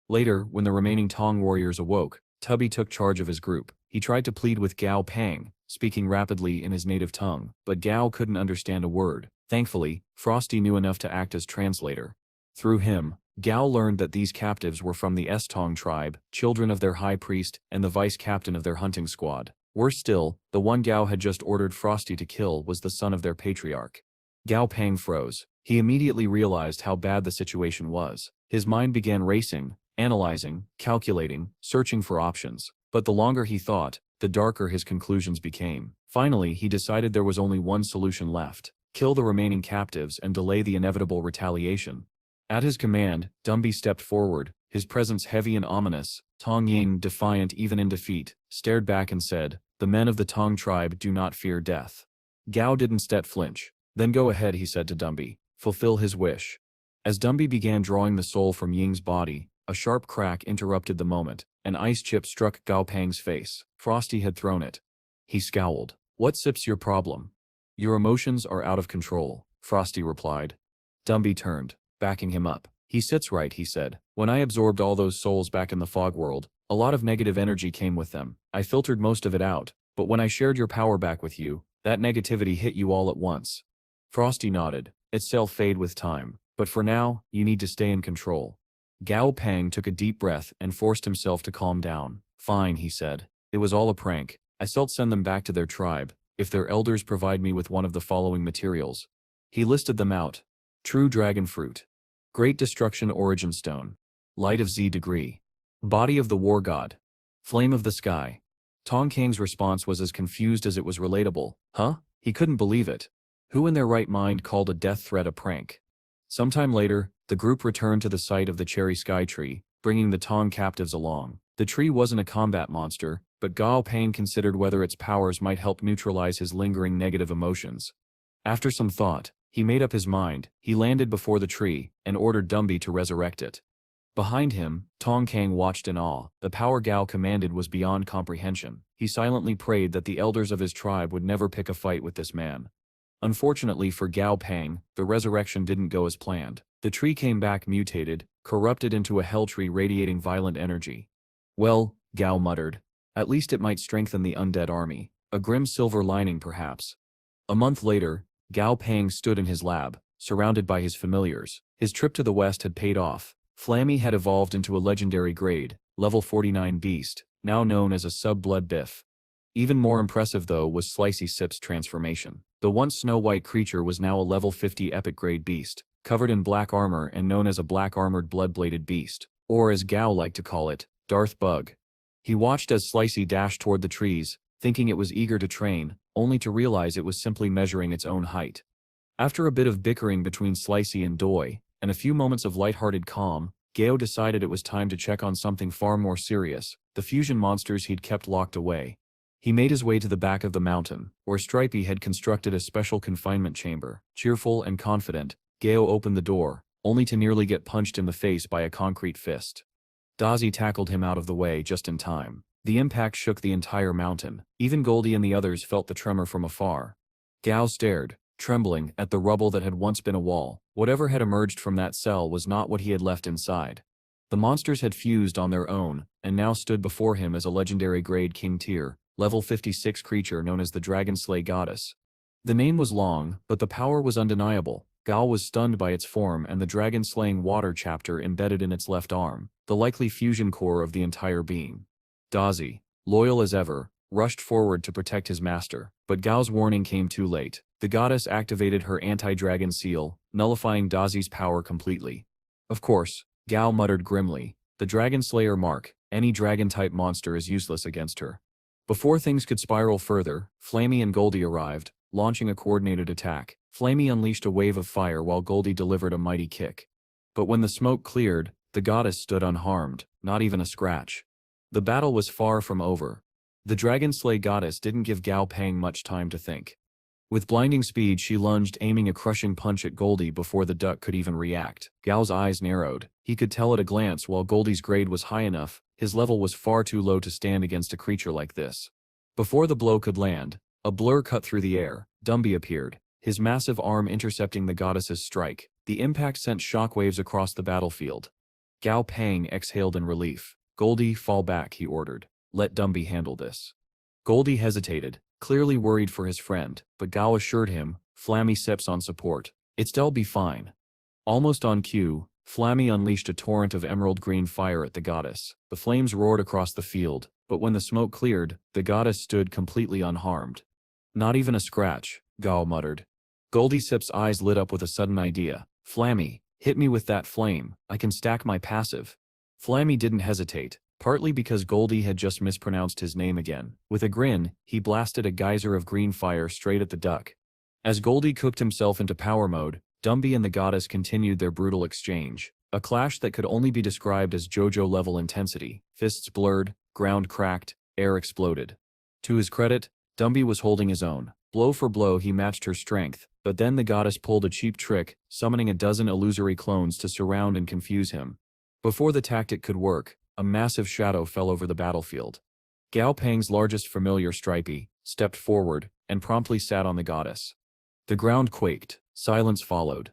Later, when the remaining Tong warriors awoke, Tubby took charge of his group. He tried to plead with Gao Peng, speaking rapidly in his native tongue, but Gao couldn't understand a word. Thankfully, Frosty knew enough to act as translator. Through him, Gao learned that these captives were from the Tong tribe, children of their high priest and the vice captain of their hunting squad. Worse still, the one Gao had just ordered Frosty to kill was the son of their patriarch. Gao Peng froze. He immediately realized how bad the situation was. His mind began racing, analyzing, calculating, searching for options. But the longer he thought, the darker his conclusions became. Finally, he decided there was only one solution left: kill the remaining captives and delay the inevitable retaliation. At his command, Dumby stepped forward, his presence heavy and ominous. Tong Ying, defiant even in defeat, stared back and said, "The men of the Tong tribe do not fear death." Gao didn't flinch. "Then go ahead," he said to Dumby. "Fulfill his wish." As Dumby began drawing the soul from Ying's body, a sharp crack interrupted the moment. An ice chip struck Gao Peng's face. Frosty had thrown it. He scowled. "What Sip's your problem?" "Your emotions are out of control," Frosty replied. Dumby turned, backing him up. "He sits right," he said. "When I absorbed all those souls back in the fog world, a lot of negative energy came with them. I filtered most of it out, but when I shared your power back with you, that negativity hit you all at once." Frosty nodded. "It'll fade with time, but for now, you need to stay in control." Gao Peng took a deep breath and forced himself to calm down. "Fine," he said. "It was all a prank. I'll send them back to their tribe, if their elders provide me with one of the following materials." He listed them out. True Dragon Fruit. Great Destruction Origin Stone. Light of Z Degree. Body of the War God. Flame of the Sky. Tong Kang's response was as confused as it was relatable. Huh? He couldn't believe it. Who in their right mind called a death threat a prank? Sometime later, the group returned to the site of the Cherry Sky Tree, bringing the Tong captives along. The tree wasn't a combat monster, but Gao Peng considered whether its powers might help neutralize his lingering negative emotions. After some thought, he made up his mind. He landed before the tree, and ordered Dumby to resurrect it. Behind him, Tong Kang watched in awe. The power Gao commanded was beyond comprehension. He silently prayed that the elders of his tribe would never pick a fight with this man. Unfortunately for Gao Peng, the resurrection didn't go as planned. The tree came back mutated, corrupted into a hell tree radiating violent energy. "Well," Gao muttered, "at least it might strengthen the undead army. A grim silver lining perhaps." A month later, Gao Peng stood in his lab, surrounded by his familiars. His trip to the west had paid off. Flammy had evolved into a legendary grade, level 49 beast, now known as a sub-blood biff. Even more impressive though was Slicey Sip's transformation. The once snow-white creature was now a level 50 epic grade beast, covered in black armor and known as a black-armored blood-bladed beast, or as Gao liked to call it, Darth Bug. He watched as Slicey dashed toward the trees, thinking it was eager to train, only to realize it was simply measuring its own height. After a bit of bickering between Slicey and Doi, and a few moments of lighthearted calm, Gao decided it was time to check on something far more serious, the fusion monsters he'd kept locked away. He made his way to the back of the mountain, where Stripey had constructed a special confinement chamber. Cheerful and confident, Gao opened the door, only to nearly get punched in the face by a concrete fist. Dazzy tackled him out of the way just in time. The impact shook the entire mountain. Even Goldie and the others felt the tremor from afar. Gao stared, trembling at the rubble that had once been a wall. Whatever had emerged from that cell was not what he had left inside. The monsters had fused on their own, and now stood before him as a legendary grade King tier, level 56 creature known as the Dragon Slay Goddess. The name was long, but the power was undeniable. Gao was stunned by its form and the dragon-slaying water chapter embedded in its left arm, the likely fusion core of the entire being. Dazi, loyal as ever, rushed forward to protect his master, but Gao's warning came too late. The goddess activated her anti-dragon seal, nullifying Dazi's power completely. Of course, Gao muttered grimly, the Dragon Slayer mark, any dragon-type monster is useless against her. Before things could spiral further, Flammy and Goldie arrived, launching a coordinated attack. Flammy unleashed a wave of fire while Goldie delivered a mighty kick. But when the smoke cleared, the goddess stood unharmed, not even a scratch. The battle was far from over. The Dragon Slay Goddess didn't give Gao Pang much time to think. With blinding speed she lunged, aiming a crushing punch at Goldie before the duck could even react. Gao's eyes narrowed. He could tell at a glance while Goldie's grade was high enough, his level was far too low to stand against a creature like this. Before the blow could land, a blur cut through the air. Dumby appeared, his massive arm intercepting the goddess's strike. The impact sent shockwaves across the battlefield. Gao Pang exhaled in relief. Goldie, fall back, he ordered. Let Dumby handle this. Goldie hesitated, clearly worried for his friend, but Gao assured him, Flammy sips on support. It'll be fine. Almost on cue, Flammy unleashed a torrent of emerald green fire at the goddess. The flames roared across the field, but when the smoke cleared, the goddess stood completely unharmed. Not even a scratch, Gao muttered. Goldie Sip's eyes lit up with a sudden idea. Flammy, hit me with that flame, I can stack my passive. Flammy didn't hesitate, partly because Goldie had just mispronounced his name again. With a grin, he blasted a geyser of green fire straight at the duck. As Goldie cooked himself into power mode, Dumby and the goddess continued their brutal exchange. A clash that could only be described as JoJo-level intensity. Fists blurred, ground cracked, air exploded. To his credit, Dumby was holding his own. Blow for blow he matched her strength, but then the goddess pulled a cheap trick, summoning a dozen illusory clones to surround and confuse him. Before the tactic could work, a massive shadow fell over the battlefield. Gao Pang's largest familiar, Stripey, stepped forward and promptly sat on the goddess. The ground quaked. Silence followed.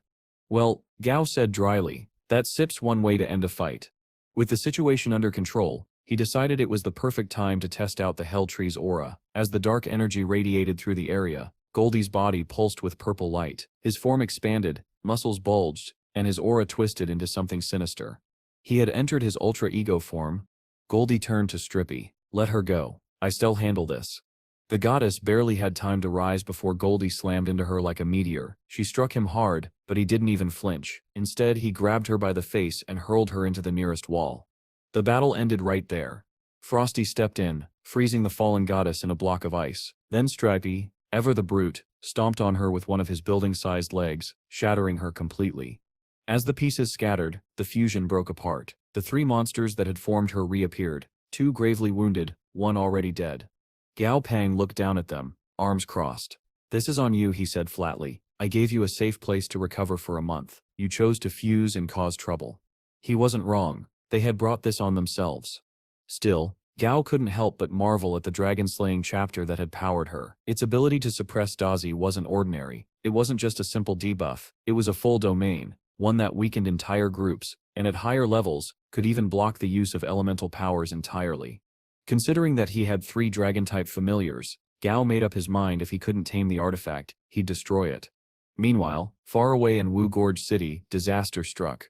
Well, Gao said dryly, that Sip's one way to end a fight. With the situation under control, he decided it was the perfect time to test out the Hell Tree's aura. As the dark energy radiated through the area, Goldie's body pulsed with purple light. His form expanded, muscles bulged, and his aura twisted into something sinister. He had entered his ultra ego form. Goldie turned to Strippy. Let her go. I still handle this. The goddess barely had time to rise before Goldie slammed into her like a meteor. She struck him hard, but he didn't even flinch. Instead, he grabbed her by the face and hurled her into the nearest wall. The battle ended right there. Frosty stepped in, freezing the fallen goddess in a block of ice. Then Stripey, ever the brute, stomped on her with one of his building-sized legs, shattering her completely. As the pieces scattered, the fusion broke apart. The three monsters that had formed her reappeared, two gravely wounded, one already dead. Gao Pang looked down at them, arms crossed. This is on you, he said flatly. I gave you a safe place to recover for a month. You chose to fuse and cause trouble. He wasn't wrong. They had brought this on themselves. Still, Gao couldn't help but marvel at the dragon-slaying chapter that had powered her. Its ability to suppress Dazi wasn't ordinary. It wasn't just a simple debuff. It was a full domain, one that weakened entire groups, and at higher levels, could even block the use of elemental powers entirely. Considering that he had 3 dragon-type familiars, Gao made up his mind if he couldn't tame the artifact, he'd destroy it. Meanwhile, far away in Wu Gorge City, disaster struck.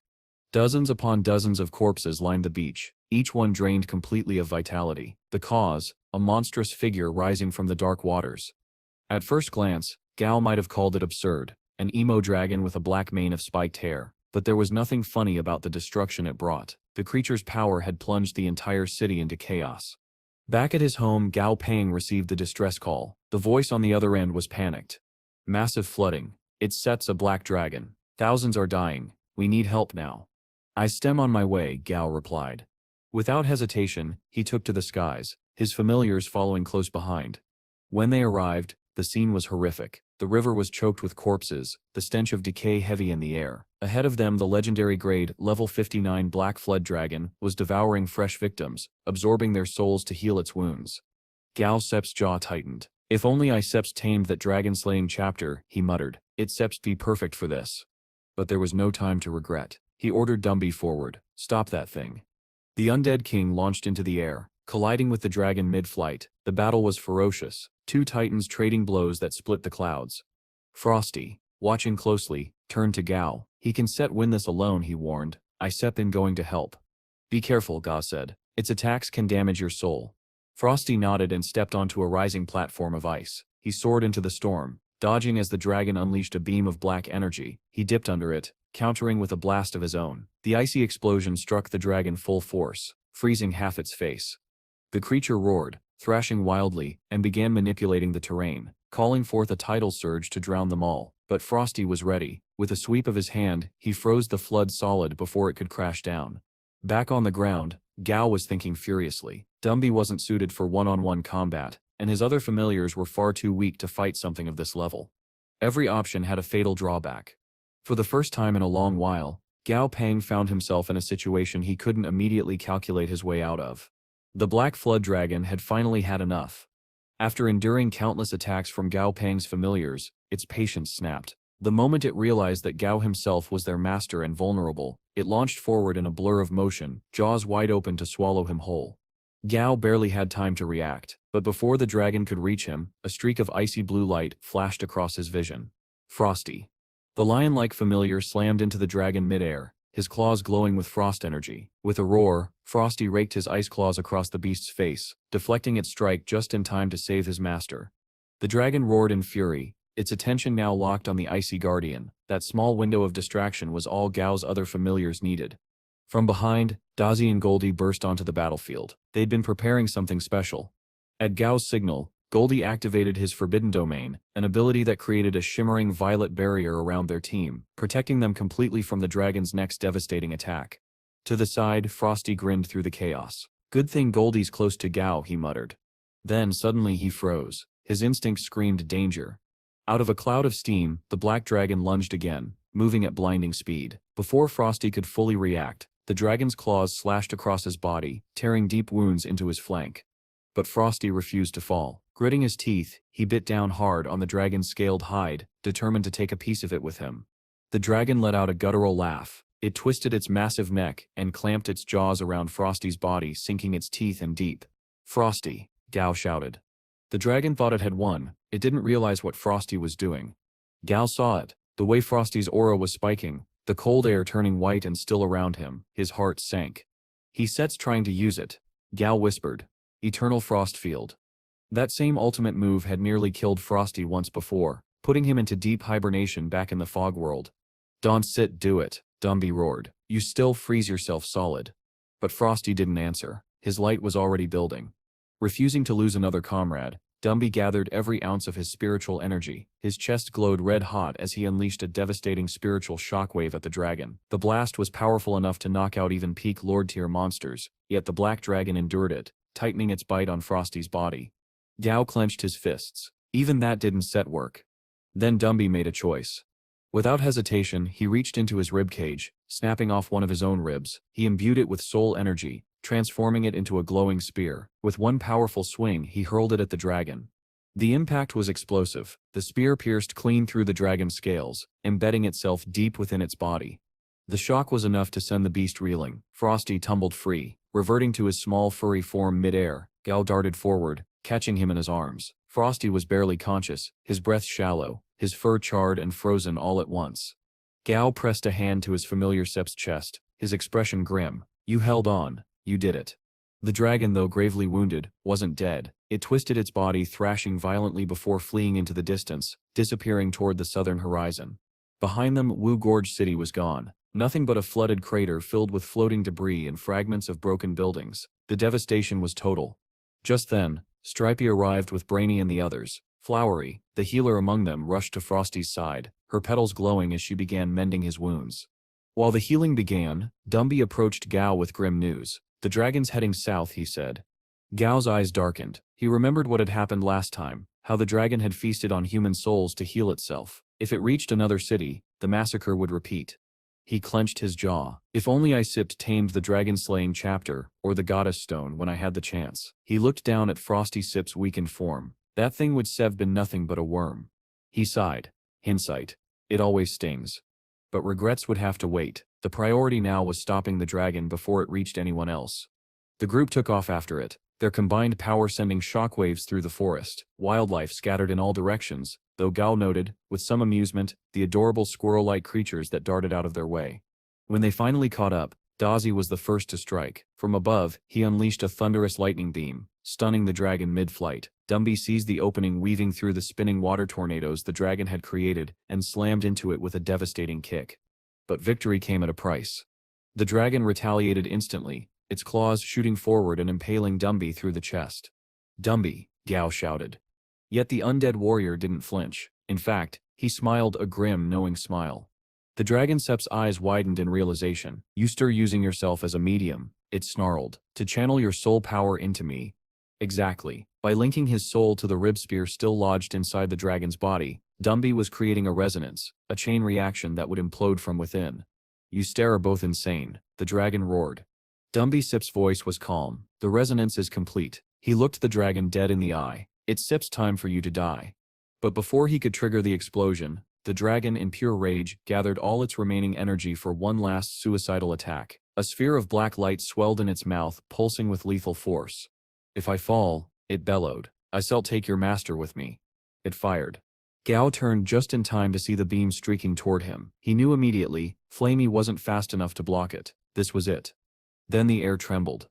Dozens upon dozens of corpses lined the beach, each one drained completely of vitality. The cause, a monstrous figure rising from the dark waters. At first glance, Gao might have called it absurd, an emo dragon with a black mane of spiked hair, but there was nothing funny about the destruction it brought. The creature's power had plunged the entire city into chaos. Back at his home, Gao Pang received the distress call. The voice on the other end was panicked. Massive flooding. It sets a black dragon. Thousands are dying. We need help now. I stem on my way, Gao replied. Without hesitation, he took to the skies, his familiars following close behind. When they arrived, the scene was horrific. The river was choked with corpses, the stench of decay heavy in the air. Ahead of them, the legendary grade, level 59 Black Flood Dragon was devouring fresh victims, absorbing their souls to heal its wounds. Gao Sep's jaw tightened. If only I seps tamed that dragon-slaying chapter, he muttered. It seps be perfect for this. But there was no time to regret. He ordered Dumby forward. Stop that thing. The undead king launched into the air, colliding with the dragon mid-flight. The battle was ferocious, two titans trading blows that split the clouds. Frosty, watching closely, turned to Gao. He can win this alone, he warned. I sep in going to help. Be careful, Gao said. Its attacks can damage your soul. Frosty nodded and stepped onto a rising platform of ice. He soared into the storm, dodging as the dragon unleashed a beam of black energy. He dipped under it, countering with a blast of his own. The icy explosion struck the dragon full force, freezing half its face. The creature roared, thrashing wildly, and began manipulating the terrain, calling forth a tidal surge to drown them all. But Frosty was ready. With a sweep of his hand, he froze the flood solid before it could crash down. Back on the ground, Gao was thinking furiously. Dumby wasn't suited for one-on-one combat, and his other familiars were far too weak to fight something of this level. Every option had a fatal drawback. For the first time in a long while, Gao Peng found himself in a situation he couldn't immediately calculate his way out of. The Black Flood Dragon had finally had enough. After enduring countless attacks from Gao Peng's familiars, its patience snapped. The moment it realized that Gao himself was their master and vulnerable, it launched forward in a blur of motion, jaws wide open to swallow him whole. Gao barely had time to react, but before the dragon could reach him, a streak of icy blue light flashed across his vision. Frosty. The lion-like familiar slammed into the dragon midair, his claws glowing with frost energy. With a roar, Frosty raked his ice claws across the beast's face, deflecting its strike just in time to save his master. The dragon roared in fury, its attention now locked on the icy guardian. That small window of distraction was all Gao's other familiars needed. From behind, Dazi and Goldie burst onto the battlefield. They'd been preparing something special. At Gao's signal, Goldie activated his Forbidden Domain, an ability that created a shimmering violet barrier around their team, protecting them completely from the dragon's next devastating attack. To the side, Frosty grinned through the chaos. Good thing Goldie's close to Gao, he muttered. Then suddenly he froze. His instinct screamed danger. Out of a cloud of steam, the black dragon lunged again, moving at blinding speed. Before Frosty could fully react, the dragon's claws slashed across his body, tearing deep wounds into his flank. But Frosty refused to fall. Gritting his teeth, he bit down hard on the dragon's scaled hide, determined to take a piece of it with him. The dragon let out a guttural laugh. It twisted its massive neck and clamped its jaws around Frosty's body, sinking its teeth in deep. Frosty, Gao shouted. The dragon thought it had won. It didn't realize what Frosty was doing. Gao saw it. The way Frosty's aura was spiking, the cold air turning white and still around him, his heart sank. He sets trying to use it. Gao whispered. Eternal Frost Field. That same ultimate move had nearly killed Frosty once before, putting him into deep hibernation back in the fog world. Don't sit, do it, Dumby roared. You still freeze yourself solid. But Frosty didn't answer. His light was already building. Refusing to lose another comrade, Dumby gathered every ounce of his spiritual energy. His chest glowed red-hot as he unleashed a devastating spiritual shockwave at the dragon. The blast was powerful enough to knock out even peak Lord-tier monsters, yet the black dragon endured it, tightening its bite on Frosty's body. Gao clenched his fists. Even that didn't set work. Then Dumby made a choice. Without hesitation, he reached into his ribcage, snapping off one of his own ribs. He imbued it with soul energy, transforming it into a glowing spear. With one powerful swing, he hurled it at the dragon. The impact was explosive. The spear pierced clean through the dragon's scales, embedding itself deep within its body. The shock was enough to send the beast reeling. Frosty tumbled free, reverting to his small furry form mid-air. Gao darted forward, catching him in his arms. Frosty was barely conscious, his breath shallow, his fur charred and frozen all at once. Gao pressed a hand to his familiar Sep's chest, his expression grim. You held on. You did it. The dragon, though gravely wounded, wasn't dead. It twisted its body, thrashing violently before fleeing into the distance, disappearing toward the southern horizon. Behind them, Wu Gorge City was gone. Nothing but a flooded crater filled with floating debris and fragments of broken buildings. The devastation was total. Just then, Stripey arrived with Brainy and the others. Flowery, the healer among them, rushed to Frosty's side, her petals glowing as she began mending his wounds. While the healing began, Dumby approached Gao with grim news. The dragon's heading south, he said. Gao's eyes darkened. He remembered what had happened last time, how the dragon had feasted on human souls to heal itself. If it reached another city, the massacre would repeat. He clenched his jaw. If only I tamed the dragon-slaying chapter, or the goddess stone when I had the chance. He looked down at Frosty Sip's weakened form. That thing would have been nothing but a worm. He sighed. Hindsight. It always stings. But regrets would have to wait. The priority now was stopping the dragon before it reached anyone else. The group took off after it, their combined power sending shockwaves through the forest. Wildlife scattered in all directions, though Gao noted, with some amusement, the adorable squirrel-like creatures that darted out of their way. When they finally caught up, Dazi was the first to strike. From above, he unleashed a thunderous lightning beam, stunning the dragon mid-flight. Dumby seized the opening weaving through the spinning water tornadoes the dragon had created and slammed into it with a devastating kick. But victory came at a price. The dragon retaliated instantly, its claws shooting forward and impaling Dumby through the chest. "Dumby," Gao shouted. Yet the undead warrior didn't flinch. In fact, he smiled a grim, knowing smile. The dragon sep's eyes widened in realization. "You stir using yourself as a medium," it snarled, "to channel your soul power into me." Exactly. By linking his soul to the rib spear still lodged inside the dragon's body, Dumby was creating a resonance, a chain reaction that would implode from within. "You are both insane," the dragon roared. Dumby Sip's voice was calm. "The resonance is complete." He looked the dragon dead in the eye. "It's Sip's time for you to die." But before he could trigger the explosion, the dragon in pure rage gathered all its remaining energy for one last suicidal attack. A sphere of black light swelled in its mouth, pulsing with lethal force. "If I fall," it bellowed, "I shall take your master with me." It fired. Gao turned just in time to see the beam streaking toward him. He knew immediately, Flamey wasn't fast enough to block it. This was it. Then the air trembled.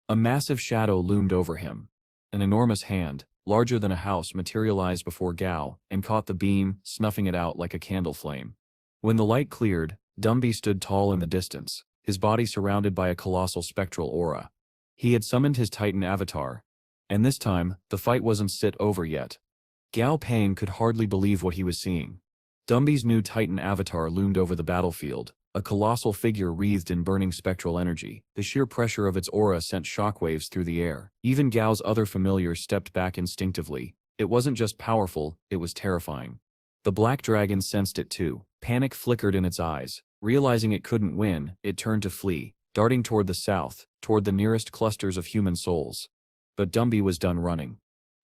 A massive shadow loomed over him. An enormous hand, larger than a house, materialized before Gao and caught the beam, snuffing it out like a candle flame. When the light cleared, Dumby stood tall in the distance, his body surrounded by a colossal spectral aura. He had summoned his Titan avatar. And this time, the fight wasn't over yet. Gao Pang could hardly believe what he was seeing. Dumby's new Titan avatar loomed over the battlefield, a colossal figure wreathed in burning spectral energy. The sheer pressure of its aura sent shockwaves through the air. Even Gao's other familiars stepped back instinctively. It wasn't just powerful, it was terrifying. The black dragon sensed it too. Panic flickered in its eyes. Realizing it couldn't win, it turned to flee, darting toward the south, toward the nearest clusters of human souls. But Dumby was done running.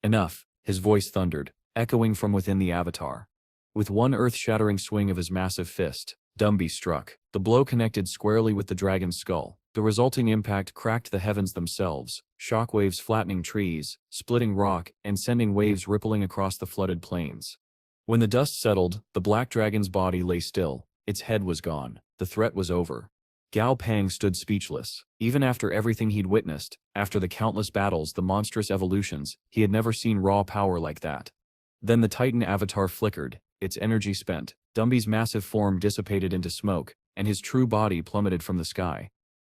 "Enough," his voice thundered, echoing from within the avatar. With one earth-shattering swing of his massive fist, Dumby struck. The blow connected squarely with the dragon's skull. The resulting impact cracked the heavens themselves, shockwaves flattening trees, splitting rock, and sending waves rippling across the flooded plains. When the dust settled, the black dragon's body lay still. Its head was gone. The threat was over. Gao Pang stood speechless. Even after everything he'd witnessed, after the countless battles, the monstrous evolutions, he had never seen raw power like that. Then the Titan avatar flickered, its energy spent. Dumby's massive form dissipated into smoke, and his true body plummeted from the sky.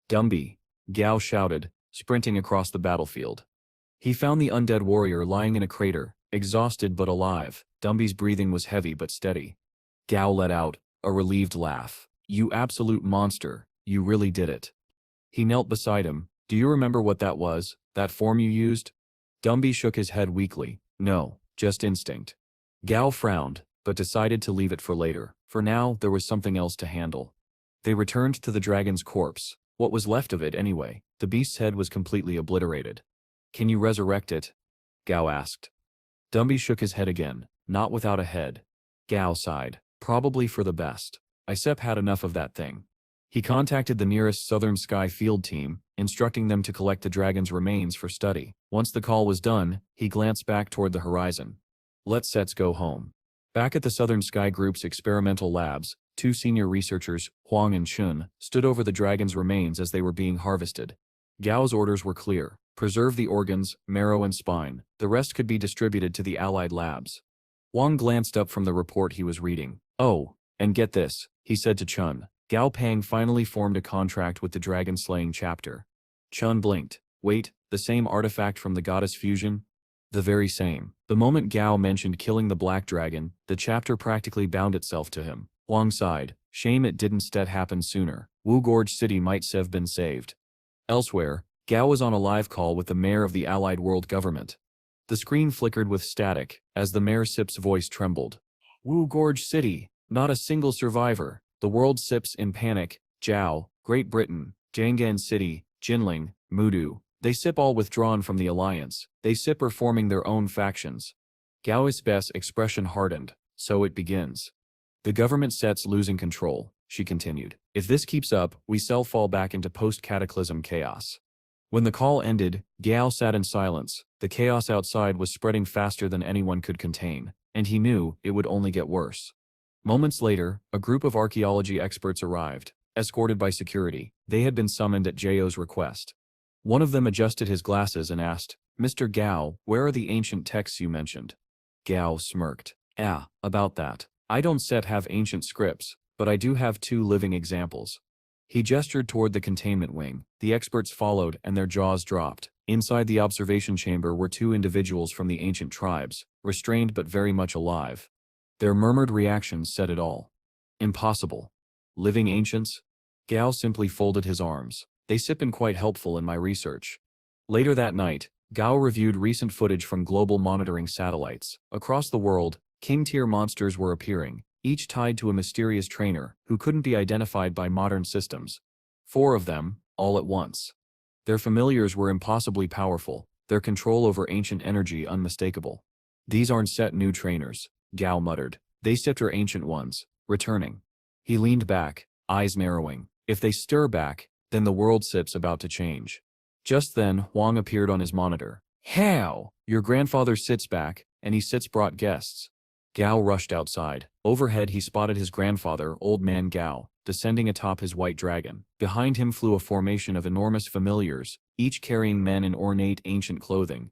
"Dumby!" Gao shouted, sprinting across the battlefield. He found the undead warrior lying in a crater, exhausted but alive. Dumby's breathing was heavy but steady. Gao let out a relieved laugh. "You absolute monster, you really did it." He knelt beside him. "Do you remember what that was, that form you used?" Dumby shook his head weakly. "No, just instinct." Gao frowned, but decided to leave it for later. For now, there was something else to handle. They returned to the dragon's corpse. What was left of it anyway? The beast's head was completely obliterated. "Can you resurrect it?" Gao asked. Dumby shook his head again. "Not without a head." Gao sighed. "Probably for the best. Isep had enough of that thing." He contacted the nearest Southern Sky field team, instructing them to collect the dragon's remains for study. Once the call was done, he glanced back toward the horizon. "Let's go home." Back at the Southern Sky Group's experimental labs, two senior researchers, Huang and Chun, stood over the dragon's remains as they were being harvested. Gao's orders were clear: preserve the organs, marrow and spine. The rest could be distributed to the allied labs. Huang glanced up from the report he was reading. "Oh, and get this," he said to Chun. Gao Pang finally formed a contract with the dragon-slaying chapter. Chun blinked. "Wait, the same artifact from the goddess fusion?" "The very same." The moment Gao mentioned killing the black dragon, the chapter practically bound itself to him. Huang sighed. "Shame it didn't happen sooner. Wu Gorge City might have been saved." Elsewhere, Gao was on a live call with the mayor of the Allied World Government. The screen flickered with static, as the mayor Sip's voice trembled. "Wu Gorge City, not a single survivor. The world Sips in panic. Jiao, Great Britain, Jianghan City, Jinling, Mudu. They Sip all withdrawn from the alliance. They Sip are forming their own factions." Gao's best expression hardened. So it begins. The government sets losing control, she continued. If this keeps up, we fall back into post-cataclysm chaos. When the call ended, Gao sat in silence. The chaos outside was spreading faster than anyone could contain, and he knew it would only get worse. Moments later, a group of archaeology experts arrived, escorted by security. They had been summoned at Jao's request. One of them adjusted his glasses and asked, "Mr. Gao, where are the ancient texts you mentioned?" Gao smirked. About that. I don't have ancient scripts, but I do have 2 living examples. He gestured toward the containment wing. The experts followed and their jaws dropped. Inside the observation chamber were 2 individuals from the ancient tribes, restrained but very much alive. Their murmured reactions said it all. Impossible. Living ancients? Gao simply folded his arms. They've been quite helpful in my research. Later that night, Gao reviewed recent footage from global monitoring satellites. Across the world, king-tier monsters were appearing, each tied to a mysterious trainer who couldn't be identified by modern systems. 4 of them, all at once. Their familiars were impossibly powerful, their control over ancient energy unmistakable. These aren't new trainers, Gao muttered. They are ancient ones, returning. He leaned back, eyes narrowing. If they stir back, then the world about to change. Just then, Huang appeared on his monitor. How? Your grandfather sits back, and he brought guests. Gao rushed outside. Overhead he spotted his grandfather, Old Man Gao, descending atop his white dragon. Behind him flew a formation of enormous familiars, each carrying men in ornate ancient clothing.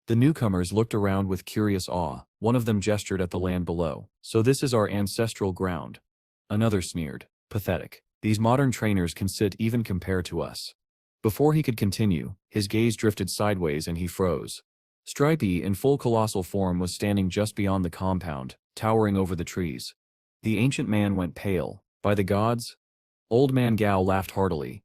The newcomers looked around with curious awe. One of them gestured at the land below. So this is our ancestral ground. Another sneered. Pathetic. These modern trainers can even compare to us. Before he could continue, his gaze drifted sideways and he froze. Stripey, in full colossal form, was standing just beyond the compound, towering over the trees. The ancient man went pale. By the gods? Old Man Gao laughed heartily.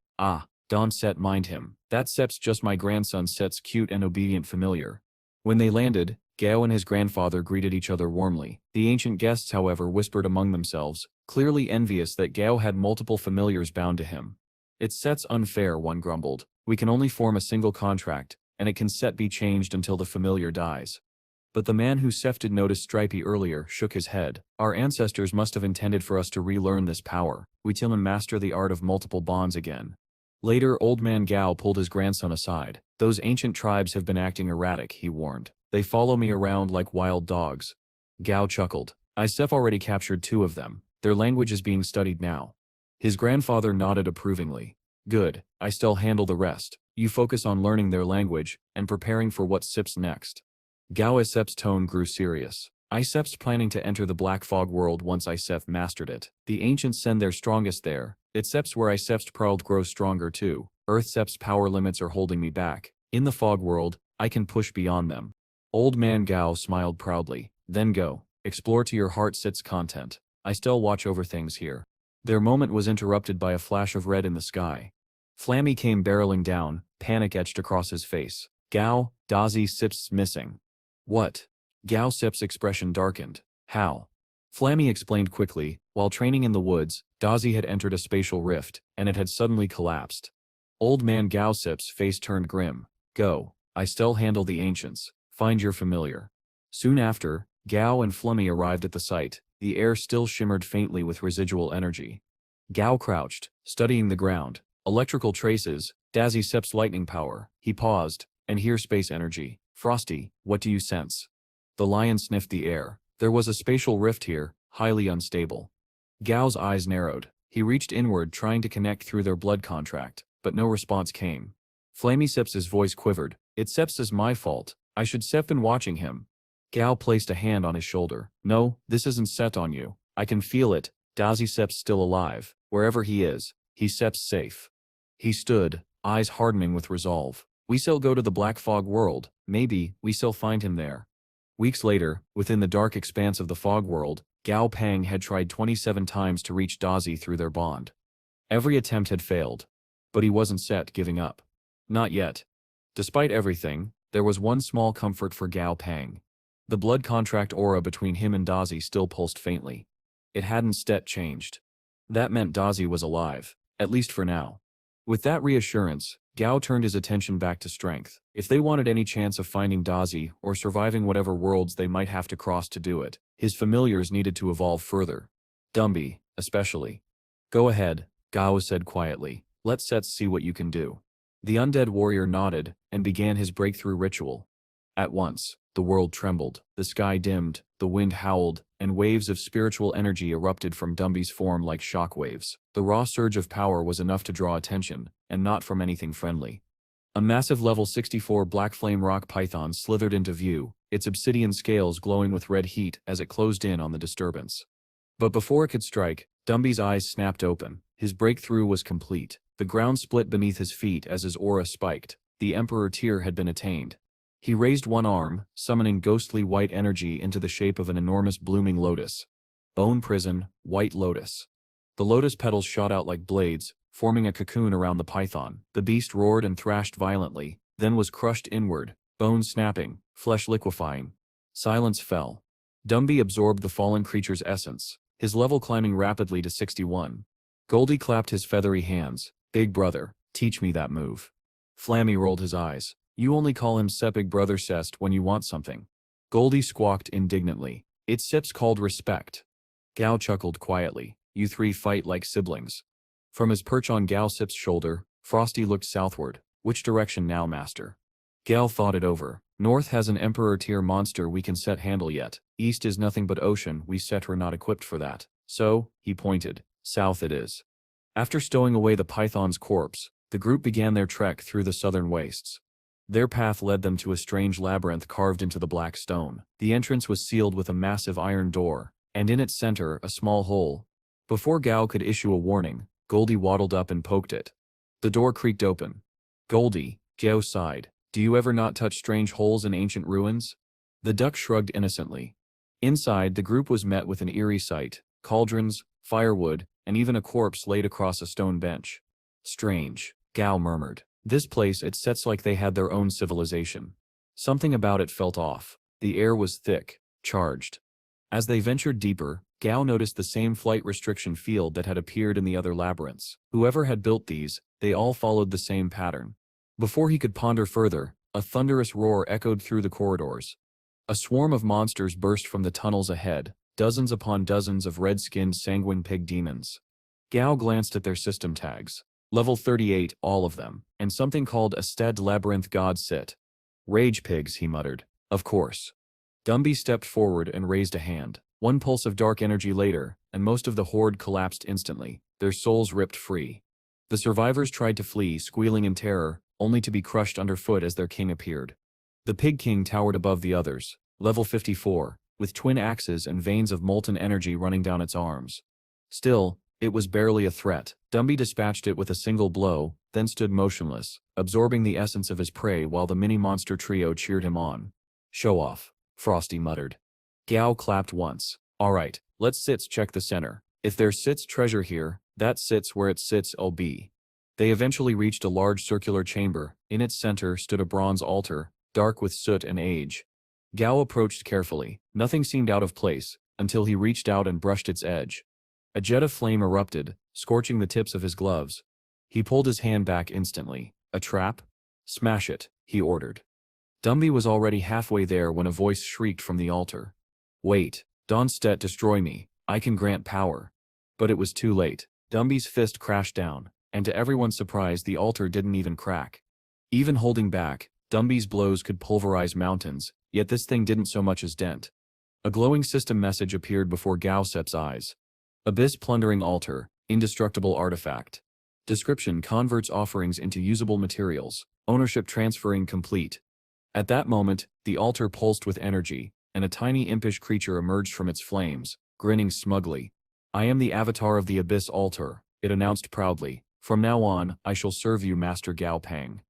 Don't mind him. That's just my grandson's cute and obedient familiar. When they landed, Gao and his grandfather greeted each other warmly. The ancient guests, however, whispered among themselves, clearly envious that Gao had multiple familiars bound to him. It's unfair, one grumbled. We can only form a single contract, and it can be changed until the familiar dies. But the man who did notice Stripey earlier shook his head. Our ancestors must have intended for us to relearn this power. We till and master the art of multiple bonds again. Later, Old Man Gao pulled his grandson aside. Those ancient tribes have been acting erratic, he warned. They follow me around like wild dogs. Gao chuckled. I've already captured 2 of them. Their language is being studied now. His grandfather nodded approvingly. Good, I handle the rest. You focus on learning their language and preparing for what next. Gao's tone grew serious. Icep's planning to enter the Black Fog world once Icep mastered it. The ancients send their strongest there. It's where Icep's proud grows stronger too. Earth's power limits are holding me back. In the Fog world, I can push beyond them. Old Man Gao smiled proudly. Then go. Explore to your heart's content. I watch over things here. Their moment was interrupted by a flash of red in the sky. Flammy came barreling down, panic etched across his face. Gao, Dazi missing. What? Gao expression darkened. How? Flammy explained quickly. While training in the woods, Dazi had entered a spatial rift, and it had suddenly collapsed. Old Man Gao's face turned grim. Go. I handle the ancients. Find your familiar. Soon after, Gao and Flummy arrived at the site. The air still shimmered faintly with residual energy. Gao crouched, studying the ground. Electrical traces, Dazi lightning power. He paused, and here space energy. Frosty, what do you sense? The lion sniffed the air. There was a spatial rift here, highly unstable. Gao's eyes narrowed. He reached inward, trying to connect through their blood contract, but no response came. Flammy voice quivered. It's my fault. I should been watching him. Gao placed a hand on his shoulder. No, this isn't set on you. I can feel it. Dazi still alive. Wherever he is, he's safe. He stood, eyes hardening with resolve. We go to the Black Fog world. Maybe we find him there. Weeks later, within the dark expanse of the Fog world, Gao Pang had tried 27 times to reach Dazi through their bond. Every attempt had failed. But he wasn't giving up. Not yet. Despite everything, there was one small comfort for Gao Pang. The blood contract aura between him and Dazi still pulsed faintly. It hadn't changed. That meant Dazi was alive, at least for now. With that reassurance, Gao turned his attention back to strength. If they wanted any chance of finding Dazi or surviving whatever worlds they might have to cross to do it, his familiars needed to evolve further. Dumby, especially. Go ahead, Gao said quietly. Let's see what you can do. The undead warrior nodded and began his breakthrough ritual. At once, the world trembled, the sky dimmed, the wind howled, and waves of spiritual energy erupted from Dumby's form like shockwaves. The raw surge of power was enough to draw attention, and not from anything friendly. A massive level 64 black flame rock python slithered into view, its obsidian scales glowing with red heat as it closed in on the disturbance. But before it could strike, Dumby's eyes snapped open. His breakthrough was complete. The ground split beneath his feet as his aura spiked. The Emperor tier had been attained. He raised one arm, summoning ghostly white energy into the shape of an enormous blooming lotus. Bone prison, white lotus. The lotus petals shot out like blades, forming a cocoon around the python. The beast roared and thrashed violently, then was crushed inward, bones snapping, flesh liquefying. Silence fell. Dumby absorbed the fallen creature's essence, his level climbing rapidly to 61. Goldie clapped his feathery hands. Big brother, teach me that move. Flammy rolled his eyes. You only call him Sepig brother Cest when you want something. Goldie squawked indignantly. It's Sips called respect. Gao chuckled quietly. You three fight like siblings. From his perch on Gao Sip's shoulder, Frosty looked southward. Which direction now, master? Gao thought it over. North has an Emperor tier monster we can set handle yet. East is nothing but ocean, we set were not equipped for that. So, he pointed, south it is. After stowing away the python's corpse, the group began their trek through the southern wastes. Their path led them to a strange labyrinth carved into the black stone. The entrance was sealed with a massive iron door, and in its center a small hole. Before Gao could issue a warning, Goldie waddled up and poked it. The door creaked open. Goldie, Gao sighed. Do you ever not touch strange holes in ancient ruins? The duck shrugged innocently. Inside, the group was met with an eerie sight. Cauldrons, firewood, and even a corpse laid across a stone bench. Strange, Gao murmured. This place, it sets like they had their own civilization. Something about it felt off. The air was thick, charged. As they ventured deeper, Gao noticed the same flight restriction field that had appeared in the other labyrinths. Whoever had built these, they all followed the same pattern. Before he could ponder further, a thunderous roar echoed through the corridors. A swarm of monsters burst from the tunnels ahead, dozens upon dozens of red-skinned sanguine pig demons. Gao glanced at their system tags. Level 38, all of them, and something called a Stead Labyrinth God Sit. Rage pigs, he muttered. Of course. Dumby stepped forward and raised a hand. One pulse of dark energy later, and most of the horde collapsed instantly, their souls ripped free. The survivors tried to flee, squealing in terror, only to be crushed underfoot as their king appeared. The Pig King towered above the others, level 54, with twin axes and veins of molten energy running down its arms. Still, it was barely a threat. Dumby dispatched it with a single blow, then stood motionless, absorbing the essence of his prey while the mini-monster trio cheered him on. Show off, Frosty muttered. Gao clapped once. All right, let's check the center. If there sits treasure here, that sits where it sits will be. They eventually reached a large circular chamber. In its center stood a bronze altar, dark with soot and age. Gao approached carefully. Nothing seemed out of place, until he reached out and brushed its edge. A jet of flame erupted, scorching the tips of his gloves. He pulled his hand back instantly. A trap? Smash it, he ordered. Dumby was already halfway there when a voice shrieked from the altar. Wait, Donstedt, destroy me. I can grant power. But it was too late. Dumby's fist crashed down, and to everyone's surprise the altar didn't even crack. Even holding back, Dumby's blows could pulverize mountains, yet this thing didn't so much as dent. A glowing system message appeared before Gao Sep's eyes. Abyss plundering altar, indestructible artifact. Description: converts offerings into usable materials. Ownership transferring complete. At that moment, the altar pulsed with energy, and a tiny impish creature emerged from its flames, grinning smugly. I am the avatar of the Abyss altar, it announced proudly. From now on, I shall serve you, Master Gao Peng.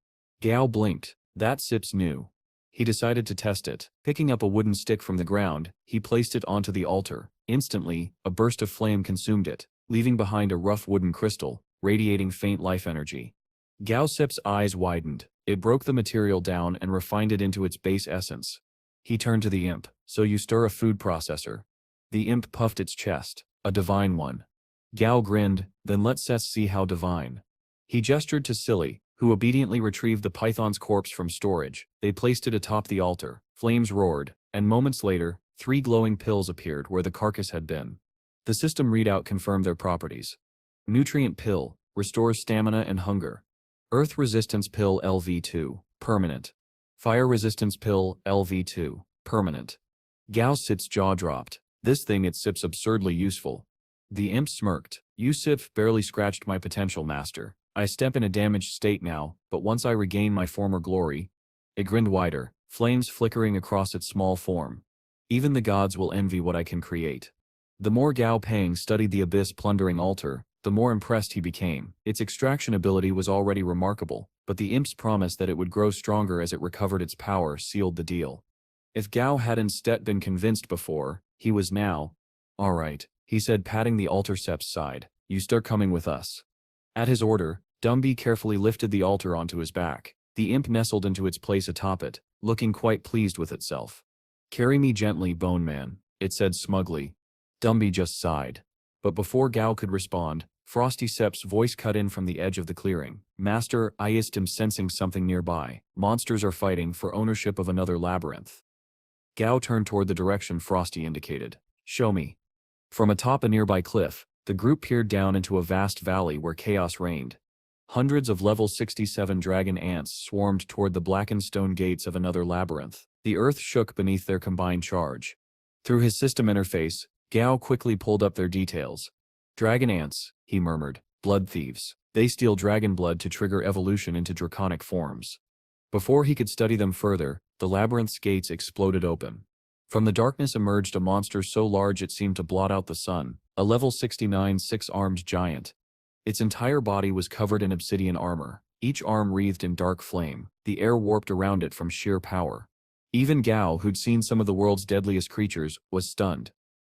Gao blinked. That Sips knew. He decided to test it. Picking up a wooden stick from the ground, he placed it onto the altar. Instantly, a burst of flame consumed it, leaving behind a rough wooden crystal, radiating faint life energy. Gao Sep's eyes widened. It broke the material down and refined it into its base essence. He turned to the imp. So you stir a food processor. The imp puffed its chest. A divine one. Gao grinned, then let's see how divine. He gestured to Silly, who obediently retrieved the python's corpse from storage. They placed it atop the altar. Flames roared, and moments later, 3 glowing pills appeared where the carcass had been. The system readout confirmed their properties. Nutrient pill, restores stamina and hunger. Earth resistance pill LV2, permanent. Fire resistance pill LV2, permanent. Gao Sip's jaw dropped. This thing it sips absurdly useful. The imp smirked. You sip barely scratched my potential, master. I step in a damaged state now, but once I regain my former glory. It grinned wider, flames flickering across its small form. Even the gods will envy what I can create. The more Gao Peng studied the abyss plundering altar, the more impressed he became. Its extraction ability was already remarkable, but the imp's promise that it would grow stronger as it recovered its power sealed the deal. If Gao had instead been convinced before, he was now. All right, he said, patting the altar sep's side. You start coming with us. At his order, Dumby carefully lifted the altar onto his back. The imp nestled into its place atop it, looking quite pleased with itself. Carry me gently, Bone Man, it said smugly. Dumby just sighed. But before Gao could respond, Frosty Sep's voice cut in from the edge of the clearing. Master, I am sensing something nearby. Monsters are fighting for ownership of another labyrinth. Gao turned toward the direction Frosty indicated. Show me. From atop a nearby cliff, the group peered down into a vast valley where chaos reigned. Hundreds of level 67 dragon ants swarmed toward the blackened stone gates of another labyrinth. The earth shook beneath their combined charge. Through his system interface, Gao quickly pulled up their details. Dragon ants, he murmured, blood thieves. They steal dragon blood to trigger evolution into draconic forms. Before he could study them further, the labyrinth's gates exploded open. From the darkness emerged a monster so large it seemed to blot out the sun, a level 69 six-armed giant. Its entire body was covered in obsidian armor, each arm wreathed in dark flame, the air warped around it from sheer power. Even Gao, who'd seen some of the world's deadliest creatures, was stunned.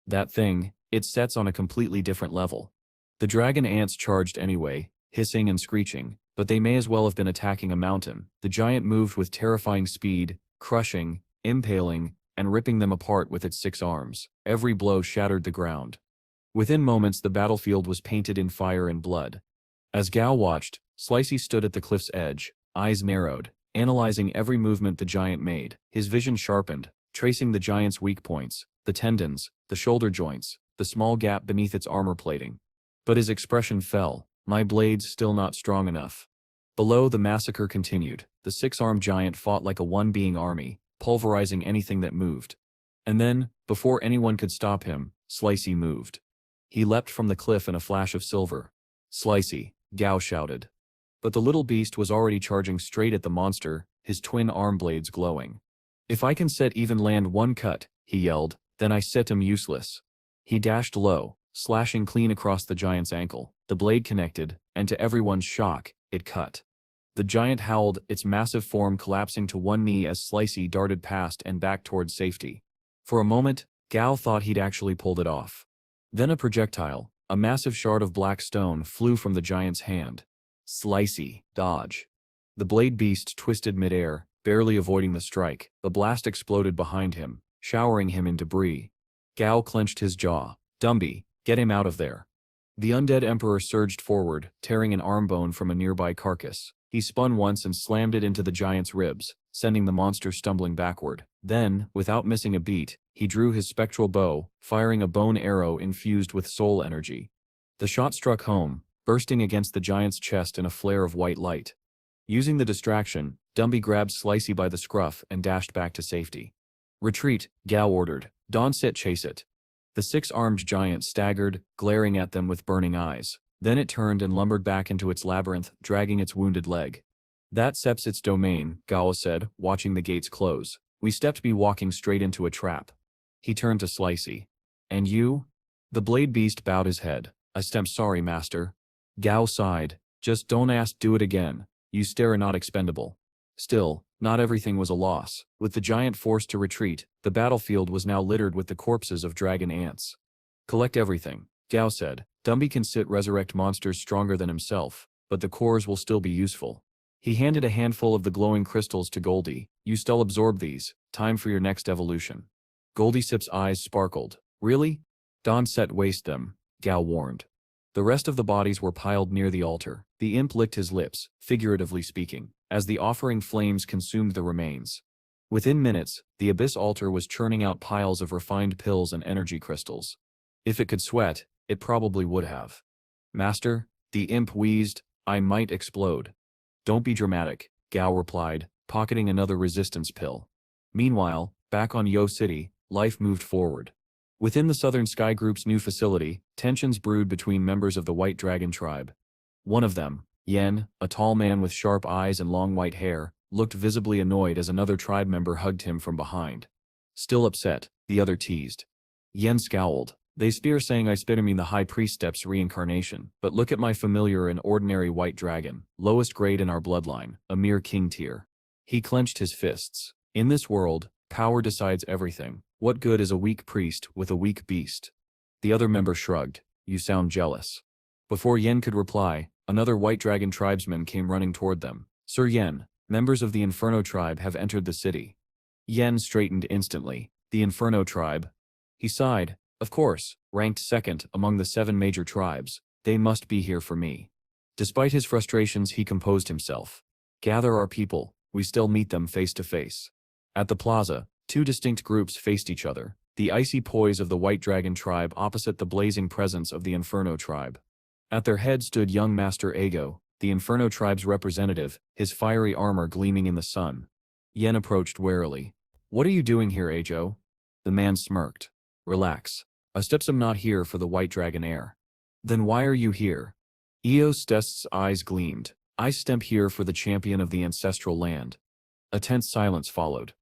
That thing, it sets on a completely different level. The dragon ants charged anyway, hissing and screeching, but they may as well have been attacking a mountain. The giant moved with terrifying speed, crushing, impaling, and ripping them apart with its 6 arms. Every blow shattered the ground. Within moments the battlefield was painted in fire and blood. As Gao watched, Slicey stood at the cliff's edge, eyes narrowed, analyzing every movement the giant made. His vision sharpened, tracing the giant's weak points, the tendons, the shoulder joints, the small gap beneath its armor plating. But his expression fell. My blade's still not strong enough. Below, the massacre continued. The 6-armed giant fought like a one-being army, pulverizing anything that moved. And then, before anyone could stop him, Slicey moved. He leapt from the cliff in a flash of silver. Slicey, Gao shouted. But the little beast was already charging straight at the monster, his twin arm blades glowing. If I can set even land one cut, he yelled, then I set him useless. He dashed low, slashing clean across the giant's ankle. The blade connected, and to everyone's shock, it cut. The giant howled, its massive form collapsing to one knee as Slicey darted past and back toward safety. For a moment, Gao thought he'd actually pulled it off. Then a projectile, a massive shard of black stone, flew from the giant's hand. Slicey, dodge. The blade beast twisted midair, barely avoiding the strike. The blast exploded behind him, showering him in debris. Gao clenched his jaw. Dumby, get him out of there. The undead emperor surged forward, tearing an arm bone from a nearby carcass. He spun once and slammed it into the giant's ribs, sending the monster stumbling backward. Then, without missing a beat, he drew his spectral bow, firing a bone arrow infused with soul energy. The shot struck home, bursting against the giant's chest in a flare of white light. Using the distraction, Dumby grabbed Slicey by the scruff and dashed back to safety. Retreat, Gao ordered. Don't chase it. The 6-armed giant staggered, glaring at them with burning eyes. Then it turned and lumbered back into its labyrinth, dragging its wounded leg. That sep's its domain, Gao said, watching the gates close. We stepped be walking straight into a trap. He turned to Slicey. And you? The blade beast bowed his head. I stem sorry, master. Gao sighed. Just don't ask do it again. You stare are not expendable. Still, not everything was a loss. With the giant forced to retreat, the battlefield was now littered with the corpses of dragon ants. Collect everything, Gao said. Dumby can resurrect monsters stronger than himself, but the cores will still be useful. He handed a handful of the glowing crystals to Goldie. You still absorb these. Time for your next evolution. Goldie Sip's eyes sparkled. Really? Don't waste them, Gao warned. The rest of the bodies were piled near the altar. The imp licked his lips, figuratively speaking, as the offering flames consumed the remains. Within minutes, the abyss altar was churning out piles of refined pills and energy crystals. If it could sweat, it probably would have. Master, the imp wheezed, I might explode. Don't be dramatic, Gao replied, pocketing another resistance pill. Meanwhile, back on Yo City, life moved forward. Within the Southern Sky Group's new facility, tensions brewed between members of the White Dragon tribe. One of them, Yen, a tall man with sharp eyes and long white hair, looked visibly annoyed as another tribe member hugged him from behind. Still upset, the other teased. Yen scowled. They spear saying I mean the High Priest Step's reincarnation, but look at my familiar and ordinary white dragon, lowest grade in our bloodline, a mere king tier. He clenched his fists. In this world, power decides everything. What good is a weak priest with a weak beast? The other member shrugged. You sound jealous. Before Yen could reply, another white dragon tribesman came running toward them. Sir Yen, members of the Inferno tribe have entered the city. Yen straightened instantly. The Inferno tribe? He sighed. Of course, ranked second among the 7 major tribes, they must be here for me. Despite his frustrations, he composed himself. Gather our people, we still meet them face to face. At the plaza, 2 distinct groups faced each other, the icy poise of the White Dragon tribe opposite the blazing presence of the Inferno tribe. At their head stood young Master Ago, the Inferno tribe's representative, his fiery armor gleaming in the sun. Yen approached warily. What are you doing here, Ago? The man smirked. Relax. I'm not here for the White Dragon heir. Then why are you here? Eostest's eyes gleamed. I stemp here for the champion of the ancestral land. A tense silence followed.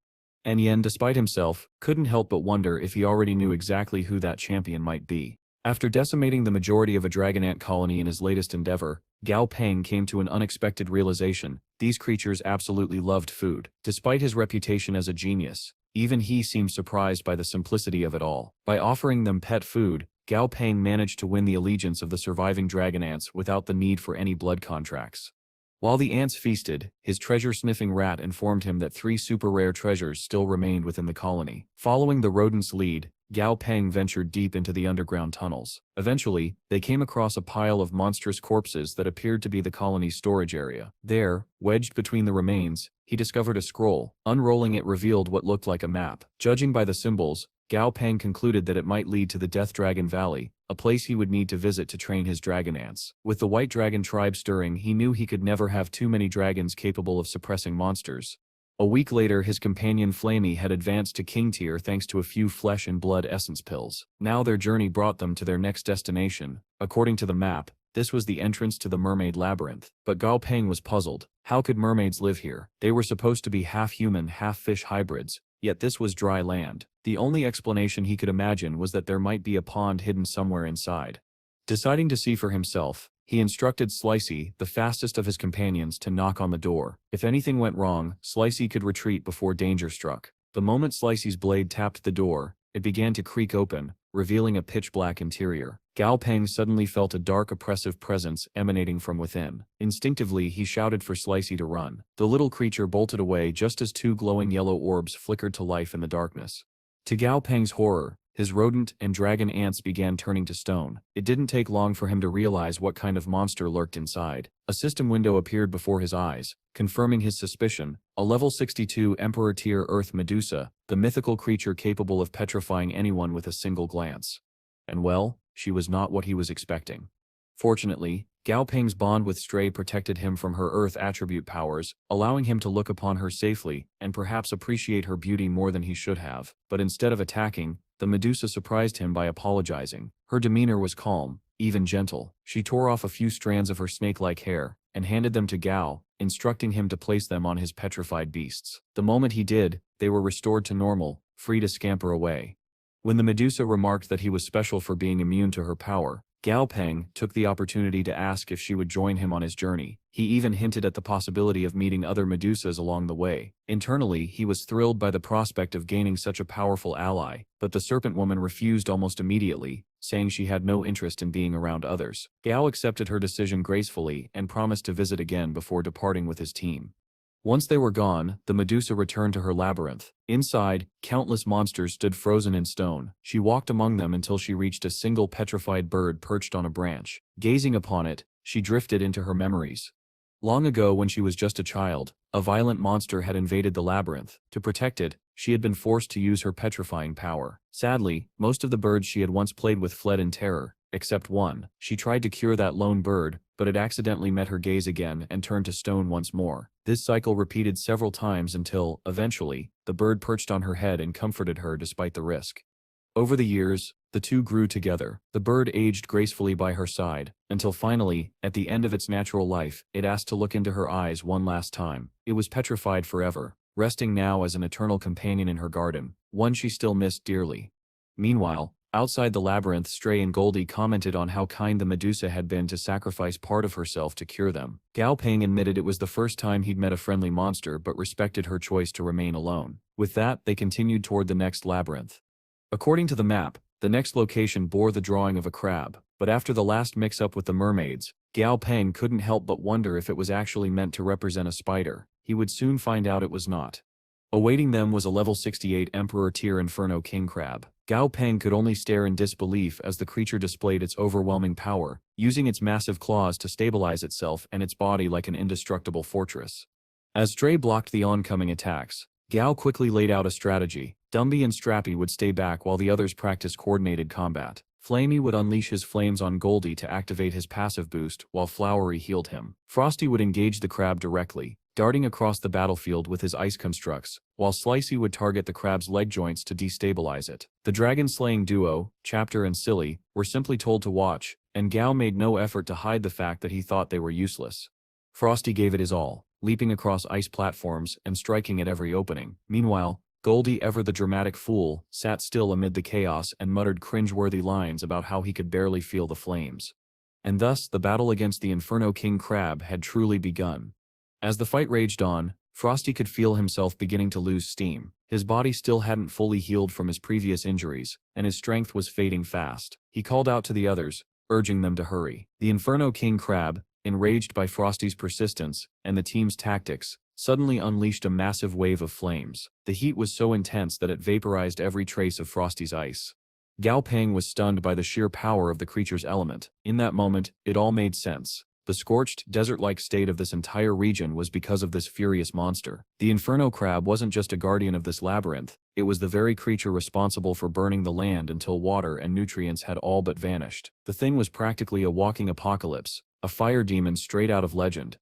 And Yen, despite himself, couldn't help but wonder if he already knew exactly who that champion might be. After decimating the majority of a dragon ant colony in his latest endeavor, Gao Peng came to an unexpected realization: these creatures absolutely loved food. Despite his reputation as a genius, even he seemed surprised by the simplicity of it all. By offering them pet food, Gao Peng managed to win the allegiance of the surviving dragon ants without the need for any blood contracts. While the ants feasted, his treasure-sniffing rat informed him that 3 super-rare treasures still remained within the colony. Following the rodent's lead, Gao Peng ventured deep into the underground tunnels. Eventually, they came across a pile of monstrous corpses that appeared to be the colony's storage area. There, wedged between the remains, he discovered a scroll. Unrolling it revealed what looked like a map. Judging by the symbols, Gao Peng concluded that it might lead to the Death Dragon Valley, a place he would need to visit to train his dragon ants. With the White Dragon tribe stirring, he knew he could never have too many dragons capable of suppressing monsters. A week later, his companion Flamey had advanced to King tier thanks to a few flesh and blood essence pills. Now their journey brought them to their next destination. According to the map, this was the entrance to the Mermaid Labyrinth. But Gao Peng was puzzled. How could mermaids live here? They were supposed to be half-human, half-fish hybrids, yet this was dry land. The only explanation he could imagine was that there might be a pond hidden somewhere inside. Deciding to see for himself, he instructed Slicey, the fastest of his companions, to knock on the door. If anything went wrong, Slicey could retreat before danger struck. The moment Slicey's blade tapped the door, it began to creak open, revealing a pitch-black interior. Gao Peng suddenly felt a dark, oppressive presence emanating from within. Instinctively, he shouted for Slicey to run. The little creature bolted away just as 2 glowing yellow orbs flickered to life in the darkness. To Gao Peng's horror, his rodent and dragon ants began turning to stone. It didn't take long for him to realize what kind of monster lurked inside. A system window appeared before his eyes, confirming his suspicion. A level 62 Emperor tier Earth Medusa, the mythical creature capable of petrifying anyone with a single glance. And well, she was not what he was expecting. Fortunately, Gao Peng's bond with Stray protected him from her Earth attribute powers, allowing him to look upon her safely and perhaps appreciate her beauty more than he should have. But instead of attacking, the Medusa surprised him by apologizing. Her demeanor was calm, even gentle. She tore off a few strands of her snake-like hair and handed them to Gao, instructing him to place them on his petrified beasts. The moment he did, they were restored to normal, free to scamper away. When the Medusa remarked that he was special for being immune to her power, Gao Peng took the opportunity to ask if she would join him on his journey. He even hinted at the possibility of meeting other Medusas along the way. Internally, he was thrilled by the prospect of gaining such a powerful ally, but the serpent woman refused almost immediately, saying she had no interest in being around others. Gao accepted her decision gracefully and promised to visit again before departing with his team. Once they were gone, the Medusa returned to her labyrinth. Inside, countless monsters stood frozen in stone. She walked among them until she reached a single petrified bird perched on a branch. Gazing upon it, she drifted into her memories. Long ago, when she was just a child, a violent monster had invaded the labyrinth. To protect it, she had been forced to use her petrifying power. Sadly, most of the birds she had once played with fled in terror, except one. She tried to cure that lone bird, but it accidentally met her gaze again and turned to stone once more. This cycle repeated several times until, eventually, the bird perched on her head and comforted her despite the risk. Over the years, the two grew together. The bird aged gracefully by her side, until finally, at the end of its natural life, it asked to look into her eyes one last time. It was petrified forever, resting now as an eternal companion in her garden, one she still missed dearly. Meanwhile, outside the labyrinth, Stray and Goldie commented on how kind the Medusa had been to sacrifice part of herself to cure them. Gao Peng admitted it was the first time he'd met a friendly monster but respected her choice to remain alone. With that, they continued toward the next labyrinth. According to the map, the next location bore the drawing of a crab, but after the last mix-up with the mermaids, Gao Peng couldn't help but wonder if it was actually meant to represent a spider. He would soon find out it was not. Awaiting them was a level 68 Emperor tier Inferno King Crab. Gao Peng could only stare in disbelief as the creature displayed its overwhelming power, using its massive claws to stabilize itself and its body like an indestructible fortress. As Stray blocked the oncoming attacks, Gao quickly laid out a strategy. Dumby and Strappy would stay back while the others practiced coordinated combat. Flamey would unleash his flames on Goldie to activate his passive boost, while Flowery healed him. Frosty would engage the crab directly, darting across the battlefield with his ice constructs, while Slicey would target the crab's leg joints to destabilize it. The dragon-slaying duo, Chapter and Silly, were simply told to watch, and Gao made no effort to hide the fact that he thought they were useless. Frosty gave it his all, leaping across ice platforms and striking at every opening. Meanwhile, Goldie, ever the dramatic fool, sat still amid the chaos and muttered cringe-worthy lines about how he could barely feel the flames. And thus, the battle against the Inferno King Crab had truly begun. As the fight raged on, Frosty could feel himself beginning to lose steam. His body still hadn't fully healed from his previous injuries, and his strength was fading fast. He called out to the others, urging them to hurry. The Inferno King Crab, enraged by Frosty's persistence and the team's tactics, suddenly unleashed a massive wave of flames. The heat was so intense that it vaporized every trace of Frosty's ice. Gao Peng was stunned by the sheer power of the creature's element. In that moment, it all made sense. The scorched, desert-like state of this entire region was because of this furious monster. The Inferno Crab wasn't just a guardian of this labyrinth, it was the very creature responsible for burning the land until water and nutrients had all but vanished. The thing was practically a walking apocalypse, a fire demon straight out of legend.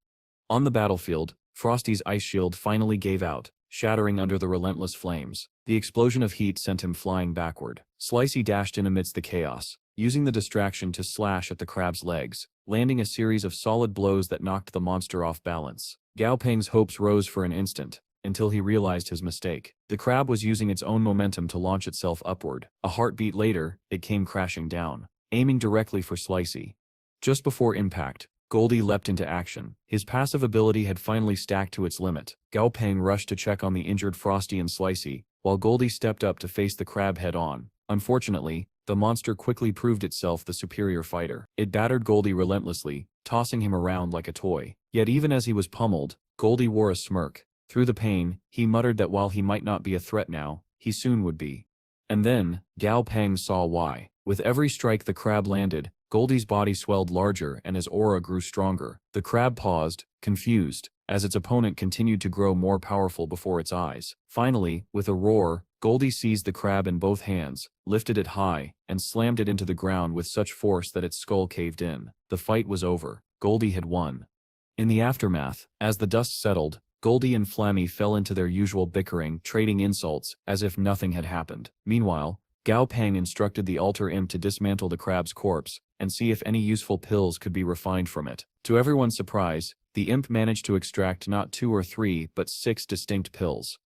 On the battlefield, Frosty's ice shield finally gave out, shattering under the relentless flames. The explosion of heat sent him flying backward. Slicey dashed in amidst the chaos, using the distraction to slash at the crab's legs, landing a series of solid blows that knocked the monster off balance. Gao Peng's hopes rose for an instant, until he realized his mistake. The crab was using its own momentum to launch itself upward. A heartbeat later, it came crashing down, aiming directly for Slicey. Just before impact, Goldie leapt into action. His passive ability had finally stacked to its limit. Gao Peng rushed to check on the injured Frosty and Slicey, while Goldie stepped up to face the crab head-on. Unfortunately, the monster quickly proved itself the superior fighter. It battered Goldie relentlessly, tossing him around like a toy. Yet even as he was pummeled, Goldie wore a smirk. Through the pain, he muttered that while he might not be a threat now, he soon would be. And then, Gao Peng saw why. With every strike the crab landed, Goldie's body swelled larger and his aura grew stronger. The crab paused, confused, as its opponent continued to grow more powerful before its eyes. Finally, with a roar, Goldie seized the crab in both hands, lifted it high, and slammed it into the ground with such force that its skull caved in. The fight was over. Goldie had won. In the aftermath, as the dust settled, Goldie and Flammy fell into their usual bickering, trading insults, as if nothing had happened. Meanwhile, Gao Peng instructed the altar imp to dismantle the crab's corpse, and see if any useful pills could be refined from it. To everyone's surprise, the imp managed to extract not 2 or 3, but 6 distinct pills.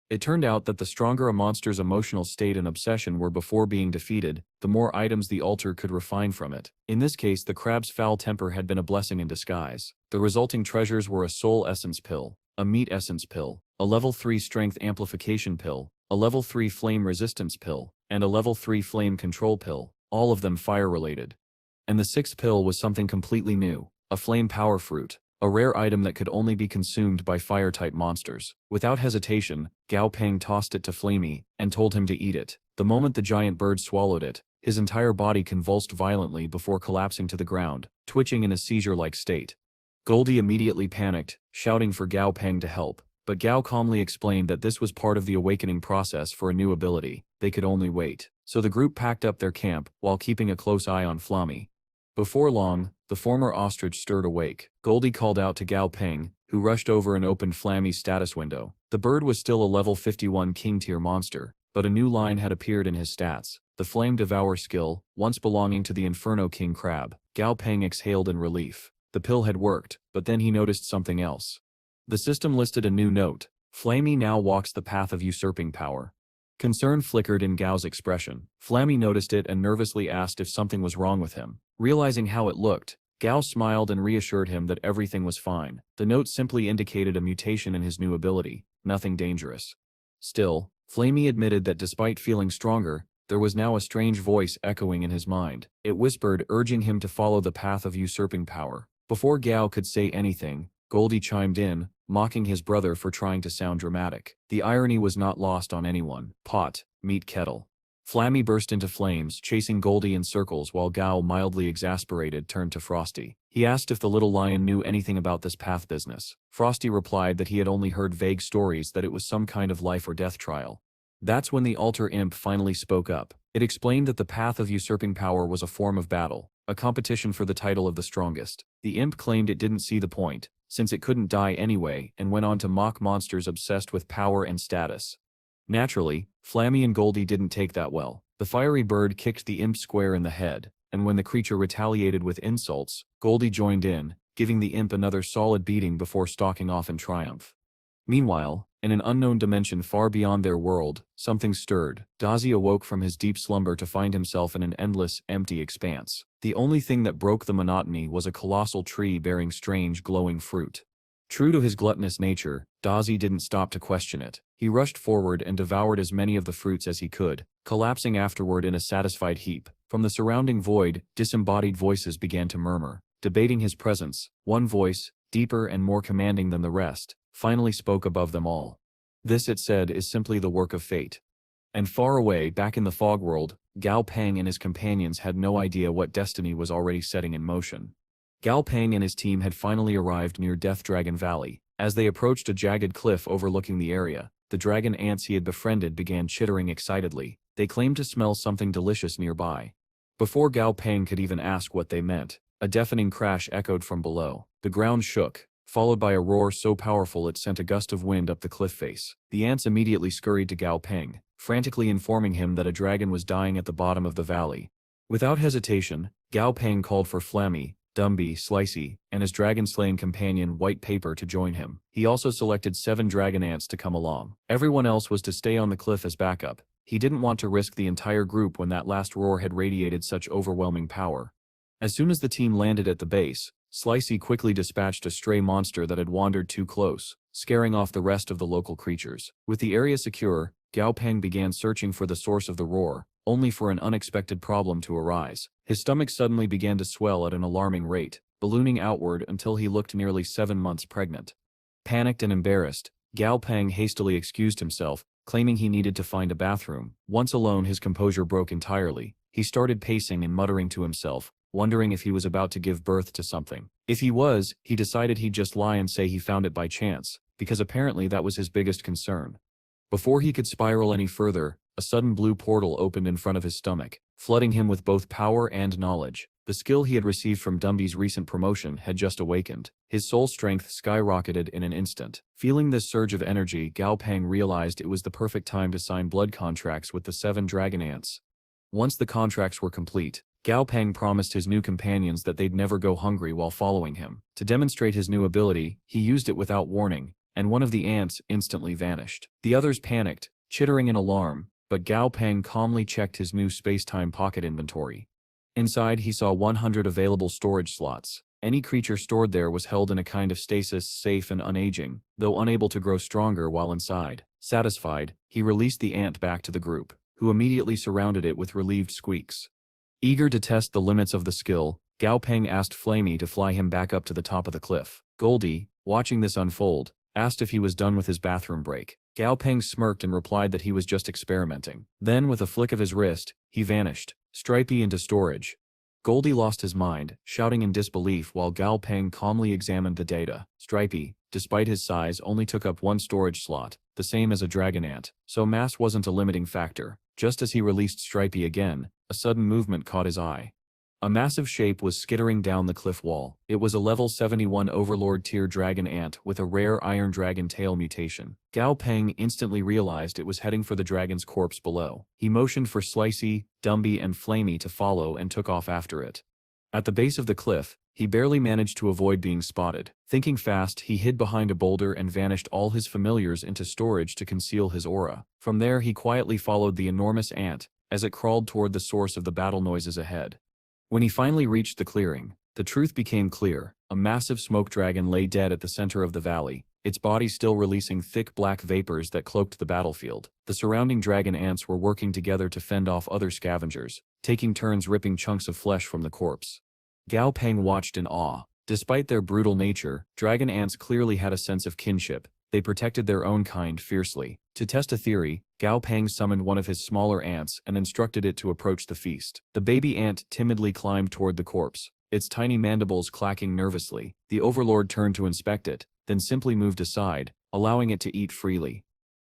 It turned out that the stronger a monster's emotional state and obsession were before being defeated, the more items the altar could refine from it. In this case, the crab's foul temper had been a blessing in disguise. The resulting treasures were a soul essence pill, a meat essence pill, a level 3 strength amplification pill, a level 3 flame resistance pill, and a level 3 flame control pill, all of them fire-related. And the 6th pill was something completely new, a flame power fruit. a rare item that could only be consumed by fire-type monsters. Without hesitation, Gao Peng tossed it to Flamey and told him to eat it. The moment the giant bird swallowed it, his entire body convulsed violently before collapsing to the ground, twitching in a seizure-like state. Goldie immediately panicked, shouting for Gao Peng to help, but Gao calmly explained that this was part of the awakening process for a new ability. They could only wait. So the group packed up their camp while keeping a close eye on Flammy. Before long, the former ostrich stirred awake. Goldie called out to Gao Peng, who rushed over and opened Flammy's status window. The bird was still a level 51 king-tier monster, but a new line had appeared in his stats. The Flame Devour skill, once belonging to the Inferno King Crab. Gao Peng exhaled in relief. The pill had worked, but then he noticed something else. The system listed a new note. Flammy now walks the path of usurping power. Concern flickered in Gao's expression. Flammy noticed it and nervously asked if something was wrong with him. Realizing how it looked, Gao smiled and reassured him that everything was fine. The note simply indicated a mutation in his new ability, nothing dangerous. Still, Flammy admitted that despite feeling stronger, there was now a strange voice echoing in his mind. It whispered, urging him to follow the path of usurping power. Before Gao could say anything, Goldie chimed in, mocking his brother for trying to sound dramatic. The irony was not lost on anyone. Pot, meat kettle. Flammy burst into flames, chasing Goldie in circles while Gao, mildly exasperated, turned to Frosty. He asked if the little lion knew anything about this path business. Frosty replied that he had only heard vague stories that it was some kind of life or death trial. That's when the altar imp finally spoke up. It explained that the path of usurping power was a form of battle, a competition for the title of the strongest. The imp claimed it didn't see the point, since it couldn't die anyway, and went on to mock monsters obsessed with power and status. Naturally, Flammy and Goldie didn't take that well. The fiery bird kicked the imp square in the head, and when the creature retaliated with insults, Goldie joined in, giving the imp another solid beating before stalking off in triumph. Meanwhile, in an unknown dimension far beyond their world, something stirred. Dazi awoke from his deep slumber to find himself in an endless, empty expanse. The only thing that broke the monotony was a colossal tree bearing strange, glowing fruit. True to his gluttonous nature, Dazi didn't stop to question it. He rushed forward and devoured as many of the fruits as he could, collapsing afterward in a satisfied heap. From the surrounding void, disembodied voices began to murmur, debating his presence. One voice, deeper and more commanding than the rest, finally spoke above them all. This, it said, is simply the work of fate. And far away, back in the fog world, Gao Peng and his companions had no idea what destiny was already setting in motion. Gao Peng and his team had finally arrived near Death Dragon Valley. As they approached a jagged cliff overlooking the area, the dragon ants he had befriended began chittering excitedly. They claimed to smell something delicious nearby. Before Gao Peng could even ask what they meant, a deafening crash echoed from below. The ground shook, followed by a roar so powerful it sent a gust of wind up the cliff face. The ants immediately scurried to Gao Peng, frantically informing him that a dragon was dying at the bottom of the valley. Without hesitation, Gao Peng called for Flammy, Dumby, Slicey, and his dragon-slaying companion White Paper to join him. He also selected 7 dragon ants to come along. Everyone else was to stay on the cliff as backup. He didn't want to risk the entire group when that last roar had radiated such overwhelming power. As soon as the team landed at the base, Slicey quickly dispatched a stray monster that had wandered too close, scaring off the rest of the local creatures. With the area secure, Gao Peng began searching for the source of the roar, only for an unexpected problem to arise. His stomach suddenly began to swell at an alarming rate, ballooning outward until he looked nearly 7 months pregnant. Panicked and embarrassed, Gao Peng hastily excused himself, claiming he needed to find a bathroom. Once alone, his composure broke entirely. He started pacing and muttering to himself, wondering if he was about to give birth to something. If he was, he decided he'd just lie and say he found it by chance, because apparently that was his biggest concern. Before he could spiral any further, a sudden blue portal opened in front of his stomach, flooding him with both power and knowledge. The skill he had received from Dumby's recent promotion had just awakened. His soul strength skyrocketed in an instant. Feeling this surge of energy, Gao Peng realized it was the perfect time to sign blood contracts with the 7 dragon ants. Once the contracts were complete, Gao Peng promised his new companions that they'd never go hungry while following him. To demonstrate his new ability, he used it without warning, and one of the ants instantly vanished. The others panicked, chittering in alarm, but Gao Peng calmly checked his new space-time pocket inventory. Inside, he saw 100 available storage slots. Any creature stored there was held in a kind of stasis, safe and unaging, though unable to grow stronger while inside. Satisfied, he released the ant back to the group, who immediately surrounded it with relieved squeaks. Eager to test the limits of the skill, Gao Peng asked Flamey to fly him back up to the top of the cliff. Goldie, watching this unfold, asked if he was done with his bathroom break. Gao Peng smirked and replied that he was just experimenting. Then, with a flick of his wrist, he vanished, Stripey into storage. Goldie lost his mind, shouting in disbelief while Gao Peng calmly examined the data. Stripey, despite his size, only took up one storage slot, the same as a dragon ant, so mass wasn't a limiting factor. Just as he released Stripey again, a sudden movement caught his eye. A massive shape was skittering down the cliff wall. It was a level 71 Overlord tier dragon ant with a rare iron dragon tail mutation. Gao Peng instantly realized it was heading for the dragon's corpse below. He motioned for Slicey, Dumby and Flamey to follow and took off after it. At the base of the cliff, he barely managed to avoid being spotted. Thinking fast, he hid behind a boulder and vanished all his familiars into storage to conceal his aura. From there he quietly followed the enormous ant as it crawled toward the source of the battle noises ahead. When he finally reached the clearing, the truth became clear. A massive smoke dragon lay dead at the center of the valley, its body still releasing thick black vapors that cloaked the battlefield. The surrounding dragon ants were working together to fend off other scavengers, taking turns ripping chunks of flesh from the corpse. Gao Peng watched in awe. Despite their brutal nature, dragon ants clearly had a sense of kinship. They protected their own kind fiercely. To test a theory, Gao Peng summoned one of his smaller ants and instructed it to approach the feast. The baby ant timidly climbed toward the corpse, its tiny mandibles clacking nervously. The overlord turned to inspect it, then simply moved aside, allowing it to eat freely.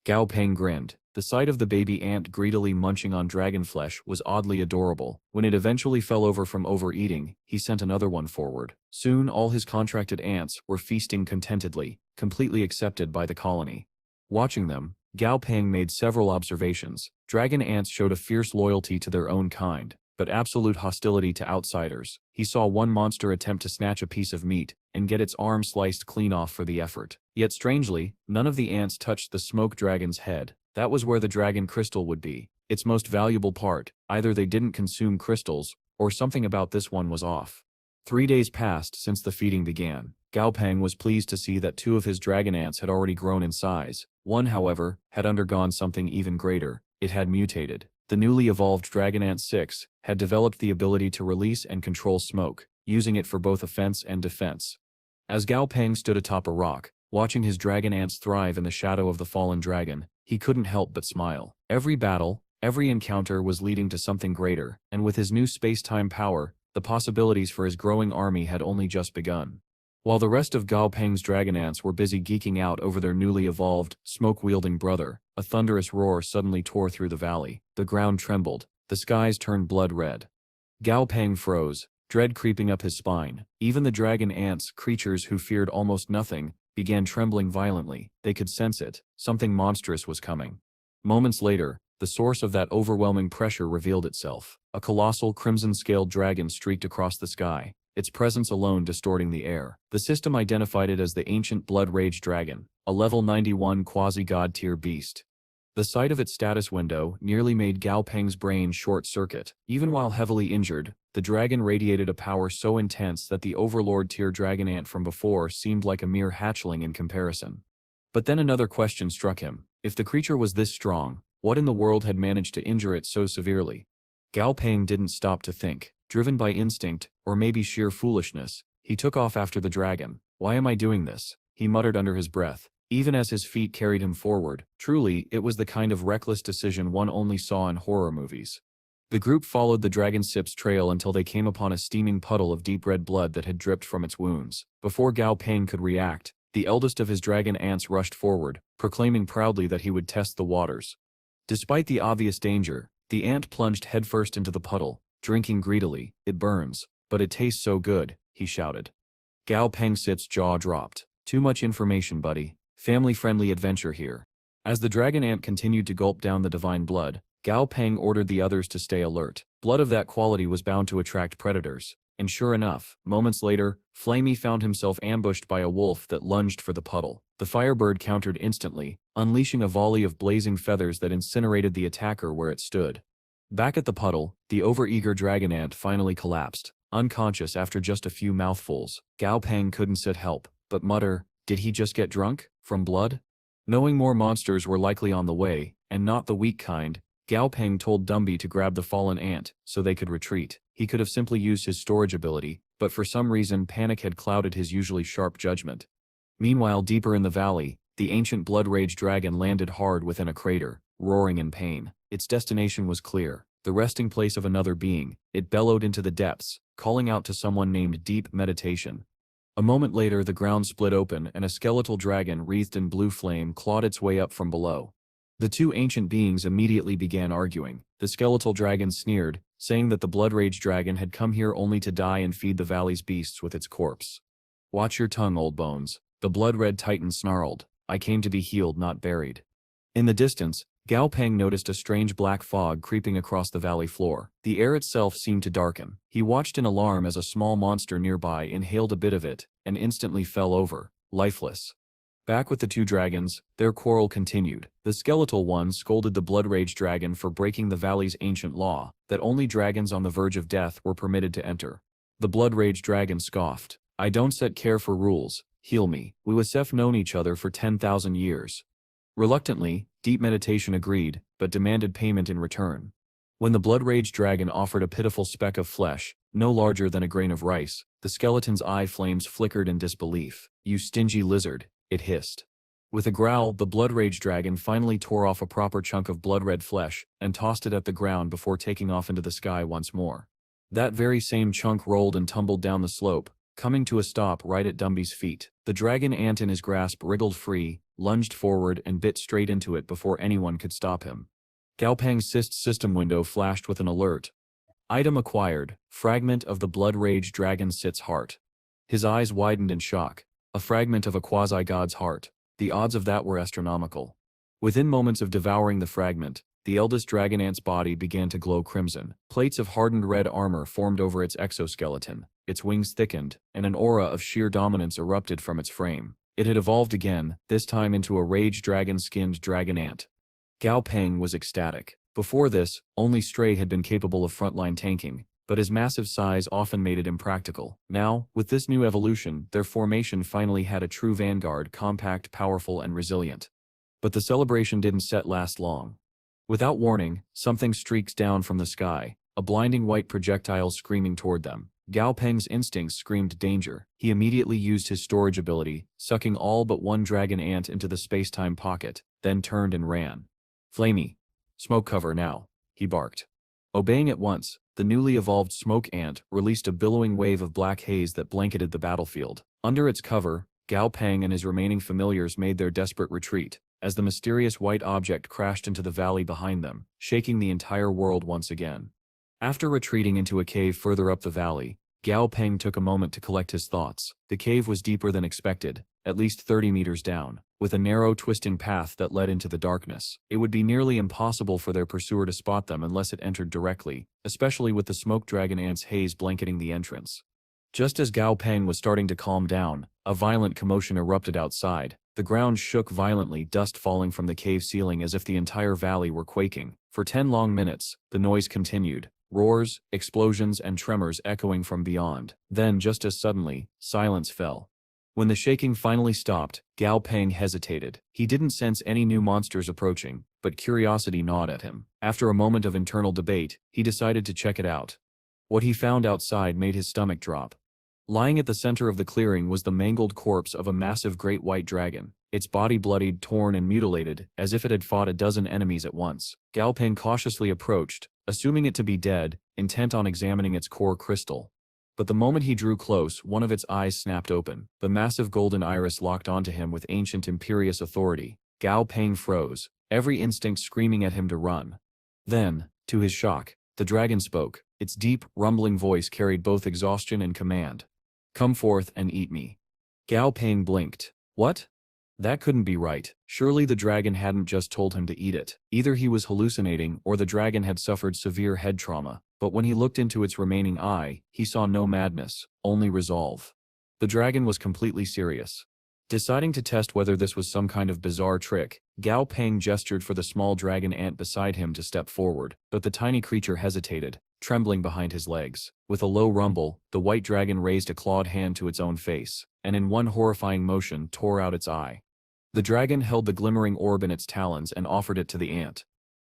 Gao Peng grinned. The sight of the baby ant greedily munching on dragon flesh was oddly adorable. When it eventually fell over from overeating, he sent another one forward. Soon all his contracted ants were feasting contentedly, completely accepted by the colony. Watching them, Gao Peng made several observations. Dragon ants showed a fierce loyalty to their own kind, but absolute hostility to outsiders. He saw one monster attempt to snatch a piece of meat and get its arm sliced clean off for the effort. Yet strangely, none of the ants touched the smoke dragon's head. That was where the dragon crystal would be, its most valuable part. Either they didn't consume crystals, or something about this one was off. 3 days passed since the feeding began. Gao Peng was pleased to see that 2 of his dragon ants had already grown in size. One, however, had undergone something even greater. It had mutated. The newly evolved Dragon Ant 6 had developed the ability to release and control smoke, using it for both offense and defense. As Gao Peng stood atop a rock, watching his dragon ants thrive in the shadow of the fallen dragon, he couldn't help but smile. Every battle, every encounter was leading to something greater, and with his new space-time power, the possibilities for his growing army had only just begun. While the rest of Gao Peng's dragon ants were busy geeking out over their newly evolved, smoke-wielding brother, a thunderous roar suddenly tore through the valley. The ground trembled, the skies turned blood red. Gao Peng froze, dread creeping up his spine. Even the dragon ants, creatures who feared almost nothing, began trembling violently. They could sense it. Something monstrous was coming. Moments later, the source of that overwhelming pressure revealed itself. A colossal crimson-scaled dragon streaked across the sky, its presence alone distorting the air. The system identified it as the ancient Blood Rage Dragon, a level 91 quasi-god tier beast. The sight of its status window nearly made Gao Peng's brain short-circuit. Even while heavily injured, the dragon radiated a power so intense that the Overlord tier dragon ant from before seemed like a mere hatchling in comparison. But then another question struck him. If the creature was this strong, what in the world had managed to injure it so severely? Gao Peng didn't stop to think. Driven by instinct, or maybe sheer foolishness, he took off after the dragon. "Why am I doing this?" he muttered under his breath, even as his feet carried him forward. Truly, it was the kind of reckless decision one only saw in horror movies. The group followed the dragon sip's trail until they came upon a steaming puddle of deep red blood that had dripped from its wounds. Before Gao Peng could react, the eldest of his dragon ants rushed forward, proclaiming proudly that he would test the waters. Despite the obvious danger, the ant plunged headfirst into the puddle, drinking greedily. "It burns, but it tastes so good," he shouted. Gao Pengsit's jaw dropped. "Too much information, buddy. Family-friendly adventure here." As the dragon ant continued to gulp down the divine blood, Gao Peng ordered the others to stay alert. Blood of that quality was bound to attract predators. And sure enough, moments later, Flamey found himself ambushed by a wolf that lunged for the puddle. The firebird countered instantly, unleashing a volley of blazing feathers that incinerated the attacker where it stood. Back at the puddle, the overeager dragon ant finally collapsed, unconscious after just a few mouthfuls. Gao Peng couldn't sit help but mutter, "Did he just get drunk? From blood?" Knowing more monsters were likely on the way, and not the weak kind, Gao Peng told Dumby to grab the fallen ant so they could retreat. He could have simply used his storage ability, but for some reason panic had clouded his usually sharp judgment. Meanwhile, deeper in the valley, the ancient blood rage dragon landed hard within a crater, roaring in pain. Its destination was clear, the resting place of another being. It bellowed into the depths, calling out to someone named Deep Meditation. A moment later, the ground split open and a skeletal dragon wreathed in blue flame clawed its way up from below. The two ancient beings immediately began arguing. The skeletal dragon sneered, saying that the blood rage dragon had come here only to die and feed the valley's beasts with its corpse. "Watch your tongue, old bones," the blood-red titan snarled. "I came to be healed, not buried." In the distance, Gao Peng noticed a strange black fog creeping across the valley floor. The air itself seemed to darken. He watched in alarm as a small monster nearby inhaled a bit of it, and instantly fell over, lifeless. Back with the two dragons, their quarrel continued. The skeletal one scolded the blood rage dragon for breaking the valley's ancient law, that only dragons on the verge of death were permitted to enter. The blood rage dragon scoffed. "I don't set care for rules, heal me. We with Seth known each other for 10,000 years. Reluctantly, Deep Meditation agreed, but demanded payment in return. When the blood rage dragon offered a pitiful speck of flesh, no larger than a grain of rice, the skeleton's eye flames flickered in disbelief. "You stingy lizard," it hissed. With a growl, the blood rage dragon finally tore off a proper chunk of blood-red flesh and tossed it at the ground before taking off into the sky once more. That very same chunk rolled and tumbled down the slope, coming to a stop right at Dumby's feet. The dragon ant in his grasp wriggled free, lunged forward and bit straight into it before anyone could stop him. Gao Peng's system window flashed with an alert. Item acquired, fragment of the blood rage dragon Sit's heart. His eyes widened in shock. A fragment of a quasi-god's heart. The odds of that were astronomical. Within moments of devouring the fragment, the eldest dragon ant's body began to glow crimson. Plates of hardened red armor formed over its exoskeleton. Its wings thickened, and an aura of sheer dominance erupted from its frame. It had evolved again, this time into a rage dragon-skinned dragon ant. Gao Peng was ecstatic. Before this, only Stray had been capable of frontline tanking, but his massive size often made it impractical. Now, with this new evolution, their formation finally had a true vanguard, compact, powerful, and resilient. But the celebration didn't last long. Without warning, something streaked down from the sky, a blinding white projectile screaming toward them. Gao Peng's instincts screamed danger. He immediately used his storage ability, sucking all but one dragon ant into the space-time pocket, then turned and ran. "Flamey. Smoke cover now," he barked. Obeying at once, the newly evolved smoke ant released a billowing wave of black haze that blanketed the battlefield. Under its cover, Gao Peng and his remaining familiars made their desperate retreat, as the mysterious white object crashed into the valley behind them, shaking the entire world once again. After retreating into a cave further up the valley, Gao Peng took a moment to collect his thoughts. The cave was deeper than expected, at least 30 meters down, with a narrow twisting path that led into the darkness. It would be nearly impossible for their pursuer to spot them unless it entered directly, especially with the smoke dragon ant's haze blanketing the entrance. Just as Gao Peng was starting to calm down, a violent commotion erupted outside. The ground shook violently, dust falling from the cave ceiling as if the entire valley were quaking. For 10 long minutes, the noise continued. Roars, explosions, and tremors echoing from beyond. Then, just as suddenly, silence fell. When the shaking finally stopped, Gao Peng hesitated. He didn't sense any new monsters approaching, but curiosity gnawed at him. After a moment of internal debate, he decided to check it out. What he found outside made his stomach drop. Lying at the center of the clearing was the mangled corpse of a massive great white dragon, its body bloodied, torn, and mutilated, as if it had fought a dozen enemies at once. Gao Peng cautiously approached, assuming it to be dead, intent on examining its core crystal. But the moment he drew close, one of its eyes snapped open. The massive golden iris locked onto him with ancient imperious authority. Gao Peng froze, every instinct screaming at him to run. Then, to his shock, the dragon spoke. Its deep, rumbling voice carried both exhaustion and command. "Come forth and eat me." Gao Peng blinked. What? That couldn't be right. Surely the dragon hadn't just told him to eat it. Either he was hallucinating or the dragon had suffered severe head trauma. But when he looked into its remaining eye, he saw no madness, only resolve. The dragon was completely serious. Deciding to test whether this was some kind of bizarre trick, Gao Peng gestured for the small dragon ant beside him to step forward, but the tiny creature hesitated, trembling behind his legs. With a low rumble, the white dragon raised a clawed hand to its own face, and in one horrifying motion tore out its eye. The dragon held the glimmering orb in its talons and offered it to the ant.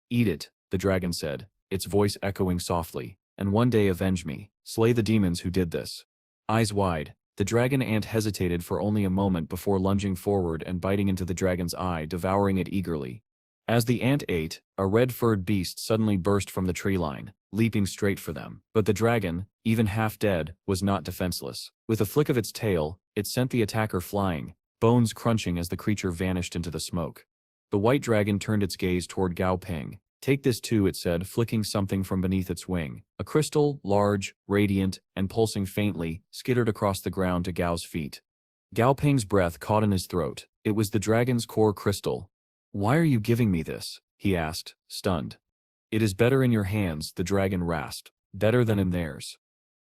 "Eat it," the dragon said, its voice echoing softly. and one day avenge me. Slay the demons who did this." Eyes wide, the dragon ant hesitated for only a moment before lunging forward and biting into the dragon's eye, devouring it eagerly. As the ant ate, a red-furred beast suddenly burst from the tree line, leaping straight for them. But the dragon, even half dead, was not defenseless. With a flick of its tail, it sent the attacker flying, bones crunching as the creature vanished into the smoke. The white dragon turned its gaze toward Gao Peng. "Take this too," it said, flicking something from beneath its wing. A crystal, large, radiant, and pulsing faintly, skittered across the ground to Gao's feet. Gao Peng's breath caught in his throat. It was the dragon's core crystal. "Why are you giving me this?" he asked, stunned. "It is better in your hands," the dragon rasped. "Better than in theirs."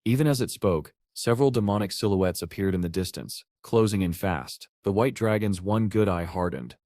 Even as it spoke, several demonic silhouettes appeared in the distance, closing in fast. The white dragon's one good eye hardened.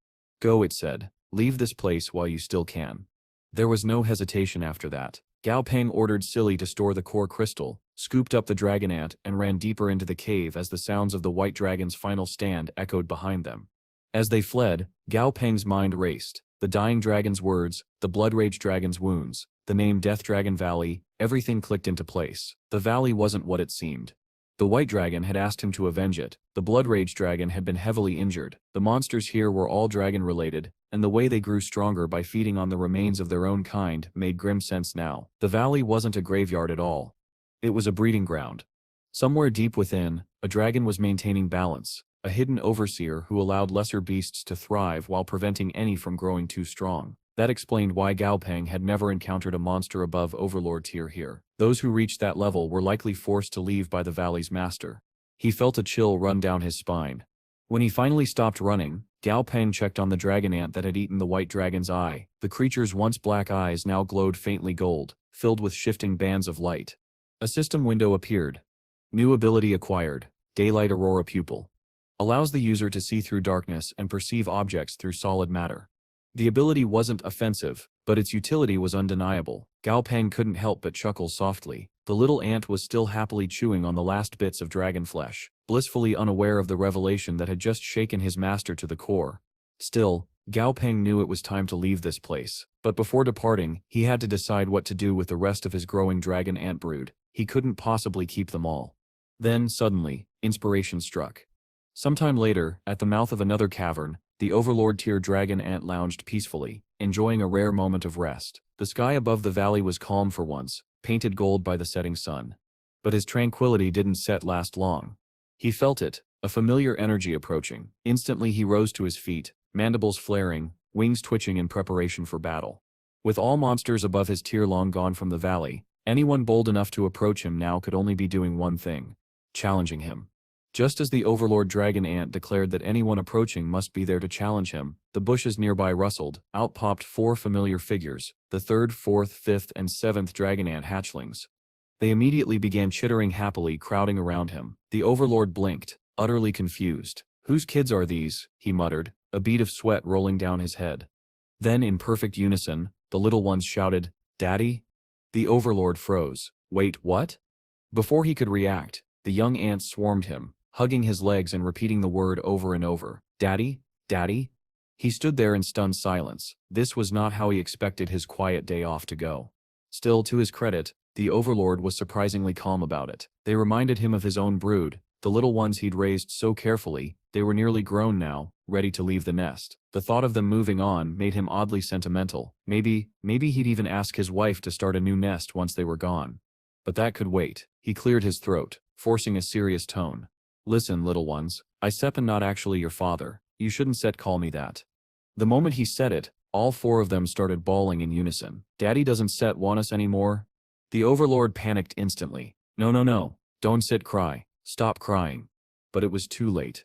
"Go," it said. "Leave this place while you still can." There was no hesitation after that. Gao Peng ordered Silly to store the core crystal, scooped up the dragon ant, and ran deeper into the cave as the sounds of the white dragon's final stand echoed behind them. As they fled, Gao Peng's mind raced. The dying dragon's words, the blood rage dragon's wounds, the name Death Dragon Valley, everything clicked into place. The valley wasn't what it seemed. The white dragon had asked him to avenge it. The blood rage dragon had been heavily injured. The monsters here were all dragon-related, and the way they grew stronger by feeding on the remains of their own kind made grim sense now. The valley wasn't a graveyard at all. It was a breeding ground. Somewhere deep within, a dragon was maintaining balance, a hidden overseer who allowed lesser beasts to thrive while preventing any from growing too strong. That explained why Gao Peng had never encountered a monster above Overlord tier here. Those who reached that level were likely forced to leave by the valley's master. He felt a chill run down his spine. When he finally stopped running, Gao Peng checked on the dragon ant that had eaten the white dragon's eye. The creature's once black eyes now glowed faintly gold, filled with shifting bands of light. A system window appeared. New ability acquired. Daylight Aurora Pupil. Allows the user to see through darkness and perceive objects through solid matter. The ability wasn't offensive, but its utility was undeniable. Gao Peng couldn't help but chuckle softly. The little ant was still happily chewing on the last bits of dragon flesh, blissfully unaware of the revelation that had just shaken his master to the core. Still, Gao Peng knew it was time to leave this place. But before departing, he had to decide what to do with the rest of his growing dragon ant brood. He couldn't possibly keep them all. Then, suddenly, inspiration struck. Sometime later, at the mouth of another cavern, the Overlord tier dragon ant lounged peacefully, enjoying a rare moment of rest. The sky above the valley was calm for once, painted gold by the setting sun. But his tranquility didn't last long. He felt it, a familiar energy approaching. Instantly he rose to his feet, mandibles flaring, wings twitching in preparation for battle. With all monsters above his tier long gone from the valley, anyone bold enough to approach him now could only be doing one thing: challenging him. Just as the Overlord dragon ant declared that anyone approaching must be there to challenge him, the bushes nearby rustled. Out popped 4 familiar figures, the 3rd, 4th, 5th, and 7th dragon ant hatchlings. They immediately began chittering happily, crowding around him. The Overlord blinked, utterly confused. "Whose kids are these?" he muttered, a bead of sweat rolling down his head. Then, in perfect unison, the little ones shouted, "Daddy?" The Overlord froze. "Wait, what?" Before he could react, the young ants swarmed him, hugging his legs and repeating the word over and over. "Daddy? Daddy?" He stood there in stunned silence. This was not how he expected his quiet day off to go. Still, to his credit, the Overlord was surprisingly calm about it. They reminded him of his own brood, the little ones he'd raised so carefully. They were nearly grown now, ready to leave the nest. The thought of them moving on made him oddly sentimental. Maybe he'd even ask his wife to start a new nest once they were gone. But that could wait. He cleared his throat, forcing a serious tone. "Listen, little ones, I am not actually your father. You shouldn't call me that." The moment he said it, all 4 of them started bawling in unison. "Daddy doesn't want us anymore?" The Overlord panicked instantly. No, don't cry, stop crying." But it was too late.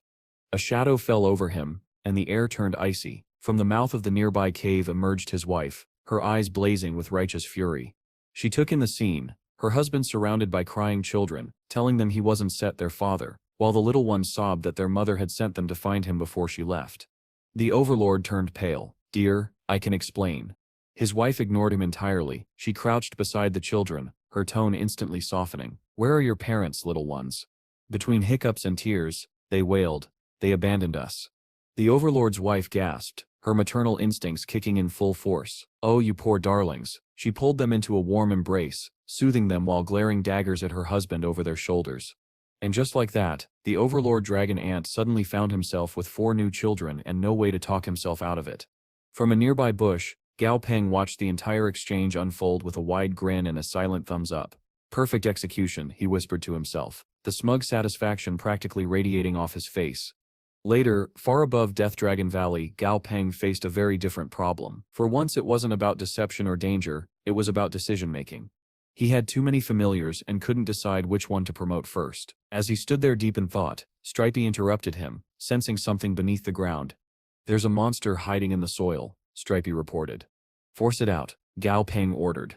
A shadow fell over him, and the air turned icy. From the mouth of the nearby cave emerged his wife, her eyes blazing with righteous fury. She took in the scene, her husband surrounded by crying children, telling them he wasn't their father, while the little ones sobbed that their mother had sent them to find him before she left. The Overlord turned pale. "Dear, I can explain." His wife ignored him entirely. She crouched beside the children, her tone instantly softening. "Where are your parents, little ones?" Between hiccups and tears, they wailed, "They abandoned us." The Overlord's wife gasped, her maternal instincts kicking in full force. "Oh, you poor darlings." She pulled them into a warm embrace, soothing them while glaring daggers at her husband over their shoulders. And just like that, the overlord dragon ant suddenly found himself with 4 new children and no way to talk himself out of it. From a nearby bush, Gao Peng watched the entire exchange unfold with a wide grin and a silent thumbs up. Perfect execution, he whispered to himself, the smug satisfaction practically radiating off his face. Later, far above Death Dragon Valley, Gao Peng faced a very different problem. For once it wasn't about deception or danger, it was about decision-making. He had too many familiars and couldn't decide which one to promote first. As he stood there deep in thought, Stripey interrupted him, sensing something beneath the ground. "There's a monster hiding in the soil," Stripey reported. "Force it out," Gao Peng ordered.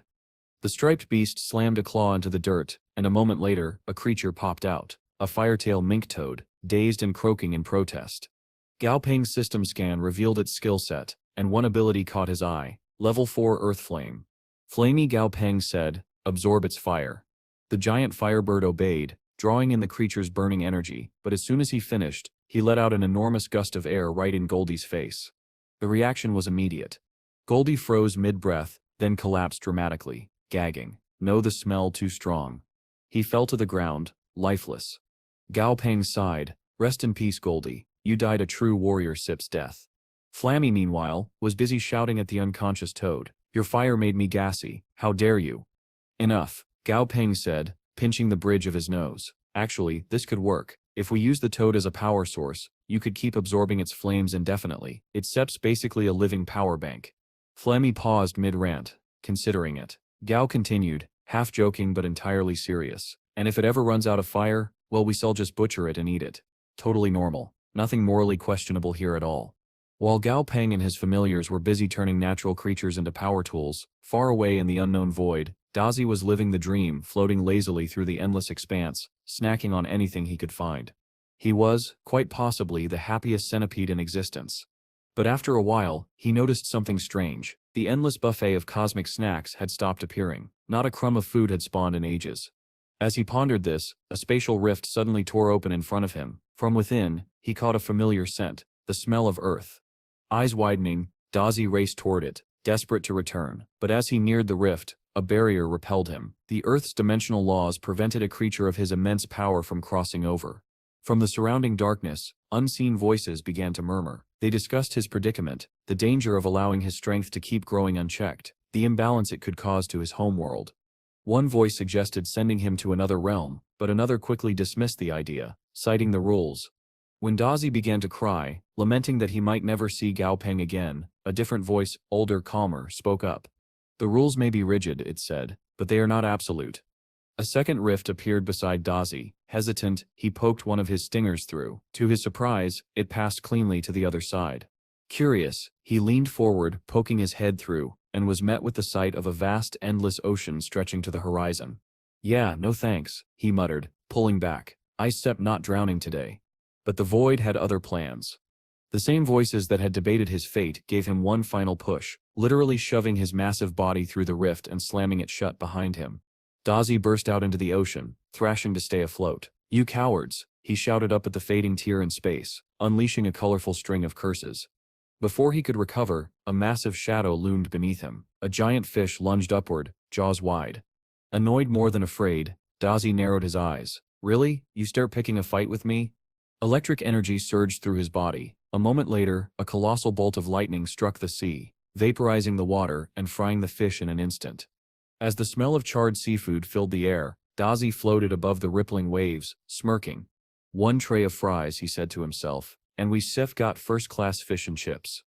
The striped beast slammed a claw into the dirt, and a moment later, a creature popped out, a firetail mink toad, dazed and croaking in protest. Gao Peng's system scan revealed its skill set, and one ability caught his eye, level 4 Earth Flame. "Flamey," Gao Peng said, "absorb its fire." The giant firebird obeyed, drawing in the creature's burning energy, but as soon as he finished, he let out an enormous gust of air right in Goldie's face. The reaction was immediate. Goldie froze mid-breath, then collapsed dramatically, gagging. No, the smell too strong. He fell to the ground, lifeless. Gao Peng sighed. "Rest in peace, Goldie. You died a true warrior sip's death." Flammy, meanwhile, was busy shouting at the unconscious toad. "Your fire made me gassy. How dare you?" "Enough," Gao Peng said, pinching the bridge of his nose. "Actually, this could work. If we use the toad as a power source, you could keep absorbing its flames indefinitely. Its sep's basically a living power bank." Flammy paused mid-rant, considering it. Gao continued, half joking but entirely serious. "And if it ever runs out of fire, well, we shall just butcher it and eat it. Totally normal. Nothing morally questionable here at all." While Gao Peng and his familiars were busy turning natural creatures into power tools, far away in the unknown void, Dazi was living the dream, floating lazily through the endless expanse, snacking on anything he could find. He was, quite possibly, the happiest centipede in existence. But after a while, he noticed something strange. The endless buffet of cosmic snacks had stopped appearing. Not a crumb of food had spawned in ages. As he pondered this, a spatial rift suddenly tore open in front of him. From within, he caught a familiar scent, the smell of earth. Eyes widening, Dazi raced toward it, desperate to return. But as he neared the rift, a barrier repelled him. The Earth's dimensional laws prevented a creature of his immense power from crossing over. From the surrounding darkness, unseen voices began to murmur. They discussed his predicament, the danger of allowing his strength to keep growing unchecked, the imbalance it could cause to his homeworld. One voice suggested sending him to another realm, but another quickly dismissed the idea, citing the rules. When Dazi began to cry, lamenting that he might never see Gao Peng again, a different voice, older, calmer, spoke up. "The rules may be rigid," it said, "but they are not absolute." A second rift appeared beside Dazi. Hesitant, he poked one of his stingers through. To his surprise, it passed cleanly to the other side. Curious, he leaned forward, poking his head through, and was met with the sight of a vast, endless ocean stretching to the horizon. "Yeah, no thanks," he muttered, pulling back. "I step not drowning today." But the void had other plans. The same voices that had debated his fate gave him one final push, literally shoving his massive body through the rift and slamming it shut behind him. Dazi burst out into the ocean, thrashing to stay afloat. "You cowards," he shouted up at the fading tier in space, unleashing a colorful string of curses. Before he could recover, a massive shadow loomed beneath him. A giant fish lunged upward, jaws wide. Annoyed more than afraid, Dazi narrowed his eyes. "Really? You start picking a fight with me?" Electric energy surged through his body. A moment later, a colossal bolt of lightning struck the sea, vaporizing the water and frying the fish in an instant. As the smell of charred seafood filled the air, Dazi floated above the rippling waves, smirking. "One tray of fries," he said to himself, "and we sef got first-class fish and chips."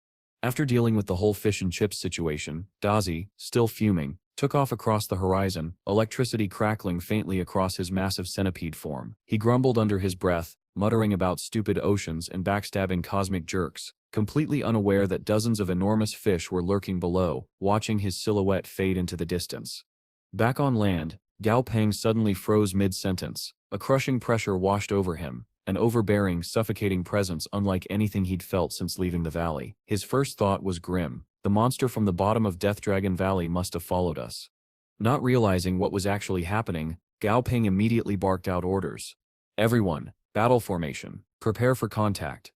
After dealing with the whole fish and chips situation, Dazi, still fuming, took off across the horizon, electricity crackling faintly across his massive centipede form. He grumbled under his breath, muttering about stupid oceans and backstabbing cosmic jerks, completely unaware that dozens of enormous fish were lurking below, watching his silhouette fade into the distance. Back on land, Gao Peng suddenly froze mid-sentence. A crushing pressure washed over him, an overbearing, suffocating presence unlike anything he'd felt since leaving the valley. His first thought was grim. The monster from the bottom of Death Dragon Valley must have followed us. Not realizing what was actually happening, Gao Peng immediately barked out orders. "Everyone, battle formation. Prepare for contact."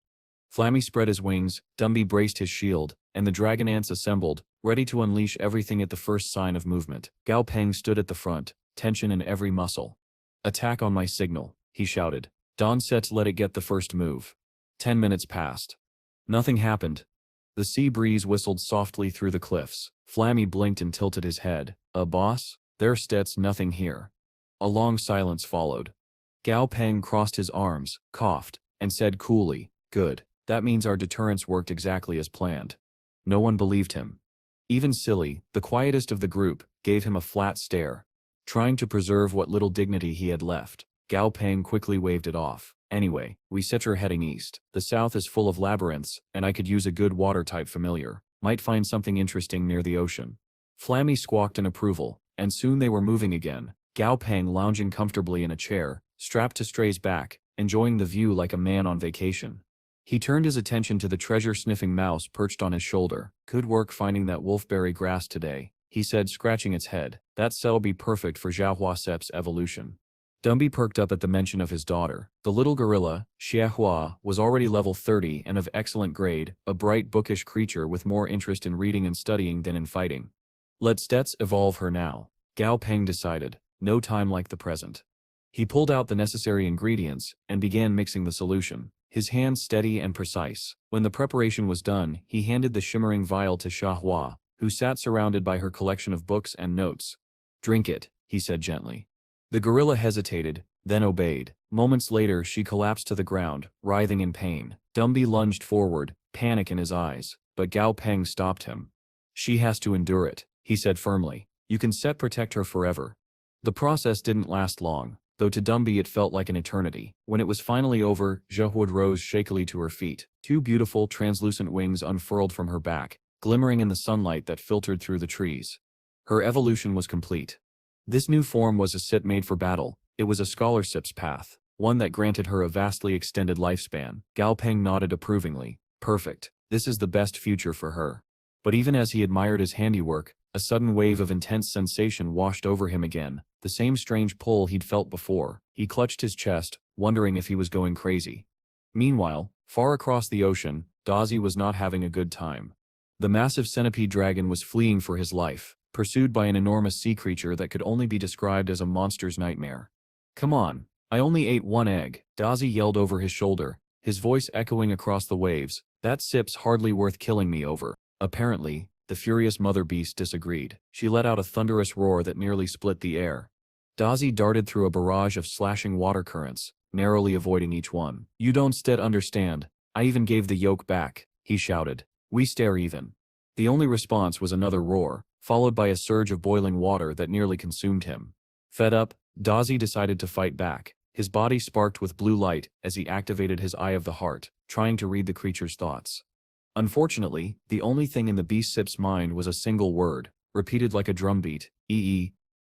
Flammy spread his wings, Dumby braced his shield, and the dragon ants assembled, ready to unleash everything at the first sign of movement. Gao Peng stood at the front, tension in every muscle. "Attack on my signal," he shouted. "Don Sets let it get the first move." 10 minutes passed. Nothing happened. The sea breeze whistled softly through the cliffs. Flammy blinked and tilted his head. Boss? There Stets nothing here." A long silence followed. Gao Peng crossed his arms, coughed, and said coolly, "Good. That means our deterrence worked exactly as planned." No one believed him. Even Silly, the quietest of the group, gave him a flat stare. Trying to preserve what little dignity he had left, Gao Peng quickly waved it off. "Anyway, we set her heading east. The south is full of labyrinths, and I could use a good water-type familiar. Might find something interesting near the ocean." Flammy squawked in approval, and soon they were moving again, Gao Peng lounging comfortably in a chair, strapped to Stray's back, enjoying the view like a man on vacation. He turned his attention to the treasure-sniffing mouse perched on his shoulder. "Good work finding that wolfberry grass today," he said, scratching its head. "That cell'll be perfect for Xiaohua Sep's evolution." Dumby perked up at the mention of his daughter. The little gorilla, Xiahua, was already level 30 and of excellent grade, a bright bookish creature with more interest in reading and studying than in fighting. Let Stets evolve her now, Gao Peng decided. No time like the present. He pulled out the necessary ingredients and began mixing the solution, his hands steady and precise. When the preparation was done, he handed the shimmering vial to Xiahua, who sat surrounded by her collection of books and notes. "Drink it," he said gently. The gorilla hesitated, then obeyed. Moments later she collapsed to the ground, writhing in pain. Dumby lunged forward, panic in his eyes, but Gao Peng stopped him. "She has to endure it," he said firmly. "You can protect her forever." The process didn't last long, though to Dumby it felt like an eternity. When it was finally over, Xiahua rose shakily to her feet. Two beautiful, translucent wings unfurled from her back, glimmering in the sunlight that filtered through the trees. Her evolution was complete. This new form was a SIP made for battle. It was a scholarship's path, one that granted her a vastly extended lifespan. Gao Peng nodded approvingly. "Perfect. This is the best future for her." But even as he admired his handiwork, a sudden wave of intense sensation washed over him again, the same strange pull he'd felt before. He clutched his chest, wondering if he was going crazy. Meanwhile, far across the ocean, Dazi was not having a good time. The massive centipede dragon was fleeing for his life, pursued by an enormous sea creature that could only be described as a monster's nightmare. "Come on, I only ate one egg," Dazi yelled over his shoulder, his voice echoing across the waves. "That SIP's hardly worth killing me over." Apparently, the furious mother beast disagreed. She let out a thunderous roar that nearly split the air. Dazi darted through a barrage of slashing water currents, narrowly avoiding each one. "You don't understand. I even gave the yoke back," he shouted. "We stare even." The only response was another roar, followed by a surge of boiling water that nearly consumed him. Fed up, Dazi decided to fight back. His body sparked with blue light as he activated his Eye of the Heart, trying to read the creature's thoughts. Unfortunately, the only thing in the beast SIP's mind was a single word, repeated like a drumbeat, "ee."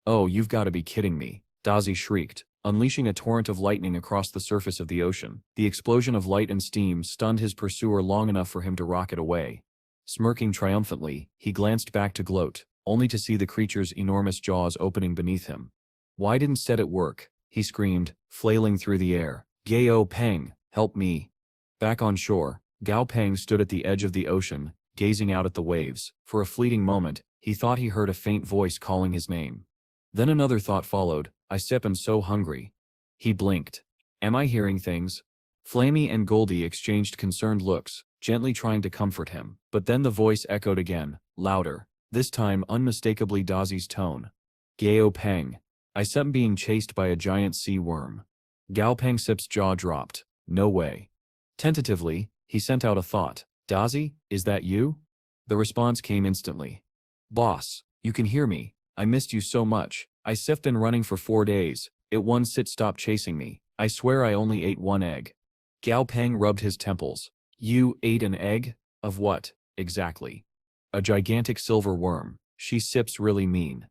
"Oh, you've got to be kidding me," Dazi shrieked, unleashing a torrent of lightning across the surface of the ocean. The explosion of light and steam stunned his pursuer long enough for him to rocket away. Smirking triumphantly, he glanced back to gloat, only to see the creature's enormous jaws opening beneath him. "Why didn't it work?" he screamed, flailing through the air. "Gao Peng, help me." Back on shore, Gao Peng stood at the edge of the ocean, gazing out at the waves. For a fleeting moment, he thought he heard a faint voice calling his name. Then another thought followed. "I am so hungry." He blinked. "Am I hearing things?" Flammy and Goldie exchanged concerned looks, gently trying to comfort him. But then the voice echoed again, louder, this time unmistakably Dazi's tone. "Gao Peng. I am being chased by a giant sea worm." Gao Peng Sip's jaw dropped. "No way." Tentatively, he sent out a thought. "Dazi, is that you?" The response came instantly. "Boss, you can hear me. I missed you so much. I been running for 4 days. It one sit stop chasing me. I swear I only ate one egg." Gao Peng rubbed his temples. "You ate an egg? Of what, exactly?" "A gigantic silver worm. She SIP's really mean."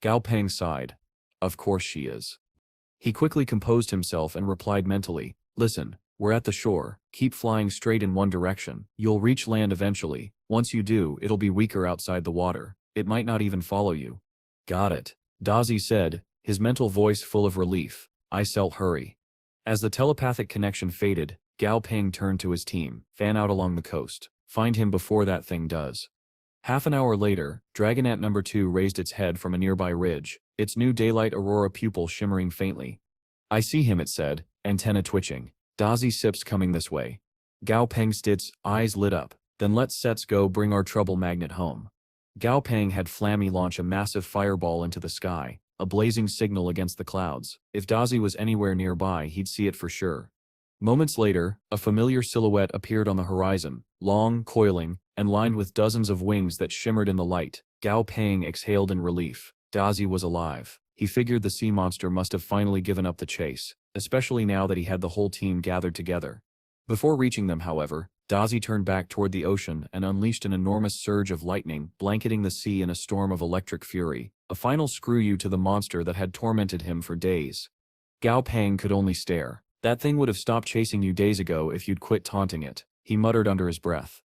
Gao Peng sighed. "Of course she is." He quickly composed himself and replied mentally, "Listen, we're at the shore. Keep flying straight in one direction. You'll reach land eventually. Once you do, it'll be weaker outside the water. It might not even follow you." "Got it," Dazi said, his mental voice full of relief. "I shall hurry." As the telepathic connection faded, Gao Peng turned to his team. "Fan out along the coast. Find him before that thing does. Half an hour later, Dragonette number 2 raised its head from a nearby ridge, its new daylight aurora pupil shimmering faintly. I see him, it said, antenna twitching. Dazi sips coming this way. Gao Peng's eyes lit up. Then let's go bring our trouble magnet home. Gao Peng had Flammy launch a massive fireball into the sky, a blazing signal against the clouds. If Dazi was anywhere nearby, he'd see it for sure. Moments later, a familiar silhouette appeared on the horizon, long, coiling, and lined with dozens of wings that shimmered in the light. Gao Peng exhaled in relief. Dazi was alive. He figured the sea monster must have finally given up the chase, especially now that he had the whole team gathered together. Before reaching them, however, Dazi turned back toward the ocean and unleashed an enormous surge of lightning, blanketing the sea in a storm of electric fury, a final screw-you to the monster that had tormented him for days. Gao Peng could only stare. That thing would have stopped chasing you days ago if you'd quit taunting it, he muttered under his breath.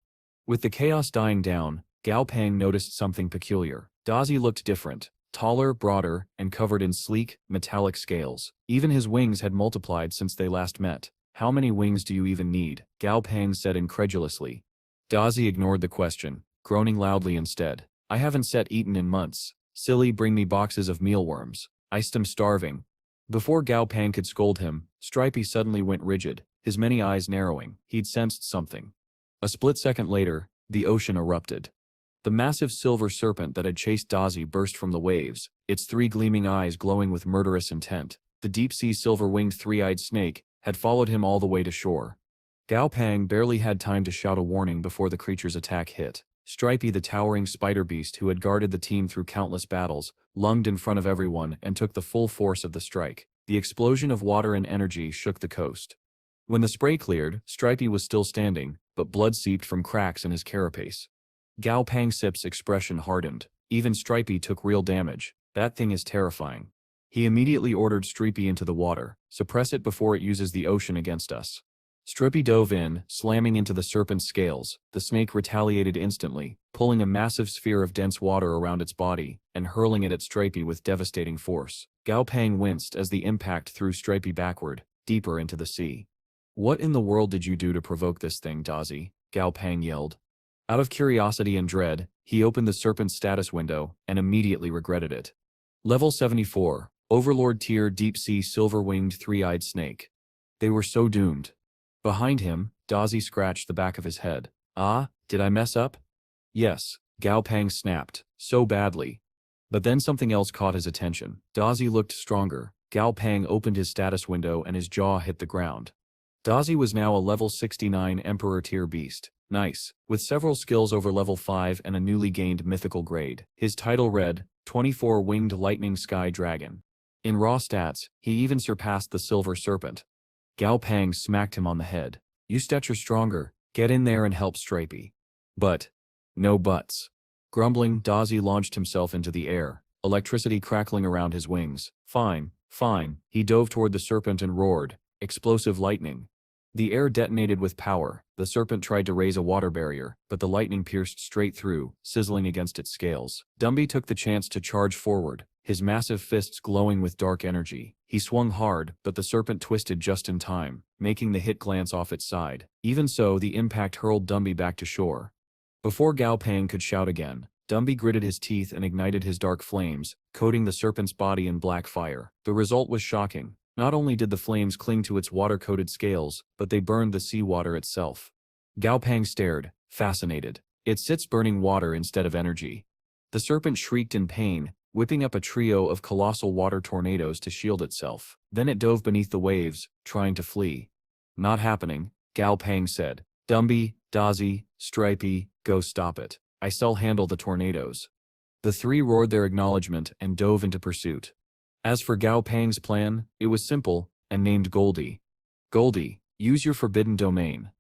With the chaos dying down, Gao Peng noticed something peculiar. Dazi looked different, taller, broader, and covered in sleek, metallic scales. Even his wings had multiplied since they last met. How many wings do you even need? Gao Peng said incredulously. Dazi ignored the question, groaning loudly instead. I haven't eaten in months. Silly, bring me boxes of mealworms. I'm starving. Before Gao Peng could scold him, Stripey suddenly went rigid, his many eyes narrowing. He'd sensed something. A split second later, the ocean erupted. The massive silver serpent that had chased Dazi burst from the waves, its 3 gleaming eyes glowing with murderous intent. The deep-sea silver-winged three-eyed snake had followed him all the way to shore. Gao Peng barely had time to shout a warning before the creature's attack hit. Stripey, the towering spider beast who had guarded the team through countless battles, lunged in front of everyone and took the full force of the strike. The explosion of water and energy shook the coast. When the spray cleared, Stripey was still standing, but blood seeped from cracks in his carapace. Gao Pangsip's expression hardened. Even Stripey took real damage. That thing is terrifying. He immediately ordered Stripey into the water. Suppress it before it uses the ocean against us. Stripey dove in, slamming into the serpent's scales. The snake retaliated instantly, pulling a massive sphere of dense water around its body, and hurling it at Stripey with devastating force. Gao Peng winced as the impact threw Stripey backward, deeper into the sea. What in the world did you do to provoke this thing, Dazi? Gao Peng yelled. Out of curiosity and dread, he opened the serpent's status window, and immediately regretted it. Level 74, Overlord Tier Deep-Sea Silver-Winged Three-Eyed Snake. They were so doomed. Behind him, Dazi scratched the back of his head. Ah, did I mess up? Yes, Gao Peng snapped, so badly. But then something else caught his attention. Dazi looked stronger. Gao Peng opened his status window and his jaw hit the ground. Dazi was now a level 69 Emperor Tier beast. Nice, with several skills over level 5 and a newly gained mythical grade. His title read, 24 Winged Lightning Sky Dragon. In raw stats, he even surpassed the Silver Serpent. Gao Peng smacked him on the head. You stature stronger, get in there and help Stripey. But, no buts. Grumbling, Dazi launched himself into the air, electricity crackling around his wings. Fine, fine. He dove toward the serpent and roared, explosive lightning. The air detonated with power. The serpent tried to raise a water barrier, but the lightning pierced straight through, sizzling against its scales. Dumby took the chance to charge forward, his massive fists glowing with dark energy. He swung hard, but the serpent twisted just in time, making the hit glance off its side. Even so, the impact hurled Dumby back to shore. Before Gao Peng could shout again, Dumby gritted his teeth and ignited his dark flames, coating the serpent's body in black fire. The result was shocking. Not only did the flames cling to its water-coated scales, but they burned the seawater itself. Gao Peng stared, fascinated. It sits burning water instead of energy. The serpent shrieked in pain, whipping up a trio of colossal water tornadoes to shield itself. Then it dove beneath the waves, trying to flee. Not happening, Gao Peng said. Dumby, Dazi, Stripey, go stop it. I'll handle the tornadoes. The three roared their acknowledgement and dove into pursuit. As for Gao Peng's plan, it was simple, and named Goldie. Goldie, use your forbidden domain.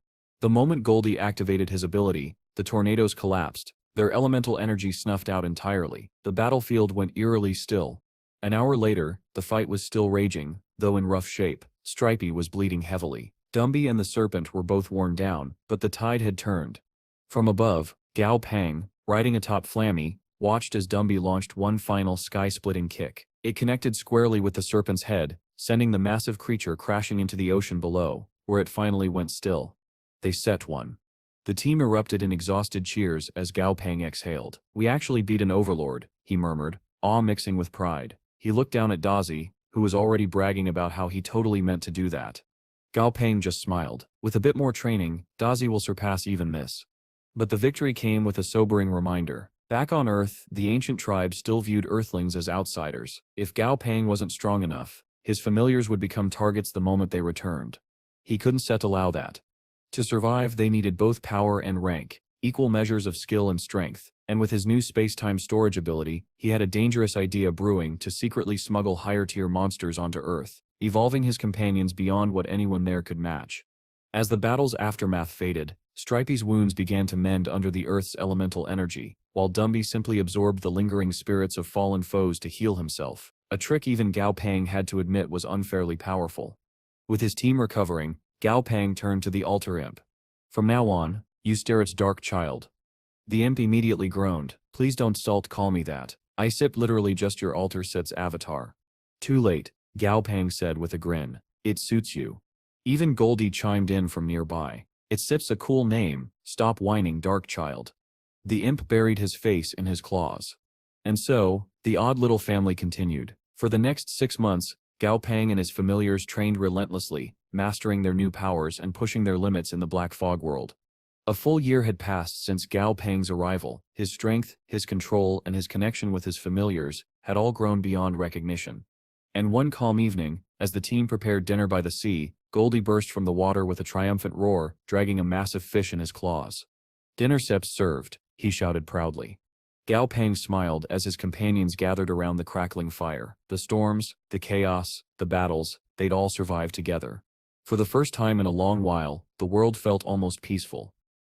The moment Goldie activated his ability, the tornadoes collapsed, their elemental energy snuffed out entirely. The battlefield went eerily still. An hour later, the fight was still raging, though in rough shape. Stripey was bleeding heavily. Dumby and the serpent were both worn down, but the tide had turned. From above, Gao Peng, riding atop Flammy, watched as Dumby launched one final sky-splitting kick. It connected squarely with the serpent's head, sending the massive creature crashing into the ocean below, where it finally went still. They set one. The team erupted in exhausted cheers as Gao Peng exhaled. "We actually beat an overlord," he murmured, awe mixing with pride. He looked down at Dazi, who was already bragging about how he totally meant to do that. Gao Peng just smiled. "With a bit more training, Dazi will surpass even this." But the victory came with a sobering reminder. Back on Earth, the ancient tribe still viewed Earthlings as outsiders. If Gao Peng wasn't strong enough, his familiars would become targets the moment they returned. He couldn't allow that. To survive, they needed both power and rank, equal measures of skill and strength, and with his new space-time storage ability, he had a dangerous idea brewing to secretly smuggle higher-tier monsters onto Earth, evolving his companions beyond what anyone there could match. As the battle's aftermath faded, Stripey's wounds began to mend under the Earth's elemental energy, while Dumby simply absorbed the lingering spirits of fallen foes to heal himself, a trick even Gao Peng had to admit was unfairly powerful. With his team recovering, Gao Peng turned to the altar imp. "From now on, you stare its dark child." The imp immediately groaned. "Please don't salt call me that. I sip literally just your altar set's avatar." "Too late," Gao Peng said with a grin. "It suits you." Even Goldie chimed in from nearby. "It sips a cool name, stop whining dark child." The imp buried his face in his claws. And so, the odd little family continued. For the next 6 months, Gao Peng and his familiars trained relentlessly, mastering their new powers and pushing their limits in the Black Fog world. A full year had passed since Gao Peng's arrival. His strength, his control, and his connection with his familiars had all grown beyond recognition. And one calm evening, as the team prepared dinner by the sea, Goldie burst from the water with a triumphant roar, dragging a massive fish in his claws. "Dinner steps served," he shouted proudly. Gao Peng smiled as his companions gathered around the crackling fire. The storms, the chaos, the battles, they'd all survived together. For the first time in a long while, the world felt almost peaceful.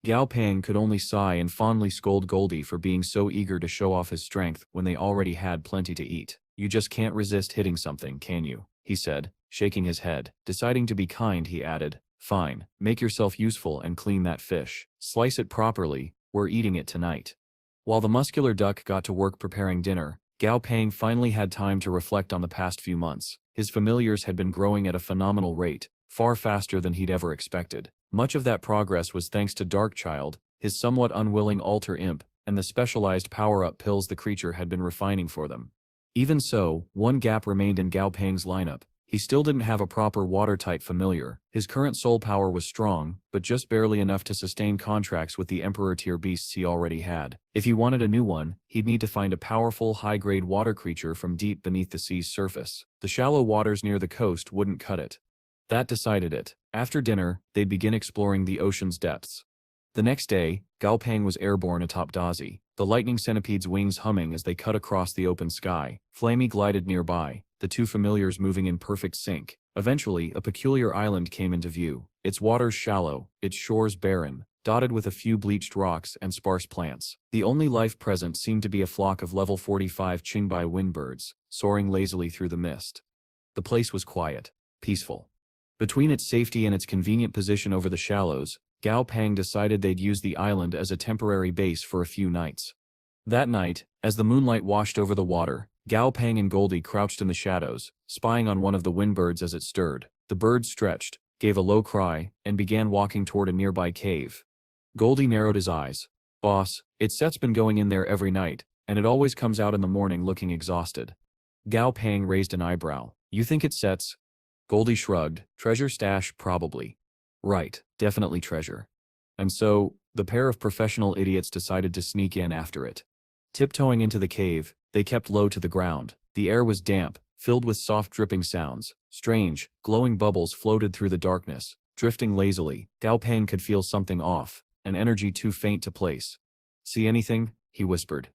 Gao Peng could only sigh and fondly scold Goldie for being so eager to show off his strength when they already had plenty to eat. "You just can't resist hitting something, can you?" he said, shaking his head. Deciding to be kind, he added, "Fine, make yourself useful and clean that fish. Slice it properly, we're eating it tonight." While the muscular duck got to work preparing dinner, Gao Peng finally had time to reflect on the past few months. His familiars had been growing at a phenomenal rate, far faster than he'd ever expected. Much of that progress was thanks to Darkchild, his somewhat unwilling altar imp, and the specialized power-up pills the creature had been refining for them. Even so, one gap remained in Gao Peng's lineup. He still didn't have a proper water-type familiar. His current soul power was strong, but just barely enough to sustain contracts with the Emperor-tier beasts he already had. If he wanted a new one, he'd need to find a powerful, high-grade water creature from deep beneath the sea's surface. The shallow waters near the coast wouldn't cut it. That decided it. After dinner, they'd begin exploring the ocean's depths. The next day, Gao Peng was airborne atop Dazi, the lightning centipede's wings humming as they cut across the open sky. Flamey glided nearby, the two familiars moving in perfect sync. Eventually, a peculiar island came into view. Its waters shallow, its shores barren, dotted with a few bleached rocks and sparse plants. The only life present seemed to be a flock of level 45 Qingbai windbirds, soaring lazily through the mist. The place was quiet, peaceful. Between its safety and its convenient position over the shallows, Gao Peng decided they'd use the island as a temporary base for a few nights. That night, as the moonlight washed over the water, Gao Peng and Goldie crouched in the shadows, spying on one of the windbirds as it stirred. The bird stretched, gave a low cry, and began walking toward a nearby cave. Goldie narrowed his eyes. "Boss, its set's been going in there every night, and it always comes out in the morning looking exhausted." Gao Peng raised an eyebrow. "You think it sets?" Goldie shrugged. "Treasure stash, probably." "Right, definitely treasure." And so, the pair of professional idiots decided to sneak in after it. Tiptoeing into the cave, they kept low to the ground. The air was damp, filled with soft dripping sounds. Strange, glowing bubbles floated through the darkness, drifting lazily. Gao Peng could feel something off, an energy too faint to place. "See anything?" he whispered.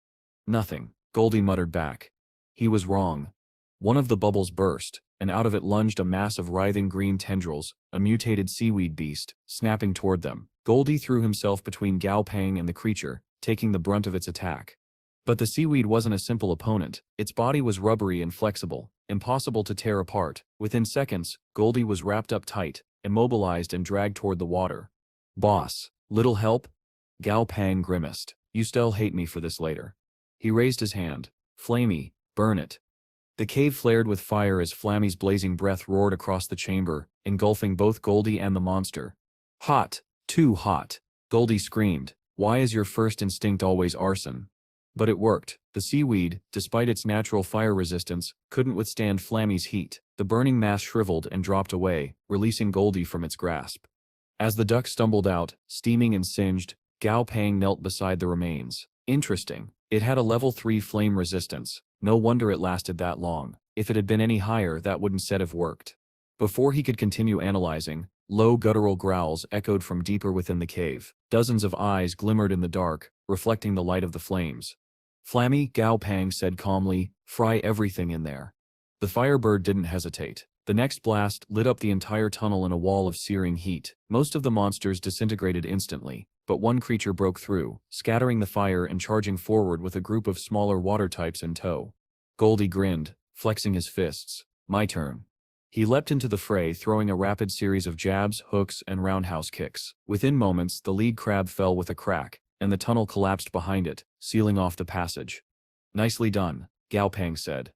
"Nothing," Goldie muttered back. He was wrong. One of the bubbles burst, and out of it lunged a mass of writhing green tendrils, a mutated seaweed beast, snapping toward them. Goldie threw himself between Gao Peng and the creature, taking the brunt of its attack. But the seaweed wasn't a simple opponent. Its body was rubbery and flexible, impossible to tear apart. Within seconds, Goldie was wrapped up tight, immobilized and dragged toward the water. "Boss, little help?" Gao Peng grimaced. "You still hate me for this later." He raised his hand. "Flamey, burn it." The cave flared with fire as Flammy's blazing breath roared across the chamber, engulfing both Goldie and the monster. "Hot, too hot." Goldie screamed, "Why is your first instinct always arson?" But it worked. The seaweed, despite its natural fire resistance, couldn't withstand Flammy's heat. The burning mass shriveled and dropped away, releasing Goldie from its grasp. As the duck stumbled out, steaming and singed, Gao Pang knelt beside the remains. Interesting. It had a level 3 flame resistance. No wonder it lasted that long. If it had been any higher, that wouldn't have worked. Before he could continue analyzing, low guttural growls echoed from deeper within the cave. Dozens of eyes glimmered in the dark, reflecting the light of the flames. "Flammy," Gao Pang said calmly, "fry everything in there." The firebird didn't hesitate. The next blast lit up the entire tunnel in a wall of searing heat. Most of the monsters disintegrated instantly, but one creature broke through, scattering the fire and charging forward with a group of smaller water types in tow. Goldie grinned, flexing his fists. "My turn." He leapt into the fray, throwing a rapid series of jabs, hooks, and roundhouse kicks. Within moments, the lead crab fell with a crack, and the tunnel collapsed behind it, sealing off the passage. "Nicely done," Gao Pang said.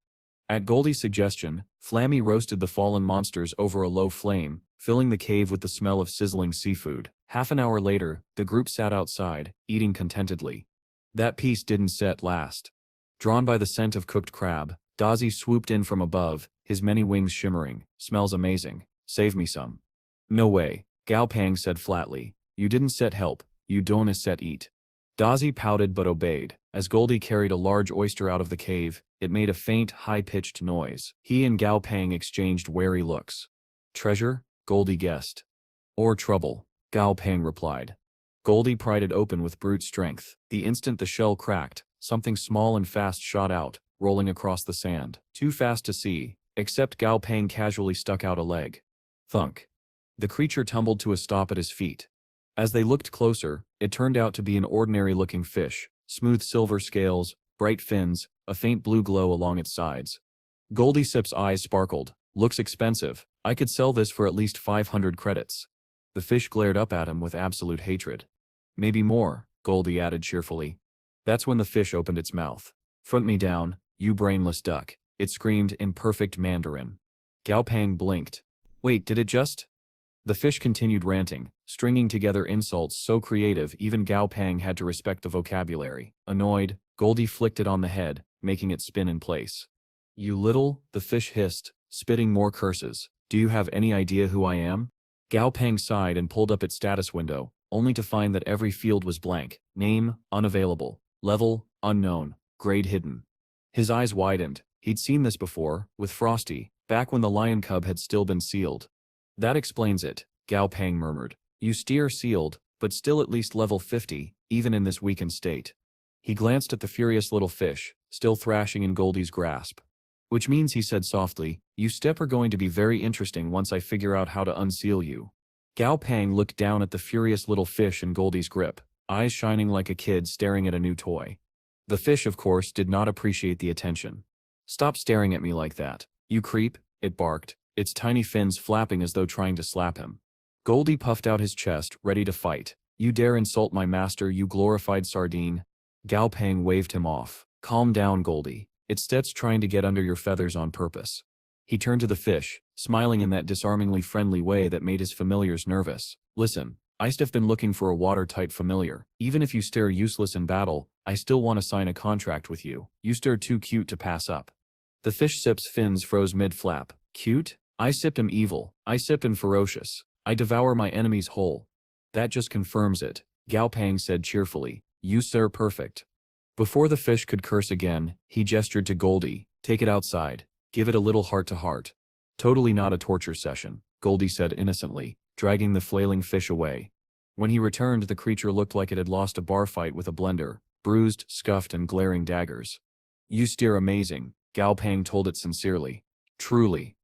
At Goldie's suggestion, Flammy roasted the fallen monsters over a low flame, filling the cave with the smell of sizzling seafood. Half an hour later, the group sat outside, eating contentedly. That piece didn't last. Drawn by the scent of cooked crab, Dazi swooped in from above, his many wings shimmering. "Smells amazing. Save me some." "No way," Gao Pang said flatly. "You didn't help, you don't eat." Dazi pouted but obeyed. As Goldie carried a large oyster out of the cave, it made a faint, high-pitched noise. He and Gao Pang exchanged wary looks. "Treasure?" Goldie guessed. "Or trouble," Gao Pang replied. Goldie pried it open with brute strength. The instant the shell cracked, something small and fast shot out, rolling across the sand. Too fast to see, except Gao Pang casually stuck out a leg. Thunk. The creature tumbled to a stop at his feet. As they looked closer, it turned out to be an ordinary-looking fish. Smooth silver scales, bright fins, a faint blue glow along its sides. Goldie Sip's eyes sparkled. "Looks expensive. I could sell this for at least 500 credits." The fish glared up at him with absolute hatred. "Maybe more," Goldie added cheerfully. That's when the fish opened its mouth. "Front me down, you brainless duck," it screamed in perfect Mandarin. Gao Pang blinked. "Wait, did it just?" The fish continued ranting, stringing together insults so creative even Gao Pang had to respect the vocabulary. Annoyed, Goldie flicked it on the head, making it spin in place. "You little," the fish hissed, spitting more curses. "Do you have any idea who I am?" Gao Pang sighed and pulled up its status window, only to find that every field was blank. Name, unavailable. Level, unknown. Grade hidden. His eyes widened. He'd seen this before, with Frosty, back when the lion cub had still been sealed. "That explains it," Gao Pang murmured. "You steer sealed, but still at least level 50, even in this weakened state." He glanced at the furious little fish, still thrashing in Goldie's grasp. "Which means," he said softly, "you are going to be very interesting once I figure out how to unseal you." Gao Pang looked down at the furious little fish in Goldie's grip, eyes shining like a kid staring at a new toy. The fish, of course, did not appreciate the attention. "Stop staring at me like that, you creep," it barked, its tiny fins flapping as though trying to slap him. Goldie puffed out his chest, ready to fight. "You dare insult my master, you glorified sardine." Gao Pang waved him off. "Calm down, Goldie. It's trying to get under your feathers on purpose." He turned to the fish, smiling in that disarmingly friendly way that made his familiars nervous. "Listen, I've been looking for a watertight familiar. Even if you stare useless in battle, I still want to sign a contract with you. You stare too cute to pass up." The fish Sip's fins froze mid-flap. "Cute? I sipped him evil. I sipped him ferocious. I devour my enemies whole." "That just confirms it," Gao Pang said cheerfully. "You sir perfect." Before the fish could curse again, he gestured to Goldie. "Take it outside. Give it a little heart-to-heart." "Totally not a torture session," Goldie said innocently, dragging the flailing fish away. When he returned, the creature looked like it had lost a bar fight with a blender, bruised, scuffed, and glaring daggers. "You steer amazing," Gao Pang told it sincerely. "Truly."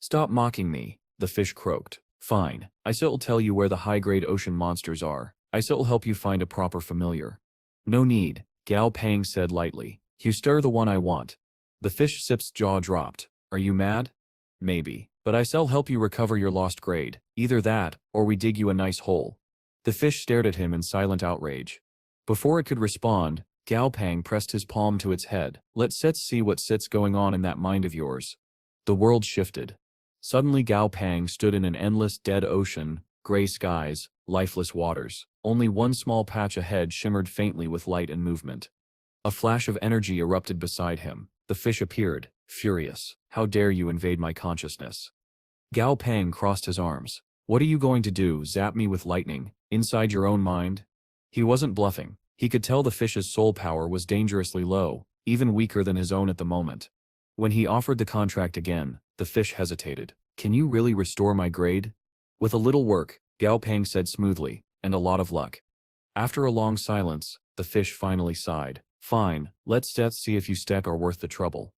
"Stop mocking me," the fish croaked. "Fine. I still tell you where the high-grade ocean monsters are. I still help you find a proper familiar." "No need," Gao Pang said lightly. "You stir the one I want." The fish Sip's jaw dropped. "Are you mad?" "Maybe. But I shall help you recover your lost grade. Either that, or we dig you a nice hole." The fish stared at him in silent outrage. Before it could respond, Gao Pang pressed his palm to its head. "Let's see what's going on in that mind of yours." The world shifted. Suddenly Gao Pang stood in an endless dead ocean, gray skies, lifeless waters. Only one small patch ahead shimmered faintly with light and movement. A flash of energy erupted beside him. The fish appeared, furious. How dare you invade my consciousness? Gao Peng crossed his arms. What are you going to do, zap me with lightning, inside your own mind? He wasn't bluffing. He could tell the fish's soul power was dangerously low, even weaker than his own at the moment. When he offered the contract again, the fish hesitated. Can you really restore my grade? With a little work, Gao Peng said smoothly, and a lot of luck. After a long silence, the fish finally sighed. Fine, let's see if you are worth the trouble.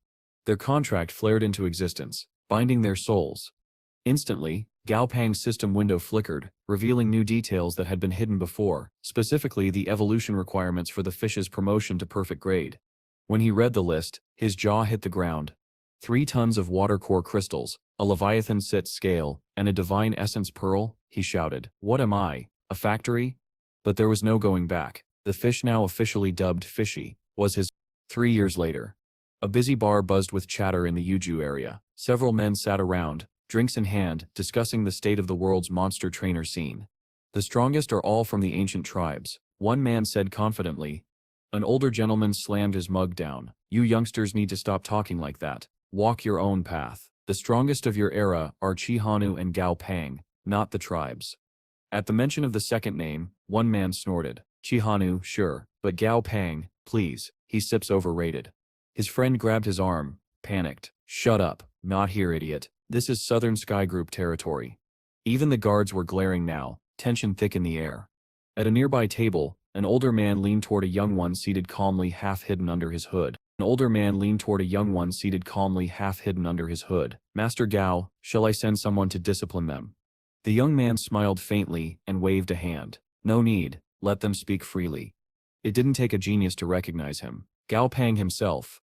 Their contract flared into existence, binding their souls. Instantly, Gao Peng's system window flickered, revealing new details that had been hidden before, specifically the evolution requirements for the fish's promotion to perfect grade. When he read the list, his jaw hit the ground. 3 tons of water core crystals, a Leviathan sit scale, and a divine essence pearl, he shouted. What am I, a factory? But there was no going back. The fish, now officially dubbed Fishy, was his. 3 years later. A busy bar buzzed with chatter in the Yuju area. Several men sat around, drinks in hand, discussing the state of the world's monster trainer scene. The strongest are all from the ancient tribes, one man said confidently. An older gentleman slammed his mug down. You youngsters need to stop talking like that. Walk your own path. The strongest of your era are Chihanu and Gao Peng, not the tribes. At the mention of the second name, one man snorted. Chihanu, sure, but Gao Peng, please, he sips overrated. His friend grabbed his arm, panicked. Shut up, not here, idiot. This is Southern Sky Group territory. Even the guards were glaring now, tension thick in the air. At a nearby table, an older man leaned toward a young one seated calmly, half hidden under his hood. Master Gao, shall I send someone to discipline them? The young man smiled faintly and waved a hand. No need, let them speak freely. It didn't take a genius to recognize him. Gao Peng himself.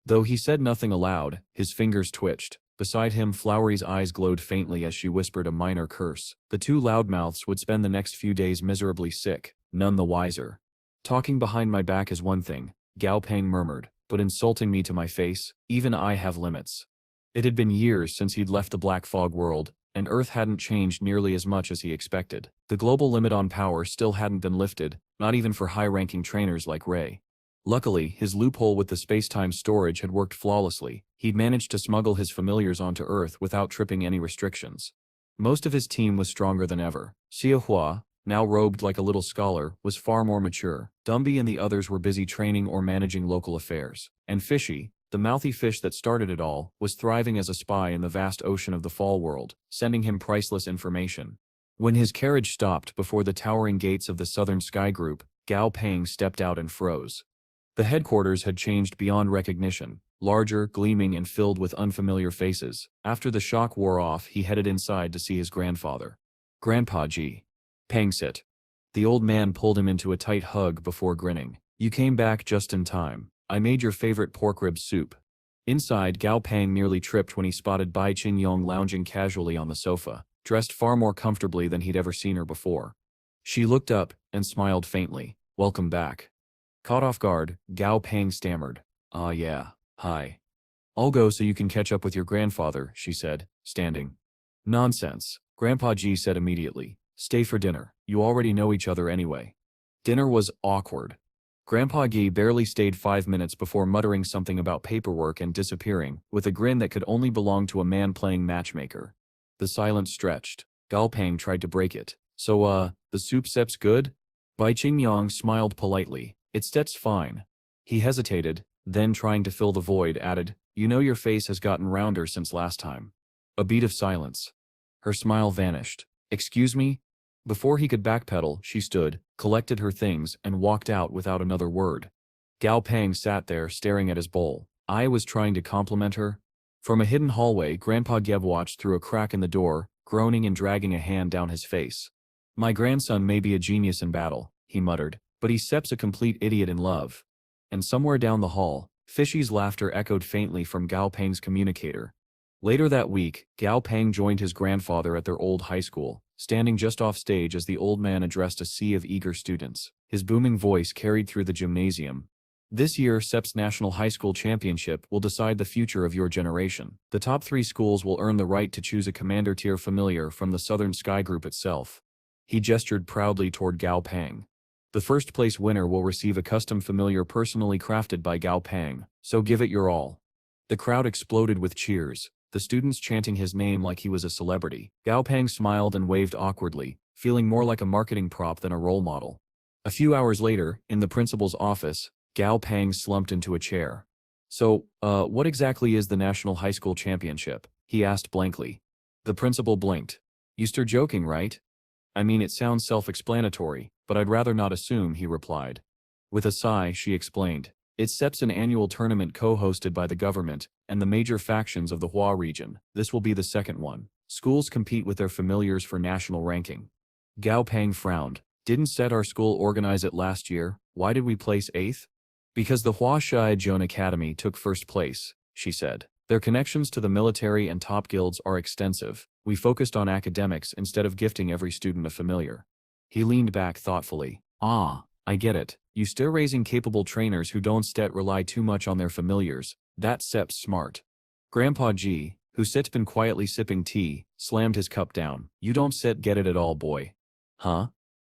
Though he said nothing aloud, his fingers twitched. Beside him, Flowery's eyes glowed faintly as she whispered a minor curse. The 2 loudmouths would spend the next few days miserably sick, none the wiser. Talking behind my back is one thing, Gao Peng murmured, but insulting me to my face, even I have limits. It had been years since he'd left the Black Fog world, and Earth hadn't changed nearly as much as he expected. The global limit on power still hadn't been lifted, not even for high-ranking trainers like Ray. Luckily, his loophole with the space-time storage had worked flawlessly. He'd managed to smuggle his familiars onto Earth without tripping any restrictions. Most of his team was stronger than ever. Xia Hua, now robed like a little scholar, was far more mature. Dumby and the others were busy training or managing local affairs. And Fishy, the mouthy fish that started it all, was thriving as a spy in the vast ocean of the Fall world, sending him priceless information. When his carriage stopped before the towering gates of the Southern Sky Group, Gao Peng stepped out and froze. The headquarters had changed beyond recognition, larger, gleaming, and filled with unfamiliar faces. After the shock wore off, he headed inside to see his grandfather. Grandpa G. Peng sit. The old man pulled him into a tight hug before grinning. You came back just in time. I made your favorite pork rib soup. Inside, Gao Peng nearly tripped when he spotted Bai Qingyong lounging casually on the sofa, dressed far more comfortably than he'd ever seen her before. She looked up and smiled faintly. Welcome back. Caught off guard, Gao Peng stammered. Ah yeah, hi. I'll go so you can catch up with your grandfather, she said, standing. Nonsense, Grandpa G said immediately. Stay for dinner, you already know each other anyway. Dinner was awkward. Grandpa G barely stayed 5 minutes before muttering something about paperwork and disappearing, with a grin that could only belong to a man playing matchmaker. The silence stretched. Gao Peng tried to break it. So, the soup sep's good? Bai Qingyong smiled politely. It's fine. He hesitated, then trying to fill the void added, you know your face has gotten rounder since last time. A beat of silence. Her smile vanished. Excuse me? Before he could backpedal, she stood, collected her things, and walked out without another word. Gao Peng sat there staring at his bowl. I was trying to compliment her. From a hidden hallway, Grandpa Geb watched through a crack in the door, groaning and dragging a hand down his face. My grandson may be a genius in battle, he muttered, but he seps a complete idiot in love. And somewhere down the hall, Fishy's laughter echoed faintly from Gao Peng's communicator. Later that week, Gao Peng joined his grandfather at their old high school, standing just off stage as the old man addressed a sea of eager students. His booming voice carried through the gymnasium. This year, SEP's National High School Championship will decide the future of your generation. The top 3 schools will earn the right to choose a commander-tier familiar from the Southern Sky Group itself. He gestured proudly toward Gao Pang. The first place winner will receive a custom familiar personally crafted by Gao Pang, so give it your all. The crowd exploded with cheers, the students chanting his name like he was a celebrity. Gao Pang smiled and waved awkwardly, feeling more like a marketing prop than a role model. A few hours later, in the principal's office, Gao Pang slumped into a chair. So, what exactly is the National High School Championship? He asked blankly. The principal blinked. You're joking, right? I mean, it sounds self-explanatory, but I'd rather not assume, he replied. With a sigh, she explained. It's an annual tournament co-hosted by the government and the major factions of the Hua region. This will be the second one. Schools compete with their familiars for national ranking. Gao Pang frowned. Didn't our school organize it last year? Why did we place 8th? Because the Hua Shijian Academy took first place, she said. Their connections to the military and top guilds are extensive. We focused on academics instead of gifting every student a familiar. He leaned back thoughtfully. Ah, I get it. You still raising capable trainers who don't rely too much on their familiars. That's smart. Grandpa G, who been quietly sipping tea, slammed his cup down. You don't get it at all, boy. Huh?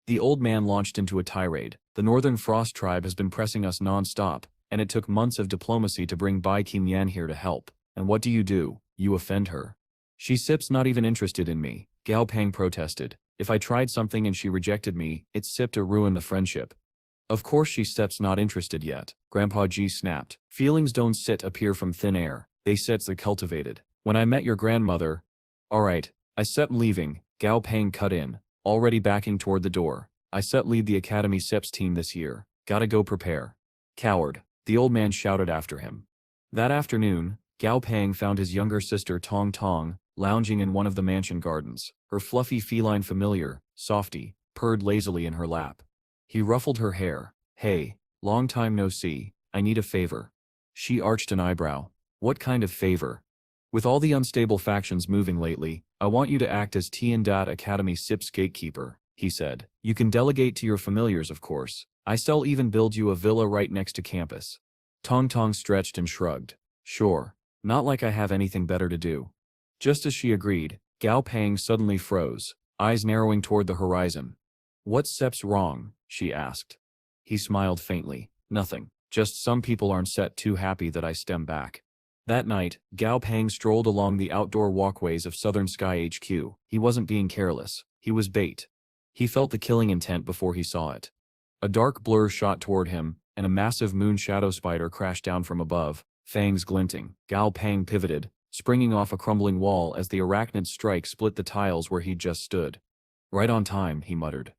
The old man launched into a tirade. The Northern Frost tribe has been pressing us non-stop, and it took months of diplomacy to bring Bai Kim Yan here to help. And what do? You offend her. She's not even interested in me, Gao Pang protested. If I tried something and she rejected me, it's to ruin the friendship. Of course she's not interested yet, Grandpa G snapped. Feelings don't appear from thin air, they're cultivated. When I met your grandmother… Alright, I leaving, Gao Pang cut in, already backing toward the door. I lead the Academy SEPS team this year, gotta go prepare. Coward, the old man shouted after him. That afternoon, Gao Pang found his younger sister Tong Tong, lounging in one of the mansion gardens. Her fluffy feline familiar, Softy, purred lazily in her lap. He ruffled her hair. Hey, long time no see, I need a favor. She arched an eyebrow. What kind of favor? With all the unstable factions moving lately, I want you to act as Tiandat Academy SIP's gatekeeper, he said. You can delegate to your familiars, of course. I'll even build you a villa right next to campus. Tong Tong stretched and shrugged. Sure. Not like I have anything better to do. Just as she agreed, Gao Pang suddenly froze, eyes narrowing toward the horizon. What's wrong? She asked. He smiled faintly. Nothing. Just some people aren't too happy that I stem back. That night, Gao Pang strolled along the outdoor walkways of Southern Sky HQ. He wasn't being careless. He was bait. He felt the killing intent before he saw it. A dark blur shot toward him, and a massive moon shadow spider crashed down from above, fangs glinting. Gao Pang pivoted, springing off a crumbling wall as the arachnid strike split the tiles where he'd just stood. Right on time, he muttered.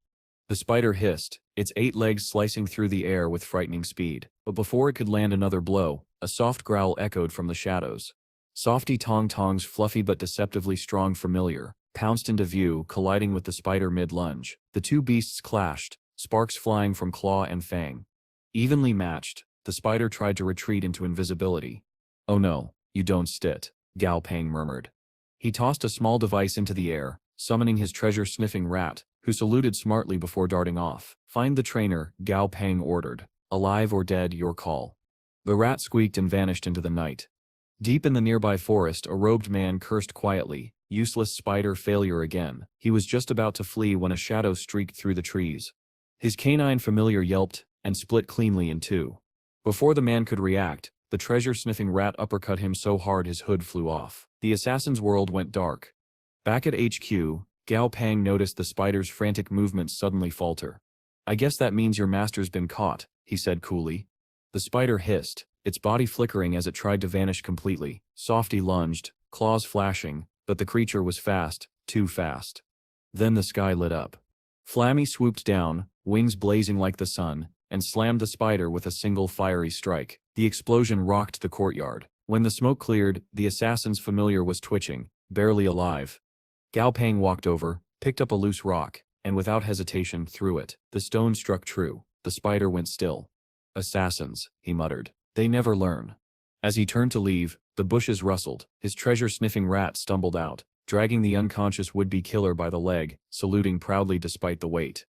The spider hissed, its 8 legs slicing through the air with frightening speed. But before it could land another blow, a soft growl echoed from the shadows. Softy Tong Tong's fluffy but deceptively strong familiar pounced into view, colliding with the spider mid-lunge. The two beasts clashed, sparks flying from claw and fang. Evenly matched, the spider tried to retreat into invisibility. Oh no, you don't Gao Pang murmured. He tossed a small device into the air, summoning his treasure-sniffing rat, who saluted smartly before darting off. Find the trainer, Gao Pang ordered. Alive or dead, your call. The rat squeaked and vanished into the night. Deep in the nearby forest, a robed man cursed quietly. Useless spider failure again. He was just about to flee when a shadow streaked through the trees. His canine familiar yelped and split cleanly in two. Before the man could react, the treasure-sniffing rat uppercut him so hard his hood flew off. The assassin's world went dark. Back at HQ, Gao Pang noticed the spider's frantic movements suddenly falter. I guess that means your master's been caught, he said coolly. The spider hissed, its body flickering as it tried to vanish completely. Softy lunged, claws flashing, but the creature was fast, too fast. Then the sky lit up. Flammy swooped down, wings blazing like the sun, and slammed the spider with a single fiery strike. The explosion rocked the courtyard. When the smoke cleared, the assassin's familiar was twitching, barely alive. Gao Pang walked over, picked up a loose rock, and without hesitation threw it. The stone struck true. The spider went still. Assassins, he muttered. They never learn. As he turned to leave, the bushes rustled. His treasure-sniffing rat stumbled out, dragging the unconscious would-be killer by the leg, saluting proudly despite the weight.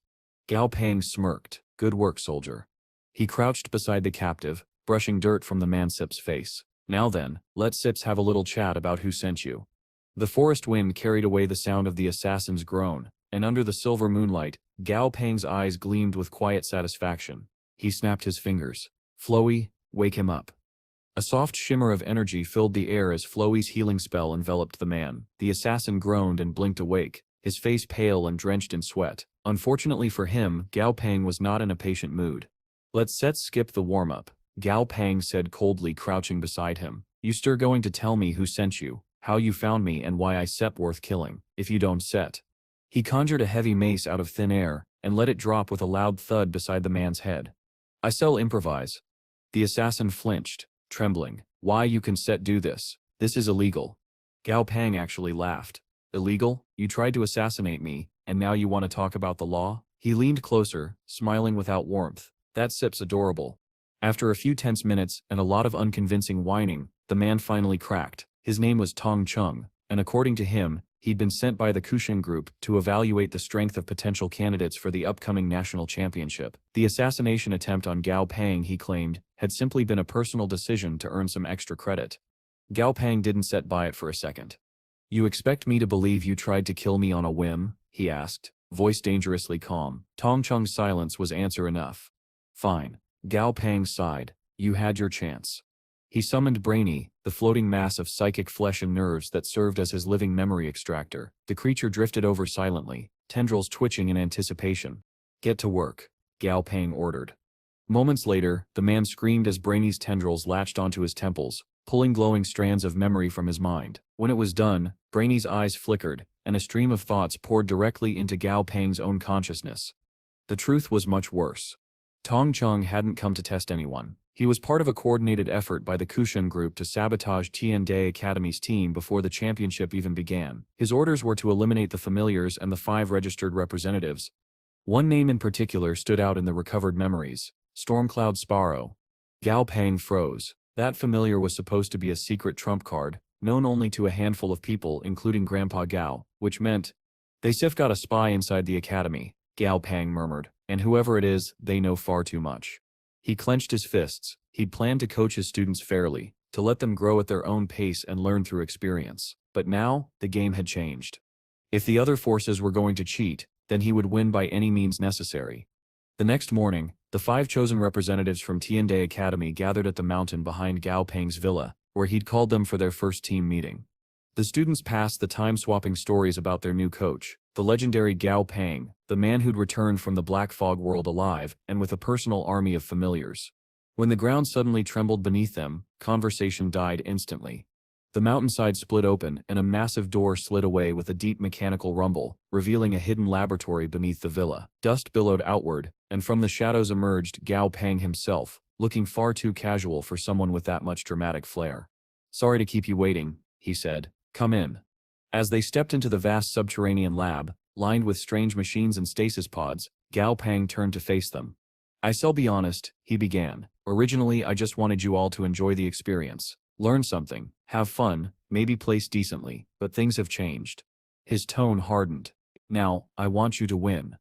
Gao Pang smirked. Good work, soldier. He crouched beside the captive, brushing dirt from the mansip's face. Now then, let's have a little chat about who sent you. The forest wind carried away the sound of the assassin's groan, and under the silver moonlight, Gao Peng's eyes gleamed with quiet satisfaction. He snapped his fingers. Floey, wake him up. A soft shimmer of energy filled the air as Floey's healing spell enveloped the man. The assassin groaned and blinked awake, his face pale and drenched in sweat. Unfortunately for him, Gao Peng was not in a patient mood. Let's skip the warm-up, Gao Peng said coldly, crouching beside him. You still going to tell me who sent you, how you found me, and why I sep worth killing, if you don't set. He conjured a heavy mace out of thin air, and let it drop with a loud thud beside the man's head. I sell improvise. The assassin flinched, trembling. Why you can set do this? This is illegal. Gao Peng actually laughed. Illegal? You tried to assassinate me, and now you want to talk about the law? He leaned closer, smiling without warmth. That sip's adorable. After a few tense minutes and a lot of unconvincing whining, the man finally cracked. His name was Tong Chung, and according to him, he'd been sent by the Kushan group to evaluate the strength of potential candidates for the upcoming national championship. The assassination attempt on Gao Peng, he claimed, had simply been a personal decision to earn some extra credit. Gao Peng didn't sit by it for a second. You expect me to believe you tried to kill me on a whim? He asked, voice dangerously calm. Tong Chung's silence was answer enough. Fine. Gao Peng sighed. You had your chance. He summoned Brainy, the floating mass of psychic flesh and nerves that served as his living memory extractor. The creature drifted over silently, tendrils twitching in anticipation. Get to work, Gao Peng ordered. Moments later, the man screamed as Brainy's tendrils latched onto his temples, pulling glowing strands of memory from his mind. When it was done, Brainy's eyes flickered, and a stream of thoughts poured directly into Gao Peng's own consciousness. The truth was much worse. Tong Chung hadn't come to test anyone. He was part of a coordinated effort by the Kushan group to sabotage Tiande Academy's team before the championship even began. His orders were to eliminate the familiars and the 5 registered representatives. One name in particular stood out in the recovered memories: Stormcloud Sparrow. Gao Peng froze. That familiar was supposed to be a secret trump card, known only to a handful of people including Grandpa Gao, which meant, "They've got a spy inside the academy," Gao Peng murmured, "and whoever it is, they know far too much." He clenched his fists. He'd planned to coach his students fairly, to let them grow at their own pace and learn through experience. But now, the game had changed. If the other forces were going to cheat, then he would win by any means necessary. The next morning, the 5 chosen representatives from Tiande Academy gathered at the mountain behind Gao Peng's villa, where he'd called them for their first team meeting. The students passed the time-swapping stories about their new coach, the legendary Gao Peng, the man who'd returned from the Black Fog world alive and with a personal army of familiars. When the ground suddenly trembled beneath them, conversation died instantly. The mountainside split open and a massive door slid away with a deep mechanical rumble, revealing a hidden laboratory beneath the villa. Dust billowed outward, and from the shadows emerged Gao Peng himself, looking far too casual for someone with that much dramatic flair. "Sorry to keep you waiting," he said. "Come in." As they stepped into the vast subterranean lab, lined with strange machines and stasis pods, Gao Peng turned to face them. "I'll be honest," he began. "Originally I just wanted you all to enjoy the experience. Learn something, have fun, maybe place decently, but things have changed." His tone hardened. "Now, I want you to win."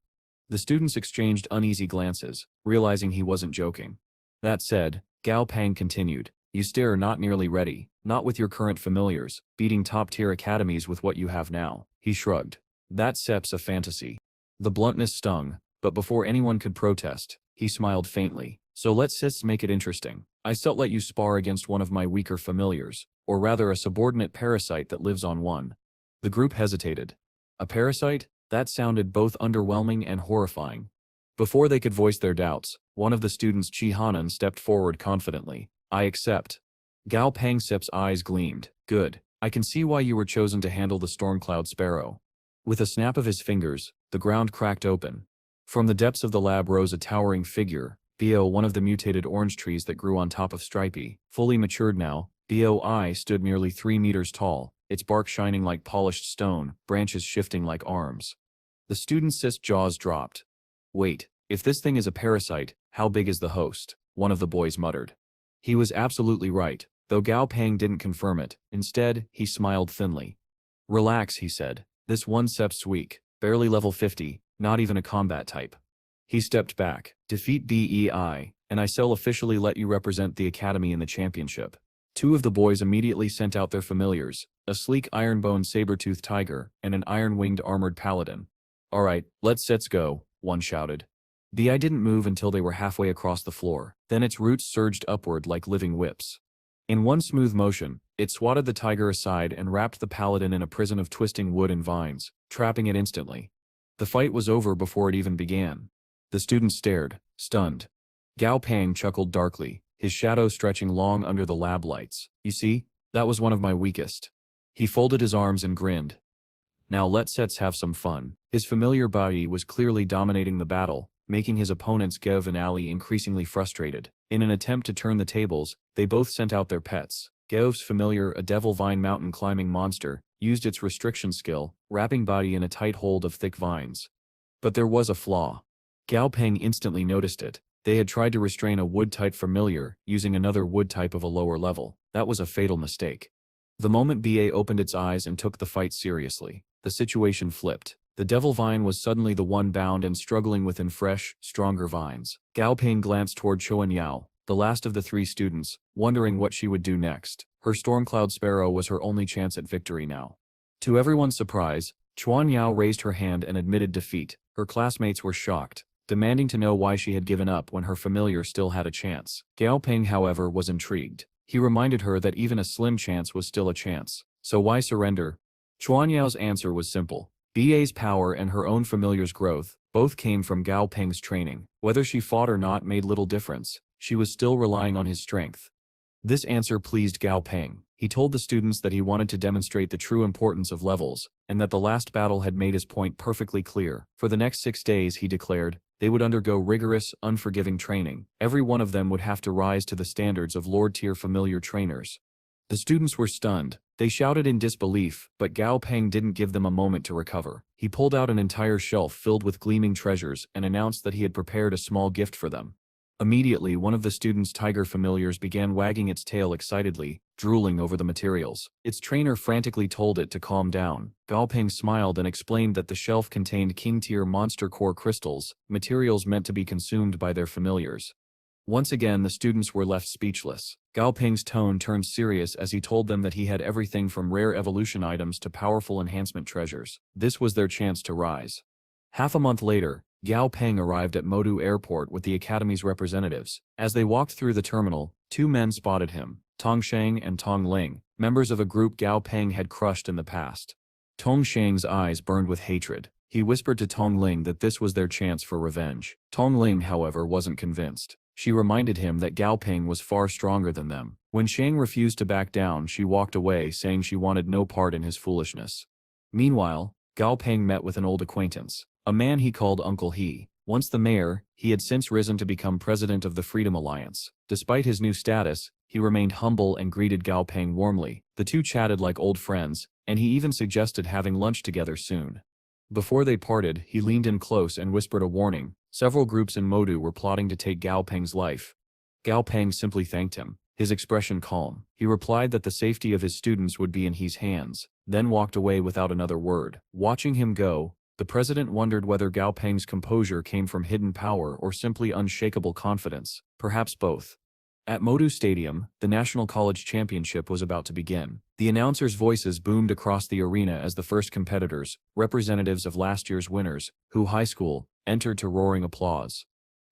The students exchanged uneasy glances, realizing he wasn't joking. That said, Gao Peng continued, "You still are not nearly ready, not with your current familiars, beating top-tier academies with what you have now." He shrugged. "That sep's a fantasy." The bluntness stung, but before anyone could protest, he smiled faintly. "So let's make it interesting. I still let you spar against one of my weaker familiars, or rather a subordinate parasite that lives on one." The group hesitated. A parasite? That sounded both underwhelming and horrifying. Before they could voice their doubts, one of the students, Chi Hanan, stepped forward confidently. "I accept." Gao Pangsip's eyes gleamed. "Good. I can see why you were chosen to handle the Stormcloud Sparrow." With a snap of his fingers, the ground cracked open. From the depths of the lab rose a towering figure, Bo, one of the mutated orange trees that grew on top of Stripey. Fully matured now, Boi stood nearly 3 meters tall, its bark shining like polished stone, branches shifting like arms. The student's jaws dropped. "Wait, if this thing is a parasite, how big is the host?" one of the boys muttered. He was absolutely right, though Gao Peng didn't confirm it. Instead, he smiled thinly. "Relax," he said. "This one sep's weak, barely level 50, not even a combat type." He stepped back. "Defeat Bei, and I'll officially let you represent the academy in the championship." 2 of the boys immediately sent out their familiars, a sleek iron-boned saber-toothed tiger and an iron-winged armored paladin. Alright, let's go, one shouted. The eye didn't move until they were halfway across the floor, then its roots surged upward like living whips. In one smooth motion, it swatted the tiger aside and wrapped the paladin in a prison of twisting wood and vines, trapping it instantly. The fight was over before it even began. The students stared, stunned. Gao Pang chuckled darkly, his shadow stretching long under the lab lights. You see, that was one of my weakest. He folded his arms and grinned. Now let's have some fun. His familiar body was clearly dominating the battle, making his opponents Gev and Ali increasingly frustrated. In an attempt to turn the tables, they both sent out their pets. Gev's familiar, a devil vine mountain climbing monster, used its restriction skill, wrapping body in a tight hold of thick vines. But there was a flaw. Gao Peng instantly noticed it. They had tried to restrain a wood-type familiar, using another wood type of a lower level. That was a fatal mistake. The moment BA opened its eyes and took the fight seriously, the situation flipped. The devil vine was suddenly the one bound and struggling within fresh, stronger vines. Gao Ping glanced toward Chuan Yao, the last of the three students, wondering what she would do next. Her Stormcloud Sparrow was her only chance at victory now. To everyone's surprise, Chuan Yao raised her hand and admitted defeat. Her classmates were shocked, demanding to know why she had given up when her familiar still had a chance. Gao Ping, however, was intrigued. He reminded her that even a slim chance was still a chance. So why surrender? Chuan Yao's answer was simple. BA's power and her own familiar's growth, both came from Gao Peng's training. Whether she fought or not made little difference. She was still relying on his strength. This answer pleased Gao Peng. He told the students that he wanted to demonstrate the true importance of levels, and that the last battle had made his point perfectly clear. For the next 6 days, he declared, they would undergo rigorous, unforgiving training. Every one of them would have to rise to the standards of Lord-tier familiar trainers. The students were stunned. They shouted in disbelief, but Gao Peng didn't give them a moment to recover. He pulled out an entire shelf filled with gleaming treasures and announced that he had prepared a small gift for them. Immediately, one of the students' tiger familiars began wagging its tail excitedly, drooling over the materials. Its trainer frantically told it to calm down. Gao Peng smiled and explained that the shelf contained king-tier monster core crystals, materials meant to be consumed by their familiars. Once again, the students were left speechless. Gao Peng's tone turned serious as he told them that he had everything from rare evolution items to powerful enhancement treasures. This was their chance to rise. Half a month later, Gao Peng arrived at Modu Airport with the Academy's representatives. As they walked through the terminal, 2 men spotted him, Tong Sheng and Tong Ling, members of a group Gao Peng had crushed in the past. Tong Sheng's eyes burned with hatred. He whispered to Tong Ling that this was their chance for revenge. Tong Ling, however, wasn't convinced. She reminded him that Gao Peng was far stronger than them. When Sheng refused to back down, she walked away, saying she wanted no part in his foolishness. Meanwhile, Gao Peng met with an old acquaintance, a man he called Uncle He. Once the mayor, he had since risen to become president of the Freedom Alliance. Despite his new status, he remained humble and greeted Gao Peng warmly. The two chatted like old friends, and he even suggested having lunch together soon. Before they parted, he leaned in close and whispered a warning. Several groups in Modu were plotting to take Gao Peng's life. Gao Peng simply thanked him, his expression calm. He replied that the safety of his students would be in his hands, then walked away without another word. Watching him go, the president wondered whether Gao Peng's composure came from hidden power or simply unshakable confidence, perhaps both. At Modu Stadium, the National College Championship was about to begin. The announcers' voices boomed across the arena as the first competitors, representatives of last year's winners, Hu High School, entered to roaring applause.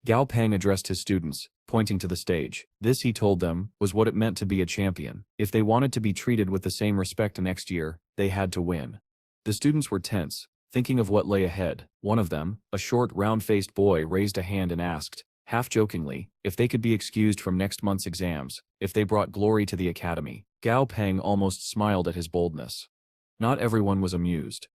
Gao Peng addressed his students, pointing to the stage. This, he told them, was what it meant to be a champion. If they wanted to be treated with the same respect next year, they had to win. The students were tense, thinking of what lay ahead. One of them, a short, round-faced boy, raised a hand and asked, half-jokingly, if they could be excused from next month's exams, if they brought glory to the academy. Gao Peng almost smiled at his boldness. Not everyone was amused.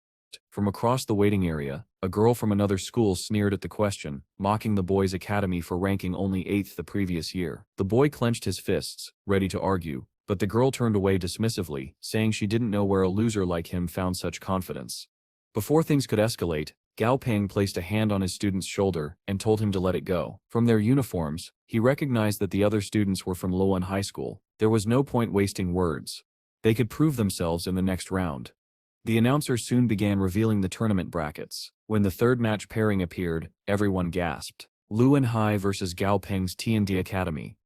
From across the waiting area, a girl from another school sneered at the question, mocking the boys' academy for ranking only 8th the previous year. The boy clenched his fists, ready to argue, but the girl turned away dismissively, saying she didn't know where a loser like him found such confidence. Before things could escalate, Gao Peng placed a hand on his student's shoulder and told him to let it go. From their uniforms, he recognized that the other students were from Luan High School. There was no point wasting words. They could prove themselves in the next round. The announcer soon began revealing the tournament brackets. When the third match pairing appeared, everyone gasped. Luan High versus Gao Peng's T&D Academy.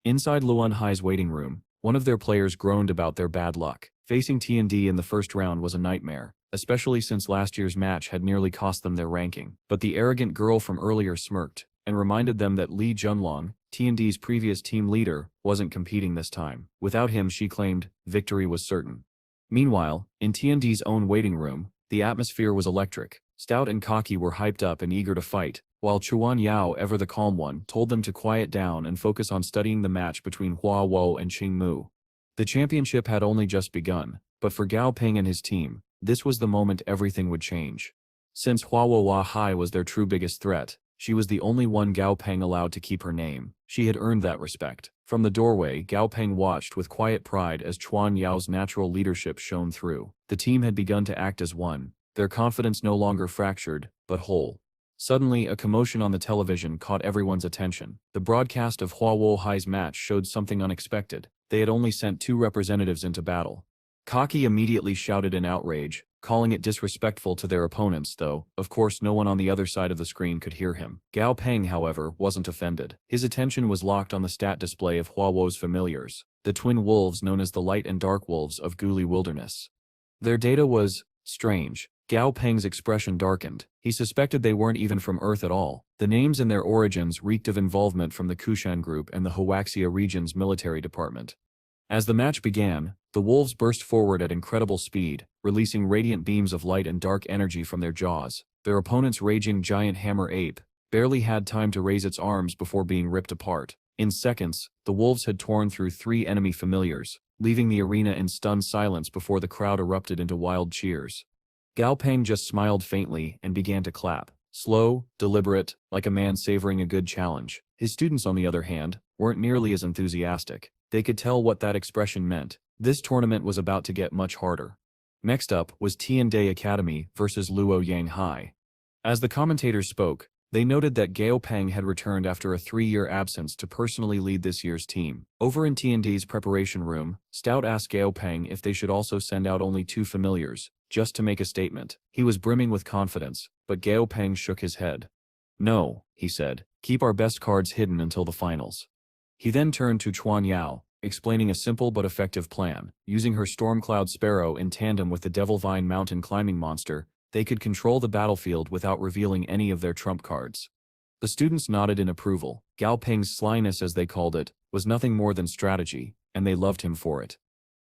Inside Luan High's waiting room, one of their players groaned about their bad luck. Facing T&D in the first round was a nightmare. especially since last year's match had nearly cost them their ranking. But the arrogant girl from earlier smirked and reminded them that Lee Junlong, T&D's previous team leader, wasn't competing this time. Without him, she claimed, victory was certain. Meanwhile, in T&D's own waiting room, the atmosphere was electric. Stout and Cocky were hyped up and eager to fight, while Chuan Yao, ever the calm one, told them to quiet down and focus on studying the match between Hua Wo and Qing Mu. The championship had only just begun, but for Gao Ping and his team, this was the moment everything would change. Since Hua Wo Hai was their true biggest threat, she was the only one Gao Peng allowed to keep her name. She had earned that respect. From the doorway, Gao Peng watched with quiet pride as Chuan Yao's natural leadership shone through. The team had begun to act as one, their confidence no longer fractured, but whole. Suddenly, a commotion on the television caught everyone's attention. The broadcast of Hua Wo Hai's match showed something unexpected. They had only sent 2 representatives into battle. Cocky immediately shouted in outrage, calling it disrespectful to their opponents, though, of course, no one on the other side of the screen could hear him. Gao Peng, however, wasn't offended. His attention was locked on the stat display of Hua Wo's familiars, the twin wolves known as the Light and Dark Wolves of Guli Wilderness. Their data was strange. Gao Peng's expression darkened. He suspected they weren't even from Earth at all. The names and their origins reeked of involvement from the Kushan Group and the Huaxia region's military department. As the match began, the wolves burst forward at incredible speed, releasing radiant beams of light and dark energy from their jaws. Their opponent's raging giant hammer ape barely had time to raise its arms before being ripped apart. In seconds, the wolves had torn through 3 enemy familiars, leaving the arena in stunned silence before the crowd erupted into wild cheers. Gao Peng just smiled faintly and began to clap. Slow, deliberate, like a man savoring a good challenge. His students, on the other hand, weren't nearly as enthusiastic. They could tell what that expression meant. This tournament was about to get much harder. Next up was Tiande Academy versus Luo Yang Hai. As the commentators spoke, they noted that Gao Peng had returned after a 3-year absence to personally lead this year's team. Over in Tiande's preparation room, Stout asked Gao Peng if they should also send out only 2 familiars, just to make a statement. He was brimming with confidence, but Gao Peng shook his head. No, he said, keep our best cards hidden until the finals. He then turned to Chuan Yao, explaining a simple but effective plan. Using her Stormcloud Sparrow in tandem with the Devil Vine mountain climbing monster, they could control the battlefield without revealing any of their trump cards. The students nodded in approval. Gao Peng's slyness, as they called it, was nothing more than strategy, and they loved him for it.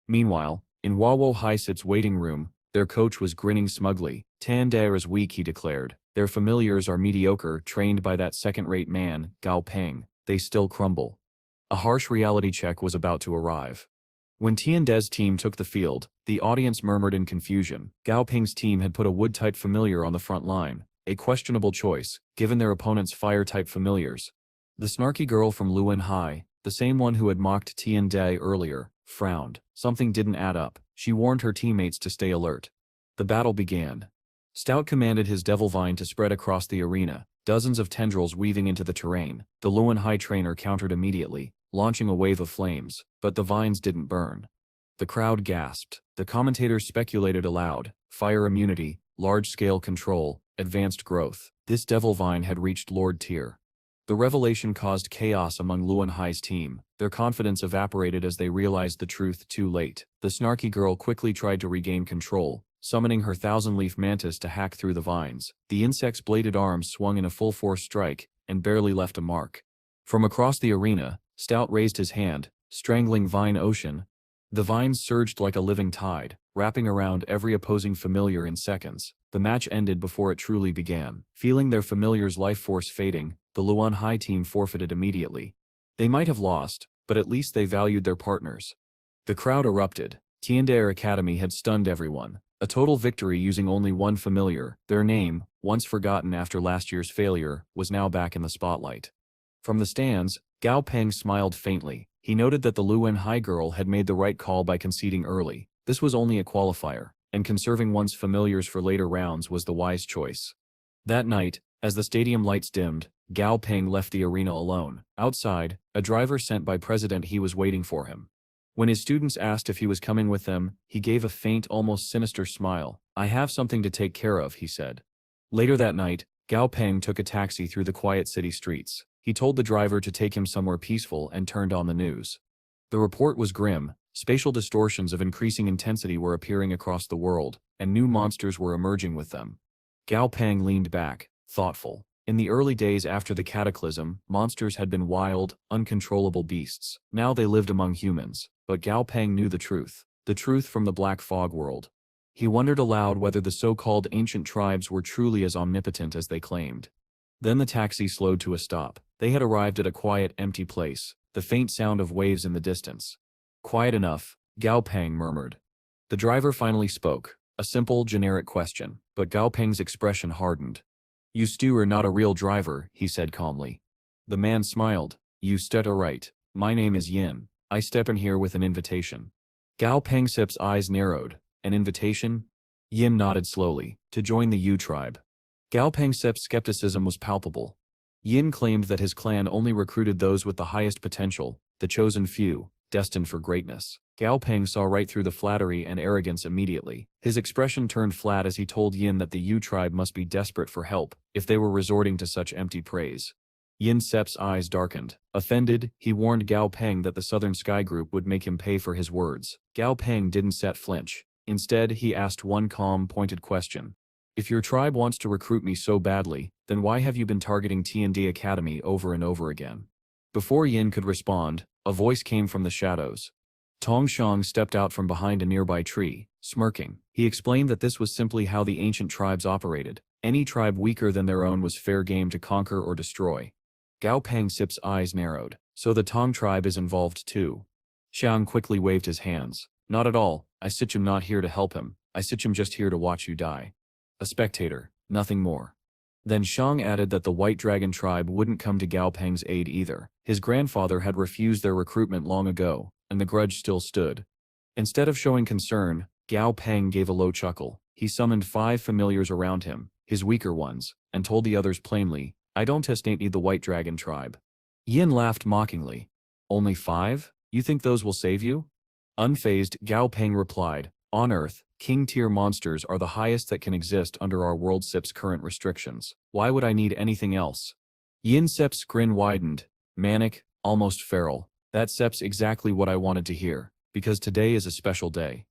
Meanwhile, in Hua Wo Haisit's waiting room, their coach was grinning smugly. Tandare is weak, he declared. Their familiars are mediocre, trained by that second-rate man, Gao Peng. They still crumble. A harsh reality check was about to arrive. When Tiande's team took the field, the audience murmured in confusion. Gao Ping's team had put a wood-type familiar on the front line, a questionable choice, given their opponent's fire-type familiars. The snarky girl from Luan Hai, the same one who had mocked Tiande earlier, frowned. Something didn't add up. She warned her teammates to stay alert. The battle began. Stout commanded his Devil Vine to spread across the arena, dozens of tendrils weaving into the terrain. The Luan Hai trainer countered immediately, launching a wave of flames, but the vines didn't burn. The crowd gasped. The commentators speculated aloud. Fire immunity, large-scale control, advanced growth. This Devil Vine had reached Lord Tier. The revelation caused chaos among Luan Hai's team. Their confidence evaporated as they realized the truth too late. The snarky girl quickly tried to regain control, summoning her thousand-leaf mantis to hack through the vines. The insect's bladed arms swung in a full-force strike, and barely left a mark. From across the arena, Stout raised his hand, strangling Vine Ocean. The vines surged like a living tide, wrapping around every opposing familiar in seconds. The match ended before it truly began. Feeling their familiar's life force fading, the Luan Hai team forfeited immediately. They might have lost, but at least they valued their partners. The crowd erupted. Tiandare Academy had stunned everyone. A total victory using only 1 familiar. Their name, once forgotten after last year's failure, was now back in the spotlight. From the stands, Gao Peng smiled faintly. He noted that the Luan Hai girl had made the right call by conceding early. This was only a qualifier, and conserving one's familiars for later rounds was the wise choice. That night, as the stadium lights dimmed, Gao Peng left the arena alone. Outside, a driver sent by President He was waiting for him. When his students asked if he was coming with them, he gave a faint, almost sinister smile. "I have something to take care of," he said. Later that night, Gao Peng took a taxi through the quiet city streets. He told the driver to take him somewhere peaceful and turned on the news. The report was grim. Spatial distortions of increasing intensity were appearing across the world, and new monsters were emerging with them. Gao Peng leaned back, thoughtful. In the early days after the cataclysm, monsters had been wild, uncontrollable beasts. Now they lived among humans, but Gao Peng knew the truth from the Black Fog world. He wondered aloud whether the so-called ancient tribes were truly as omnipotent as they claimed. Then the taxi slowed to a stop. They had arrived at a quiet, empty place, the faint sound of waves in the distance. Quiet enough, Gao Peng murmured. The driver finally spoke, a simple, generic question, but Gao Peng's expression hardened. "You stew are not a real driver," he said calmly. The man smiled. "You stead are right. My name is Yin. I step in here with an invitation." Gao Pengsip's eyes narrowed. An invitation? Yin nodded slowly. To join the Yu tribe. Gao Pengsip's skepticism was palpable. Yin claimed that his clan only recruited those with the highest potential, the chosen few, destined for greatness. Gao Peng saw right through the flattery and arrogance immediately. His expression turned flat as he told Yin that the Yu tribe must be desperate for help if they were resorting to such empty praise. Yin Sep's eyes darkened. Offended, he warned Gao Peng that the Southern Sky Group would make him pay for his words. Gao Peng didn't flinch. Instead, he asked one calm, pointed question. "If your tribe wants to recruit me so badly, then why have you been targeting T&D Academy over and over again?" Before Yin could respond, a voice came from the shadows. Tong Shang stepped out from behind a nearby tree, smirking. He explained that this was simply how the ancient tribes operated. Any tribe weaker than their own was fair game to conquer or destroy. Gao Pengsip's eyes narrowed. "So the Tong tribe is involved too?" Xiang quickly waved his hands. "Not at all. I am not here to help him. I am just here to watch you die. A spectator, nothing more." Then Shang added that the White Dragon tribe wouldn't come to Gao Peng's aid either. His grandfather had refused their recruitment long ago, and the grudge still stood. Instead of showing concern, Gao Peng gave a low chuckle. He summoned 5 familiars around him, his weaker ones, and told the others plainly, "I don't need the White Dragon tribe." Yin laughed mockingly. "Only 5? You think those will save you?" Unfazed, Gao Peng replied, "On Earth, king-tier monsters are the highest that can exist under our world SIP's current restrictions. Why would I need anything else?" Yin Sep's grin widened. Manic, almost feral. "That Sep's exactly what I wanted to hear, because today is a special day."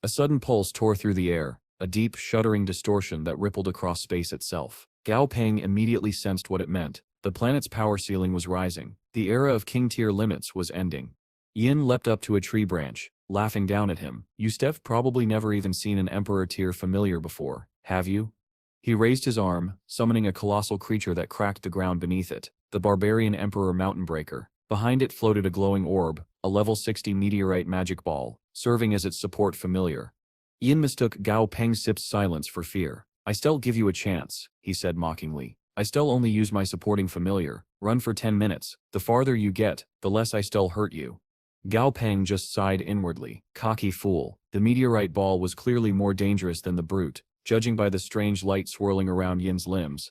A sudden pulse tore through the air, a deep, shuddering distortion that rippled across space itself. Gao Peng immediately sensed what it meant. The planet's power ceiling was rising. The era of king-tier limits was ending. Yin leapt up to a tree branch, laughing down at him. "You've probably never even seen an Emperor-tier familiar before, have you?" He raised his arm, summoning a colossal creature that cracked the ground beneath it, the barbarian Emperor Mountain Breaker. Behind it floated a glowing orb, a level 60 meteorite magic ball, serving as its support familiar. Yin mistook Gao Pengsip's silence for fear. "I still give you a chance," he said mockingly. "I still only use my supporting familiar. Run for 10 minutes. The farther you get, the less I still hurt you." Gao Peng just sighed inwardly. Cocky fool. The meteorite ball was clearly more dangerous than the brute, judging by the strange light swirling around Yin's limbs.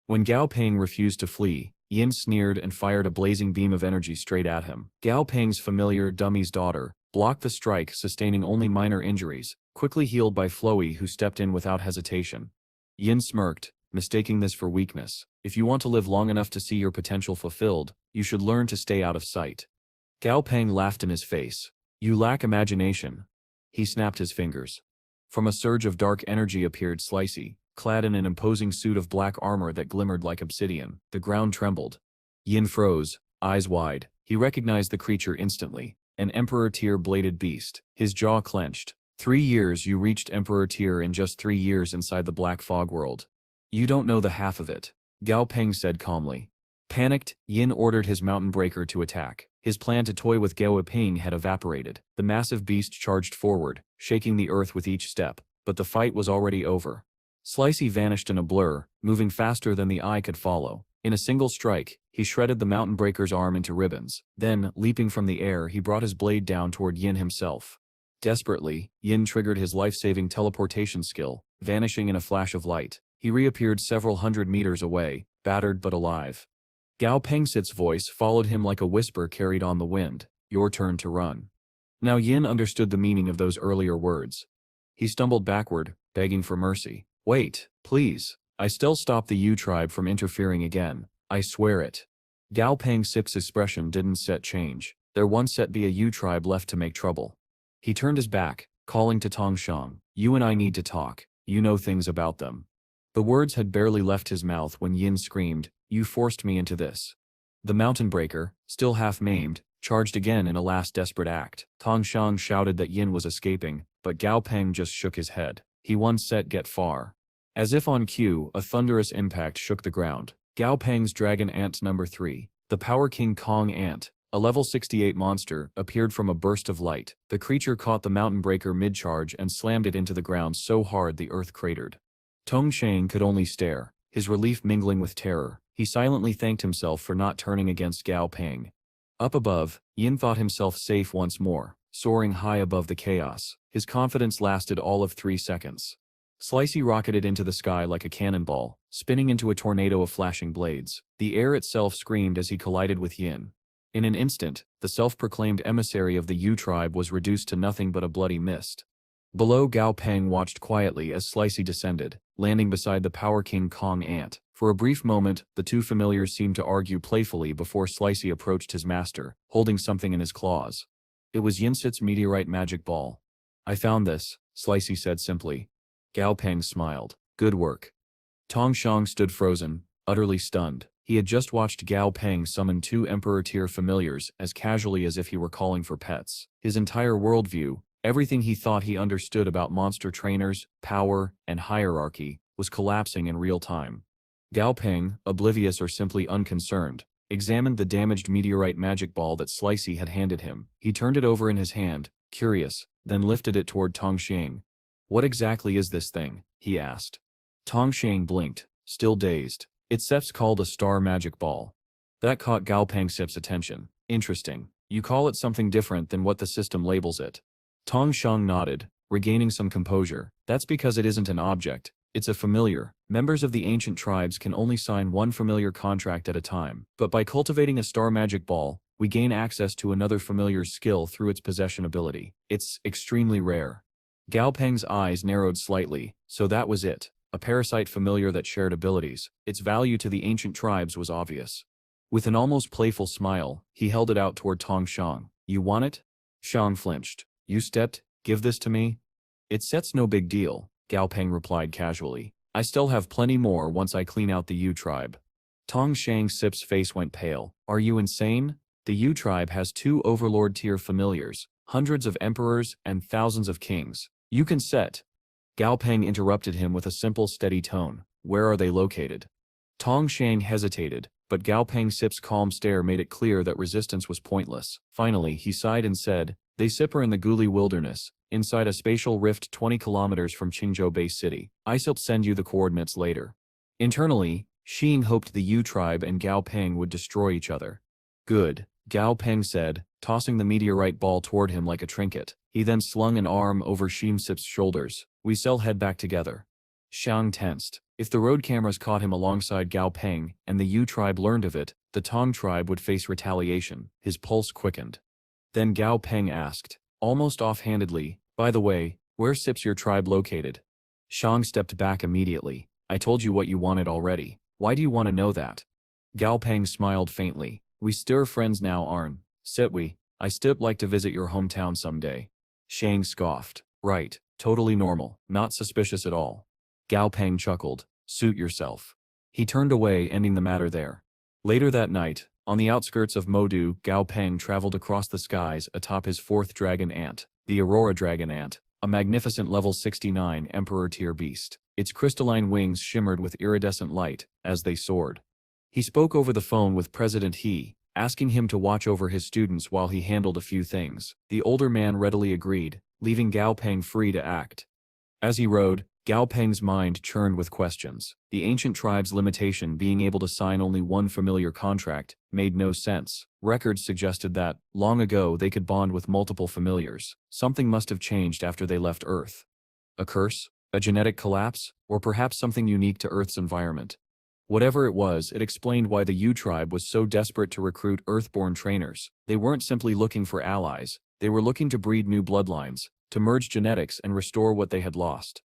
When Gao Peng refused to flee, Yin sneered and fired a blazing beam of energy straight at him. Gao Peng's familiar, Dummy's daughter, blocked the strike, sustaining only minor injuries, quickly healed by Floey, who stepped in without hesitation. Yin smirked, mistaking this for weakness. "If you want to live long enough to see your potential fulfilled, you should learn to stay out of sight." Gao Peng laughed in his face. "You lack imagination." He snapped his fingers. From a surge of dark energy appeared Slicey, clad in an imposing suit of black armor that glimmered like obsidian. The ground trembled. Yin froze, eyes wide. He recognized the creature instantly, an Emperor-tier bladed beast. His jaw clenched. 3 years you reached Emperor-tier in just 3 years inside the Black Fog world. You don't know the half of it, Gao Peng said calmly. Panicked, Yin ordered his mountain breaker to attack. His plan to toy with Gao Peng had evaporated. The massive beast charged forward, shaking the earth with each step, but the fight was already over. Slicey vanished in a blur, moving faster than the eye could follow. In a single strike, he shredded the mountain breaker's arm into ribbons. Then, leaping from the air, he brought his blade down toward Yin himself. Desperately, Yin triggered his life-saving teleportation skill, vanishing in a flash of light. He reappeared several hundred meters away, battered but alive. Gao Pengsit's voice followed him like a whisper carried on the wind. "Your turn to run." Now Yin understood the meaning of those earlier words. He stumbled backward, begging for mercy. "Wait, please. I still stop the Yu tribe from interfering again. I swear it." Gao Pengsit's expression didn't change. There once be a Yu tribe left to make trouble. He turned his back, calling to Tong Shang, "You and I need to talk. You know things about them." The words had barely left his mouth when Yin screamed, "You forced me into this." The mountain breaker, still half maimed, charged again in a last desperate act. Tong Shang shouted that Yin was escaping, but Gao Peng just shook his head. He won set get far. As if on cue, a thunderous impact shook the ground. Gao Peng's Dragon Ant number 3, the Power King Kong Ant, a level 68 monster, appeared from a burst of light. The creature caught the mountain breaker mid-charge and slammed it into the ground so hard the earth cratered. Tong Shang could only stare, his relief mingling with terror. He silently thanked himself for not turning against Gao Peng. Up above, Yin thought himself safe once more, soaring high above the chaos. His confidence lasted all of 3 seconds. Slicey rocketed into the sky like a cannonball, spinning into a tornado of flashing blades. The air itself screamed as he collided with Yin. In an instant, the self-proclaimed emissary of the Yu tribe was reduced to nothing but a bloody mist. Below, Gao Peng watched quietly as Slicey descended, landing beside the Power King Kong Ant. For a brief moment, the two familiars seemed to argue playfully before Slicey approached his master, holding something in his claws. It was Yinsit's meteorite magic ball. "I found this," Slicey said simply. Gao Peng smiled. "Good work." Tong Shang stood frozen, utterly stunned. He had just watched Gao Peng summon 2 Emperor-tier familiars as casually as if he were calling for pets. His entire worldview, everything he thought he understood about monster trainers, power, and hierarchy, was collapsing in real time. Gao Peng, oblivious or simply unconcerned, examined the damaged meteorite magic ball that Slicey had handed him. He turned it over in his hand, curious, then lifted it toward Tong Shang. "What exactly is this thing?" he asked. Tong Shang blinked, still dazed. "It's Sep's called a star magic ball." That caught Gao Peng Sep's attention. "Interesting. You call it something different than what the system labels it." Tong Shang nodded, regaining some composure. "That's because it isn't an object. It's a familiar. Members of the ancient tribes can only sign one familiar contract at a time. But by cultivating a star magic ball, we gain access to another familiar's skill through its possession ability. It's extremely rare." Gao Peng's eyes narrowed slightly. So that was it. A parasite familiar that shared abilities. Its value to the ancient tribes was obvious. With an almost playful smile, he held it out toward Tong Shang. "You want it?" Shang flinched. "You stepped? Give this to me?" "It sets no big deal," Gao Peng replied casually. "I still have plenty more once I clean out the Yu tribe." Tong Shang Sip's face went pale. "Are you insane? The Yu tribe has 2 overlord-tier familiars, hundreds of emperors, and thousands of kings. You can set." Gao Peng interrupted him with a simple, steady tone. "Where are they located?" Tong Shang hesitated, but Gao Peng Sip's calm stare made it clear that resistance was pointless. Finally, he sighed and said, "They sipper in the Guli wilderness, inside a spatial rift 20 kilometers from Qingzhou base city. I'll send you the coordinates later." Internally, Xing hoped the Yu tribe and Gao Peng would destroy each other. "Good," Gao Peng said, tossing the meteorite ball toward him like a trinket. He then slung an arm over Xing Sip's shoulders. "We'll head back together." Shang tensed. If the road cameras caught him alongside Gao Peng, and the Yu tribe learned of it, the Tong tribe would face retaliation. His pulse quickened. Then Gao Peng asked, almost offhandedly, "By the way, where's Sip's your tribe located?" Shang stepped back immediately. "I told you what you wanted already. Why do you want to know that?" Gao Peng smiled faintly. "We stir friends now, Arn. Sit we. I still like to visit your hometown someday." Shang scoffed. "Right, totally normal, not suspicious at all." Gao Peng chuckled. "Suit yourself." He turned away, ending the matter there. Later that night, on the outskirts of Modu, Gao Peng traveled across the skies atop his 4th dragon ant, the Aurora dragon ant, a magnificent level 69 Emperor-tier beast. Its crystalline wings shimmered with iridescent light as they soared. He spoke over the phone with President He, asking him to watch over his students while he handled a few things. The older man readily agreed, leaving Gao Peng free to act. As he rode, Gao Peng's mind churned with questions. The ancient tribe's limitation, being able to sign only one familiar contract, made no sense. Records suggested that, long ago, they could bond with multiple familiars. Something must have changed after they left Earth. A curse? A genetic collapse? Or perhaps something unique to Earth's environment? Whatever it was, it explained why the Yu tribe was so desperate to recruit Earthborn trainers. They weren't simply looking for allies. They were looking to breed new bloodlines, to merge genetics and restore what they had lost.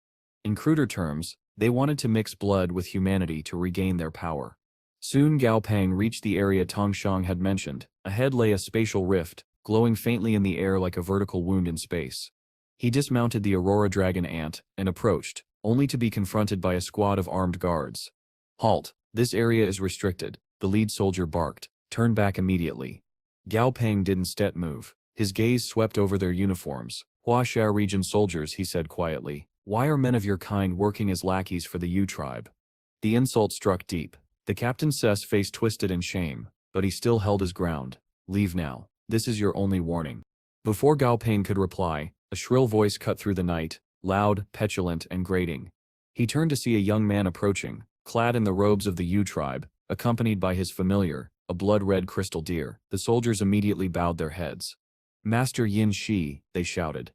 In cruder terms, they wanted to mix blood with humanity to regain their power. Soon Gao Peng reached the area Tong Shang had mentioned. Ahead lay a spatial rift, glowing faintly in the air like a vertical wound in space. He dismounted the Aurora Dragon ant and approached, only to be confronted by a squad of armed guards. "Halt! This area is restricted," the lead soldier barked. "Turn back immediately." Gao Peng didn't move. His gaze swept over their uniforms. "Huaxia region soldiers," he said quietly. "Why are men of your kind working as lackeys for the Yu tribe?" The insult struck deep. The captain's face twisted in shame, but he still held his ground. "Leave now. This is your only warning." Before Gao Peng could reply, a shrill voice cut through the night, loud, petulant, and grating. He turned to see a young man approaching, clad in the robes of the Yu tribe, accompanied by his familiar, a blood-red crystal deer. The soldiers immediately bowed their heads. "Master Yin Shi," they shouted.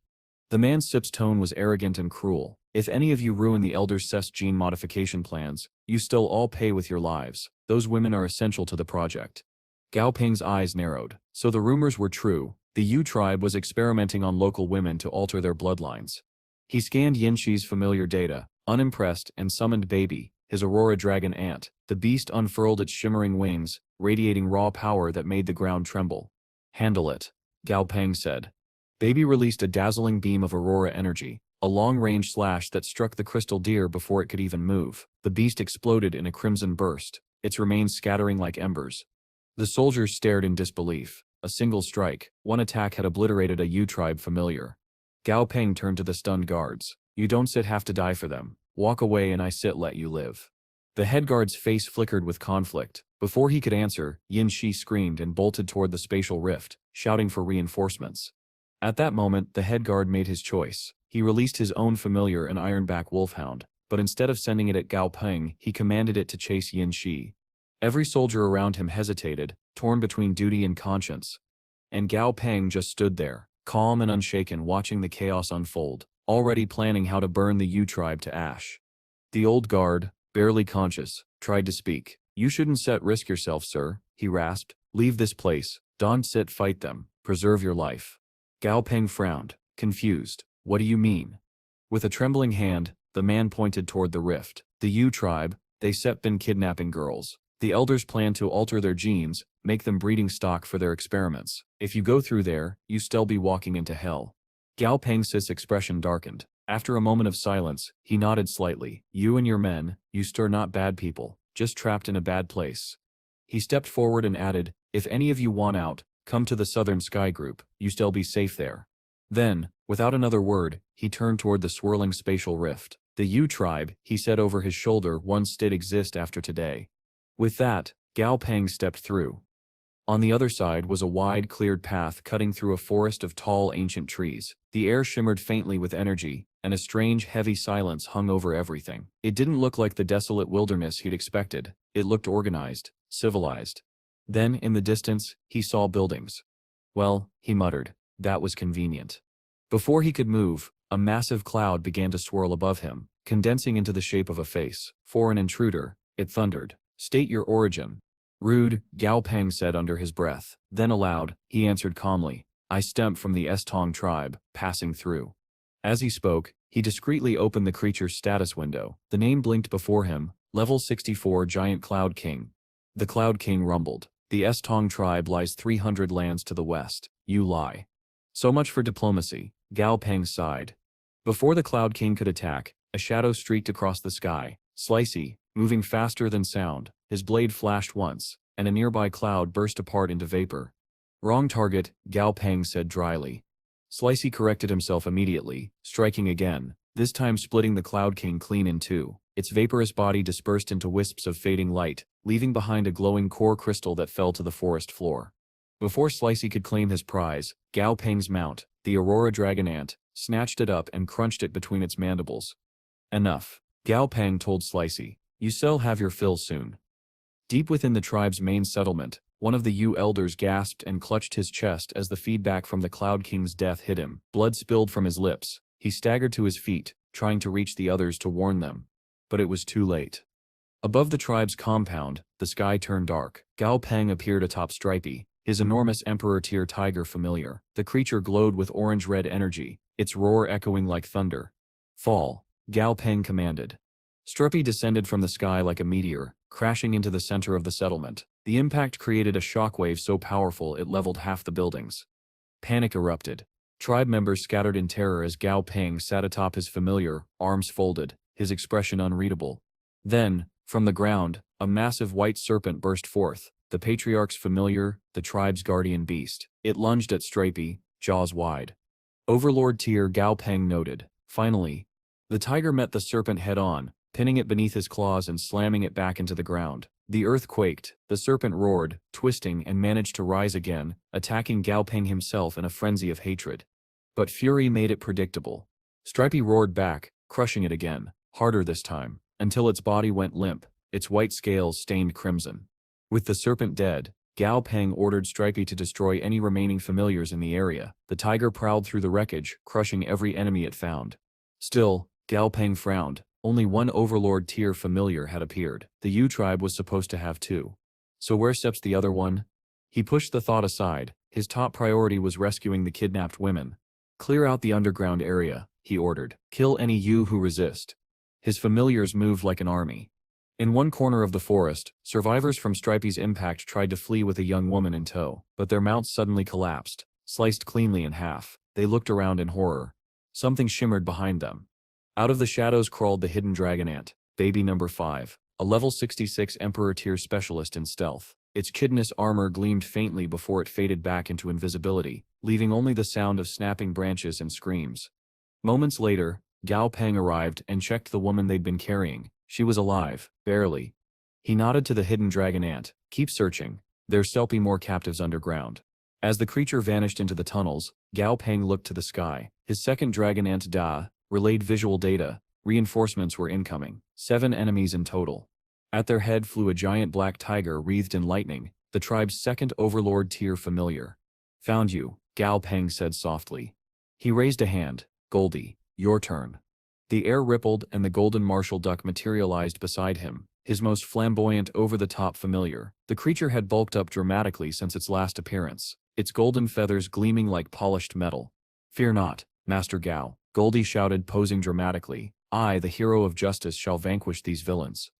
The man's tone was arrogant and cruel. "If any of you ruin the Elder's Cess gene modification plans, you still all pay with your lives. Those women are essential to the project." Gao Peng's eyes narrowed. So the rumors were true. The Yu tribe was experimenting on local women to alter their bloodlines. He scanned Yin Shi's familiar data, unimpressed, and summoned Baby, his Aurora Dragon ant. The beast unfurled its shimmering wings, radiating raw power that made the ground tremble. "Handle it," Gao Peng said. Baby released a dazzling beam of Aurora energy, a long-range slash that struck the crystal deer before it could even move. The beast exploded in a crimson burst, its remains scattering like embers. The soldiers stared in disbelief. A single strike, one attack had obliterated a Yu tribe familiar. Gao Peng turned to the stunned guards. "You don't have to die for them. Walk away and I let you live." The head guard's face flickered with conflict. Before he could answer, Yin Shi screamed and bolted toward the spatial rift, shouting for reinforcements. At that moment, the head guard made his choice. He released his own familiar, an ironback wolfhound, but instead of sending it at Gao Peng, he commanded it to chase Yin Shi. Every soldier around him hesitated, torn between duty and conscience. And Gao Peng just stood there, calm and unshaken, watching the chaos unfold, already planning how to burn the Yu tribe to ash. The old guard, barely conscious, tried to speak. "You shouldn't risk yourself, sir," he rasped. "Leave this place. Don't fight them. Preserve your life." Gao Peng frowned, confused. "What do you mean?" With a trembling hand, the man pointed toward the rift. "The Yu tribe, they've been kidnapping girls. The elders plan to alter their genes, make them breeding stock for their experiments. If you go through there, you still be walking into hell." Gao Peng's expression darkened. After a moment of silence, he nodded slightly. "You and your men, you stir not bad people, just trapped in a bad place." He stepped forward and added, "If any of you want out, come to the Southern Sky Group, you still be safe there." Then, without another word, he turned toward the swirling spatial rift. "The Yu tribe," he said over his shoulder, "once did exist after today." With that, Gao Peng stepped through. On the other side was a wide, cleared path cutting through a forest of tall, ancient trees. The air shimmered faintly with energy, and a strange, heavy silence hung over everything. It didn't look like the desolate wilderness he'd expected. It looked organized, civilized. Then, in the distance, he saw buildings. "Well," he muttered, "that was convenient." Before he could move, a massive cloud began to swirl above him, condensing into the shape of a face. "For an intruder," it thundered. "State your origin." "Rude," Gao Peng said under his breath. Then aloud, he answered calmly, "I stem from the Estong tribe, passing through." As he spoke, he discreetly opened the creature's status window. The name blinked before him, Level 64 Giant Cloud King. The Cloud King rumbled. "The Estong tribe lies 300 lands to the west. You lie." "So much for diplomacy," Gao Peng sighed. Before the Cloud King could attack, a shadow streaked across the sky. Slicey, moving faster than sound, his blade flashed once, and a nearby cloud burst apart into vapor. "Wrong target," Gao Peng said dryly. Slicey corrected himself immediately, striking again, this time splitting the Cloud King clean in two. Its vaporous body dispersed into wisps of fading light, leaving behind a glowing core crystal that fell to the forest floor. Before Slicey could claim his prize, Gao Peng's mount, the Aurora Dragon ant, snatched it up and crunched it between its mandibles. "Enough," Gao Peng told Slicey. "You shall have your fill soon." Deep within the tribe's main settlement, one of the Yu elders gasped and clutched his chest as the feedback from the Cloud King's death hit him. Blood spilled from his lips. He staggered to his feet, trying to reach the others to warn them. But it was too late. Above the tribe's compound, the sky turned dark. Gao Peng appeared atop Stripey, his enormous Emperor-tier tiger familiar. The creature glowed with orange-red energy, its roar echoing like thunder. "Fall," Gao Peng commanded. Stripey descended from the sky like a meteor, crashing into the center of the settlement. The impact created a shockwave so powerful it leveled half the buildings. Panic erupted. Tribe members scattered in terror as Gao Peng sat atop his familiar, arms folded, his expression unreadable. Then, from the ground, a massive white serpent burst forth, the patriarch's familiar, the tribe's guardian beast. It lunged at Stripey, jaws wide. Overlord Tier Gao Peng noted. Finally, the tiger met the serpent head-on, pinning it beneath his claws and slamming it back into the ground. The earth quaked, the serpent roared, twisting and managed to rise again, attacking Gao Peng himself in a frenzy of hatred. But fury made it predictable. Stripey roared back, crushing it again, harder this time, until its body went limp, its white scales stained crimson. With the serpent dead, Gao Peng ordered Stripey to destroy any remaining familiars in the area. The tiger prowled through the wreckage, crushing every enemy it found. Still, Gao Peng frowned. Only one Overlord Tier familiar had appeared. The Yu tribe was supposed to have two. So where steps the other one? He pushed the thought aside. His top priority was rescuing the kidnapped women. Clear out the underground area, he ordered. Kill any Yu who resist. His familiars moved like an army. In one corner of the forest, survivors from Stripey's impact tried to flee with a young woman in tow, but their mounts suddenly collapsed, sliced cleanly in half. They looked around in horror. Something shimmered behind them. Out of the shadows crawled the hidden dragon ant, baby number 5, a level 66 Emperor Tier specialist in stealth. Its chidness armor gleamed faintly before it faded back into invisibility, leaving only the sound of snapping branches and screams. Moments later, Gao Peng arrived and checked the woman they'd been carrying. She was alive, barely. He nodded to the hidden dragon ant. Keep searching. There shall be more captives underground. As the creature vanished into the tunnels, Gao Peng looked to the sky. His second dragon ant Da relayed visual data. Reinforcements were incoming. 7 enemies in total. At their head flew a giant black tiger wreathed in lightning, the tribe's second Overlord Tier familiar. Found you, Gao Peng said softly. He raised a hand. Goldie, your turn. The air rippled and the golden martial duck materialized beside him, his most flamboyant over-the-top familiar. The creature had bulked up dramatically since its last appearance, its golden feathers gleaming like polished metal. Fear not, Master Gao, Goldie shouted, posing dramatically. I, the hero of justice, shall vanquish these villains.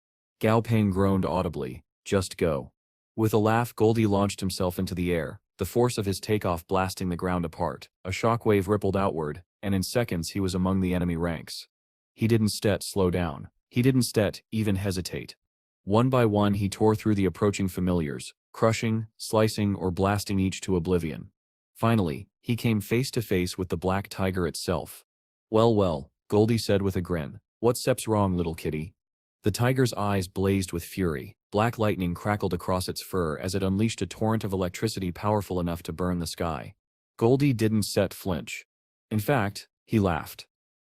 Gao Peng groaned audibly. Just go. With a laugh, Goldie launched himself into the air, the force of his takeoff blasting the ground apart. A shockwave rippled outward, and in seconds he was among the enemy ranks. He didn't slow down. He didn't even hesitate. One by one he tore through the approaching familiars, crushing, slicing or blasting each to oblivion. Finally, he came face to face with the black tiger itself. Well, Goldie said with a grin. What step's wrong, little kitty? The tiger's eyes blazed with fury. Black lightning crackled across its fur as it unleashed a torrent of electricity powerful enough to burn the sky. Goldie didn't flinch. In fact, he laughed.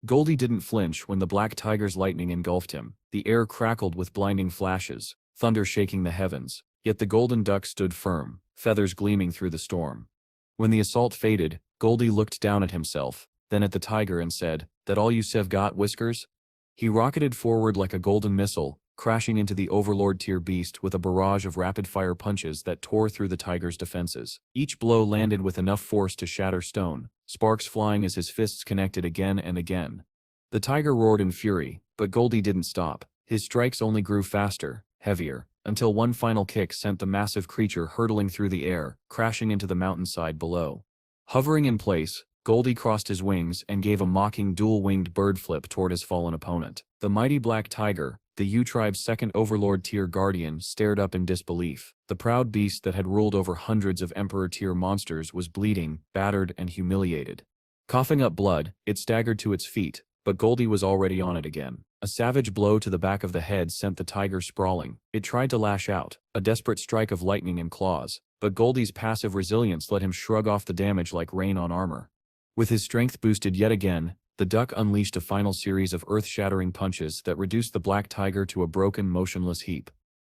Goldie didn't flinch when the black tiger's lightning engulfed him. The air crackled with blinding flashes, thunder shaking the heavens, yet the golden duck stood firm, feathers gleaming through the storm. When the assault faded, Goldie looked down at himself, then at the tiger and said, "That all you sev got, Whiskers?" He rocketed forward like a golden missile, crashing into the Overlord Tier beast with a barrage of rapid-fire punches that tore through the tiger's defenses. Each blow landed with enough force to shatter stone, sparks flying as his fists connected again and again. The tiger roared in fury, but Goldie didn't stop. His strikes only grew faster, heavier, until one final kick sent the massive creature hurtling through the air, crashing into the mountainside below. Hovering in place, Goldie crossed his wings and gave a mocking dual-winged bird flip toward his fallen opponent. The mighty black tiger, the Yu tribe's second Overlord Tier guardian, stared up in disbelief. The proud beast that had ruled over hundreds of Emperor Tier monsters was bleeding, battered and humiliated. Coughing up blood, it staggered to its feet, but Goldie was already on it again. A savage blow to the back of the head sent the tiger sprawling. It tried to lash out, a desperate strike of lightning and claws, but Goldie's passive resilience let him shrug off the damage like rain on armor. With his strength boosted yet again, the duck unleashed a final series of earth-shattering punches that reduced the black tiger to a broken, motionless heap.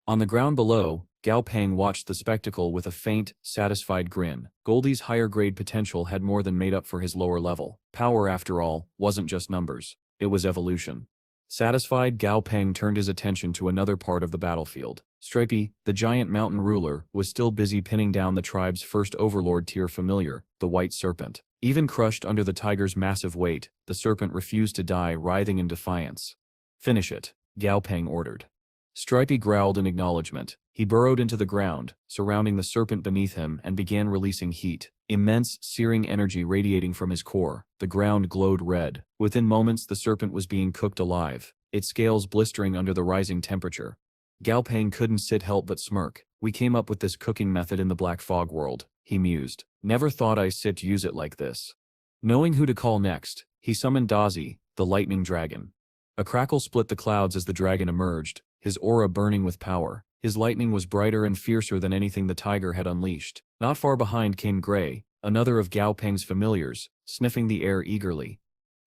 On the ground below, Gao Peng watched the spectacle with a faint, satisfied grin. Goldie's higher-grade potential had more than made up for his lower level. Power, after all, wasn't just numbers. It was evolution. Satisfied, Gao Peng turned his attention to another part of the battlefield. Stripey, the giant mountain ruler, was still busy pinning down the tribe's first Overlord Tier familiar, the white serpent. Even crushed under the tiger's massive weight, the serpent refused to die, writhing in defiance. Finish it, Gao Peng ordered. Stripey growled in acknowledgement. He burrowed into the ground, surrounding the serpent beneath him, and began releasing heat. Immense, searing energy radiating from his core. The ground glowed red. Within moments, the serpent was being cooked alive, its scales blistering under the rising temperature. Gao Peng couldn't help but smirk. We came up with this cooking method in the Black Fog world, he mused. Never thought I'd use it like this. Knowing who to call next, he summoned Dazi, the lightning dragon. A crackle split the clouds as the dragon emerged, his aura burning with power. His lightning was brighter and fiercer than anything the tiger had unleashed. Not far behind came Gray, another of Gao Peng's familiars, sniffing the air eagerly.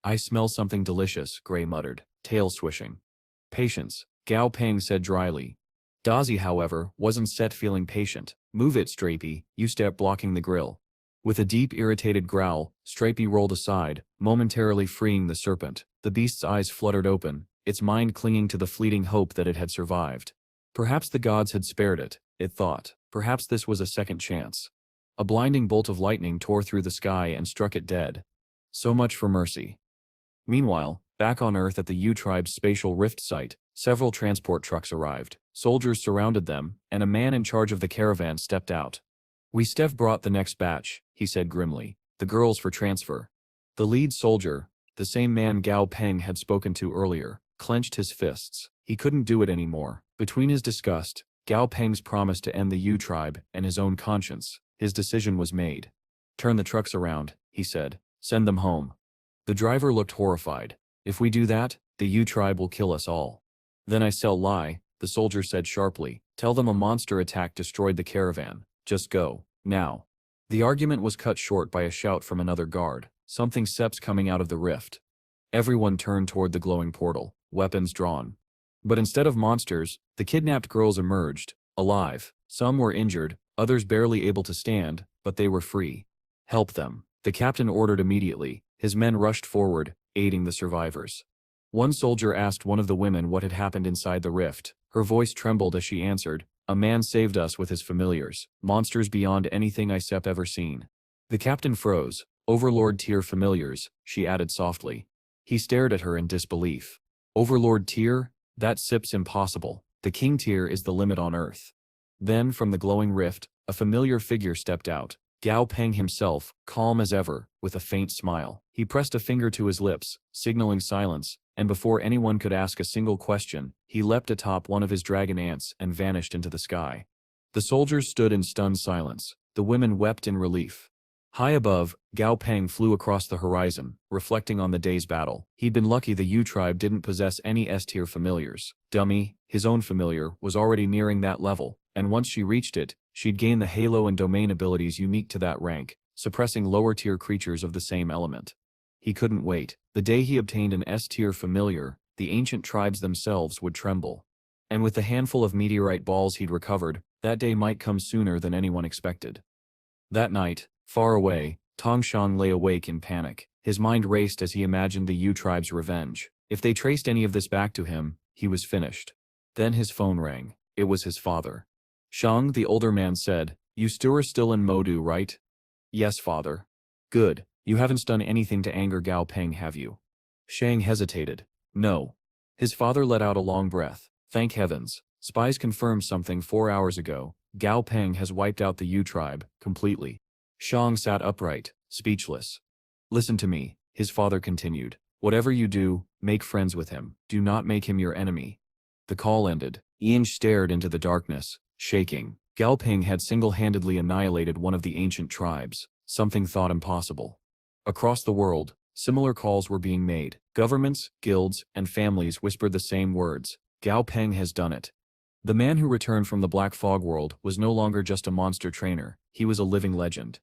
I smell something delicious, Gray muttered, tail swishing. Patience, Gao Peng said dryly. Dazi, however, wasn't feeling patient. Move it, Strapey, you step blocking the grill. With a deep irritated growl, Strapey rolled aside, momentarily freeing the serpent. The beast's eyes fluttered open, its mind clinging to the fleeting hope that it had survived. Perhaps the gods had spared it, it thought. Perhaps this was a second chance. A blinding bolt of lightning tore through the sky and struck it dead. So much for mercy. Meanwhile, back on Earth at the U tribe's spatial rift site, several transport trucks arrived. Soldiers surrounded them, and a man in charge of the caravan stepped out. Steph brought the next batch, he said grimly. The girls for transfer. The lead soldier, the same man Gao Peng had spoken to earlier, clenched his fists. He couldn't do it anymore. Between his disgust, Gao Peng's promise to end the U tribe, and his own conscience, his decision was made. Turn the trucks around, he said. Send them home. The driver looked horrified. If we do that, the U tribe will kill us all. Then I lie, the soldier said sharply. Tell them a monster attack destroyed the caravan. Just go, now. The argument was cut short by a shout from another guard. Something steps coming out of the rift. Everyone turned toward the glowing portal, weapons drawn. But instead of monsters, the kidnapped girls emerged, alive. Some were injured, others barely able to stand, but they were free. Help them, the captain ordered immediately. His men rushed forward, aiding the survivors. One soldier asked one of the women what had happened inside the rift. Her voice trembled as she answered, "A man saved us with his familiars, monsters beyond anything I've ever seen." The captain froze. "Overlord tier familiars," she added softly. He stared at her in disbelief. "Overlord tier? That sip's impossible. The king tier is the limit on Earth." Then, from the glowing rift, a familiar figure stepped out. Gao Peng himself, calm as ever, with a faint smile. He pressed a finger to his lips, signaling silence, and before anyone could ask a single question, he leapt atop one of his dragon ants and vanished into the sky. The soldiers stood in stunned silence. The women wept in relief. High above, Gao Peng flew across the horizon, reflecting on the day's battle. He'd been lucky the U tribe didn't possess any S-tier familiars. Dummy, his own familiar, was already nearing that level, and once she reached it, she'd gain the halo and domain abilities unique to that rank, suppressing lower-tier creatures of the same element. He couldn't wait. The day he obtained an S-tier familiar, the ancient tribes themselves would tremble. And with the handful of meteorite balls he'd recovered, that day might come sooner than anyone expected. That night, far away, Tongshang lay awake in panic. His mind raced as he imagined the U tribe's revenge. If they traced any of this back to him, he was finished. Then his phone rang. It was his father. "Shang," the older man said, "you are still in Modu, right?" "Yes, father." "Good. You haven't done anything to anger Gao Peng, have you?" Shang hesitated. "No." His father let out a long breath. "Thank heavens. Spies confirmed something 4 hours ago. Gao Peng has wiped out the U tribe, completely." Shang sat upright, speechless. "Listen to me," his father continued. "Whatever you do, make friends with him. Do not make him your enemy." The call ended. Ian stared into the darkness, shaking. Gao Peng had single-handedly annihilated one of the ancient tribes, something thought impossible. Across the world, similar calls were being made. Governments, guilds, and families whispered the same words. Gao Peng has done it. The man who returned from the Black Fog world was no longer just a monster trainer, he was a living legend.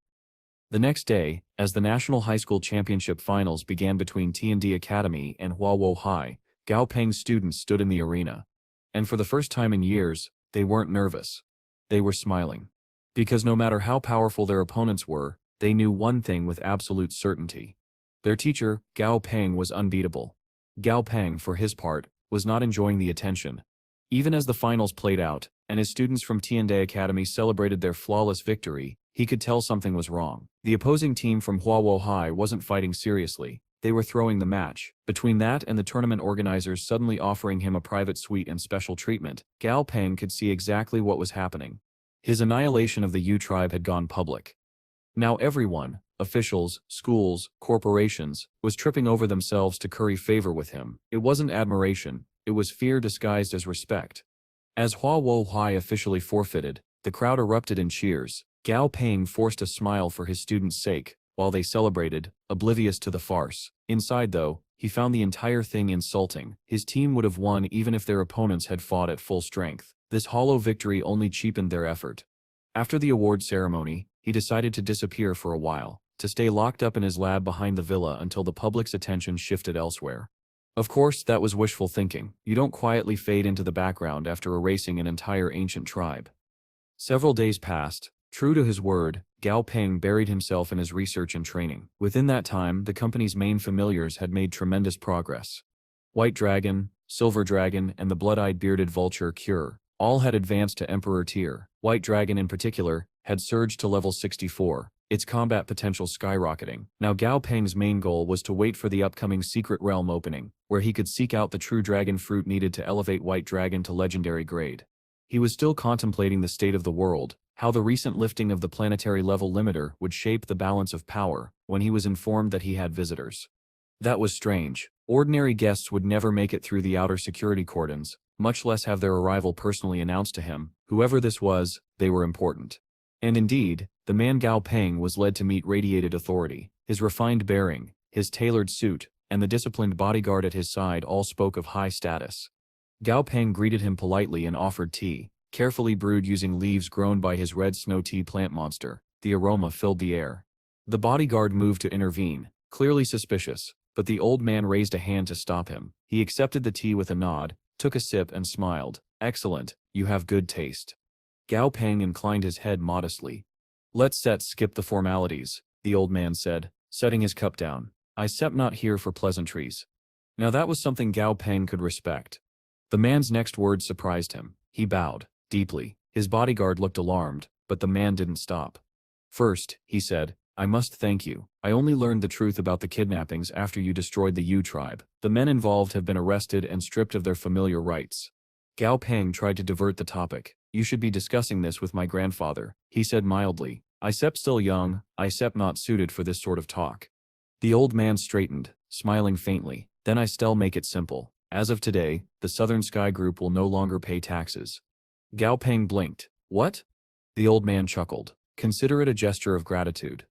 The next day, as the National High School Championship Finals began between T&D Academy and Huawo High, Gao Peng's students stood in the arena. And for the first time in years, they weren't nervous. They were smiling. Because no matter how powerful their opponents were, they knew one thing with absolute certainty. Their teacher, Gao Peng, was unbeatable. Gao Peng, for his part, was not enjoying the attention. Even as the finals played out, and his students from T&D Academy celebrated their flawless victory, he could tell something was wrong. The opposing team from Huawo High wasn't fighting seriously. They were throwing the match. Between that and the tournament organizers suddenly offering him a private suite and special treatment, Gao Peng could see exactly what was happening. His annihilation of the Yu tribe had gone public. Now everyone, officials, schools, corporations, was tripping over themselves to curry favor with him. It wasn't admiration, it was fear disguised as respect. As Hua Wo Huai officially forfeited, the crowd erupted in cheers. Gao Peng forced a smile for his students' sake, while they celebrated, oblivious to the farce. Inside though, he found the entire thing insulting. His team would have won even if their opponents had fought at full strength. This hollow victory only cheapened their effort. After the award ceremony, he decided to disappear for a while, to stay locked up in his lab behind the villa until the public's attention shifted elsewhere. Of course, that was wishful thinking. You don't quietly fade into the background after erasing an entire ancient tribe. Several days passed. True to his word, Gao Peng buried himself in his research and training. Within that time, the company's main familiars had made tremendous progress. White Dragon, Silver Dragon, and the blood-eyed bearded vulture Cure all had advanced to Emperor tier. White Dragon in particular had surged to level 64, its combat potential skyrocketing. Now Gao Peng's main goal was to wait for the upcoming Secret Realm opening, where he could seek out the true dragon fruit needed to elevate White Dragon to legendary grade. He was still contemplating the state of the world, how the recent lifting of the planetary level limiter would shape the balance of power, when he was informed that he had visitors. That was strange. Ordinary guests would never make it through the outer security cordons, much less have their arrival personally announced to him. Whoever this was, they were important. And indeed, the man Gao Peng was led to meet radiated authority. His refined bearing, his tailored suit, and the disciplined bodyguard at his side all spoke of high status. Gao Peng greeted him politely and offered tea, carefully brewed using leaves grown by his red snow tea plant monster. The aroma filled the air. The bodyguard moved to intervene, clearly suspicious, but the old man raised a hand to stop him. He accepted the tea with a nod, took a sip and smiled. Excellent, you have good taste. Gao Peng inclined his head modestly. Let's skip the formalities, the old man said, setting his cup down. I step not here for pleasantries. Now that was something Gao Peng could respect. The man's next words surprised him. He bowed, deeply. His bodyguard looked alarmed, but the man didn't stop. First, he said, I must thank you. I only learned the truth about the kidnappings after you destroyed the Yu tribe. The men involved have been arrested and stripped of their familiar rights. Gao Peng tried to divert the topic. You should be discussing this with my grandfather, he said mildly. I still young, I not suited for this sort of talk. The old man straightened, smiling faintly. Then I still make it simple. As of today, the Southern Sky Group will no longer pay taxes. Gao Peng blinked. What? The old man chuckled. Consider it a gesture of gratitude.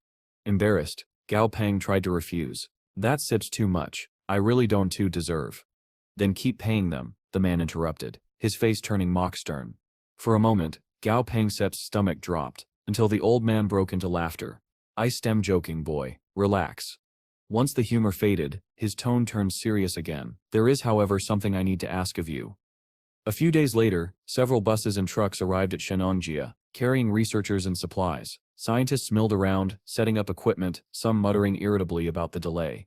Embarrassed, Gao Peng tried to refuse. That sip's too much. I really don't deserve. Then keep paying them, the man interrupted, his face turning mock stern. For a moment, Gao Peng's stomach dropped, until the old man broke into laughter. I stem joking, boy. Relax. Once the humor faded, his tone turned serious again. There is, however, something I need to ask of you. A few days later, several buses and trucks arrived at Shenongjia, carrying researchers and supplies. Scientists milled around, setting up equipment, some muttering irritably about the delay.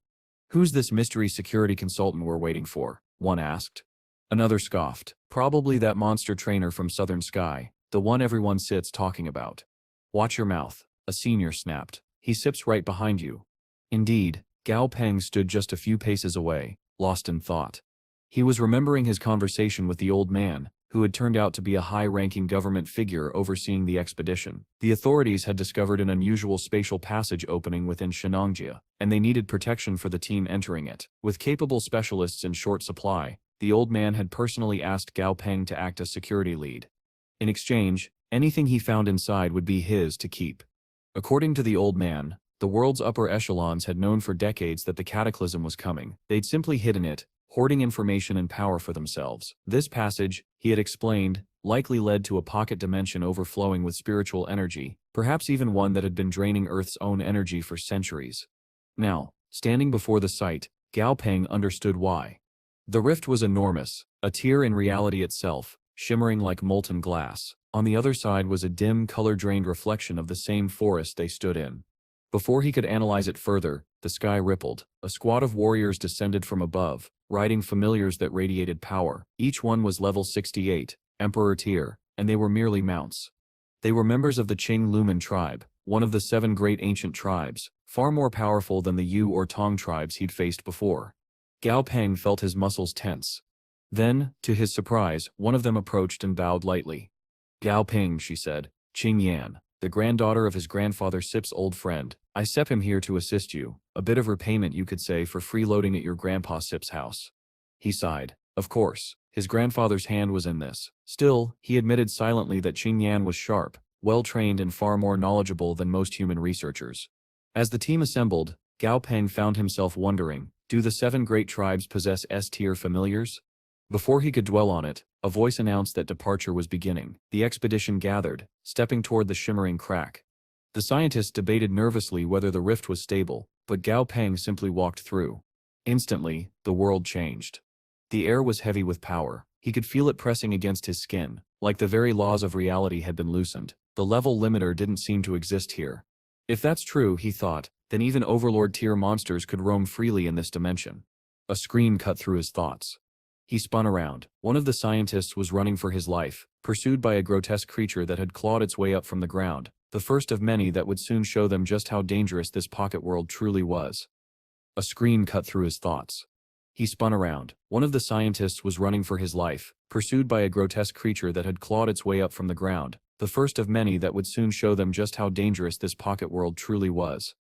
Who's this mystery security consultant we're waiting for? One asked. Another scoffed. Probably that monster trainer from Southern Sky, the one everyone sits talking about. Watch your mouth, a senior snapped. He sips right behind you. Indeed, Gao Peng stood just a few paces away, lost in thought. He was remembering his conversation with the old man, who had turned out to be a high-ranking government figure overseeing the expedition. The authorities had discovered an unusual spatial passage opening within Shenongjia, and they needed protection for the team entering it. With capable specialists in short supply, the old man had personally asked Gao Peng to act as security lead. In exchange, anything he found inside would be his to keep. According to the old man, the world's upper echelons had known for decades that the cataclysm was coming. They'd simply hidden it, hoarding information and power for themselves. This passage, he had explained, likely led to a pocket dimension overflowing with spiritual energy, perhaps even one that had been draining Earth's own energy for centuries. Now, standing before the site, Gao Peng understood why. The rift was enormous, a tear in reality itself, shimmering like molten glass. On the other side was a dim, color-drained reflection of the same forest they stood in. Before he could analyze it further, the sky rippled. A squad of warriors descended from above, riding familiars that radiated power. Each one was level 68, Emperor tier, and they were merely mounts. They were members of the Qing Lumen tribe, one of the 7 great ancient tribes, far more powerful than the Yu or Tong tribes he'd faced before. Gao Peng felt his muscles tense. Then, to his surprise, one of them approached and bowed lightly. Gao Peng, she said, Qing Yan, the granddaughter of his grandfather Sip's old friend, I sent him here to assist you, a bit of repayment you could say for freeloading at your grandpa Sip's house. He sighed. Of course, his grandfather's hand was in this. Still, he admitted silently that Qing Yan was sharp, well-trained and far more knowledgeable than most human researchers. As the team assembled, Gao Peng found himself wondering, do the 7 great tribes possess S-tier familiars? Before he could dwell on it, a voice announced that departure was beginning. The expedition gathered, stepping toward the shimmering crack. The scientists debated nervously whether the rift was stable, but Gao Peng simply walked through. Instantly, the world changed. The air was heavy with power. He could feel it pressing against his skin, like the very laws of reality had been loosened. The level limiter didn't seem to exist here. If that's true, he thought, then even Overlord-tier monsters could roam freely in this dimension. A scream cut through his thoughts. He spun around. One of the scientists was running for his life, pursued by a grotesque creature that had clawed its way up from the ground, the first of many that would soon show them just how dangerous this pocket world truly was. A scream cut through his thoughts. He spun around. One of the scientists was running for his life, pursued by a grotesque creature that had clawed its way up from the ground, the first of many that would soon show them just how dangerous this pocket world truly was.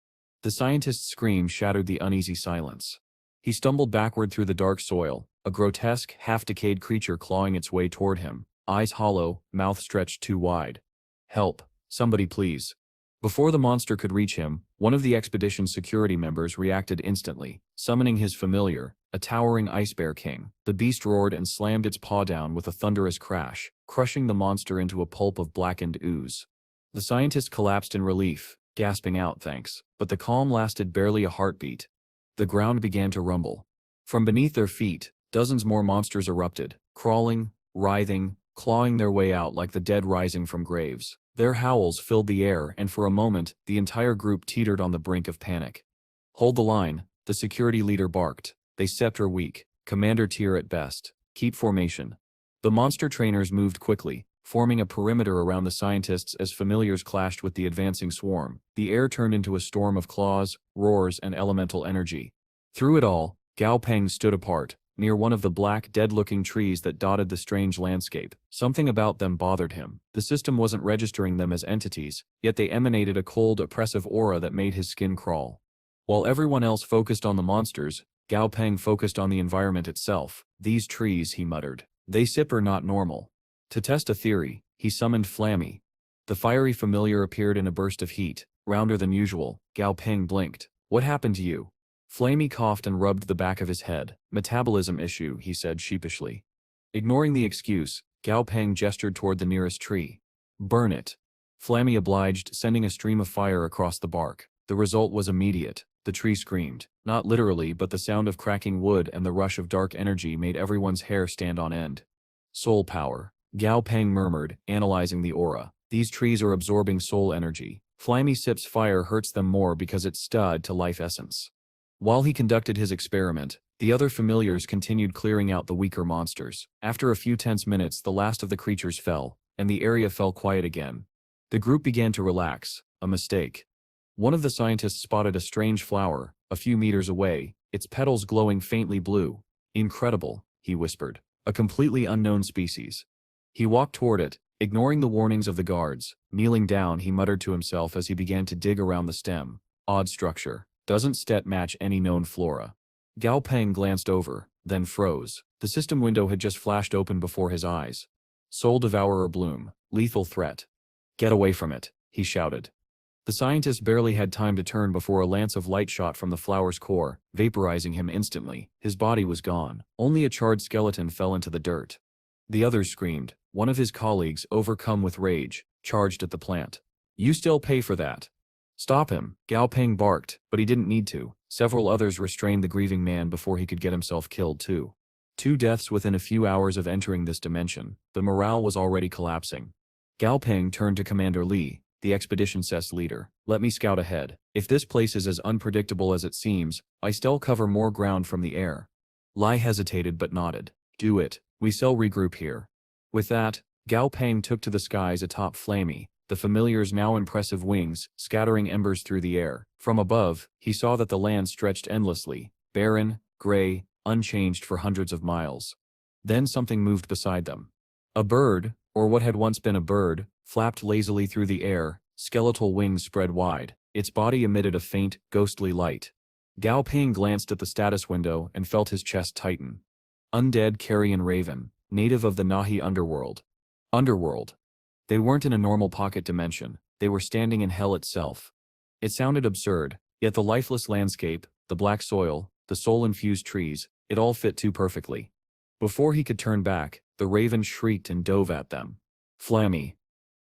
The scientist's scream shattered the uneasy silence. He stumbled backward through the dark soil, a grotesque, half-decayed creature clawing its way toward him, eyes hollow, mouth stretched too wide. Help, somebody please. Before the monster could reach him, one of the expedition's security members reacted instantly, summoning his familiar, a towering ice bear king. The beast roared and slammed its paw down with a thunderous crash, crushing the monster into a pulp of blackened ooze. The scientist collapsed in relief, gasping out thanks, but the calm lasted barely a heartbeat. The ground began to rumble. From beneath their feet, dozens more monsters erupted, crawling, writhing, clawing their way out like the dead rising from graves. Their howls filled the air, and for a moment, the entire group teetered on the brink of panic. Hold the line, the security leader barked. They scepter weak, commander tier at best. Keep formation. The monster trainers moved quickly, forming a perimeter around the scientists as familiars clashed with the advancing swarm. The air turned into a storm of claws, roars, and elemental energy. Through it all, Gao Peng stood apart, near one of the black, dead-looking trees that dotted the strange landscape. Something about them bothered him. The system wasn't registering them as entities, yet they emanated a cold, oppressive aura that made his skin crawl. While everyone else focused on the monsters, Gao Peng focused on the environment itself. These trees, he muttered. They sip are not normal. To test a theory, he summoned Flammy. The fiery familiar appeared in a burst of heat, rounder than usual. Gao Peng blinked. What happened to you? Flammy coughed and rubbed the back of his head. Metabolism issue, he said sheepishly. Ignoring the excuse, Gao Peng gestured toward the nearest tree. Burn it. Flammy obliged, sending a stream of fire across the bark. The result was immediate. The tree screamed. Not literally, but the sound of cracking wood and the rush of dark energy made everyone's hair stand on end. Soul power. Gao Peng murmured, analyzing the aura. These trees are absorbing soul energy. Flammy Sip's fire hurts them more because it's stud to life essence. While he conducted his experiment, the other familiars continued clearing out the weaker monsters. After a few tense minutes, the last of the creatures fell, and the area fell quiet again. The group began to relax. A mistake. One of the scientists spotted a strange flower, a few meters away, its petals glowing faintly blue. Incredible, he whispered. A completely unknown species. He walked toward it, ignoring the warnings of the guards. Kneeling down, he muttered to himself as he began to dig around the stem. Odd structure. Doesn't stet match any known flora. Gao Peng glanced over, then froze. The system window had just flashed open before his eyes. Soul Devourer bloom. Lethal threat. Get away from it, he shouted. The scientist barely had time to turn before a lance of light shot from the flower's core, vaporizing him instantly. His body was gone. Only a charred skeleton fell into the dirt. The others screamed. One of his colleagues, overcome with rage, charged at the plant. You still pay for that. Stop him, Gao Peng barked, but he didn't need to. Several others restrained the grieving man before he could get himself killed too. 2 deaths within a few hours of entering this dimension. The morale was already collapsing. Gao Peng turned to Commander Li, the expedition's leader. Let me scout ahead. If this place is as unpredictable as it seems, I still cover more ground from the air. Li hesitated but nodded. Do it. We shall regroup here. With that, Gao Peng took to the skies atop Flammy, the familiar's now impressive wings, scattering embers through the air. From above, he saw that the land stretched endlessly, barren, gray, unchanged for hundreds of miles. Then something moved beside them. A bird, or what had once been a bird, flapped lazily through the air, skeletal wings spread wide. Its body emitted a faint, ghostly light. Gao Ping glanced at the status window and felt his chest tighten. Undead carrion raven, native of the Nahi underworld. Underworld. They weren't in a normal pocket dimension, they were standing in hell itself. It sounded absurd, yet the lifeless landscape, the black soil, the soul-infused trees, it all fit too perfectly. Before he could turn back, the raven shrieked and dove at them. Flammy.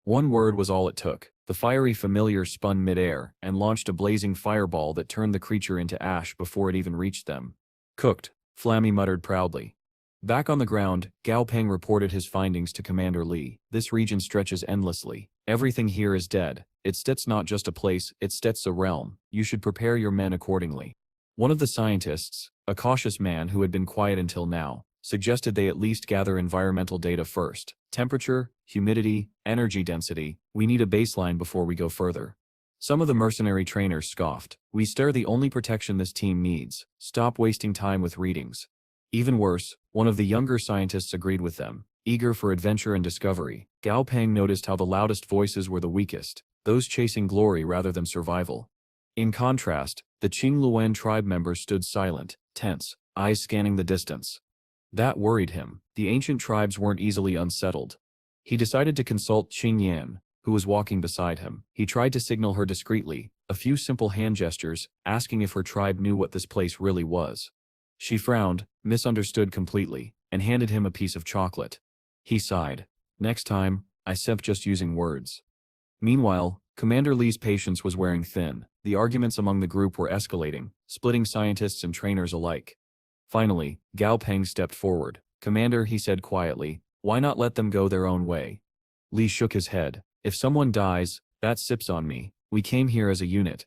One word was all it took. The fiery familiar spun mid-air and launched a blazing fireball that turned the creature into ash before it even reached them. Cooked, Flammy muttered proudly. Back on the ground, Gao Peng reported his findings to Commander Li. This region stretches endlessly. Everything here is dead. It's not just a place, it's a realm. You should prepare your men accordingly. One of the scientists, a cautious man who had been quiet until now, suggested they at least gather environmental data first. Temperature, humidity, energy density, we need a baseline before we go further. Some of the mercenary trainers scoffed. We're the only protection this team needs. Stop wasting time with readings. Even worse, one of the younger scientists agreed with them. Eager for adventure and discovery, Gao Peng noticed how the loudest voices were the weakest, those chasing glory rather than survival. In contrast, the Qingluan tribe members stood silent, tense, eyes scanning the distance. That worried him. The ancient tribes weren't easily unsettled. He decided to consult Qing Yan, who was walking beside him. He tried to signal her discreetly, a few simple hand gestures, asking if her tribe knew what this place really was. She frowned, misunderstood completely, and handed him a piece of chocolate. He sighed. Next time, I sep just using words. Meanwhile, Commander Li's patience was wearing thin. The arguments among the group were escalating, splitting scientists and trainers alike. Finally, Gao Peng stepped forward. Commander, he said quietly, why not let them go their own way? Li shook his head. If someone dies, that sips on me. We came here as a unit.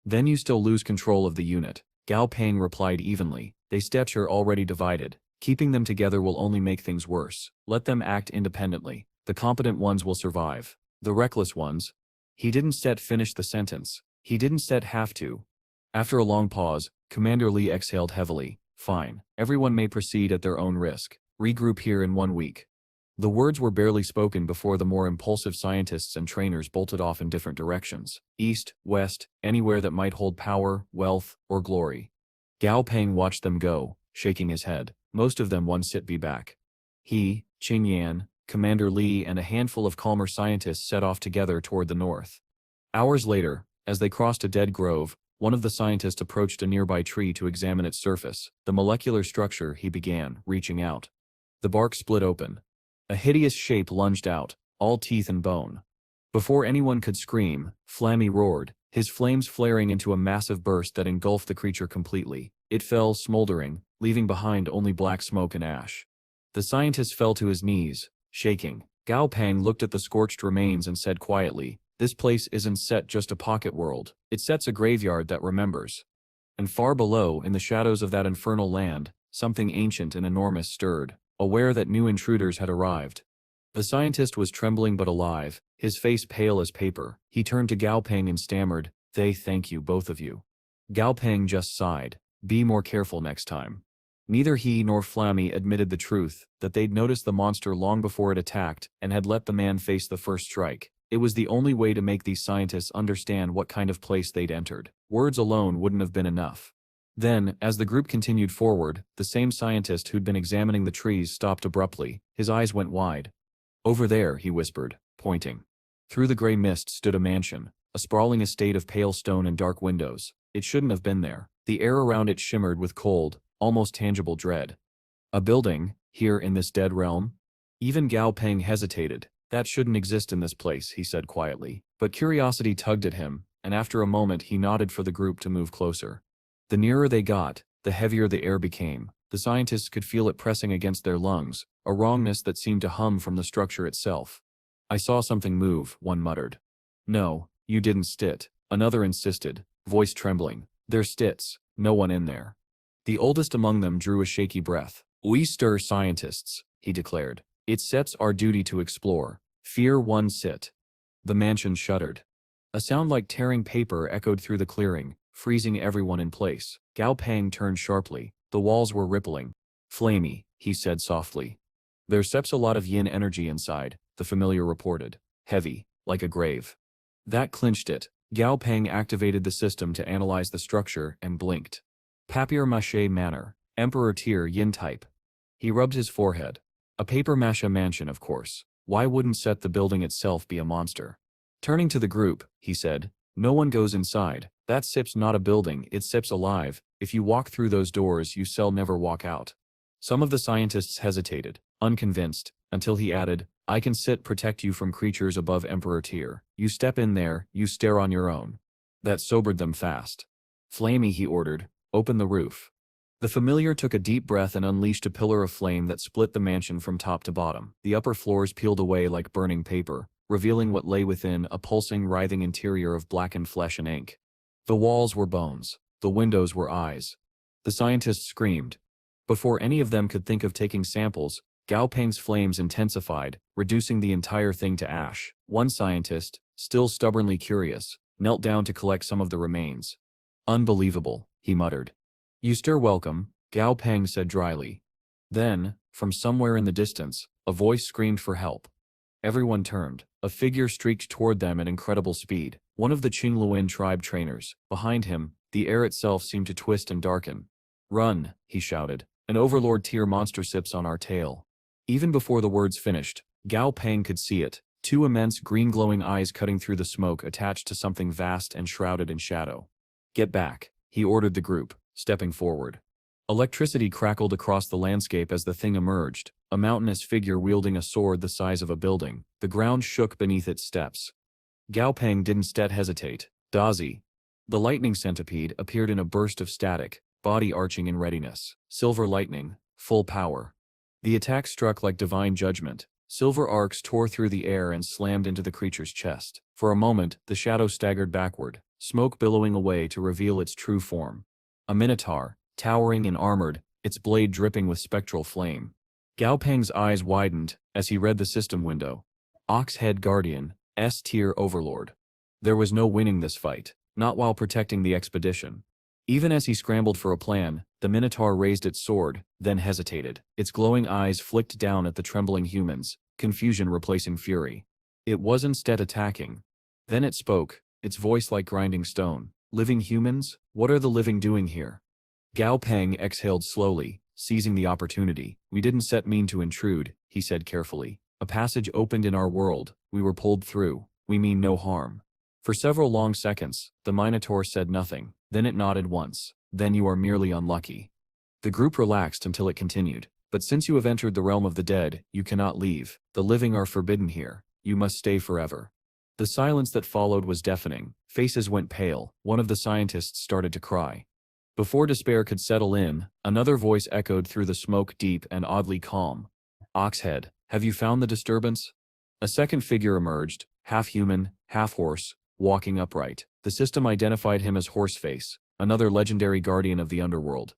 Then you still lose control of the unit. Gao Peng replied evenly. They stature already divided. Keeping them together will only make things worse. Let them act independently. The competent ones will survive. The reckless ones. He didn't finish the sentence. He didn't have to. After a long pause, Commander Li exhaled heavily. Fine. Everyone may proceed at their own risk. Regroup here in 1 week. The words were barely spoken before the more impulsive scientists and trainers bolted off in different directions. East, west, anywhere that might hold power, wealth, or glory. Gao Peng watched them go, shaking his head. Most of them one sitby back. He, Qing Yan, Commander Li and a handful of calmer scientists set off together toward the north. Hours later, as they crossed a dead grove, one of the scientists approached a nearby tree to examine its surface. The molecular structure, he began, reaching out. The bark split open. A hideous shape lunged out, all teeth and bone. Before anyone could scream, Flammy roared, his flames flaring into a massive burst that engulfed the creature completely. It fell, smoldering, leaving behind only black smoke and ash. The scientist fell to his knees, shaking. Gao Peng looked at the scorched remains and said quietly, this place isn't just a pocket world, it's a graveyard that remembers. And far below, in the shadows of that infernal land, something ancient and enormous stirred, aware that new intruders had arrived. The scientist was trembling but alive, his face pale as paper. He turned to Gao Peng and stammered, thank you both of you. Gao Peng just sighed. Be more careful next time. Neither he nor Flammy admitted the truth, that they'd noticed the monster long before it attacked and had let the man face the first strike. It was the only way to make these scientists understand what kind of place they'd entered. Words alone wouldn't have been enough. Then, as the group continued forward, the same scientist who'd been examining the trees stopped abruptly. His eyes went wide. Over there, he whispered, pointing. Through the gray mist stood a mansion, a sprawling estate of pale stone and dark windows. It shouldn't have been there. The air around it shimmered with cold, almost tangible dread. A building, here in this dead realm? Even Gao Peng hesitated. That shouldn't exist in this place, he said quietly. But curiosity tugged at him, and after a moment he nodded for the group to move closer. The nearer they got, the heavier the air became. The scientists could feel it pressing against their lungs, a wrongness that seemed to hum from the structure itself. I saw something move, one muttered. No, you didn't stit, another insisted, voice trembling. There's stits, no one in there. The oldest among them drew a shaky breath. We stir scientists, he declared. It's our duty to explore. Fear one sit. The mansion shuddered. A sound like tearing paper echoed through the clearing, freezing everyone in place. Gao Peng turned sharply. The walls were rippling. "Flamey," he said softly. "There's a lot of yin energy inside," the familiar reported. "Heavy, like a grave." That clinched it. Gao Peng activated the system to analyze the structure and blinked. Papier-mâché manor, Emperor tier yin type. He rubbed his forehead. A paper-mâché mansion, of course. Why wouldn't the building itself be a monster? Turning to the group, he said, "No one goes inside. That SIP's not a building, it's SIP's alive. If you walk through those doors you shall never walk out." Some of the scientists hesitated, unconvinced, until he added, "I can protect you from creatures above Emperor tier. You step in there, you stare on your own." That sobered them fast. "Flamey," he ordered, "open the roof." The familiar took a deep breath and unleashed a pillar of flame that split the mansion from top to bottom. The upper floors peeled away like burning paper, revealing what lay within, a pulsing, writhing interior of blackened flesh and ink. The walls were bones. The windows were eyes. The scientists screamed. Before any of them could think of taking samples, Gao Peng's flames intensified, reducing the entire thing to ash. One scientist, still stubbornly curious, knelt down to collect some of the remains. "Unbelievable," he muttered. "You stir welcome," Gao Peng said dryly. Then, from somewhere in the distance, a voice screamed for help. Everyone turned. A figure streaked toward them at incredible speed. One of the Qingluan tribe trainers. Behind him, the air itself seemed to twist and darken. "Run," he shouted. "An overlord tier monster sips on our tail." Even before the words finished, Gao Peng could see it. Two immense green glowing eyes cutting through the smoke attached to something vast and shrouded in shadow. "Get back," he ordered the group, stepping forward. Electricity crackled across the landscape as the thing emerged, a mountainous figure wielding a sword the size of a building. The ground shook beneath its steps. Gao Peng didn't hesitate. "Dazi." The lightning centipede appeared in a burst of static, body arching in readiness. Silver lightning, full power. The attack struck like divine judgment. Silver arcs tore through the air and slammed into the creature's chest. For a moment, the shadow staggered backward, smoke billowing away to reveal its true form. A minotaur, towering and armored, its blade dripping with spectral flame. Gao Peng's eyes widened as he read the system window. Ox-head Guardian, S-tier Overlord. There was no winning this fight, not while protecting the expedition. Even as he scrambled for a plan, the Minotaur raised its sword, then hesitated. Its glowing eyes flicked down at the trembling humans, confusion replacing fury. It was instead attacking. Then it spoke, its voice like grinding stone. "Living humans? What are the living doing here?" Gao Peng exhaled slowly, seizing the opportunity. "We didn't mean to intrude," he said carefully. "A passage opened in our world, we were pulled through. We mean no harm." For several long seconds, the Minotaur said nothing. Then it nodded once. "Then you are merely unlucky." The group relaxed until it continued. "But since you have entered the realm of the dead, you cannot leave. The living are forbidden here. You must stay forever." The silence that followed was deafening. Faces went pale. One of the scientists started to cry. Before despair could settle in, another voice echoed through the smoke, deep and oddly calm. "Oxhead, have you found the disturbance?" A second figure emerged, half human, half horse, walking upright. The system identified him as Horseface, another legendary guardian of the underworld.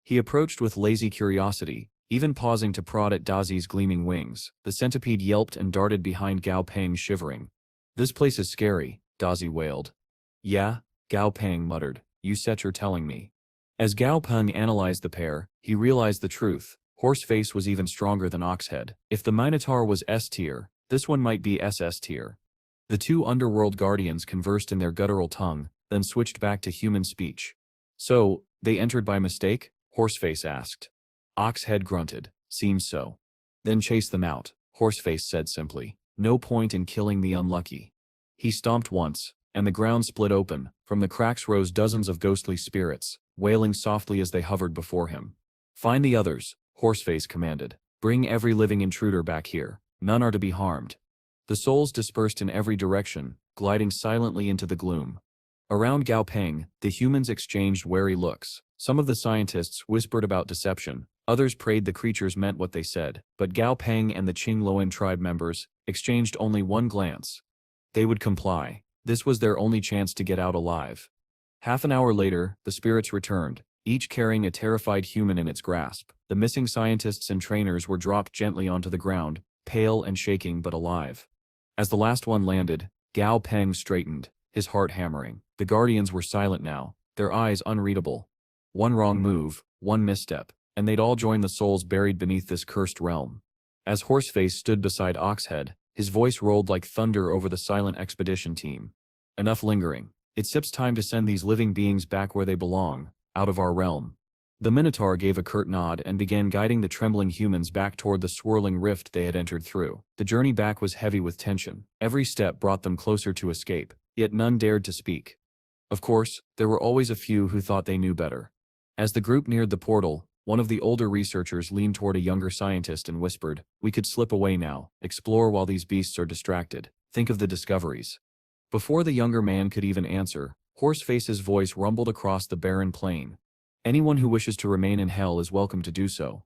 He approached with lazy curiosity, even pausing to prod at Dazi's gleaming wings. The centipede yelped and darted behind Gao Peng, shivering. "This place is scary," Dazi wailed. "Yeah," Gao Peng muttered. You're telling me." As Gao Peng analyzed the pair, he realized the truth. Horseface was even stronger than Oxhead. If the Minotaur was S-tier, this one might be SS tier. The two underworld guardians conversed in their guttural tongue, then switched back to human speech. "So, they entered by mistake?" Horseface asked. Oxhead grunted. "Seems so." "Then chase them out," Horseface said simply. "No point in killing the unlucky." He stomped once, and the ground split open. From the cracks rose dozens of ghostly spirits, wailing softly as they hovered before him. "Find the others," Horseface commanded. "Bring every living intruder back here. None are to be harmed." The souls dispersed in every direction, gliding silently into the gloom. Around Gao Peng, the humans exchanged wary looks. Some of the scientists whispered about deception, others prayed the creatures meant what they said, but Gao Peng and the Qingluan tribe members exchanged only one glance. They would comply. This was their only chance to get out alive. Half an hour later, the spirits returned, each carrying a terrified human in its grasp. The missing scientists and trainers were dropped gently onto the ground, pale and shaking but alive. As the last one landed, Gao Peng straightened. his heart hammering. The guardians were silent now, their eyes unreadable. One wrong move, one misstep, and they'd all join the souls buried beneath this cursed realm. As Horseface stood beside Oxhead, his voice rolled like thunder over the silent expedition team. Enough lingering. It's time to send these living beings back where they belong, out of our realm. The Minotaur gave a curt nod and began guiding the trembling humans back toward the swirling rift they had entered through. The journey back was heavy with tension. Every step brought them closer to escape, yet none dared to speak. Of course, there were always a few who thought they knew better. As the group neared the portal, one of the older researchers leaned toward a younger scientist and whispered, "We could slip away now, explore while these beasts are distracted. Think of the discoveries." Before the younger man could even answer, Horseface's voice rumbled across the barren plain. "Anyone who wishes to remain in hell is welcome to do so."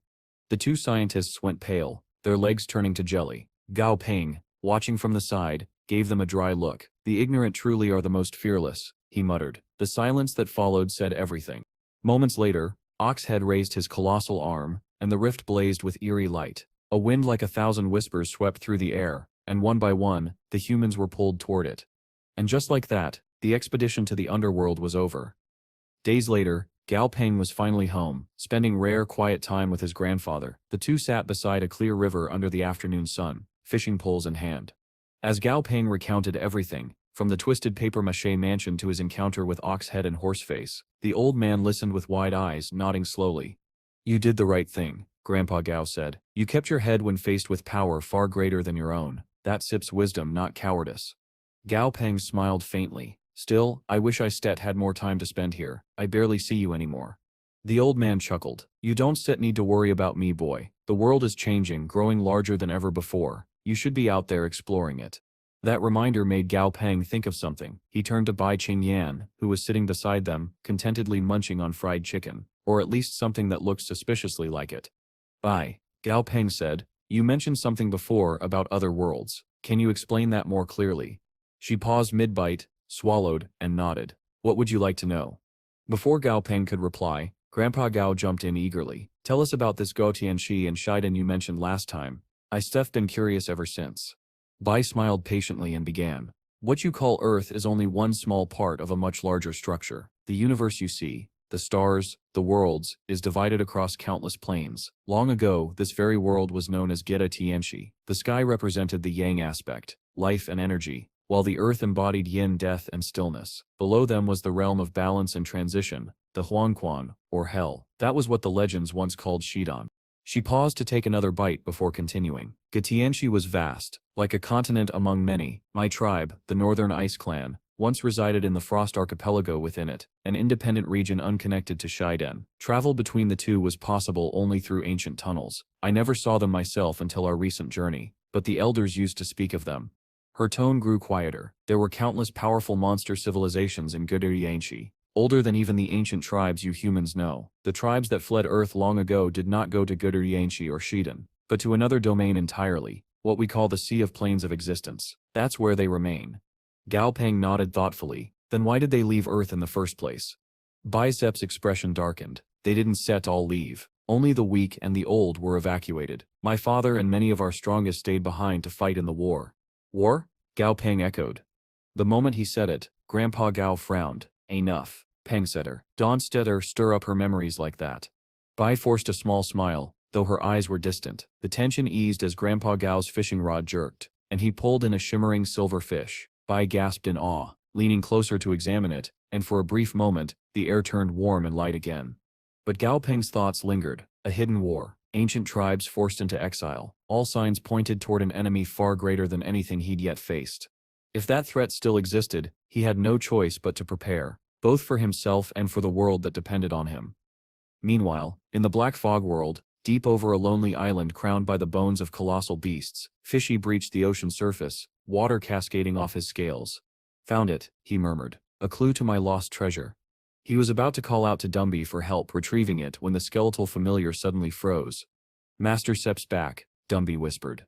The two scientists went pale, their legs turning to jelly. Gao Peng, watching from the side, gave them a dry look. "The ignorant truly are the most fearless," he muttered. The silence that followed said everything. Moments later, Oxhead raised his colossal arm, and the rift blazed with eerie light. A wind like 1,000 whispers swept through the air, and one by one, the humans were pulled toward it. And just like that, the expedition to the underworld was over. Days later, Gao Peng was finally home, spending rare quiet time with his grandfather. The two sat beside a clear river under the afternoon sun, fishing poles in hand. As Gao Peng recounted everything, from the twisted papier-mâché mansion to his encounter with Oxhead and Horseface, the old man listened with wide eyes, nodding slowly. "You did the right thing," Grandpa Gao said. "You kept your head when faced with power far greater than your own. That sips wisdom, not cowardice." Gao Peng smiled faintly. "Still, I wish I had more time to spend here. I barely see you anymore." The old man chuckled. "You don't need to worry about me, boy. The world is changing, growing larger than ever before. You should be out there exploring it." That reminder made Gao Peng think of something. He turned to Bai Qingyan, who was sitting beside them, contentedly munching on fried chicken, or at least something that looked suspiciously like it. "Bai," Gao Peng said, "you mentioned something before about other worlds. Can you explain that more clearly?" She paused mid-bite, swallowed, and nodded. "What would you like to know?" Before Gao Peng could reply, Grandpa Gao jumped in eagerly. "Tell us about this Guo Tianxi and Shiden you mentioned last time. I've been curious ever since." Bai smiled patiently and began. "What you call Earth is only one small part of a much larger structure. The universe you see, the stars, the worlds, is divided across countless planes. Long ago, this very world was known as Geta Tianxi. The sky represented the yang aspect, life and energy, while the earth embodied yin, death and stillness. Below them was the realm of balance and transition, the Huangquan, or hell. That was what the legends once called Shidan." She paused to take another bite before continuing. "Getianshi was vast, like a continent among many. My tribe, the Northern Ice Clan, once resided in the Frost Archipelago within it, an independent region unconnected to Shiden. Travel between the two was possible only through ancient tunnels. I never saw them myself until our recent journey, but the elders used to speak of them." Her tone grew quieter. "There were countless powerful monster civilizations in Getianshi. Older than even the ancient tribes you humans know. The tribes that fled Earth long ago did not go to Guderianshi or Shiden, but to another domain entirely, what we call the Sea of Planes of Existence. That's where they remain." Gao Peng nodded thoughtfully. "Then why did they leave Earth in the first place?" Bicep's expression darkened. "They didn't all leave. Only the weak and the old were evacuated. My father and many of our strongest stayed behind to fight in the war." "War?" Gao Peng echoed. The moment he said it, Grandpa Gao frowned. "Enough," Peng said her. "Don't stir up her memories like that." Bai forced a small smile, though her eyes were distant. The tension eased as Grandpa Gao's fishing rod jerked, and he pulled in a shimmering silver fish. Bai gasped in awe, leaning closer to examine it, and for a brief moment, the air turned warm and light again. But Gao Peng's thoughts lingered. A hidden war, ancient tribes forced into exile. All signs pointed toward an enemy far greater than anything he'd yet faced. If that threat still existed, he had no choice but to prepare, both for himself and for the world that depended on him. Meanwhile, in the Black Fog world, deep over a lonely island crowned by the bones of colossal beasts, Fishy breached the ocean surface, water cascading off his scales. "Found it," he murmured. "A clue to my lost treasure." He was about to call out to Dumby for help retrieving it when the skeletal familiar suddenly froze. "Master Sep's back," Dumby whispered.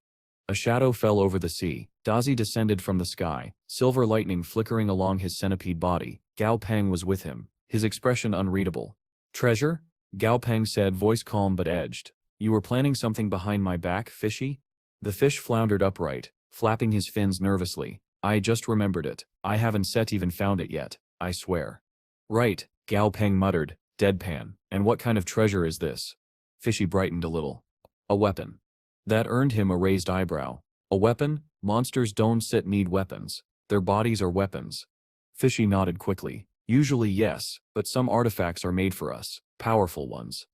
A shadow fell over the sea. Dazi descended from the sky, silver lightning flickering along his centipede body. Gao Peng was with him, his expression unreadable. "Treasure?" Gao Peng said, voice calm but edged. "You were planning something behind my back, Fishy?" The fish floundered upright, flapping his fins nervously. I just remembered it. I haven't set even found it yet, I swear. Right, Gao Peng muttered, deadpan. And what kind of treasure is this? Fishy brightened a little. A weapon. That earned him a raised eyebrow. A weapon? Monsters don't need weapons. Their bodies are weapons. Fishy nodded quickly. Usually yes, but some artifacts are made for us. Powerful ones.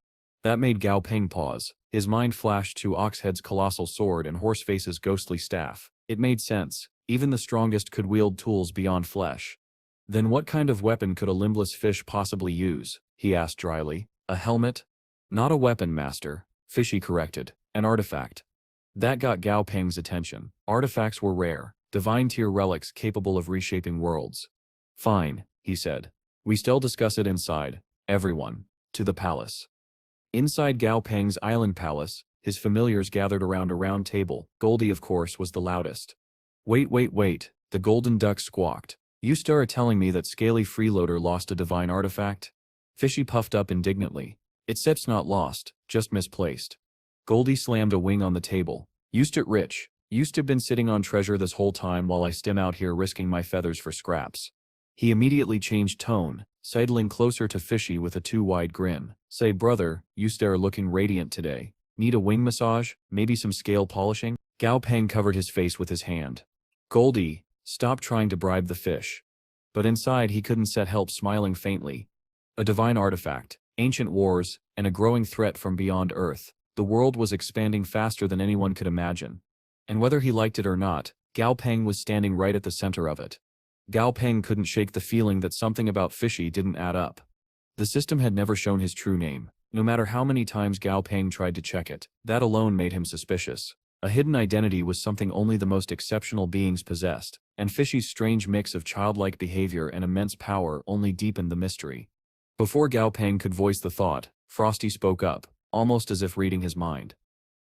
That made Gao Peng pause. His mind flashed to Oxhead's colossal sword and Horseface's ghostly staff. It made sense. Even the strongest could wield tools beyond flesh. Then what kind of weapon could a limbless fish possibly use? He asked dryly. A helmet? Not a weapon, master, Fishy corrected. An artifact. That got Gao Peng's attention. Artifacts were rare, divine-tier relics capable of reshaping worlds. Fine, he said. We still discuss it inside. Everyone. To the palace. Inside Gao Peng's island palace, his familiars gathered around a round table. Goldie, of course, was the loudest. Wait, the golden duck squawked. You still are telling me that Scaly Freeloader lost a divine artifact? Fishy puffed up indignantly. It's not lost, just misplaced. Goldie slammed a wing on the table. Used it rich. Used to been sitting on treasure this whole time while I stim out here risking my feathers for scraps. He immediately changed tone, sidling closer to Fishy with a too-wide grin. Say brother, you are looking radiant today. Need a wing massage? Maybe some scale polishing? Gao Peng covered his face with his hand. Goldie, stop trying to bribe the fish. But inside he couldn't help smiling faintly. A divine artifact, ancient wars, and a growing threat from beyond Earth. The world was expanding faster than anyone could imagine. And whether he liked it or not, Gao Peng was standing right at the center of it. Gao Peng couldn't shake the feeling that something about Fishy didn't add up. The system had never shown his true name, no matter how many times Gao Peng tried to check it. That alone made him suspicious. A hidden identity was something only the most exceptional beings possessed, and Fishy's strange mix of childlike behavior and immense power only deepened the mystery. Before Gao Peng could voice the thought, Frosty spoke up, almost as if reading his mind.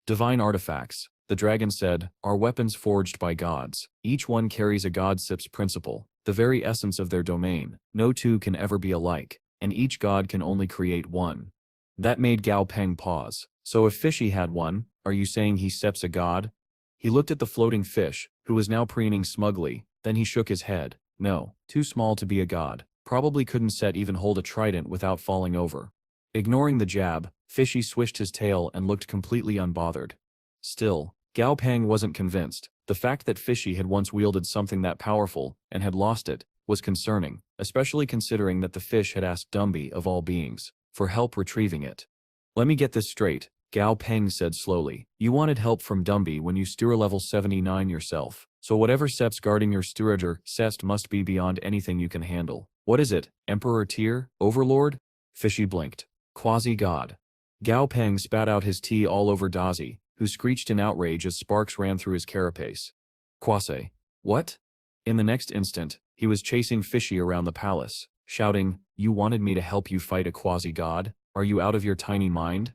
Divine artifacts, the dragon said, are weapons forged by gods. Each one carries a godship's principle, the very essence of their domain. No two can ever be alike, and each god can only create one. That made Gao Peng pause. So if Fishy had one, are you saying he steps a god? He looked at the floating fish, who was now preening smugly, then he shook his head. No, too small to be a god. Probably couldn't even hold a trident without falling over. Ignoring the jab, Fishy swished his tail and looked completely unbothered. Still, Gao Peng wasn't convinced. The fact that Fishy had once wielded something that powerful, and had lost it, was concerning, especially considering that the fish had asked Dumby, of all beings, for help retrieving it. Let me get this straight, Gao Peng said slowly. You wanted help from Dumby when you steer level 79 yourself, so whatever Seps guarding your steerager Sest must be beyond anything you can handle. What is it, Emperor tier, Overlord? Fishy blinked. Quasi-god. Gao Peng spat out his tea all over Dazi, who screeched in outrage as sparks ran through his carapace. Quasi. What? In the next instant, he was chasing Fishy around the palace, shouting, You wanted me to help you fight a quasi-god? Are you out of your tiny mind?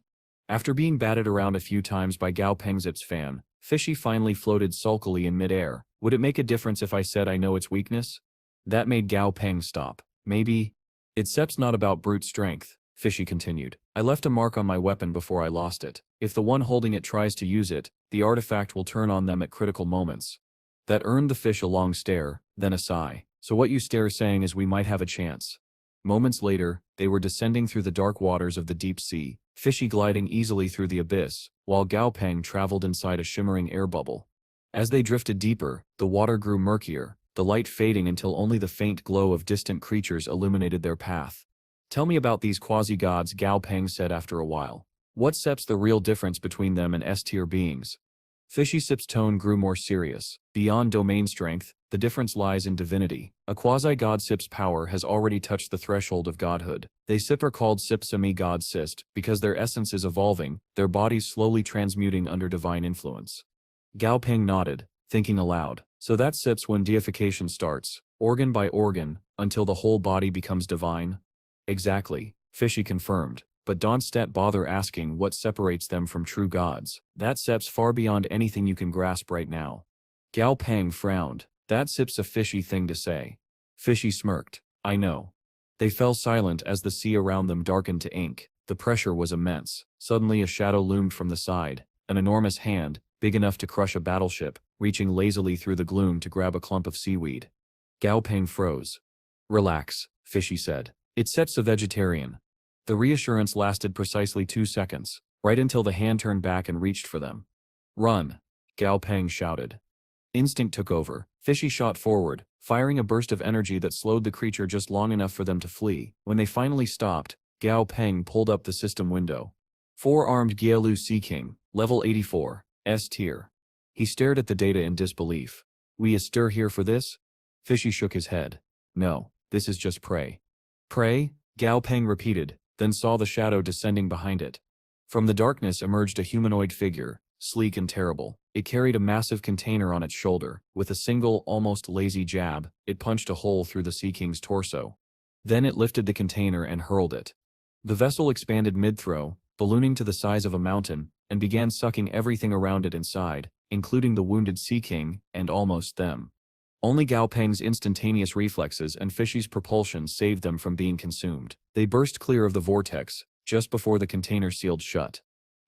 After being batted around a few times by Gao Pengzip's fan, Fishy finally floated sulkily in midair. Would it make a difference if I said I know its weakness? That made Gao Peng stop. Maybe. It's not about brute strength, Fishy continued. I left a mark on my weapon before I lost it. If the one holding it tries to use it, the artifact will turn on them at critical moments. That earned the fish a long stare, then a sigh. So what you stare saying is we might have a chance. Moments later, they were descending through the dark waters of the deep sea, Fishy gliding easily through the abyss, while Gao Peng traveled inside a shimmering air bubble. As they drifted deeper, the water grew murkier, the light fading until only the faint glow of distant creatures illuminated their path. Tell me about these quasi-gods, Gao Peng said after a while. What sets the real difference between them and S-tier beings? Fishy Sip's tone grew more serious. Beyond domain strength, the difference lies in divinity. A quasi-god Sip's power has already touched the threshold of godhood. They Sip are called Sip semi-god Sist because their essence is evolving, their bodies slowly transmuting under divine influence. Gao Peng nodded, thinking aloud. So that Sip's when deification starts, organ by organ, until the whole body becomes divine? Exactly, Fishy confirmed. But don't bother asking what separates them from true gods. That Sip's far beyond anything you can grasp right now. Gao Peng frowned. That Sip's a fishy thing to say. Fishy smirked. I know. They fell silent as the sea around them darkened to ink. The pressure was immense. Suddenly a shadow loomed from the side. An enormous hand, big enough to crush a battleship, reaching lazily through the gloom to grab a clump of seaweed. Gao Peng froze. "Relax," Fishy said. "It's Set's a vegetarian." The reassurance lasted precisely 2 seconds, right until the hand turned back and reached for them. "Run!" Gao Peng shouted. Instinct took over. Fishy shot forward, firing a burst of energy that slowed the creature just long enough for them to flee. When they finally stopped, Gao Peng pulled up the system window. Four-armed Gielu Sea King, level 84, S tier. He stared at the data in disbelief. "We is stir here for this?" Fishy shook his head. "No, this is just prey." "Prey?" Gao Peng repeated, then saw the shadow descending behind it. From the darkness emerged a humanoid figure, sleek and terrible. It carried a massive container on its shoulder. With a single, almost lazy jab, it punched a hole through the Sea King's torso. Then it lifted the container and hurled it. The vessel expanded mid-throw, ballooning to the size of a mountain, and began sucking everything around it inside, including the wounded Sea King, and almost them. Only Gao Peng's instantaneous reflexes and Fishy's propulsion saved them from being consumed. They burst clear of the vortex, just before the container sealed shut.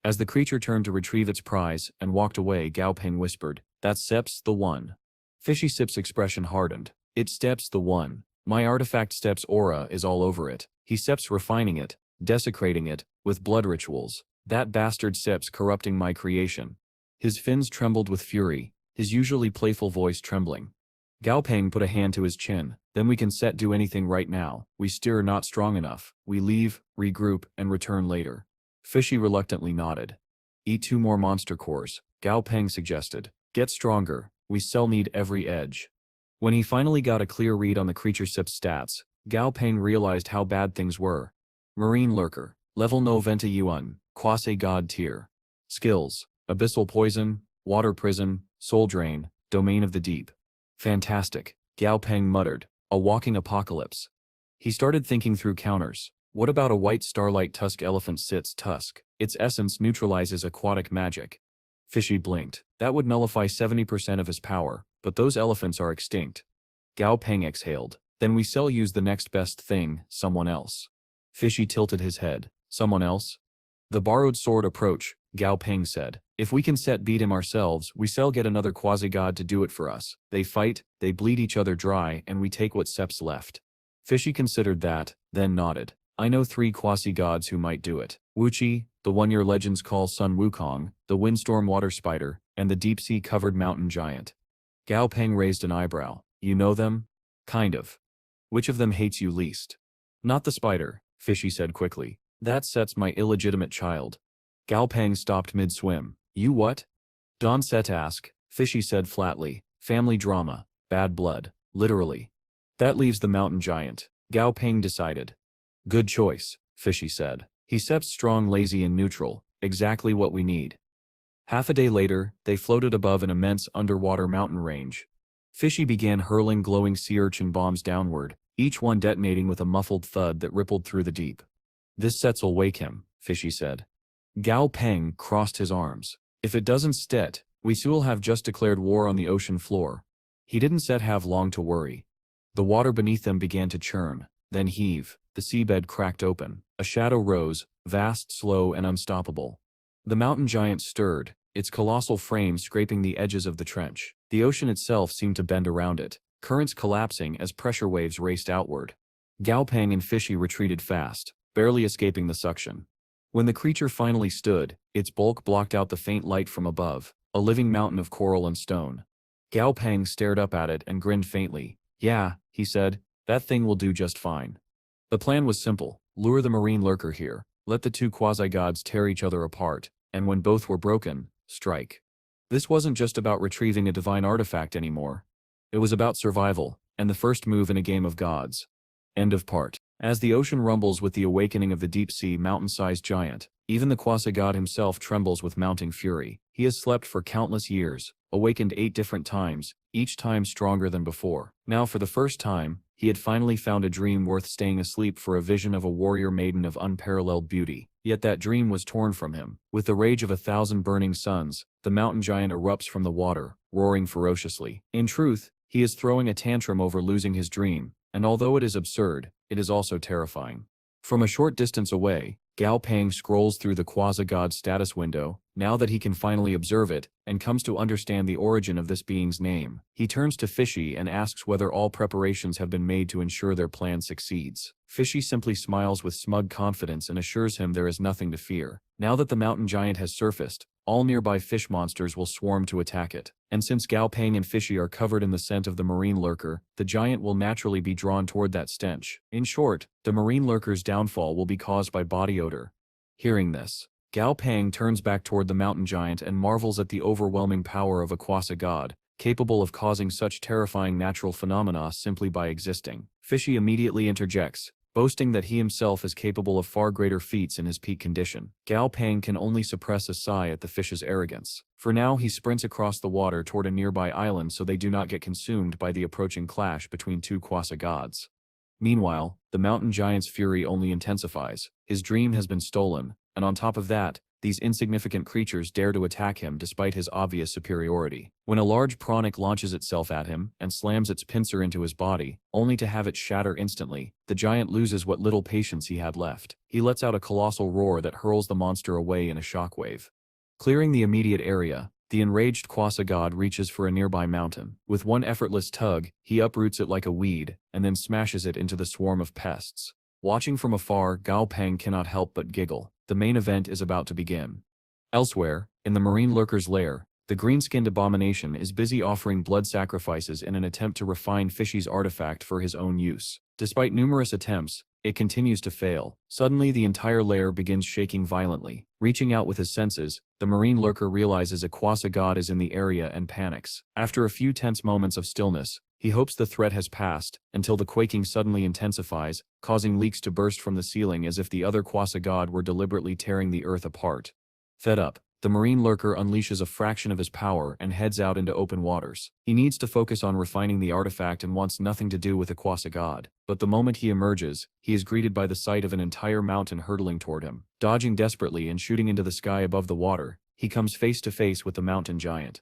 As the creature turned to retrieve its prize and walked away, Gao Peng whispered, "That's Steps the one." Fishy Sip's expression hardened. "It's Steps the one. My artifact Steps aura is all over it. He Steps refining it, desecrating it, with blood rituals. That bastard Steps corrupting my creation." His fins trembled with fury, his usually playful voice trembling. Gao Peng put a hand to his chin. "Then we can set do anything right now. We stir not strong enough. We leave, regroup, and return later." Fishy reluctantly nodded. "Eat 2 more monster cores," Gao Peng suggested. "Get stronger. We still need every edge." When he finally got a clear read on the creature Sip's stats, Gao Peng realized how bad things were. Marine Lurker, level 90 Yuan, Quasi-God tier. Skills, Abyssal Poison, Water Prison, Soul Drain, Domain of the Deep. Fantastic, Gao Peng muttered. A walking apocalypse. He started thinking through counters. What about a white starlight tusk elephant Sit's tusk? Its essence neutralizes aquatic magic. Fishy blinked. That would nullify 70% of his power, but those elephants are extinct. Gao Peng exhaled. Then we shall use the next best thing, someone else. Fishy tilted his head. Someone else? The borrowed sword approach, Gao Peng said. If we can beat him ourselves, we shall get another quasi-god to do it for us. They fight, they bleed each other dry, and we take what Sep's left. Fishy considered that, then nodded. I know 3 quasi-gods who might do it. Wuchi, the one your legends call Sun Wukong, the windstorm water spider, and the deep-sea covered mountain giant. Gao Peng raised an eyebrow. You know them? Kind of. Which of them hates you least? Not the spider, Fishy said quickly. That Set's my illegitimate child. Gao Peng stopped mid-swim. You what? Don Set asked, Fishy said flatly. Family drama, bad blood, literally. That leaves the mountain giant, Gao Peng decided. Good choice, Fishy said. He Sep's strong, lazy, and neutral, exactly what we need. Half a day later, they floated above an immense underwater mountain range. Fishy began hurling glowing sea urchin bombs downward, each one detonating with a muffled thud that rippled through the deep. This Set'll wake him, Fishy said. Gao Peng crossed his arms. If it doesn't stet, we will have just declared war on the ocean floor. He didn't have long to worry. The water beneath them began to churn, then heave. The seabed cracked open. A shadow rose, vast, slow, and unstoppable. The mountain giant stirred, its colossal frame scraping the edges of the trench. The ocean itself seemed to bend around it, currents collapsing as pressure waves raced outward. Gao Peng and Fishy retreated fast, barely escaping the suction. When the creature finally stood, its bulk blocked out the faint light from above, a living mountain of coral and stone. Gao Peng stared up at it and grinned faintly. Yeah, he said, that thing will do just fine. The plan was simple. Lure the marine lurker here, let the 2 quasi-gods tear each other apart, and when both were broken, strike. This wasn't just about retrieving a divine artifact anymore. It was about survival, and the first move in a game of gods. End of part. As the ocean rumbles with the awakening of the deep-sea mountain-sized giant, even the quasi-god himself trembles with mounting fury. He has slept for countless years, awakened 8 different times, each time stronger than before. Now for the first time, he had finally found a dream worth staying asleep for, a vision of a warrior maiden of unparalleled beauty. Yet that dream was torn from him. With the rage of 1,000 burning suns, the mountain giant erupts from the water, roaring ferociously. In truth, he is throwing a tantrum over losing his dream, and although it is absurd, it is also terrifying. From a short distance away, Gao Pang scrolls through the quasi-god status window, now that he can finally observe it, and comes to understand the origin of this being's name. He turns to Fishy and asks whether all preparations have been made to ensure their plan succeeds. Fishy simply smiles with smug confidence and assures him there is nothing to fear. Now that the mountain giant has surfaced, all nearby fish monsters will swarm to attack it. And since Gao Pang and Fishy are covered in the scent of the marine lurker, the giant will naturally be drawn toward that stench. In short, the marine lurker's downfall will be caused by body odor. Hearing this, Gao Pang turns back toward the mountain giant and marvels at the overwhelming power of a quasi-god, capable of causing such terrifying natural phenomena simply by existing. Fishy immediately interjects, boasting that he himself is capable of far greater feats in his peak condition. Gao Pang can only suppress a sigh at the fish's arrogance. For now, he sprints across the water toward a nearby island so they do not get consumed by the approaching clash between two quasi-gods. Meanwhile, the mountain giant's fury only intensifies. His dream has been stolen, and on top of that, these insignificant creatures dare to attack him despite his obvious superiority. When a large pranic launches itself at him and slams its pincer into his body, only to have it shatter instantly, the giant loses what little patience he had left. He lets out a colossal roar that hurls the monster away in a shockwave. Clearing the immediate area, the enraged quasi-god reaches for a nearby mountain. With one effortless tug, he uproots it like a weed, and then smashes it into the swarm of pests. Watching from afar, Gao Pang cannot help but giggle. The main event is about to begin. Elsewhere, in the marine lurker's lair, the green-skinned abomination is busy offering blood sacrifices in an attempt to refine Fishy's artifact for his own use. Despite numerous attempts, it continues to fail. Suddenly, the entire lair begins shaking violently. Reaching out with his senses, the marine lurker realizes a quasi-god is in the area and panics. After a few tense moments of stillness, he hopes the threat has passed, until the quaking suddenly intensifies, causing leaks to burst from the ceiling as if the other quasi-god were deliberately tearing the earth apart. Fed up, the marine lurker unleashes a fraction of his power and heads out into open waters. He needs to focus on refining the artifact and wants nothing to do with a quasi-god. But the moment he emerges, he is greeted by the sight of an entire mountain hurtling toward him. Dodging desperately and shooting into the sky above the water, he comes face to face with the mountain giant.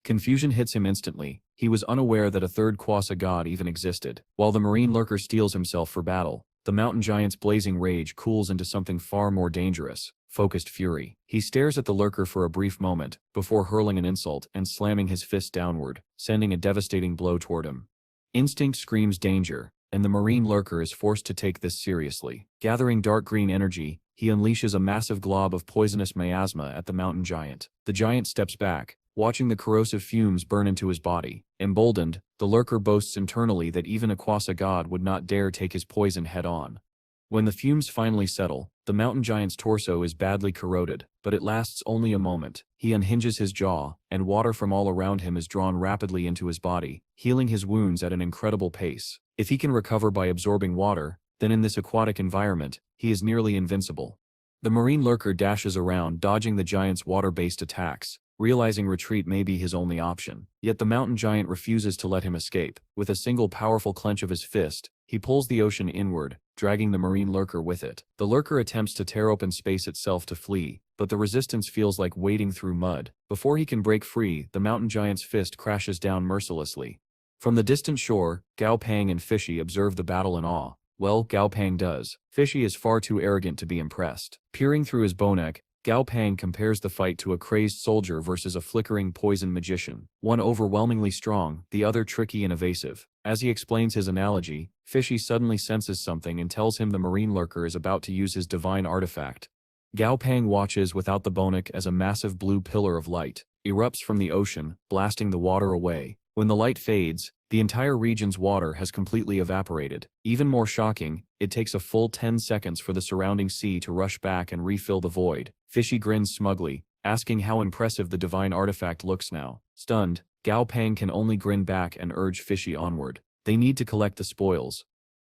Confusion hits him instantly. He was unaware that a third quasi-god even existed. While the marine lurker steels himself for battle, the mountain giant's blazing rage cools into something far more dangerous: focused fury. He stares at the lurker for a brief moment, before hurling an insult and slamming his fist downward, sending a devastating blow toward him. Instinct screams danger, and the marine lurker is forced to take this seriously. Gathering dark green energy, he unleashes a massive glob of poisonous miasma at the mountain giant. The giant steps back, watching the corrosive fumes burn into his body. Emboldened, the lurker boasts internally that even a quasi-god would not dare take his poison head-on. When the fumes finally settle, the mountain giant's torso is badly corroded, but it lasts only a moment. He unhinges his jaw, and water from all around him is drawn rapidly into his body, healing his wounds at an incredible pace. If he can recover by absorbing water, then in this aquatic environment, he is nearly invincible. The marine lurker dashes around, dodging the giant's water-based attacks, realizing retreat may be his only option. Yet the mountain giant refuses to let him escape. With a single powerful clench of his fist, he pulls the ocean inward, dragging the marine lurker with it. The lurker attempts to tear open space itself to flee, but the resistance feels like wading through mud. Before he can break free, the mountain giant's fist crashes down mercilessly. From the distant shore, Gao Pang and Fishy observe the battle in awe. Well, Gao Pang does. Fishy is far too arrogant to be impressed. Peering through his bonek, Gao Pang compares the fight to a crazed soldier versus a flickering poison magician. One overwhelmingly strong, the other tricky and evasive. As he explains his analogy, Fishy suddenly senses something and tells him the marine lurker is about to use his divine artifact. Gao Pang watches without the bonek as a massive blue pillar of light erupts from the ocean, blasting the water away. When the light fades, the entire region's water has completely evaporated. Even more shocking, it takes a full 10 seconds for the surrounding sea to rush back and refill the void. Fishy grins smugly, asking how impressive the divine artifact looks now. Stunned, Gao Pang can only grin back and urge Fishy onward. They need to collect the spoils.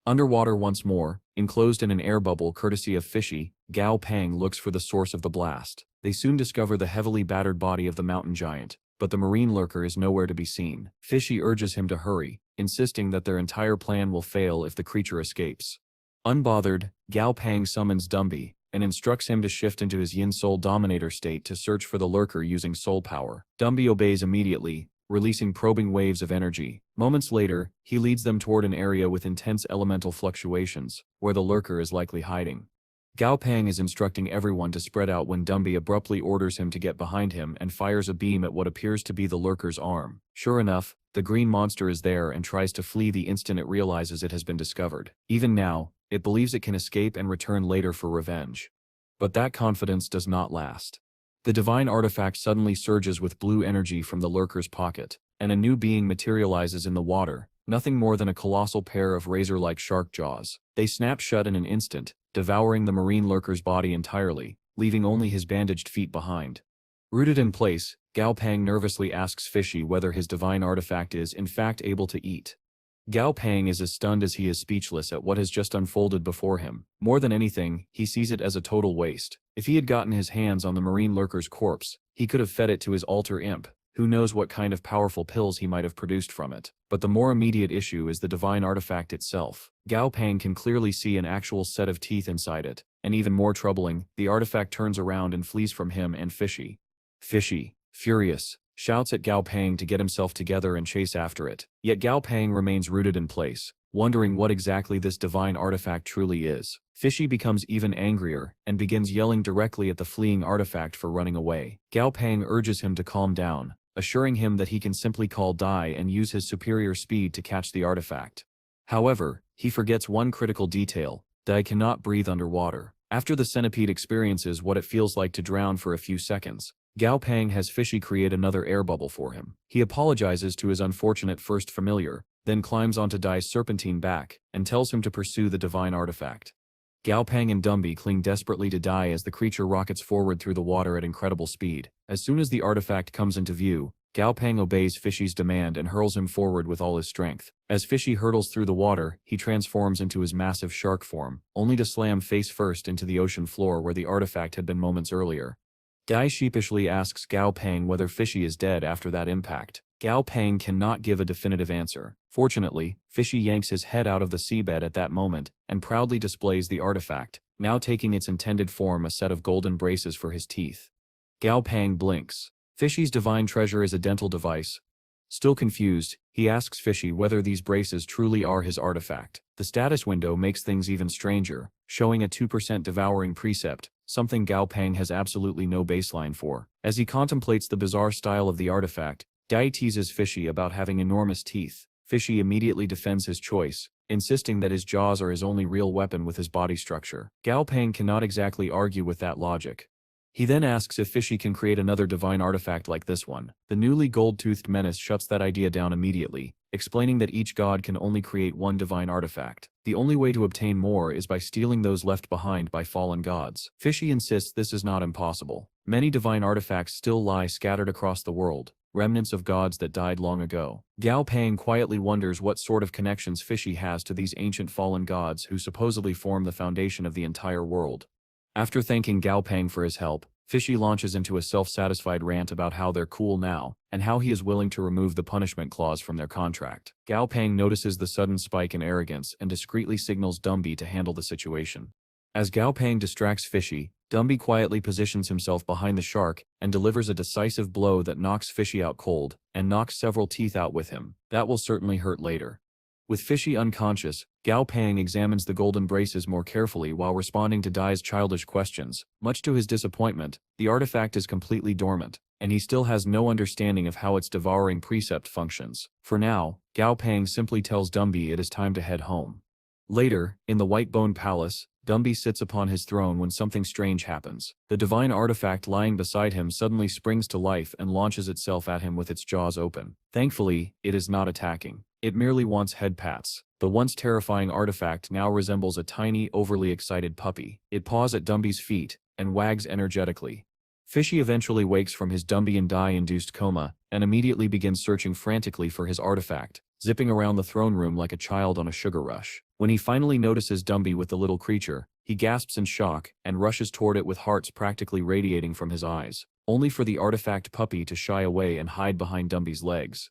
Underwater once more, enclosed in an air bubble courtesy of Fishy, Gao Pang looks for the source of the blast. They soon discover the heavily battered body of the mountain giant, but the marine lurker is nowhere to be seen. Fishy urges him to hurry, insisting that their entire plan will fail if the creature escapes. Unbothered, Gao Pang summons Dumby, and instructs him to shift into his Yin Soul Dominator state to search for the lurker using soul power. Dumby obeys immediately, releasing probing waves of energy. Moments later, he leads them toward an area with intense elemental fluctuations, where the lurker is likely hiding. Gao Pang is instructing everyone to spread out when Dumby abruptly orders him to get behind him and fires a beam at what appears to be the lurker's arm. Sure enough, the green monster is there and tries to flee the instant it realizes it has been discovered. Even now, it believes it can escape and return later for revenge. But that confidence does not last. The divine artifact suddenly surges with blue energy from the lurker's pocket, and a new being materializes in the water, nothing more than a colossal pair of razor-like shark jaws. They snap shut in an instant, devouring the marine lurker's body entirely, leaving only his bandaged feet behind. Rooted in place, Gao Pang nervously asks Fishy whether his divine artifact is in fact able to eat. Gao Pang is as stunned as he is speechless at what has just unfolded before him. More than anything, he sees it as a total waste. If he had gotten his hands on the marine lurker's corpse, he could have fed it to his alter imp. Who knows what kind of powerful pills he might have produced from it. But the more immediate issue is the divine artifact itself. Gao Pang can clearly see an actual set of teeth inside it, and even more troubling, the artifact turns around and flees from him and Fishy. Fishy, furious, shouts at Gao Pang to get himself together and chase after it. Yet Gao Pang remains rooted in place, wondering what exactly this divine artifact truly is. Fishy becomes even angrier and begins yelling directly at the fleeing artifact for running away. Gao Pang urges him to calm down, assuring him that he can simply call Dai and use his superior speed to catch the artifact. However, he forgets one critical detail: Dai cannot breathe underwater. After the centipede experiences what it feels like to drown for a few seconds, Gao Pang has Fishy create another air bubble for him. He apologizes to his unfortunate first familiar, then climbs onto Dai's serpentine back, and tells him to pursue the divine artifact. Gao Pang and Dumby cling desperately to Dai as the creature rockets forward through the water at incredible speed. As soon as the artifact comes into view, Gao Pang obeys Fishy's demand and hurls him forward with all his strength. As Fishy hurtles through the water, he transforms into his massive shark form, only to slam face first into the ocean floor where the artifact had been moments earlier. Dai sheepishly asks Gao Pang whether Fishy is dead after that impact. Gao Pang cannot give a definitive answer. Fortunately, Fishy yanks his head out of the seabed at that moment and proudly displays the artifact, now taking its intended form, a set of golden braces for his teeth. Gao Pang blinks. Fishy's divine treasure is a dental device. Still confused, he asks Fishy whether these braces truly are his artifact. The status window makes things even stranger, showing a 2% devouring precept, something Gao Pang has absolutely no baseline for. As he contemplates the bizarre style of the artifact, Dai teases Fishy about having enormous teeth. Fishy immediately defends his choice, insisting that his jaws are his only real weapon with his body structure. Gao Pang cannot exactly argue with that logic. He then asks if Fishy can create another divine artifact like this one. The newly gold-toothed menace shuts that idea down immediately, explaining that each god can only create one divine artifact. The only way to obtain more is by stealing those left behind by fallen gods. Fishy insists this is not impossible. Many divine artifacts still lie scattered across the world, remnants of gods that died long ago. Gao Pang quietly wonders what sort of connections Fishy has to these ancient fallen gods who supposedly form the foundation of the entire world. After thanking Gao Pang for his help, Fishy launches into a self-satisfied rant about how they're cool now, and how he is willing to remove the punishment clause from their contract. Gao Pang notices the sudden spike in arrogance and discreetly signals Dumby to handle the situation. As Gao Pang distracts Fishy, Dumby quietly positions himself behind the shark and delivers a decisive blow that knocks Fishy out cold, and knocks several teeth out with him. That will certainly hurt later. With Fishy unconscious, Gao Pang examines the golden braces more carefully while responding to Dai's childish questions. Much to his disappointment, the artifact is completely dormant, and he still has no understanding of how its devouring precept functions. For now, Gao Pang simply tells Dumby it is time to head home. Later, in the White Bone Palace, Dumby sits upon his throne when something strange happens. The divine artifact lying beside him suddenly springs to life and launches itself at him with its jaws open. Thankfully, it is not attacking. It merely wants head pats. The once terrifying artifact now resembles a tiny, overly excited puppy. It paws at Dumby's feet and wags energetically. Fishy eventually wakes from his Dumby and Dai-induced coma and immediately begins searching frantically for his artifact, zipping around the throne room like a child on a sugar rush. When he finally notices Dumby with the little creature, he gasps in shock and rushes toward it with hearts practically radiating from his eyes, only for the artifact puppy to shy away and hide behind Dumby's legs.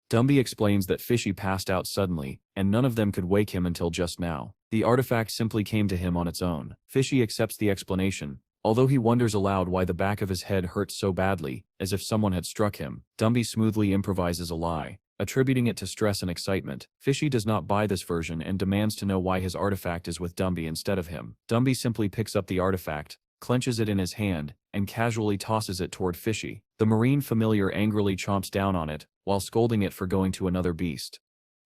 Dumby explains that Fishy passed out suddenly, and none of them could wake him until just now. The artifact simply came to him on its own. Fishy accepts the explanation, although he wonders aloud why the back of his head hurts so badly, as if someone had struck him. Dumby smoothly improvises a lie, attributing it to stress and excitement. Fishy does not buy this version and demands to know why his artifact is with Dumby instead of him. Dumby simply picks up the artifact, clenches it in his hand, and casually tosses it toward Fishy. The marine familiar angrily chomps down on it, while scolding it for going to another beast.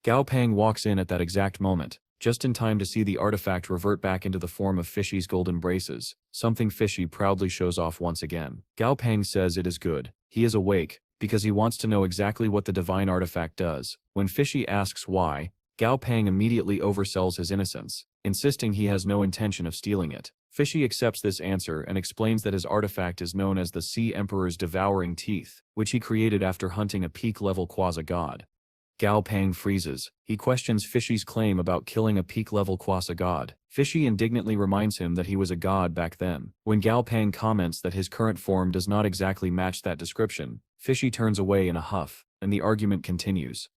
Gao Pang walks in at that exact moment, just in time to see the artifact revert back into the form of Fishy's golden braces, something Fishy proudly shows off once again. Gao Pang says it is good. He is awake, because he wants to know exactly what the divine artifact does. When Fishy asks why, Gao Pang immediately oversells his innocence, insisting he has no intention of stealing it. Fishy accepts this answer and explains that his artifact is known as the Sea Emperor's Devouring Teeth, which he created after hunting a peak-level quasi-god. Gao Pang freezes. He questions Fishy's claim about killing a peak-level quasi-god. Fishy indignantly reminds him that he was a god back then. When Gao Pang comments that his current form does not exactly match that description, Fishy turns away in a huff, and the argument continues.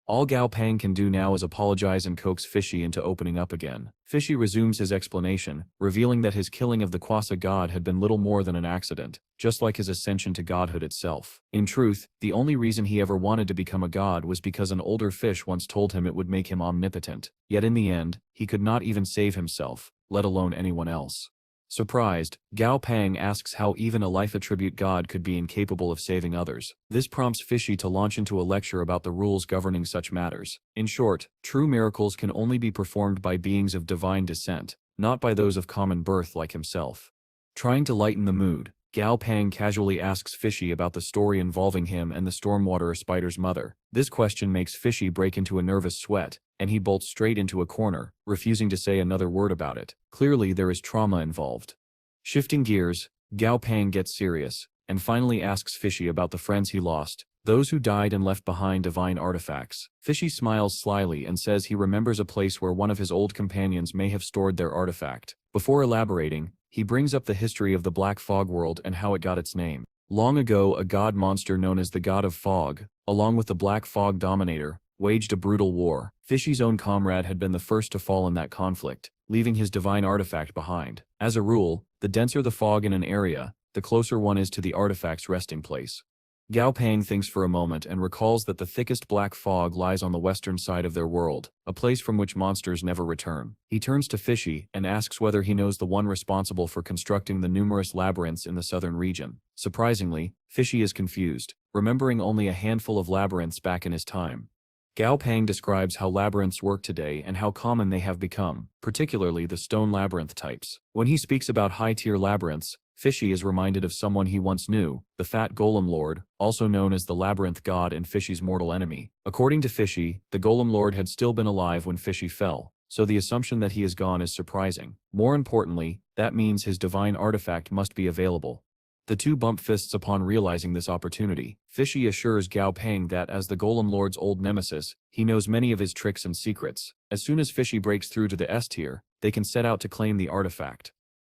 All Gao Pang can do now is apologize and coax Fishy into opening up again. Fishy resumes his explanation, revealing that his killing of the quasi-god had been little more than an accident, just like his ascension to godhood itself. In truth, the only reason he ever wanted to become a god was because an older fish once told him it would make him omnipotent. Yet in the end, he could not even save himself, let alone anyone else. Surprised, Gao Pang asks how even a life attribute god could be incapable of saving others. This prompts Fishy to launch into a lecture about the rules governing such matters. In short, true miracles can only be performed by beings of divine descent, not by those of common birth like himself. Trying to lighten the mood, Gao Pang casually asks Fishy about the story involving him and the stormwater spider's mother. This question makes Fishy break into a nervous sweat, and he bolts straight into a corner, refusing to say another word about it. Clearly there is trauma involved. Shifting gears, Gao Pang gets serious, and finally asks Fishy about the friends he lost, those who died and left behind divine artifacts. Fishy smiles slyly and says he remembers a place where one of his old companions may have stored their artifact. Before elaborating, he brings up the history of the Black Fog world and how it got its name. Long ago, a god monster known as the God of Fog, along with the Black Fog Dominator, waged a brutal war. Fishy's own comrade had been the first to fall in that conflict, leaving his divine artifact behind. As a rule, the denser the fog in an area, the closer one is to the artifact's resting place. Gao Pang thinks for a moment and recalls that the thickest black fog lies on the western side of their world, a place from which monsters never return. He turns to Fishy and asks whether he knows the one responsible for constructing the numerous labyrinths in the southern region. Surprisingly, Fishy is confused, remembering only a handful of labyrinths back in his time. Gao Pang describes how labyrinths work today and how common they have become, particularly the stone labyrinth types. When he speaks about high-tier labyrinths, Fishy is reminded of someone he once knew, the Fat Golem Lord, also known as the Labyrinth God and Fishy's mortal enemy. According to Fishy, the Golem Lord had still been alive when Fishy fell, so the assumption that he is gone is surprising. More importantly, that means his divine artifact must be available. The two bump fists upon realizing this opportunity. Fishy assures Gao Pang that as the Golem Lord's old nemesis, he knows many of his tricks and secrets. As soon as Fishy breaks through to the S tier, they can set out to claim the artifact.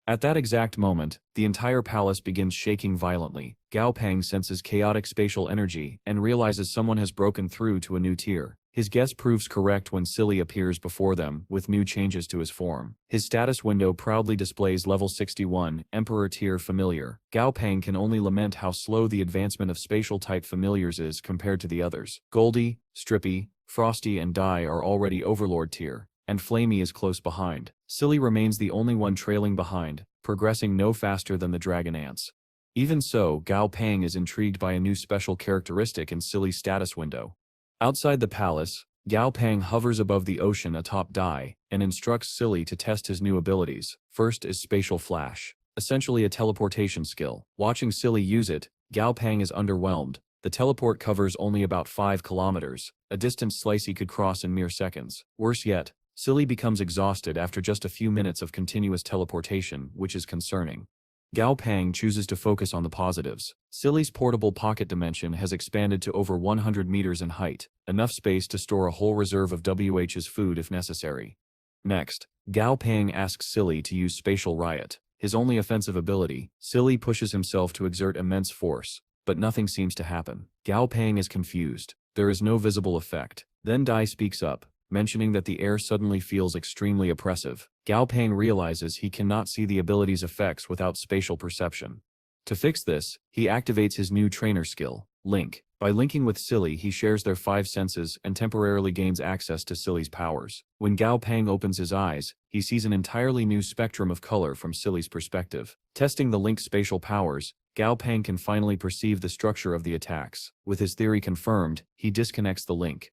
At that exact moment, the entire palace begins shaking violently. Gao Pang senses chaotic spatial energy and realizes someone has broken through to a new tier. His guess proves correct when Silly appears before them with new changes to his form. His status window proudly displays level 61, Emperor tier familiar. Gao Pang can only lament how slow the advancement of spatial type familiars is compared to the others. Goldie, Strippy, Frosty and Dai are already Overlord tier, and Flamey is close behind. Silly remains the only one trailing behind, progressing no faster than the Dragon Ants. Even so, Gao Pang is intrigued by a new special characteristic in Silly's status window. Outside the palace, Gao Pang hovers above the ocean atop Dai, and instructs Silly to test his new abilities. First is Spatial Flash, essentially a teleportation skill. Watching Silly use it, Gao Pang is underwhelmed. The teleport covers only about 5 kilometers, a distance Slicey could cross in mere seconds. Worse yet, Silly becomes exhausted after just a few minutes of continuous teleportation, which is concerning. Gao Pang chooses to focus on the positives. Silly's portable pocket dimension has expanded to over 100 meters in height, enough space to store a whole reserve of WH's food if necessary. Next, Gao Pang asks Silly to use Spatial Riot, his only offensive ability. Silly pushes himself to exert immense force, but nothing seems to happen. Gao Pang is confused. There is no visible effect. Then Dai speaks up, mentioning that the air suddenly feels extremely oppressive. Gao Pang realizes he cannot see the ability's effects without spatial perception. To fix this, he activates his new trainer skill, Link. By linking with Silly, he shares their 5 senses and temporarily gains access to Silly's powers. When Gao Peng opens his eyes, he sees an entirely new spectrum of color from Silly's perspective. Testing the link's spatial powers, Gao Peng can finally perceive the structure of the attacks. With his theory confirmed, he disconnects the link.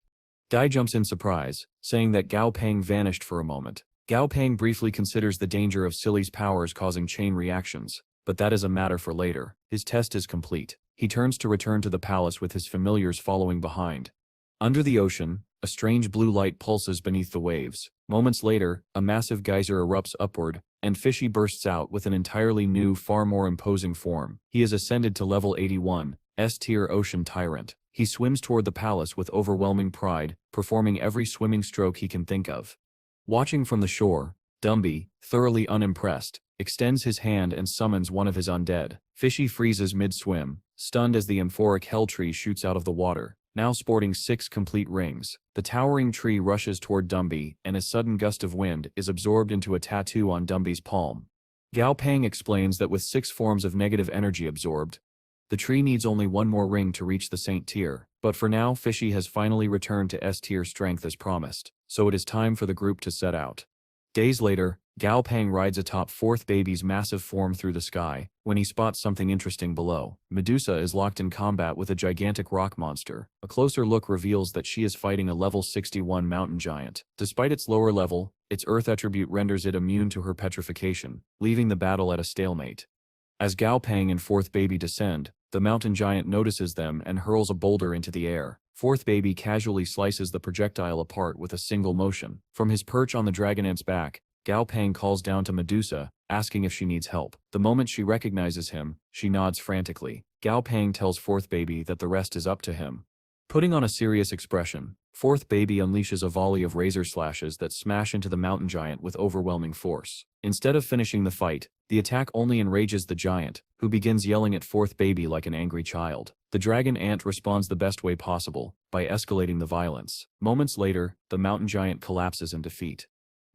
Dai jumps in surprise, saying that Gao Peng vanished for a moment. Gao Peng briefly considers the danger of Silly's powers causing chain reactions, but that is a matter for later. His test is complete. He turns to return to the palace with his familiars following behind. Under the ocean, a strange blue light pulses beneath the waves. Moments later, a massive geyser erupts upward, and Fishy bursts out with an entirely new, far more imposing form. He is ascended to level 81, S-tier ocean tyrant. He swims toward the palace with overwhelming pride, performing every swimming stroke he can think of. Watching from the shore, Dumby, thoroughly unimpressed, extends his hand and summons one of his undead. Fishy freezes mid-swim, stunned as the amphoric hell tree shoots out of the water, now sporting 6 complete rings. The towering tree rushes toward Dumby, and a sudden gust of wind is absorbed into a tattoo on Dumby's palm. Gao Peng explains that with 6 forms of negative energy absorbed, the tree needs only 1 more ring to reach the Saint tier, but for now Fishy has finally returned to S-tier strength as promised, so it is time for the group to set out. Days later, Gao Peng rides atop 4th Baby's massive form through the sky, when he spots something interesting below. Medusa is locked in combat with a gigantic rock monster. A closer look reveals that she is fighting a level 61 mountain giant. Despite its lower level, its earth attribute renders it immune to her petrification, leaving the battle at a stalemate. As Gao Peng and 4th Baby descend, the mountain giant notices them and hurls a boulder into the air. 4th Baby casually slices the projectile apart with a single motion. From his perch on the dragon ant's back, Gao Peng calls down to Medusa, asking if she needs help. The moment she recognizes him, she nods frantically. Gao Peng tells 4th Baby that the rest is up to him. Putting on a serious expression, 4th Baby unleashes a volley of razor slashes that smash into the mountain giant with overwhelming force. Instead of finishing the fight, the attack only enrages the giant, who begins yelling at 4th Baby like an angry child. The dragon ant responds the best way possible, by escalating the violence. Moments later, the mountain giant collapses in defeat.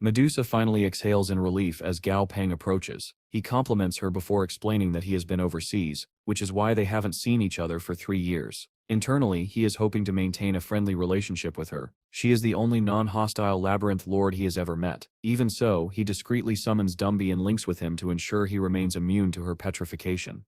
Medusa finally exhales in relief as Gao Peng approaches. He compliments her before explaining that he has been overseas, which is why they haven't seen each other for 3 years. Internally, he is hoping to maintain a friendly relationship with her. She is the only non-hostile labyrinth lord he has ever met. Even so, he discreetly summons Dumby and links with him to ensure he remains immune to her petrification.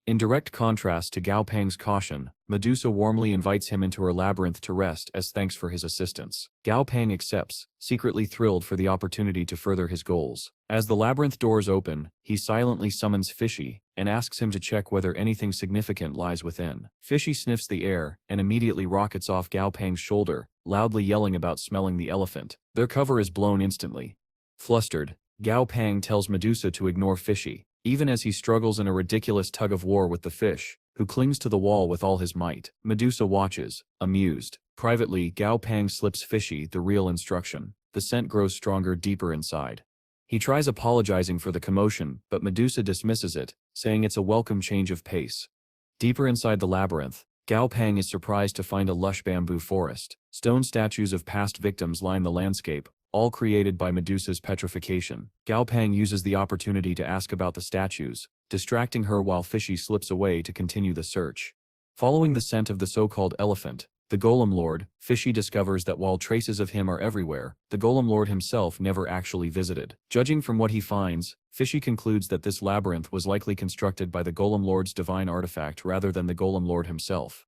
In direct contrast to Gao Peng's caution, Medusa warmly invites him into her labyrinth to rest as thanks for his assistance. Gao Peng accepts, secretly thrilled for the opportunity to further his goals. As the labyrinth doors open, he silently summons Fishy, and asks him to check whether anything significant lies within. Fishy sniffs the air, and immediately rockets off Gao Peng's shoulder, loudly yelling about smelling the elephant. Their cover is blown instantly. Flustered, Gao Peng tells Medusa to ignore Fishy, even as he struggles in a ridiculous tug-of-war with the fish, who clings to the wall with all his might. Medusa watches, amused. Privately, Gao Peng slips Fishy the real instruction. The scent grows stronger deeper inside. He tries apologizing for the commotion, but Medusa dismisses it, saying it's a welcome change of pace. Deeper inside the labyrinth, Gao Peng is surprised to find a lush bamboo forest. Stone statues of past victims line the landscape, all created by Medusa's petrification. Gao Peng uses the opportunity to ask about the statues, distracting her while Fishy slips away to continue the search. Following the scent of the so-called elephant, the Golem Lord, Fishy discovers that while traces of him are everywhere, the Golem Lord himself never actually visited. Judging from what he finds, Fishy concludes that this labyrinth was likely constructed by the Golem Lord's divine artifact rather than the Golem Lord himself.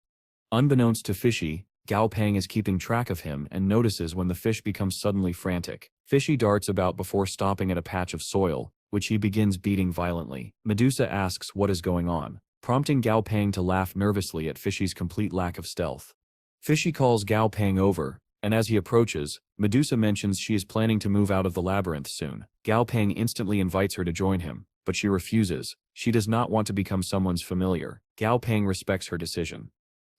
Unbeknownst to Fishy, Gao Peng is keeping track of him and notices when the fish becomes suddenly frantic. Fishy darts about before stopping at a patch of soil, which he begins beating violently. Medusa asks what is going on, prompting Gao Peng to laugh nervously at Fishy's complete lack of stealth. Fishy calls Gao Peng over, and as he approaches, Medusa mentions she is planning to move out of the labyrinth soon. Gao Peng instantly invites her to join him, but she refuses. She does not want to become someone's familiar. Gao Peng respects her decision.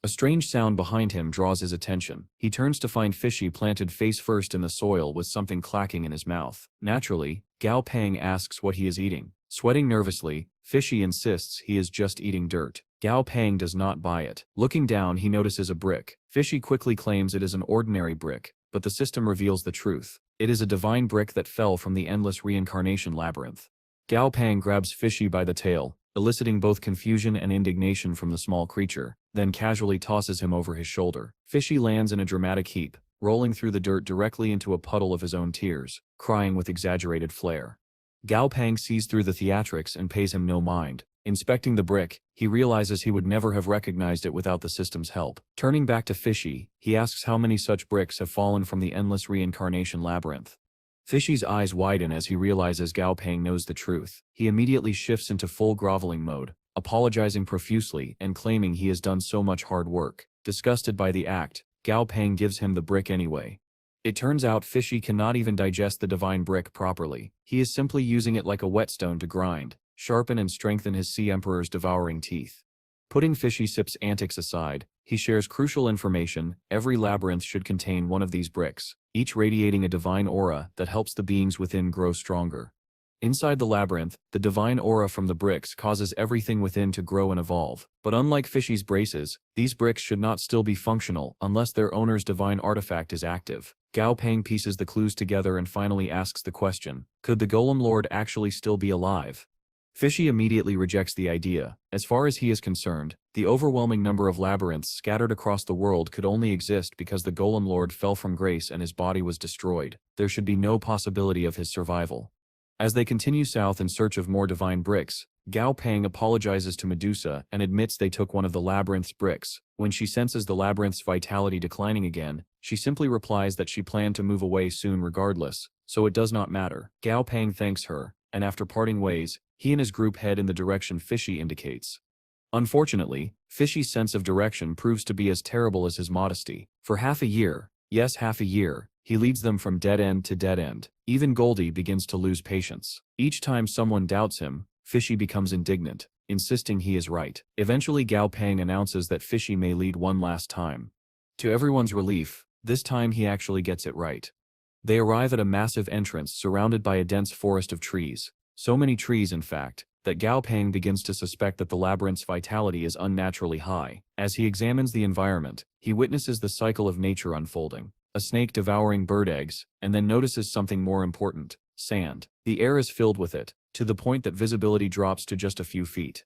A strange sound behind him draws his attention. He turns to find Fishy planted face first in the soil with something clacking in his mouth. Naturally, Gao Peng asks what he is eating. Sweating nervously, Fishy insists he is just eating dirt. Gao Peng does not buy it. Looking down, he notices a brick. Fishy quickly claims it is an ordinary brick, but the system reveals the truth. It is a divine brick that fell from the endless reincarnation labyrinth. Gao Peng grabs Fishy by the tail, eliciting both confusion and indignation from the small creature, then casually tosses him over his shoulder. Fishy lands in a dramatic heap, rolling through the dirt directly into a puddle of his own tears, crying with exaggerated flair. Gao Pang sees through the theatrics and pays him no mind. Inspecting the brick, he realizes he would never have recognized it without the system's help. Turning back to Fishy, he asks how many such bricks have fallen from the endless reincarnation labyrinth. Fishy's eyes widen as he realizes Gao Pang knows the truth. He immediately shifts into full groveling mode, apologizing profusely and claiming he has done so much hard work. Disgusted by the act, Gao Pang gives him the brick anyway. It turns out Fishy cannot even digest the divine brick properly. He is simply using it like a whetstone to grind, sharpen and strengthen his Sea Emperor's devouring teeth. Putting Fishy Sip's antics aside, he shares crucial information. Every labyrinth should contain one of these bricks, each radiating a divine aura that helps the beings within grow stronger. Inside the labyrinth, the divine aura from the bricks causes everything within to grow and evolve. But unlike Fishy's braces, these bricks should not still be functional unless their owner's divine artifact is active. Gao Pang pieces the clues together and finally asks the question, could the Golem Lord actually still be alive? Fishy immediately rejects the idea. As far as he is concerned, the overwhelming number of labyrinths scattered across the world could only exist because the Golem Lord fell from grace and his body was destroyed. There should be no possibility of his survival. As they continue south in search of more divine bricks, Gao Pang apologizes to Medusa and admits they took one of the labyrinth's bricks. When she senses the labyrinth's vitality declining again, she simply replies that she planned to move away soon regardless, so it does not matter. Gao Pang thanks her, and after parting ways, he and his group head in the direction Fishy indicates. Unfortunately, Fishy's sense of direction proves to be as terrible as his modesty. For half a year, yes, half a year, he leads them from dead end to dead end. Even Goldie begins to lose patience. Each time someone doubts him, Fishy becomes indignant, insisting he is right. Eventually Gao Pang announces that Fishy may lead one last time. To everyone's relief, this time he actually gets it right. They arrive at a massive entrance surrounded by a dense forest of trees. So many trees, in fact, that Gao Pang begins to suspect that the labyrinth's vitality is unnaturally high. As he examines the environment, he witnesses the cycle of nature unfolding. A snake devouring bird eggs, and then notices something more important: sand. The air is filled with it, to the point that visibility drops to just a few feet.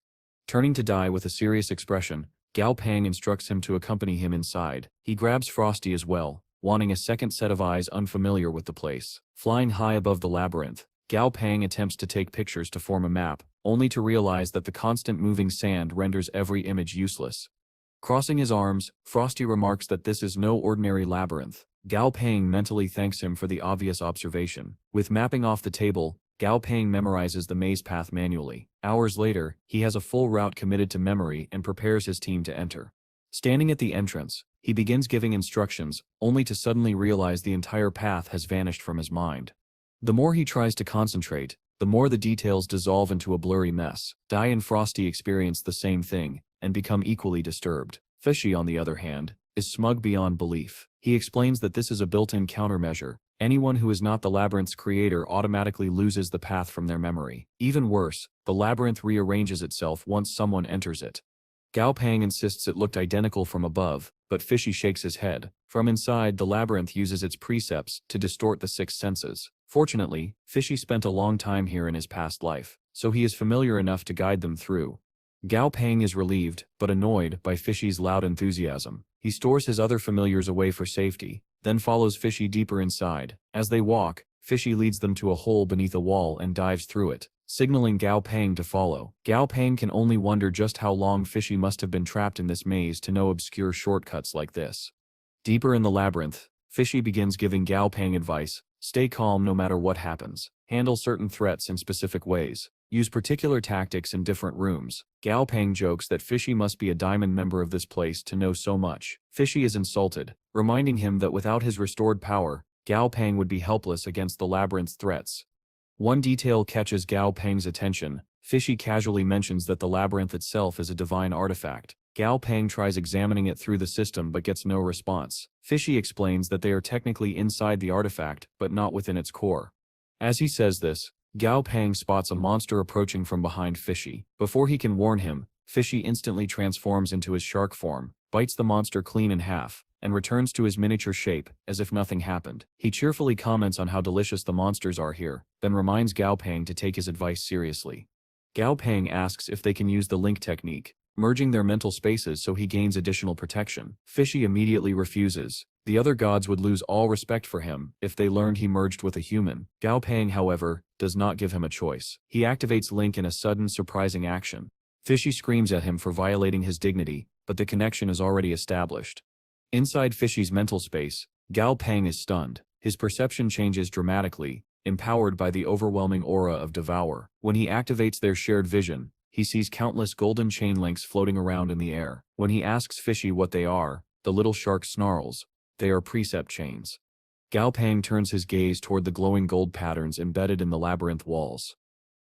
Turning to Dai with a serious expression, Gao Pang instructs him to accompany him inside. He grabs Frosty as well, wanting a second set of eyes unfamiliar with the place. Flying high above the labyrinth, Gao Pang attempts to take pictures to form a map, only to realize that the constant moving sand renders every image useless. Crossing his arms, Frosty remarks that this is no ordinary labyrinth. Gao Pang mentally thanks him for the obvious observation. With mapping off the table, Gao Pang memorizes the maze path manually. Hours later, he has a full route committed to memory and prepares his team to enter. Standing at the entrance, he begins giving instructions, only to suddenly realize the entire path has vanished from his mind. The more he tries to concentrate, the more the details dissolve into a blurry mess. Dai and Frosty experience the same thing, and become equally disturbed. Fishy, on the other hand, is smug beyond belief. He explains that this is a built-in countermeasure. Anyone who is not the labyrinth's creator automatically loses the path from their memory. Even worse, the labyrinth rearranges itself once someone enters it. Gao Pang insists it looked identical from above, but Fishy shakes his head. From inside, the labyrinth uses its precepts to distort the six senses. Fortunately, Fishy spent a long time here in his past life, so he is familiar enough to guide them through. Gao Pang is relieved, but annoyed, by Fishy's loud enthusiasm. He stores his other familiars away for safety, then follows Fishy deeper inside. As they walk, Fishy leads them to a hole beneath a wall and dives through it, signaling Gao Pang to follow. Gao Pang can only wonder just how long Fishy must have been trapped in this maze to know obscure shortcuts like this. Deeper in the labyrinth, Fishy begins giving Gao Pang advice: stay calm no matter what happens, handle certain threats in specific ways, use particular tactics in different rooms. Gao Pang jokes that Fishy must be a diamond member of this place to know so much. Fishy is insulted, reminding him that without his restored power, Gao Pang would be helpless against the labyrinth's threats. One detail catches Gao Pang's attention. Fishy casually mentions that the labyrinth itself is a divine artifact. Gao Pang tries examining it through the system but gets no response. Fishy explains that they are technically inside the artifact, but not within its core. As he says this, Gao Pang spots a monster approaching from behind Fishy. Before he can warn him, Fishy instantly transforms into his shark form, bites the monster clean in half, and returns to his miniature shape, as if nothing happened. He cheerfully comments on how delicious the monsters are here, then reminds Gao Pang to take his advice seriously. Gao Peng asks if they can use the link technique, merging their mental spaces so he gains additional protection. Fishy immediately refuses. The other gods would lose all respect for him if they learned he merged with a human. Gao Peng, however, does not give him a choice. He activates Link in a sudden, surprising action. Fishy screams at him for violating his dignity, but the connection is already established. Inside Fishy's mental space, Gao Peng is stunned. His perception changes dramatically, empowered by the overwhelming aura of Devour. When he activates their shared vision, he sees countless golden chain links floating around in the air. When he asks Fishy what they are, the little shark snarls. They are precept chains. Gao Peng turns his gaze toward the glowing gold patterns embedded in the labyrinth walls.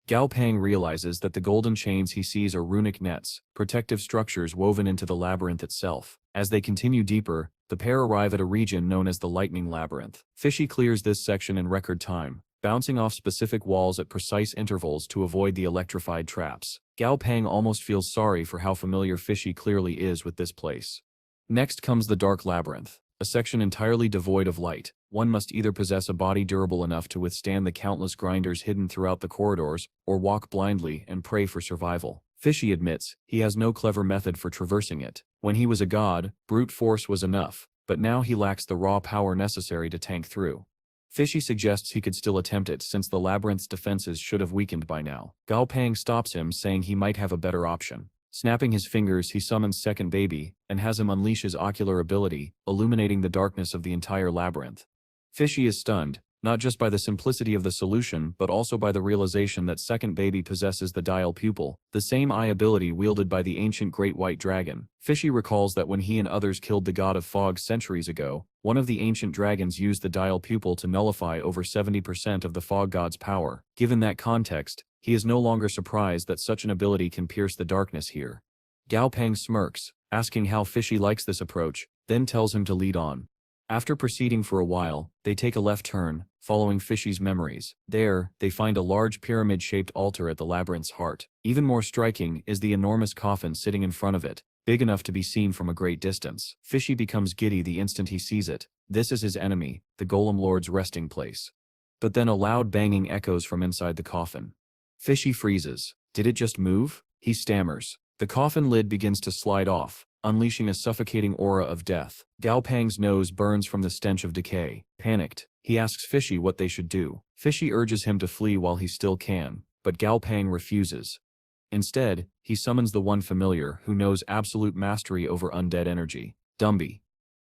Gao Peng realizes that the golden chains he sees are runic nets, protective structures woven into the labyrinth itself. As they continue deeper, the pair arrive at a region known as the Lightning Labyrinth. Fishy clears this section in record time, bouncing off specific walls at precise intervals to avoid the electrified traps. Gao Peng almost feels sorry for how familiar Fishy clearly is with this place. Next comes the Dark Labyrinth, a section entirely devoid of light. One must either possess a body durable enough to withstand the countless grinders hidden throughout the corridors, or walk blindly and pray for survival. Fishy admits he has no clever method for traversing it. When he was a god, brute force was enough, but now he lacks the raw power necessary to tank through. Fishy suggests he could still attempt it since the labyrinth's defenses should have weakened by now. Gao Peng stops him, saying he might have a better option. Snapping his fingers, he summons Second Baby, and has him unleash his ocular ability, illuminating the darkness of the entire labyrinth. Fishy is stunned, not just by the simplicity of the solution but also by the realization that Second Baby possesses the Dial Pupil, the same eye ability wielded by the ancient Great White Dragon. Fishy recalls that when he and others killed the God of Fog centuries ago, one of the ancient dragons used the Dial Pupil to nullify over 70% of the Fog God's power. Given that context, he is no longer surprised that such an ability can pierce the darkness here. Gao Peng smirks, asking how Fishy likes this approach, then tells him to lead on. After proceeding for a while, they take a left turn, following Fishy's memories. There, they find a large pyramid-shaped altar at the labyrinth's heart. Even more striking is the enormous coffin sitting in front of it, big enough to be seen from a great distance. Fishy becomes giddy the instant he sees it. This is his enemy, the Golem Lord's resting place. But then a loud banging echoes from inside the coffin. Fishy freezes. Did it just move? He stammers. The coffin lid begins to slide off, unleashing a suffocating aura of death. Gao Peng's nose burns from the stench of decay. Panicked, he asks Fishy what they should do. Fishy urges him to flee while he still can, but Gao Peng refuses. Instead, he summons the one familiar who knows absolute mastery over undead energy, Dumby.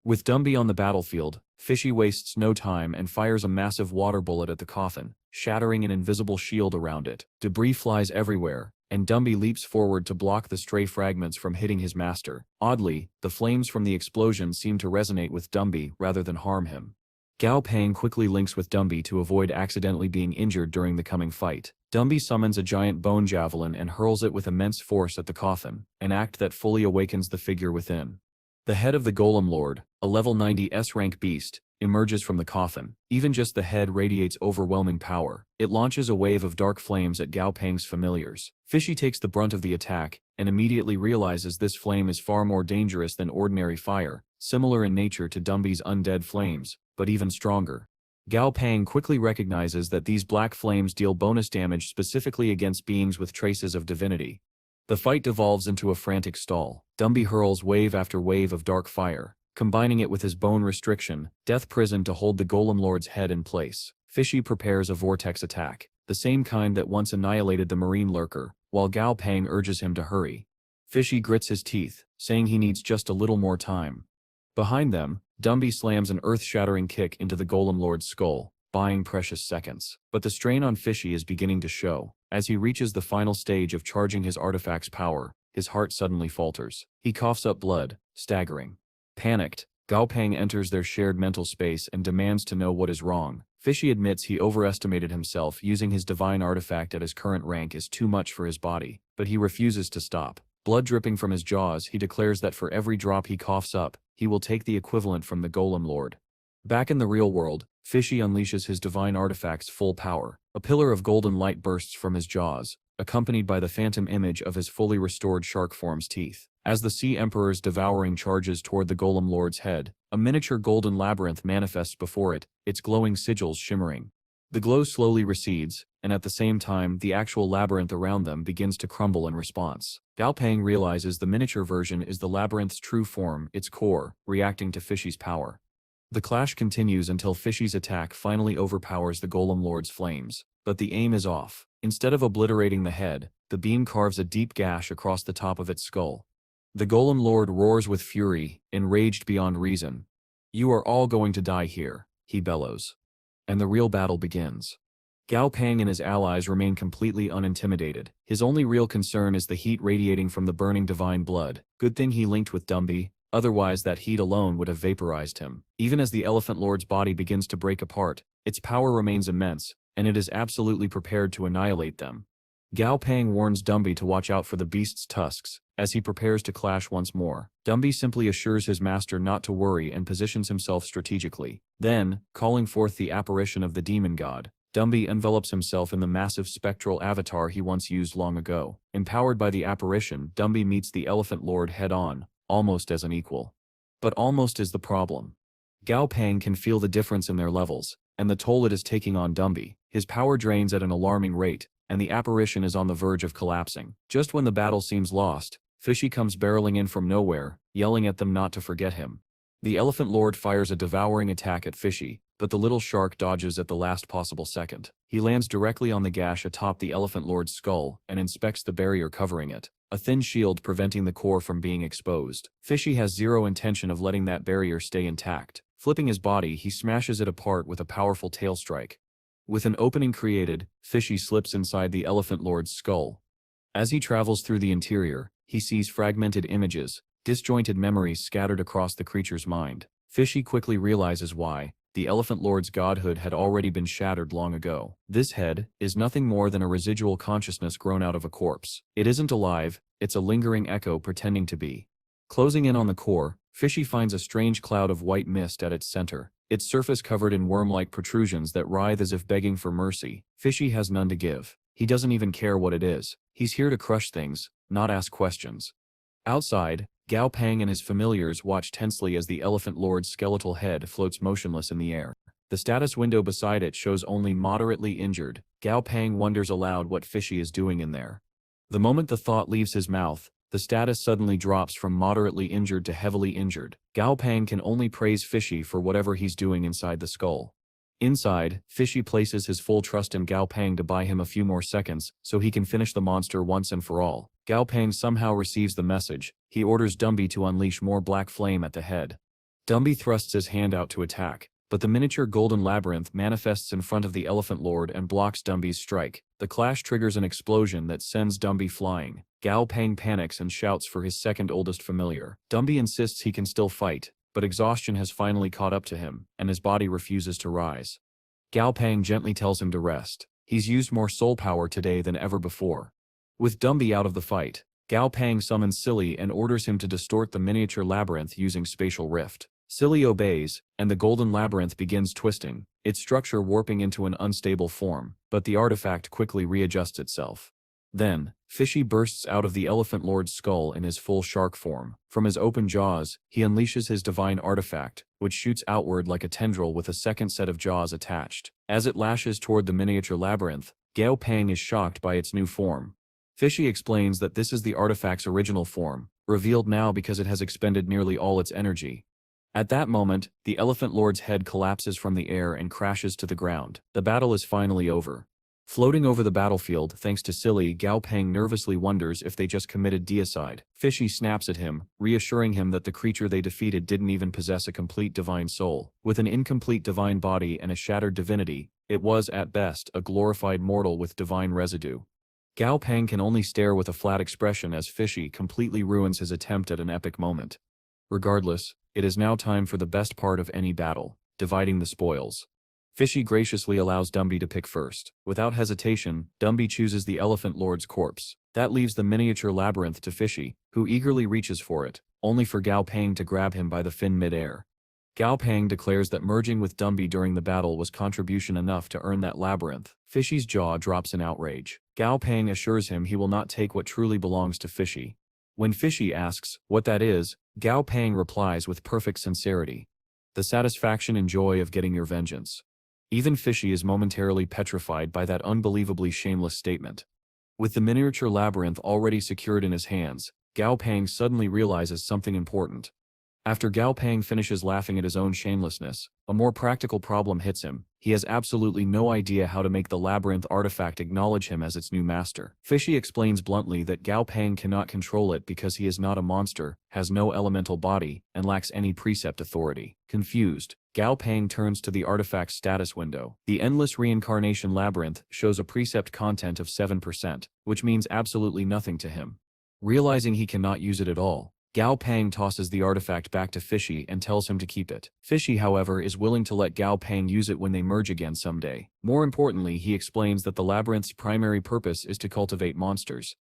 With Dumby on the battlefield, Fishy wastes no time and fires a massive water bullet at the coffin, shattering an invisible shield around it. Debris flies everywhere, and Dumby leaps forward to block the stray fragments from hitting his master. Oddly, the flames from the explosion seem to resonate with Dumby rather than harm him. Gao Peng quickly links with Dumby to avoid accidentally being injured during the coming fight. Dumby summons a giant bone javelin and hurls it with immense force at the coffin, an act that fully awakens the figure within. The head of the Golem Lord, a level 90 S-rank beast, emerges from the coffin. Even just the head radiates overwhelming power. It launches a wave of dark flames at Gao Peng's familiars. Fishy takes the brunt of the attack, and immediately realizes this flame is far more dangerous than ordinary fire, similar in nature to Dumby's undead flames, but even stronger. Gao Peng quickly recognizes that these black flames deal bonus damage specifically against beings with traces of divinity. The fight devolves into a frantic stall. Dumby hurls wave after wave of dark fire, combining it with his bone restriction, Death Prison, to hold the Golem Lord's head in place. Fishy prepares a vortex attack, the same kind that once annihilated the marine lurker, while Gao Peng urges him to hurry. Fishy grits his teeth, saying he needs just a little more time. Behind them, Dumby slams an earth-shattering kick into the Golem Lord's skull, buying precious seconds. But the strain on Fishy is beginning to show. As he reaches the final stage of charging his artifact's power, his heart suddenly falters. He coughs up blood, staggering. Panicked, Gao Peng enters their shared mental space and demands to know what is wrong. Fishy admits he overestimated himself. Using his divine artifact at his current rank is too much for his body, but he refuses to stop. Blood dripping from his jaws, he declares that for every drop he coughs up, he will take the equivalent from the Golem Lord. Back in the real world, Fishy unleashes his divine artifact's full power. A pillar of golden light bursts from his jaws, accompanied by the phantom image of his fully restored shark form's teeth. As the Sea Emperor's devouring charges toward the Golem Lord's head, a miniature golden labyrinth manifests before it, its glowing sigils shimmering. The glow slowly recedes, and at the same time the actual labyrinth around them begins to crumble in response. Gao Peng realizes the miniature version is the labyrinth's true form, its core, reacting to Fishy's power. The clash continues until Fishy's attack finally overpowers the Golem Lord's flames, but the aim is off. Instead of obliterating the head, the beam carves a deep gash across the top of its skull. The Golem Lord roars with fury, enraged beyond reason. "You are all going to die here," he bellows. And the real battle begins. Gao Peng and his allies remain completely unintimidated. His only real concern is the heat radiating from the burning divine blood. Good thing he linked with Dumby, otherwise that heat alone would have vaporized him. Even as the Elephant Lord's body begins to break apart, its power remains immense, and it is absolutely prepared to annihilate them. Gao Peng warns Dumby to watch out for the beast's tusks, as he prepares to clash once more. Dumby simply assures his master not to worry and positions himself strategically. Then, calling forth the apparition of the demon god, Dumby envelops himself in the massive spectral avatar he once used long ago. Empowered by the apparition, Dumby meets the Elephant Lord head-on, almost as an equal. But almost is the problem. Gao Peng can feel the difference in their levels, and the toll it is taking on Dumby. His power drains at an alarming rate, and the apparition is on the verge of collapsing. Just when the battle seems lost, Fishy comes barreling in from nowhere, yelling at them not to forget him. The Elephant Lord fires a devouring attack at Fishy, but the little shark dodges at the last possible second. He lands directly on the gash atop the Elephant Lord's skull and inspects the barrier covering it, a thin shield preventing the core from being exposed. Fishy has zero intention of letting that barrier stay intact. Flipping his body, he smashes it apart with a powerful tail strike. With an opening created, Fishy slips inside the Elephant Lord's skull. As he travels through the interior, he sees fragmented images, disjointed memories scattered across the creature's mind. Fishy quickly realizes why. The Elephant Lord's godhood had already been shattered long ago. This head is nothing more than a residual consciousness grown out of a corpse. It isn't alive, it's a lingering echo pretending to be. Closing in on the core, Fishy finds a strange cloud of white mist at its center, its surface covered in worm-like protrusions that writhe as if begging for mercy. Fishy has none to give. He doesn't even care what it is. He's here to crush things, not ask questions. Outside, Gao Peng and his familiars watch tensely as the Elephant Lord's skeletal head floats motionless in the air. The status window beside it shows only moderately injured. Gao Peng wonders aloud what Fishy is doing in there. The moment the thought leaves his mouth, the status suddenly drops from moderately injured to heavily injured. Gao Peng can only praise Fishy for whatever he's doing inside the skull. Inside, Fishy places his full trust in Gao Peng to buy him a few more seconds so he can finish the monster once and for all. Gao Peng somehow receives the message. He orders Dumby to unleash more black flame at the head. Dumby thrusts his hand out to attack, but the miniature golden labyrinth manifests in front of the Elephant Lord and blocks Dumby's strike. The clash triggers an explosion that sends Dumby flying. Gao Peng panics and shouts for his second oldest familiar. Dumby insists he can still fight, but exhaustion has finally caught up to him, and his body refuses to rise. Gao Peng gently tells him to rest. He's used more soul power today than ever before. With Dumby out of the fight, Gao Peng summons Silly and orders him to distort the miniature labyrinth using spatial rift. Silly obeys, and the golden labyrinth begins twisting, its structure warping into an unstable form, but the artifact quickly readjusts itself. Then, Fishy bursts out of the Elephant Lord's skull in his full shark form. From his open jaws, he unleashes his divine artifact, which shoots outward like a tendril with a second set of jaws attached. As it lashes toward the miniature labyrinth, Gao Peng is shocked by its new form. Fishy explains that this is the artifact's original form, revealed now because it has expended nearly all its energy. At that moment, the Elephant Lord's head collapses from the air and crashes to the ground. The battle is finally over. Floating over the battlefield thanks to Silly, Gao Peng nervously wonders if they just committed deicide. Fishy snaps at him, reassuring him that the creature they defeated didn't even possess a complete divine soul. With an incomplete divine body and a shattered divinity, it was, at best, a glorified mortal with divine residue. Gao Peng can only stare with a flat expression as Fishy completely ruins his attempt at an epic moment. Regardless, it is now time for the best part of any battle, dividing the spoils. Fishy graciously allows Dumby to pick first. Without hesitation, Dumby chooses the Elephant Lord's corpse. That leaves the miniature labyrinth to Fishy, who eagerly reaches for it, only for Gao Peng to grab him by the fin mid-air. Gao Peng declares that merging with Dumby during the battle was contribution enough to earn that labyrinth. Fishy's jaw drops in outrage. Gao Peng assures him he will not take what truly belongs to Fishy. When Fishy asks what that is, Gao Peng replies with perfect sincerity. The satisfaction and joy of getting your vengeance. Even Fishy is momentarily petrified by that unbelievably shameless statement. With the miniature labyrinth already secured in his hands, Gao Pang suddenly realizes something important. After Gao Pang finishes laughing at his own shamelessness, a more practical problem hits him. He has absolutely no idea how to make the labyrinth artifact acknowledge him as its new master. Fishy explains bluntly that Gao Pang cannot control it because he is not a monster, has no elemental body, and lacks any precept authority. Confused, Gao Pang turns to the artifact's status window. The Endless Reincarnation Labyrinth shows a precept content of 7%, which means absolutely nothing to him. Realizing he cannot use it at all, Gao Pang tosses the artifact back to Fishy and tells him to keep it. Fishy, however, is willing to let Gao Pang use it when they merge again someday. More importantly, he explains that the labyrinth's primary purpose is to cultivate monsters.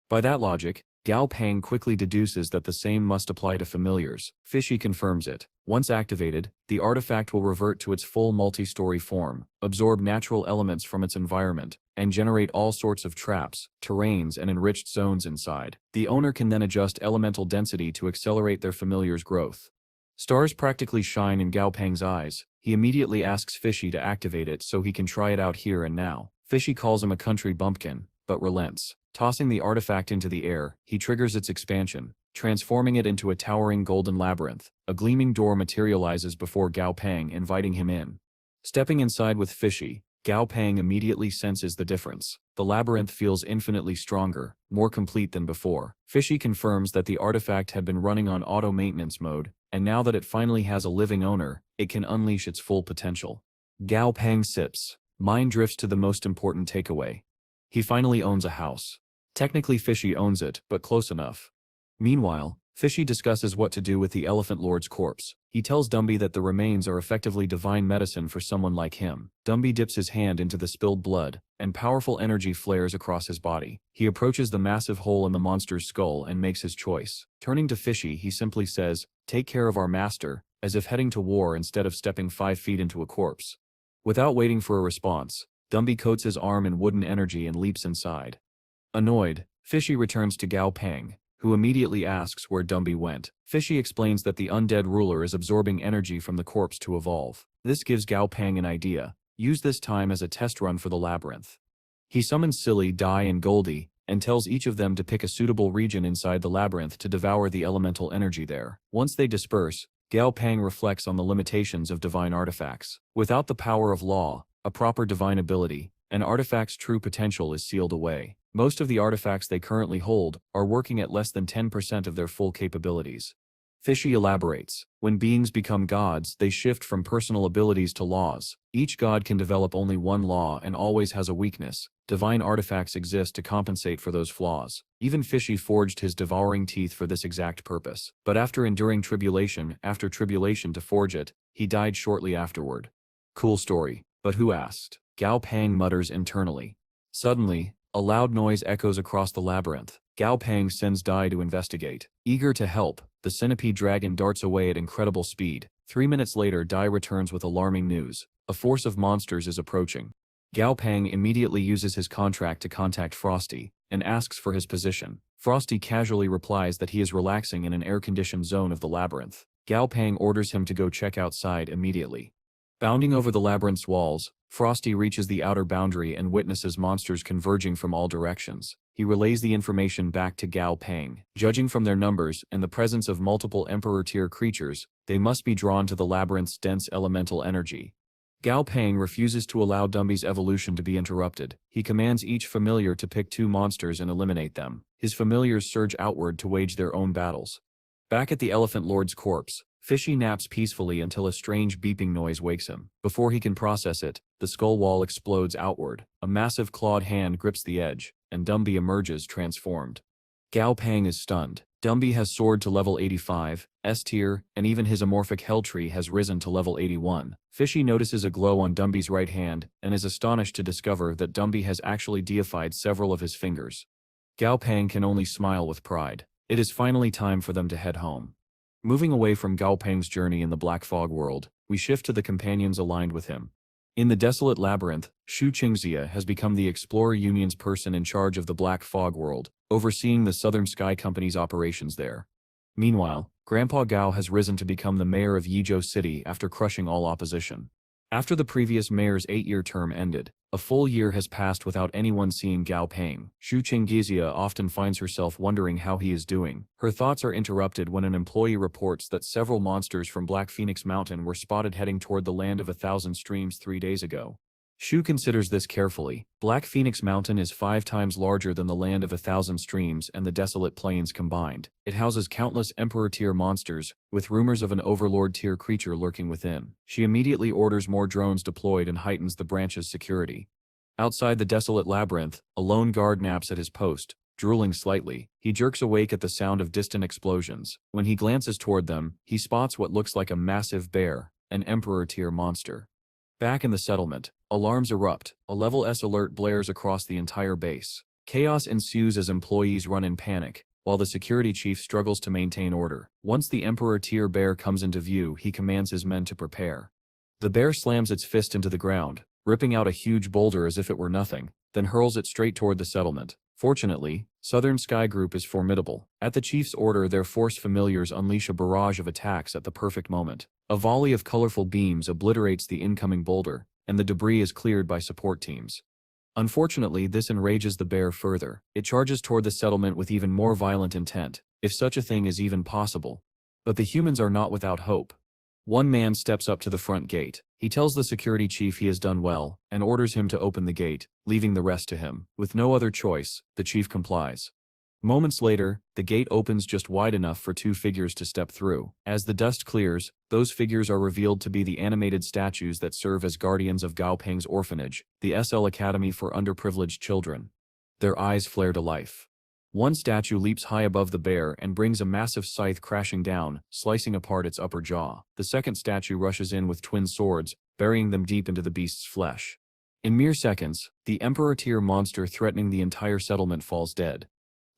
By that logic, Gao Pang quickly deduces that the same must apply to familiars. Fishy confirms it. Once activated, the artifact will revert to its full multi-story form, absorb natural elements from its environment, and generate all sorts of traps, terrains, and enriched zones inside. The owner can then adjust elemental density to accelerate their familiar's growth. Stars practically shine in Gao Pang's eyes. He immediately asks Fishy to activate it so he can try it out here and now. Fishy calls him a country bumpkin, but relents. Tossing the artifact into the air, he triggers its expansion, transforming it into a towering golden labyrinth. A gleaming door materializes before Gao Pang, inviting him in. Stepping inside with Fishy, Gao Pang immediately senses the difference. The labyrinth feels infinitely stronger, more complete than before. Fishy confirms that the artifact had been running on auto-maintenance mode, and now that it finally has a living owner, it can unleash its full potential. Gao Pang sips. Mind drifts to the most important takeaway. He finally owns a house. Technically Fishy owns it, but close enough. Meanwhile, Fishy discusses what to do with the Elephant Lord's corpse. He tells Dumby that the remains are effectively divine medicine for someone like him. Dumby dips his hand into the spilled blood, and powerful energy flares across his body. He approaches the massive hole in the monster's skull and makes his choice. Turning to Fishy, he simply says, "Take care of our master," as if heading to war instead of stepping 5 feet into a corpse. Without waiting for a response, Dumby coats his arm in wooden energy and leaps inside. Annoyed, Fishy returns to Gao Pang, who immediately asks where Dumby went. Fishy explains that the undead ruler is absorbing energy from the corpse to evolve. This gives Gao Pang an idea. Use this time as a test run for the labyrinth. He summons Silly, Dai, and Goldie, and tells each of them to pick a suitable region inside the labyrinth to devour the elemental energy there. Once they disperse, Gao Pang reflects on the limitations of divine artifacts. Without the power of law, a proper divine ability, an artifact's true potential is sealed away. Most of the artifacts they currently hold are working at less than 10% of their full capabilities. Fishy elaborates. When beings become gods, they shift from personal abilities to laws. Each god can develop only one law and always has a weakness. Divine artifacts exist to compensate for those flaws. Even Fishy forged his devouring teeth for this exact purpose. But after enduring tribulation after tribulation to forge it, he died shortly afterward. Cool story, but who asked? Gao Pang mutters internally. Suddenly, a loud noise echoes across the labyrinth. Gao Pang sends Dai to investigate. Eager to help, the centipede dragon darts away at incredible speed. 3 minutes later, Dai returns with alarming news. A force of monsters is approaching. Gao Pang immediately uses his contract to contact Frosty, and asks for his position. Frosty casually replies that he is relaxing in an air-conditioned zone of the labyrinth. Gao Pang orders him to go check outside immediately. Bounding over the labyrinth's walls, Frosty reaches the outer boundary and witnesses monsters converging from all directions. He relays the information back to Gao Pang. Judging from their numbers and the presence of multiple Emperor-tier creatures, they must be drawn to the labyrinth's dense elemental energy. Gao Pang refuses to allow Dumby's evolution to be interrupted. He commands each familiar to pick 2 monsters and eliminate them. His familiars surge outward to wage their own battles. Back at the Elephant Lord's corpse, Fishy naps peacefully until a strange beeping noise wakes him. Before he can process it, the skull wall explodes outward. A massive clawed hand grips the edge, and Dumby emerges transformed. Gao Pang is stunned. Dumby has soared to level 85, S tier, and even his amorphic hell tree has risen to level 81. Fishy notices a glow on Dumby's right hand, and is astonished to discover that Dumby has actually deified several of his fingers. Gao Pang can only smile with pride. It is finally time for them to head home. Moving away from Gao Pang's journey in the Black Fog world, we shift to the companions aligned with him. In the desolate labyrinth, Shu Qingxia has become the Explorer Union's person in charge of the Black Fog world, overseeing the Southern Sky Company's operations there. Meanwhile, Grandpa Gao has risen to become the mayor of Yizhou City after crushing all opposition. After the previous mayor's 8-year term ended, a full year has passed without anyone seeing Gao Peng. Xu Qinggizia often finds herself wondering how he is doing. Her thoughts are interrupted when an employee reports that several monsters from Black Phoenix Mountain were spotted heading toward the land of 1,000 streams 3 days ago. Xu considers this carefully. Black Phoenix Mountain is 5 times larger than the land of 1,000 streams and the desolate plains combined. It houses countless Emperor-tier monsters, with rumors of an Overlord-tier creature lurking within. She immediately orders more drones deployed and heightens the branch's security. Outside the desolate labyrinth, a lone guard naps at his post, drooling slightly. He jerks awake at the sound of distant explosions. When he glances toward them, he spots what looks like a massive bear, an Emperor-tier monster. Back in the settlement, alarms erupt. A Level S alert blares across the entire base. Chaos ensues as employees run in panic, while the security chief struggles to maintain order. Once the Emperor-tier bear comes into view, he commands his men to prepare. The bear slams its fist into the ground, ripping out a huge boulder as if it were nothing, then hurls it straight toward the settlement. Fortunately, Southern Sky Group is formidable. At the chief's order, their force familiars unleash a barrage of attacks at the perfect moment. A volley of colorful beams obliterates the incoming boulder, and the debris is cleared by support teams. Unfortunately, this enrages the bear further. It charges toward the settlement with even more violent intent, if such a thing is even possible. But the humans are not without hope. One man steps up to the front gate. He tells the security chief he has done well, and orders him to open the gate, leaving the rest to him. With no other choice, the chief complies. Moments later, the gate opens just wide enough for 2 figures to step through. As the dust clears, those figures are revealed to be the animated statues that serve as guardians of Gao Peng's orphanage, the SL Academy for Underprivileged Children. Their eyes flare to life. One statue leaps high above the bear and brings a massive scythe crashing down, slicing apart its upper jaw. The second statue rushes in with twin swords, burying them deep into the beast's flesh. In mere seconds, the Emperor-tier monster threatening the entire settlement falls dead.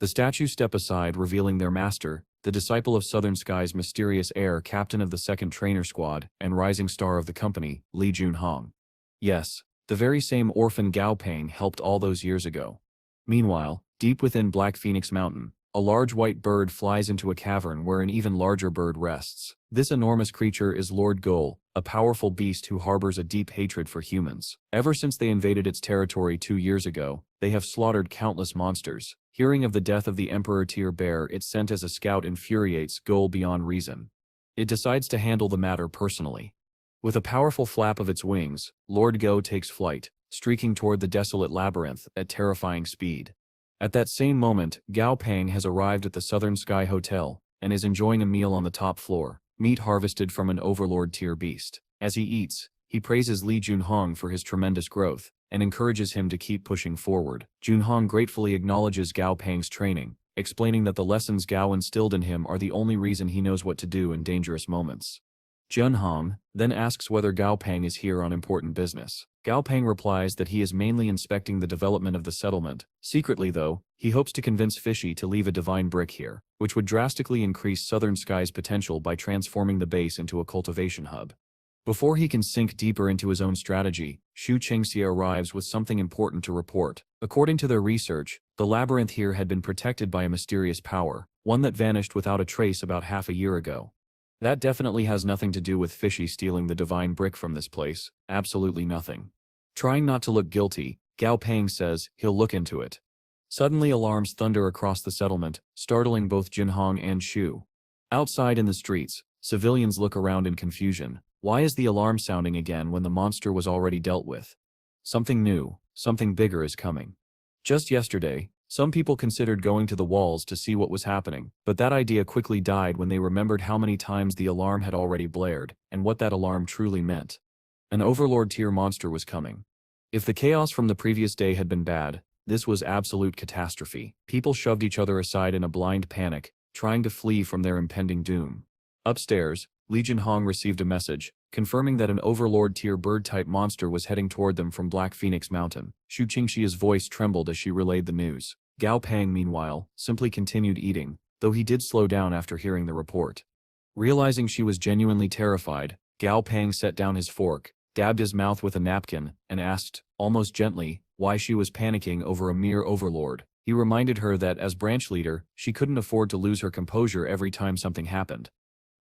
The statues step aside, revealing their master, the disciple of Southern Sky's mysterious heir, captain of the 2nd Trainer Squad, and rising star of the company, Li Junhong. Yes, the very same orphan Gao Peng helped all those years ago. Meanwhile, deep within Black Phoenix Mountain, a large white bird flies into a cavern where an even larger bird rests. This enormous creature is Lord Gol, a powerful beast who harbors a deep hatred for humans. Ever since they invaded its territory 2 years ago, they have slaughtered countless monsters. Hearing of the death of the Emperor-tier bear it sent as a scout infuriates Gol beyond reason. It decides to handle the matter personally. With a powerful flap of its wings, Lord Go takes flight, streaking toward the desolate labyrinth at terrifying speed. At that same moment, Gao Peng has arrived at the Southern Sky Hotel, and is enjoying a meal on the top floor, meat harvested from an Overlord-tier beast. As he eats, he praises Li Junhong for his tremendous growth, and encourages him to keep pushing forward. Junhong gratefully acknowledges Gao Peng's training, explaining that the lessons Gao instilled in him are the only reason he knows what to do in dangerous moments. Junhong then asks whether Gao Peng is here on important business. Gao Peng replies that he is mainly inspecting the development of the settlement. Secretly though, he hopes to convince Fishy to leave a divine brick here, which would drastically increase Southern Sky's potential by transforming the base into a cultivation hub. Before he can sink deeper into his own strategy, Xu Qingxia arrives with something important to report. According to their research, the labyrinth here had been protected by a mysterious power, one that vanished without a trace about half a year ago. That definitely has nothing to do with Fishy stealing the divine brick from this place, absolutely nothing. Trying not to look guilty, Gao Peng says he'll look into it. Suddenly alarms thunder across the settlement, startling both Junhong and Xu. Outside in the streets, civilians look around in confusion. Why is the alarm sounding again when the monster was already dealt with? Something new, something bigger is coming. Just yesterday, some people considered going to the walls to see what was happening, but that idea quickly died when they remembered how many times the alarm had already blared, and what that alarm truly meant. An Overlord-tier monster was coming. If the chaos from the previous day had been bad, this was absolute catastrophe. People shoved each other aside in a blind panic, trying to flee from their impending doom. Upstairs, Li Junhong received a message, confirming that an Overlord-tier bird-type monster was heading toward them from Black Phoenix Mountain. Xu Qingxia's voice trembled as she relayed the news. Gao Peng, meanwhile, simply continued eating, though he did slow down after hearing the report. Realizing she was genuinely terrified, Gao Peng set down his fork, dabbed his mouth with a napkin, and asked, almost gently, why she was panicking over a mere overlord. He reminded her that, as branch leader, she couldn't afford to lose her composure every time something happened.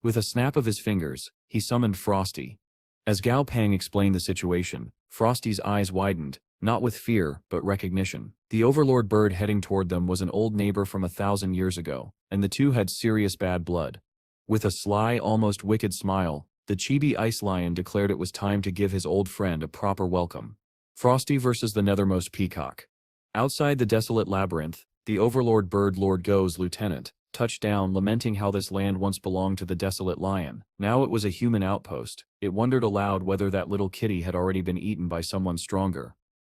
With a snap of his fingers, he summoned Frosty. As Gao Pang explained the situation, Frosty's eyes widened, not with fear, but recognition. The overlord bird heading toward them was an old neighbor from 1,000 years ago, and the two had serious bad blood. With a sly, almost wicked smile, the chibi ice lion declared it was time to give his old friend a proper welcome. Frosty versus the nethermost peacock. Outside the desolate labyrinth, the overlord bird Lord Go's lieutenant touched down, lamenting how this land once belonged to the desolate lion. Now it was a human outpost. It wondered aloud whether that little kitty had already been eaten by someone stronger.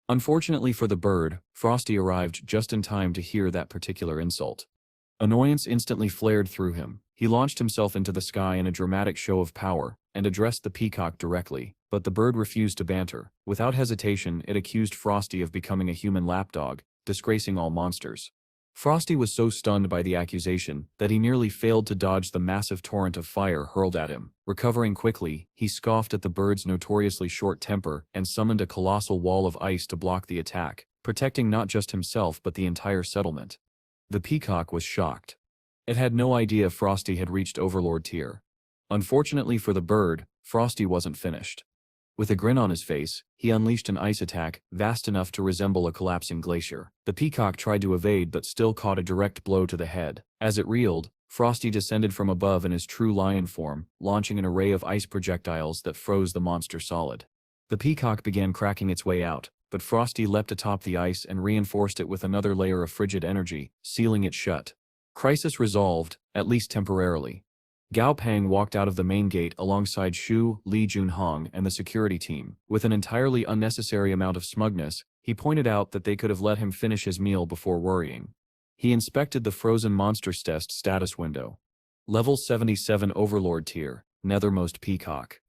Unfortunately for the bird, Frosty arrived just in time to hear that particular insult. Annoyance instantly flared through him. He launched himself into the sky in a dramatic show of power, and addressed the peacock directly, but the bird refused to banter. Without hesitation, it accused Frosty of becoming a human lapdog, disgracing all monsters. Frosty was so stunned by the accusation that he nearly failed to dodge the massive torrent of fire hurled at him. Recovering quickly, he scoffed at the bird's notoriously short temper and summoned a colossal wall of ice to block the attack, protecting not just himself but the entire settlement. The peacock was shocked. It had no idea Frosty had reached Overlord tier. Unfortunately for the bird, Frosty wasn't finished. With a grin on his face, he unleashed an ice attack vast enough to resemble a collapsing glacier. The peacock tried to evade but still caught a direct blow to the head. As it reeled, Frosty descended from above in his true lion form, launching an array of ice projectiles that froze the monster solid. The peacock began cracking its way out, but Frosty leapt atop the ice and reinforced it with another layer of frigid energy, sealing it shut. Crisis resolved, at least temporarily. Gao Pang walked out of the main gate alongside Shu, Li Junhong, and the security team. With an entirely unnecessary amount of smugness, he pointed out that they could have let him finish his meal before worrying. He inspected the frozen monsters test status window. Level 77 Overlord tier, nethermost peacock.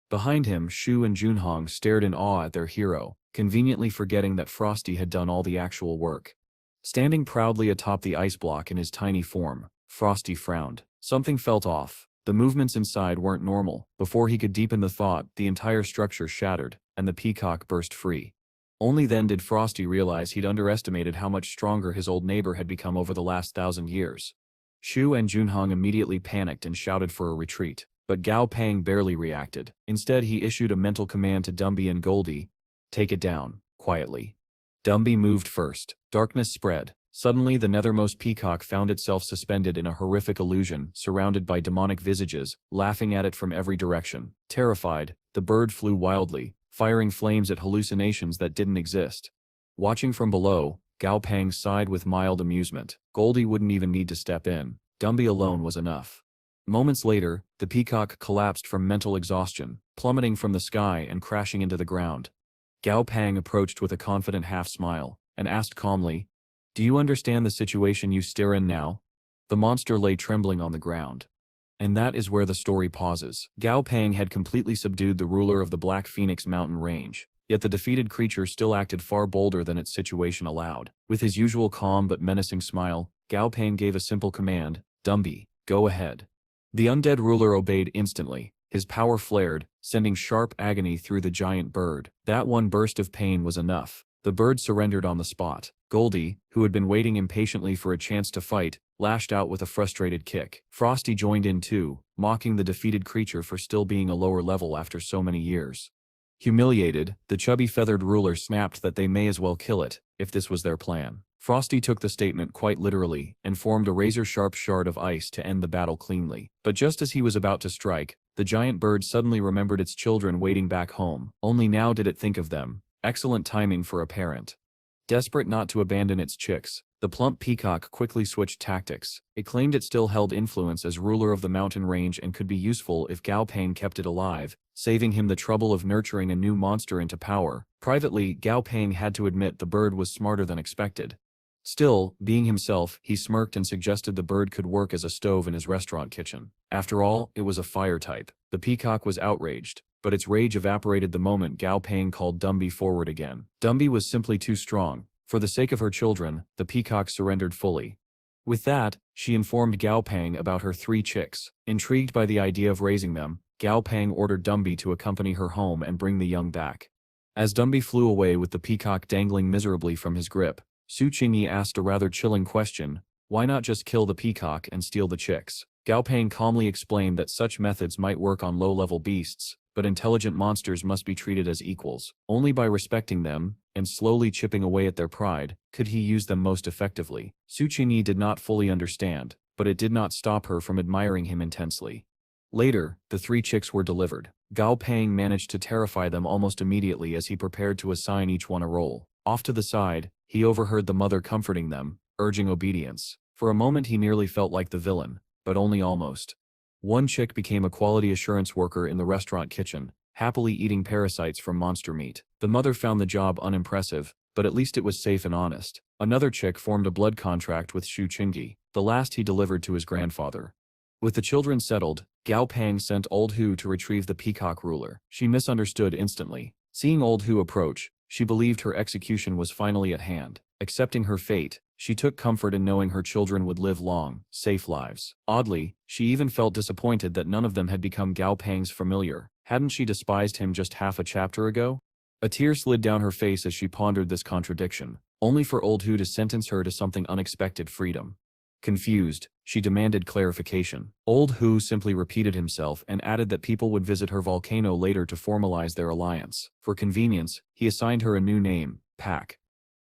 Behind him, Shu and Junhong stared in awe at their hero, conveniently forgetting that Frosty had done all the actual work. Standing proudly atop the ice block in his tiny form, Frosty frowned. Something felt off. The movements inside weren't normal. Before he could deepen the thought, the entire structure shattered, and the peacock burst free. Only then did Frosty realize he'd underestimated how much stronger his old neighbor had become over the last 1,000 years. Shu and Junhong immediately panicked and shouted for a retreat, but Gao Pang barely reacted. Instead, he issued a mental command to Dumby and Goldie, "Take it down, quietly." Dumby moved first. Darkness spread. Suddenly the nethermost peacock found itself suspended in a horrific illusion, surrounded by demonic visages, laughing at it from every direction. Terrified, the bird flew wildly, firing flames at hallucinations that didn't exist. Watching from below, Gao Pang sighed with mild amusement. Goldie wouldn't even need to step in. Dumby alone was enough. Moments later, the peacock collapsed from mental exhaustion, plummeting from the sky and crashing into the ground. Gao Pang approached with a confident half-smile, and asked calmly, "Do you understand the situation you steer in now?" The monster lay trembling on the ground. And that is where the story pauses. Gao Pang had completely subdued the ruler of the Black Phoenix mountain range, yet the defeated creature still acted far bolder than its situation allowed. With his usual calm but menacing smile, Gao Pang gave a simple command, "Dumby, go ahead." The undead ruler obeyed instantly. His power flared, sending sharp agony through the giant bird. That one burst of pain was enough. The bird surrendered on the spot. Goldie, who had been waiting impatiently for a chance to fight, lashed out with a frustrated kick. Frosty joined in too, mocking the defeated creature for still being a lower level after so many years. Humiliated, the chubby feathered ruler snapped that they may as well kill it, if this was their plan. Frosty took the statement quite literally, and formed a razor-sharp shard of ice to end the battle cleanly. But just as he was about to strike, the giant bird suddenly remembered its children waiting back home. Only now did it think of them. Excellent timing for a parent. Desperate not to abandon its chicks, the plump peacock quickly switched tactics. It claimed it still held influence as ruler of the mountain range and could be useful if Gao Pang kept it alive, saving him the trouble of nurturing a new monster into power. Privately, Gao Pang had to admit the bird was smarter than expected. Still, being himself, he smirked and suggested the bird could work as a stove in his restaurant kitchen. After all, it was a fire type. The peacock was outraged, but its rage evaporated the moment Gao Pang called Dumby forward again. Dumby was simply too strong. For the sake of her children, the peacock surrendered fully. With that, she informed Gao Pang about her 3 chicks. Intrigued by the idea of raising them, Gao Pang ordered Dumby to accompany her home and bring the young back. As Dumby flew away with the peacock dangling miserably from his grip, Su Qingyi asked a rather chilling question: why not just kill the peacock and steal the chicks? Gao Pang calmly explained that such methods might work on low-level beasts, but intelligent monsters must be treated as equals. Only by respecting them, and slowly chipping away at their pride, could he use them most effectively. Su Qingyi did not fully understand, but it did not stop her from admiring him intensely. Later, the 3 chicks were delivered. Gao Pang managed to terrify them almost immediately as he prepared to assign each one a role. Off to the side, he overheard the mother comforting them, urging obedience. For a moment he nearly felt like the villain, but only almost. One chick became a quality assurance worker in the restaurant kitchen, happily eating parasites from monster meat. The mother found the job unimpressive, but at least it was safe and honest. Another chick formed a blood contract with Shu Qingyi, the last he delivered to his grandfather. With the children settled, Gao Pang sent Old Hu to retrieve the peacock ruler. She misunderstood instantly. Seeing Old Hu approach, she believed her execution was finally at hand. Accepting her fate, she took comfort in knowing her children would live long, safe lives. Oddly, she even felt disappointed that none of them had become Gao Pang's familiar. Hadn't she despised him just half a chapter ago? A tear slid down her face as she pondered this contradiction, only for Old Hu to sentence her to something unexpected: freedom. Confused, she demanded clarification. Old Hu simply repeated himself and added that people would visit her volcano later to formalize their alliance. For convenience, he assigned her a new name, Pak.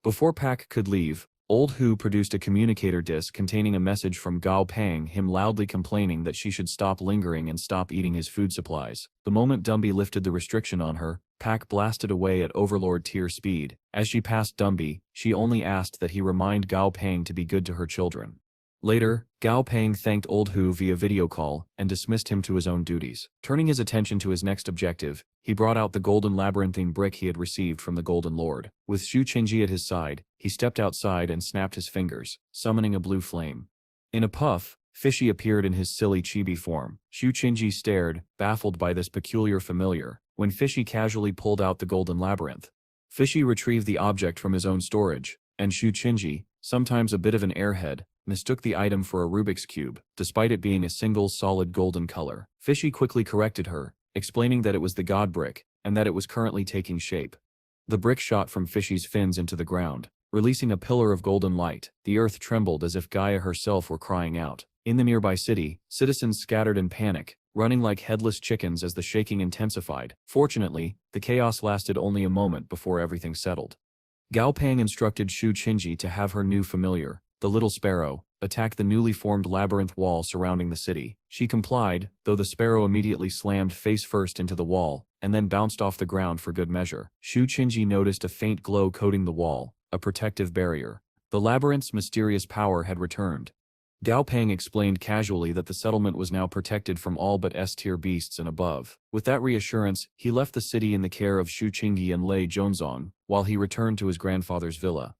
Before Pak could leave, Old Hu produced a communicator disc containing a message from Gao Pang, him loudly complaining that she should stop lingering and stop eating his food supplies. The moment Dumby lifted the restriction on her, Pak blasted away at Overlord tier speed. As she passed Dumby, she only asked that he remind Gao Pang to be good to her children. Later, Gao Pang thanked Old Hu via video call and dismissed him to his own duties. Turning his attention to his next objective, he brought out the golden labyrinthine brick he had received from the Golden Lord. With Shu Qingyi at his side, he stepped outside and snapped his fingers, summoning a blue flame. In a puff, Fishy appeared in his silly chibi form. Shu Qingyi stared, baffled by this peculiar familiar, when Fishy casually pulled out the golden labyrinth. Fishy retrieved the object from his own storage, and Shu Qingyi, sometimes a bit of an airhead, mistook the item for a Rubik's Cube, despite it being a single solid golden color. Fishy quickly corrected her, explaining that it was the God Brick, and that it was currently taking shape. The brick shot from Fishy's fins into the ground, releasing a pillar of golden light. The earth trembled as if Gaia herself were crying out. In the nearby city, citizens scattered in panic, running like headless chickens as the shaking intensified. Fortunately, the chaos lasted only a moment before everything settled. Gao Pang instructed Shu Qingyi to have her new familiar, the little sparrow, attack the newly formed labyrinth wall surrounding the city. She complied, though the sparrow immediately slammed face first into the wall, and then bounced off the ground for good measure. Shu Qingyi noticed a faint glow coating the wall, a protective barrier. The labyrinth's mysterious power had returned. Gao Pang explained casually that the settlement was now protected from all but S-tier beasts and above. With that reassurance, he left the city in the care of Shu Qingyi and Lei Zhongzong, while he returned to his grandfather's villa.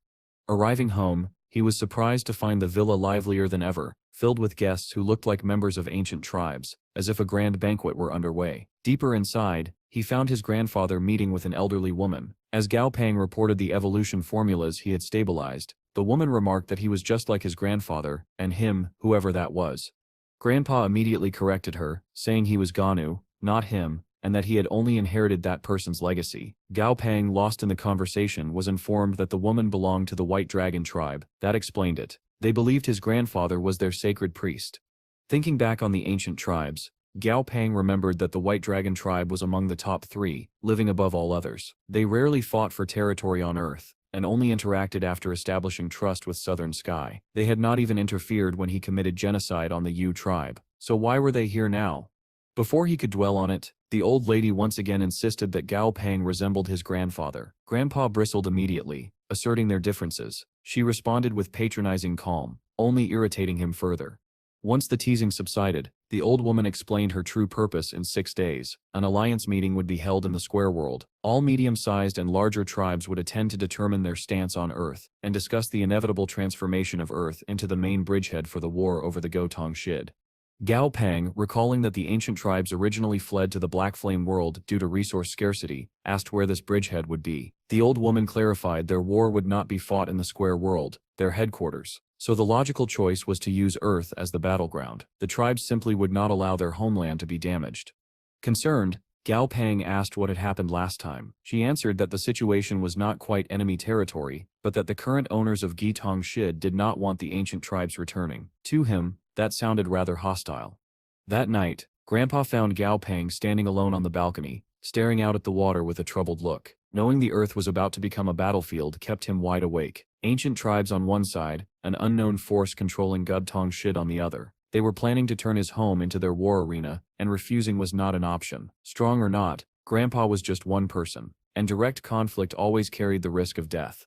Arriving home, he was surprised to find the villa livelier than ever, filled with guests who looked like members of ancient tribes, as if a grand banquet were underway. Deeper inside, he found his grandfather meeting with an elderly woman. As Gao Pang reported the evolution formulas he had stabilized, the woman remarked that he was just like his grandfather, and him, whoever that was. Grandpa immediately corrected her, saying he was Ganu, not him, and that he had only inherited that person's legacy. Gao Pang, lost in the conversation, was informed that the woman belonged to the White Dragon tribe. That explained it. They believed his grandfather was their sacred priest. Thinking back on the ancient tribes, Gao Pang remembered that the White Dragon tribe was among the top 3, living above all others. They rarely fought for territory on Earth, and only interacted after establishing trust with Southern Sky. They had not even interfered when he committed genocide on the Yu tribe. So why were they here now? Before he could dwell on it, the old lady once again insisted that Gao Pang resembled his grandfather. Grandpa bristled immediately, asserting their differences. She responded with patronizing calm, only irritating him further. Once the teasing subsided, the old woman explained her true purpose in 6 days. An alliance meeting would be held in the Square World. All medium-sized and larger tribes would attend to determine their stance on Earth, and discuss the inevitable transformation of Earth into the main bridgehead for the war over the Gotong Shid. Gao Pang, recalling that the ancient tribes originally fled to the Black Flame world due to resource scarcity, asked where this bridgehead would be. The old woman clarified their war would not be fought in the Square World, their headquarters. So the logical choice was to use Earth as the battleground. The tribes simply would not allow their homeland to be damaged. Concerned, Gao Pang asked what had happened last time. She answered that the situation was not quite enemy territory, but that the current owners of Gotong Shid did not want the ancient tribes returning. To him, that sounded rather hostile. That night, Grandpa found Gao Peng standing alone on the balcony, staring out at the water with a troubled look. Knowing the earth was about to become a battlefield kept him wide awake. Ancient tribes on one side, an unknown force controlling Gudtong Shid on the other. They were planning to turn his home into their war arena, and refusing was not an option. Strong or not, Grandpa was just one person, and direct conflict always carried the risk of death.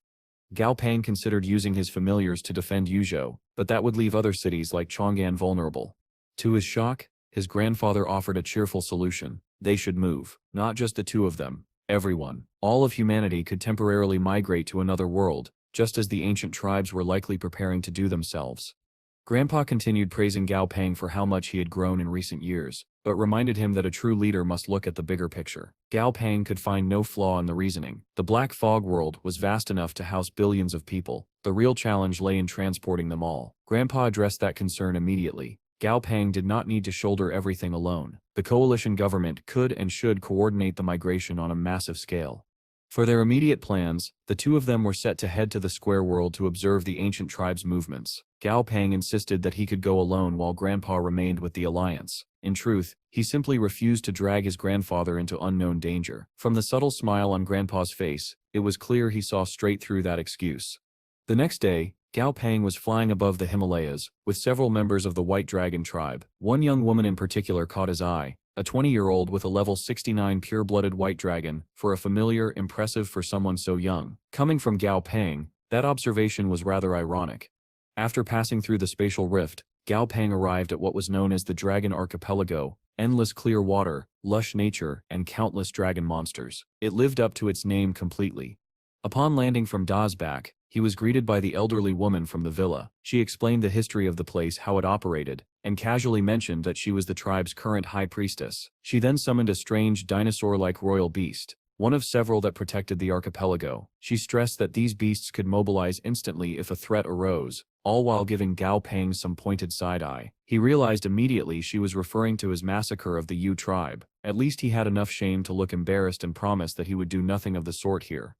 Gao Peng considered using his familiars to defend Yuzhou, but that would leave other cities like Chang'an vulnerable. To his shock, his grandfather offered a cheerful solution. They should move. Not just the two of them. Everyone. All of humanity could temporarily migrate to another world, just as the ancient tribes were likely preparing to do themselves. Grandpa continued praising Gao Peng for how much he had grown in recent years, but reminded him that a true leader must look at the bigger picture. Gao Peng could find no flaw in the reasoning. The Black Fog world was vast enough to house billions of people. The real challenge lay in transporting them all. Grandpa addressed that concern immediately. Gao Peng did not need to shoulder everything alone. The coalition government could and should coordinate the migration on a massive scale. For their immediate plans, the two of them were set to head to the Square World to observe the ancient tribes' movements. Gao Peng insisted that he could go alone while Grandpa remained with the alliance. In truth, he simply refused to drag his grandfather into unknown danger. From the subtle smile on Grandpa's face, it was clear he saw straight through that excuse. The next day, Gao Peng was flying above the Himalayas, with several members of the White Dragon tribe. One young woman in particular caught his eye, a 20-year-old with a level 69 pure-blooded white dragon, for a familiar, impressive for someone so young. Coming from Gao Peng, that observation was rather ironic. After passing through the spatial rift, Gao Peng arrived at what was known as the Dragon Archipelago, endless clear water, lush nature, and countless dragon monsters. It lived up to its name completely. Upon landing from Da's back, he was greeted by the elderly woman from the villa. She explained the history of the place, how it operated, and casually mentioned that she was the tribe's current high priestess. She then summoned a strange dinosaur-like royal beast, one of several that protected the archipelago. She stressed that these beasts could mobilize instantly if a threat arose, all while giving Gao Peng some pointed side-eye. He realized immediately she was referring to his massacre of the Yu tribe. At least he had enough shame to look embarrassed and promised that he would do nothing of the sort here.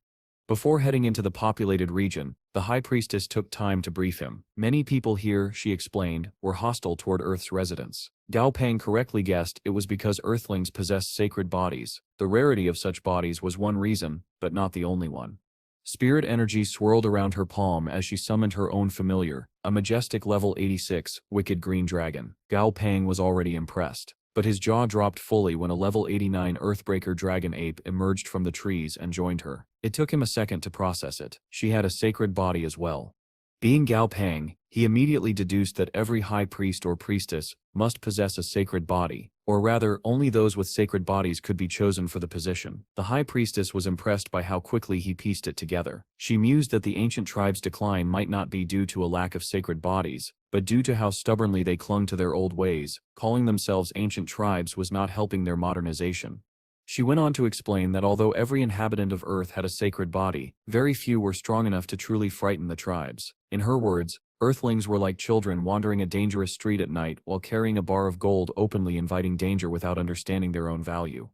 Before heading into the populated region, the High Priestess took time to brief him. Many people here, she explained, were hostile toward Earth's residents. Gao Peng correctly guessed it was because Earthlings possessed sacred bodies. The rarity of such bodies was one reason, but not the only one. Spirit energy swirled around her palm as she summoned her own familiar, a majestic level 86, wicked green dragon. Gao Peng was already impressed, but his jaw dropped fully when a level 89 Earthbreaker dragon ape emerged from the trees and joined her. It took him a second to process it. She had a sacred body as well. Being Gao Peng, he immediately deduced that every high priest or priestess must possess a sacred body, or rather, only those with sacred bodies could be chosen for the position. The high priestess was impressed by how quickly he pieced it together. She mused that the ancient tribe's decline might not be due to a lack of sacred bodies, but due to how stubbornly they clung to their old ways. Calling themselves ancient tribes was not helping their modernization. She went on to explain that although every inhabitant of Earth had a sacred body, very few were strong enough to truly frighten the tribes. In her words, Earthlings were like children wandering a dangerous street at night while carrying a bar of gold, openly inviting danger without understanding their own value.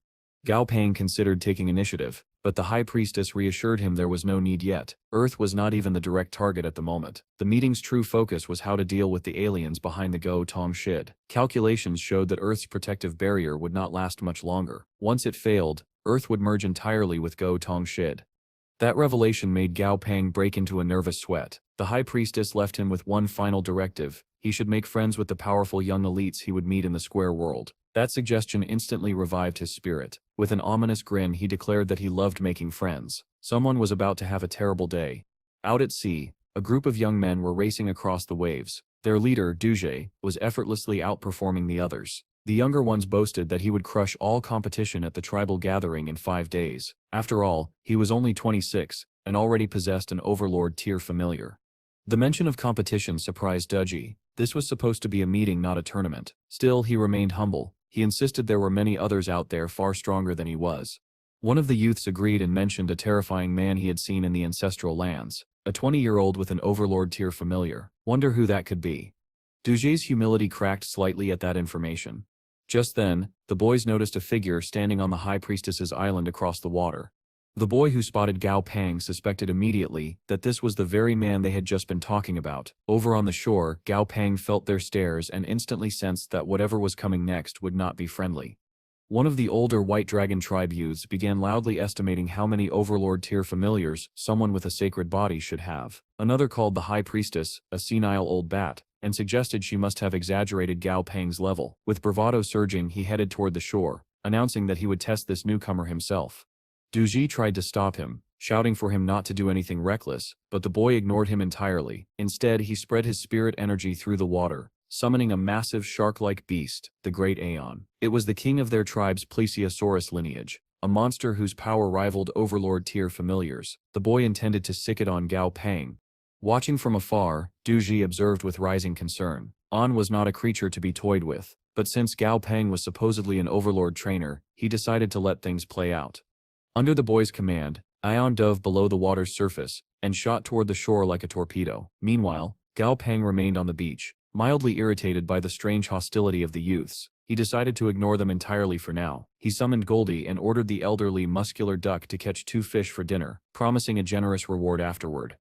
Gao Peng considered taking initiative, but the High Priestess reassured him there was no need yet. Earth was not even the direct target at the moment. The meeting's true focus was how to deal with the aliens behind the Go Tong Shid. Calculations showed that Earth's protective barrier would not last much longer. Once it failed, Earth would merge entirely with Go Tong Shid. That revelation made Gao Peng break into a nervous sweat. The High Priestess left him with one final directive: he should make friends with the powerful young elites he would meet in the Square World. That suggestion instantly revived his spirit. With an ominous grin, he declared that he loved making friends. Someone was about to have a terrible day. Out at sea, a group of young men were racing across the waves. Their leader, Duje, was effortlessly outperforming the others. The younger ones boasted that he would crush all competition at the tribal gathering in 5 days. After all, he was only 26, and already possessed an Overlord tier familiar. The mention of competition surprised Duje. This was supposed to be a meeting, not a tournament. Still, he remained humble. He insisted there were many others out there far stronger than he was. One of the youths agreed and mentioned a terrifying man he had seen in the ancestral lands, a 20-year-old with an Overlord tier familiar. Wonder who that could be. Duje's humility cracked slightly at that information. Just then, the boys noticed a figure standing on the High Priestess's island across the water. The boy who spotted Gao Pang suspected immediately that this was the very man they had just been talking about. Over on the shore, Gao Pang felt their stares and instantly sensed that whatever was coming next would not be friendly. One of the older White Dragon tribe youths began loudly estimating how many Overlord-tier familiars someone with a sacred body should have. Another called the High Priestess, a senile old bat, and suggested she must have exaggerated Gao Pang's level. With bravado surging, he headed toward the shore, announcing that he would test this newcomer himself. Duji tried to stop him, shouting for him not to do anything reckless, but the boy ignored him entirely. Instead, he spread his spirit energy through the water, summoning a massive shark-like beast, the Great Aeon. It was the king of their tribe's Plesiosaurus lineage, a monster whose power rivaled Overlord-tier familiars. The boy intended to sick it on Gao Pang. Watching from afar, Duji observed with rising concern. An was not a creature to be toyed with, but since Gao Pang was supposedly an Overlord trainer, he decided to let things play out. Under the boy's command, Ion dove below the water's surface and shot toward the shore like a torpedo. Meanwhile, Gao Pang remained on the beach, mildly irritated by the strange hostility of the youths. He decided to ignore them entirely for now. He summoned Goldie and ordered the elderly muscular duck to catch 2 fish for dinner, promising a generous reward afterward.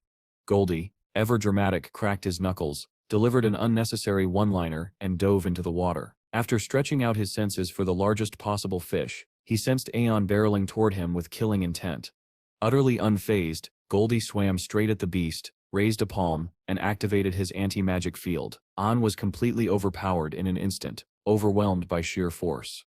Goldie, ever dramatic, cracked his knuckles, delivered an unnecessary one-liner, and dove into the water. After stretching out his senses for the largest possible fish, he sensed Aeon barreling toward him with killing intent. Utterly unfazed, Goldie swam straight at the beast, raised a palm, and activated his anti-magic field. An was completely overpowered in an instant, overwhelmed by sheer force.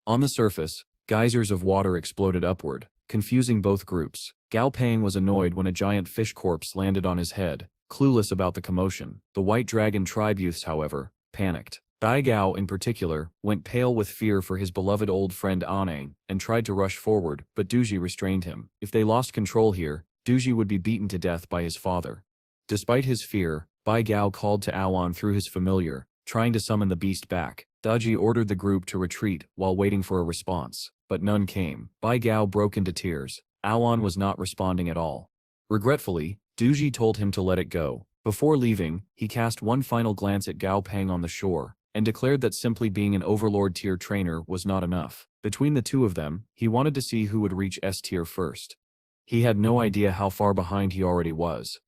On the surface, geysers of water exploded upward, confusing both groups. Gao Pang was annoyed when a giant fish corpse landed on his head, clueless about the commotion. The White Dragon tribe youths, however, panicked. Bai Gao, in particular, went pale with fear for his beloved old friend Anang, and tried to rush forward, but Duji restrained him. If they lost control here, Duji would be beaten to death by his father. Despite his fear, Bai Gao called to Awan through his familiar, trying to summon the beast back. Daji ordered the group to retreat while waiting for a response, but none came. Bai Gao broke into tears. Awan was not responding at all. Regretfully, Duji told him to let it go. Before leaving, he cast one final glance at Gao Pang on the shore, and declared that simply being an Overlord-tier trainer was not enough. Between the two of them, he wanted to see who would reach S-tier first. He had no idea how far behind he already was.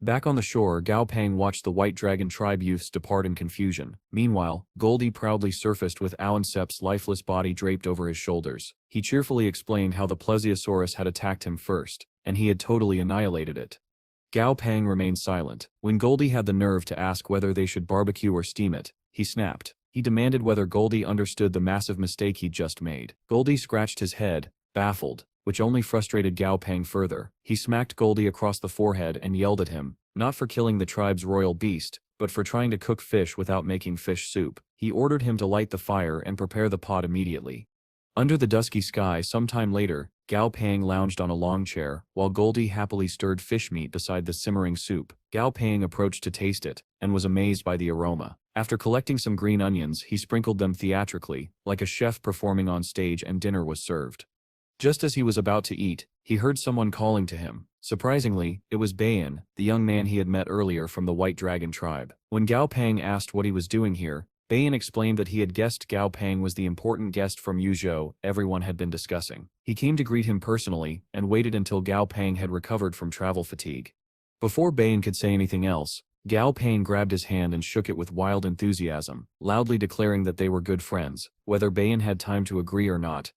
Back on the shore, Gao Pang watched the White Dragon tribe youths depart in confusion. Meanwhile, Goldie proudly surfaced with Awansep's lifeless body draped over his shoulders. He cheerfully explained how the Plesiosaurus had attacked him first, and he had totally annihilated it. Gao Pang remained silent. When Goldie had the nerve to ask whether they should barbecue or steam it, he snapped. He demanded whether Goldie understood the massive mistake he'd just made. Goldie scratched his head, baffled, which only frustrated Gao Pang further. He smacked Goldie across the forehead and yelled at him, not for killing the tribe's royal beast, but for trying to cook fish without making fish soup. He ordered him to light the fire and prepare the pot immediately. Under the dusky sky sometime later, Gao Pang lounged on a long chair, while Goldie happily stirred fish meat beside the simmering soup. Gao Pang approached to taste it, and was amazed by the aroma. After collecting some green onions, he sprinkled them theatrically, like a chef performing on stage, and dinner was served. Just as he was about to eat, he heard someone calling to him. Surprisingly, it was Bayan, the young man he had met earlier from the White Dragon tribe. When Gao Pang asked what he was doing here, Bayan explained that he had guessed Gao Pang was the important guest from Yuzhou everyone had been discussing. He came to greet him personally, and waited until Gao Pang had recovered from travel fatigue. Before Bayan could say anything else, Gao Pang grabbed his hand and shook it with wild enthusiasm, loudly declaring that they were good friends, whether Bayan had time to agree or not.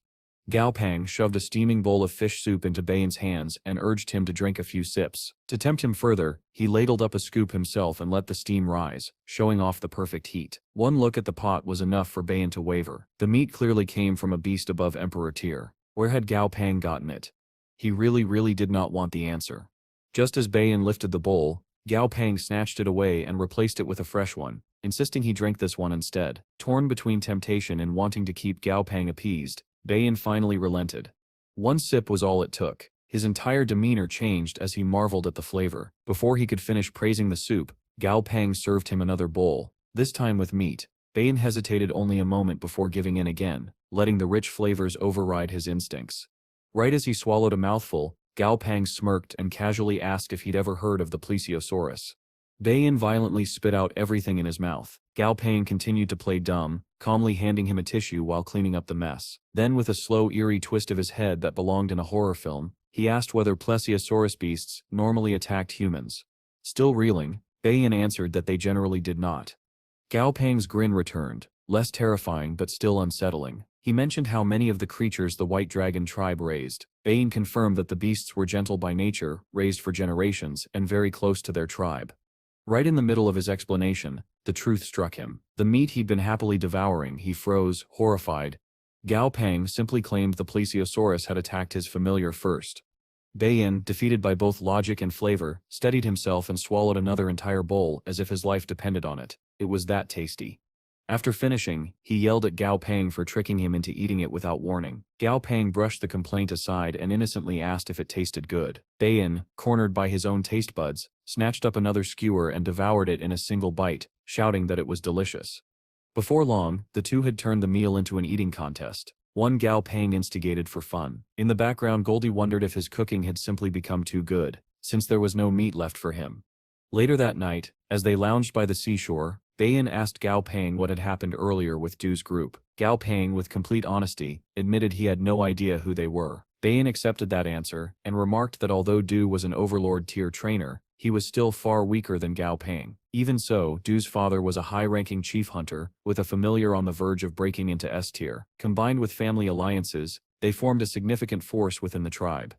Gao Pang shoved a steaming bowl of fish soup into Bayan's hands and urged him to drink a few sips. To tempt him further, he ladled up a scoop himself and let the steam rise, showing off the perfect heat. One look at the pot was enough for Bayan to waver. The meat clearly came from a beast above Emperor tier. Where had Gao Pang gotten it? He really did not want the answer. Just as Bayan lifted the bowl, Gao Pang snatched it away and replaced it with a fresh one, insisting he drank this one instead. Torn between temptation and wanting to keep Gao Pang appeased, Bayan finally relented. One sip was all it took. His entire demeanor changed as he marveled at the flavor. Before he could finish praising the soup, Gao Pang served him another bowl, this time with meat. Bayan hesitated only a moment before giving in again, letting the rich flavors override his instincts. Right as he swallowed a mouthful, Gao Pang smirked and casually asked if he'd ever heard of the Plesiosaurus. Bayan violently spit out everything in his mouth. Gao Pang continued to play dumb, calmly handing him a tissue while cleaning up the mess. Then, with a slow, eerie twist of his head that belonged in a horror film, he asked whether plesiosaurus beasts normally attacked humans. Still reeling, Bayan answered that they generally did not. Gao Peng's grin returned, less terrifying but still unsettling. He mentioned how many of the creatures the White Dragon tribe raised. Bayan confirmed that the beasts were gentle by nature, raised for generations, and very close to their tribe. Right in the middle of his explanation, the truth struck him. The meat he'd been happily devouring, he froze, horrified. Gao Peng simply claimed the plesiosaurus had attacked his familiar first. Bayan, defeated by both logic and flavor, steadied himself and swallowed another entire bowl as if his life depended on it. It was that tasty. After finishing, he yelled at Gao Peng for tricking him into eating it without warning. Gao Peng brushed the complaint aside and innocently asked if it tasted good. Bayan, cornered by his own taste buds, snatched up another skewer and devoured it in a single bite, shouting that it was delicious. Before long, the two had turned the meal into an eating contest. One Gao Peng instigated for fun. In the background, Goldie wondered if his cooking had simply become too good, since there was no meat left for him. Later that night, as they lounged by the seashore, Bayan asked Gao Peng what had happened earlier with Du's group. Gao Peng, with complete honesty, admitted he had no idea who they were. Bayan accepted that answer, and remarked that although Du was an Overlord tier trainer, he was still far weaker than Gao Peng. Even so, Du's father was a high-ranking chief hunter, with a familiar on the verge of breaking into S tier. Combined with family alliances, they formed a significant force within the tribe.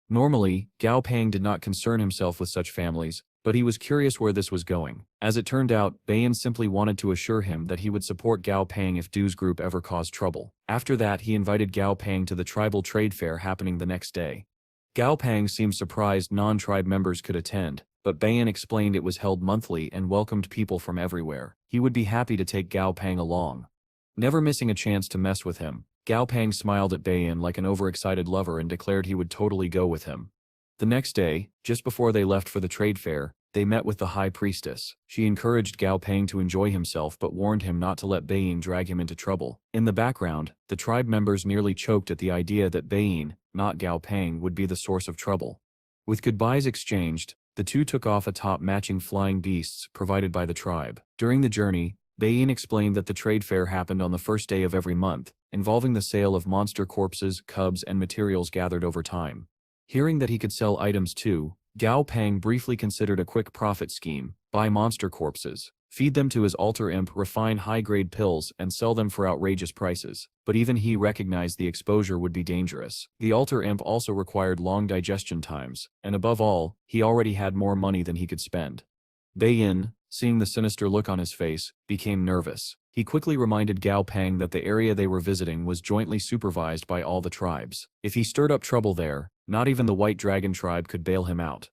Normally, Gao Peng did not concern himself with such families, but he was curious where this was going. As it turned out, Bayan simply wanted to assure him that he would support Gao Peng if Du's group ever caused trouble. After that, he invited Gao Peng to the tribal trade fair happening the next day. Gao Peng seemed surprised non-tribe members could attend, but Bayan explained it was held monthly and welcomed people from everywhere. He would be happy to take Gao Peng along. Never missing a chance to mess with him, Gao Peng smiled at Bayan like an overexcited lover and declared he would totally go with him. The next day, just before they left for the trade fair, they met with the High Priestess. She encouraged Gao Peng to enjoy himself but warned him not to let Bayan drag him into trouble. In the background, the tribe members nearly choked at the idea that Bayan, not Gao Peng, would be the source of trouble. With goodbyes exchanged, the two took off atop matching flying beasts provided by the tribe. During the journey, Bayan explained that the trade fair happened on the first day of every month, involving the sale of monster corpses, cubs, and materials gathered over time. Hearing that he could sell items too, Gao Peng briefly considered a quick profit scheme: buy monster corpses, feed them to his altar imp, refine high-grade pills, and sell them for outrageous prices. But even he recognized the exposure would be dangerous. The altar imp also required long digestion times, and above all, he already had more money than he could spend. Bayan, seeing the sinister look on his face, became nervous. He quickly reminded Gao Peng that the area they were visiting was jointly supervised by all the tribes. If he stirred up trouble there, not even the White Dragon tribe could bail him out.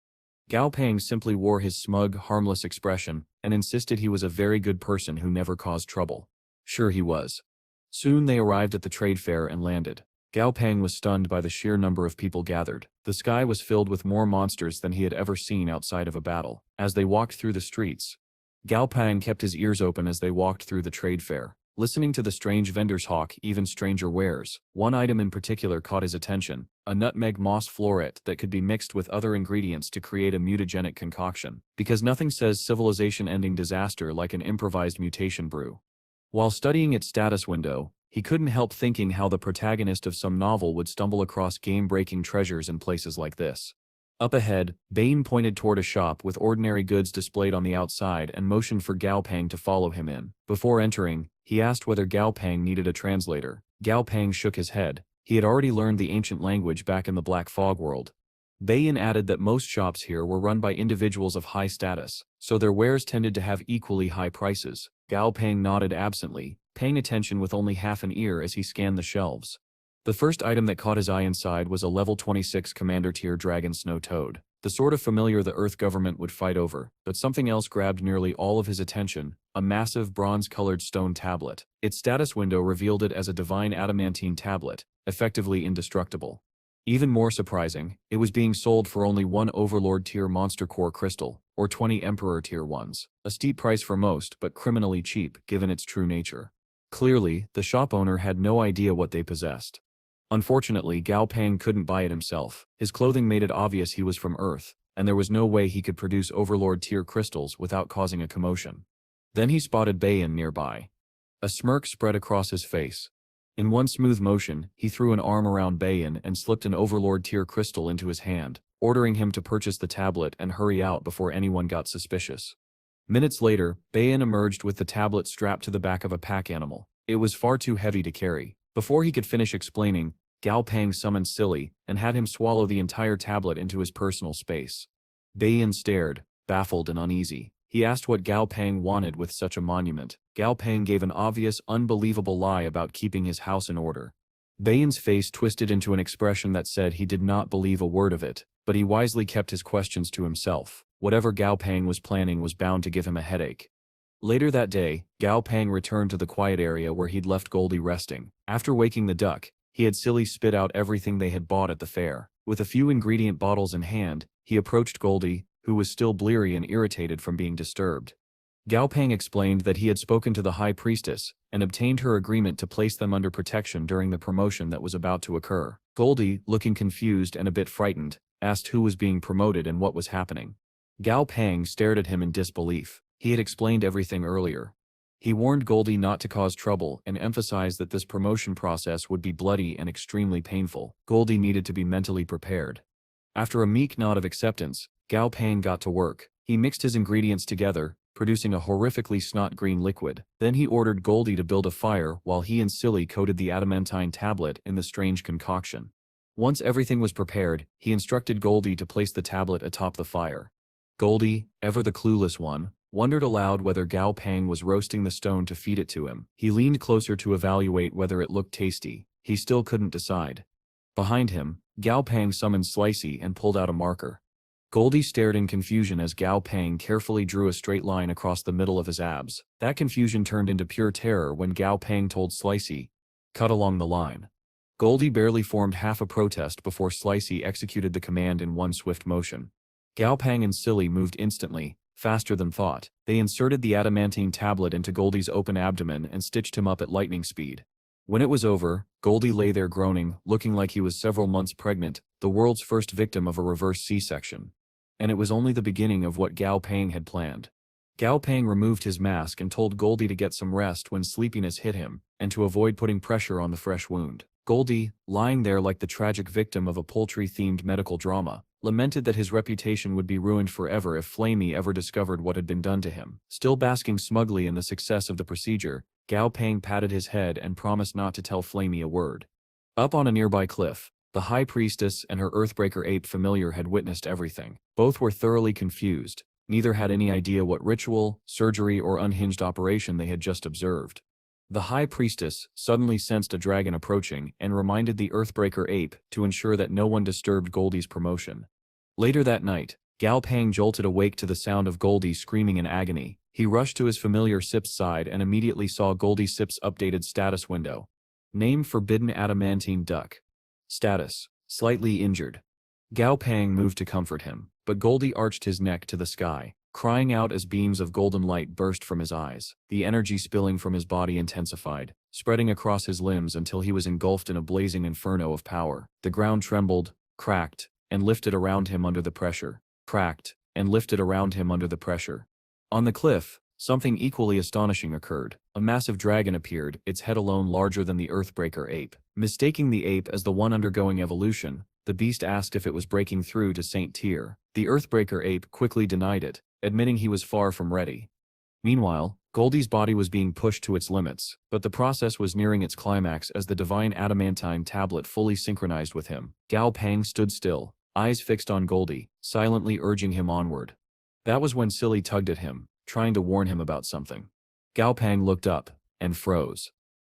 Gao Peng simply wore his smug, harmless expression, and insisted he was a very good person who never caused trouble. Sure he was. Soon they arrived at the trade fair and landed. Gao Peng was stunned by the sheer number of people gathered. The sky was filled with more monsters than he had ever seen outside of a battle. As they walked through the streets, Gao Peng kept his ears open as they walked through the trade fair, listening to the strange vendors hawk even stranger wares. One item in particular caught his attention: a nutmeg moss floret that could be mixed with other ingredients to create a mutagenic concoction. Because nothing says civilization-ending disaster like an improvised mutation brew. While studying its status window, he couldn't help thinking how the protagonist of some novel would stumble across game-breaking treasures in places like this. Up ahead, Bayan pointed toward a shop with ordinary goods displayed on the outside and motioned for Gao Peng to follow him in. Before entering, he asked whether Gao Peng needed a translator. Gao Peng shook his head. He had already learned the ancient language back in the Black Fog world. Bayan added that most shops here were run by individuals of high status, so their wares tended to have equally high prices. Gao Peng nodded absently, paying attention with only half an ear as he scanned the shelves. The first item that caught his eye inside was a level 26 commander tier dragon snow toad. The sort of familiar the Earth government would fight over, but something else grabbed nearly all of his attention: a massive bronze-colored stone tablet. Its status window revealed it as a divine adamantine tablet, effectively indestructible. Even more surprising, it was being sold for only 1 Overlord tier monster core crystal, or 20 Emperor tier ones. A steep price for most, but criminally cheap given its true nature. Clearly, the shop owner had no idea what they possessed. Unfortunately, Gao Peng couldn't buy it himself. His clothing made it obvious he was from Earth, and there was no way he could produce Overlord tier crystals without causing a commotion. Then he spotted Bayan nearby. A smirk spread across his face. In one smooth motion, he threw an arm around Bayan and slipped an Overlord tier crystal into his hand, ordering him to purchase the tablet and hurry out before anyone got suspicious. Minutes later, Bayan emerged with the tablet strapped to the back of a pack animal. It was far too heavy to carry. Before he could finish explaining, Gao Pang summoned Silly and had him swallow the entire tablet into his personal space. Bayan stared, baffled and uneasy. He asked what Gao Pang wanted with such a monument. Gao Pang gave an obvious, unbelievable lie about keeping his house in order. Bayan's face twisted into an expression that said he did not believe a word of it, but he wisely kept his questions to himself. Whatever Gao Pang was planning was bound to give him a headache. Later that day, Gao Pang returned to the quiet area where he'd left Goldie resting. After waking the duck, he had Silly spit out everything they had bought at the fair. With a few ingredient bottles in hand, he approached Goldie, who was still bleary and irritated from being disturbed. Gao Pang explained that he had spoken to the High Priestess and obtained her agreement to place them under protection during the promotion that was about to occur. Goldie, looking confused and a bit frightened, asked who was being promoted and what was happening. Gao Pang stared at him in disbelief. He had explained everything earlier. He warned Goldie not to cause trouble and emphasized that this promotion process would be bloody and extremely painful. Goldie needed to be mentally prepared. After a meek nod of acceptance, Gao Pang got to work. He mixed his ingredients together, producing a horrifically snot-green liquid. Then he ordered Goldie to build a fire while he and Silly coated the adamantine tablet in the strange concoction. Once everything was prepared, he instructed Goldie to place the tablet atop the fire. Goldie, ever the clueless one, wondered aloud whether Gao Pang was roasting the stone to feed it to him. He leaned closer to evaluate whether it looked tasty. He still couldn't decide. Behind him, Gao Pang summoned Slicey and pulled out a marker. Goldie stared in confusion as Gao Pang carefully drew a straight line across the middle of his abs. That confusion turned into pure terror when Gao Pang told Slicey, "Cut along the line." Goldie barely formed half a protest before Slicey executed the command in one swift motion. Gao Pang and Silly moved instantly, faster than thought. They inserted the adamantine tablet into Goldie's open abdomen and stitched him up at lightning speed. When it was over, Goldie lay there groaning, looking like he was several months pregnant, the world's first victim of a reverse C-section. And it was only the beginning of what Gao Pang had planned. Gao Pang removed his mask and told Goldie to get some rest when sleepiness hit him, and to avoid putting pressure on the fresh wound. Goldie, lying there like the tragic victim of a poultry-themed medical drama, lamented that his reputation would be ruined forever if Flamey ever discovered what had been done to him. Still basking smugly in the success of the procedure, Gao Pang patted his head and promised not to tell Flamey a word. Up on a nearby cliff, the High Priestess and her Earthbreaker ape familiar had witnessed everything. Both were thoroughly confused. Neither had any idea what ritual, surgery, or unhinged operation they had just observed. The High Priestess suddenly sensed a dragon approaching and reminded the Earthbreaker ape to ensure that no one disturbed Goldie's promotion. Later that night, Gao Pang jolted awake to the sound of Goldie screaming in agony. He rushed to his familiar Sip's side and immediately saw Goldie Sip's updated status window. Name: Forbidden Adamantine Duck. Status: slightly injured. Gao Pang moved to comfort him, but Goldie arched his neck to the sky, crying out as beams of golden light burst from his eyes. The energy spilling from his body intensified, spreading across his limbs until he was engulfed in a blazing inferno of power. The ground trembled, cracked, and lifted around him under the pressure. Cracked, and lifted around him under the pressure. On the cliff, something equally astonishing occurred. A massive dragon appeared, its head alone larger than the Earthbreaker ape. Mistaking the ape as the one undergoing evolution, the beast asked if it was breaking through to Saint Tier. The Earthbreaker ape quickly denied it, admitting he was far from ready. Meanwhile, Goldie's body was being pushed to its limits, but the process was nearing its climax as the divine adamantine tablet fully synchronized with him. Gao Pang stood still, eyes fixed on Goldie, silently urging him onward. That was when Silly tugged at him, trying to warn him about something. Gao Pang looked up, and froze.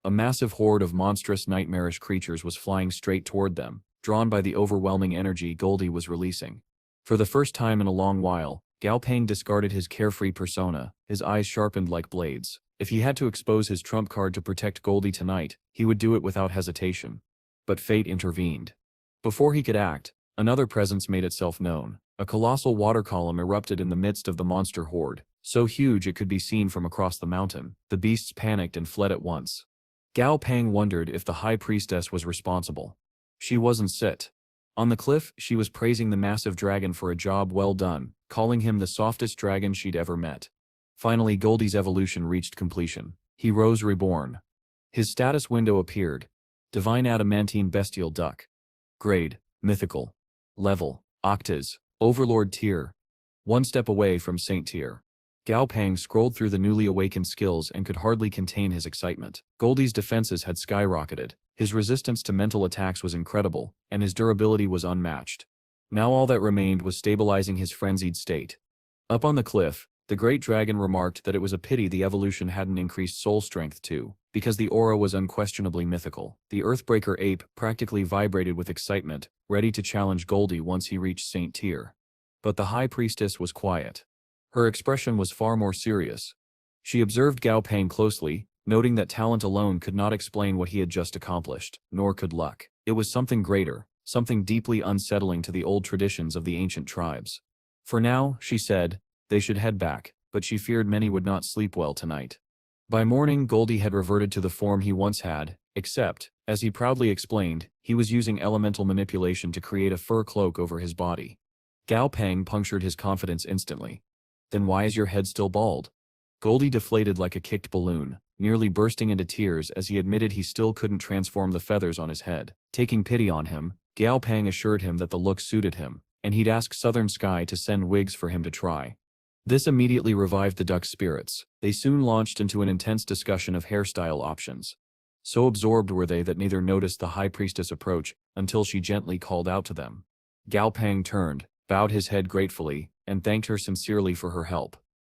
A massive horde of monstrous nightmarish creatures was flying straight toward them, drawn by the overwhelming energy Goldie was releasing. For the first time in a long while, Gao Pang discarded his carefree persona, his eyes sharpened like blades. If he had to expose his trump card to protect Goldie tonight, he would do it without hesitation. But fate intervened. Before he could act, another presence made itself known. A colossal water column erupted in the midst of the monster horde, so huge it could be seen from across the mountain. The beasts panicked and fled at once. Gao Pang wondered if the High Priestess was responsible. She wasn't sit. On the cliff, she was praising the massive dragon for a job well done, calling him the softest dragon she'd ever met. Finally, Goldie's evolution reached completion. He rose reborn. His status window appeared. Divine adamantine bestial duck. Grade, mythical. Level, octas, overlord tier. One step away from saint tier. Gao Peng scrolled through the newly awakened skills and could hardly contain his excitement. Goldie's defenses had skyrocketed, his resistance to mental attacks was incredible, and his durability was unmatched. Now all that remained was stabilizing his frenzied state. Up on the cliff, the great dragon remarked that it was a pity the evolution hadn't increased soul strength too, because the aura was unquestionably mythical. The Earthbreaker ape practically vibrated with excitement, ready to challenge Goldie once he reached Saint Tier. But the High Priestess was quiet. Her expression was far more serious. She observed Gao Peng closely, noting that talent alone could not explain what he had just accomplished, nor could luck. It was something greater, something deeply unsettling to the old traditions of the ancient tribes. For now, she said, they should head back, but she feared many would not sleep well tonight. By morning, Goldie had reverted to the form he once had, except, as he proudly explained, he was using elemental manipulation to create a fur cloak over his body. Gao Peng punctured his confidence instantly. Then why is your head still bald? Goldie deflated like a kicked balloon, nearly bursting into tears as he admitted he still couldn't transform the feathers on his head. Taking pity on him, Gao Peng assured him that the look suited him, and he'd ask Southern Sky to send wigs for him to try. This immediately revived the duck's spirits. They soon launched into an intense discussion of hairstyle options. So absorbed were they that neither noticed the High Priestess approach until she gently called out to them. Gao Peng turned, bowed his head gratefully, and thanked her sincerely for her help.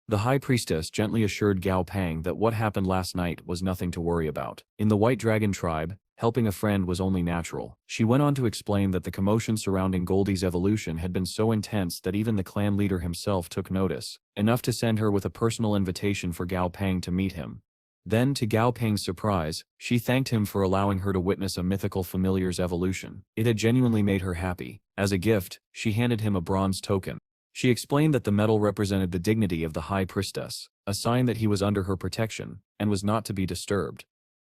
The High Priestess gently assured Gao Peng that what happened last night was nothing to worry about. In the White Dragon tribe, helping a friend was only natural. She went on to explain that the commotion surrounding Goldie's evolution had been so intense that even the clan leader himself took notice, enough to send her with a personal invitation for Gao Peng to meet him. Then, to Gao Peng's surprise, she thanked him for allowing her to witness a mythical familiar's evolution. It had genuinely made her happy. As a gift, she handed him a bronze token. She explained that the medal represented the dignity of the High Priestess, a sign that he was under her protection, and was not to be disturbed.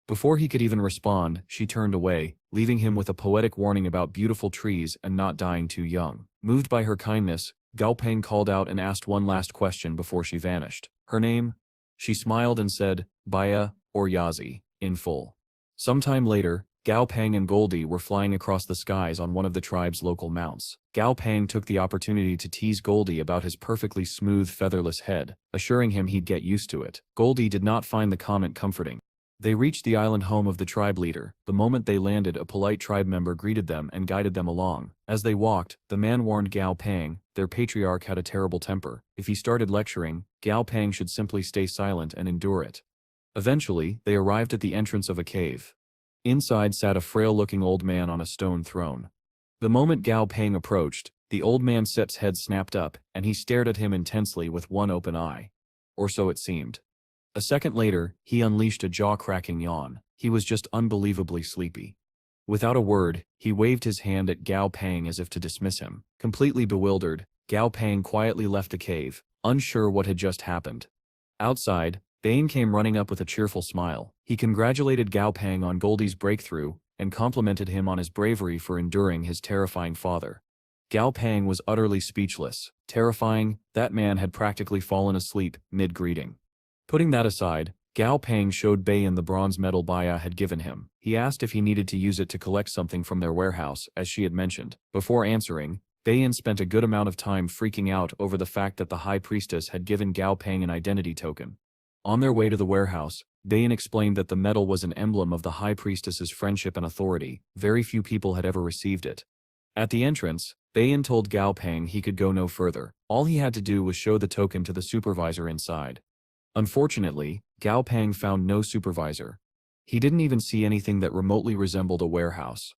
Before he could even respond, she turned away, leaving him with a poetic warning about beautiful trees and not dying too young. Moved by her kindness, Gao Peng called out and asked one last question before she vanished. Her name? She smiled and said, Baya, or Yazi, in full. Sometime later, Gao Peng and Goldie were flying across the skies on one of the tribe's local mounts. Gao Peng took the opportunity to tease Goldie about his perfectly smooth featherless head, assuring him he'd get used to it. Goldie did not find the comment comforting. They reached the island home of the tribe leader. The moment they landed, a polite tribe member greeted them and guided them along. As they walked, the man warned Gao Peng, their patriarch had a terrible temper. If he started lecturing, Gao Peng should simply stay silent and endure it. Eventually, they arrived at the entrance of a cave. Inside sat a frail-looking old man on a stone throne. The moment Gao Peng approached, the old man's head snapped up, and he stared at him intensely with one open eye. Or so it seemed. A second later, he unleashed a jaw-cracking yawn. He was just unbelievably sleepy. Without a word, he waved his hand at Gao Peng as if to dismiss him. Completely bewildered, Gao Peng quietly left the cave, unsure what had just happened. Outside, Bane came running up with a cheerful smile. He congratulated Gao Peng on Goldie's breakthrough, and complimented him on his bravery for enduring his terrifying father. Gao Peng was utterly speechless. Terrifying, that man had practically fallen asleep mid-greeting. Putting that aside, Gao Peng showed Bayan the bronze medal Baya had given him. He asked if he needed to use it to collect something from their warehouse, as she had mentioned. Before answering, Bayan spent a good amount of time freaking out over the fact that the High Priestess had given Gao Peng an identity token. On their way to the warehouse, Bayan explained that the medal was an emblem of the High Priestess's friendship and authority. Very few people had ever received it. At the entrance, Bayan told Gao Peng he could go no further. All he had to do was show the token to the supervisor inside. Unfortunately, Gao Peng found no supervisor. He didn't even see anything that remotely resembled a warehouse.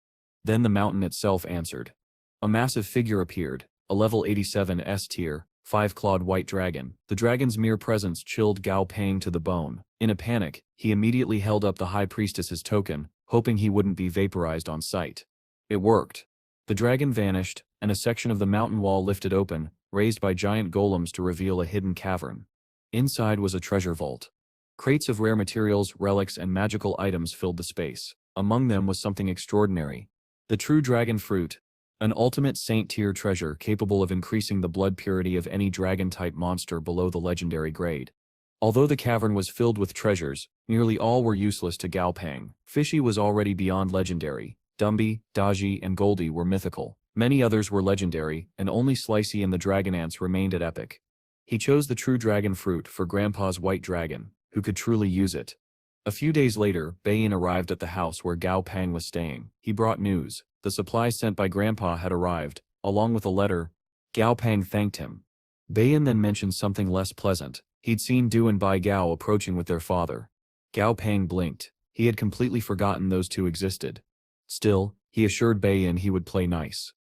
Then the mountain itself answered. A massive figure appeared, a level 87 S-tier, 5-clawed white dragon. The dragon's mere presence chilled Gao Peng to the bone. In a panic, he immediately held up the High Priestess's token, hoping he wouldn't be vaporized on sight. It worked. The dragon vanished, and a section of the mountain wall lifted open, raised by giant golems to reveal a hidden cavern. Inside was a treasure vault. Crates of rare materials, relics, and magical items filled the space. Among them was something extraordinary. The true dragon fruit, an ultimate saint-tier treasure capable of increasing the blood purity of any dragon-type monster below the legendary grade. Although the cavern was filled with treasures, nearly all were useless to Gao Peng. Fishy was already beyond legendary. Dumby, Daji, and Goldie were mythical. Many others were legendary, and only Slicey and the Dragon Ants remained at epic. He chose the true dragon fruit for Grandpa's white dragon, who could truly use it. A few days later, Bayan arrived at the house where Gao Peng was staying. He brought news. The supplies sent by Grandpa had arrived, along with a letter. Gao Peng thanked him. Bayan then mentioned something less pleasant. He'd seen Du and Bai Gao approaching with their father. Gao Peng blinked. He had completely forgotten those two existed. Still, he assured Bayan he would play nice.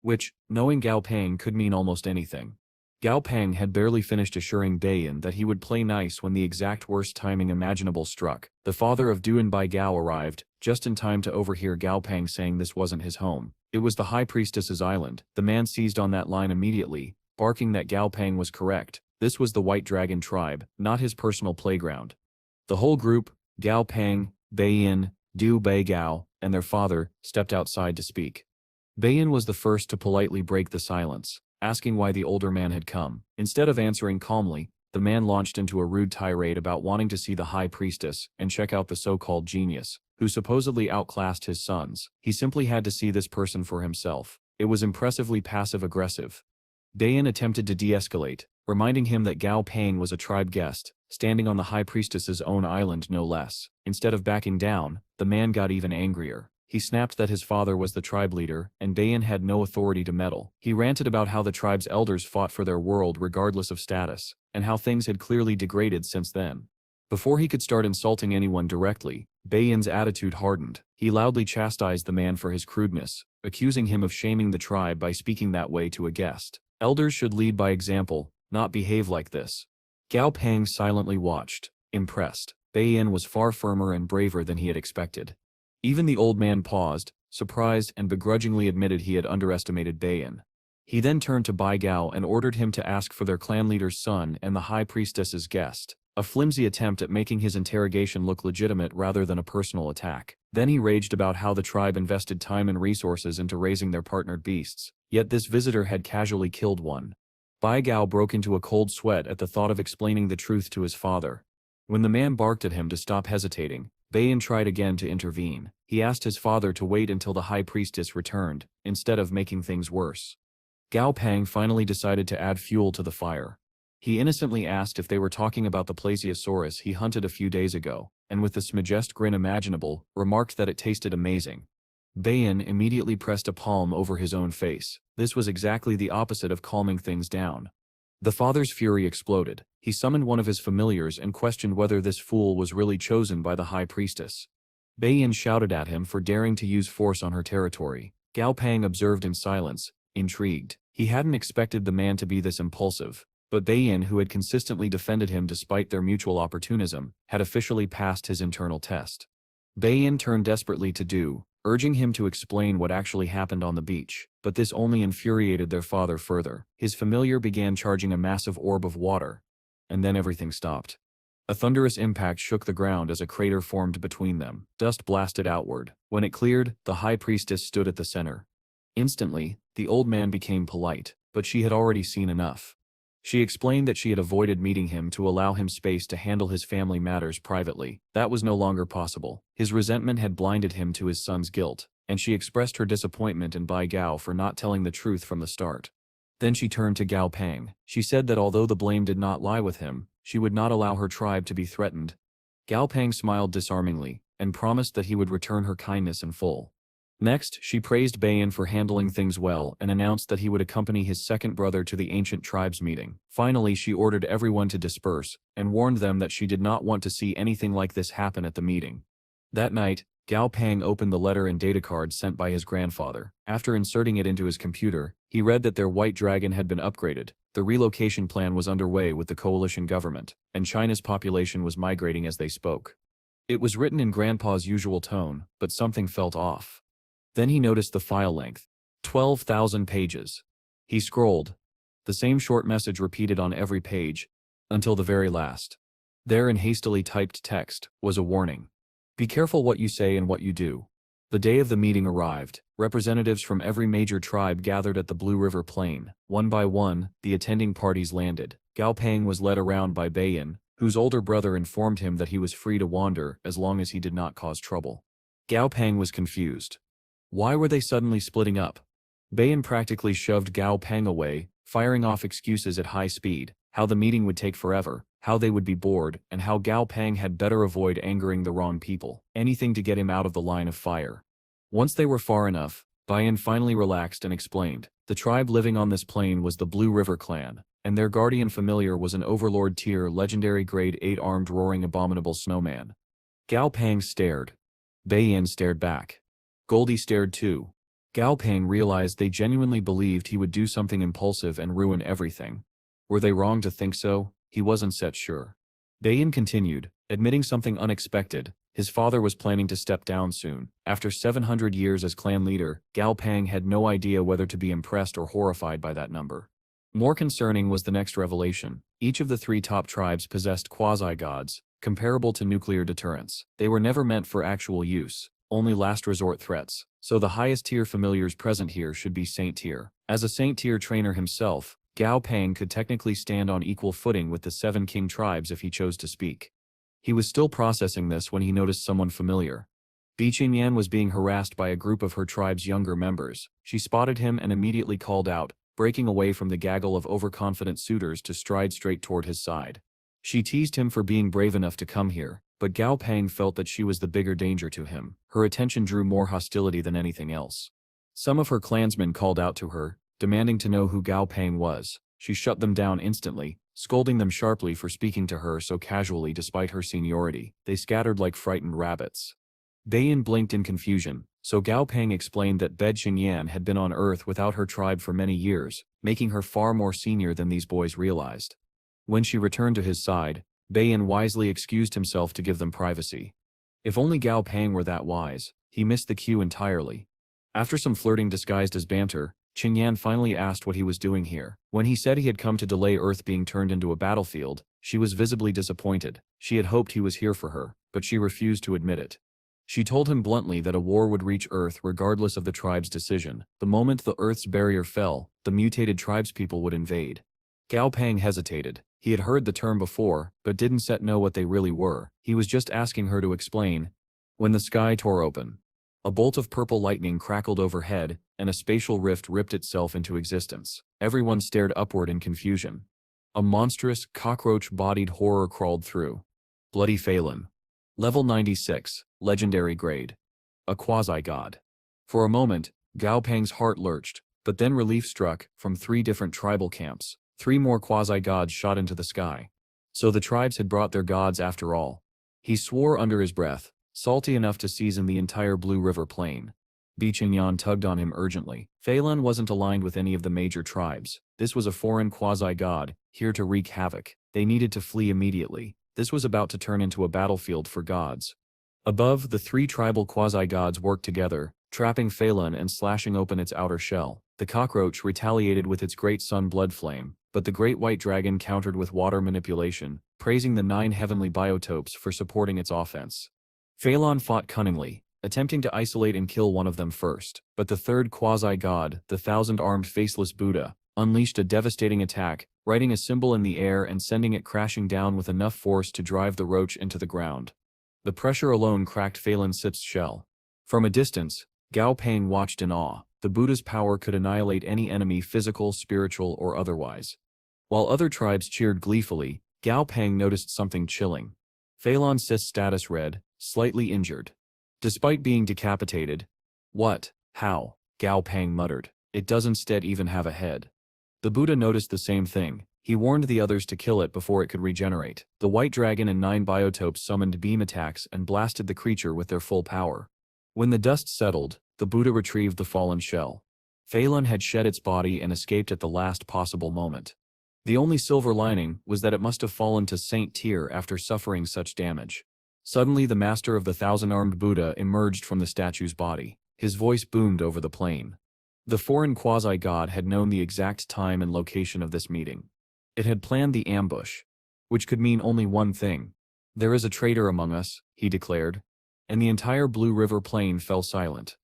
Which, knowing Gao Peng, could mean almost anything. Gao Peng had barely finished assuring Bayan that he would play nice when the exact worst timing imaginable struck. The father of Du and Bai Gao arrived, just in time to overhear Gao Peng saying this wasn't his home. It was the High Priestess's island. The man seized on that line immediately, barking that Gao Peng was correct. This was the White Dragon tribe, not his personal playground. The whole group, Gao Peng, Bayan, Du Bai Gao, and their father, stepped outside to speak. Bayan was the first to politely break the silence, asking why the older man had come. Instead of answering calmly, the man launched into a rude tirade about wanting to see the High Priestess and check out the so-called genius, who supposedly outclassed his sons. He simply had to see this person for himself. It was impressively passive-aggressive. Bayan attempted to de-escalate, reminding him that Gao Peng was a tribe guest, standing on the High Priestess's own island no less. Instead of backing down, the man got even angrier. He snapped that his father was the tribe leader, and Bayan had no authority to meddle. He ranted about how the tribe's elders fought for their world regardless of status, and how things had clearly degraded since then. Before he could start insulting anyone directly, Bayan's attitude hardened. He loudly chastised the man for his crudeness, accusing him of shaming the tribe by speaking that way to a guest. Elders should lead by example, not behave like this. Gao Peng silently watched, impressed. Bayan was far firmer and braver than he had expected. Even the old man paused, surprised, and begrudgingly admitted he had underestimated Bayan. He then turned to Bai Gao and ordered him to ask for their clan leader's son and the High Priestess's guest, a flimsy attempt at making his interrogation look legitimate rather than a personal attack. Then he raged about how the tribe invested time and resources into raising their partnered beasts, yet this visitor had casually killed one. Bai Gao broke into a cold sweat at the thought of explaining the truth to his father. When the man barked at him to stop hesitating, Bayan tried again to intervene. He asked his father to wait until the High Priestess returned, instead of making things worse. Gao Peng finally decided to add fuel to the fire. He innocently asked if they were talking about the plesiosaurus he hunted a few days ago, and with the smugest grin imaginable, remarked that it tasted amazing. Bayan immediately pressed a palm over his own face. This was exactly the opposite of calming things down. The father's fury exploded. He summoned one of his familiars and questioned whether this fool was really chosen by the High Priestess. Bayan shouted at him for daring to use force on her territory. Gao Peng observed in silence, intrigued. He hadn't expected the man to be this impulsive, but Bayan, who had consistently defended him despite their mutual opportunism, had officially passed his internal test. Bayan turned desperately to Du, urging him to explain what actually happened on the beach, but this only infuriated their father further. His familiar began charging a massive orb of water, and then everything stopped. A thunderous impact shook the ground as a crater formed between them. Dust blasted outward. When it cleared, the High Priestess stood at the center. Instantly, the old man became polite, but she had already seen enough. She explained that she had avoided meeting him to allow him space to handle his family matters privately. That was no longer possible. His resentment had blinded him to his son's guilt, and she expressed her disappointment in Bai Gao for not telling the truth from the start. Then she turned to Gao Peng. She said that although the blame did not lie with him, she would not allow her tribe to be threatened. Gao Peng smiled disarmingly, and promised that he would return her kindness in full. Next, she praised Bayan for handling things well and announced that he would accompany his second brother to the ancient tribes meeting. Finally, she ordered everyone to disperse, and warned them that she did not want to see anything like this happen at the meeting. That night, Gao Peng opened the letter and data card sent by his grandfather. After inserting it into his computer, he read that their white dragon had been upgraded. The relocation plan was underway with the coalition government, and China's population was migrating as they spoke. It was written in Grandpa's usual tone, but something felt off. Then he noticed the file length. 12,000 pages. He scrolled. The same short message repeated on every page, until the very last. There in hastily typed text was a warning. Be careful what you say and what you do. The day of the meeting arrived. Representatives from every major tribe gathered at the Blue River Plain. One by one, the attending parties landed. Gao Peng was led around by Bayan, whose older brother informed him that he was free to wander as long as he did not cause trouble. Gao Peng was confused. Why were they suddenly splitting up? Bayan practically shoved Gao Peng away, firing off excuses at high speed, how the meeting would take forever, how they would be bored, and how Gao Peng had better avoid angering the wrong people, anything to get him out of the line of fire. Once they were far enough, Bayan finally relaxed and explained. The tribe living on this plain was the Blue River clan, and their guardian familiar was an overlord tier legendary grade 8 armed roaring abominable snowman. Gao Peng stared. Bayan stared back. Goldie stared too. Gao Peng realized they genuinely believed he would do something impulsive and ruin everything. Were they wrong to think so? He wasn't set sure. Bayan continued, admitting something unexpected. His father was planning to step down soon. After 700 years as clan leader, Gao Peng had no idea whether to be impressed or horrified by that number. More concerning was the next revelation. Each of the 3 top tribes possessed quasi-gods, comparable to nuclear deterrents. They were never meant for actual use, only last resort threats. So the highest tier familiars present here should be Saint tier. As a Saint tier trainer himself, Gao Peng could technically stand on equal footing with the 7 king tribes if he chose to speak. He was still processing this when he noticed someone familiar. Biqingyan was being harassed by a group of her tribe's younger members. She spotted him and immediately called out, breaking away from the gaggle of overconfident suitors to stride straight toward his side. She teased him for being brave enough to come here, but Gao Peng felt that she was the bigger danger to him. Her attention drew more hostility than anything else. Some of her clansmen called out to her, demanding to know who Gao Peng was. She shut them down instantly, scolding them sharply for speaking to her so casually despite her seniority. They scattered like frightened rabbits. Bayan blinked in confusion, so Gao Peng explained that Biqingyan had been on Earth without her tribe for many years, making her far more senior than these boys realized. When she returned to his side, Bayan wisely excused himself to give them privacy. If only Gao Peng were that wise, he missed the cue entirely. After some flirting disguised as banter, Qingyan finally asked what he was doing here. When he said he had come to delay Earth being turned into a battlefield, she was visibly disappointed. She had hoped he was here for her, but she refused to admit it. She told him bluntly that a war would reach Earth regardless of the tribe's decision. The moment the Earth's barrier fell, the mutated tribespeople would invade. Gao Peng hesitated. He had heard the term before, but didn't know what they really were. He was just asking her to explain. When the sky tore open, a bolt of purple lightning crackled overhead, and a spatial rift ripped itself into existence. Everyone stared upward in confusion. A monstrous, cockroach-bodied horror crawled through. Bloody Phelan. Level 96, legendary grade. A quasi-god. For a moment, Gao Peng's heart lurched, but then relief struck. From 3 different tribal camps, 3 more quasi-gods shot into the sky. So the tribes had brought their gods after all. He swore under his breath, salty enough to season the entire Blue River plain. Biqingyan tugged on him urgently. Phelan wasn't aligned with any of the major tribes. This was a foreign quasi-god, here to wreak havoc. They needed to flee immediately. This was about to turn into a battlefield for gods. Above, the 3 tribal quasi-gods worked together, trapping Phelan and slashing open its outer shell. The cockroach retaliated with its great sun blood flame, but the great white dragon countered with water manipulation, praising the 9 heavenly biotopes for supporting its offense. Phelan fought cunningly, attempting to isolate and kill one of them first, but the 3rd quasi-god, the 1,000-armed faceless Buddha, unleashed a devastating attack, writing a symbol in the air and sending it crashing down with enough force to drive the roach into the ground. The pressure alone cracked Phelan's shell. From a distance, Gao Peng watched in awe. The Buddha's power could annihilate any enemy, physical, spiritual, or otherwise. While other tribes cheered gleefully, Gao Peng noticed something chilling. Phelan's status read, slightly injured. Despite being decapitated. What? How? Gao Peng muttered. It doesn't even have a head. The Buddha noticed the same thing. He warned the others to kill it before it could regenerate. The white dragon and 9 biotopes summoned beam attacks and blasted the creature with their full power. When the dust settled, the Buddha retrieved the fallen shell. Phelan had shed its body and escaped at the last possible moment. The only silver lining was that it must have fallen to Saint tier after suffering such damage. Suddenly the master of the 1,000-armed Buddha emerged from the statue's body. His voice boomed over the plain. The foreign quasi-god had known the exact time and location of this meeting. It had planned the ambush, which could mean only one thing. There is a traitor among us, he declared, and the entire Blue River plain fell silent.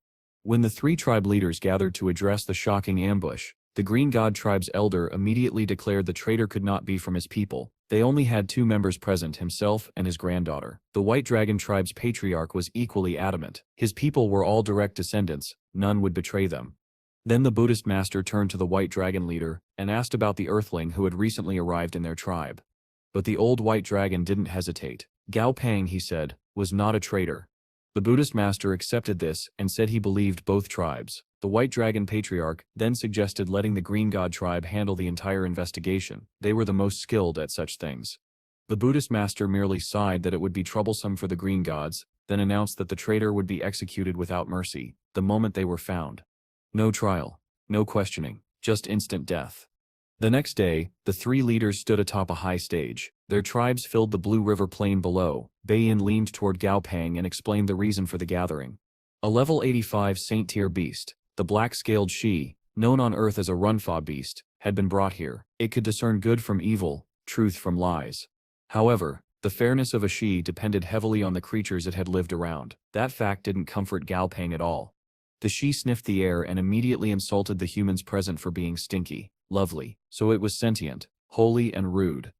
When the 3 tribe leaders gathered to address the shocking ambush, the Green God tribe's elder immediately declared the traitor could not be from his people. They only had 2 members present, himself and his granddaughter. The White Dragon tribe's patriarch was equally adamant. His people were all direct descendants, none would betray them. Then the Buddhist master turned to the White Dragon leader and asked about the earthling who had recently arrived in their tribe. But the old White Dragon didn't hesitate. Gao Pang, he said, was not a traitor. The Buddhist master accepted this and said he believed both tribes. The White Dragon patriarch then suggested letting the Green God tribe handle the entire investigation. They were the most skilled at such things. The Buddhist master merely sighed that it would be troublesome for the Green Gods, then announced that the traitor would be executed without mercy the moment they were found. No trial, no questioning, just instant death. The next day, the 3 leaders stood atop a high stage. Their tribes filled the Blue River plain below. Beiyin leaned toward Gao Pang and explained the reason for the gathering. A level 85 Saint-tier beast, the black-scaled she, known on Earth as a Runfa beast, had been brought here. It could discern good from evil, truth from lies. However, the fairness of a she depended heavily on the creatures it had lived around. That fact didn't comfort Gao Pang at all. The she sniffed the air and immediately insulted the humans present for being stinky. Lovely, so it was sentient, holy and rude.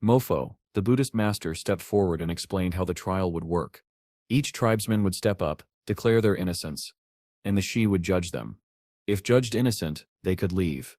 Mofo, the Buddhist master, stepped forward and explained how the trial would work. Each tribesman would step up, declare their innocence, and the she would judge them. If judged innocent, they could leave.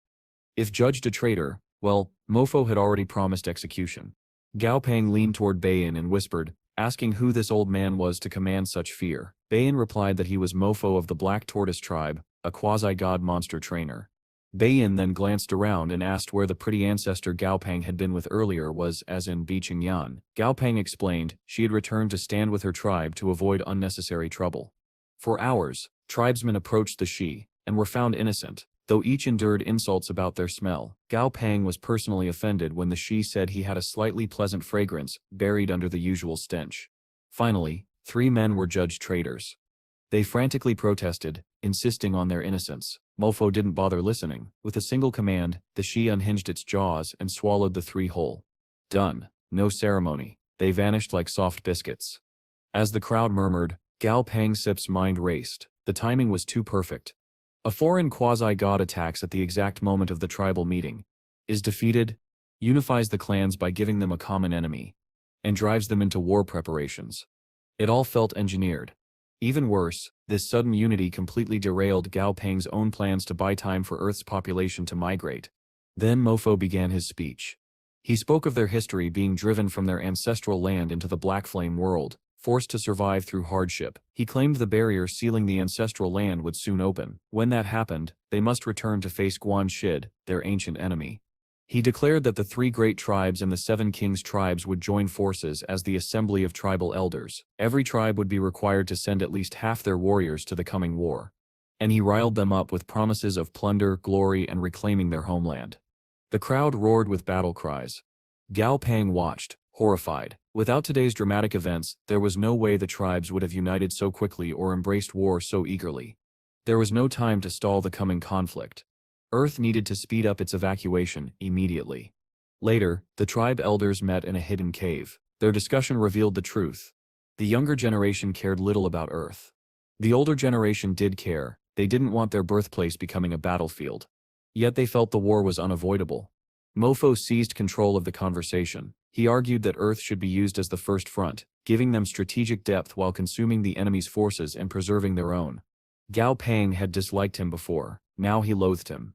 If judged a traitor, well, Mofo had already promised execution. Gao Pang leaned toward Beiyin and whispered, asking who this old man was to command such fear. Beiyin replied that he was Mofo of the Black Tortoise tribe, a quasi-god monster trainer. Beiyin then glanced around and asked where the pretty ancestor Gao Pang had been with earlier was, as in Biqing Yan. Gao Pang explained she had returned to stand with her tribe to avoid unnecessary trouble. For hours, tribesmen approached the she, and were found innocent, though each endured insults about their smell. Gao Pang was personally offended when the she said he had a slightly pleasant fragrance buried under the usual stench. Finally, 3 men were judged traitors. They frantically protested, insisting on their innocence. Mofo didn't bother listening. With a single command, the she unhinged its jaws and swallowed the 3 whole. Done. No ceremony. They vanished like soft biscuits. As the crowd murmured, Gao Pang Sip's mind raced. The timing was too perfect. A foreign quasi-god attacks at the exact moment of the tribal meeting, is defeated, unifies the clans by giving them a common enemy, and drives them into war preparations. It all felt engineered. Even worse, this sudden unity completely derailed Gao Pang's own plans to buy time for Earth's population to migrate. Then Mofo began his speech. He spoke of their history being driven from their ancestral land into the Black Flame world, forced to survive through hardship. He claimed the barrier sealing the ancestral land would soon open. When that happened, they must return to face Guan Shid, their ancient enemy. He declared that the 3 great tribes and the 7 kings' tribes would join forces as the assembly of tribal elders. Every tribe would be required to send at least half their warriors to the coming war. And he riled them up with promises of plunder, glory, and reclaiming their homeland. The crowd roared with battle cries. Gao Pang watched, horrified. Without today's dramatic events, there was no way the tribes would have united so quickly or embraced war so eagerly. There was no time to stall the coming conflict. Earth needed to speed up its evacuation immediately. Later, the tribe elders met in a hidden cave. Their discussion revealed the truth. The younger generation cared little about Earth. The older generation did care. They didn't want their birthplace becoming a battlefield. Yet they felt the war was unavoidable. Mofo seized control of the conversation. He argued that Earth should be used as the first front, giving them strategic depth while consuming the enemy's forces and preserving their own. Gao Pang had disliked him before. Now he loathed him.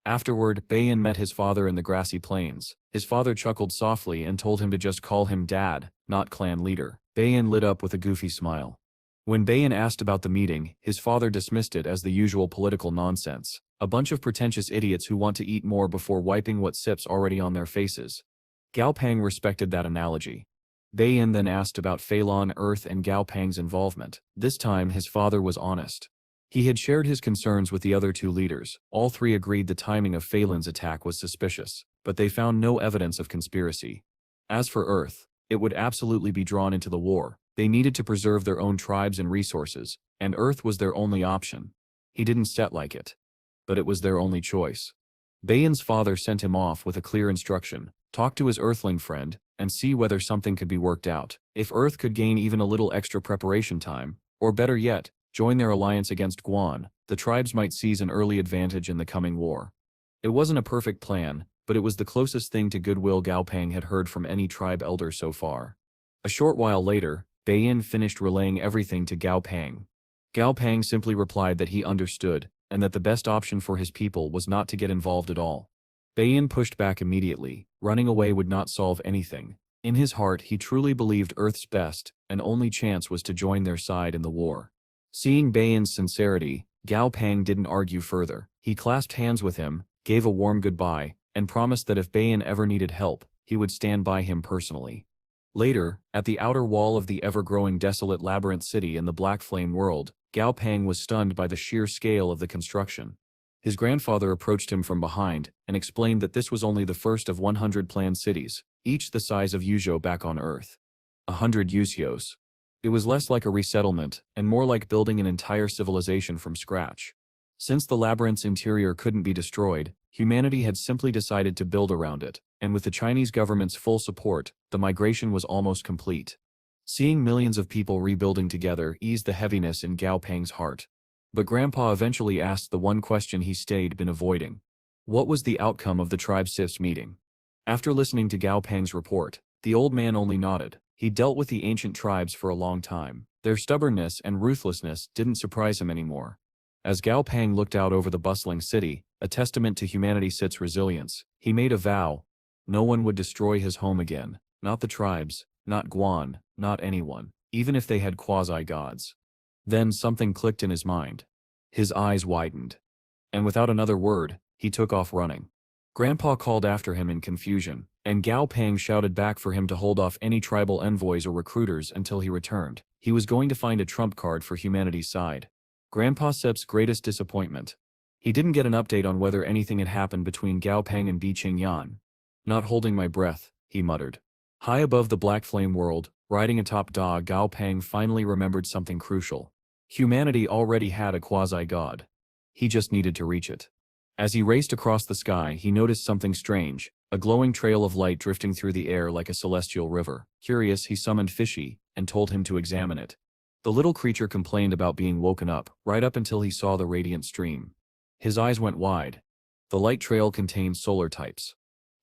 Afterward, Beiyin met his father in the grassy plains. His father chuckled softly and told him to just call him Dad, not clan leader. Beiyin lit up with a goofy smile. When Beiyin asked about the meeting, his father dismissed it as the usual political nonsense. A bunch of pretentious idiots who want to eat more before wiping what sip's already on their faces. Gao Pang respected that analogy. Beiyin then asked about Phelan, Earth, and Gao Pang's involvement. This time his father was honest. He had shared his concerns with the other 2 leaders. All 3 agreed the timing of Phelan's attack was suspicious, but they found no evidence of conspiracy. As for Earth, it would absolutely be drawn into the war. They needed to preserve their own tribes and resources, and Earth was their only option. He didn't set like it, but it was their only choice. Beiyan's father sent him off with a clear instruction: talk to his Earthling friend, and see whether something could be worked out. If Earth could gain even a little extra preparation time, or better yet, join their alliance against Guan, the tribes might seize an early advantage in the coming war. It wasn't a perfect plan, but it was the closest thing to goodwill Gao Peng had heard from any tribe elder so far. A short while later, Beiyin finished relaying everything to Gao Peng. Gao Peng simply replied that he understood, and that the best option for his people was not to get involved at all. Beiyin pushed back immediately. Running away would not solve anything. In his heart, he truly believed Earth's best, and only chance was to join their side in the war. Seeing Beiyin's sincerity, Gao Peng didn't argue further. He clasped hands with him, gave a warm goodbye, and promised that if Beiyin ever needed help, he would stand by him personally. Later, at the outer wall of the ever-growing desolate labyrinth city in the Black Flame world, Gao Peng was stunned by the sheer scale of the construction. His grandfather approached him from behind and explained that this was only the first of 100 planned cities, each the size of Yuzhou back on Earth. 100 Yuzhous. It was less like a resettlement and more like building an entire civilization from scratch. Since the labyrinth's interior couldn't be destroyed, humanity had simply decided to build around it, and with the Chinese government's full support, the migration was almost complete. Seeing millions of people rebuilding together eased the heaviness in Gao Peng's heart. But Grandpa eventually asked the one question he stayed been avoiding. What was the outcome of the tribe CIF's meeting? After listening to Gao Peng's report, the old man only nodded. He dealt with the ancient tribes for a long time. Their stubbornness and ruthlessness didn't surprise him anymore. As Gao Peng looked out over the bustling city, a testament to humanity CIF's resilience, he made a vow. No one would destroy his home again. Not the tribes, not Guan, not anyone, even if they had quasi-gods. Then something clicked in his mind. His eyes widened. And without another word, he took off running. Grandpa called after him in confusion, and Gao Peng shouted back for him to hold off any tribal envoys or recruiters until he returned. He was going to find a trump card for humanity's side. Grandpa CIF's greatest disappointment. He didn't get an update on whether anything had happened between Gao Peng and Bi Qingyan. Not holding my breath, he muttered. High above the Black Flame world, riding atop Da, Gao Peng finally remembered something crucial. Humanity already had a quasi-god. He just needed to reach it. As he raced across the sky, he noticed something strange, a glowing trail of light drifting through the air like a celestial river. Curious, he summoned Fishy and told him to examine it. The little creature complained about being woken up, right up until he saw the radiant stream. His eyes went wide. The light trail contained solar types.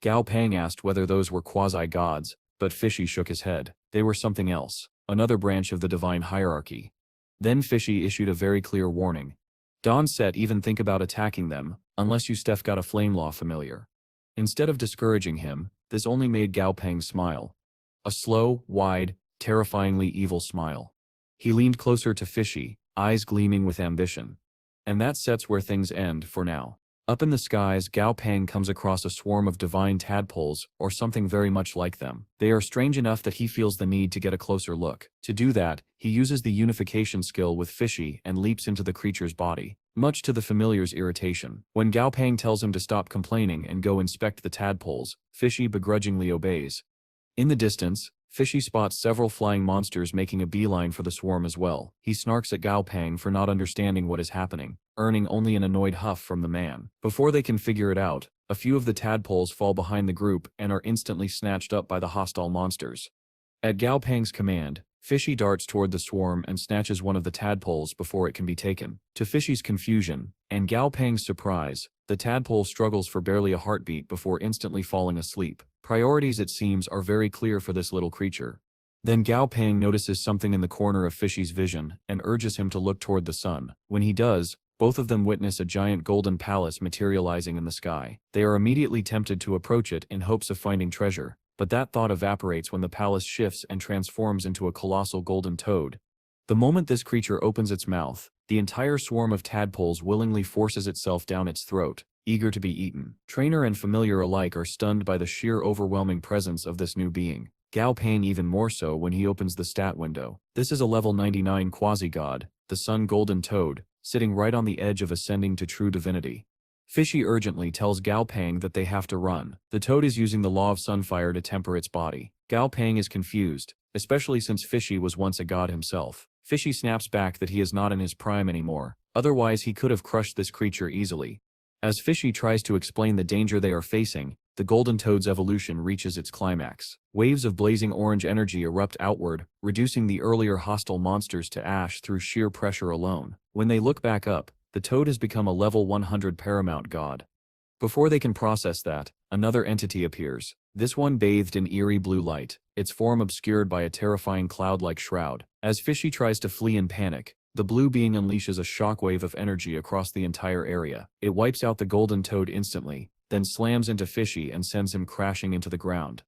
Gao Peng asked whether those were quasi-gods, but Fishy shook his head. They were something else, another branch of the divine hierarchy. Then Fishy issued a very clear warning. Don't even think about attacking them, unless you got a flame law familiar. Instead of discouraging him, this only made Gao Peng smile. A slow, wide, terrifyingly evil smile. He leaned closer to Fishy, eyes gleaming with ambition. And that sets where things end for now. Up in the skies, Gao Peng comes across a swarm of divine tadpoles, or something very much like them. They are strange enough that he feels the need to get a closer look. To do that, he uses the unification skill with Fishy and leaps into the creature's body, much to the familiar's irritation. When Gao Peng tells him to stop complaining and go inspect the tadpoles, Fishy begrudgingly obeys. In the distance, Fishy spots several flying monsters making a beeline for the swarm as well. He snarks at Gao Peng for not understanding what is happening, earning only an annoyed huff from the man. Before they can figure it out, a few of the tadpoles fall behind the group and are instantly snatched up by the hostile monsters. At Gao Peng's command, Fishy darts toward the swarm and snatches one of the tadpoles before it can be taken. To Fishy's confusion, and Gao Peng's surprise, the tadpole struggles for barely a heartbeat before instantly falling asleep. Priorities, it seems, are very clear for this little creature. Then Gao Peng notices something in the corner of Fishy's vision and urges him to look toward the sun. When he does, both of them witness a giant golden palace materializing in the sky. They are immediately tempted to approach it in hopes of finding treasure, but that thought evaporates when the palace shifts and transforms into a colossal golden toad. The moment this creature opens its mouth, the entire swarm of tadpoles willingly forces itself down its throat, eager to be eaten. Trainer and familiar alike are stunned by the sheer overwhelming presence of this new being. Gao Peng even more so when he opens the stat window. This is a level 99 quasi-god, the sun golden toad, sitting right on the edge of ascending to true divinity. Fishy urgently tells Gao Peng that they have to run. The toad is using the law of sunfire to temper its body. Gao Peng is confused, especially since Fishy was once a god himself. Fishy snaps back that he is not in his prime anymore, otherwise he could have crushed this creature easily. As Fishy tries to explain the danger they are facing, the golden toad's evolution reaches its climax. Waves of blazing orange energy erupt outward, reducing the earlier hostile monsters to ash through sheer pressure alone. When they look back up, the toad has become a level 100 paramount god. Before they can process that, another entity appears, this one bathed in eerie blue light, its form obscured by a terrifying cloud-like shroud. As Fishy tries to flee in panic, the blue being unleashes a shockwave of energy across the entire area. It wipes out the golden toad instantly, then slams into Fishy and sends him crashing into the ground.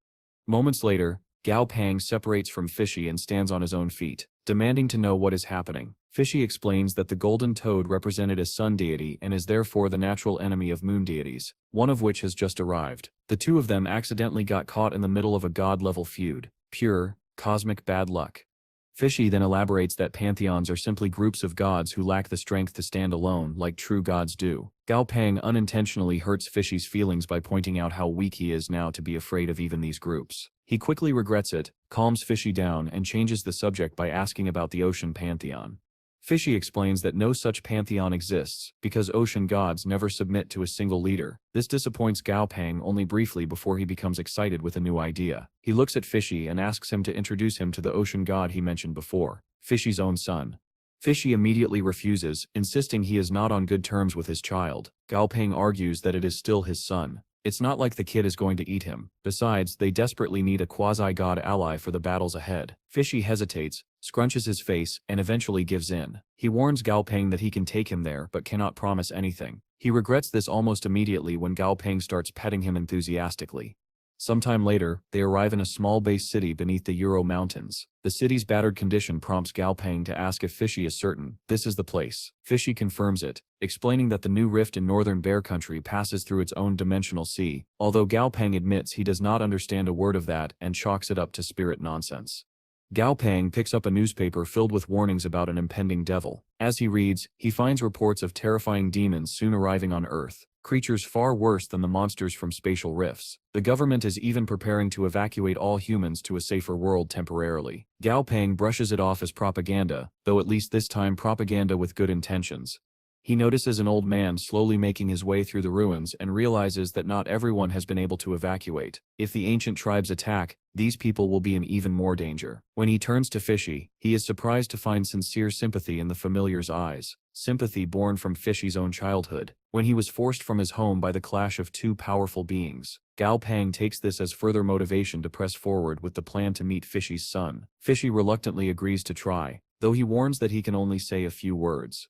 Moments later, Gao Pang separates from Fishy and stands on his own feet, demanding to know what is happening. Fishy explains that the golden toad represented a sun deity and is therefore the natural enemy of moon deities, one of which has just arrived. The two of them accidentally got caught in the middle of a god-level feud. Pure, cosmic bad luck. Fishy then elaborates that pantheons are simply groups of gods who lack the strength to stand alone like true gods do. Gao Pang unintentionally hurts Fishy's feelings by pointing out how weak he is now to be afraid of even these groups. He quickly regrets it, calms Fishy down and changes the subject by asking about the ocean pantheon. Fishy explains that no such pantheon exists, because ocean gods never submit to a single leader. This disappoints Gao Pang only briefly before he becomes excited with a new idea. He looks at Fishy and asks him to introduce him to the ocean god he mentioned before, Fishy's own son. Fishy immediately refuses, insisting he is not on good terms with his child. Gao Pang argues that it is still his son. It's not like the kid is going to eat him. Besides, they desperately need a quasi-god ally for the battles ahead. Fishy hesitates, scrunches his face, and eventually gives in. He warns Gao Pang that he can take him there but cannot promise anything. He regrets this almost immediately when Gao Pang starts petting him enthusiastically. Sometime later, they arrive in a small base city beneath the Ural Mountains. The city's battered condition prompts Gao Pang to ask if Fishy is certain this is the place. Fishy confirms it, explaining that the new rift in northern Bear Country passes through its own dimensional sea, although Gao Pang admits he does not understand a word of that and chalks it up to spirit nonsense. Gao Pang picks up a newspaper filled with warnings about an impending devil. As he reads, he finds reports of terrifying demons soon arriving on Earth, creatures far worse than the monsters from spatial rifts. The government is even preparing to evacuate all humans to a safer world temporarily. Gao Pang brushes it off as propaganda, though at least this time propaganda with good intentions. He notices an old man slowly making his way through the ruins and realizes that not everyone has been able to evacuate. If the ancient tribes attack, these people will be in even more danger. When he turns to Fishy, he is surprised to find sincere sympathy in the familiar's eyes, sympathy born from Fishy's own childhood, when he was forced from his home by the clash of two powerful beings. Gao Pang takes this as further motivation to press forward with the plan to meet Fishy's son. Fishy reluctantly agrees to try, though he warns that he can only say a few words.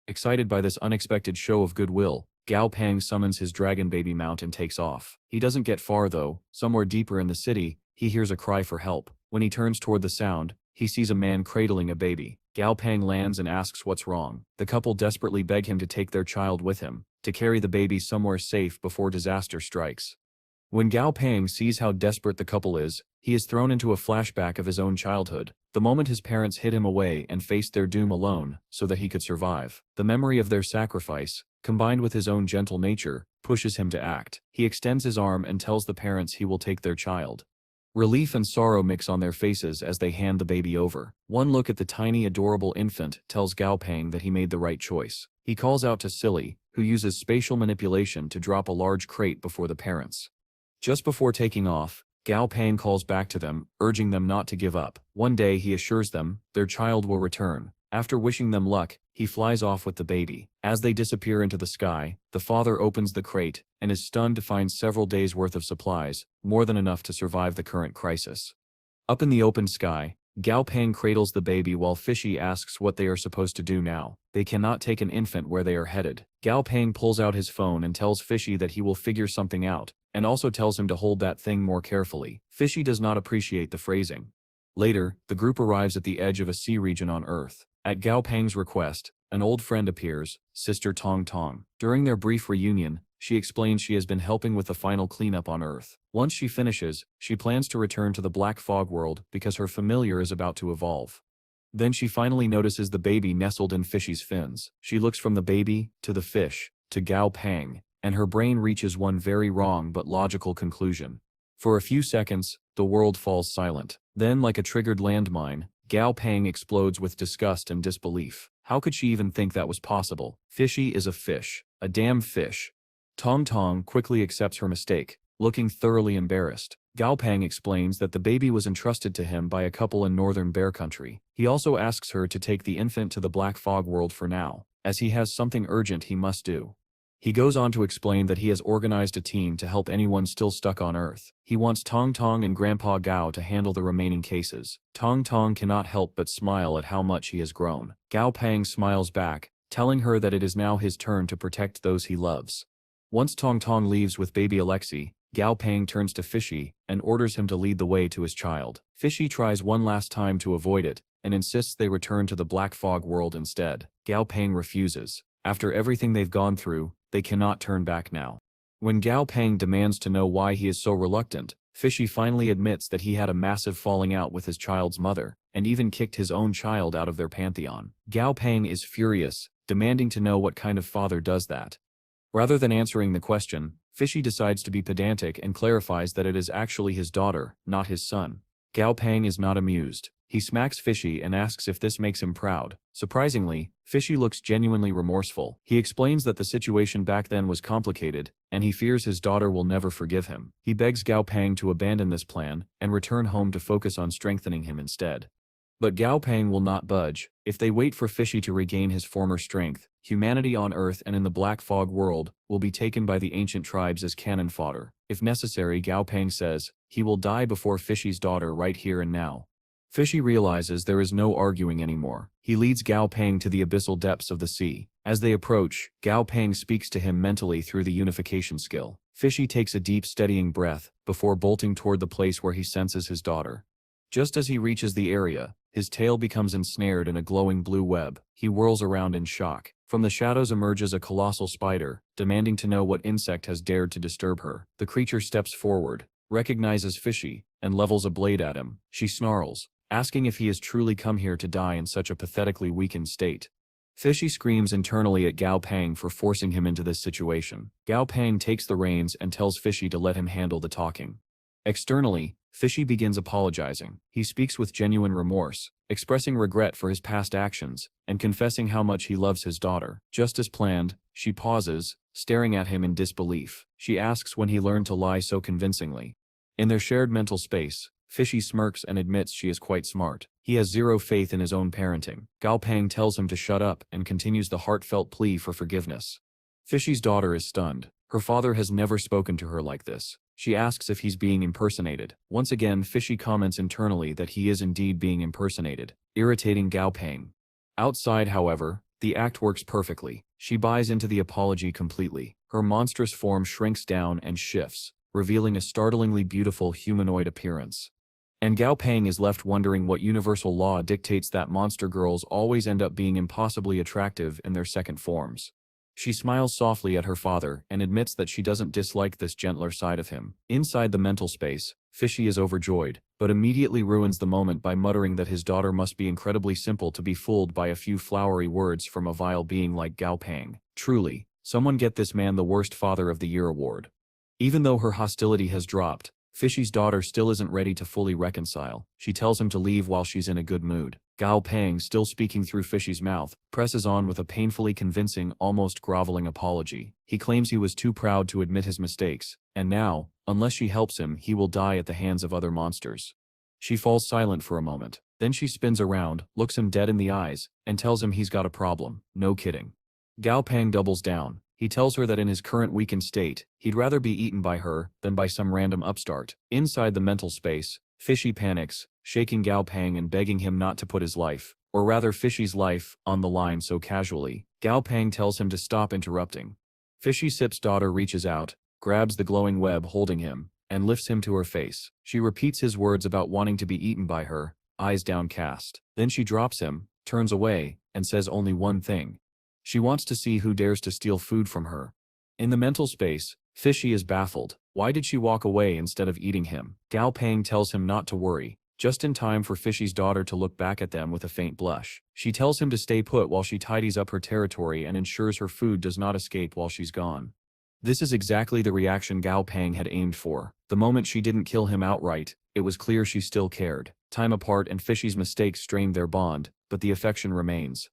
Excited by this unexpected show of goodwill, Gao Pang summons his dragon baby mount and takes off. He doesn't get far though. Somewhere deeper in the city, he hears a cry for help. When he turns toward the sound, he sees a man cradling a baby. Gao Pang lands and asks what's wrong. The couple desperately beg him to take their child with him, to carry the baby somewhere safe before disaster strikes. When Gao Pang sees how desperate the couple is, he is thrown into a flashback of his own childhood, the moment his parents hid him away and faced their doom alone, so that he could survive. The memory of their sacrifice, combined with his own gentle nature, pushes him to act. He extends his arm and tells the parents he will take their child. Relief and sorrow mix on their faces as they hand the baby over. One look at the tiny adorable infant tells Gao Pang that he made the right choice. He calls out to Silly, who uses spatial manipulation to drop a large crate before the parents. Just before taking off, Gao Pang calls back to them, urging them not to give up. One day he assures them their child will return. After wishing them luck, he flies off with the baby. As they disappear into the sky, the father opens the crate and is stunned to find several days' worth of supplies, more than enough to survive the current crisis. Up in the open sky, Gao Pang cradles the baby while Fishy asks what they are supposed to do now. They cannot take an infant where they are headed. Gao Pang pulls out his phone and tells Fishy that he will figure something out, and also tells him to hold that thing more carefully. Fishy does not appreciate the phrasing. Later, the group arrives at the edge of a sea region on Earth. At Gao Pang's request, an old friend appears, Sister Tong Tong. During their brief reunion, she explains she has been helping with the final cleanup on Earth. Once she finishes, she plans to return to the Black Fog world because her familiar is about to evolve. Then she finally notices the baby nestled in Fishy's fins. She looks from the baby, to the fish, to Gao Pang, and her brain reaches one very wrong but logical conclusion. For a few seconds, the world falls silent. Then, like a triggered landmine, Gao Pang explodes with disgust and disbelief. How could she even think that was possible? Fishy is a fish. A damn fish. Tong Tong quickly accepts her mistake, looking thoroughly embarrassed. Gao Pang explains that the baby was entrusted to him by a couple in northern Bear Country. He also asks her to take the infant to the Black Fog world for now, as he has something urgent he must do. He goes on to explain that he has organized a team to help anyone still stuck on Earth. He wants Tong Tong and Grandpa Gao to handle the remaining cases. Tong Tong cannot help but smile at how much he has grown. Gao Pang smiles back, telling her that it is now his turn to protect those he loves. Once Tong Tong leaves with baby Alexei, Gao Pang turns to Fishy and orders him to lead the way to his child. Fishy tries one last time to avoid it and insists they return to the Black Fog world instead. Gao Pang refuses. After everything they've gone through, they cannot turn back now. When Gao Pang demands to know why he is so reluctant, Fishy finally admits that he had a massive falling out with his child's mother, and even kicked his own child out of their pantheon. Gao Pang is furious, demanding to know what kind of father does that. Rather than answering the question, Fishy decides to be pedantic and clarifies that it is actually his daughter, not his son. Gao Pang is not amused. He smacks Fishy and asks if this makes him proud. Surprisingly, Fishy looks genuinely remorseful. He explains that the situation back then was complicated, and he fears his daughter will never forgive him. He begs Gao Pang to abandon this plan and return home to focus on strengthening him instead. But Gao Pang will not budge. If they wait for Fishy to regain his former strength, humanity on Earth and in the Black Fog world will be taken by the ancient tribes as cannon fodder. If necessary, Gao Pang says, he will die before Fishy's daughter right here and now. Fishy realizes there is no arguing anymore. He leads Gao Pang to the abyssal depths of the sea. As they approach, Gao Pang speaks to him mentally through the unification skill. Fishy takes a deep steadying breath before bolting toward the place where he senses his daughter. Just as he reaches the area, his tail becomes ensnared in a glowing blue web. He whirls around in shock. From the shadows emerges a colossal spider, demanding to know what insect has dared to disturb her. The creature steps forward, recognizes Fishy, and levels a blade at him. She snarls, asking if he has truly come here to die in such a pathetically weakened state. Fishy screams internally at Gao Pang for forcing him into this situation. Gao Pang takes the reins and tells Fishy to let him handle the talking. Externally, Fishy begins apologizing. He speaks with genuine remorse, expressing regret for his past actions, and confessing how much he loves his daughter. Just as planned, she pauses, staring at him in disbelief. She asks when he learned to lie so convincingly. In their shared mental space, Fishy smirks and admits she is quite smart. He has zero faith in his own parenting. Gao Pang tells him to shut up and continues the heartfelt plea for forgiveness. Fishy's daughter is stunned. Her father has never spoken to her like this. She asks if he's being impersonated. Once again, Fishy comments internally that he is indeed being impersonated, irritating Gao Pang. Outside, however, the act works perfectly. She buys into the apology completely. Her monstrous form shrinks down and shifts, revealing a startlingly beautiful humanoid appearance. And Gao Pang is left wondering what universal law dictates that monster girls always end up being impossibly attractive in their second forms. She smiles softly at her father and admits that she doesn't dislike this gentler side of him. Inside the mental space, Fishy is overjoyed, but immediately ruins the moment by muttering that his daughter must be incredibly simple to be fooled by a few flowery words from a vile being like Gao Pang. Truly, someone get this man the Worst Father of the Year award. Even though her hostility has dropped, Fishy's daughter still isn't ready to fully reconcile. She tells him to leave while she's in a good mood. Gao Pang, still speaking through Fishy's mouth, presses on with a painfully convincing, almost groveling apology. He claims he was too proud to admit his mistakes, and now, unless she helps him, he will die at the hands of other monsters. She falls silent for a moment. Then she spins around, looks him dead in the eyes, and tells him he's got a problem. No kidding. Gao Pang doubles down. He tells her that in his current weakened state, he'd rather be eaten by her than by some random upstart. Inside the mental space, Fishy panics, shaking Gao Pang and begging him not to put his life, or rather Fishy's life, on the line so casually. Gao Pang tells him to stop interrupting. Fishy Sip's daughter reaches out, grabs the glowing web holding him, and lifts him to her face. She repeats his words about wanting to be eaten by her, eyes downcast. Then she drops him, turns away, and says only one thing. She wants to see who dares to steal food from her. In the mental space, Fishy is baffled. Why did she walk away instead of eating him? Gao Pang tells him not to worry, just in time for Fishy's daughter to look back at them with a faint blush. She tells him to stay put while she tidies up her territory and ensures her food does not escape while she's gone. This is exactly the reaction Gao Pang had aimed for. The moment she didn't kill him outright, it was clear she still cared. Time apart and Fishy's mistakes strained their bond, but the affection remains.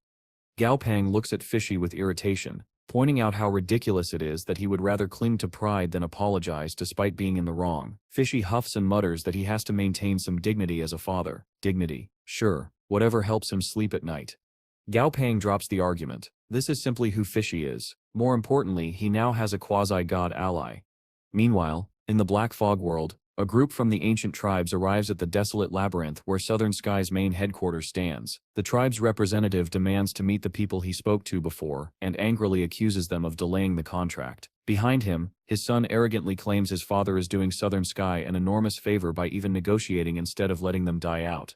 Gao Pang looks at Fishy with irritation, pointing out how ridiculous it is that he would rather cling to pride than apologize despite being in the wrong. Fishy huffs and mutters that he has to maintain some dignity as a father. Dignity? Sure, whatever helps him sleep at night. Gao Pang drops the argument. This is simply who Fishy is. More importantly, he now has a quasi-god ally. Meanwhile, in the Black Fog world, a group from the ancient tribes arrives at the desolate labyrinth where Southern Sky's main headquarters stands. The tribe's representative demands to meet the people he spoke to before and angrily accuses them of delaying the contract. Behind him, his son arrogantly claims his father is doing Southern Sky an enormous favor by even negotiating instead of letting them die out.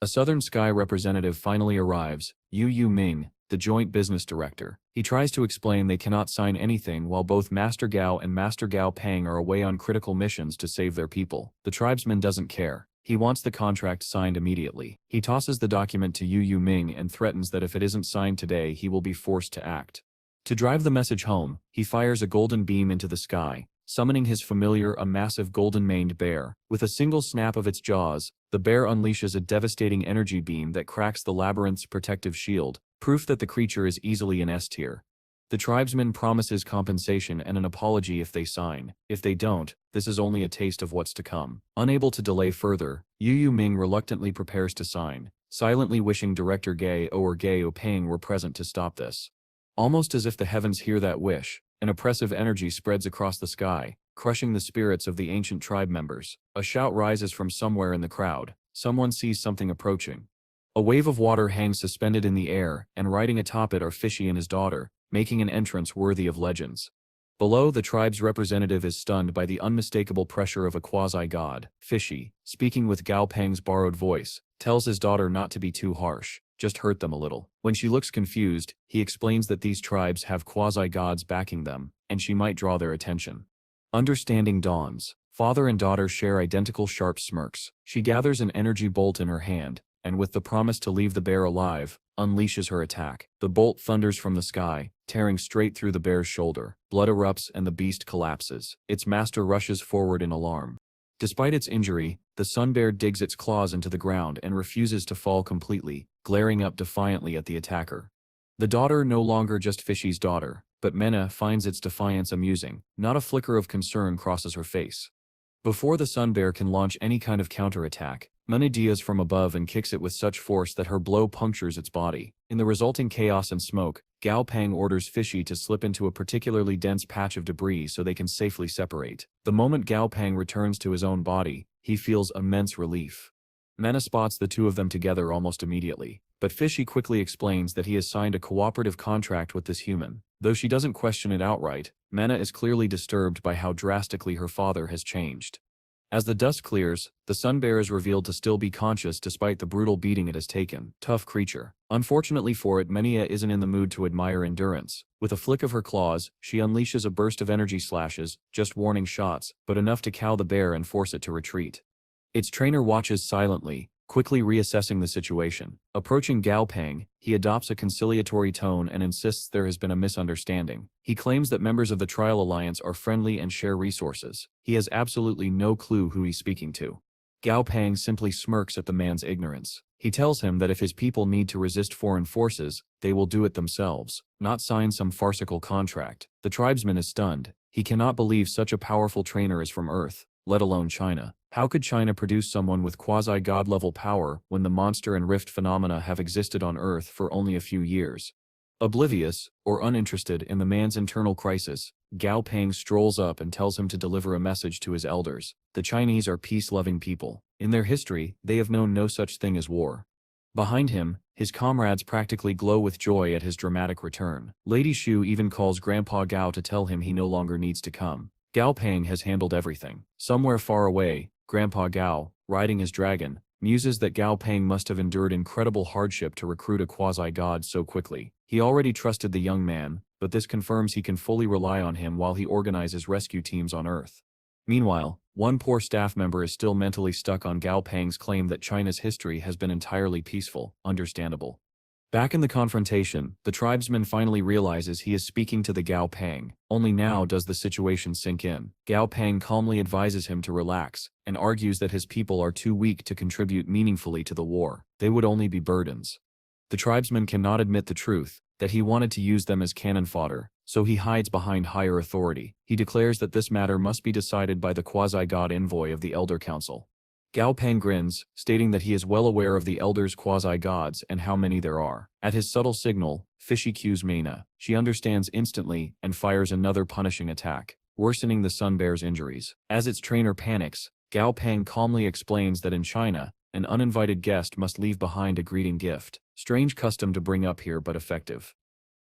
A Southern Sky representative finally arrives, Yu Ming, the joint business director. He tries to explain they cannot sign anything while both Master Gao and Master Gao Peng are away on critical missions to save their people. The tribesman doesn't care. He wants the contract signed immediately. He tosses the document to Yu Ming and threatens that if it isn't signed today, he will be forced to act. To drive the message home, he fires a golden beam into the sky, summoning his familiar, a massive golden-maned bear. With a single snap of its jaws, the bear unleashes a devastating energy beam that cracks the labyrinth's protective shield, proof that the creature is easily in S tier. The tribesman promises compensation and an apology if they sign. If they don't, this is only a taste of what's to come. Unable to delay further, Yu Ming reluctantly prepares to sign, silently wishing Director Gao Peng were present to stop this. Almost as if the heavens hear that wish, an oppressive energy spreads across the sky, crushing the spirits of the ancient tribe members. A shout rises from somewhere in the crowd. Someone sees something approaching. A wave of water hangs suspended in the air, and riding atop it are Fishy and his daughter, making an entrance worthy of legends. Below, the tribe's representative is stunned by the unmistakable pressure of a quasi-god. Fishy, speaking with Gao Peng's borrowed voice, tells his daughter not to be too harsh, just hurt them a little. When she looks confused, he explains that these tribes have quasi-gods backing them, and she might draw their attention. Understanding dawns. Father and daughter share identical sharp smirks. She gathers an energy bolt in her hand, and with the promise to leave the bear alive, unleashes her attack. The bolt thunders from the sky, tearing straight through the bear's shoulder. Blood erupts and the beast collapses. Its master rushes forward in alarm. Despite its injury, the sun bear digs its claws into the ground and refuses to fall completely, glaring up defiantly at the attacker. The daughter, no longer just Fishy's daughter, but Mena, finds its defiance amusing. Not a flicker of concern crosses her face. Before the sun bear can launch any kind of counterattack, Mena deals from above and kicks it with such force that her blow punctures its body. In the resulting chaos and smoke, Gao Peng orders Fishy to slip into a particularly dense patch of debris so they can safely separate. The moment Gao Peng returns to his own body, he feels immense relief. Mena spots the two of them together almost immediately, but Fishy quickly explains that he has signed a cooperative contract with this human. Though she doesn't question it outright, Mena is clearly disturbed by how drastically her father has changed. As the dust clears, the sun bear is revealed to still be conscious despite the brutal beating it has taken. Tough creature. Unfortunately for it, Menia isn't in the mood to admire endurance. With a flick of her claws, she unleashes a burst of energy slashes, just warning shots, but enough to cow the bear and force it to retreat. Its trainer watches silently, quickly reassessing the situation. Approaching Gao Peng, he adopts a conciliatory tone and insists there has been a misunderstanding. He claims that members of the Trial Alliance are friendly and share resources. He has absolutely no clue who he's speaking to. Gao Peng simply smirks at the man's ignorance. He tells him that if his people need to resist foreign forces, they will do it themselves, not sign some farcical contract. The tribesman is stunned. He cannot believe such a powerful trainer is from Earth, let alone China. How could China produce someone with quasi-god level power when the monster and rift phenomena have existed on Earth for only a few years? Oblivious, or uninterested in the man's internal crisis, Gao Peng strolls up and tells him to deliver a message to his elders. The Chinese are peace-loving people. In their history, they have known no such thing as war. Behind him, his comrades practically glow with joy at his dramatic return. Lady Shu even calls Grandpa Gao to tell him he no longer needs to come. Gao Peng has handled everything. Somewhere far away, Grandpa Gao, riding his dragon, muses that Gao Peng must have endured incredible hardship to recruit a quasi-god so quickly. He already trusted the young man, but this confirms he can fully rely on him while he organizes rescue teams on Earth. Meanwhile, one poor staff member is still mentally stuck on Gao Peng's claim that China's history has been entirely peaceful. Understandable. Back in the confrontation, the tribesman finally realizes he is speaking to the Gao Peng. Only now does the situation sink in. Gao Peng calmly advises him to relax, and argues that his people are too weak to contribute meaningfully to the war. They would only be burdens. The tribesman cannot admit the truth, that he wanted to use them as cannon fodder, so he hides behind higher authority. He declares that this matter must be decided by the quasi-god envoy of the Elder Council. Gao Peng grins, stating that he is well aware of the elders' quasi-gods and how many there are. At his subtle signal, Fishy cues Mena. She understands instantly and fires another punishing attack, worsening the Sun Bear's injuries. As its trainer panics, Gao Peng calmly explains that in China, an uninvited guest must leave behind a greeting gift. Strange custom to bring up here but effective.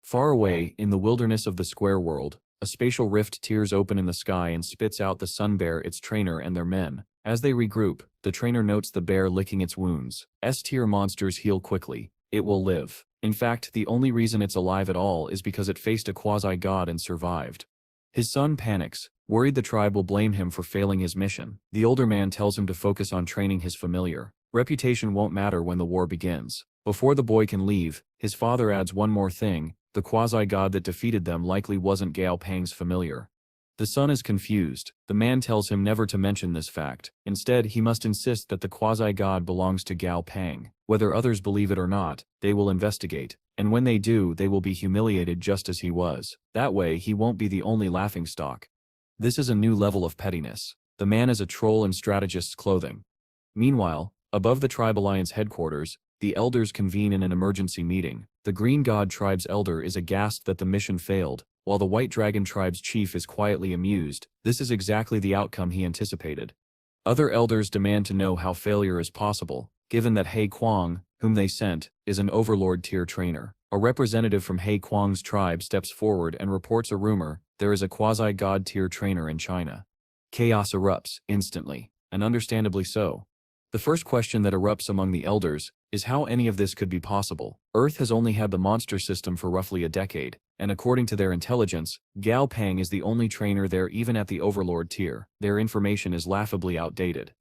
Far away, in the wilderness of the square world, a spatial rift tears open in the sky and spits out the sun bear, its trainer and their men. As they regroup, the trainer notes the bear licking its wounds. S-tier monsters heal quickly. It will live. In fact, the only reason it's alive at all is because it faced a quasi-god and survived. His son panics, worried the tribe will blame him for failing his mission. The older man tells him to focus on training his familiar. Reputation won't matter when the war begins. Before the boy can leave, his father adds one more thing: the quasi-god that defeated them likely wasn't Gao Peng's familiar. The son is confused. The man tells him never to mention this fact. Instead, he must insist that the quasi-god belongs to Gao Peng. Whether others believe it or not, they will investigate. And when they do, they will be humiliated just as he was. That way, he won't be the only laughingstock. This is a new level of pettiness. The man is a troll in strategist's clothing. Meanwhile, above the Tribe Alliance headquarters, the elders convene in an emergency meeting. The Green God tribe's elder is aghast that the mission failed, while the White Dragon tribe's chief is quietly amused. This is exactly the outcome he anticipated. Other elders demand to know how failure is possible, given that He Kuang, whom they sent, is an overlord-tier trainer. A representative from He Kuang's tribe steps forward and reports a rumor: there is a quasi-god-tier trainer in China. Chaos erupts instantly, and understandably so. The first question that erupts among the elders is how any of this could be possible. Earth has only had the monster system for roughly a decade, and according to their intelligence, Gao Peng is the only trainer there even at the overlord tier. Their information is laughably outdated.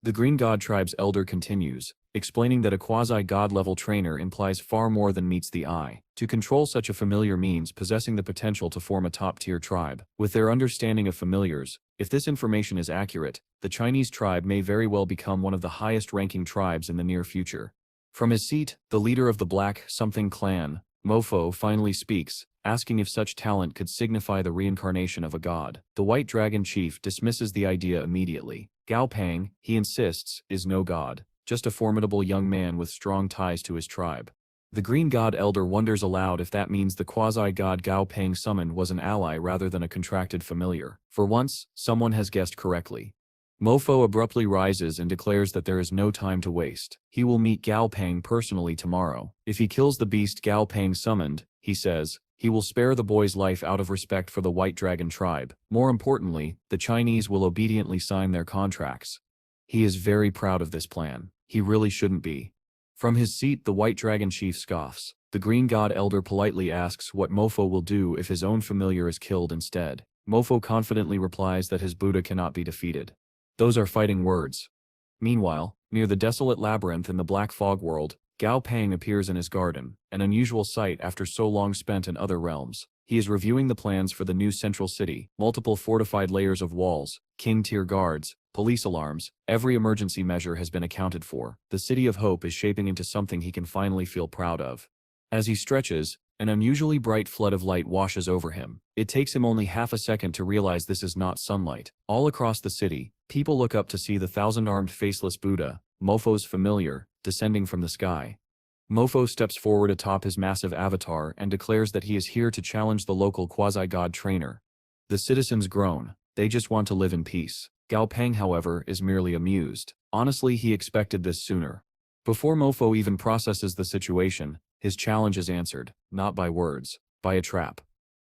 The Green God tribe's elder continues, explaining that a quasi-god level trainer implies far more than meets the eye. To control such a familiar means possessing the potential to form a top-tier tribe. With their understanding of familiars, if this information is accurate, the Chinese tribe may very well become one of the highest-ranking tribes in the near future. From his seat, the leader of the Black Something clan, Mofo, finally speaks, asking if such talent could signify the reincarnation of a god. The White Dragon chief dismisses the idea immediately. Gao Peng, he insists, is no god, just a formidable young man with strong ties to his tribe. The Green God elder wonders aloud if that means the quasi-god Gao Peng summoned was an ally rather than a contracted familiar. For once, someone has guessed correctly. Mofo abruptly rises and declares that there is no time to waste. He will meet Gao Peng personally tomorrow. If he kills the beast Gao Peng summoned, he says, he will spare the boy's life out of respect for the White Dragon tribe. More importantly, the Chinese will obediently sign their contracts. He is very proud of this plan. He really shouldn't be. From his seat, the White Dragon chief scoffs. The Green God elder politely asks what Mofo will do if his own familiar is killed instead. Mofo confidently replies that his Buddha cannot be defeated. Those are fighting words. Meanwhile, near the desolate labyrinth in the Black Fog world, Gao Peng appears in his garden, an unusual sight after so long spent in other realms. He is reviewing the plans for the new central city, multiple fortified layers of walls, king-tier guards, police alarms. Every emergency measure has been accounted for. The City of Hope is shaping into something he can finally feel proud of. As he stretches, an unusually bright flood of light washes over him. It takes him only half a second to realize this is not sunlight. All across the city, people look up to see the thousand-armed faceless Buddha, Mofo's familiar, descending from the sky. Mofo steps forward atop his massive avatar and declares that he is here to challenge the local quasi-god trainer. The citizens groan. They just want to live in peace. Gao Peng, however, is merely amused. Honestly, he expected this sooner. Before Mofo even processes the situation, his challenge is answered, not by words, by a trap.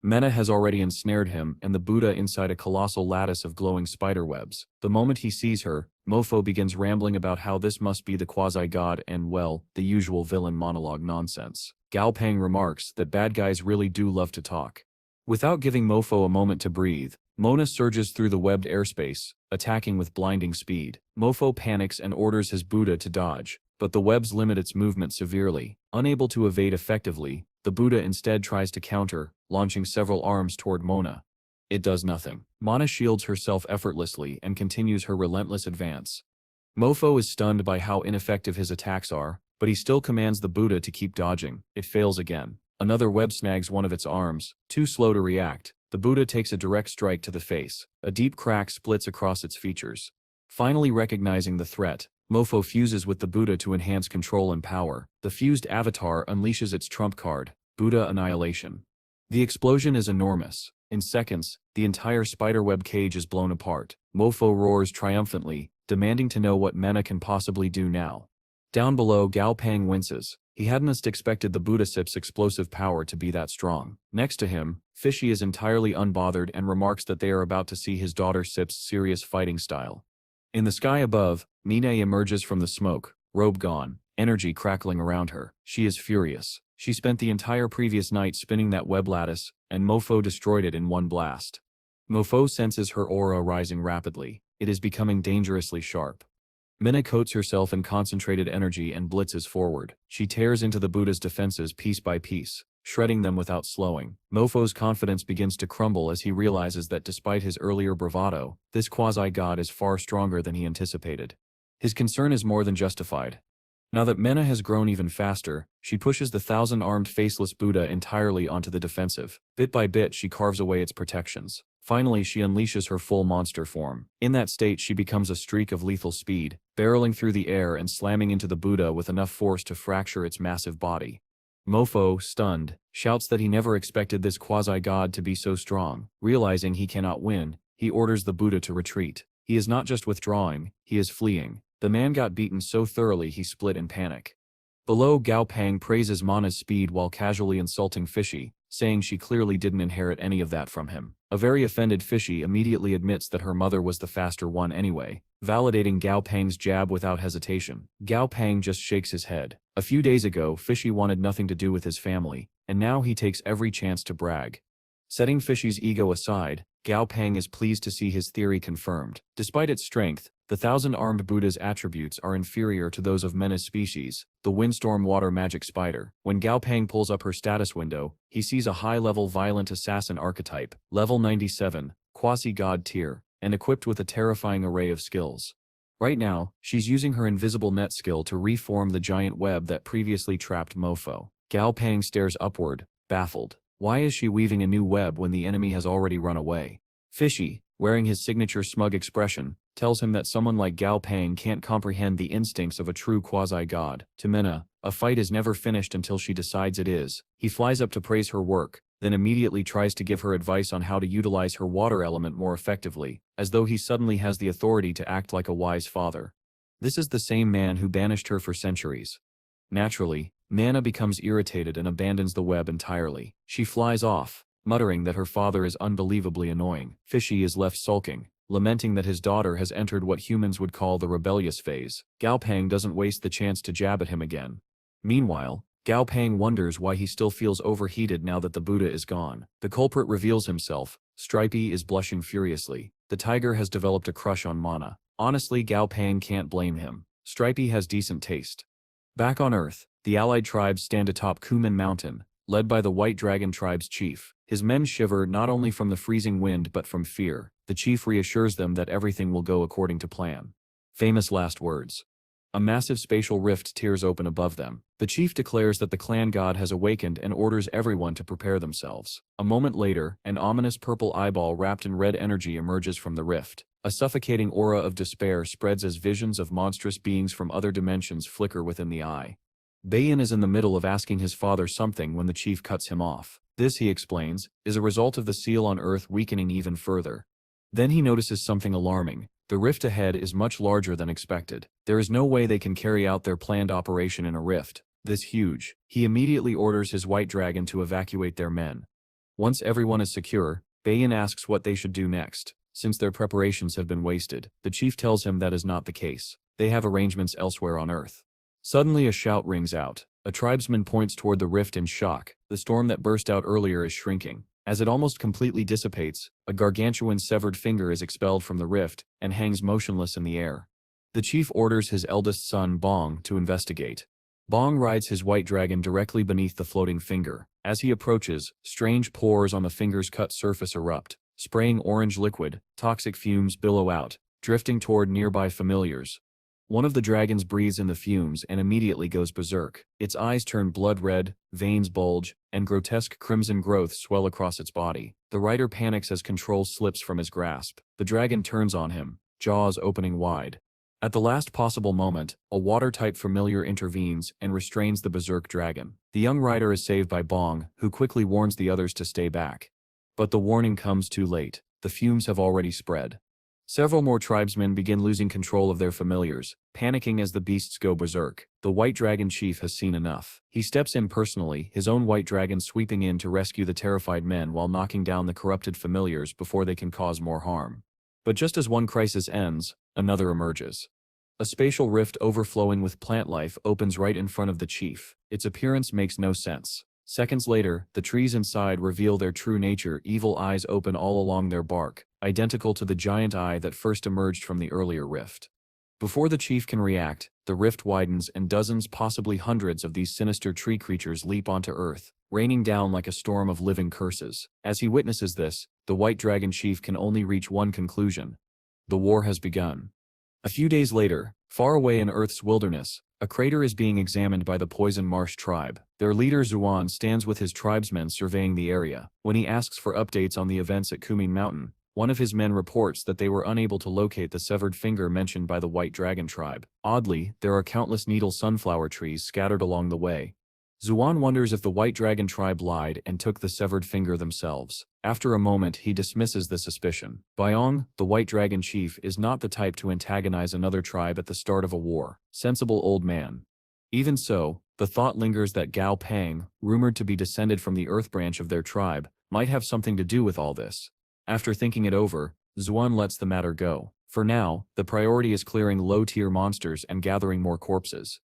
Mena has already ensnared him and the Buddha inside a colossal lattice of glowing spiderwebs. The moment he sees her, Mofo begins rambling about how this must be the quasi-god and, well, the usual villain monologue nonsense. Gao Peng remarks that bad guys really do love to talk. Without giving Mofo a moment to breathe, Mona surges through the webbed airspace, attacking with blinding speed. Mofo panics and orders his Buddha to dodge, but the webs limit its movement severely. Unable to evade effectively, the Buddha instead tries to counter, launching several arms toward Mona. It does nothing. Mona shields herself effortlessly and continues her relentless advance. Mofo is stunned by how ineffective his attacks are, but he still commands the Buddha to keep dodging. It fails again. Another web snags one of its arms. Too slow to react, the Buddha takes a direct strike to the face. A deep crack splits across its features. Finally recognizing the threat, Mofo fuses with the Buddha to enhance control and power. The fused avatar unleashes its trump card, Buddha Annihilation. The explosion is enormous. In seconds, the entire spiderweb cage is blown apart. Mofo roars triumphantly, demanding to know what Mena can possibly do now. Down below, Gao Pang winces. He hadn't expected the Buddha Sip's explosive power to be that strong. Next to him, Fishy is entirely unbothered and remarks that they are about to see his daughter Sip's serious fighting style. In the sky above, Mine emerges from the smoke, robe gone, energy crackling around her. She is furious. She spent the entire previous night spinning that web lattice, and Mofo destroyed it in one blast. Mofo senses her aura rising rapidly. It is becoming dangerously sharp. Minna coats herself in concentrated energy and blitzes forward. She tears into the Buddha's defenses piece by piece, shredding them without slowing. Mofo's confidence begins to crumble as he realizes that despite his earlier bravado, this quasi-god is far stronger than he anticipated. His concern is more than justified. Now that Mena has grown even faster, she pushes the 1,000-armed faceless Buddha entirely onto the defensive. Bit by bit she carves away its protections. Finally she unleashes her full monster form. In that state she becomes a streak of lethal speed, barreling through the air and slamming into the Buddha with enough force to fracture its massive body. Mofo, stunned, shouts that he never expected this quasi-god to be so strong. Realizing he cannot win, he orders the Buddha to retreat. He is not just withdrawing, he is fleeing. The man got beaten so thoroughly he split in panic. Below, Gao Pang praises Mana's speed while casually insulting Fishy, saying she clearly didn't inherit any of that from him. A very offended Fishy immediately admits that her mother was the faster one anyway, validating Gao Pang's jab without hesitation. Gao Pang just shakes his head. A few days ago, Fishy wanted nothing to do with his family, and now he takes every chance to brag. Setting Fishy's ego aside, Gao Pang is pleased to see his theory confirmed. Despite its strength, the 1,000-armed Buddha's attributes are inferior to those of Mena's species, the windstorm water magic spider. When Gao Pang pulls up her status window, he sees a high-level violent assassin archetype, level 97, quasi-god tier, and equipped with a terrifying array of skills. Right now, she's using her invisible net skill to reform the giant web that previously trapped Mofo. Gao Pang stares upward, baffled. Why is she weaving a new web when the enemy has already run away? Fishy, wearing his signature smug expression, tells him that someone like Gao Pang can't comprehend the instincts of a true quasi-god. To Mena, a fight is never finished until she decides it is. He flies up to praise her work, then immediately tries to give her advice on how to utilize her water element more effectively, as though he suddenly has the authority to act like a wise father. This is the same man who banished her for centuries. Naturally, Mana becomes irritated and abandons the web entirely. She flies off, muttering that her father is unbelievably annoying. Fishy is left sulking, lamenting that his daughter has entered what humans would call the rebellious phase. Gao Pang doesn't waste the chance to jab at him again. Meanwhile, Gao Pang wonders why he still feels overheated now that the Buddha is gone. The culprit reveals himself. Stripey is blushing furiously. The tiger has developed a crush on Mana. Honestly, Gao Pang can't blame him. Stripey has decent taste. Back on Earth, the allied tribes stand atop Kumen Mountain, led by the White Dragon tribe's chief. His men shiver not only from the freezing wind but from fear. The chief reassures them that everything will go according to plan. Famous last words. A massive spatial rift tears open above them. The chief declares that the clan god has awakened and orders everyone to prepare themselves. A moment later, an ominous purple eyeball wrapped in red energy emerges from the rift. A suffocating aura of despair spreads as visions of monstrous beings from other dimensions flicker within the eye. Bayan is in the middle of asking his father something when the chief cuts him off. This, he explains, is a result of the seal on Earth weakening even further. Then he notices something alarming. The rift ahead is much larger than expected. There is no way they can carry out their planned operation in a rift this huge. He immediately orders his white dragon to evacuate their men. Once everyone is secure, Bayan asks what they should do next. Since their preparations have been wasted, the chief tells him that is not the case. They have arrangements elsewhere on Earth. Suddenly a shout rings out. A tribesman points toward the rift in shock. The storm that burst out earlier is shrinking. As it almost completely dissipates, a gargantuan severed finger is expelled from the rift and hangs motionless in the air. The chief orders his eldest son, Bong, to investigate. Bong rides his white dragon directly beneath the floating finger. As he approaches, strange pores on the finger's cut surface erupt. Spraying orange liquid, toxic fumes billow out, drifting toward nearby familiars. One of the dragons breathes in the fumes and immediately goes berserk. Its eyes turn blood red, veins bulge, and grotesque crimson growths swell across its body. The rider panics as control slips from his grasp. The dragon turns on him, jaws opening wide. At the last possible moment, a water-type familiar intervenes and restrains the berserk dragon. The young rider is saved by Bong, who quickly warns the others to stay back. But the warning comes too late. The fumes have already spread. Several more tribesmen begin losing control of their familiars, panicking as the beasts go berserk. The White Dragon Chief has seen enough. He steps in personally, his own white dragon sweeping in to rescue the terrified men while knocking down the corrupted familiars before they can cause more harm. But just as one crisis ends, another emerges. A spatial rift overflowing with plant life opens right in front of the chief. Its appearance makes no sense. Seconds later, the trees inside reveal their true nature. Evil eyes open all along their bark, identical to the giant eye that first emerged from the earlier rift. Before the chief can react, the rift widens and dozens, possibly hundreds of these sinister tree creatures leap onto Earth, raining down like a storm of living curses. As he witnesses this, the White Dragon Chief can only reach one conclusion. The war has begun. A few days later, far away in Earth's wilderness, a crater is being examined by the Poison Marsh tribe. Their leader Zuan stands with his tribesmen surveying the area. When he asks for updates on the events at Kuming Mountain, one of his men reports that they were unable to locate the severed finger mentioned by the White Dragon tribe. Oddly, there are countless needle sunflower trees scattered along the way. Zuan wonders if the White Dragon tribe lied and took the severed finger themselves. After a moment, he dismisses the suspicion. Byong, the White Dragon chief, is not the type to antagonize another tribe at the start of a war. Sensible old man. Even so, the thought lingers that Gao Pang, rumored to be descended from the Earth branch of their tribe, might have something to do with all this. After thinking it over, Zuan lets the matter go. For now, the priority is clearing low-tier monsters and gathering more corpses.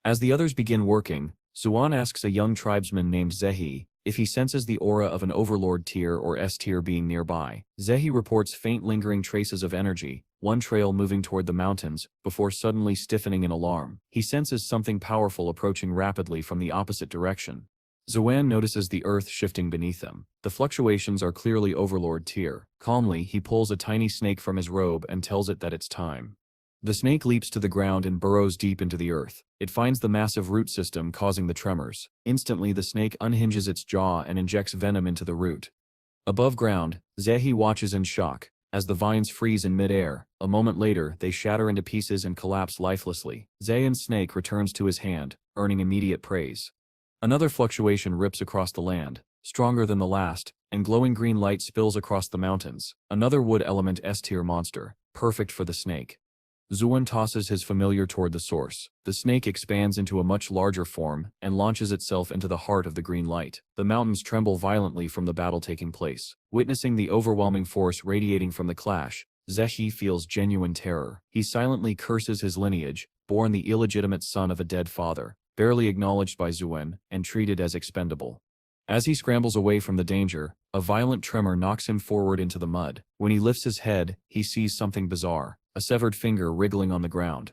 As the others begin working, Zuan asks a young tribesman named Zehi if he senses the aura of an overlord tier or S-tier being nearby. Zehi reports faint lingering traces of energy, one trail moving toward the mountains, before suddenly stiffening in alarm. He senses something powerful approaching rapidly from the opposite direction. Zuan notices the earth shifting beneath them. The fluctuations are clearly overlord tier. Calmly, he pulls a tiny snake from his robe and tells it that it's time. The snake leaps to the ground and burrows deep into the earth. It finds the massive root system causing the tremors. Instantly, the snake unhinges its jaw and injects venom into the root. Above ground, Zehi watches in shock. As the vines freeze in midair, a moment later, they shatter into pieces and collapse lifelessly. Zayan's snake returns to his hand, earning immediate praise. Another fluctuation rips across the land, stronger than the last, and glowing green light spills across the mountains. Another wood element S-tier monster, perfect for the snake. Zuan tosses his familiar toward the source. The snake expands into a much larger form and launches itself into the heart of the green light. The mountains tremble violently from the battle taking place. Witnessing the overwhelming force radiating from the clash, Zehi feels genuine terror. He silently curses his lineage, born the illegitimate son of a dead father, barely acknowledged by Zuan, and treated as expendable. As he scrambles away from the danger, a violent tremor knocks him forward into the mud. When he lifts his head, he sees something bizarre. A severed finger wriggling on the ground.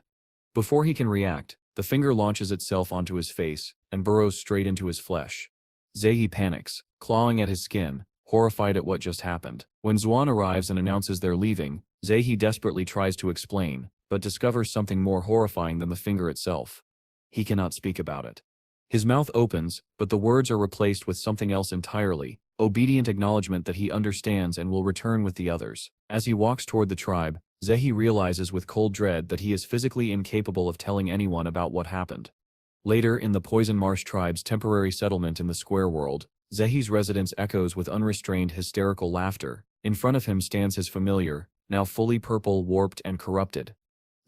Before he can react, the finger launches itself onto his face and burrows straight into his flesh. Zehi panics, clawing at his skin, horrified at what just happened. When Zuan arrives and announces they're leaving, Zehi desperately tries to explain, but discovers something more horrifying than the finger itself. He cannot speak about it. His mouth opens, but the words are replaced with something else entirely, obedient acknowledgement that he understands and will return with the others. As he walks toward the tribe, Zehi realizes with cold dread that he is physically incapable of telling anyone about what happened. Later, in the Poison Marsh tribe's temporary settlement in the Square World, Zehi's residence echoes with unrestrained hysterical laughter. In front of him stands his familiar, now fully purple, warped, and corrupted.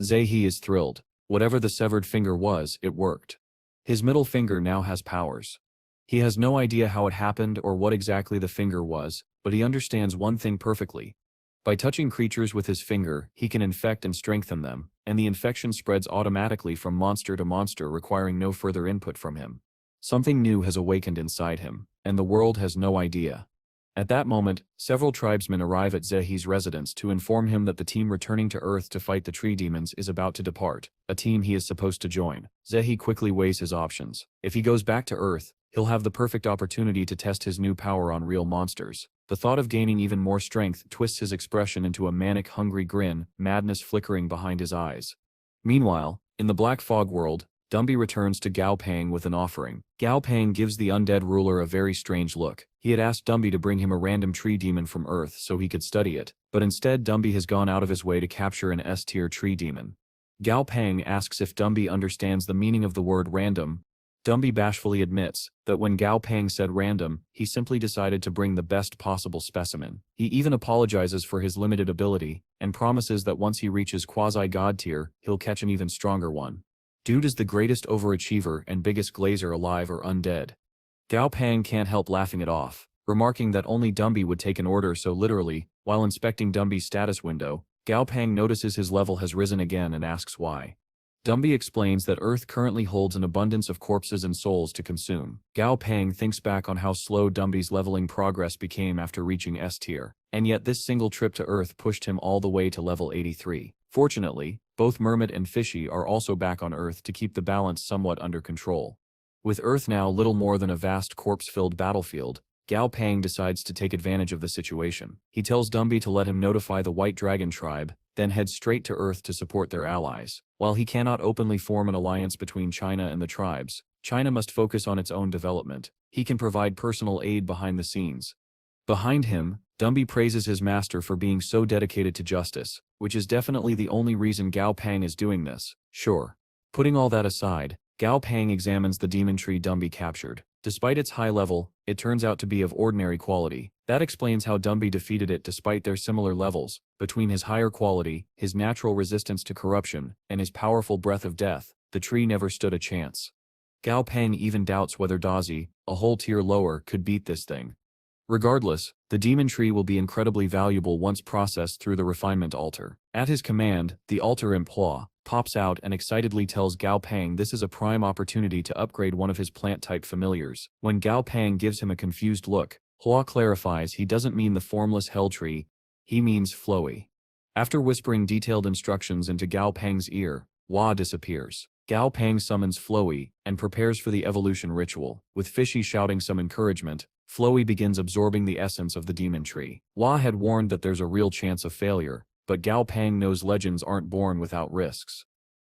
Zehi is thrilled. Whatever the severed finger was, it worked. His middle finger now has powers. He has no idea how it happened or what exactly the finger was, but he understands one thing perfectly. By touching creatures with his finger, he can infect and strengthen them, and the infection spreads automatically from monster to monster, requiring no further input from him. Something new has awakened inside him, and the world has no idea. At that moment, several tribesmen arrive at Zehi's residence to inform him that the team returning to Earth to fight the tree demons is about to depart, a team he is supposed to join. Zehi quickly weighs his options. If he goes back to Earth, he'll have the perfect opportunity to test his new power on real monsters. The thought of gaining even more strength twists his expression into a manic, hungry grin, madness flickering behind his eyes. Meanwhile, in the Black Fog world, Dumby returns to Gao Pang with an offering. Gao Pang gives the undead ruler a very strange look. He had asked Dumby to bring him a random tree demon from Earth so he could study it, But instead Dumby has gone out of his way to capture an S-tier tree demon. Gao Peng asks if Dumby understands the meaning of the word random. Dumby bashfully admits that when Gao Peng said random, he simply decided to bring the best possible specimen. He even apologizes for his limited ability, and promises that once he reaches quasi-god tier, he'll catch an even stronger one. Dude is the greatest overachiever and biggest glazer alive or undead. Gao Peng can't help laughing it off, remarking that only Dumby would take an order so literally. While inspecting Dumby's status window, Gao Peng notices his level has risen again and asks why. Dumby explains that Earth currently holds an abundance of corpses and souls to consume. Gao Peng thinks back on how slow Dumby's leveling progress became after reaching S tier, and yet this single trip to Earth pushed him all the way to level 83. Fortunately, both Mermaid and Fishy are also back on Earth to keep the balance somewhat under control. With Earth now little more than a vast corpse-filled battlefield, Gao Peng decides to take advantage of the situation. He tells Dumby to let him notify the White Dragon tribe, then head straight to Earth to support their allies. While he cannot openly form an alliance between China and the tribes, China must focus on its own development. He can provide personal aid behind the scenes. Behind him, Dumby praises his master for being so dedicated to justice, which is definitely the only reason Gao Peng is doing this. Sure. Putting all that aside, Gao Peng examines the demon tree Dumby captured. Despite its high level, it turns out to be of ordinary quality. That explains how Dumby defeated it despite their similar levels. Between his higher quality, his natural resistance to corruption, and his powerful breath of death, the tree never stood a chance. Gao Peng even doubts whether Dazi, a whole tier lower, could beat this thing. Regardless, the demon tree will be incredibly valuable once processed through the refinement altar. At his command, the altar imp Hua pops out and excitedly tells Gao Peng this is a prime opportunity to upgrade one of his plant-type familiars. When Gao Peng gives him a confused look, Hua clarifies he doesn't mean the formless hell tree, he means flowy. After whispering detailed instructions into Gao Peng's ear, Hua disappears. Gao Peng summons Flowy and prepares for the evolution ritual. With Fishy shouting some encouragement, Flowy begins absorbing the essence of the demon tree. Hua had warned that there's a real chance of failure, but Gao Peng knows legends aren't born without risks.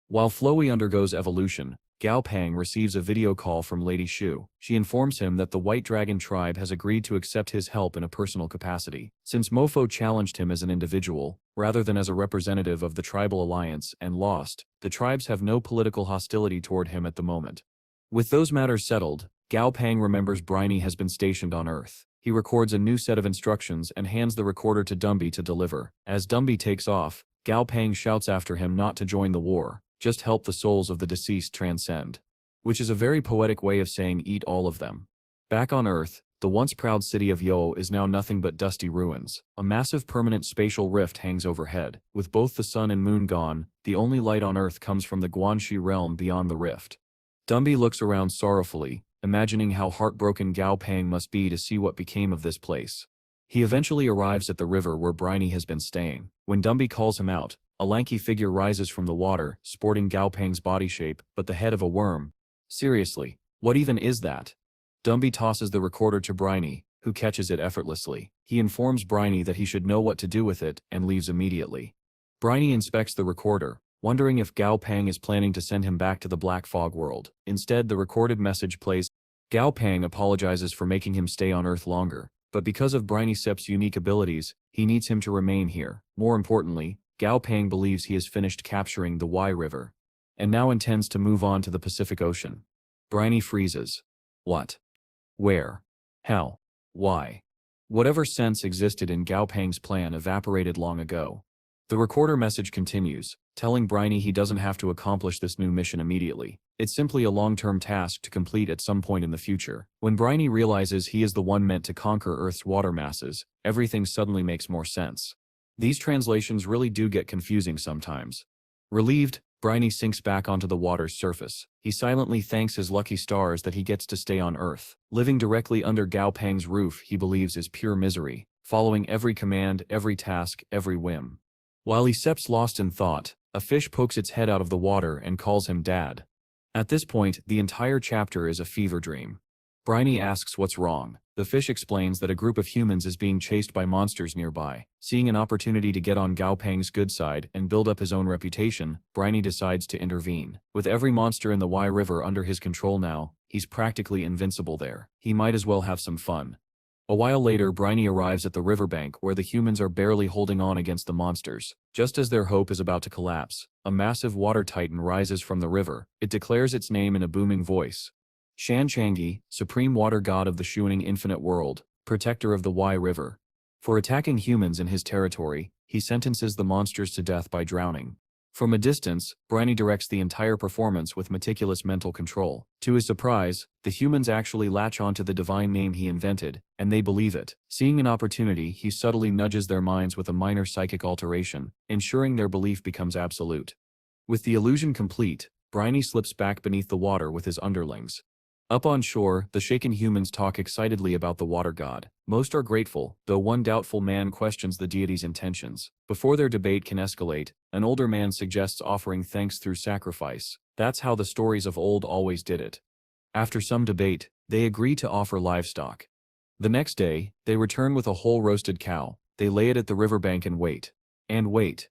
While Flowy undergoes evolution, Gao Peng receives a video call from Lady Shu. She informs him that the White Dragon tribe has agreed to accept his help in a personal capacity. Since Mofo challenged him as an individual, rather than as a representative of the tribal alliance, and lost, the tribes have no political hostility toward him at the moment. With those matters settled, Gao Peng remembers Briny has been stationed on Earth. He records a new set of instructions and hands the recorder to Dumby to deliver. As Dumby takes off, Gao Peng shouts after him not to join the war, just help the souls of the deceased transcend. Which is a very poetic way of saying eat all of them. Back on Earth, the once proud city of Yo is now nothing but dusty ruins. A massive permanent spatial rift hangs overhead. With both the sun and moon gone, the only light on Earth comes from the Guanxi realm beyond the rift. Dumby looks around sorrowfully, imagining how heartbroken Gao Peng must be to see what became of this place. He eventually arrives at the river where Briny has been staying. When Dumby calls him out, a lanky figure rises from the water, sporting Gao Peng's body shape, but the head of a worm. Seriously, what even is that? Dumby tosses the recorder to Briny, who catches it effortlessly. He informs Briny that he should know what to do with it, and leaves immediately. Briny inspects the recorder, wondering if Gao Peng is planning to send him back to the Black Fog world. Instead, the recorded message plays. Gao Peng apologizes for making him stay on Earth longer, but because of Briny Sep's unique abilities, he needs him to remain here. More importantly, Gao Peng believes he has finished capturing the Y River, and now intends to move on to the Pacific Ocean. Briny freezes. What? Where? How? Why? Whatever sense existed in Gao Peng's plan evaporated long ago. The recorder message continues, telling Briny he doesn't have to accomplish this new mission immediately. It's simply a long-term task to complete at some point in the future. When Briny realizes he is the one meant to conquer Earth's water masses, everything suddenly makes more sense. These translations really do get confusing sometimes. Relieved, Briny sinks back onto the water's surface. He silently thanks his lucky stars that he gets to stay on Earth. Living directly under Gao Peng's roof he believes is pure misery, following every command, every task, every whim. While he steps lost in thought, a fish pokes its head out of the water and calls him Dad. At this point, the entire chapter is a fever dream. Briny asks what's wrong. The fish explains that a group of humans is being chased by monsters nearby. Seeing an opportunity to get on Gao Peng's good side and build up his own reputation, Briny decides to intervene. With every monster in the Y River under his control now, he's practically invincible there. He might as well have some fun. A while later, Briny arrives at the riverbank where the humans are barely holding on against the monsters. Just as their hope is about to collapse, a massive water titan rises from the river. It declares its name in a booming voice. Shan Changi, supreme water god of the Shuaning infinite world, protector of the Y River. For attacking humans in his territory, he sentences the monsters to death by drowning. From a distance, Briny directs the entire performance with meticulous mental control. To his surprise, the humans actually latch onto the divine name he invented, and they believe it. Seeing an opportunity, he subtly nudges their minds with a minor psychic alteration, ensuring their belief becomes absolute. With the illusion complete, Briny slips back beneath the water with his underlings. Up on shore, the shaken humans talk excitedly about the water god. Most are grateful, though one doubtful man questions the deity's intentions. Before their debate can escalate, an older man suggests offering thanks through sacrifice. That's how the stories of old always did it. After some debate, they agree to offer livestock. The next day, they return with a whole roasted cow. They lay it at the riverbank and wait. And wait.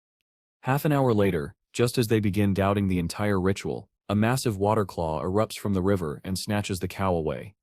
Half an hour later, just as they begin doubting the entire ritual, a massive water claw erupts from the river and snatches the cow away.